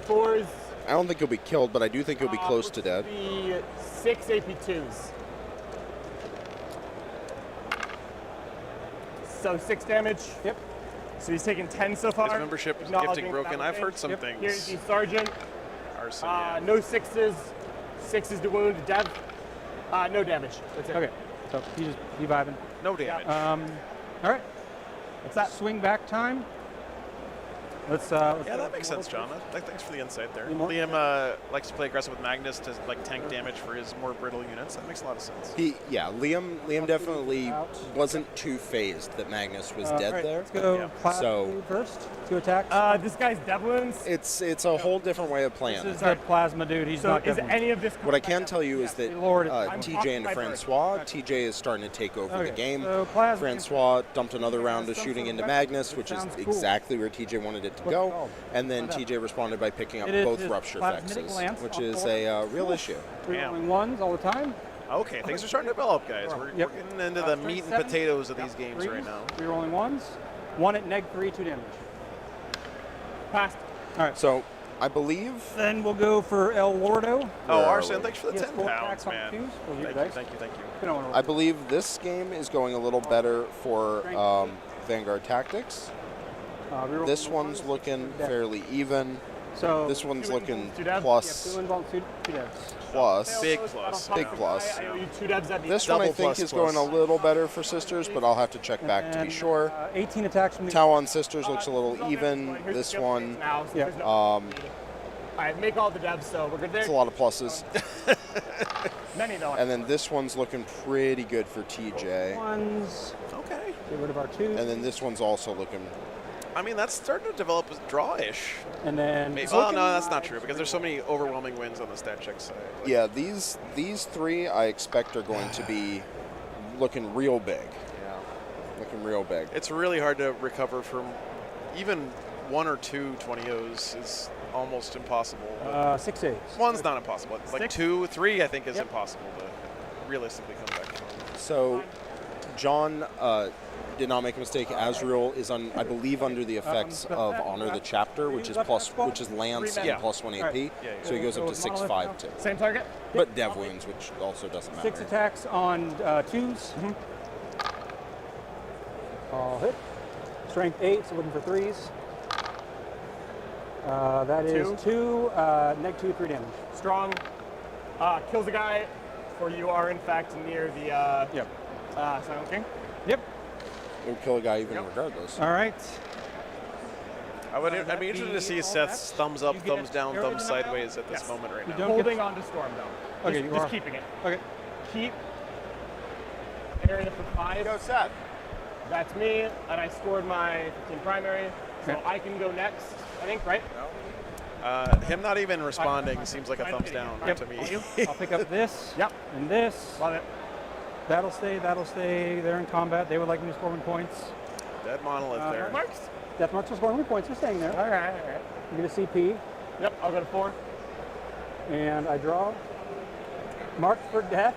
4s. I don't think he'll be killed, but I do think he'll be close to dead. 6 AP2s. So 6 damage. Yep. So he's taken 10 so far. His membership is Acknowledging gifting broken. that I've heard some Yep. things. Here's the sergeant. Arson, yeah. No 6s. 6s to wound. Dev. No damage. That's it. Okay. So he's just reviving. No damage. All right. What's that? Swing back time. Let's yeah, that makes sense, John. Thanks for the insight there. Liam likes to play aggressive with Magnus to like tank damage for his more brittle units. That makes a lot of sense. Liam definitely wasn't too phased that Magnus was dead right, there. Let's go So first. Let's go attack. This guy's dev wounds. It's a whole different way of playing. This is the plasma dude. He's not is dev any of this? What I can tell you is that TJ and my Francois, TJ is starting to take over the game. So plasma. Francois dumped another round of shooting into Magnus, which is exactly where TJ wanted it to go. And then TJ responded by picking up both rupture vexes, which is a real issue. Rerolling 1s all the time. Okay, things are starting to develop, guys. We're getting into the meat and potatoes of these games right now. Rerolling 1s. 1 at -3, 2 damage. Passed. All right. So I believe. Then we'll go for El Lordo. Oh, Arsene, thanks for the Yes, 10 full pounds, tax on man. twos. We'll leave Thank you, dice. thank you, thank you. We don't wanna I believe this game is going a little better for Vanguard Tactics. reroll This from one's one, looking six, two fairly even. So this one's two looking involved, two devs? plus. Yeah, 2 involved, 2 devs. Plus. Big plus. Big plus. I owe you 2 devs at the This one I double think plus is plus. going a little better for Sisters, but I'll have to check back to be And, sure. 18 attacks from the Tau on Sisters looks a little even. Here's This the one, now, so Yeah. there's no- um, All right, make all the devs, so we're good there. it's a lot of pluses. Many though. And then this one's looking pretty good for TJ. Ones. Okay. Get rid of our 2. And then this one's also looking. I mean, that's starting to develop as draw-ish. And then. Maybe, well, no, that's not true because there's so many overwhelming wins on the stat check side. Like, Yeah, these 3 I expect are going to be looking real big. yeah. Looking real big. It's really hard to recover from even 1 or 2 20-0s is almost impossible. 6 saves. One's not impossible. Like 6? 2, 3, I think is Yep. impossible to realistically come back from. So, John did not make a mistake. Azrael is on, I believe, under the effects of Honor the Chapter, which is Lance and Yeah. plus 1 AP. Yeah. So he goes up to 6/5 too. Same target? But Dev wounds, which also doesn't matter. 6 attacks on 2s. All hit. Strength 8, so looking for 3s. That is 2, neg 2, 3 damage. Strong. Kills a guy, for you are in fact near the Yep. Silent King. Yep. It would kill a guy even regardless. All right. I'd be interested to see Seth's thumbs up, thumbs down, thumbs sideways at this moment right now. Holding on to Storm though. Okay, just keeping it. Okay. Keep area for 5. Go Seth. That's me, and I scored my 15 primary, so Okay. I can go next, I think, right? Him not even responding seems like a thumbs down to me. I'll pick up this. Yep. And this. Love it. That'll stay. They're in combat. They would like me to score 1 points. Dead monolith there. Marks? Death marks will score 1 points. They're staying there. All right. You get a CP. Yep, I'll go to 4. And I draw. Marked for death.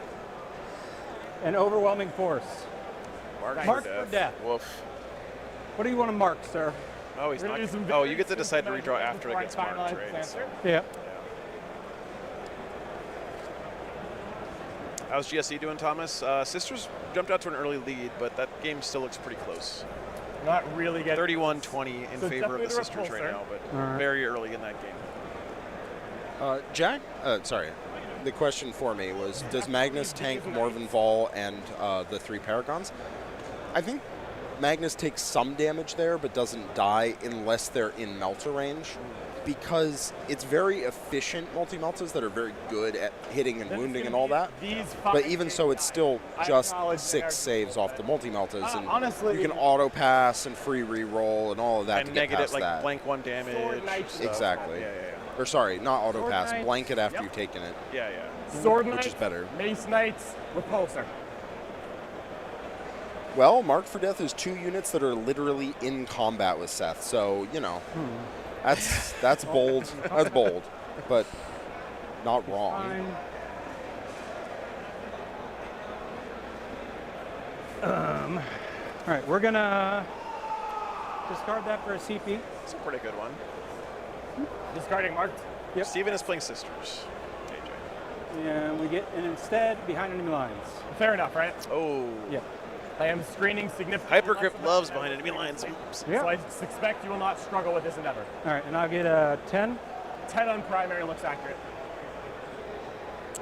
An overwhelming force. Marked for death. Woof. What do you want to mark, sir? Oh, he's We're not. gonna do some Oh, you get to very decide to simple redraw measures after it before I gets marked, finalize right? this So, answer. Yeah. how's GSE doing, Thomas? Sisters jumped out to an early lead, but that game still looks pretty close. Not really getting 31-20 in So favor of the definitely the Sisters right repulsor. now, but All right. very early in that game. Jack, sorry. The question for me was, does Magnus tank Morven Vol and the 3 Paragons? I think Magnus takes some damage there, but doesn't die unless they're in Melter range, because it's very efficient multi-meltas that are very good at hitting and wounding and all that. But even so, it's still just 6 saves off the multi-meltas, and honestly, you can auto-pass and free re-roll and all of that And to get negative, past like that. blank 1 damage. stuff. Exactly. Yeah. Or sorry, not auto-pass, Knights. blanket after Yep. you've taken it. Yeah. Sword Which Knights, is better. Mace Knights, Repulsor. Well, Mark for Death is 2 units that are literally in combat with Seth, so, you know, that's bold. That's bold, but not wrong. Fine. All right, we're gonna discard that for a CP. It's a pretty good one. Discarding marked. Yep. Steven is playing Sisters. AJ. And we get an instead behind enemy lines. Fair enough, right? Oh. Yeah. I am screening significant. Hypergrip loves behind enemy lines. Oops. Yeah. So I suspect you will not struggle with this endeavor. All right, and I'll get a 10. 10 on primary looks accurate.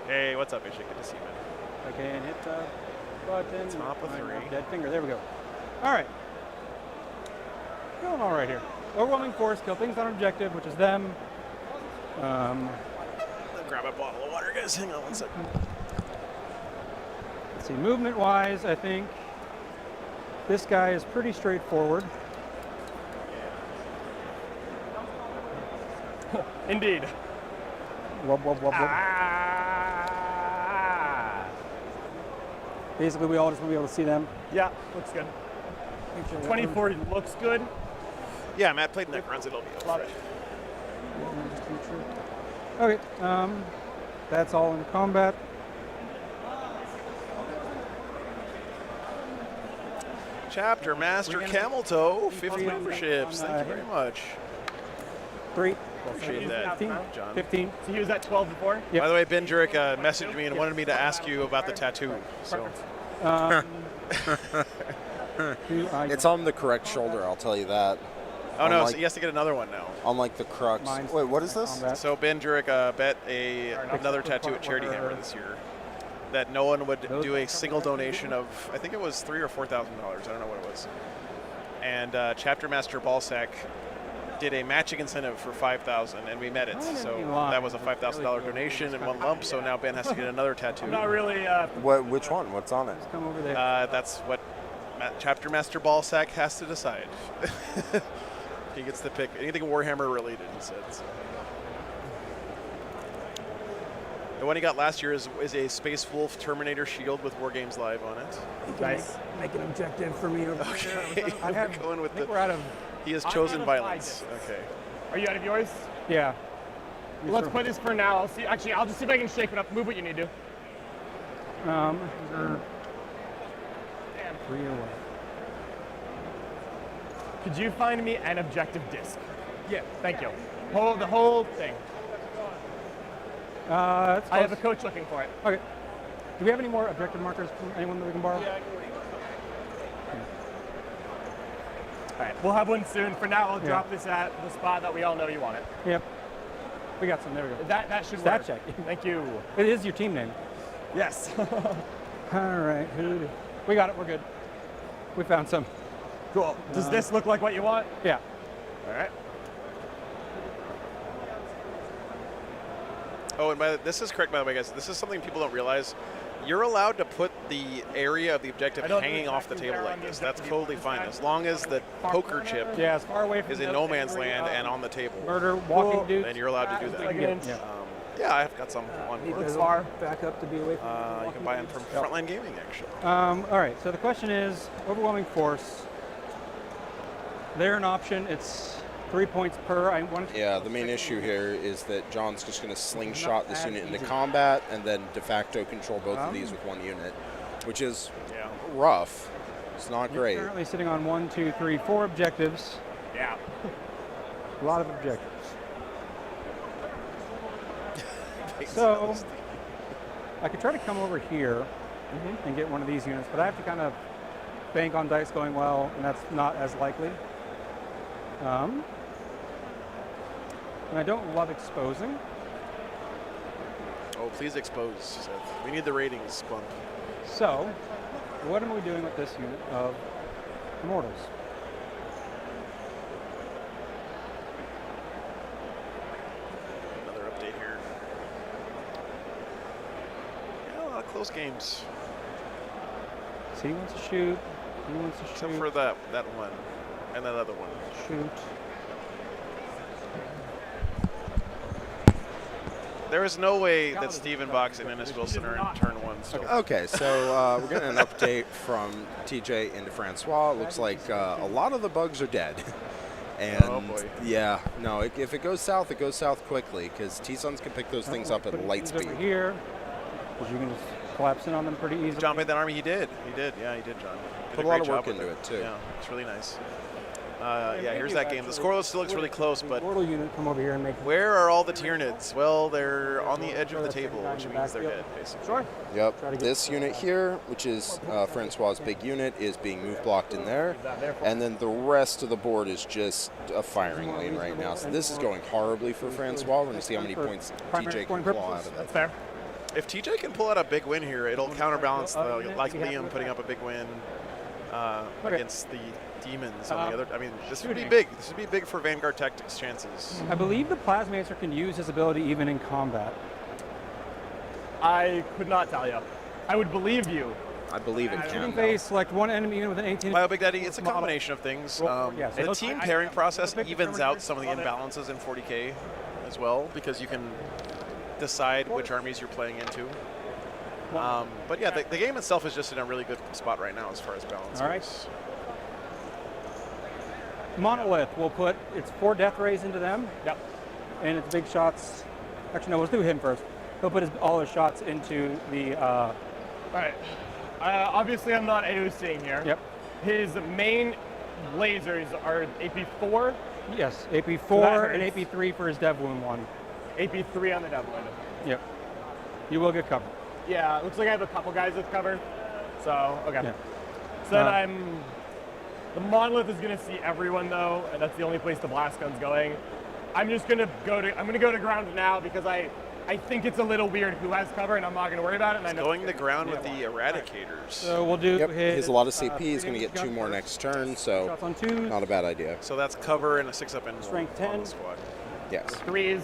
Hey, what's up, AJ? Good to see you, man. Okay, and hit the button. Top of 3. Dead finger. There we go. All right. Going all right here. Overwhelming force, kill things on objective, which is them. Grab a bottle of water, guys. Hang on 1 second. Let's see, movement-wise, I think this guy is pretty straightforward. Indeed. Wub, wub, wub, wub. Basically, we all just want to be able to see them. Yeah, looks good. 2040 looks good. Yeah, Matt played Necrons. It'll be over. Love it. Okay, that's all in combat. Chapter Master Camel Toe, 50 memberships. Thank you very much. 3. Appreciate that, 15. John. 15. So he was at 12 before? By the way, Ben Jurek messaged me and wanted me to ask you about the tattoo. So. It's on the correct shoulder, I'll tell you that. Oh no, so he has to get another one now. Unlike the crux. Wait, what is this? So Ben Jurek bet another tattoo at Charity Hammer this year that no one would do a single donation of, I think it was $3,000 or $4,000. I don't know what it was. And Chapter Master Ballsack did a matching incentive for $5,000, and we met it. So that was a $5,000 donation in one lump. So now Ben has to get another tattoo. I'm not really. Which one? What's on it? Come over there. That's what Chapter Master Ballsack has to decide. He gets to pick anything Warhammer related, he said. So. The one he got last year is a Space Wolf Terminator shield with War Games Live on it. Nice. Make an objective for me over here. I have going with the. We're out of. He has chosen violence. Okay. Are you out of yours? Yeah. Well, let's put this for now. I'll see. Actually, I'll just see if I can shake it up. Move what you need to. 3 away. Could you find me an objective disc? Yeah. Thank you. The whole thing. I have a coach looking for it. Okay. Do we have any more objective markers from anyone that we can borrow? Yeah, All right, we'll have one soon. For now, I'll drop this at the spot that we all know you want it. Yep. We got some. There we go. That should Stat work. check. Thank you. It is your team name. Yes. All right. We got it. We're good. We found some. Cool. Does this look like what you want? Yeah. All right. Oh, and this is correct, by the way, guys. This is something people don't realize. You're allowed to put the area of the objective hanging off the table like this. That's totally fine, as long as the poker chip as far away from is in no man's land and on the table. Murder, walking dudes. Then you're allowed to do that. Yeah, I've got some on. Looks far. Back up to be away from you can buy them from Frontline Gaming, actually. All right, so the question is, overwhelming force. They're an option. It's 3 points per. Yeah, the main issue here is that John's just going to slingshot this unit into combat and then de facto control both of these with one unit, which is rough. It's not great. You're currently sitting on 1, 2, 3, 4 objectives. Yeah. A lot of objectives. So I could try to come over here and get one of these units, but I have to kind of bank on dice going well, and that's not as likely. And I don't love exposing. Oh, please expose, Seth. We need the ratings bump. So, what am we doing with this unit of Immortals? Another update here. Yeah, a lot of close games. So he wants to shoot. He wants to shoot. Except for that one and that other one. Shoot. There is no way that Steven Box and Ennis Wilson are in turn 1 still. Okay, so we're getting an update from TJ into Francois. It looks like a lot of the bugs are dead. And oh boy. Yeah, no, if it goes south, it goes south quickly because T-Sons can pick those things up at light speed. Over here, because you can just collapse in on them pretty easily. John made that army. He did. Yeah, he did, John. Put a lot of work into it, too. Yeah, it's really nice. Yeah, here's that game. The scoreless still looks really close, but Mortal unit come over here and make. Where are all the Tyranids? Well, they're on the edge of the table, which means they're dead, basically. Sure. Yep. This unit here, which is Francois' big unit, is being move blocked in there, and then the rest of the board is just a firing lane right now. So this is going horribly for Francois. We're going to see how many points TJ can pull out of it. That's fair. If TJ can pull out a big win here, it'll counterbalance like Liam putting up a big win against the Demons on the other. I mean, this would be big. This would be big for Vanguard Tactics' chances. I believe the Plasmacer can use his ability even in combat. I could not tell you. I would believe you. I believe it can. Shooting phase, select one enemy unit with an 18. Bio Big Daddy, it's a combination of things. The team pairing process evens out some of the imbalances in 40K as well, because you can decide which armies you're playing into. But yeah, the game itself is just in a really good spot right now as far as balance goes. Monolith will put its 4 death rays into them. Yep. And its big shots. Actually, no, let's do him first. He'll put all his shots into the. All right. Obviously, I'm not AOCing here. Yep. His main lasers are AP4 Yes, AP4 So that and hurts. AP3 for his dev wound 1. AP3 on the dev wound. Yep. You will get covered. Yeah, it looks like I have a couple guys with cover. So, okay. Yeah. So then the monolith is gonna see everyone though, and that's the only place the blast gun's going. I'm gonna go to ground now because I think it's a little weird who has cover, and I'm not gonna worry about it. And I know Going to ground with the Eradicators. So we'll do his allotted CP. He's going to get 2 more next turn, so Shots on 2s. not a bad idea. So that's cover and a 6-up and Strength on 10. the squad. Yes. 3s,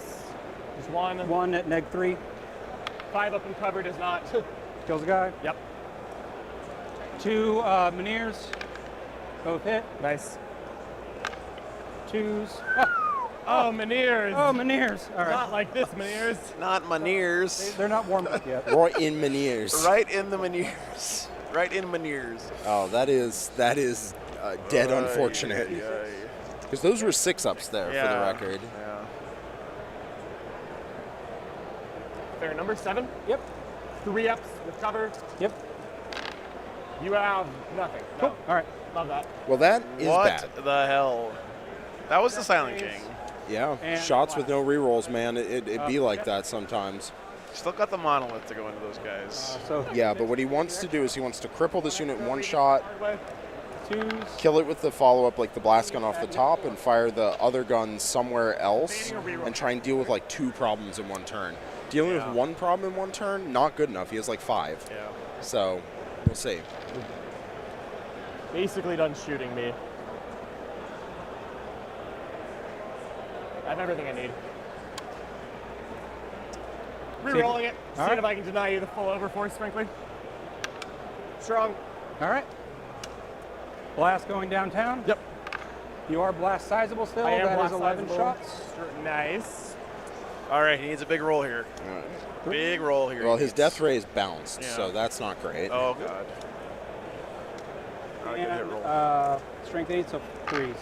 just 1. 1 at neg 3. 5 up and cover does not. Kills a guy. Yep. 2 Meniers. Both hit. Nice. 2s. Oh, Meniers. Oh, Meniers. All right. Not like this, Meniers. Not Meniers. They're not warmed up yet. Right in Meniers. Right in the Meniers. Right in Meniers. Oh, that is dead unfortunate. Because those were 6-ups there for the record. Yeah. Fair, number 7. Yep. 3 ups with cover. Yep. You have nothing. No. Cool. All right. Love that. Well, that is What bad. the hell? That was the Silent King. Yeah, And shots with no rerolls, man. It'd be like that sometimes. Still got the monolith to go into those guys. Yeah, but what he wants to do is he wants to cripple this unit in 1 shot, 2s. kill it with the follow-up, like the blast gun off the top, and fire the other guns somewhere else, and try and deal with like 2 problems in 1 turn. Dealing with 1 problem in 1 turn, not good enough. He has like 5. Yeah. So, we'll see. Basically done shooting me. I have everything I need. Rerolling it. All Seeing right. if I can deny you the full overforce, frankly. Strong. All right. Blast going downtown. Yep. You are blast sizable still. I am That is blast 11 sizable. shots. Nice. All right, he needs a big roll here. Big roll here. Well, he his needs. death ray is bounced, Yeah. so that's not great. Oh, God. Good hit And roll. strength 8, so 3s.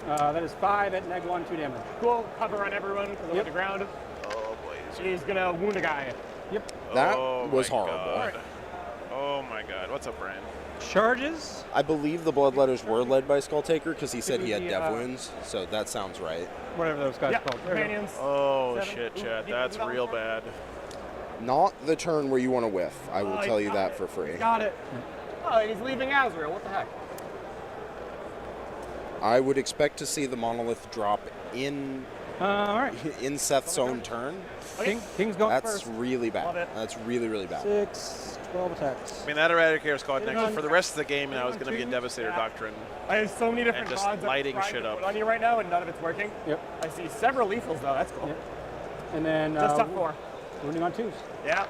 That is 5 at neg 1, 2 damage. Cool. Cover on everyone because I'm on the ground. Oh, boy. She's gonna wound a guy. Yep. That Oh, was my horrible. God. Oh, my God. What's up, Brian? Charges. I believe the bloodletters were led by Skulltaker because he said he had the, dev wounds, so that sounds right. Whatever those guys called. There we go. Companions. Oh, 7. shit, Ooh, Chad. he That's moved real on. bad. Not the turn where you want to whiff. I will Oh, tell he you got that it. for free. Got it. Oh, he's leaving Azrael. What the heck? I would expect to see the monolith drop in All right. in Seth's own turn. King's going That's first. really Love bad. it. That's really, really bad. 6, 12 attacks. I mean, that Eradicator squad next for the rest of the game now is going to be in Devastator Yeah. Doctrine. I have so many different just cards lighting I'm trying shit to up. put on you right now, and none of it's working. Yep. I see several lethals though. That's cool. Yep. And then Just top 4. wounding on 2s. Yeah.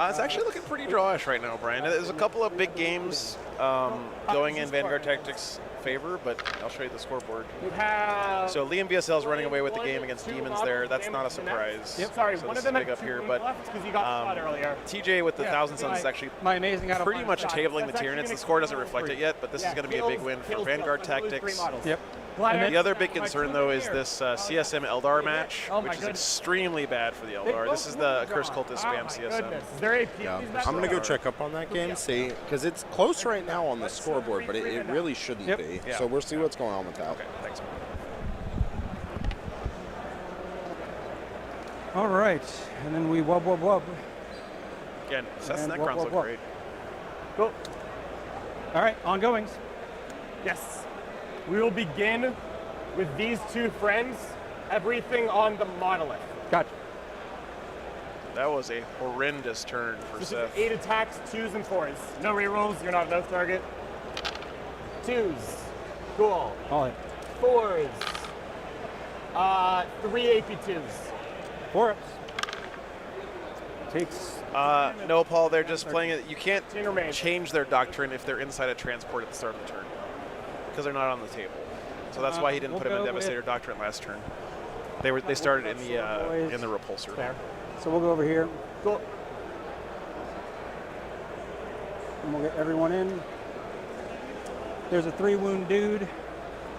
It's actually looking pretty drawish right now, Brian. There's a couple of big games going in Vanguard Tactics' favor, but I'll show you the scoreboard. We have. So Liam VSL is running away with the game against Demons there. That's not a surprise. Yep. Sorry, So one this of them is big had up here, 2 but left because you got shot earlier. TJ with the Thousand Suns is actually My amazing out of pretty line much shot. tabling the That's actually Tyranids. The gonna score doesn't kill reflect it yet, but this is Yeah, going to be a big kills- win for kills Vanguard kills. Those 3 Tactics. models. Yep. The other big concern, though, is this CSM Eldar match, Oh my which is goodness. extremely bad for the Eldar. This is the Cursed Cultist spam CSM. Goodness. Is there AP? Yeah. I'm going to go check up on that game, see, because it's close right now on the scoreboard, but it really shouldn't be. Yeah. So we'll see what's going on with that. Okay, thanks. All right. And then we wub, wub, wub. Again, Seth's And Necrons what, look what? great. Cool. All right. Ongoings. Yes. We will begin with these 2 friends. Everything on the monolith. Gotcha. That was a horrendous turn for This Seth. is 8 attacks, 2s and 4s. No rerolls. You're not a no target. 2s. Cool. All right. 4s. 3 AP2s. 4 ups. Takes. No, Paul, they're just playing it. You can't Chain remain. change their doctrine if they're inside a transport at the start of the turn, because they're not on the table. So that's why he didn't We'll put him in go Devastator with- Doctrine last turn. They started in the repulsor. Fair. So we'll go over here. Cool. And we'll get everyone in. There's a 3 wound dude.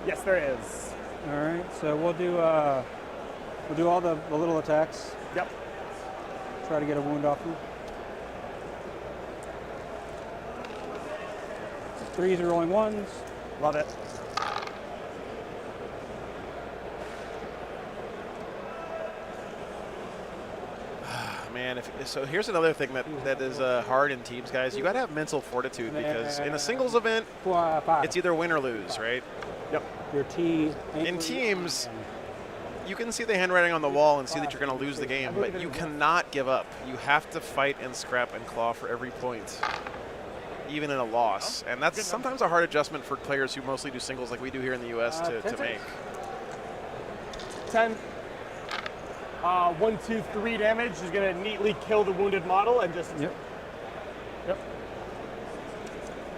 Yes, there is. All right. So we'll do all the little attacks. Yep. Try to get a wound off him. 3s are rolling 1s. Love it. Man, so here's another thing that is hard in teams, guys. You got to have mental fortitude because in a singles event, it's either win or lose, right? Yep. Your T. In teams, you can see the handwriting on the wall and see that you're going to lose the game, but you cannot give up. You have to fight and scrap and claw for every point, even in a loss. And that's sometimes a hard adjustment for players who mostly do singles like we do here in the U.S. to make. 10. 1, 2, 3 damage is going to neatly kill the wounded model and just. Yep. Yep.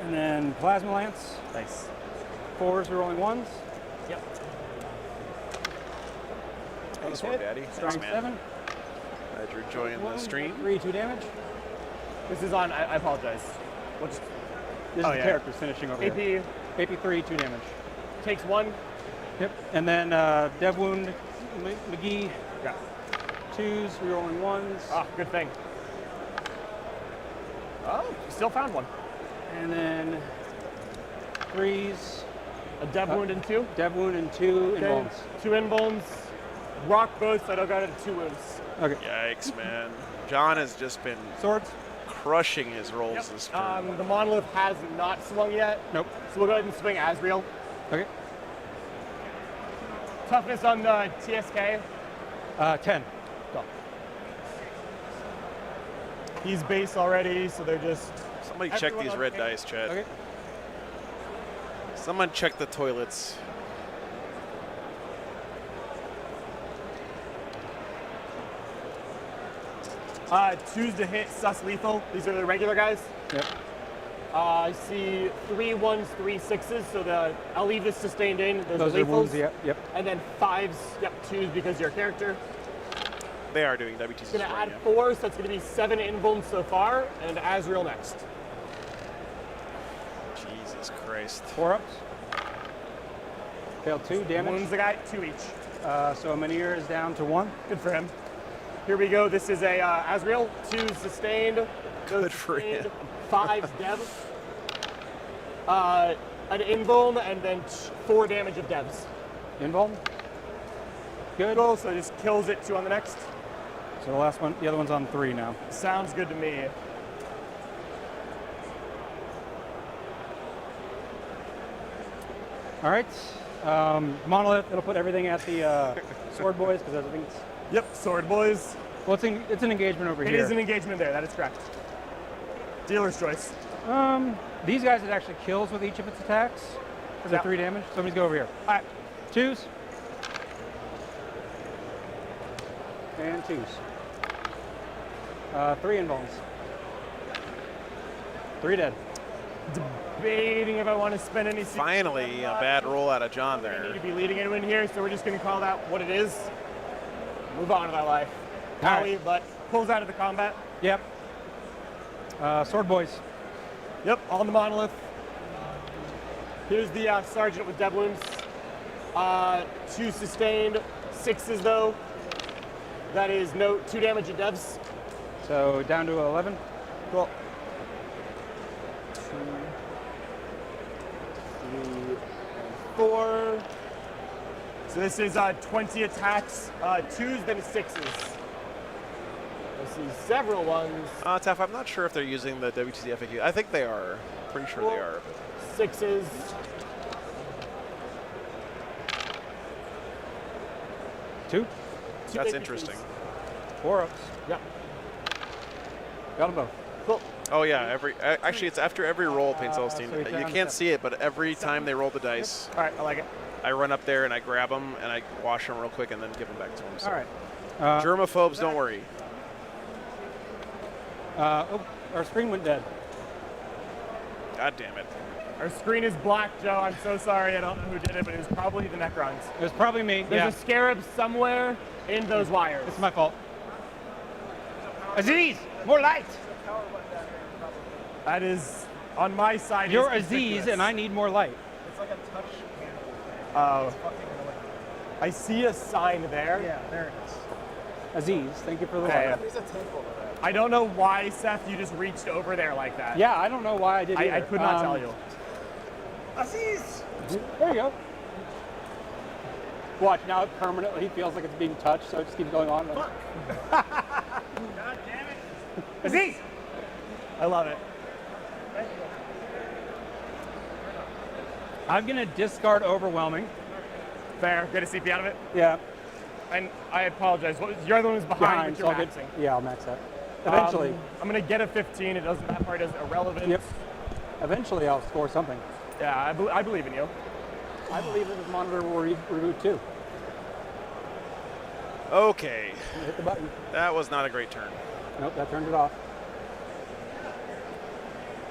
And then Plasma Lance. Nice. 4s, rolling 1s. Yep. Nice one, Daddy. Strong 7. Glad you're enjoying the stream. 3, 2 damage. This is on. I apologize. We'll just. This is the character's finishing over here. AP 3, 2 damage. Takes 1. Yep. And then Dev Wound McGee. Yeah. 2s, rerolling 1s. Ah, good thing. Oh, still found one. And then 3s. A Dev Wound and 2? Dev Wound and 2 inbones. 2 inbones. Rock both, so I don't got it 2 wounds. Okay. Yikes, man. John has just been swords crushing his rolls this turn. The monolith has not swung yet. Nope. So we'll go ahead and swing Asriel. Okay. Toughness on the TSK? 10. Go. He's base already, so they're just. Somebody check these red dice, Chad. Okay. Someone check the toilets. Choose to hit sus lethal. These are the regular guys. Yep. I see 3 1s, 3 6s, so I'll leave this sustained in. Those are are lethals. wounds, yep. And then 5s, yep, 2s because your character. They are doing WTC. It's going to add 4, so that's going to be 7 invulns so far, and Asriel next. Jesus Christ. 4 ups. Failed 2 damage. Wounds the guy, 2 each. So Manir is down to 1. Good for him. Here we go. This is a Asriel, 2 sustained. Good for him. 5 devs. An invuln, and then 4 damage of devs. Invuln. Good. Cool, so it just kills it 2 on the next. So the last one, the other one's on 3 now. Sounds good to me. All right. Monolith, it'll put everything at the Sword Boys because everything's. Yep, Sword Boys. Well, it's an engagement over here. It is an engagement there, that is correct. Dealer's choice. These guys, it actually kills with each of its attacks. Because they're 3 damage. So let me go over here. All right. 2s. And 2s. 3 invulns. 3 dead. Debating if I want to spend any. Finally, a bad roll out of John I there. need to be leading anyone here, so we're just going to call that what it is. Move on with our life. Howie, but pulls out of the combat. Yep. Sword Boys. Yep, on the monolith. Here's the sergeant with dev wounds. 2 sustained, 6s though. That is 2 damage at devs. So down to 11. Cool. 2, 3, 4. So this is 20 attacks, 2s, then 6s. I see several ones. Taff, I'm not sure if they're using the WTC FAQ. I think they are. Pretty sure they are. 6s. Two. That's interesting. 4 ups. Yep. Got them both. Cool. Oh yeah, actually it's after every roll, Paint Celestine. so You can't see it, but every time they roll the dice, all right, I like it. I run up there and I grab them and I wash them real quick and then give them back to them. So. All right. Germaphobes, don't worry. Our screen went dead. God damn it. Our screen is black, Joe. I'm so sorry. I don't know who did it, but it was probably the Necrons. It was probably me. There's a scarab somewhere in those wires. It's my fault. Aziz, more light. That is on my side. You're Aziz, and I need more light. It's like a touch Oh. I see a sign there. Yeah, there it is. Aziz, thank you for the Okay. light. There's a tank over there. I don't know why, Seth, you just reached over there like that. Yeah, I don't know why I did either. I could not tell you. Aziz! There you go. Watch, now it permanently feels like it's being touched, so it just keeps going on. God damn it. Aziz! I love it. I'm going to discard Overwhelming. Fair. Get a CP out of it? Yeah. And I apologize. You're the one who's behind, but so you're I'll maxing. Yeah, I'll max that. Eventually. I'm going to get a 15. It doesn't. That part is irrelevant. Yep. Eventually, I'll score something. Yeah, I believe in you. I believe that this monitor will reboot too. Okay. Hit the button. That was not a great turn. Nope, that turned it off.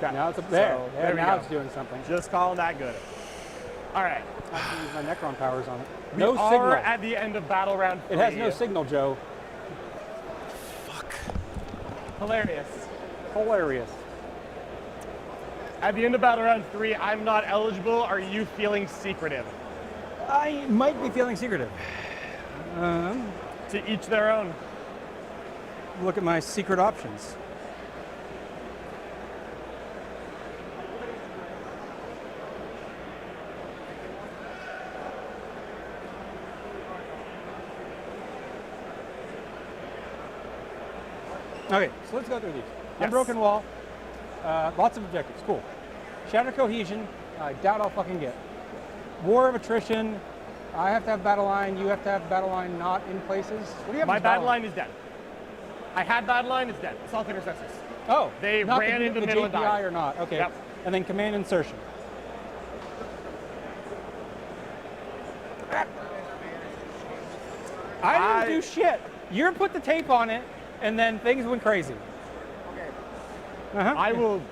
Now it's up there. So, Yeah, there we now go. it's doing something. Just calling that good. All right. I have to use my Necron powers on it. We No are signal. at the end of battle round 3. It has no signal, Joe. Hilarious. Hilarious. At the end of battle round 3, I'm not eligible. Are you feeling secretive? I might be feeling secretive. To each their own. Look at my secret options. Okay, so let's go through these. Unbroken Wall, lots of objectives, cool. Shattered Cohesion, I doubt I'll fucking get. War of Attrition, I have to have battle line, you have to have battle line not in places. What do you have My as battle line is dead. I had battle line, it's dead. Assault intercessors. Oh, They not ran into the the middle and JPI died. or not, okay. Yep. And then command insertion. I didn't do shit. You put the tape on it, and then things went crazy. I will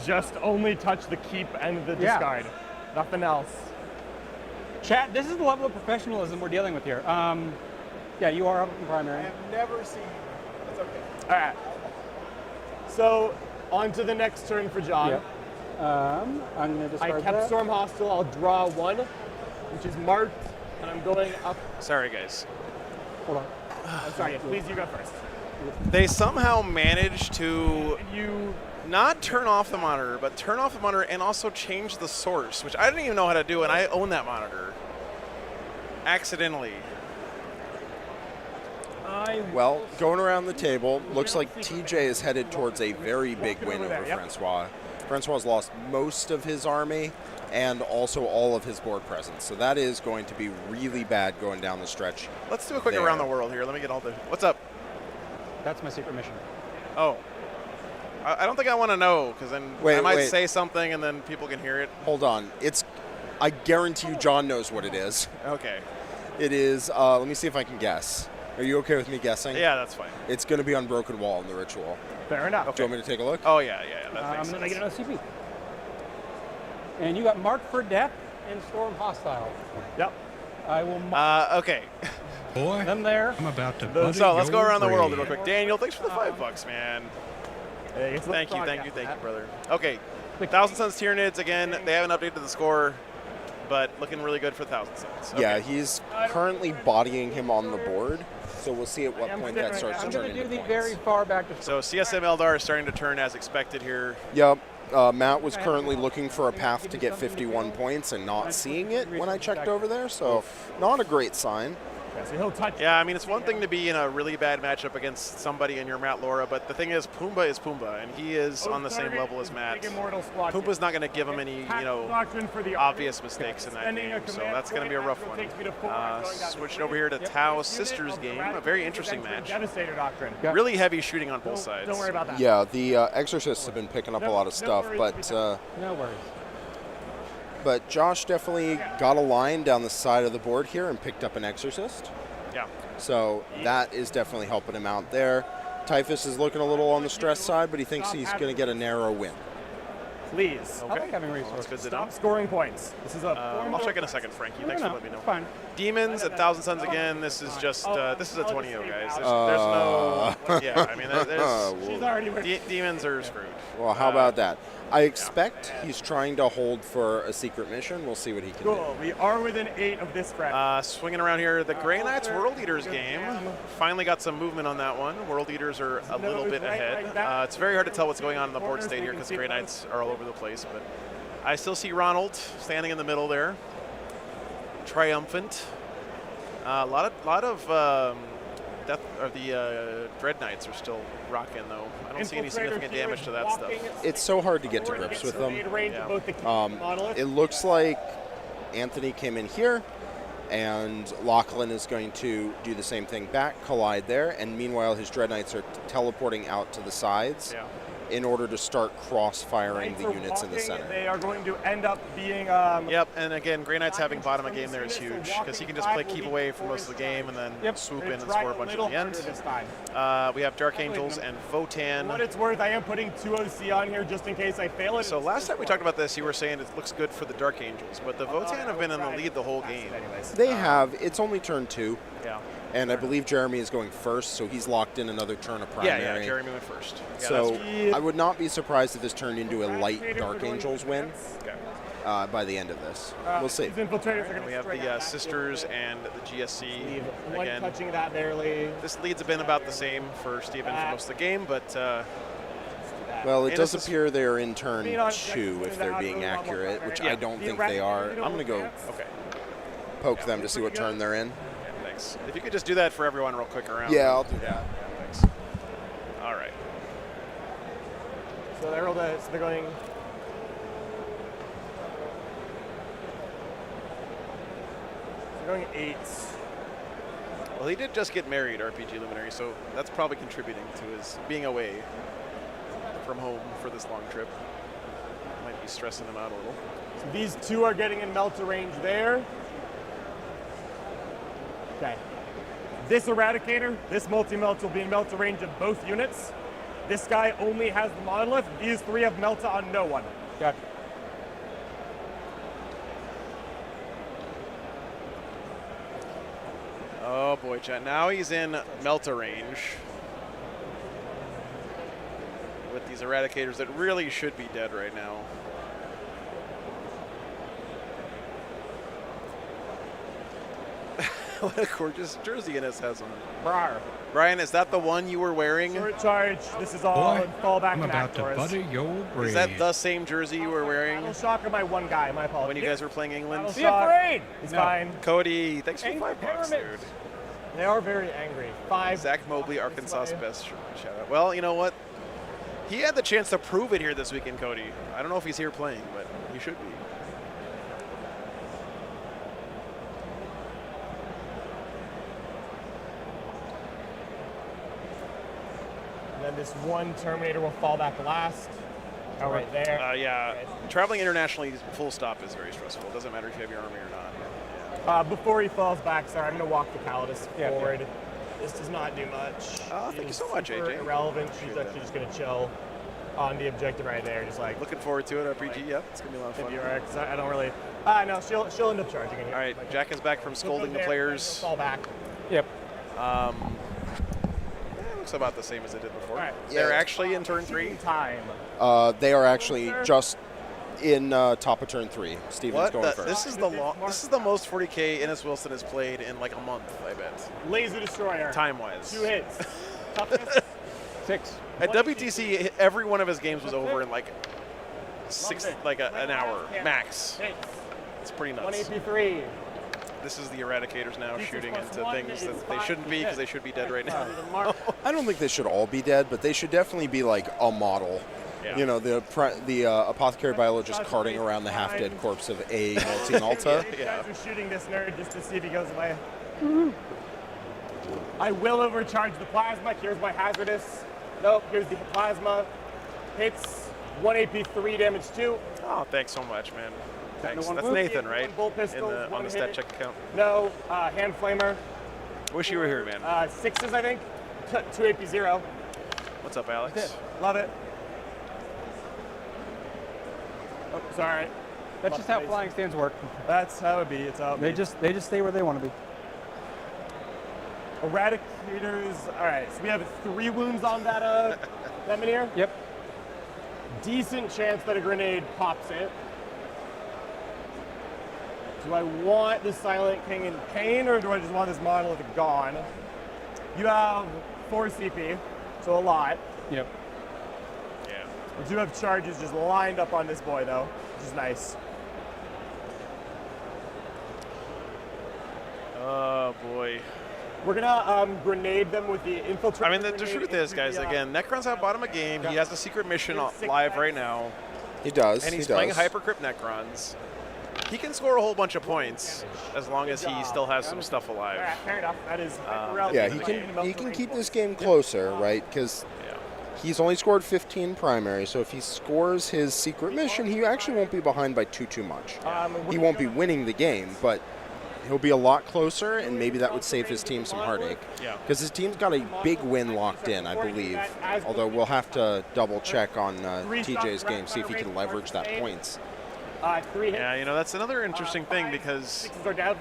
just only touch the keep and the Yeah. discard. Nothing else. Chat, this is the level of professionalism we're dealing with here. Yeah, you are up in primary. I have never seen. That's okay. All right. So, on to the next turn for John. Yep. I'm going to I discard kept that. Storm Hostile. I'll draw 1, which is marked, and I'm going up. Sorry, guys. Hold on. I'm sorry. Yes, please, you go first. They somehow managed to not turn off the monitor, but turn off the monitor and also change the source, which I didn't even know how to do, and I own that monitor. Accidentally. Well, going around the table, looks like TJ is headed towards a very big win over Francois. Francois lost most of his army and also all of his board presence. So that is going to be really bad going down the stretch. Let's do a quick there. around the world here. Let me get all the... What's up? That's my secret mission. Oh. I don't think I want to know, because then I might say something and then people can hear it. Hold on. I guarantee you John knows what it is. Okay. It is, let me see if I can guess. Are you okay with me guessing? Yeah, that's fine. It's going to be Unbroken Wall in the ritual. Fair enough. Do you want me to take a look? Oh, yeah. That I'm makes going sense. to get another CP. And you got Marked for Death and Storm Hostile. Yep. I will okay. Boy, them there. I'm about to So let's go around the world brain. real quick. Daniel, thanks for the $5, man. Hey, Thank you, brother. Okay, 1,000 Suns Tyranids, again, they haven't updated the score, but looking really good for 1,000 Suns. Okay. Yeah, he's currently bodying him on the board, so we'll see at what point that starts to I'm turn going to into do the points. very far back to So CSM Eldar is starting to turn as expected here. Yep. Matt was currently looking for a path to get 51 points and not seeing it when I checked over there, so not a great sign. So he'll touch. Yeah, I mean, it's one thing to be in a really bad matchup against somebody in your Matt Laura, but the thing is, Pumbaa is Pumbaa, and he is on the same level as Matt. Pumbaa's not going to give him any, obvious mistakes in that game, so that's going to be a rough one. Switching over here to Tau Sisters game, a very interesting match. Devastator Doctrine. Really heavy shooting on both sides. Don't worry about that. Yeah, the Exorcists have been picking up a lot of stuff, but no worries. But Josh definitely got a line down the side of the board here and picked up an Exorcist. Yeah. So that is definitely helping him out there. Typhus is looking a little on the stress side, but he thinks he's going to get a narrow win. Please. I like having resources. That's good to Stop know. scoring points. This is a. I'll check in a second, Frankie. Thanks for letting me know. Fine. Demons at 1,000 Suns again. This is just this is a 20-0, guys. There's no. Yeah, I mean, She's already. Demons are screwed. Well, how about that? I expect he's trying to hold for a secret mission. We'll see what he can do. Cool. We are within 8 of this threat. Swinging around here, the Grey Knights World Eaters game. Finally got some movement on that one. World Eaters are a little bit ahead. It's very hard to tell what's going on in the board state here because Grey Knights are all over the place, but I still see Ronald standing in the middle there, triumphant. A lot of death or the Dread Knights are still rocking though. I don't see any significant damage to that stuff. It's so hard to get to grips with them. It looks like Anthony came in here, and Lachlan is going to do the same thing back, collide there, and meanwhile his Dread Knights are teleporting out to the sides in order to start cross-firing the units in the center. They are going to end up being... Yep, and again, Grey Knight's having bottom of game there is huge, because he can just play keep away for most of the game and then swoop in and score a bunch at the end. We have Dark Angels and Votan. For what it's worth, I am putting 2 OC on here just in case I fail it. So last time we talked about this, you were saying it looks good for the Dark Angels, but the Votan have been in the lead the whole game. They have. It's only turn 2. Yeah. And I believe Jeremy is going first, so he's locked in another turn of primary. Yeah, Jeremy went first. Yeah, so I would not be surprised if this turned into a light Dark Angels win by the end of this. We'll see. We have the Sisters and the GSC. Again, touching that barely. This leads have been about the same for Steven for most of the game, but... well, it does appear they're in turn 2 if they're being accurate, which I don't think they are. I'm going to go poke them to see what turn they're in. If you could just do that for everyone real quick around. Yeah, I'll do that. Yeah, thanks. All right. So they're going... They're going 8s. Well, he did just get married, RPG Luminary, so that's probably contributing to his being away from home for this long trip. Might be stressing him out a little. So these 2 are getting in Melta range there. Okay. This Eradicator, this multi-melt will be in Melta range of both units. This guy only has the monolith. These 3 have Melta on no one. Gotcha. Oh boy, chat. Now he's in Melta range with these Eradicators that really should be dead right now. What a gorgeous jersey Innes has on. Brian, is that the one you were wearing? Short charge. This is all in fallback. I'm about to butter your brain. Is that the same jersey you were wearing? Battle Shock or my one guy, my apologies. When you guys were playing England? Be afraid! He's fine. Cody, thanks for $5, dude. They are very angry. 5. Zach Mobley, Arkansas's best shout out. Well, you know what? He had the chance to prove it here this weekend, Cody. I don't know if he's here playing, but he should be. And then this one Terminator will fall back last. Oh, right there. Yeah. Traveling internationally, full stop is very stressful. It doesn't matter if you have your army or not. Before he falls back, sorry, I'm going to walk the Calidus forward. This does not do much. Thank you so much, AJ. Irrelevant. She's actually just going to chill on the objective right there. Just like looking forward to it, RPG. Yep, it's going to be a lot of fun. I don't really... no, she'll end up charging. All right, Jack is back from scolding the players. Fall back. Yep. It looks about the same as it did before. Right. They're actually in turn 3. Time. They are actually just in top of turn 3. Steven's going first. This is the most 40K Innes Wilson has played in like a month, I bet. Laser Destroyer. Time-wise. 2 hits. Toughness. 6. At WTC, every one of his games was over in like an hour max. It's pretty nuts. 183. This is the Eradicators now shooting into things that they shouldn't be because they should be dead right now. I don't think they should all be dead, but they should definitely be like a model. Yeah. You know, the apothecary biologist carting around the half-dead corpse of a multi-Malta. You guys are shooting this nerd just to see if he goes away. I will overcharge the plasma. Here's my hazardous. Nope, here's the plasma. Hits 1 AP, 3 damage 2. Oh, thanks so much, man. Thanks. That's Nathan, right? Bolt pistol, on the stat check account. No, hand flamer. Wish you were here, man. 6s, I think. 2 AP 0. What's up, Alex? Love it. Oh, sorry. That's just how flying stands work. That's how it be. It's how it they be. just stay where they want to be. Eradicators. All right, so we have 3 wounds on that Minier. Yep. Decent chance that a grenade pops it. Do I want the Silent King in pain, or do I just want this monolith gone? You have 4 CP, so a lot. Yep. I do have charges just lined up on this boy, though. which is nice. Oh boy. We're gonna grenade them with the infiltrator. I mean, the truth is, guys, again, Necron's out bottom of game. He has a secret mission live right now. He does. And he's he playing does. Hypercrypt Necrons. He can score a whole bunch of points as long as he still has some stuff alive. Fair enough. That is Yeah, he can keep this game closer, right? Because he's only scored 15 primary, so if he scores his secret mission, he actually won't be behind by too much. He won't be winning the game, but he'll be a lot closer, and maybe that would save his team some heartache. Yeah. Because his team's got a big win locked in, I believe. Although we'll have to double check on TJ's game, see if he can leverage that points. 3 hits. Yeah, you know, that's another interesting thing because 6s are dev.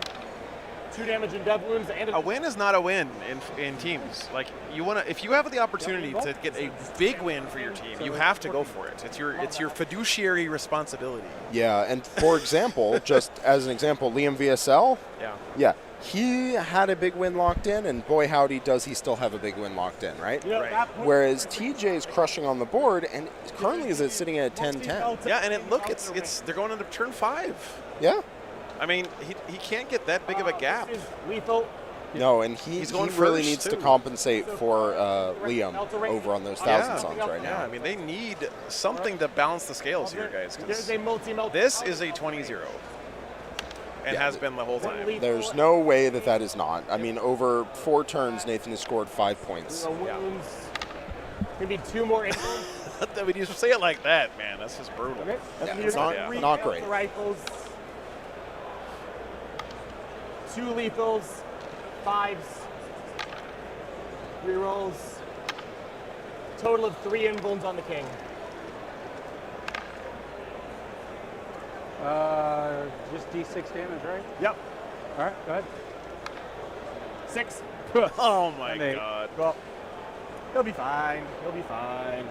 2 damage and dev wounds, and a win is not a win in teams. Like, you want to, if you have the opportunity to get a big win for your team, you have to go for it. It's your fiduciary responsibility. Yeah, and for example, just as an example, Liam VSL. Yeah, he had a big win locked in, and boy howdy does he still have a big win locked in, right? Whereas TJ's crushing on the board, and currently is sitting at 10-10. Yeah, and it's they're going into turn 5. Yeah. I mean, he can't get that big of a gap. Lethal. No, and he really needs to compensate for Liam over on those 1,000 songs right now. Yeah, I mean, they need something to balance the scales here, guys. 'Cause There's a multi-melt. this is a 20-0. And has been the whole time. There's no way that is not. I mean, over 4 turns, Nathan has scored 5 points. Could be 2 more injuries. When you say it like that, man, that's just brutal. Yeah, it's not great. Rifles. 2 lethals, 5s, rerolls. Total of 3 invulns on the king. Just D6 damage, right? Yep. All right, go ahead. 6. Oh my god. Well, he'll be fine. He'll be fine.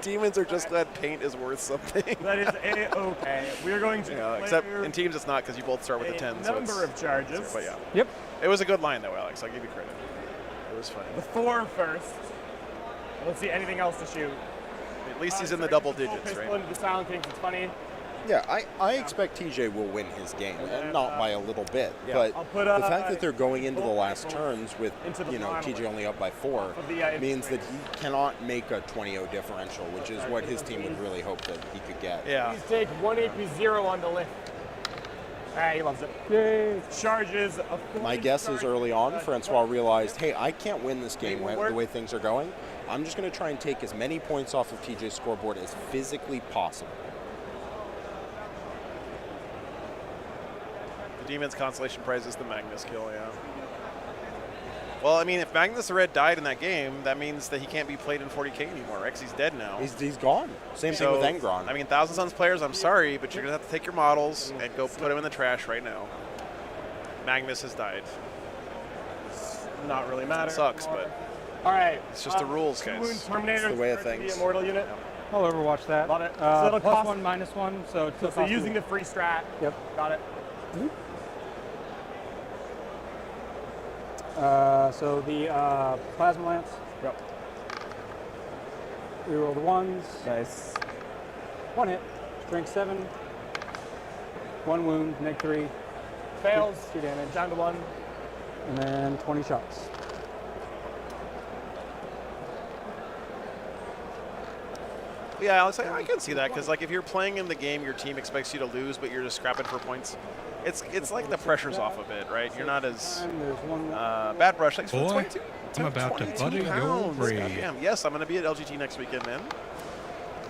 Demons are just glad paint is worth something. That is A-okay. We're going to except in teams it's not because you both start with a 10. So number of charges. But yeah. Yep. It was a good line though, Alex. I'll give you credit. It was funny. The 4 first. Let's see anything else to shoot. At least he's in the double digits, right? Into the Silent Kings. It's funny. Yeah, I expect TJ will win his game, and not by a little bit. Yeah. But I'll put, the fact that they're going into the last turns with, into the TJ only up by 4 means that he cannot make a 20-0 differential, which is what his team would really hope that he could get. Yeah. Please take 1 AP 0 on the lift. He loves it. Yay. Charges. My guess is early on, Francois realized, hey, I can't win this game the way things are going. I'm just going to try and take as many points off of TJ's scoreboard as physically possible. The Demon's consolation prize is the Magnus kill, yeah. Well, I mean, if Magnus the Red died in that game, that means that he can't be played in 40K anymore, right? 'Cause he's dead now. He's gone. Same thing with Engron. I mean, Thousand Sons players, I'm sorry, but you're going to have to take your models and go put them in the trash right now. Magnus has died. Not really matter. It sucks, but all right. It's just the rules, guys. Wound Terminator. It's the way of The things. immortal unit. I'll overwatch that. Love it. So it'll Plus cost 1, -1, so it's So using the free strat. Yep. Got it. So the Plasma Lance. Yep. Reroll the 1s. Nice. 1 hit. Strength 7. 1 wound, -3. Fails. 2 damage. Down to 1. And then 20 shots. Yeah, Alex, I can see that because, like, if you're playing in the game, your team expects you to lose, but you're just scrapping for points. It's like the pressure's off a bit, right? You're not as bad brush. Thanks for the 22. I'm about to 22 butter your pounds. brain. Goddamn. Yes, I'm going to be at LGT next weekend, man.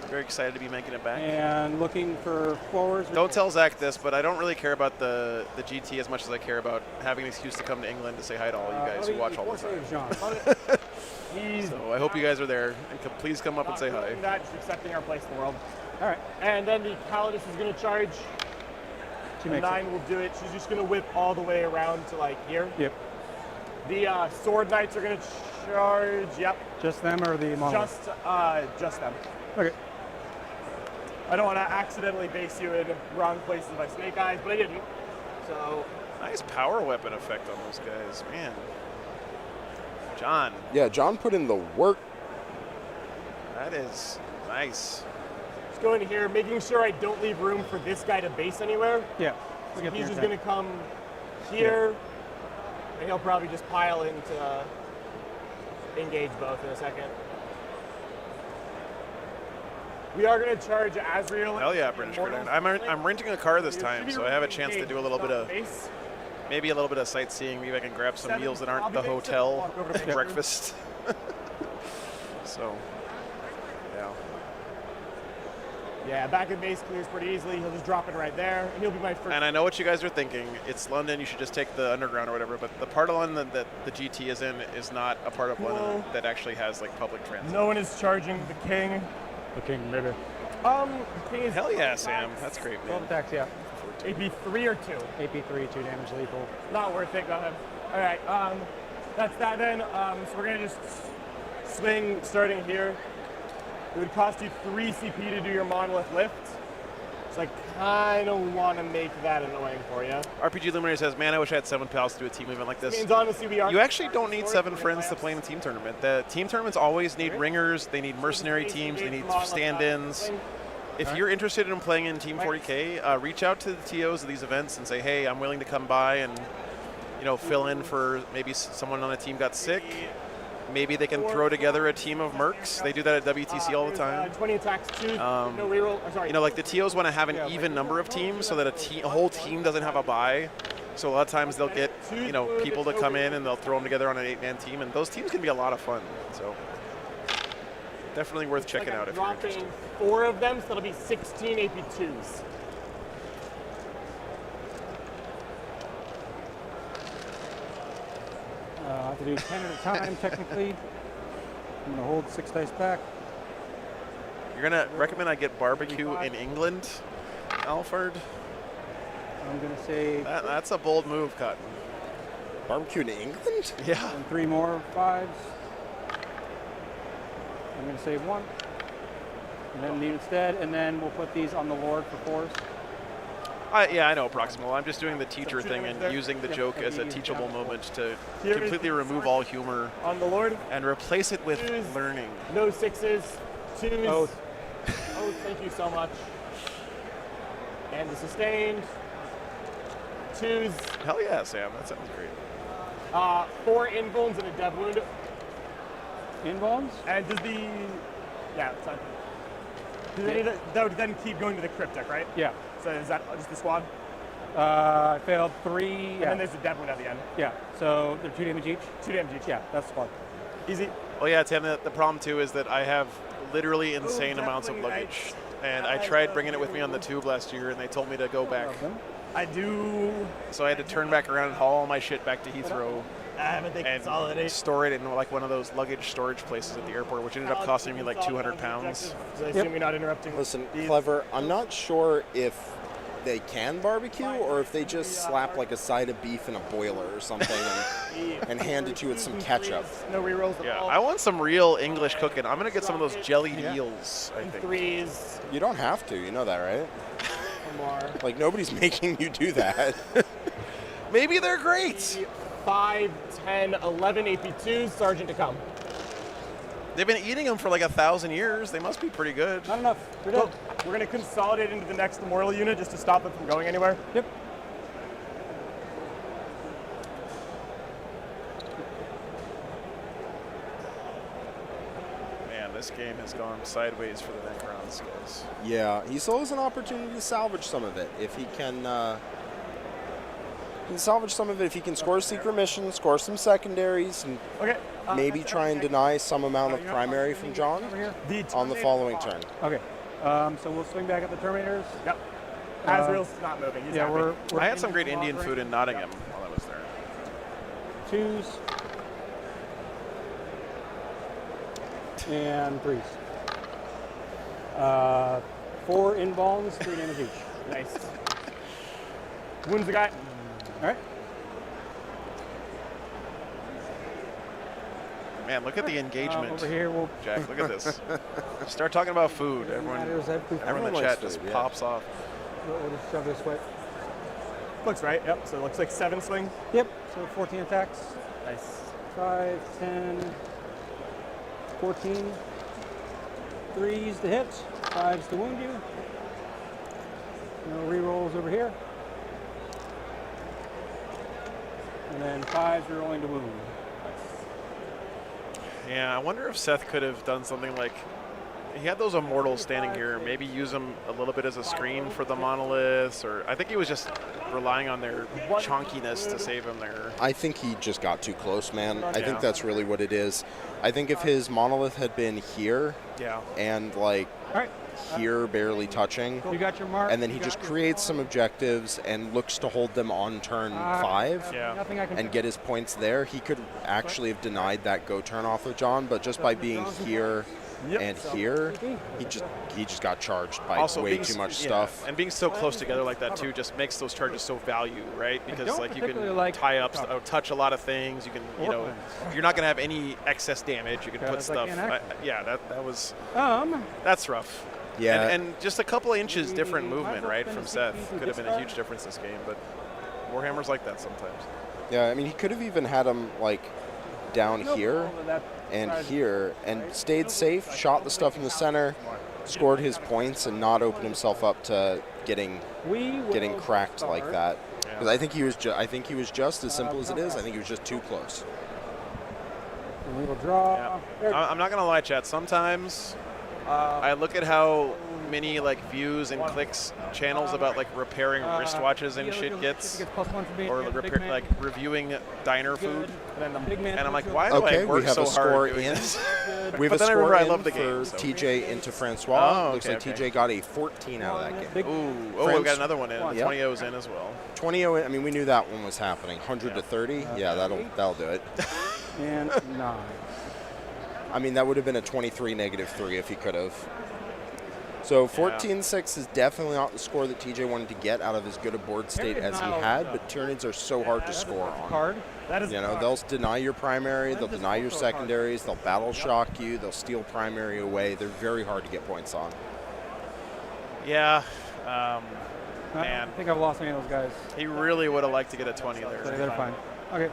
Very excited to be making it back. And looking for forwards. Don't tell Zach this, but I don't really care about the GT as much as I care about having an excuse to come to England to say hi to all you guys who watch all the time. So I hope you guys are there, and please come up and say hi. Not just accepting our place in the world. All right. And then the Calidus is going to charge. The 9 will do it. She's just going to whip all the way around to, like, here. Yep. The Sword Knights are going to charge. Yep. Just them or the monolith? Just them. Okay. I don't want to accidentally base you in wrong places by Snake Eyes, but I didn't. So nice power weapon effect on those guys, man. John. Yeah, John put in the work. That is nice. just going here, making sure I don't leave room for this guy to base anywhere. Yeah. So he's just going to come here, and he'll probably just pile in to engage both in a second. We are going to charge Azrael. Hell yeah, British Gridiron. I'm renting a car this time, so I have a chance to do a little bit of, maybe a little bit of sightseeing. Maybe I can grab some meals that aren't the hotel breakfast. So, yeah. Yeah, back at base clears pretty easily. He'll just drop it right there, and he'll be my first. And I know what you guys are thinking. It's London. You should just take the underground or whatever. But the part of London that the GT is in is not a part of London that actually has like public transit. No one is charging the king. The king, maybe. King is Hell yeah, Sam. That's great, man. 12 attacks, yeah. AP 3 or 2? AP 3, 2 damage lethal. Not worth it. Go ahead. All right. That's that then. So we're gonna just swing starting here. It would cost you 3 CP to do your monolith lift. So I kind of want to make that annoying for you. RPG Luminary says, man, I wish I had 7 pals to do a team event like this. Means honestly we are. You actually don't need 7 friends to play in a team tournament. The team tournaments always need ringers, they need mercenary teams, they need stand-ins. If you're interested in playing in Team 40K, reach out to the TOs of these events and say, hey, I'm willing to come by and fill in for maybe someone on a team got sick. Maybe they can throw together a team of mercs. They do that at WTC all the time. 20 attacks, 2, no reroll. Sorry. Like the TOs want to have an even number of teams so that a whole team doesn't have a bye. So a lot of times they'll get people to come in and they'll throw them together on an 8-man team, and those teams can be a lot of fun. So definitely worth checking out if you're interested. 4 of them, so that'll be 16 AP2s. I have to do 10 at a time, technically. I'm going to hold 6 dice back. You're going to recommend I get barbecue in England, Alfred? I'm going to say... That's a bold move, Cotton. Barbecue in England? Yeah. And 3 more 5s. I'm going to save 1. And then leave instead, and then we'll put these on the Lord for 4s. Yeah, I know Proximal. I'm just doing the teacher thing and using the joke as a teachable moment to completely remove all humor on the Lord and replace it with learning. No 6s, 2s. Oh, thank you so much. And the sustained. 2s. Hell yeah, Sam. That sounds great. 4 invulns and a dev wound. Invulns? And does the... Yeah, it's fine. That would then keep going to the cryptic, right? Yeah. So is that just the squad? I failed 3. And then there's a dev wound at the end. Yeah. So they're 2 damage each? 2 damage each. Yeah, that's squad. Easy. Well, yeah, Tim, the problem too is that I have literally insane amounts of luggage. And I tried bringing it with me on the tube last year, and they told me to go back. I do. So I had to turn back around and haul all my shit back to Heathrow. And store it in like one of those luggage storage places at the airport, which ended up costing me like 200 pounds. So I assume you're not interrupting. Listen, Clever, I'm not sure if they can barbecue or if they just slap like a side of beef in a boiler or something and hand it to you with some ketchup. No rerolls. Yeah, I want some real English cooking. I'm gonna get some of those jellied eels, I think. 3s. You don't have to, you know that, right? Like nobody's making you do that. Maybe they're great. 5, 10, 11 AP2s, Sergeant to come. They've been eating them for like 1,000 years. They must be pretty good. Not enough. Well, we're going to consolidate into the next memorial unit just to stop them from going anywhere. Yep. Man, this game has gone sideways for the Necrons, guys. Yeah, he still has an opportunity to salvage some of it if he can. He can salvage some of it if he can score a secret mission, score some secondaries, and maybe try and deny some amount of primary from John on the following turn. Okay, so we'll swing back at the Terminators. Yep. Azrael's not moving. He's happy. I had some great Indian food in Nottingham while I was there. 2s. And 3s. 4 invulns, 3 damage each. Nice. Wounds the guy. All right. Man, look at the engagement. Over here, Jack, look at this. Start talking about food. Everyone in the chat just pops off. We'll just shove this way. Looks right, yep. So it looks like 7 swing. Yep, so 14 attacks. Nice. 5, 10, 14. 3s to hit. 5s to wound you. No rerolls over here. And then 5s rerolling to wound. Yeah, I wonder if Seth could have done something like, he had those immortals standing here, maybe use them a little bit as a screen for the monoliths, or I think he was just relying on their chonkiness to save him there. I think he just got too close, man. I Yeah. think that's really what it is. I think if his monolith had been here and like here barely touching, You got your mark. and then he just creates some objectives and looks to hold them on turn 5 Nothing I can and get his points there, he could actually have denied that go turn off of John, but just by being here and here, he just got charged by way too much stuff. And being so close together like that too just makes those charges so value, right? Because like you can tie up, touch a lot of things. You can, you're not going to have any excess damage. You can put stuff. That was. That's rough. Yeah. And just a couple of inches different movement, right, from Seth could have been a huge difference this game. But Warhammer's like that sometimes. Yeah, I mean, he could have even had him like down here and here and stayed safe, shot the stuff in the center, scored his points, and not opened himself up to getting cracked like that. Because I think he was just as simple as it is. I think he was just too close. We will draw. I'm not gonna lie, chat. Sometimes I look at how many like views and clicks channels about like repairing wristwatches and shit gets, or like reviewing diner food, and I'm like, why do I work so hard doing this? We have But a then I score remember I in love the for game. So. TJ into Francois. Oh, Looks like TJ got a 14 out of that game. Ooh, we got another one in. 20-0's in as well. 20-0. I mean, we knew that one was happening. 100 to 30. Yeah, that'll do it. And 9. I mean, that would have been a 23-3 if he could have. So 14-6 is definitely not the score that TJ wanted to get out of as good a board state as he had, but Tyranids are so hard to score on. They'll deny your primary, they'll deny your secondaries, they'll battle shock you, they'll steal primary away. They're very hard to get points on. Yeah, man. I think I've lost any of those guys. He really would have liked to get a 20 there. They're fine. Okay.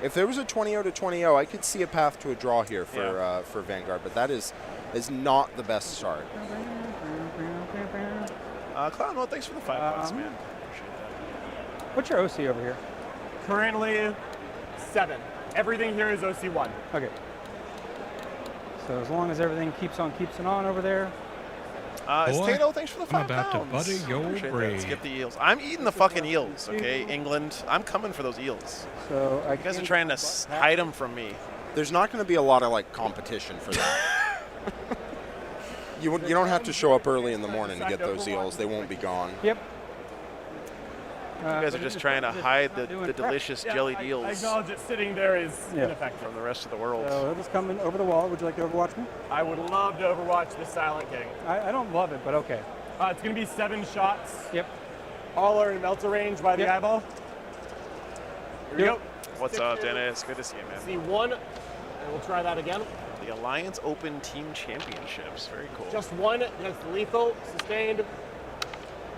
If there was a 20-0 to 20-0, I could see a path to a draw here for Vanguard, but that is not the best start. Clown, thanks for the $5, man. Appreciate that. What's your OC over here? Currently 7. Everything here is OC1. Okay. So as long as everything keeps on over there. It's Tato, thanks for the $5. I'm about to butter your brain. Skip the eels. I'm eating the fucking eels, okay? England, I'm coming for those eels. So you guys are trying to hide them from me. There's not going to be a lot of like competition for that. You don't have to show up early in the morning to get those eels. They won't be gone. Yep. You guys are just trying to hide the delicious jellied eels. I acknowledge that sitting there is ineffective from the rest of the world. So he'll just come in over the wall. Would you like to overwatch me? I would love to overwatch the Silent King. I don't love it, but okay. It's going to be 7 shots. Yep. All are in melter range by the eyeball. Here we go. What's up, Dennis? Good to see you, man. See 1, and we'll try that again. The Alliance Open Team Championships. Very cool. Just 1 against lethal, sustained.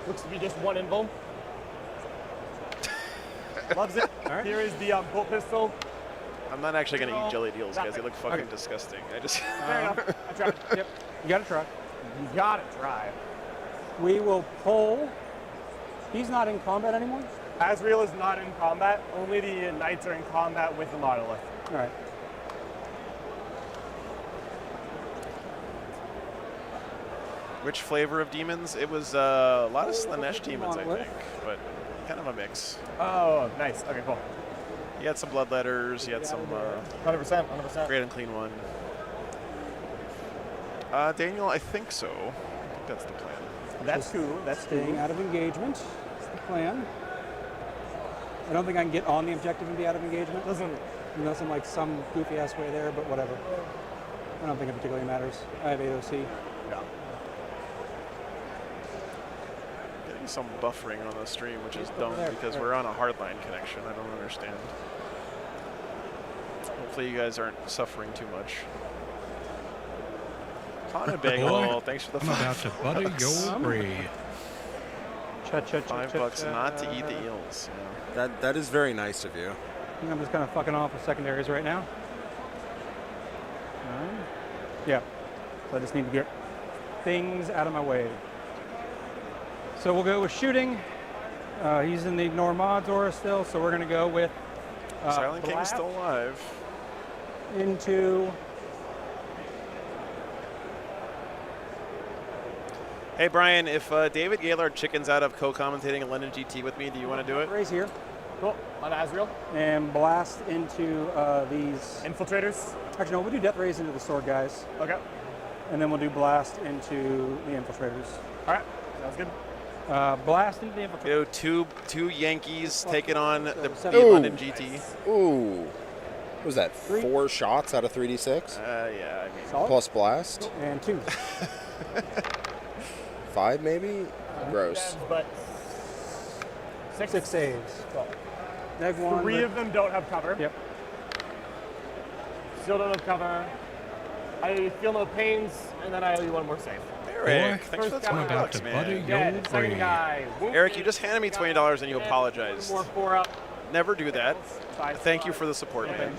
Looks to be just 1 invul. Loves it. Right. Here is the bolt pistol. I'm not actually going to eat jellied eels, guys. They look fucking disgusting. I just. Fair enough. I tried. Yep. You got to try. You got to try. We will pull. He's not in combat anymore? Azrael is not in combat. Only the knights are in combat with the monolith. All right. Which flavor of demons? It was a lot of Slanesh demons, I think, but kind of a mix. Oh, nice. Okay, cool. He had some bloodletters. He had some 100%. Great and Clean one. Daniel, I think so. I think that's the plan. That's cool. That's staying out of engagement. That's the plan. I don't think I can get on the objective and be out of engagement. Unless I'm like some goofy ass way there, but whatever. I don't think it particularly matters. I have 8 OC. Yeah. Getting some buffering on the stream, which is dumb because we're on a hardline connection. I don't understand. Hopefully you guys aren't suffering too much. Connor Bagel, thanks for the I'm about to butter your brain. $5 not to eat the eels. Yeah. That is very nice of you. I think I'm just kind of fucking off with secondaries right now. Yeah. So I just need to get things out of my way. So we'll go with shooting. He's in the ignore mods aura still, so we're going to go with Silent King's blast still alive. into. Hey Brian, if David Gaylord chickens out of co-commentating in London GT with me, do you want to do it? Raise here. Cool. On Azrael. And blast into these infiltrators. Actually, no, we'll do death rays into the sword guys. Okay. And then we'll do blast into the infiltrators. All right. Sounds good. Blast into the infiltrators. You know, two Yankees taking on the Ooh. London GT. Ooh. What was that? 4 shots out of 3d6? Yeah, I mean. Solid. Plus blast? And 2. 5 maybe? Gross. But 6 saves. Neg 1. 3 of them don't have cover. Yep. Still don't have cover. I feel no pains, and then I owe you 1 more save. Eric, thanks for the I'm about $20, to man. butter your Dead. Second brain. guy. Whoop. Eric, you just handed me $20 and you apologized. More 4 up. Never do that. Thank you for the support, man.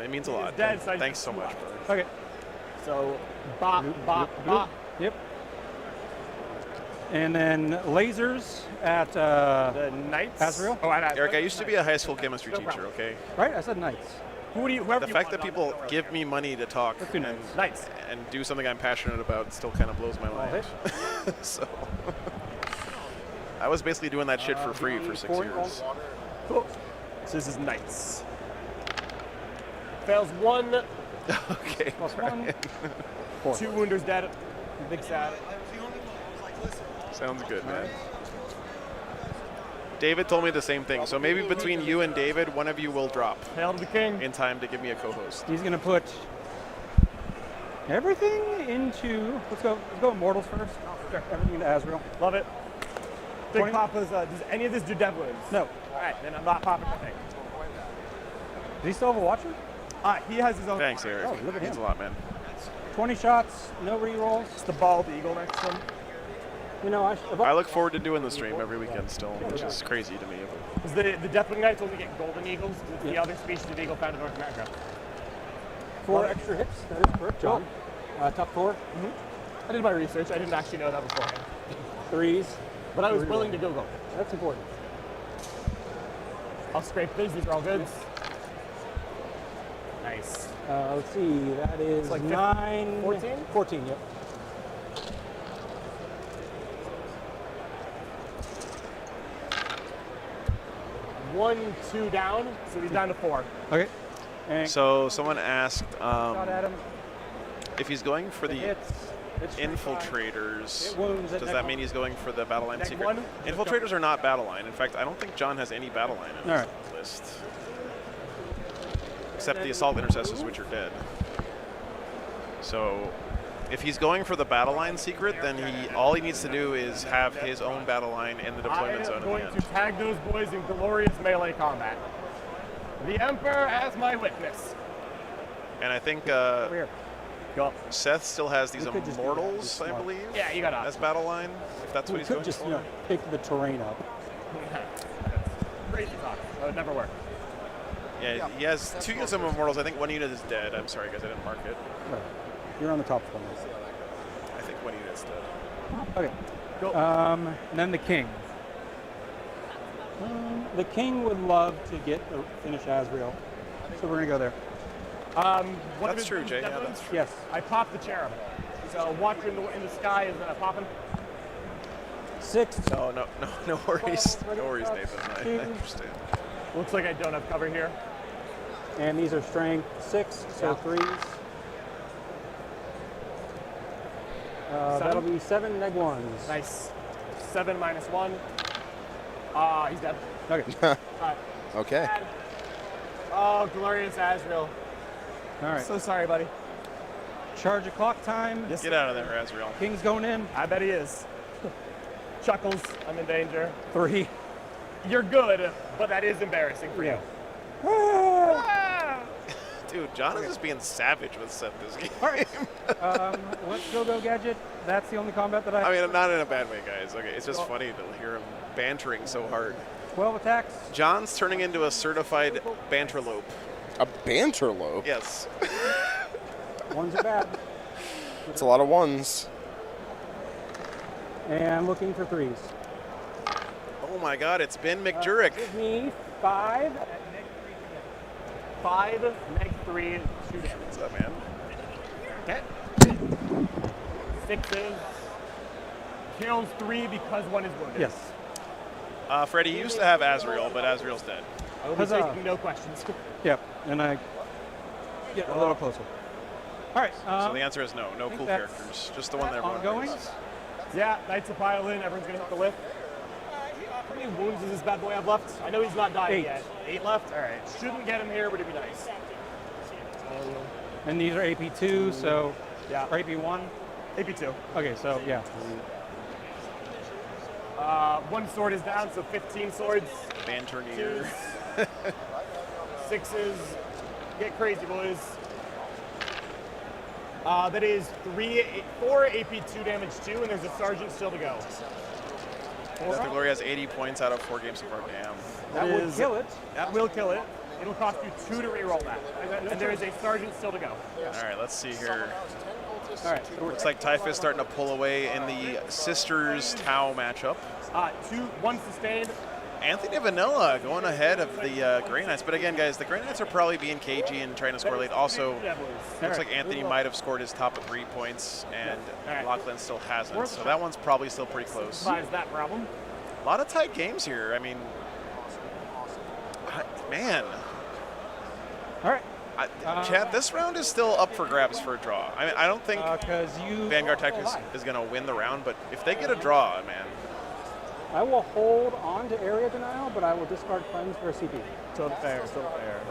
It means a lot. Dead, so Thanks so much. Okay. So, bop, bop, bop. Yep. And then lasers at the Knights. Azrael. Oh, Eric, I used to be a high school chemistry teacher, okay? Right? I said Knights. Whoever The fact that people give me money to talk and do something I'm passionate about still kind of blows my mind. So I was basically doing that shit for free for 6 years. Cool. So this is Knights. Fails 1. Okay. Plus 1. 4. 2 wounders dead. Big sad. Sounds good, man. David told me the same thing. So maybe between you and David, one of you will drop. Hail to the king. In time to give me a co-host. He's going to put everything into. Let's go Immortals first. Sure. Everything into Azrael. Love it. Big 20. Papa's. Does any of this do dev wounds? No. All right, then I'm not popping my thing. Does he still have a watcher? He has his own. Thanks, Eric. Oh, look at Means him. a lot, man. 20 shots, no rerolls. It's the bald eagle next to him. You know, I look forward to doing the stream every weekend still, which is crazy to me. Because the Deathwing Knights only get golden eagles. It's the other species of eagle found in North America. 4 extra hits. That is correct, John. Top 4. I did my research. I didn't actually know that beforehand. 3s. But I was willing to Google. That's important. I'll scrape these. These are all goods. Nice. Let's see. That is like 9. 14? 14, yep. One, 2 down, so he's down to 4. Okay. And So someone asked shot at him. if he's going for the Hits infiltrators, It wounds at does neg that one. mean he's going for the battle line Neg secret? 1? Infiltrators are not battle line. In fact, I don't think John has any battle line on his Alright. list. Except the assault intercessors, which are dead. So if he's going for the battle line secret, then all he needs to do is have his own battle line in the deployment zone I at am the going end. to tag those boys in glorious melee combat. The Emperor as my witness. And I think Here. Go. Seth still has these We could just do that. immortals, Just I smart. believe. Yeah, you got as battle line, if that's what We he's could going just, for. pick the terrain up. Crazy talk. That would never work. Yeah, he has 2 units of immortals. I think 1 unit is dead. I'm sorry, guys, I didn't mark it. Right. You're on the top 20. I think 1 unit's dead. Okay. Go. And then the king. The king would love to finish Azrael, so we're gonna go there. One of That's his true, Jay. Yeah, death that's wounds, true. Yes. I popped the cherub. So watcher in the sky is popping. 6. No worries. No worries, Nathan. I 2. understand. Looks like I don't have cover here. And these are strength 6, so 3s. That'll be 7 neg 1s. Nice. 7 minus 1. He's dead. Okay. Alright. Okay. Oh, glorious Azrael. All right. So sorry, buddy. Charge of clock time. Yes, Get out of there, Azrael. King's going in. I bet he is. Chuckles, I'm in danger. 3. You're good, but that is embarrassing for you. Dude, John is just being savage with Seth this game. All right. Let's go gadget. That's the only combat that I mean, not in a bad way, guys. Okay, it's just funny to hear him bantering so hard. 12 attacks. John's turning into a certified banterlope. A banterlope? Yes. 1s are bad. It's a lot of 1s. And looking for 3s. Oh my God, it's Ben McJurek. Give me 5. 5, neg 3, 2 damage. What's up, man? Okay. 6s. Kills 3 because 1 is wounded. Yes. Freddie used to have Azrael, but Azrael's dead. I will be taking no questions. Yep, and I get a little closer. All right. So the answer is no. No cool characters. Just the one there. Ongoing? Yeah, Knights of pile in. Everyone's going to hit the lift. How many wounds does this bad boy have left? I know he's not dying 8. yet. 8 left? All right. Shouldn't get him here, but it'd be nice. And these are AP2, so yeah. Or AP1? AP2. Okay, so yeah. 1 sword is down, so 15 swords. Van Tournier. 6s. Get crazy, boys. That is 4 AP2 damage, 2, and there's a sergeant still to go. Mr. Glory has 80 points out of 4 games so far. Damn. That would kill it. That will kill it. It'll cost you 2 to reroll that. And there is a sergeant still to go. All right, let's see here. All right. Looks like Typhus starting to pull away in the Sisters Tau matchup. 1 sustained. Anthony Vanilla going ahead of the Grey Knights. But again, guys, the Grey Knights are probably being cagey and trying to score late. Also, looks like Anthony might have scored his top of 3 points, and Lachlan still hasn't. So that one's probably still pretty close. Survives that problem. A lot of tight games here. I mean, man. All right. Chad, this round is still up for grabs for a draw. I mean, I don't think Vanguard Tactics is going to win the round, but if they get a draw, man. I will hold on to area denial, but I will discard cleanse for a CP. So fair, so fair.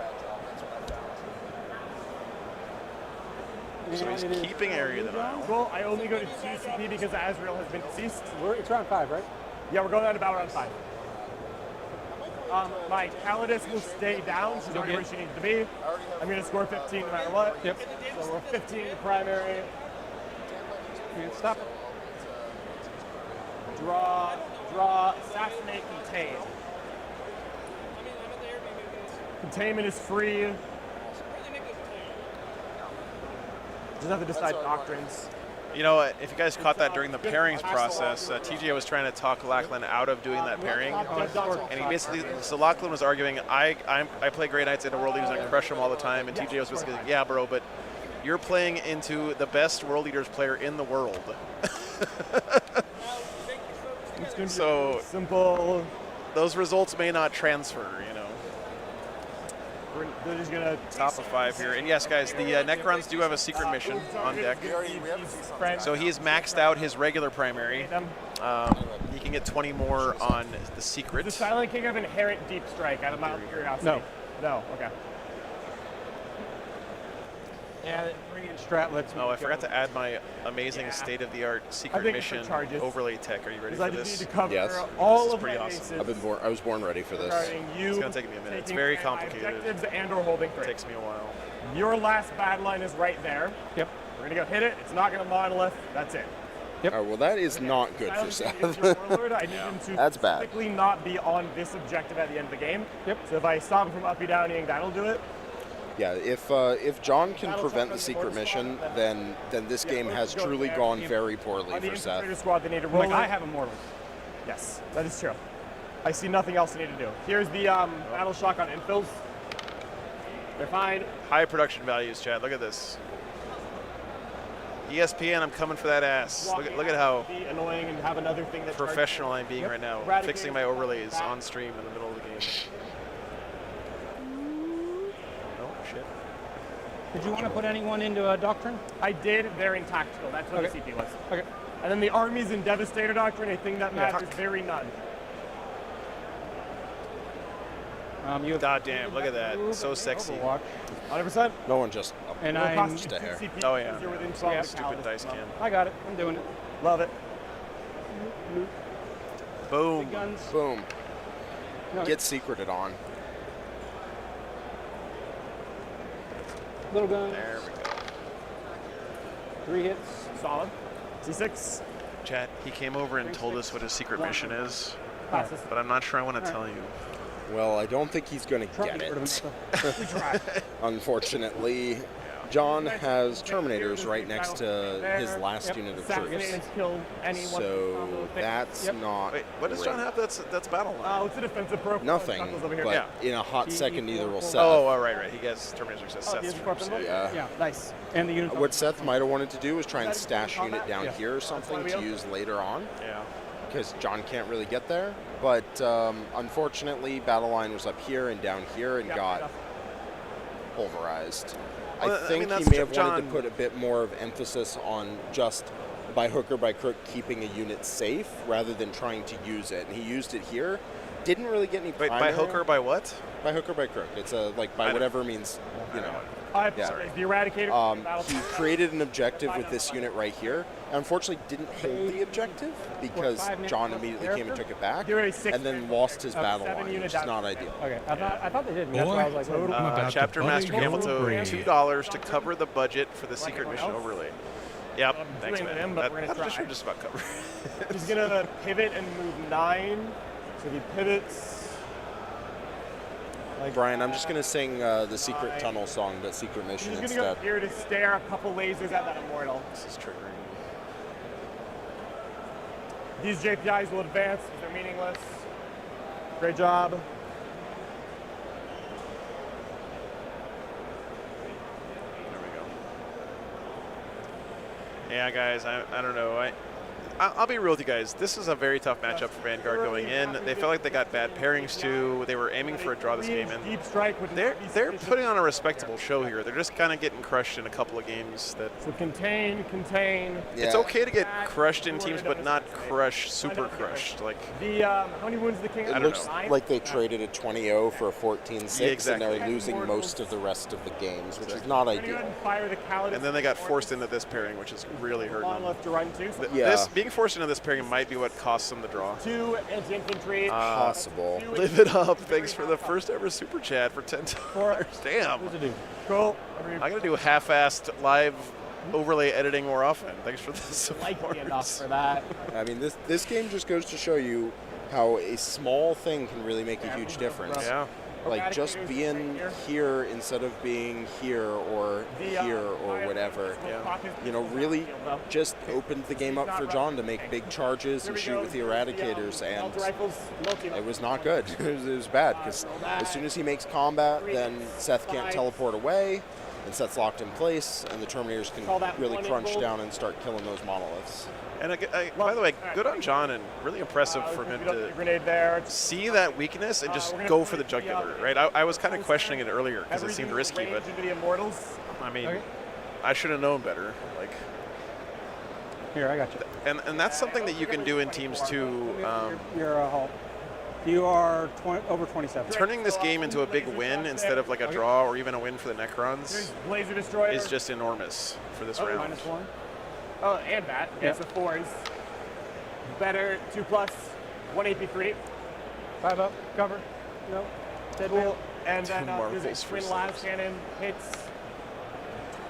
So he's keeping area denial. Well, I only go to 2 CP because Azrael has been deceased. It's round 5, right? Yeah, we're going down to battle round 5. My Calidus will stay down. She's already where she needs to be. I'm going to score 15 no matter what. Yep. So we're 15 in the primary. Stop. Draw, assassinate, contain. Containment is free. Just have to decide doctrines. You know, if you guys caught that during the pairings process, TJ was trying to talk Lachlan out of doing that pairing. And he basically, so Lachlan was arguing, I play Grey Knights into World Leaders and I crush them all the time. And TJ was basically like, yeah, bro, but you're playing into the best World Leaders player in the world. So simple. Those results may not transfer, you know. They're just gonna top of 5 here. And yes, guys, the Necrons do have a secret mission on deck. So he has maxed out his regular primary. He can get 20 more on the secret. Does the Silent King have inherent deep strike out of my curiosity? No. No, okay. Yeah, bring in Stratlets. Oh, I forgot to add my amazing state-of-the-art secret mission overlay tech. Are you ready for this? Yes. All this is of pretty my awesome. I was born ready for this. It's going to take me a minute. It's very complicated. Objectives and/or holding It takes me a while. Your last bad line is right there. Yep. We're gonna go hit it. It's not gonna monolith. That's it. Yep. Oh, well, that is not good for Seth. Seth. I need him to That's bad. specifically not be on this objective at the end of the game. Yep. So if I stop him from uppy downing, that'll do it. Yeah, if John can prevent the secret mission, then this game has truly gone very poorly for Seth. Squad, they need to roll like, I have Immortals. Yes, that is true. I see nothing else they need to do. Here's the battle shock on infills. They're fine. High production values, Chad. Look at this. ESPN, I'm coming for that ass. Look at how be annoying and have another thing that professional I'm being right now. Fixing my overlays on stream in the middle of the game. Oh, shit. Did you want to put anyone into a Doctrine? I did. They're in tactical. That's what Okay. the CP was. Okay. And then the armies in Devastator Doctrine, a thing that matters very none. God damn, look at that. So sexy. 100%. No one just And I'm just a hair. Oh, yeah. You're within 12 Yeah, of stupid dice can. I got it. I'm doing it. Love it. Boom. Big guns. Boom. No, Get secreted on. Little guns. There we go. 3 hits. Solid. C6. Chad, he came over and told us what his secret mission is, but I'm not sure I want to tell you. Well, I don't think he's going to get it. We tried. Unfortunately. John has Terminators right next to his last unit of troops. So that's not. Wait, what does John have? That's battle line. What's the defensive profile? Nothing. Over here. But in a hot second, neither will Seth. Oh, right. He has Terminators as Seth's troops. Yeah. Nice. And the unit. What Seth might have wanted to do was try and stash unit down here or something to use later on. Yeah. Because John can't really get there. But unfortunately, battle line was up here and down here and got pulverized. Well, I think he may have wanted to put a bit more of emphasis on just by hook or by crook keeping a unit safe rather than trying to use it. And he used it here. Didn't really get any primary. By hook or by what? By hook or by crook. It's like by whatever means, you know. Sorry, the Eradicator. He created an objective with this unit right here. And unfortunately, didn't hold the objective because John immediately came and took it back, and then lost his battle line, which is not ideal. Okay, I thought they did. That's why I was like, Chapter Master Camilto, $2 to cover the budget for the secret mission overlay. Yep, thanks, man. That should just about cover. He's gonna pivot and move 9. So he pivots. Brian, I'm just going to sing the Secret Tunnel song, but Secret Mission He's instead. He's going to go here to stare a couple lasers at that Immortal. This is triggering. These JPIs will advance because they're meaningless. Great job. There we go. Yeah, guys, I don't know. I'll be real with you guys. This is a very tough matchup for Vanguard going in. They felt like they got bad pairings too. They were aiming for a draw this game, and they're putting on a respectable show here. They're just kind of getting crushed in a couple of games. So contain. It's okay to get crushed in teams, but not super crushed. Like how many wounds the king? It looks like they traded a 20-0 for a 14-6, Yeah, exactly. and they're losing most of the rest of the games, which is not ideal. And then they got forced into this pairing, which is really hurting them. Left to run too. Being forced into this pairing might be what costs them the draw. 2 anti-infantry. Possible. Live it up. Thanks for the first ever super chat for $10. Damn. Cool. I'm going to do half-assed live overlay editing more often. Thanks for the support. Enough for that. I mean, this game just goes to show you how a small thing can really make a huge difference. Yeah. Like just being here instead of being here or whatever. Yeah. You know, really just opened the game up for John to make big charges and shoot with the Eradicators, and it was not good. It was bad because as soon as he makes combat, then Seth can't teleport away, and Seth's locked in place, and the Terminators can really crunch down and start killing those monoliths. And by the way, good on John, and really impressive for him to see that weakness and just go for the jugular, right? I was kind of questioning it earlier because it seemed risky, but I mean, I should have known better. Like, here, I got you. And that's something that you can do in teams too. You are over 27. Turning this game into a big win instead of like a draw or even a win for the Necrons is just enormous for this round. -1. Oh, and that. It's the 4s. Better 2+, 1 AP3. 5 up, cover. No. Dead cool. And then there's a twin last cannon hits.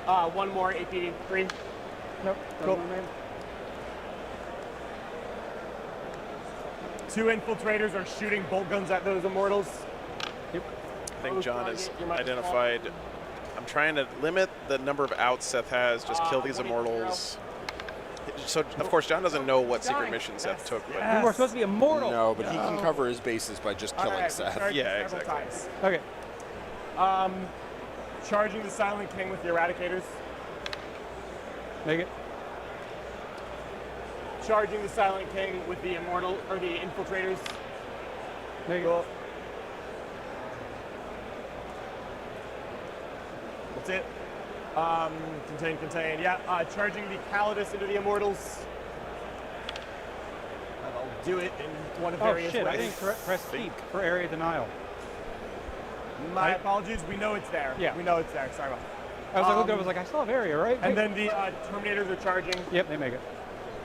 1 more AP3. Nope. Cool. 2 infiltrators are shooting bolt guns at those Immortals. Yep. I think John has identified. I'm trying to limit the number of outs Seth has. Just kill these Immortals. So, of course, John doesn't know what secret mission Seth took. But You were supposed to be immortal. No, but he can cover his bases by just killing Seth. Yeah, exactly. Okay. Charging the Silent King with the Eradicators. Make it. Charging the Silent King with the Immortal, or the Infiltrators. Make cool. it. That's it. Contain. Yeah, charging the Calidus into the Immortals. I'll do it in one of various ways. I didn't press keep for area denial. My apologies. We know it's there. Yeah. We know it's there. Sorry about that. I was like, I still have area, right? And then the Terminators are charging. Yep, they make it.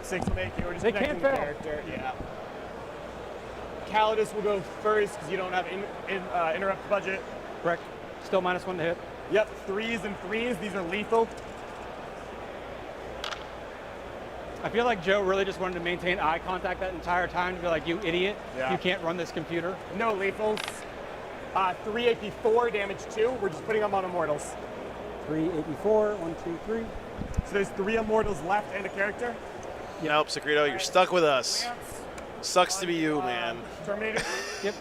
6 will make it. We're just They connecting can't the fail. character. Yeah. Calidus will go first because you don't have interrupt budget. Correct. Still -1 to hit. Yep, 3s and 3s. These are lethal. I feel like Joe really just wanted to maintain eye contact that entire time to be like, you idiot, Yeah. you can't run this computer. No lethals. 3 AP4, damage 2. We're just putting them on Immortals. 3 AP4, 1, 2, 3. So there's 3 immortals left and a character. Nope, Secreto, you're stuck with us. Sucks to be you, man. Terminator. Yep.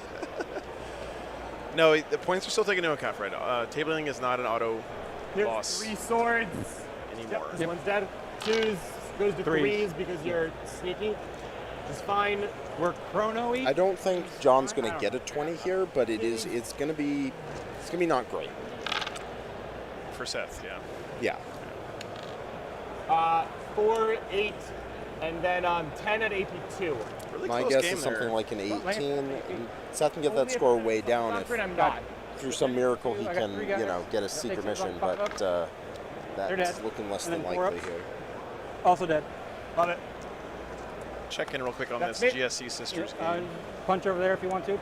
No, the points are still taken into account, Fred. Tabling is not an auto Here's loss 3 swords. anymore. This one's dead. 2s goes to 3s. 3s because you're sneaky. Which is fine. We're chrono-y. I don't think John's going to get a 20 here, but it's going to be not great. For Seth, yeah. Yeah. 4, 8, and then 10 at AP2. Really My close guess game is something there. like an 18. And Seth can get that score way down if I'm not. through some miracle he I got can, 3 guys. get a secret mission, but They're that's dead. looking less And than then 4 likely ups. here. Also dead. Love it. Check in real quick on That's this me. GSC Sisters game. Punch over there if you want to.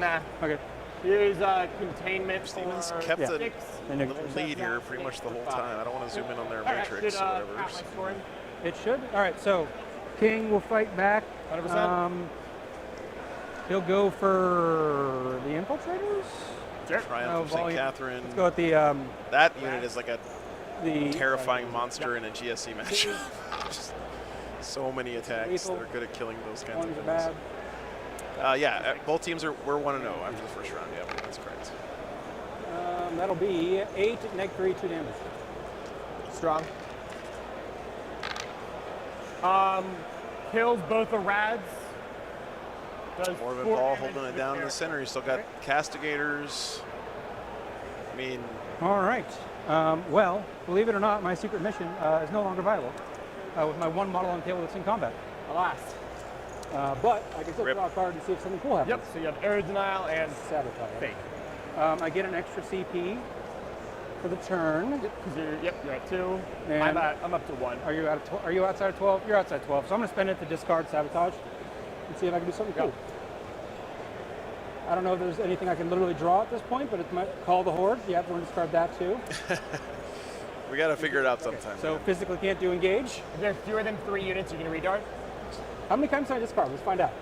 Nah. Okay. Here's containment Stevens for kept the 6. lead here pretty much the whole time. I don't want to zoom in on their matrix Should, or whatever. Pat my scoring? It should. All right, so King will fight back. 100%. He'll go for the infiltrators. Triumph of St. volume. Catherine. Let's go with the That unit is like a the terrifying monster in a GSC match. Just so many attacks Lethal. that are good at killing those kinds ones of are things. bad. Yeah, both teams were 1-0 after the first round. Yeah, that's correct. That'll be 8 -3, 2 damage. Strong. Kills both the rads. Does Morven 4 Ball damage holding it with down in their- the center. He's still got Castigators. I mean, All right. Well, believe it or not, my secret mission is no longer viable with my 1 model on the table that's in combat. Alas. But I can still Rip. draw a card to see if something cool happens. Yep, so you have Air Denial and Sabotage. Fake. I get an extra CP for the turn. Because you're at 2. And I'm up to 1. Are you are you outside of 12? You're outside 12. So I'm going to spend it to discard Sabotage and see if I can do something cool. I don't know if there's anything I can literally draw at this point, but it might call the Horde. Yeah, we're going to discard that too. we got to figure it out sometime. So physically can't do engage. If there are fewer than 3 units, you can redart. How many times can I discard? Let's find out.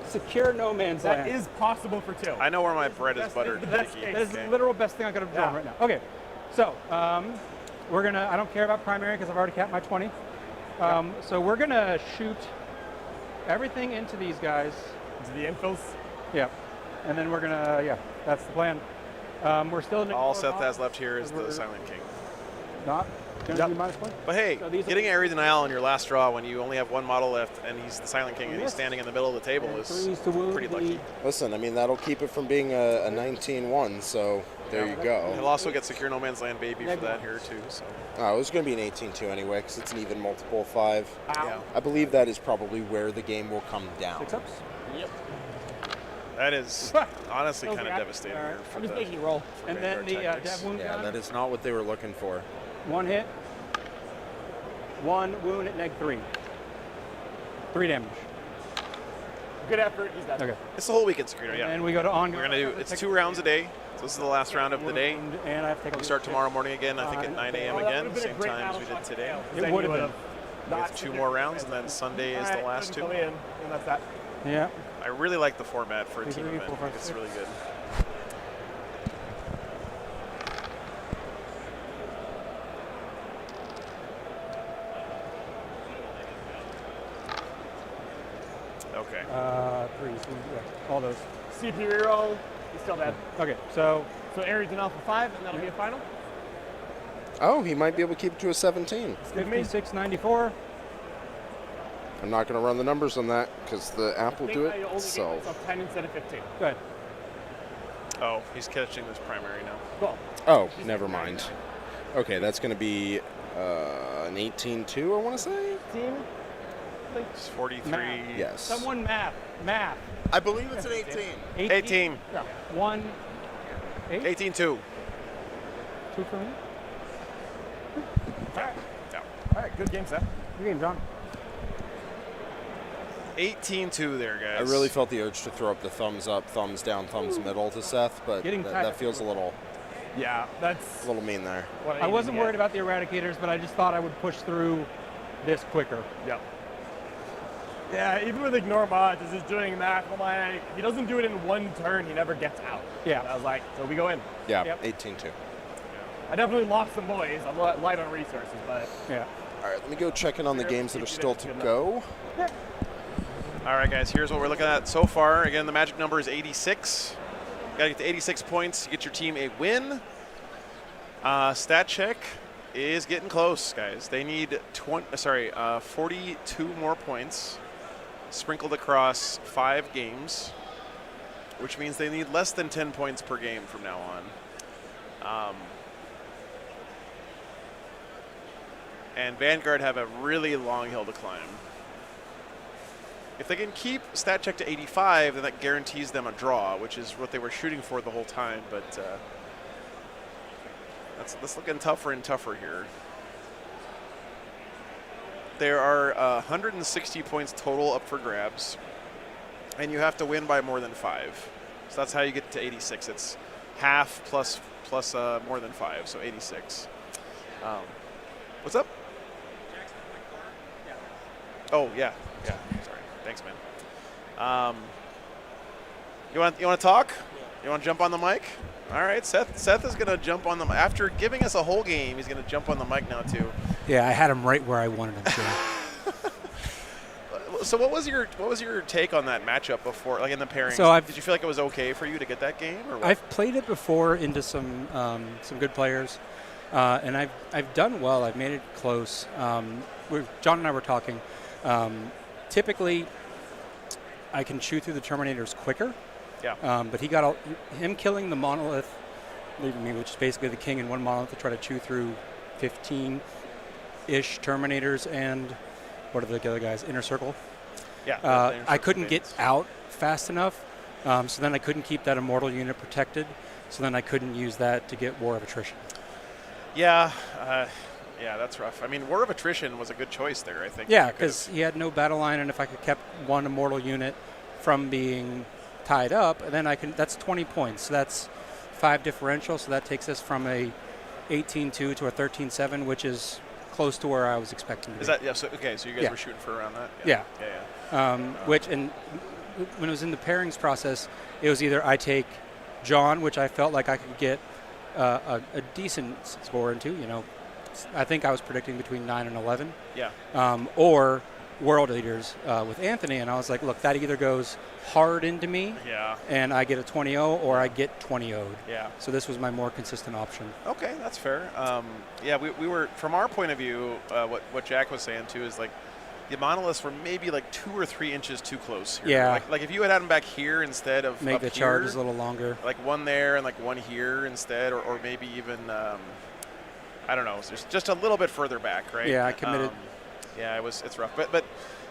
Secure no man's That land. is possible for 2. I know where my bread is buttered. That is the literal best thing I could have drawn right now. Okay, so we're gonna. I don't care about primary because I've already capped my 20. So we're gonna shoot everything into these guys. Into the infils. Yeah, and then we're gonna. Yeah, that's the plan. We're still in All Seth has left here is the Silent King. Not gonna be -1. But hey, So these getting Area Denial on your last draw when you only have 1 model left and he's the Silent King and he's Yes. standing in the middle of the table is 3s to wound pretty the- lucky. Listen, I mean, that'll keep it from being a 19-1, so there you go. He'll also get Secure No Man's Land Baby for that here too. So. Oh, it was going to be an 18-2 anyway, because it's an even multiple of 5. Yeah. I believe that is probably where the game will come down. 6 ups. Yep. That is honestly kind of devastating here for I'm just the making you roll. And then the tactics. dev wound Yeah, gun. that is not what they were looking for. 1 hit. 1 wound at -3. 3 damage. Good effort. He's done. Okay. It's the whole weekend, Security. Yeah. And we go to on. We're gonna do. It's 2 rounds a day. So this is the last round of the day. And I have to take a We start tomorrow morning again. I think at 9 a.m. again, same time as we did today. It would have been. We have 2 more rounds, and then Sunday is the last 2. And that's that. Yeah. I really like the format for a 2, team 3, event. 4, 5, It's 6. really good. Okay. 3. So yeah, all those. CP reroll. He's still dead. Okay, so Aries Denial for 5, and that'll be a final. Oh, he might be able to keep it to a 17. 56.94. I'm not going to run the numbers on that because the app will do I it only gave itself. myself 10 instead of 15. Go ahead. Oh, he's catching this primary now. Cool. Oh, never mind. Okay, that's going to be an 18-2, I want to say? 18? It's 43. Math. Yes. Someone math. I believe it's an 18. 18. Yeah. 1. 8. 18-2. 2 for me. Yeah. All right, good game, Seth. Good game, John. 18-2 there, guys. I really felt the urge to throw up the thumbs up, thumbs down, thumbs middle to Seth, but that feels a little that's a little mean there. I wasn't worried about the Eradicators, but I just thought I would push through this quicker. Yep. Yeah, even with Ignore Mods, he's just doing that. I'm like, he doesn't do it in 1 turn, he never gets out. Yeah. And I was like, so we go in. Yeah, Yep. 18-2. I definitely lost some boys. I'm light on resources, but yeah. All right, let me go check in on the games that are still to go. All right, guys, here's what we're looking at so far. Again, the magic number is 86. Got to get to 86 points to get your team a win. Stat check is getting close, guys. They need 42 more points sprinkled across 5 games, which means they need less than 10 points per game from now on. And Vanguard have a really long hill to climb. If they can keep stat check to 85, then that guarantees them a draw, which is what they were shooting for the whole time. But that's looking tougher and tougher here. There are 160 points total up for grabs, and you have to win by more than 5. So that's how you get to 86. It's half plus more than 5, so 86. What's up? Oh yeah. Sorry. Thanks, man. You want to talk? You want to jump on the mic? All right, Seth is gonna jump on the mic. After giving us a whole game, he's gonna jump on the mic now too. Yeah, I had him right where I wanted him to. So what was your take on that matchup before, like in the pairings? So did you feel like it was okay for you to get that game? Or what? I've played it before into some good players, and I've done well. I've made it close. John and I were talking. Typically, I can chew through the Terminators quicker. Yeah. But him killing the monolith, leaving me, which is basically the king in one monolith, to try to chew through 15-ish Terminators and what are the other guys? Inner Circle. Yeah. I couldn't get out fast enough, so then I couldn't keep that immortal unit protected. So then I couldn't use that to get War of Attrition. Yeah. Yeah, that's rough. I mean, War of Attrition was a good choice there, I think. Yeah, because he had no battle line, and if I could kept one immortal unit from being tied up, then that's 20 points. So that's 5 differential, so that takes us from a 18-2 to a 13-7, which is close to where I was expecting to be. Is that, yeah, so you guys were shooting for around that? Yeah. Yeah. When it was in the pairings process, it was either I take John, which I felt like I could get a decent score into, I think I was predicting between 9 and 11. Yeah. Or World Leaders with Anthony, and I was like, look, that either goes hard into me, and I get a 20-0, or I get 20-0'd. Yeah. So this was my more consistent option. Okay, that's fair. Yeah, we were, from our point of view, what Jack was saying too is like the monoliths were maybe like 2 or 3 inches too close here. Yeah. Like if you had them back here instead of make up the here, charges a little longer. Like one there and like one here instead, or maybe even I don't know, just a little bit further back, right? Yeah, I committed. Yeah, it's rough, but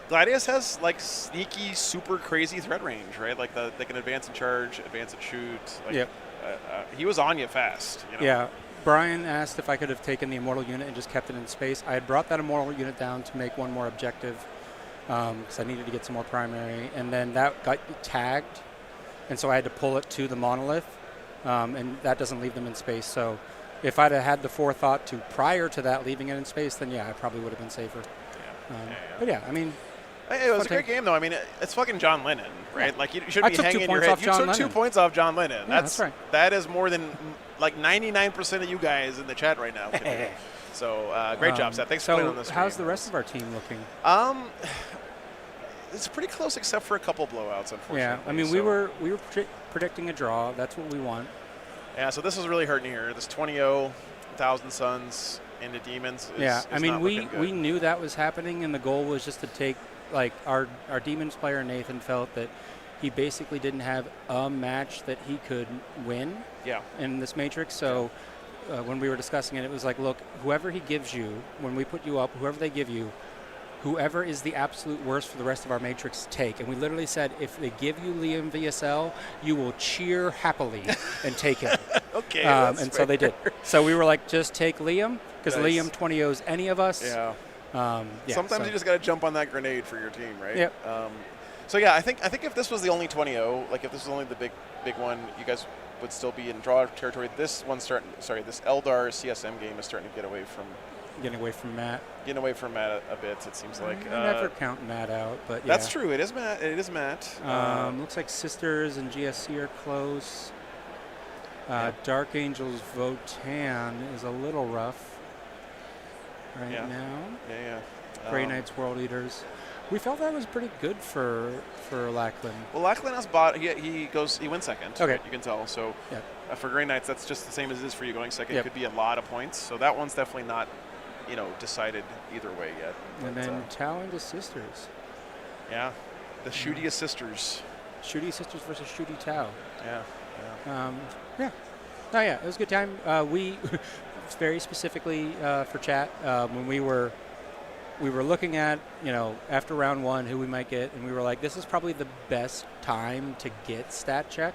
Gladius has like sneaky, super crazy threat range, right? Like they can advance and charge, advance and shoot. Like, yep. He was on you fast. Yeah. Brian asked if I could have taken the immortal unit and just kept it in space. I had brought that immortal unit down to make one more objective because I needed to get some more primary, and then that got tagged, and so I had to pull it to the monolith, and that doesn't leave them in space. So if I'd have had the forethought to prior to that leaving it in space, then yeah, I probably would have been safer. But yeah, I mean, it was a great game though. I mean, it's fucking John Lennon, right? Yeah. Like you shouldn't be hanging your head. You took 2 points off John Lennon. Yeah, that's right. That is more than like 99% of you guys in the chat right now. So great job, Seth. Thanks for playing on this. How's the rest of our team looking? It's pretty close except for a couple blowouts, unfortunately. Yeah, I mean, we were predicting a draw. That's what we want. Yeah, so this was really hurting here. This 20-0, 1,000 Suns into Demons. I mean, we knew that was happening, and the goal was just to take, like, our Demons player, Nathan, felt that he basically didn't have a match that he could win in this Matrix. So when we were discussing it, it was like, look, whoever he gives you, when we put you up, whoever they give you, whoever is the absolute worst for the rest of our Matrix, take. And we literally said, if they give you Liam VSL, you will cheer happily and take him. Okay, and fair. so they did. So we were like, just take Liam, because Nice. Liam 20-0s any of us. Yeah. Sometimes so. you just got to jump on that grenade for your team, right? Yep. So yeah, I think if this was the only 20-0, like if this was only the big one, you guys would still be in draw territory. This Eldar CSM game is starting to get away from. Getting away from Matt. Getting away from Matt a bit, it seems like. I never count Matt out, but yeah. That's true. It is Matt. Looks like Sisters and GSC are close. Dark Angels Votan is a little rough right now. Yeah. Grey Knights World Eaters. We felt that was pretty good for Lachlan. Well, Lachlan has bought. He wins second. Okay. You can tell. So for Grey Knights, that's just the same as it is for you going second. Yep. It could be a lot of points. So that one's definitely not, decided either way yet. And then Tao and the Sisters. Yeah, the Shooty Sisters. Shooty Sisters versus Shooty Tao. Yeah. Oh yeah, it was a good time. We very specifically for chat when we were looking at after round 1 who we might get, and we were like, this is probably the best time to get stat check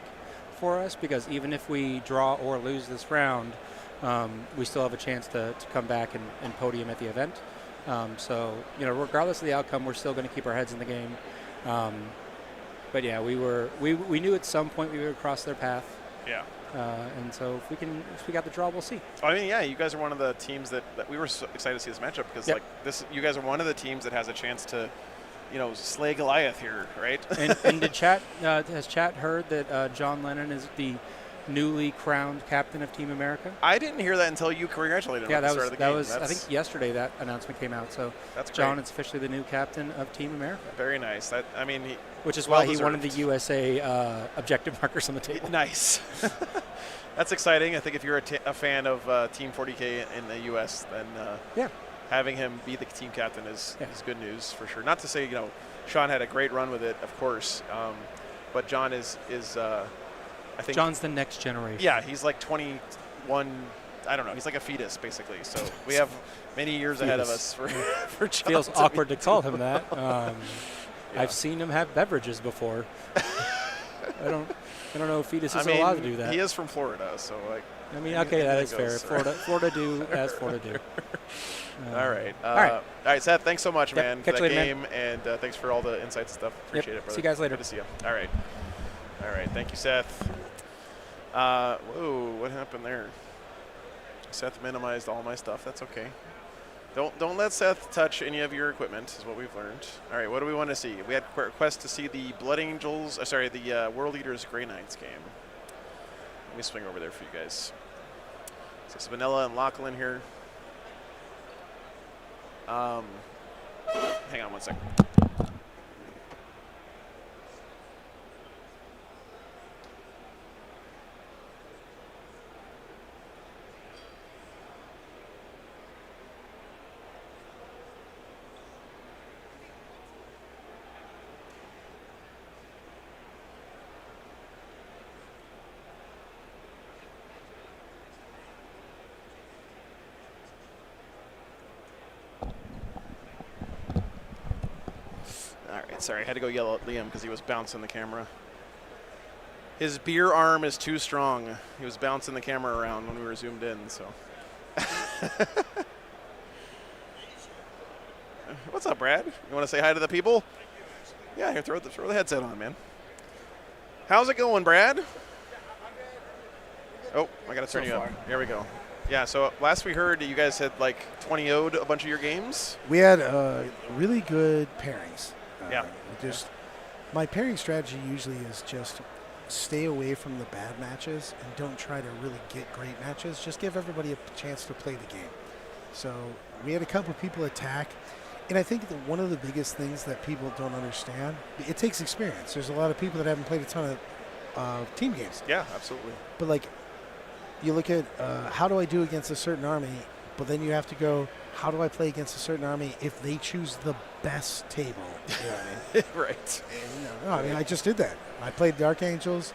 for us, because even if we draw or lose this round, we still have a chance to come back and podium at the event. So regardless of the outcome, we're still going to keep our heads in the game. But yeah, we knew at some point we would cross their path. Yeah. And so if we got the draw, we'll see. I mean, yeah, you guys are one of the teams that we were so excited to see this matchup, because you guys are one of the teams that has a chance to, slay Goliath here, right? and did has chat heard that John Lennon is the newly crowned captain of Team America? I didn't hear that until you congratulated him at the start of the game. I think yesterday that announcement came out. So that's John great. is officially the new captain of Team America. Very nice. Which is why he wanted the USA objective markers on the table. Nice. That's exciting. I think if you're a fan of Team 40K in the U.S., then having him be the team captain is good news for sure. Not to say Sean had a great run with it, of course, but John is I think John's the next generation. Yeah, he's like 21. I don't know. He's like a fetus, basically. So we have many years ahead of us for John. Feels awkward to call him that. I've seen him have beverages before. I don't know if fetus is allowed to do that. He is from Florida, so okay, that is fair. Florida do as Florida do. All right. All right, Seth. Thanks so much, man, for that later, game, and thanks for all the insights and stuff. Appreciate it, brother. See you guys later. Good to see you. All right. Thank you, Seth. Whoa, what happened there? Seth minimized all my stuff. That's okay. Don't let Seth touch any of your equipment, is what we've learned. All right, what do we want to see? We had a request to see the Blood Angels, the World Eaters Grey Knights game. Let me swing over there for you guys. So it's Vanilla and Lachlan here. Hang on one second. Sorry, I had to go yell at Liam because he was bouncing the camera. His beer arm is too strong. He was bouncing the camera around when we were zoomed in, so. What's up, Brad? You want to say hi to the people? Yeah, here, throw the headset on, man. How's it going, Brad? Oh, I got to turn you up. Here we go. Yeah, so last we heard, you guys had 20-0'd a bunch of your games? We had really good pairings. Yeah. My pairing strategy usually is just stay away from the bad matches and don't try to really get great matches. Just give everybody a chance to play the game. So we had a couple of people attack, and I think that one of the biggest things that people don't understand, it takes experience. There's a lot of people that haven't played a ton of team games. Yeah, absolutely. But you look at how do I do against a certain army, but then you have to go, how do I play against a certain army if they choose the best table? You know what I mean? Right. I just did that. I played Dark Angels,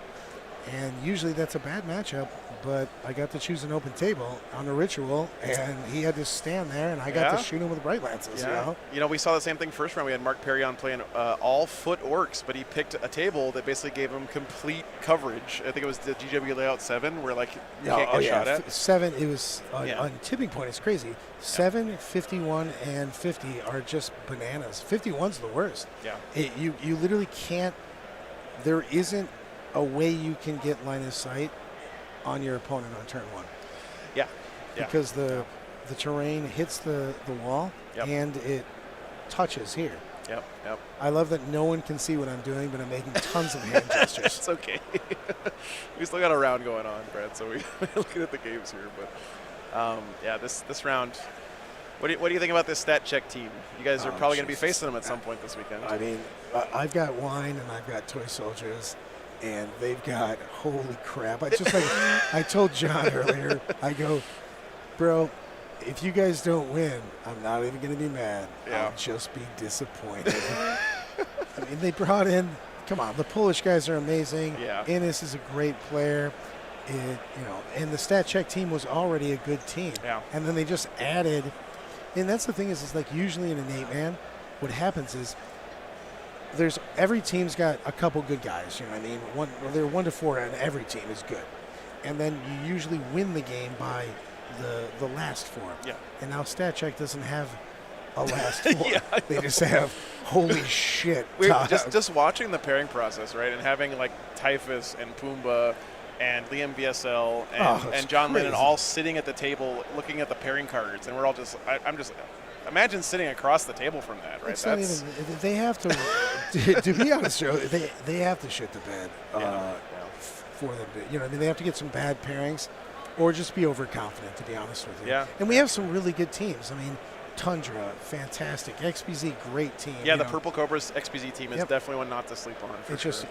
and usually that's a bad matchup, but I got to choose an open table on a ritual, and he had to stand there, and I got to shoot him with bright lances. Yeah. We saw the same thing first round. We had Mark Perrion playing all foot orcs, but he picked a table that basically gave him complete coverage. I think it was the GW layout 7, where you can't get shot at. 7, it was on tipping point. It's crazy. 7, 51, and 50 are just bananas. 51's the worst. Yeah. You literally can't. There isn't a way you can get line of sight on your opponent on turn 1. Yeah. Because the terrain hits the wall and it touches here. Yep, yep. I love that no one can see what I'm doing, but I'm making tons of hand gestures. It's okay. We still got a round going on, Brad, so we're looking at the games here. But, yeah, this round, what do you think about this stat check team? You guys are probably going to be facing them at some point this weekend. I mean, I've got wine and I've got toy soldiers, and they've got, holy crap. I told John earlier, I go, bro, if you guys don't win, I'm not even going to be mad. Yeah. I'll just be disappointed. I mean, they brought in, come on, the Polish guys are amazing. Yeah. Ennis is a great player. And the stat check team was already a good team. Yeah. And then they just added, and that's the thing is like usually in an 8-man, what happens is every team's got a couple good guys. You know what I mean? They're 1 to 4, and every team is good. And then you usually win the game by the last 4. Yeah. And now stat check doesn't have a last 4. Yeah, they just have holy shit. Just watching the pairing process, right, and having like Typhus and Pumbaa and Liam VSL and John Lennon all sitting at the table looking at the pairing cards, and we're all just I'm just imagine sitting across the table from that, right? It's not even, they have to be honest, Joe, they have to shit the bed for them. You know, I mean, they have to get some bad pairings or just be overconfident, to be honest with you. Yeah. And we have some really good teams. I mean, Tundra, fantastic. XBZ, great team. Yeah, the Purple Cobras XBZ team is definitely one not to sleep on. It's just,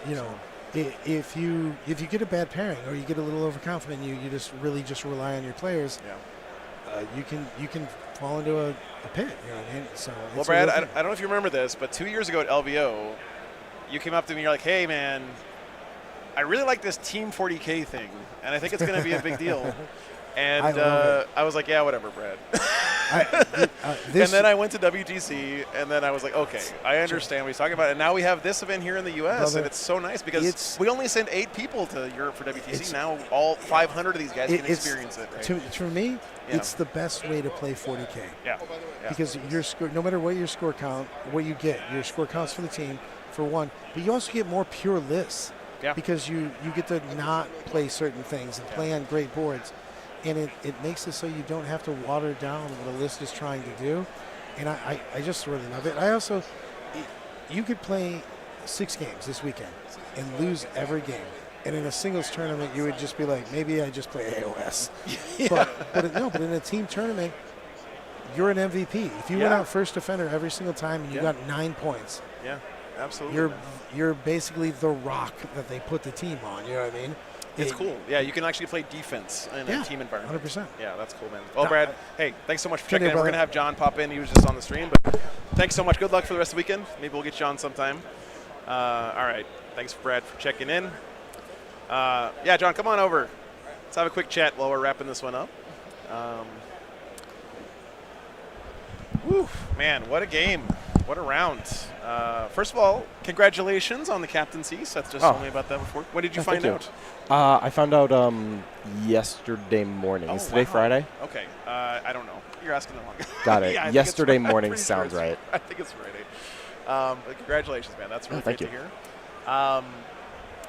if you get a bad pairing or you get a little overconfident, you just really just rely on your players. Yeah. You can fall into a pit. You know what I mean? So well, Brad, I don't know if you remember this, but 2 years ago at LVO, you came up to me and you're like, "Hey, man, I really like this Team 40K thing, and I think it's going to be a big deal." And I was like, "Yeah, whatever, Brad." And then I went to WTC, and then I was like, "Okay, I understand what he's talking about." And now we have this event here in the U.S., and it's so nice because we only send 8 people to Europe for WTC. Now all 500 of these guys can experience it. Right? For me, it's the best way to play 40K. Yeah. Because your score, no matter what your score count, what you get, your score counts for the team, for one, but you also get more pure lists. Yeah. Because you get to not play certain things and play on great boards. And it makes it so you don't have to water down what a list is trying to do. And I just really love it. I also, you could play 6 games this weekend and lose every game. And in a singles tournament, you would just be like, maybe I just play AOS. But in a team tournament, you're an MVP. If you went out first defender every single time and you got 9 points. Yeah, absolutely. You're basically the rock that they put the team on. You know what I mean? It's cool. Yeah, you can actually play defense in a team environment. 100%. Yeah, that's cool, man. Well, Brad, hey, thanks so much for checking in. We're going to have John pop in. He was just on the stream. But thanks so much. Good luck for the rest of the weekend. Maybe we'll get you on sometime. All right. Thanks, Brad, for checking in. Yeah, John, come on over. Let's have a quick chat while we're wrapping this one up. Whew, man, what a game. What a round. First of all, congratulations on the captaincy. Seth just told me about that before. When did you find out? I found out yesterday morning. Is today Friday? Okay. I don't know. You're asking the wrong guy. Got it. Yeah, yesterday morning sounds right. I think it's Friday. But congratulations, man. That's really great to hear.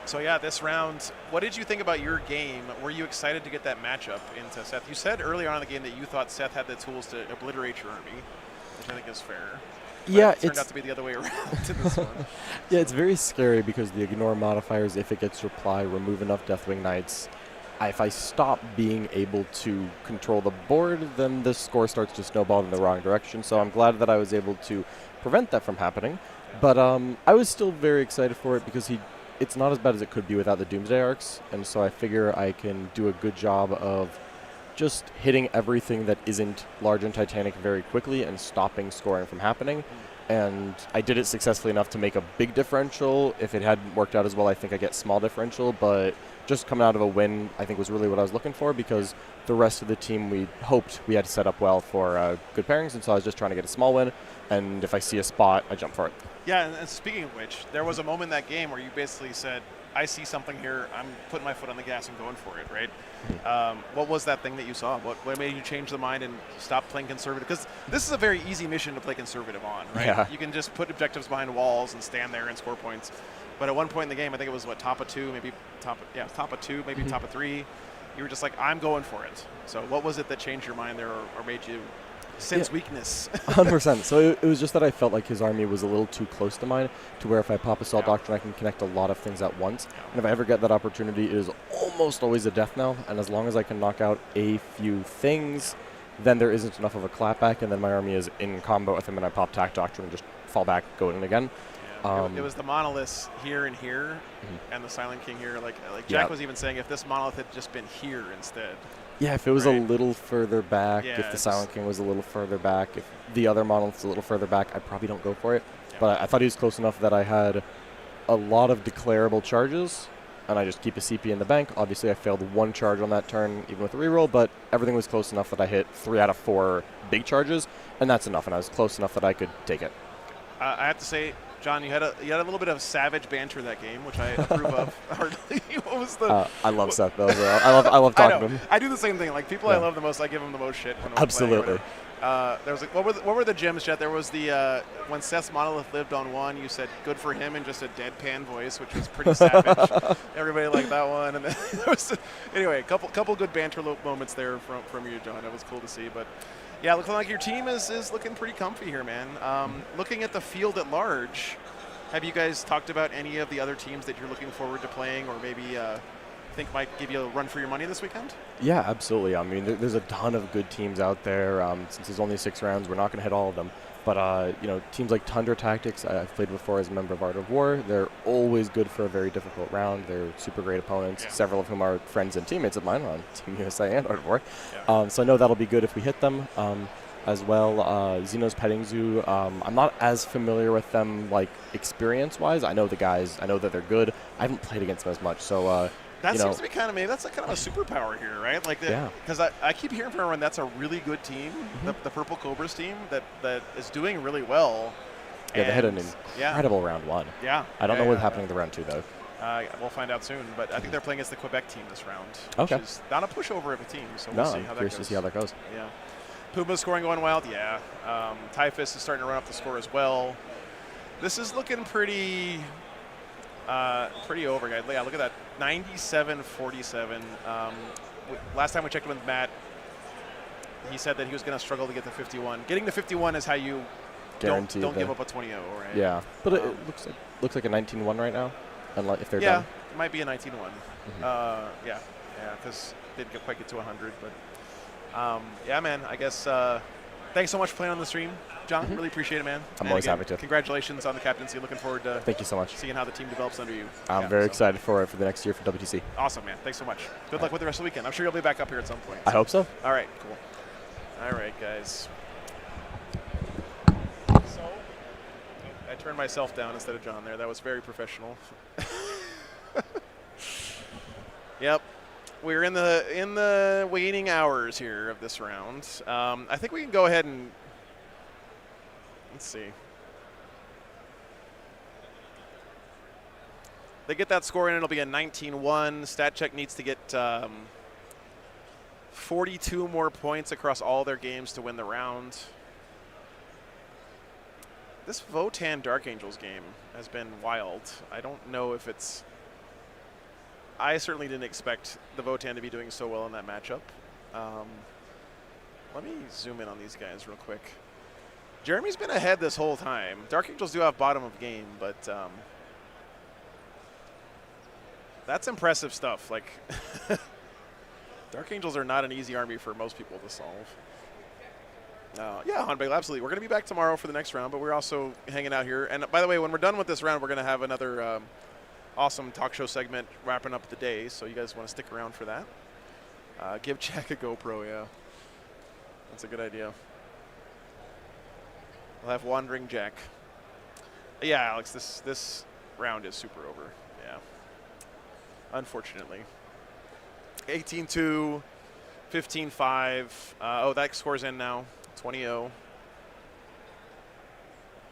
So, yeah, this round, what did you think about your game? Were you excited to get that matchup into Seth? You said earlier on in the game that you thought Seth had the tools to obliterate your army, which I think is fair. But it turned out to be the other way around to this one. Yeah, it's very scary because the ignore modifiers, if it gets reply, remove enough Deathwing Knights. If I stop being able to control the board, then the score starts to snowball in the wrong direction. So I'm glad that I was able to prevent that from happening. But I was still very excited for it because it's not as bad as it could be without the Doomsday Arcs. And so I figure I can do a good job of just hitting everything that isn't large and Titanic very quickly and stopping scoring from happening. And I did it successfully enough to make a big differential. If it hadn't worked out as well, I think I get small differential. But just coming out of a win, I think was really what I was looking for because the rest of the team, we hoped we had set up well for good pairings. And so I was just trying to get a small win. And if I see a spot, I jump for it. Yeah, and speaking of which, there was a moment in that game where you basically said, I see something here, I'm putting my foot on the gas and going for it, right? What was that thing that you saw? What made you change the mind and stop playing conservative? Because this is a very easy mission to play conservative on, right? Yeah. You can just put objectives behind walls and stand there and score points. But at one point in the game, I think it was, top of 2, maybe top of 2, maybe top of 3. You were just like, I'm going for it. So what was it that changed your mind there or made you sense weakness. 100%. So it was just that I felt like his army was a little too close to mine, to where if I pop Assault Doctrine, I can connect a lot of things at once. And if I ever get that opportunity, it is almost always a death knell. And as long as I can knock out a few things, then there isn't enough of a clapback, and then my army is in combo with him, and I pop Tac Doctrine and just fall back, go in again. It was the monoliths here and here, and the Silent King here. Like Jack was even saying, if this monolith had just been here instead. Yeah, if it was a little further back, Yeah, if the Silent King was a little further back, if the other monolith's a little further back, I probably don't go for it. Yeah. But I thought he was close enough that I had a lot of declarable charges, and I just keep a CP in the bank. Obviously, I failed one charge on that turn, even with a reroll, but everything was close enough that I hit 3 out of 4 big charges, and that's enough, and I was close enough that I could take it. I have to say, John, you had a little bit of savage banter that game, which I approve of. What was the? I love Seth though. I love talking to him. I do the same thing. Like people I love the most, I give them the most shit. When Absolutely. There was like, what were the gems, Chet? There was the when Seth's monolith lived on 1. You said good for him in just a deadpan voice, which was pretty savage. Everybody liked that one, and then there was anyway a couple good banter moments there from you, John. It was cool to see, but. Yeah, looking like your team is looking pretty comfy here, man. Looking at the field at large, have you guys talked about any of the other teams that you're looking forward to playing, or maybe think might give you a run for your money this weekend? Yeah, absolutely. I mean, there's a ton of good teams out there. Since there's only 6 rounds, we're not going to hit all of them. But, teams like Tundra Tactics, I've played before as a member of Art of War. They're always good for a very difficult round. They're super great opponents, several of whom are friends and teammates of mine on Team USA and Art of War. Yeah. So I know that'll be good if we hit them. As well, Xeno's Petting Zoo, I'm not as familiar with them, like, experience-wise. I know the guys. I know that they're good. I haven't played against them as much, so... that seems to be kind of that's like kind of a superpower here, right? Like, because I keep hearing from everyone that's a really good team, the Purple Cobras team that is doing really well. Yeah, they had an incredible round 1. Yeah. I don't know what's happening in the round 2 though. We'll find out soon, but I think they're playing against the Quebec team this round. Okay. Which is not a pushover of a team, so we'll see how that goes. Curious to see how that goes. Yeah. Puma's scoring going wild, yeah. Typhus is starting to run up the score as well. This is looking pretty over, guys. Yeah, look at that, 97-47. Last time we checked with Matt, he said that he was going to struggle to get to 51. Getting to 51 is how you don't give up a 20-0, right? Yeah, but it looks like a 19-1 right now, if they're done. Yeah, it might be a 19-1. Yeah, because didn't quite get to 100, but yeah, man. I guess thanks so much for playing on the stream, John. Really appreciate it, man. I'm always happy to. Congratulations on the captaincy. Looking forward to thank you so much. Seeing how the team develops under you. I'm very excited for it for the next year for WTC. Awesome, man. Thanks so much. Good luck with the rest of the weekend. I'm sure you'll be back up here at some point. I hope so. All right, cool. All right, guys. So I turned myself down instead of John there. That was very professional. Yep. We're in the waning hours here of this round. I think we can go ahead and let's see. They get that score in, it'll be a 19-1. Stat Check needs to get 42 more points across all their games to win the round. This Votan Dark Angels game has been wild. I don't know if it's... I certainly didn't expect the Votan to be doing so well in that matchup. Let me zoom in on these guys real quick. Jeremy's been ahead this whole time. Dark Angels do have bottom of game, but that's impressive stuff. Like, Dark Angels are not an easy army for most people to solve. Yeah, Hanbegel, absolutely. We're going to be back tomorrow for the next round, but we're also hanging out here. And by the way, when we're done with this round, we're going to have another awesome talk show segment wrapping up the day, so you guys want to stick around for that. Give Jack a GoPro, yeah. That's a good idea. We'll have Wandering Jack. Yeah, Alex, this round is super over. Yeah. Unfortunately. 18-2, 15-5. Oh, that score's in now. 20-0.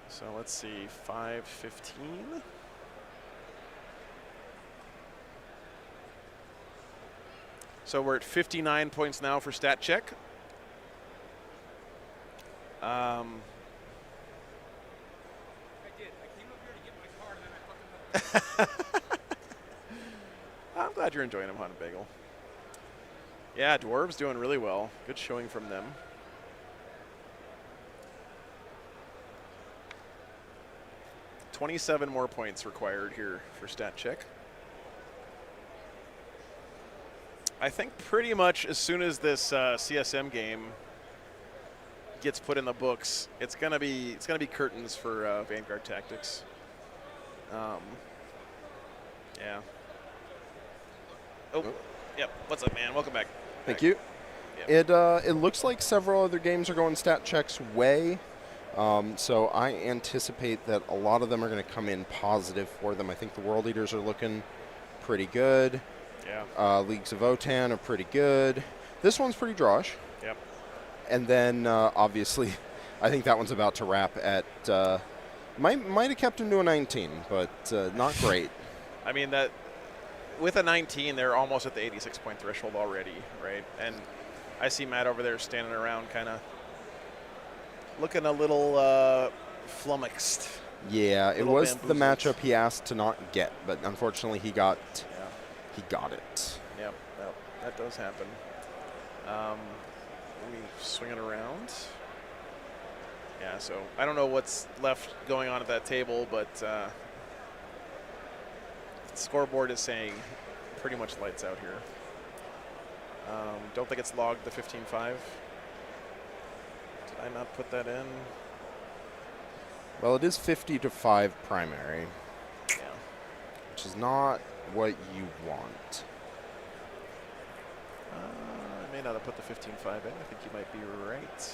So let's see. 5-15. So we're at 59 points now for Stat Check. I'm glad you're enjoying them, Hanbegel. Yeah, Dwarves doing really well. Good showing from them. 27 more points required here for stat check. I think pretty much as soon as this CSM game gets put in the books, it's gonna be curtains for Vanguard Tactics. Yeah. Oh, yep. What's up, man? Welcome back. Thank you. Yep. It looks like several other games are going stat checks way. So I anticipate that a lot of them are going to come in positive for them. I think the World Leaders are looking pretty good. Yeah. Leagues of OTAN are pretty good. This one's pretty drawish. Yep. And then obviously, I think that one's about to wrap at. Might have kept him to a 19, but not great. I mean, that with a 19, they're almost at the 86-point threshold already, right? And I see Matt over there standing around, kind of looking a little flummoxed. Yeah, it was the matchup he asked to not get, but unfortunately he got it. Yep, that does happen. Let me swing it around. Yeah, so I don't know what's left going on at that table, but the scoreboard is saying pretty much lights out here. Don't think it's logged the 15-5. Did I not put that in? Well, it is 50-5 primary. Yeah. Which is not what you want. I may not have put the 15-5 in. I think you might be right.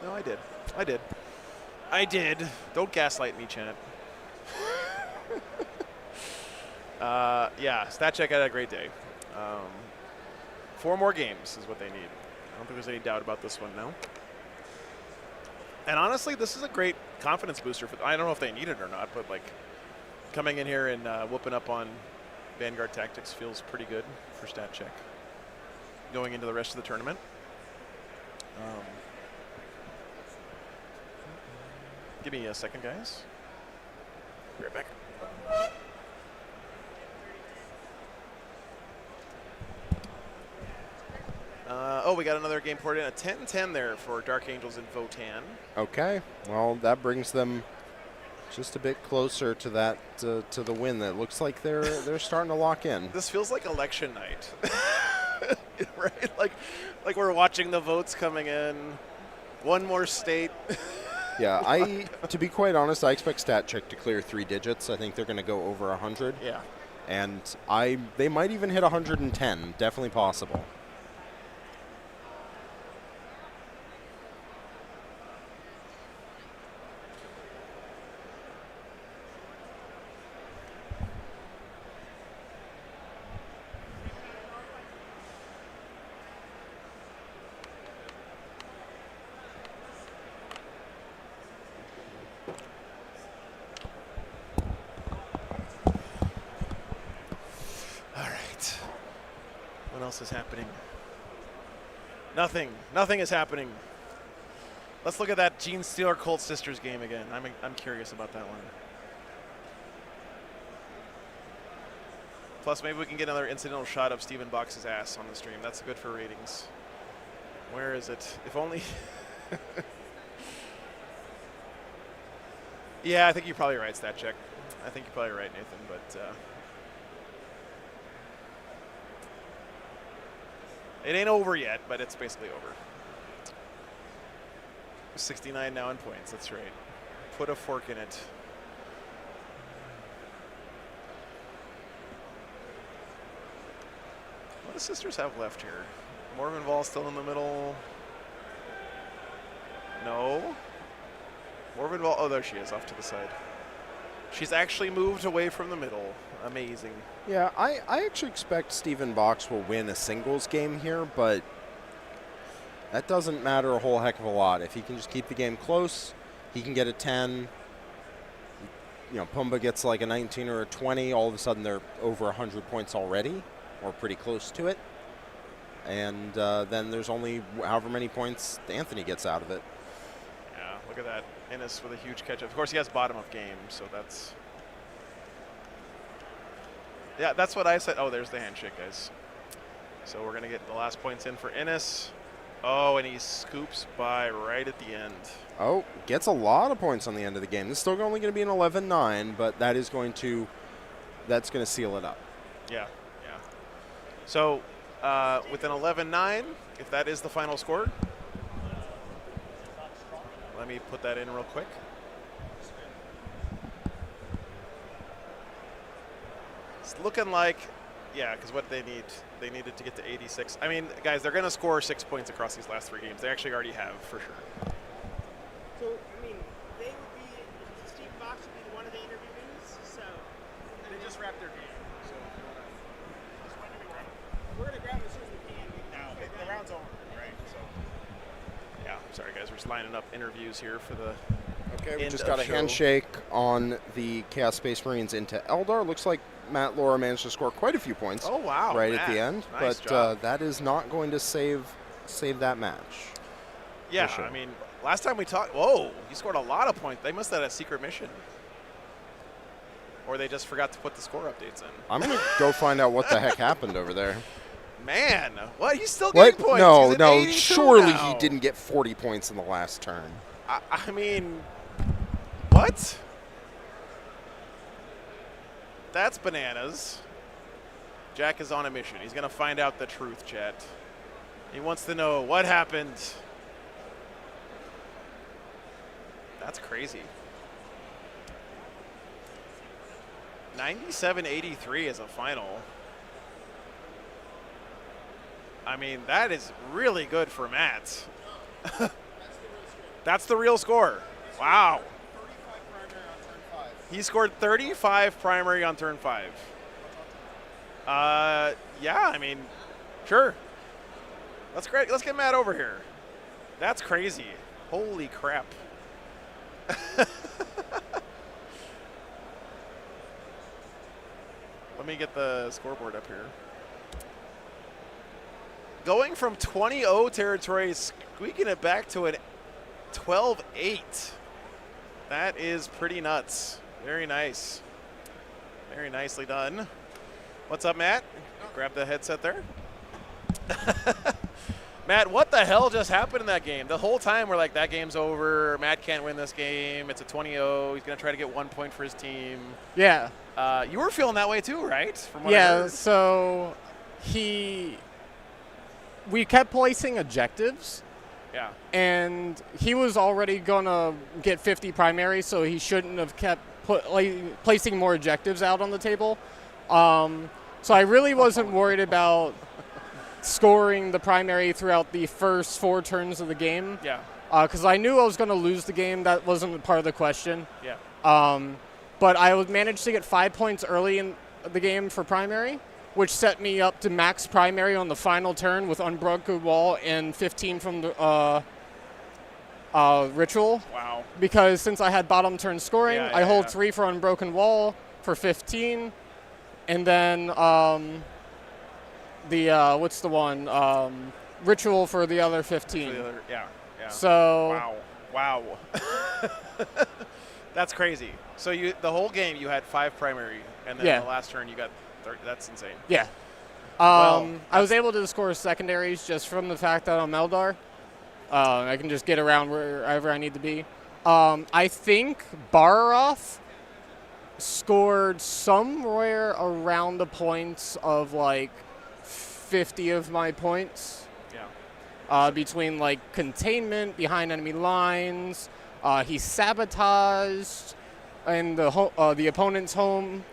No, I did. Don't gaslight me, Chan. Yeah, StatCheck had a great day. 4 more games is what they need. I don't think there's any doubt about this one now. And honestly, this is a great confidence booster. I don't know if they need it or not, but like coming in here and whooping up on Vanguard Tactics feels pretty good for StatCheck going into the rest of the tournament. Give me a second, guys. Be right back. We got another game poured in. A 10-10 there for Dark Angels and Votan. Okay, well, that brings them just a bit closer to that to the win. That looks like they're starting to lock in. This feels like election night, right? Like we're watching the votes coming in. One more state. Yeah, to be quite honest, I expect StatCheck to clear 3 digits. I think they're going to go over 100. Yeah. And they might even hit 110. Definitely possible. Is happening? Nothing is happening. Let's look at that Gene Steeler Colt Sisters game again. I'm curious about that one. Plus, maybe we can get another incidental shot of Stephen Box's ass on the stream. That's good for ratings. Where is it? If only. Yeah, I think you're probably right, StatCheck. I think you're probably right, Nathan, but it ain't over yet, but it's basically over. 69 now in points, that's right. Put a fork in it. What do Sisters have left here? Morvenval still in the middle. No. Morvenval, oh, there she is, off to the side. She's actually moved away from the middle. Amazing. Yeah, I actually expect Stephen Box will win a singles game here, but that doesn't matter a whole heck of a lot. If he can just keep the game close, he can get a 10. You know, Pumba gets like a 19 or a 20. All of a sudden, they're over 100 points already, or pretty close to it. And then there's only however many points Anthony gets out of it. Yeah, look at that. Ennis with a huge catch. Of course, he has bottom of game, so that's... Yeah, that's what I said. Oh, there's the handshake, guys. So we're going to get the last points in for Ennis. Oh, and he scoops by right at the end. Oh, gets a lot of points on the end of the game. This is still only going to be an 11-9, but that's going to seal it up. Yeah, yeah. So with an 11-9, if that is the final score, let me put that in real quick. It's looking like, yeah, because what they needed to get to 86. I mean, guys, they're going to score 6 points across these last 3 games. They actually already have, for sure. So, I mean, they would be, Steve Fox would be one of the interviewees, so. They just wrapped their game, so. We're going to grab it as soon as we can. Now, the round's over, right? So. Yeah, sorry, guys. We're just lining up interviews here for the Okay, we just got a handshake on the Chaos Space Marines into Eldar. Looks like Matt Laura managed to score quite a few points. Oh, wow. Right Matt. at the end. Nice but job. That is not going to save that match. Yeah, sure. I mean, last time we talked, whoa, he scored a lot of points. They must have had a secret mission. Or they just forgot to put the score updates in. I'm going to go find out what the heck happened over there. Man, what? He's still getting points. No, He's at no, 82 surely now. he didn't get 40 points in the last turn. I mean, what? That's bananas. Jack is on a mission. He's going to find out the truth, chat. He wants to know what happened. That's crazy. 97-83 as a final. I mean, that is really good for Matt. That's the real score. Wow. He scored 35 primary on turn 5. Yeah, I mean, sure. That's great. Let's get Matt over here. That's crazy. Holy crap. Let me get the scoreboard up here. Going from 20-0 territory, squeaking it back to an 12-8. That is pretty nuts. Very nice. Very nicely done. What's up, Matt? Grab the headset there. Matt, what the hell just happened in that game? The whole time we're like, that game's over. Matt can't win this game. It's a 20-0. He's going to try to get 1 point for his team. Yeah. You were feeling that way too, right? From what I heard. So we kept placing objectives. Yeah. And he was already going to get 50 primary, so he shouldn't have kept placing more objectives out on the table. So I really wasn't worried about scoring the primary throughout the first 4 turns of the game. Yeah. Because I knew I was going to lose the game. That wasn't part of the question. Yeah. But I managed to get 5 points early in the game for primary, which set me up to max primary on the final turn with Unbroken Wall and 15 from the Ritual. Wow. Because since I had bottom turn scoring, Yeah, I yeah, hold yeah. 3 for Unbroken Wall for 15. And then what's the one? Ritual for the other 15. Yeah. So. Wow. That's crazy. So the whole game you had 5 primary, and then Yeah. the last turn you got 30. That's insane. Yeah. Well, I was able to score secondaries just from the fact that I'm Eldar. I can just get around wherever I need to be. I think Bararoth scored somewhere around the points of like 50 of my points. Yeah. Between like containment behind enemy lines, he sabotaged in the opponent's home,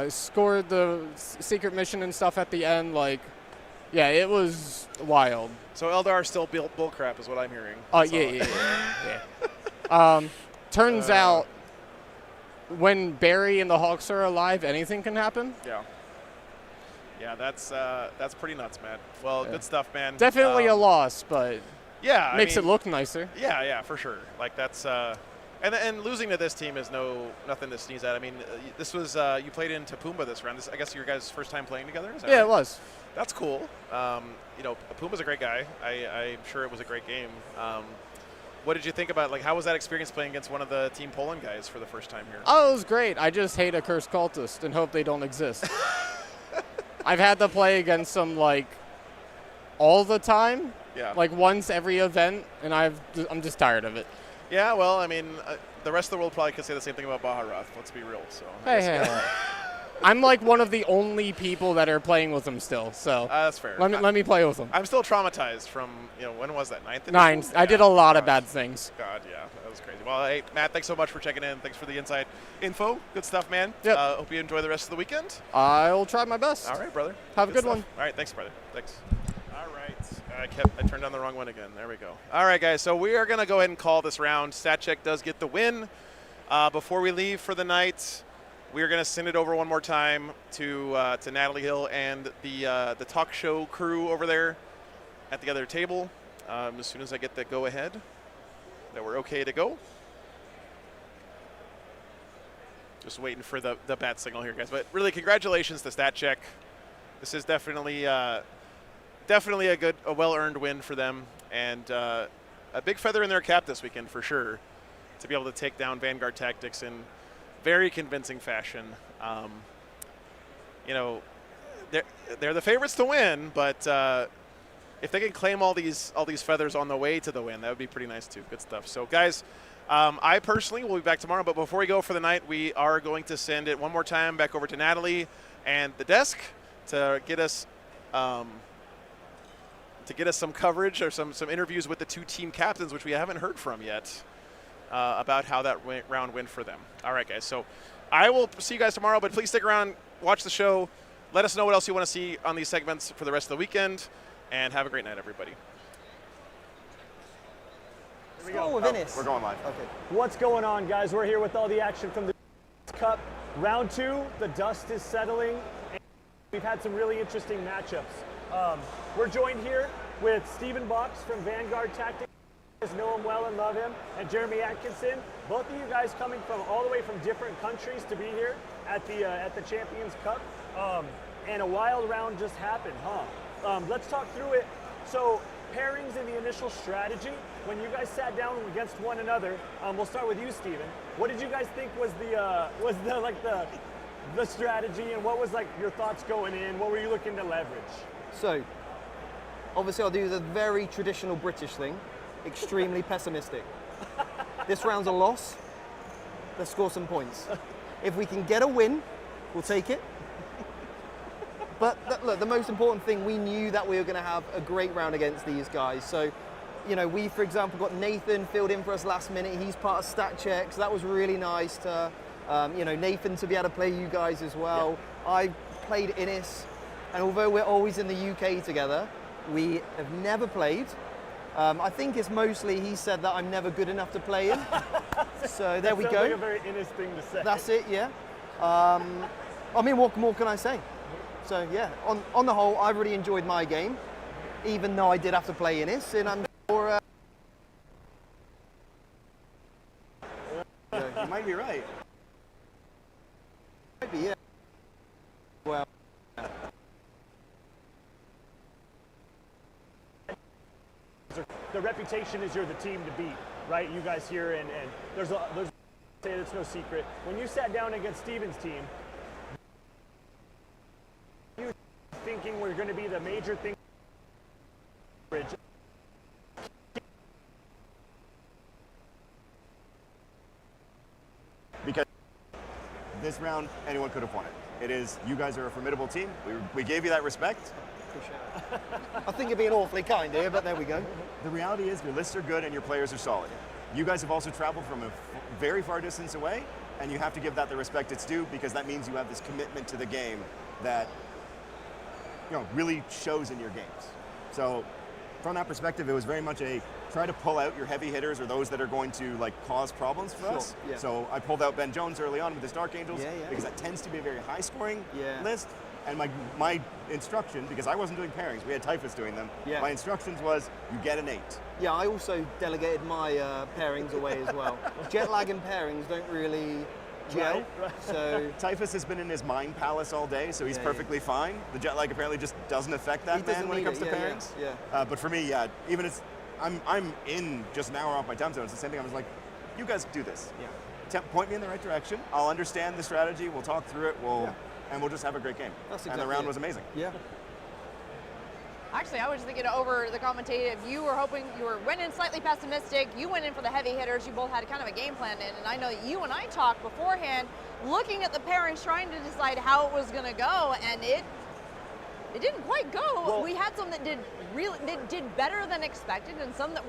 scored the secret mission and stuff at the end. Like, yeah, it was wild. So Eldar still built bullcrap is what I'm hearing. Yeah. Turns out when Barry and the Hawks are alive, anything can happen. Yeah. Yeah, that's pretty nuts, man. Well, Yeah. good stuff, man. Definitely a loss, but yeah, makes I mean, it look nicer. Yeah, for sure. Like that's and losing to this team is nothing to sneeze at. I mean, this was you played in Tupumba this round. I guess your guys' first time playing together. Is that Yeah, right? it was. That's cool. Pumba's a great guy. I'm sure it was a great game. What did you think about, like, how was that experience playing against one of the Team Poland guys for the first time here? Oh, it was great. I just hate a cursed cultist and hope they don't exist. I've had to play against them, like, all the time, Yeah. like once every event, and I'm just tired of it. Yeah, well, I mean, the rest of the world probably could say the same thing about Baja Let's be real. So. Hey. I'm like one of the only people that are playing with them still, so that's fair. Let me play with them. I'm still traumatized from, when was that, 9th edition? 9th. I did a lot of bad things. God, yeah, that was crazy. Well, hey, Matt, thanks so much for checking in. Thanks for the inside info. Good stuff, man. Yep. Hope you enjoy the rest of the weekend. I'll try my best. All right, brother. Have a good stuff. one. All right, thanks, brother. Thanks. All right. I turned down the wrong one again. There we go. All right, guys, so we are going to go ahead and call this round. StatCheck does get the win. Before we leave for the night, we're going to send it over one more time to Natalie Hill and the talk show crew over there at the other table. As soon as I get the go-ahead that we're okay to go. Just waiting for the bat signal here, guys. But really, congratulations to StatCheck. This is definitely a well-earned win for them, and a big feather in their cap this weekend for sure, to be able to take down Vanguard Tactics in very convincing fashion. They're the favorites to win, but if they can claim all these feathers on the way to the win, that would be pretty nice too. Good stuff. So, guys, I personally will be back tomorrow, but before we go for the night, we are going to send it one more time back over to Natalie and the desk to get us some coverage or some interviews with the two team captains, which we haven't heard from yet, about how that round went for them. All right, guys. So I will see you guys tomorrow, but please stick around, watch the show. Let us know what else you want to see on these segments for the rest of the weekend, and have a great night, everybody. Here we go. With Innis. We're going live. Okay. What's going on, guys? We're here with all the action from the Cup. Round 2, the dust is settling, and we've had some really interesting matchups. We're joined here with Stephen Box from Vanguard Tactics. You guys know him well and love him, and Jeremy Atkinson. Both of you guys coming from all the way from different countries to be here at the Champions Cup. And a wild round just happened, huh? Let's talk through it. So pairings in the initial strategy, when you guys sat down against one another, we'll start with you, Stephen. What did you guys think was the strategy, and what was like your thoughts going in? What were you looking to leverage? So, obviously I'll do the very traditional British thing, extremely pessimistic. This round's a loss. Let's score some points. If we can get a win, we'll take it. But look, the most important thing, we knew that we were going to have a great round against these guys. So, we, for example, got Nathan filled in for us last minute. He's part of StatCheck, so that was really nice to, Nathan to be able to play you guys as well. Yeah. I played Innis, and although we're always in the UK together, we have never played. I think it's mostly he said that I'm never good enough to play in. So there we go. That sounds like a very Innis thing to say. That's it, yeah. What more can I say? So yeah, on the whole, I've really enjoyed my game, even though I did have to play Innis, and I'm sure. You might be right. Might be, yeah. Well. The reputation is you're the team to beat, right? You guys here, and there's it's no secret. When you sat down against Steven's team, you thinking we're going to be the major thing. Because this round, anyone could have won it. You guys are a formidable team. We gave you that respect. I think you're being awfully kind here, but there we go. The reality is your lists are good and your players are solid. You guys have also traveled from a very far distance away, and you have to give that the respect it's due, because that means you have this commitment to the game that really shows in your games. So from that perspective, it was very much a try to pull out your heavy hitters or those that are going to cause problems for us. Yeah. So I pulled out Ben Jones early on with his Dark Angels because that tends to be a very high scoring list. And my instruction, because I wasn't doing pairings, we had Typhus doing them, my instructions was, you get an 8. Yeah, I also delegated my pairings away as well. Jet lag and pairings don't really gel. Right. So Typhus has been in his mind palace all day, so he's perfectly fine. The jet lag apparently just doesn't affect that man when it comes to pairings. But for me, even I'm in just an hour off my time zone. It's the same thing. I was like, you guys do this. Yeah. Point me in the right direction. I'll understand the strategy. We'll talk through it. And we'll just have a great game. That's and the round was amazing. Yeah. Actually, I was thinking over the commentative. You were hoping, you went in slightly pessimistic. You went in for the heavy hitters. You both had kind of a game plan in. And I know that you and I talked beforehand, looking at the pairings, trying to decide how it was going to go. And it didn't quite go. Well, we had some that did better than expected, and some that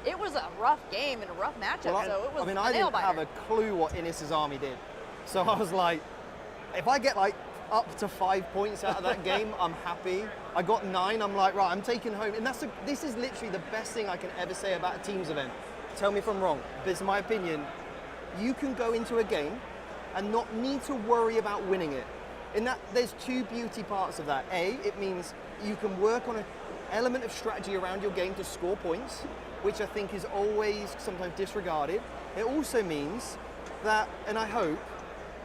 it was a rough game and a rough matchup. Well, so it was I didn't have a clue what Innis's army did. So I was like, if I get like up to 5 points out of that game, I'm happy. I got 9, I'm like, right, I'm taking home. And this is literally the best thing I can ever say about a teams event. Tell me if I'm wrong, but it's my opinion. You can go into a game and not need to worry about winning it. In that, there's 2 beauty parts of that. A, it means you can work on an element of strategy around your game to score points, which I think is always sometimes disregarded. It also means that, and I hope,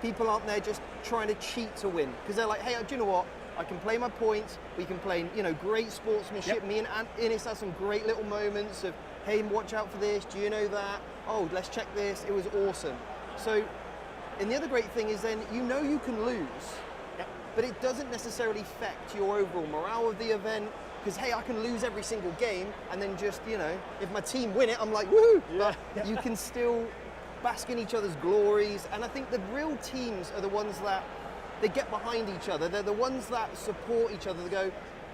people aren't there just trying to cheat to win, because they're like, hey, do you know what? I can play my points. We can play, great sportsmanship. Yep. Me and Innis had some great little moments of, hey, watch out for this. Do you know that? Oh, let's check this. It was awesome. So, and the other great thing is then you can lose, but it doesn't necessarily affect your overall morale of the event. Because hey, I can lose every single game, and then just if my team win it, I'm like, woohoo! Yeah. But you can still bask in each other's glories, and I think the real teams are the ones that they get behind each other. They're the ones that support each other. They go,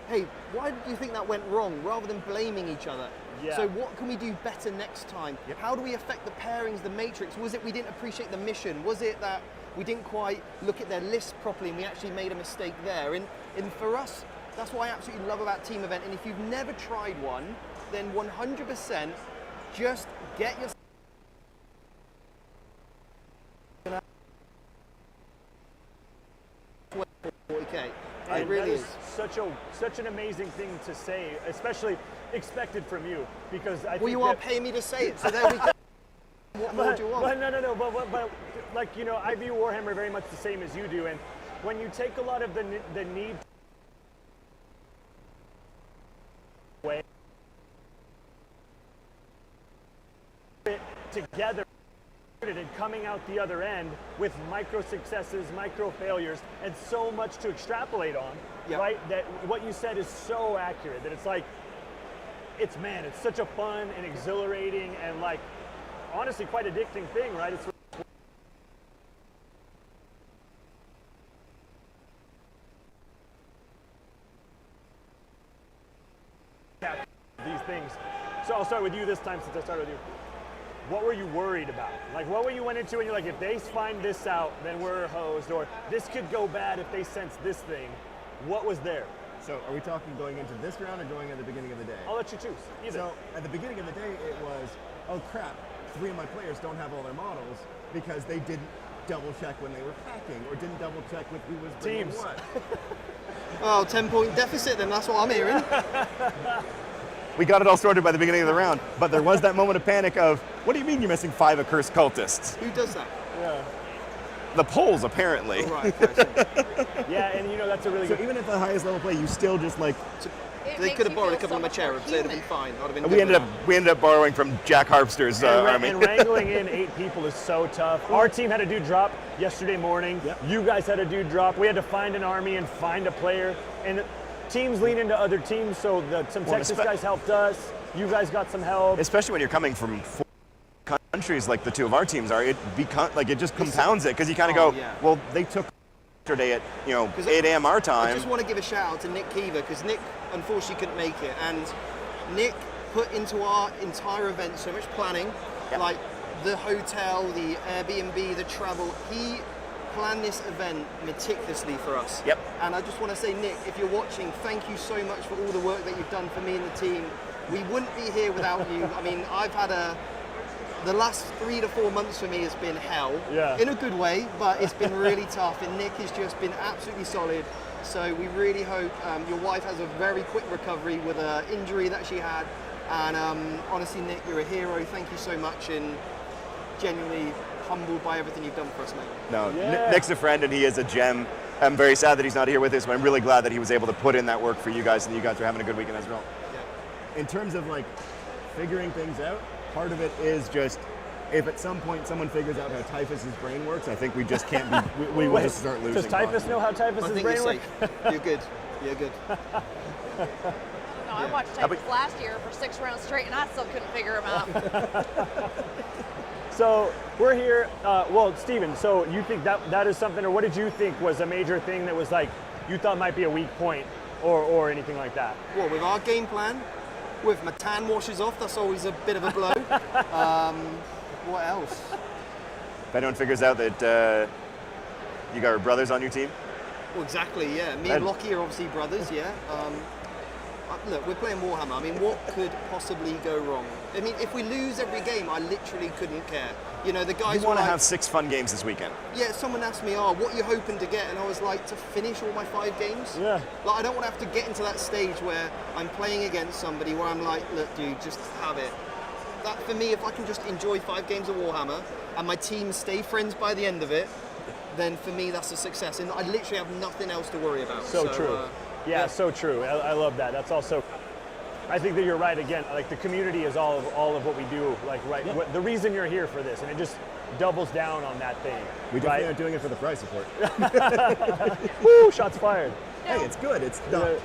hey, why do you think that went wrong? Rather than blaming each other. Yeah. So what can we do better next time? Yep. How do we affect the pairings, the matrix? Was it we didn't appreciate the mission? Was it that we didn't quite look at their list properly and we actually made a mistake there? And for us, that's what I absolutely love about team event. And if you've never tried one, then 100% just get your 40K. It really is such an amazing thing to say, especially expected from you, because I think you are paying me to say it, so there we go. What more do you want? No, but like I view Warhammer very much the same as you do, and when you take a lot of the need away together and coming out the other end with micro successes, micro failures, and so much to extrapolate on, right? That what you said is so accurate, that it's like, it's such a fun and exhilarating and like, honestly quite addicting thing, right? It's these things. So I'll start with you this time since I started with you. What were you worried about? Like, what were you went into and you're like, if they find this out, then we're hosed, or this could go bad if they sense this thing. What was there? So are we talking going into this round or going at the beginning of the day? I'll let you choose. Either. So at the beginning of the day, it was, oh crap, 3 of my players don't have all their models because they didn't double check when they were packing or didn't double check with who was bringing what. Well, 10-point deficit then, that's what I'm hearing. We got it all sorted by the beginning of the round, but there was that moment of panic of, what do you mean you're missing 5 accursed cultists? Who does that? Yeah. The Poles, apparently. Oh, right, okay. Yeah, and that's a really so good... even at the highest level play, you still just like... They could have borrowed a couple of my cherubs, they'd have been fine. We ended up borrowing from Jack Harpster's army. And wrangling in 8 people is so tough. Our team had a dude drop yesterday morning. Yep. You guys had a dude drop. We had to find an army and find a player. And teams lean into other teams, so some Texas guys helped us. You guys got some help. Especially when you're coming from 4 countries like the 2 of our teams are, it just compounds it, because you kind of go, well, they took yesterday at 8 a.m. our time. I just want to give a shout out to Nick Keever, because Nick unfortunately couldn't make it, and Nick put into our entire event so much planning, like the hotel, the Airbnb, the travel. He planned this event meticulously for us. Yep. And I just want to say, Nick, if you're watching, thank you so much for all the work that you've done for me and the team. We wouldn't be here without you. I mean, I've had the last 3 to 4 months for me has been hell, in a good way, but it's been really tough, and Nick has just been absolutely solid. So we really hope your wife has a very quick recovery with an injury that she had. And honestly, Nick, you're a hero. Thank you so much, and genuinely humbled by everything you've done for us, mate. No, Nick's a friend and he is a gem. I'm very sad that he's not here with us, but I'm really glad that he was able to put in that work for you guys, and you guys are having a good weekend as well. Yeah. In terms of like figuring things out, part of it is just, if at some point someone figures out how Typhus's brain works, I think we just can't be, we will just start losing. Does Typhus know how Typhus's brain works? You're good. You're good. know, I watched Titans last year for 6 rounds straight, and I still couldn't figure them out. So we're here. Well, Steven, so you think that is something, or what did you think was a major thing that was like you thought might be a weak point, or anything like that? Well, with our game plan, with my tan washes off, that's always a bit of a blow. What else? If anyone figures out that you got brothers on your team. Well, exactly, yeah. Me and Lockie are obviously brothers, yeah. Look, we're playing Warhammer. I mean, what could possibly go wrong? I mean, if we lose every game, I literally couldn't care. You know, the guys You want to like, have 6 fun games this weekend. Yeah, someone asked me, oh, what are you hoping to get? And I was like, to finish all my 5 games. Yeah. Like, I don't want to have to get into that stage where I'm playing against somebody where I'm like, look, dude, just have it. That, for me, if I can just enjoy 5 games of Warhammer and my team stay friends by the end of it, then for me, that's a success. And I literally have nothing else to worry about. So true. Yeah, so true. I love that. That's also, I think that you're right again. Like the community is all of what we do. Like the reason you're here for this, and it just doubles down on that thing. We definitely aren't doing it for the prize support. Woo! Shots fired. Hey, it's good. It's done.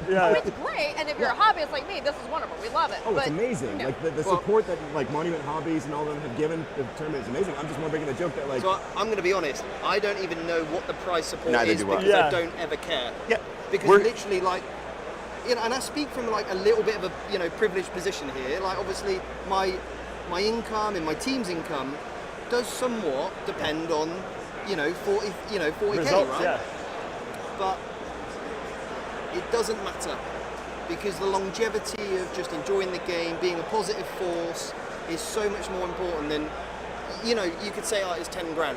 Yeah. Oh, it's great, and if you're a hobbyist like me, this is wonderful. We love it. Oh, but, it's amazing. No. Like the support that like Monument Hobbies and all of them have given the tournament is amazing. I'm just more making a joke that like. So I'm going to be honest. I don't even know what the prize support Neither is do I. because I don't ever care. Yeah. Because literally, like, you know, and I speak from like a little bit of a privileged position here. Like, obviously, my income and my team's income does somewhat depend on 40K, Results, right? Yeah. But it doesn't matter because the longevity of just enjoying the game, being a positive force, is so much more important than, you know, you could say, oh, it's 10 grand.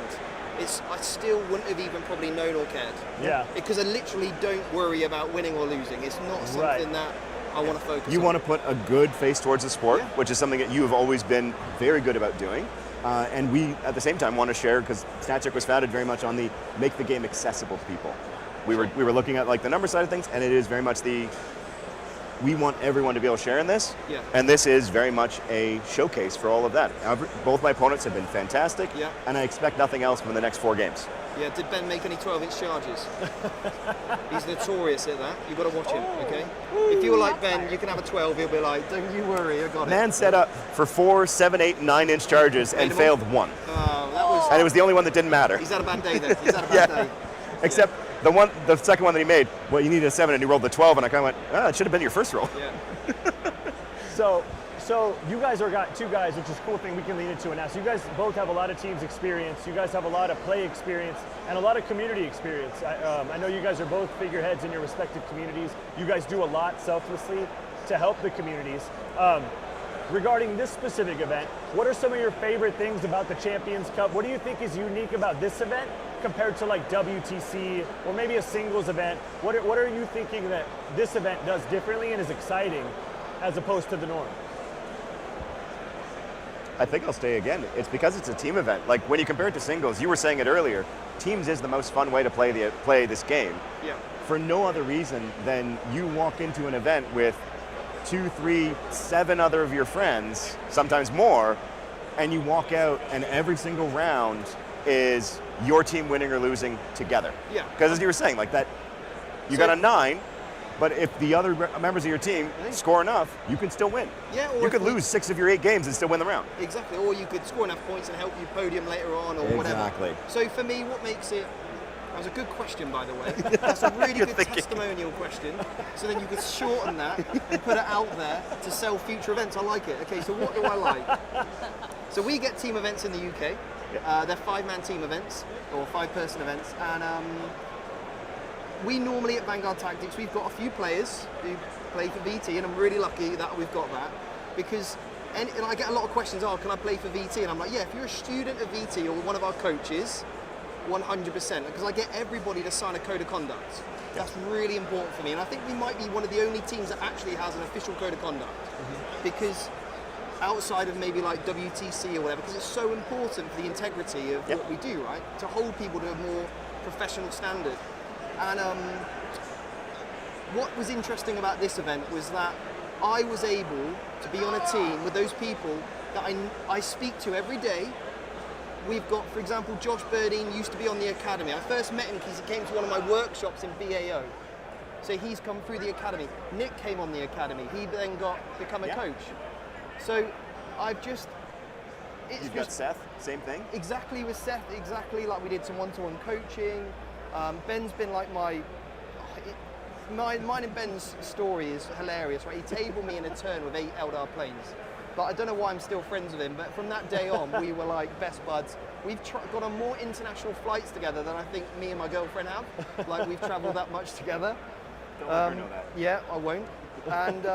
I still wouldn't have even probably known or cared. Yeah. Because I literally don't worry about winning or losing. It's not something that I want to focus on. You want to put a good face towards the sport, which is something that you have always been very good about doing. And we, at the same time, want to share, because StatCheck was founded very much on the make the game accessible to people. We were looking at like the number side of things, and it is very much we want everyone to be able to share in this. Yeah. And this is very much a showcase for all of that. Both my opponents have been fantastic, and I expect nothing else from the next 4 games. Yeah, did Ben make any 12-inch charges? He's notorious at that. You've got to watch him, okay? If you're like Ben, you can have a 12, he'll be like, don't you worry, I got it. Man set up for 4, 7, 8, 9-inch charges and failed 1. Oh, that was... And it was the only one that didn't matter. He's had a bad day then. He's had a bad day. Except the second one that he made, well, you needed a 7 and he rolled the 12, and I kind of went, it should have been your first roll. Yeah. So you guys got 2 guys, which is a cool thing we can lean into and ask. You guys both have a lot of teams experience. You guys have a lot of play experience and a lot of community experience. I know you guys are both figureheads in your respective communities. You guys do a lot selflessly to help the communities. Regarding this specific event, what are some of your favorite things about the Champions Cup? What do you think is unique about this event compared to like WTC or maybe a singles event? What are you thinking that this event does differently and is exciting as opposed to the norm? I think I'll stay again. It's because it's a team event. Like when you compare it to singles, you were saying it earlier, teams is the most fun way to play this game. Yeah. For no other reason than you walk into an event with 2, 3, 7 other of your friends, sometimes more, and you walk out and every single round is your team winning or losing together. Yeah. Because as you were saying, like that, you got a 9, but if the other members of your team score enough, you can still win. Yeah. Or you could lose 6 of your 8 games and still win the round. Exactly. Or you could score enough points and help you podium later on or whatever. Exactly. So for me, what makes it... That was a good question, by the way. That's a really good testimonial question. So then you could shorten that and put it out there to sell future events. I like it. Okay, so what do I like? So we get team events in the UK. They're 5-man team events or 5-person events. And we normally at Vanguard Tactics, we've got a few players who play for VT, and I'm really lucky that we've got that. Because and I get a lot of questions, can I play for VT? And I'm like, yeah, if you're a student of VT or one of our coaches, 100%, because I get everybody to sign a code of conduct. That's really important for me, and I think we might be one of the only teams that actually has an official code of conduct, because outside of maybe like WTC or whatever, because it's so important for the integrity of what we do, right? To hold people to a more professional standard. And what was interesting about this event was that I was able to be on a team with those people that I speak to every day. We've got, for example, Josh Burdine used to be on the academy. I first met him because he came to one of my workshops in BAO. So he's come through the academy. Nick came on the academy. He then become a coach. So I've just... You've got Seth, same thing? Exactly with Seth, exactly like we did some one-to-one coaching. Ben's been like mine and Ben's story is hilarious, right? He tabled me in a turn with 8 Eldar planes. But I don't know why I'm still friends with him, but from that day on, we were like best buds. We've got on more international flights together than I think me and my girlfriend have. Like, we've traveled that much together. Don't let her know that. Yeah, I won't. And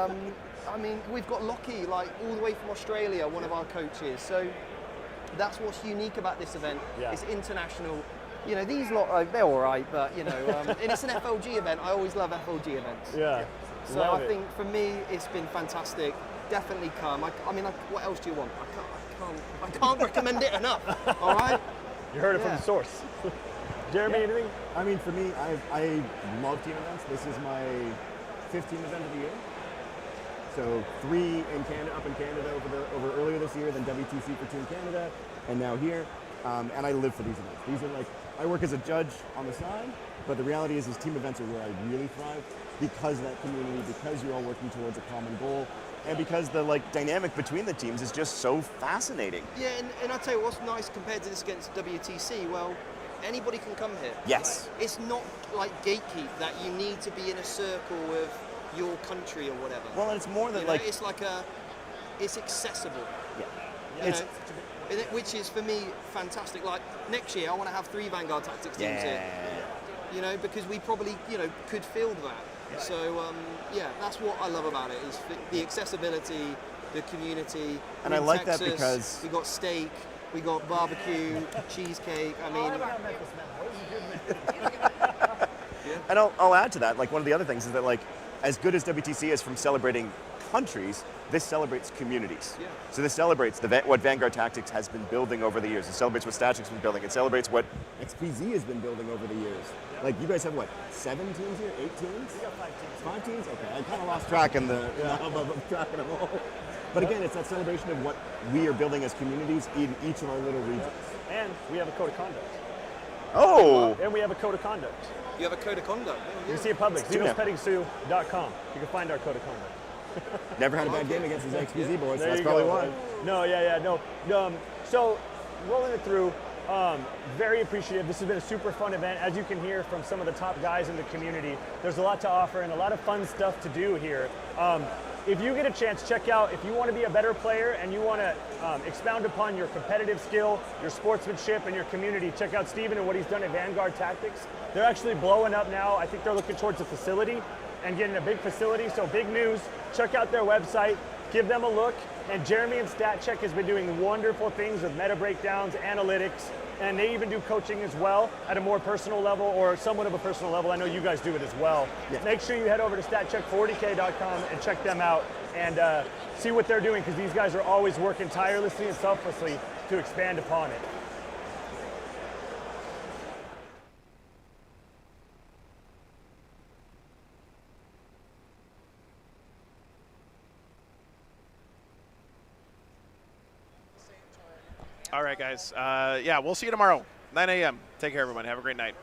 I mean, we've got Lockie, like all the way from Australia, one of our coaches. So that's what's unique about this event. It's international. You know, these lot, they're all right, but you know, and it's an FLG event. I always love FLG events. Yeah. So I think for me, it's been fantastic. Definitely come. I mean, what else do you want? I can't recommend it enough. All right. You heard it from the source. Jeremy, anything? I mean, for me, I love team events. This is my 15th event of the year. So 3 in Canada, up in Canada over earlier this year, then WTC for Team Canada, and now here. And I live for these events. These are like, I work as a judge on the side, but the reality is team events are where I really thrive because of that community, because you're all working towards a common goal. And because the dynamic between the teams is just so fascinating. Yeah, and I'll tell you what's nice compared to this against WTC, well, anybody can come here. Yes. It's not like gatekeep that you need to be in a circle with your country or whatever. Well, and it's more than it's like it's accessible. Yeah. Which is for me fantastic. Like next year, I want to have 3 Vanguard Tactics teams here. You know, because we probably could field that. Yeah. So that's what I love about it is the accessibility, the community. And I like that because we got steak, we got barbecue, cheesecake. I mean. And I'll add to that, like one of the other things is that like as good as WTC is from celebrating countries, this celebrates communities. Yeah. So this celebrates what Vanguard Tactics has been building over the years. It celebrates what StatCheck's been building. It celebrates what XPZ has been building over the years. Like you guys have what, 7 teams here, 8 teams? We got 5 teams. 5 teams? Okay, I kind of lost track in the tracking them all. But again, it's that celebration of what we are building as communities in each of our little regions. And we have a code of conduct. Oh! And we have a code of conduct. You have a code of conduct? You can see it public, xenospettingsue.com. You can find our code of conduct. Never had a bad game against his XPZ boys, so that's probably why. No. So, rolling it through, very appreciative. This has been a super fun event. As you can hear from some of the top guys in the community, there's a lot to offer and a lot of fun stuff to do here. If you get a chance, check out, if you want to be a better player and you want to expound upon your competitive skill, your sportsmanship, and your community, check out Steven and what he's done at Vanguard Tactics. They're actually blowing up now. I think they're looking towards a facility and getting a big facility, so big news. Check out their website, give them a look. And Jeremy and StatCheck has been doing wonderful things with meta breakdowns, analytics, and they even do coaching as well at a more personal level or somewhat of a personal level. I know you guys do it as well. Yeah. Make sure you head over to statcheck40k.com and check them out and see what they're doing because these guys are always working tirelessly and selflessly to expand upon it. All right, guys. We'll see you tomorrow, 9 a.m. Take care, everyone. Have a great night.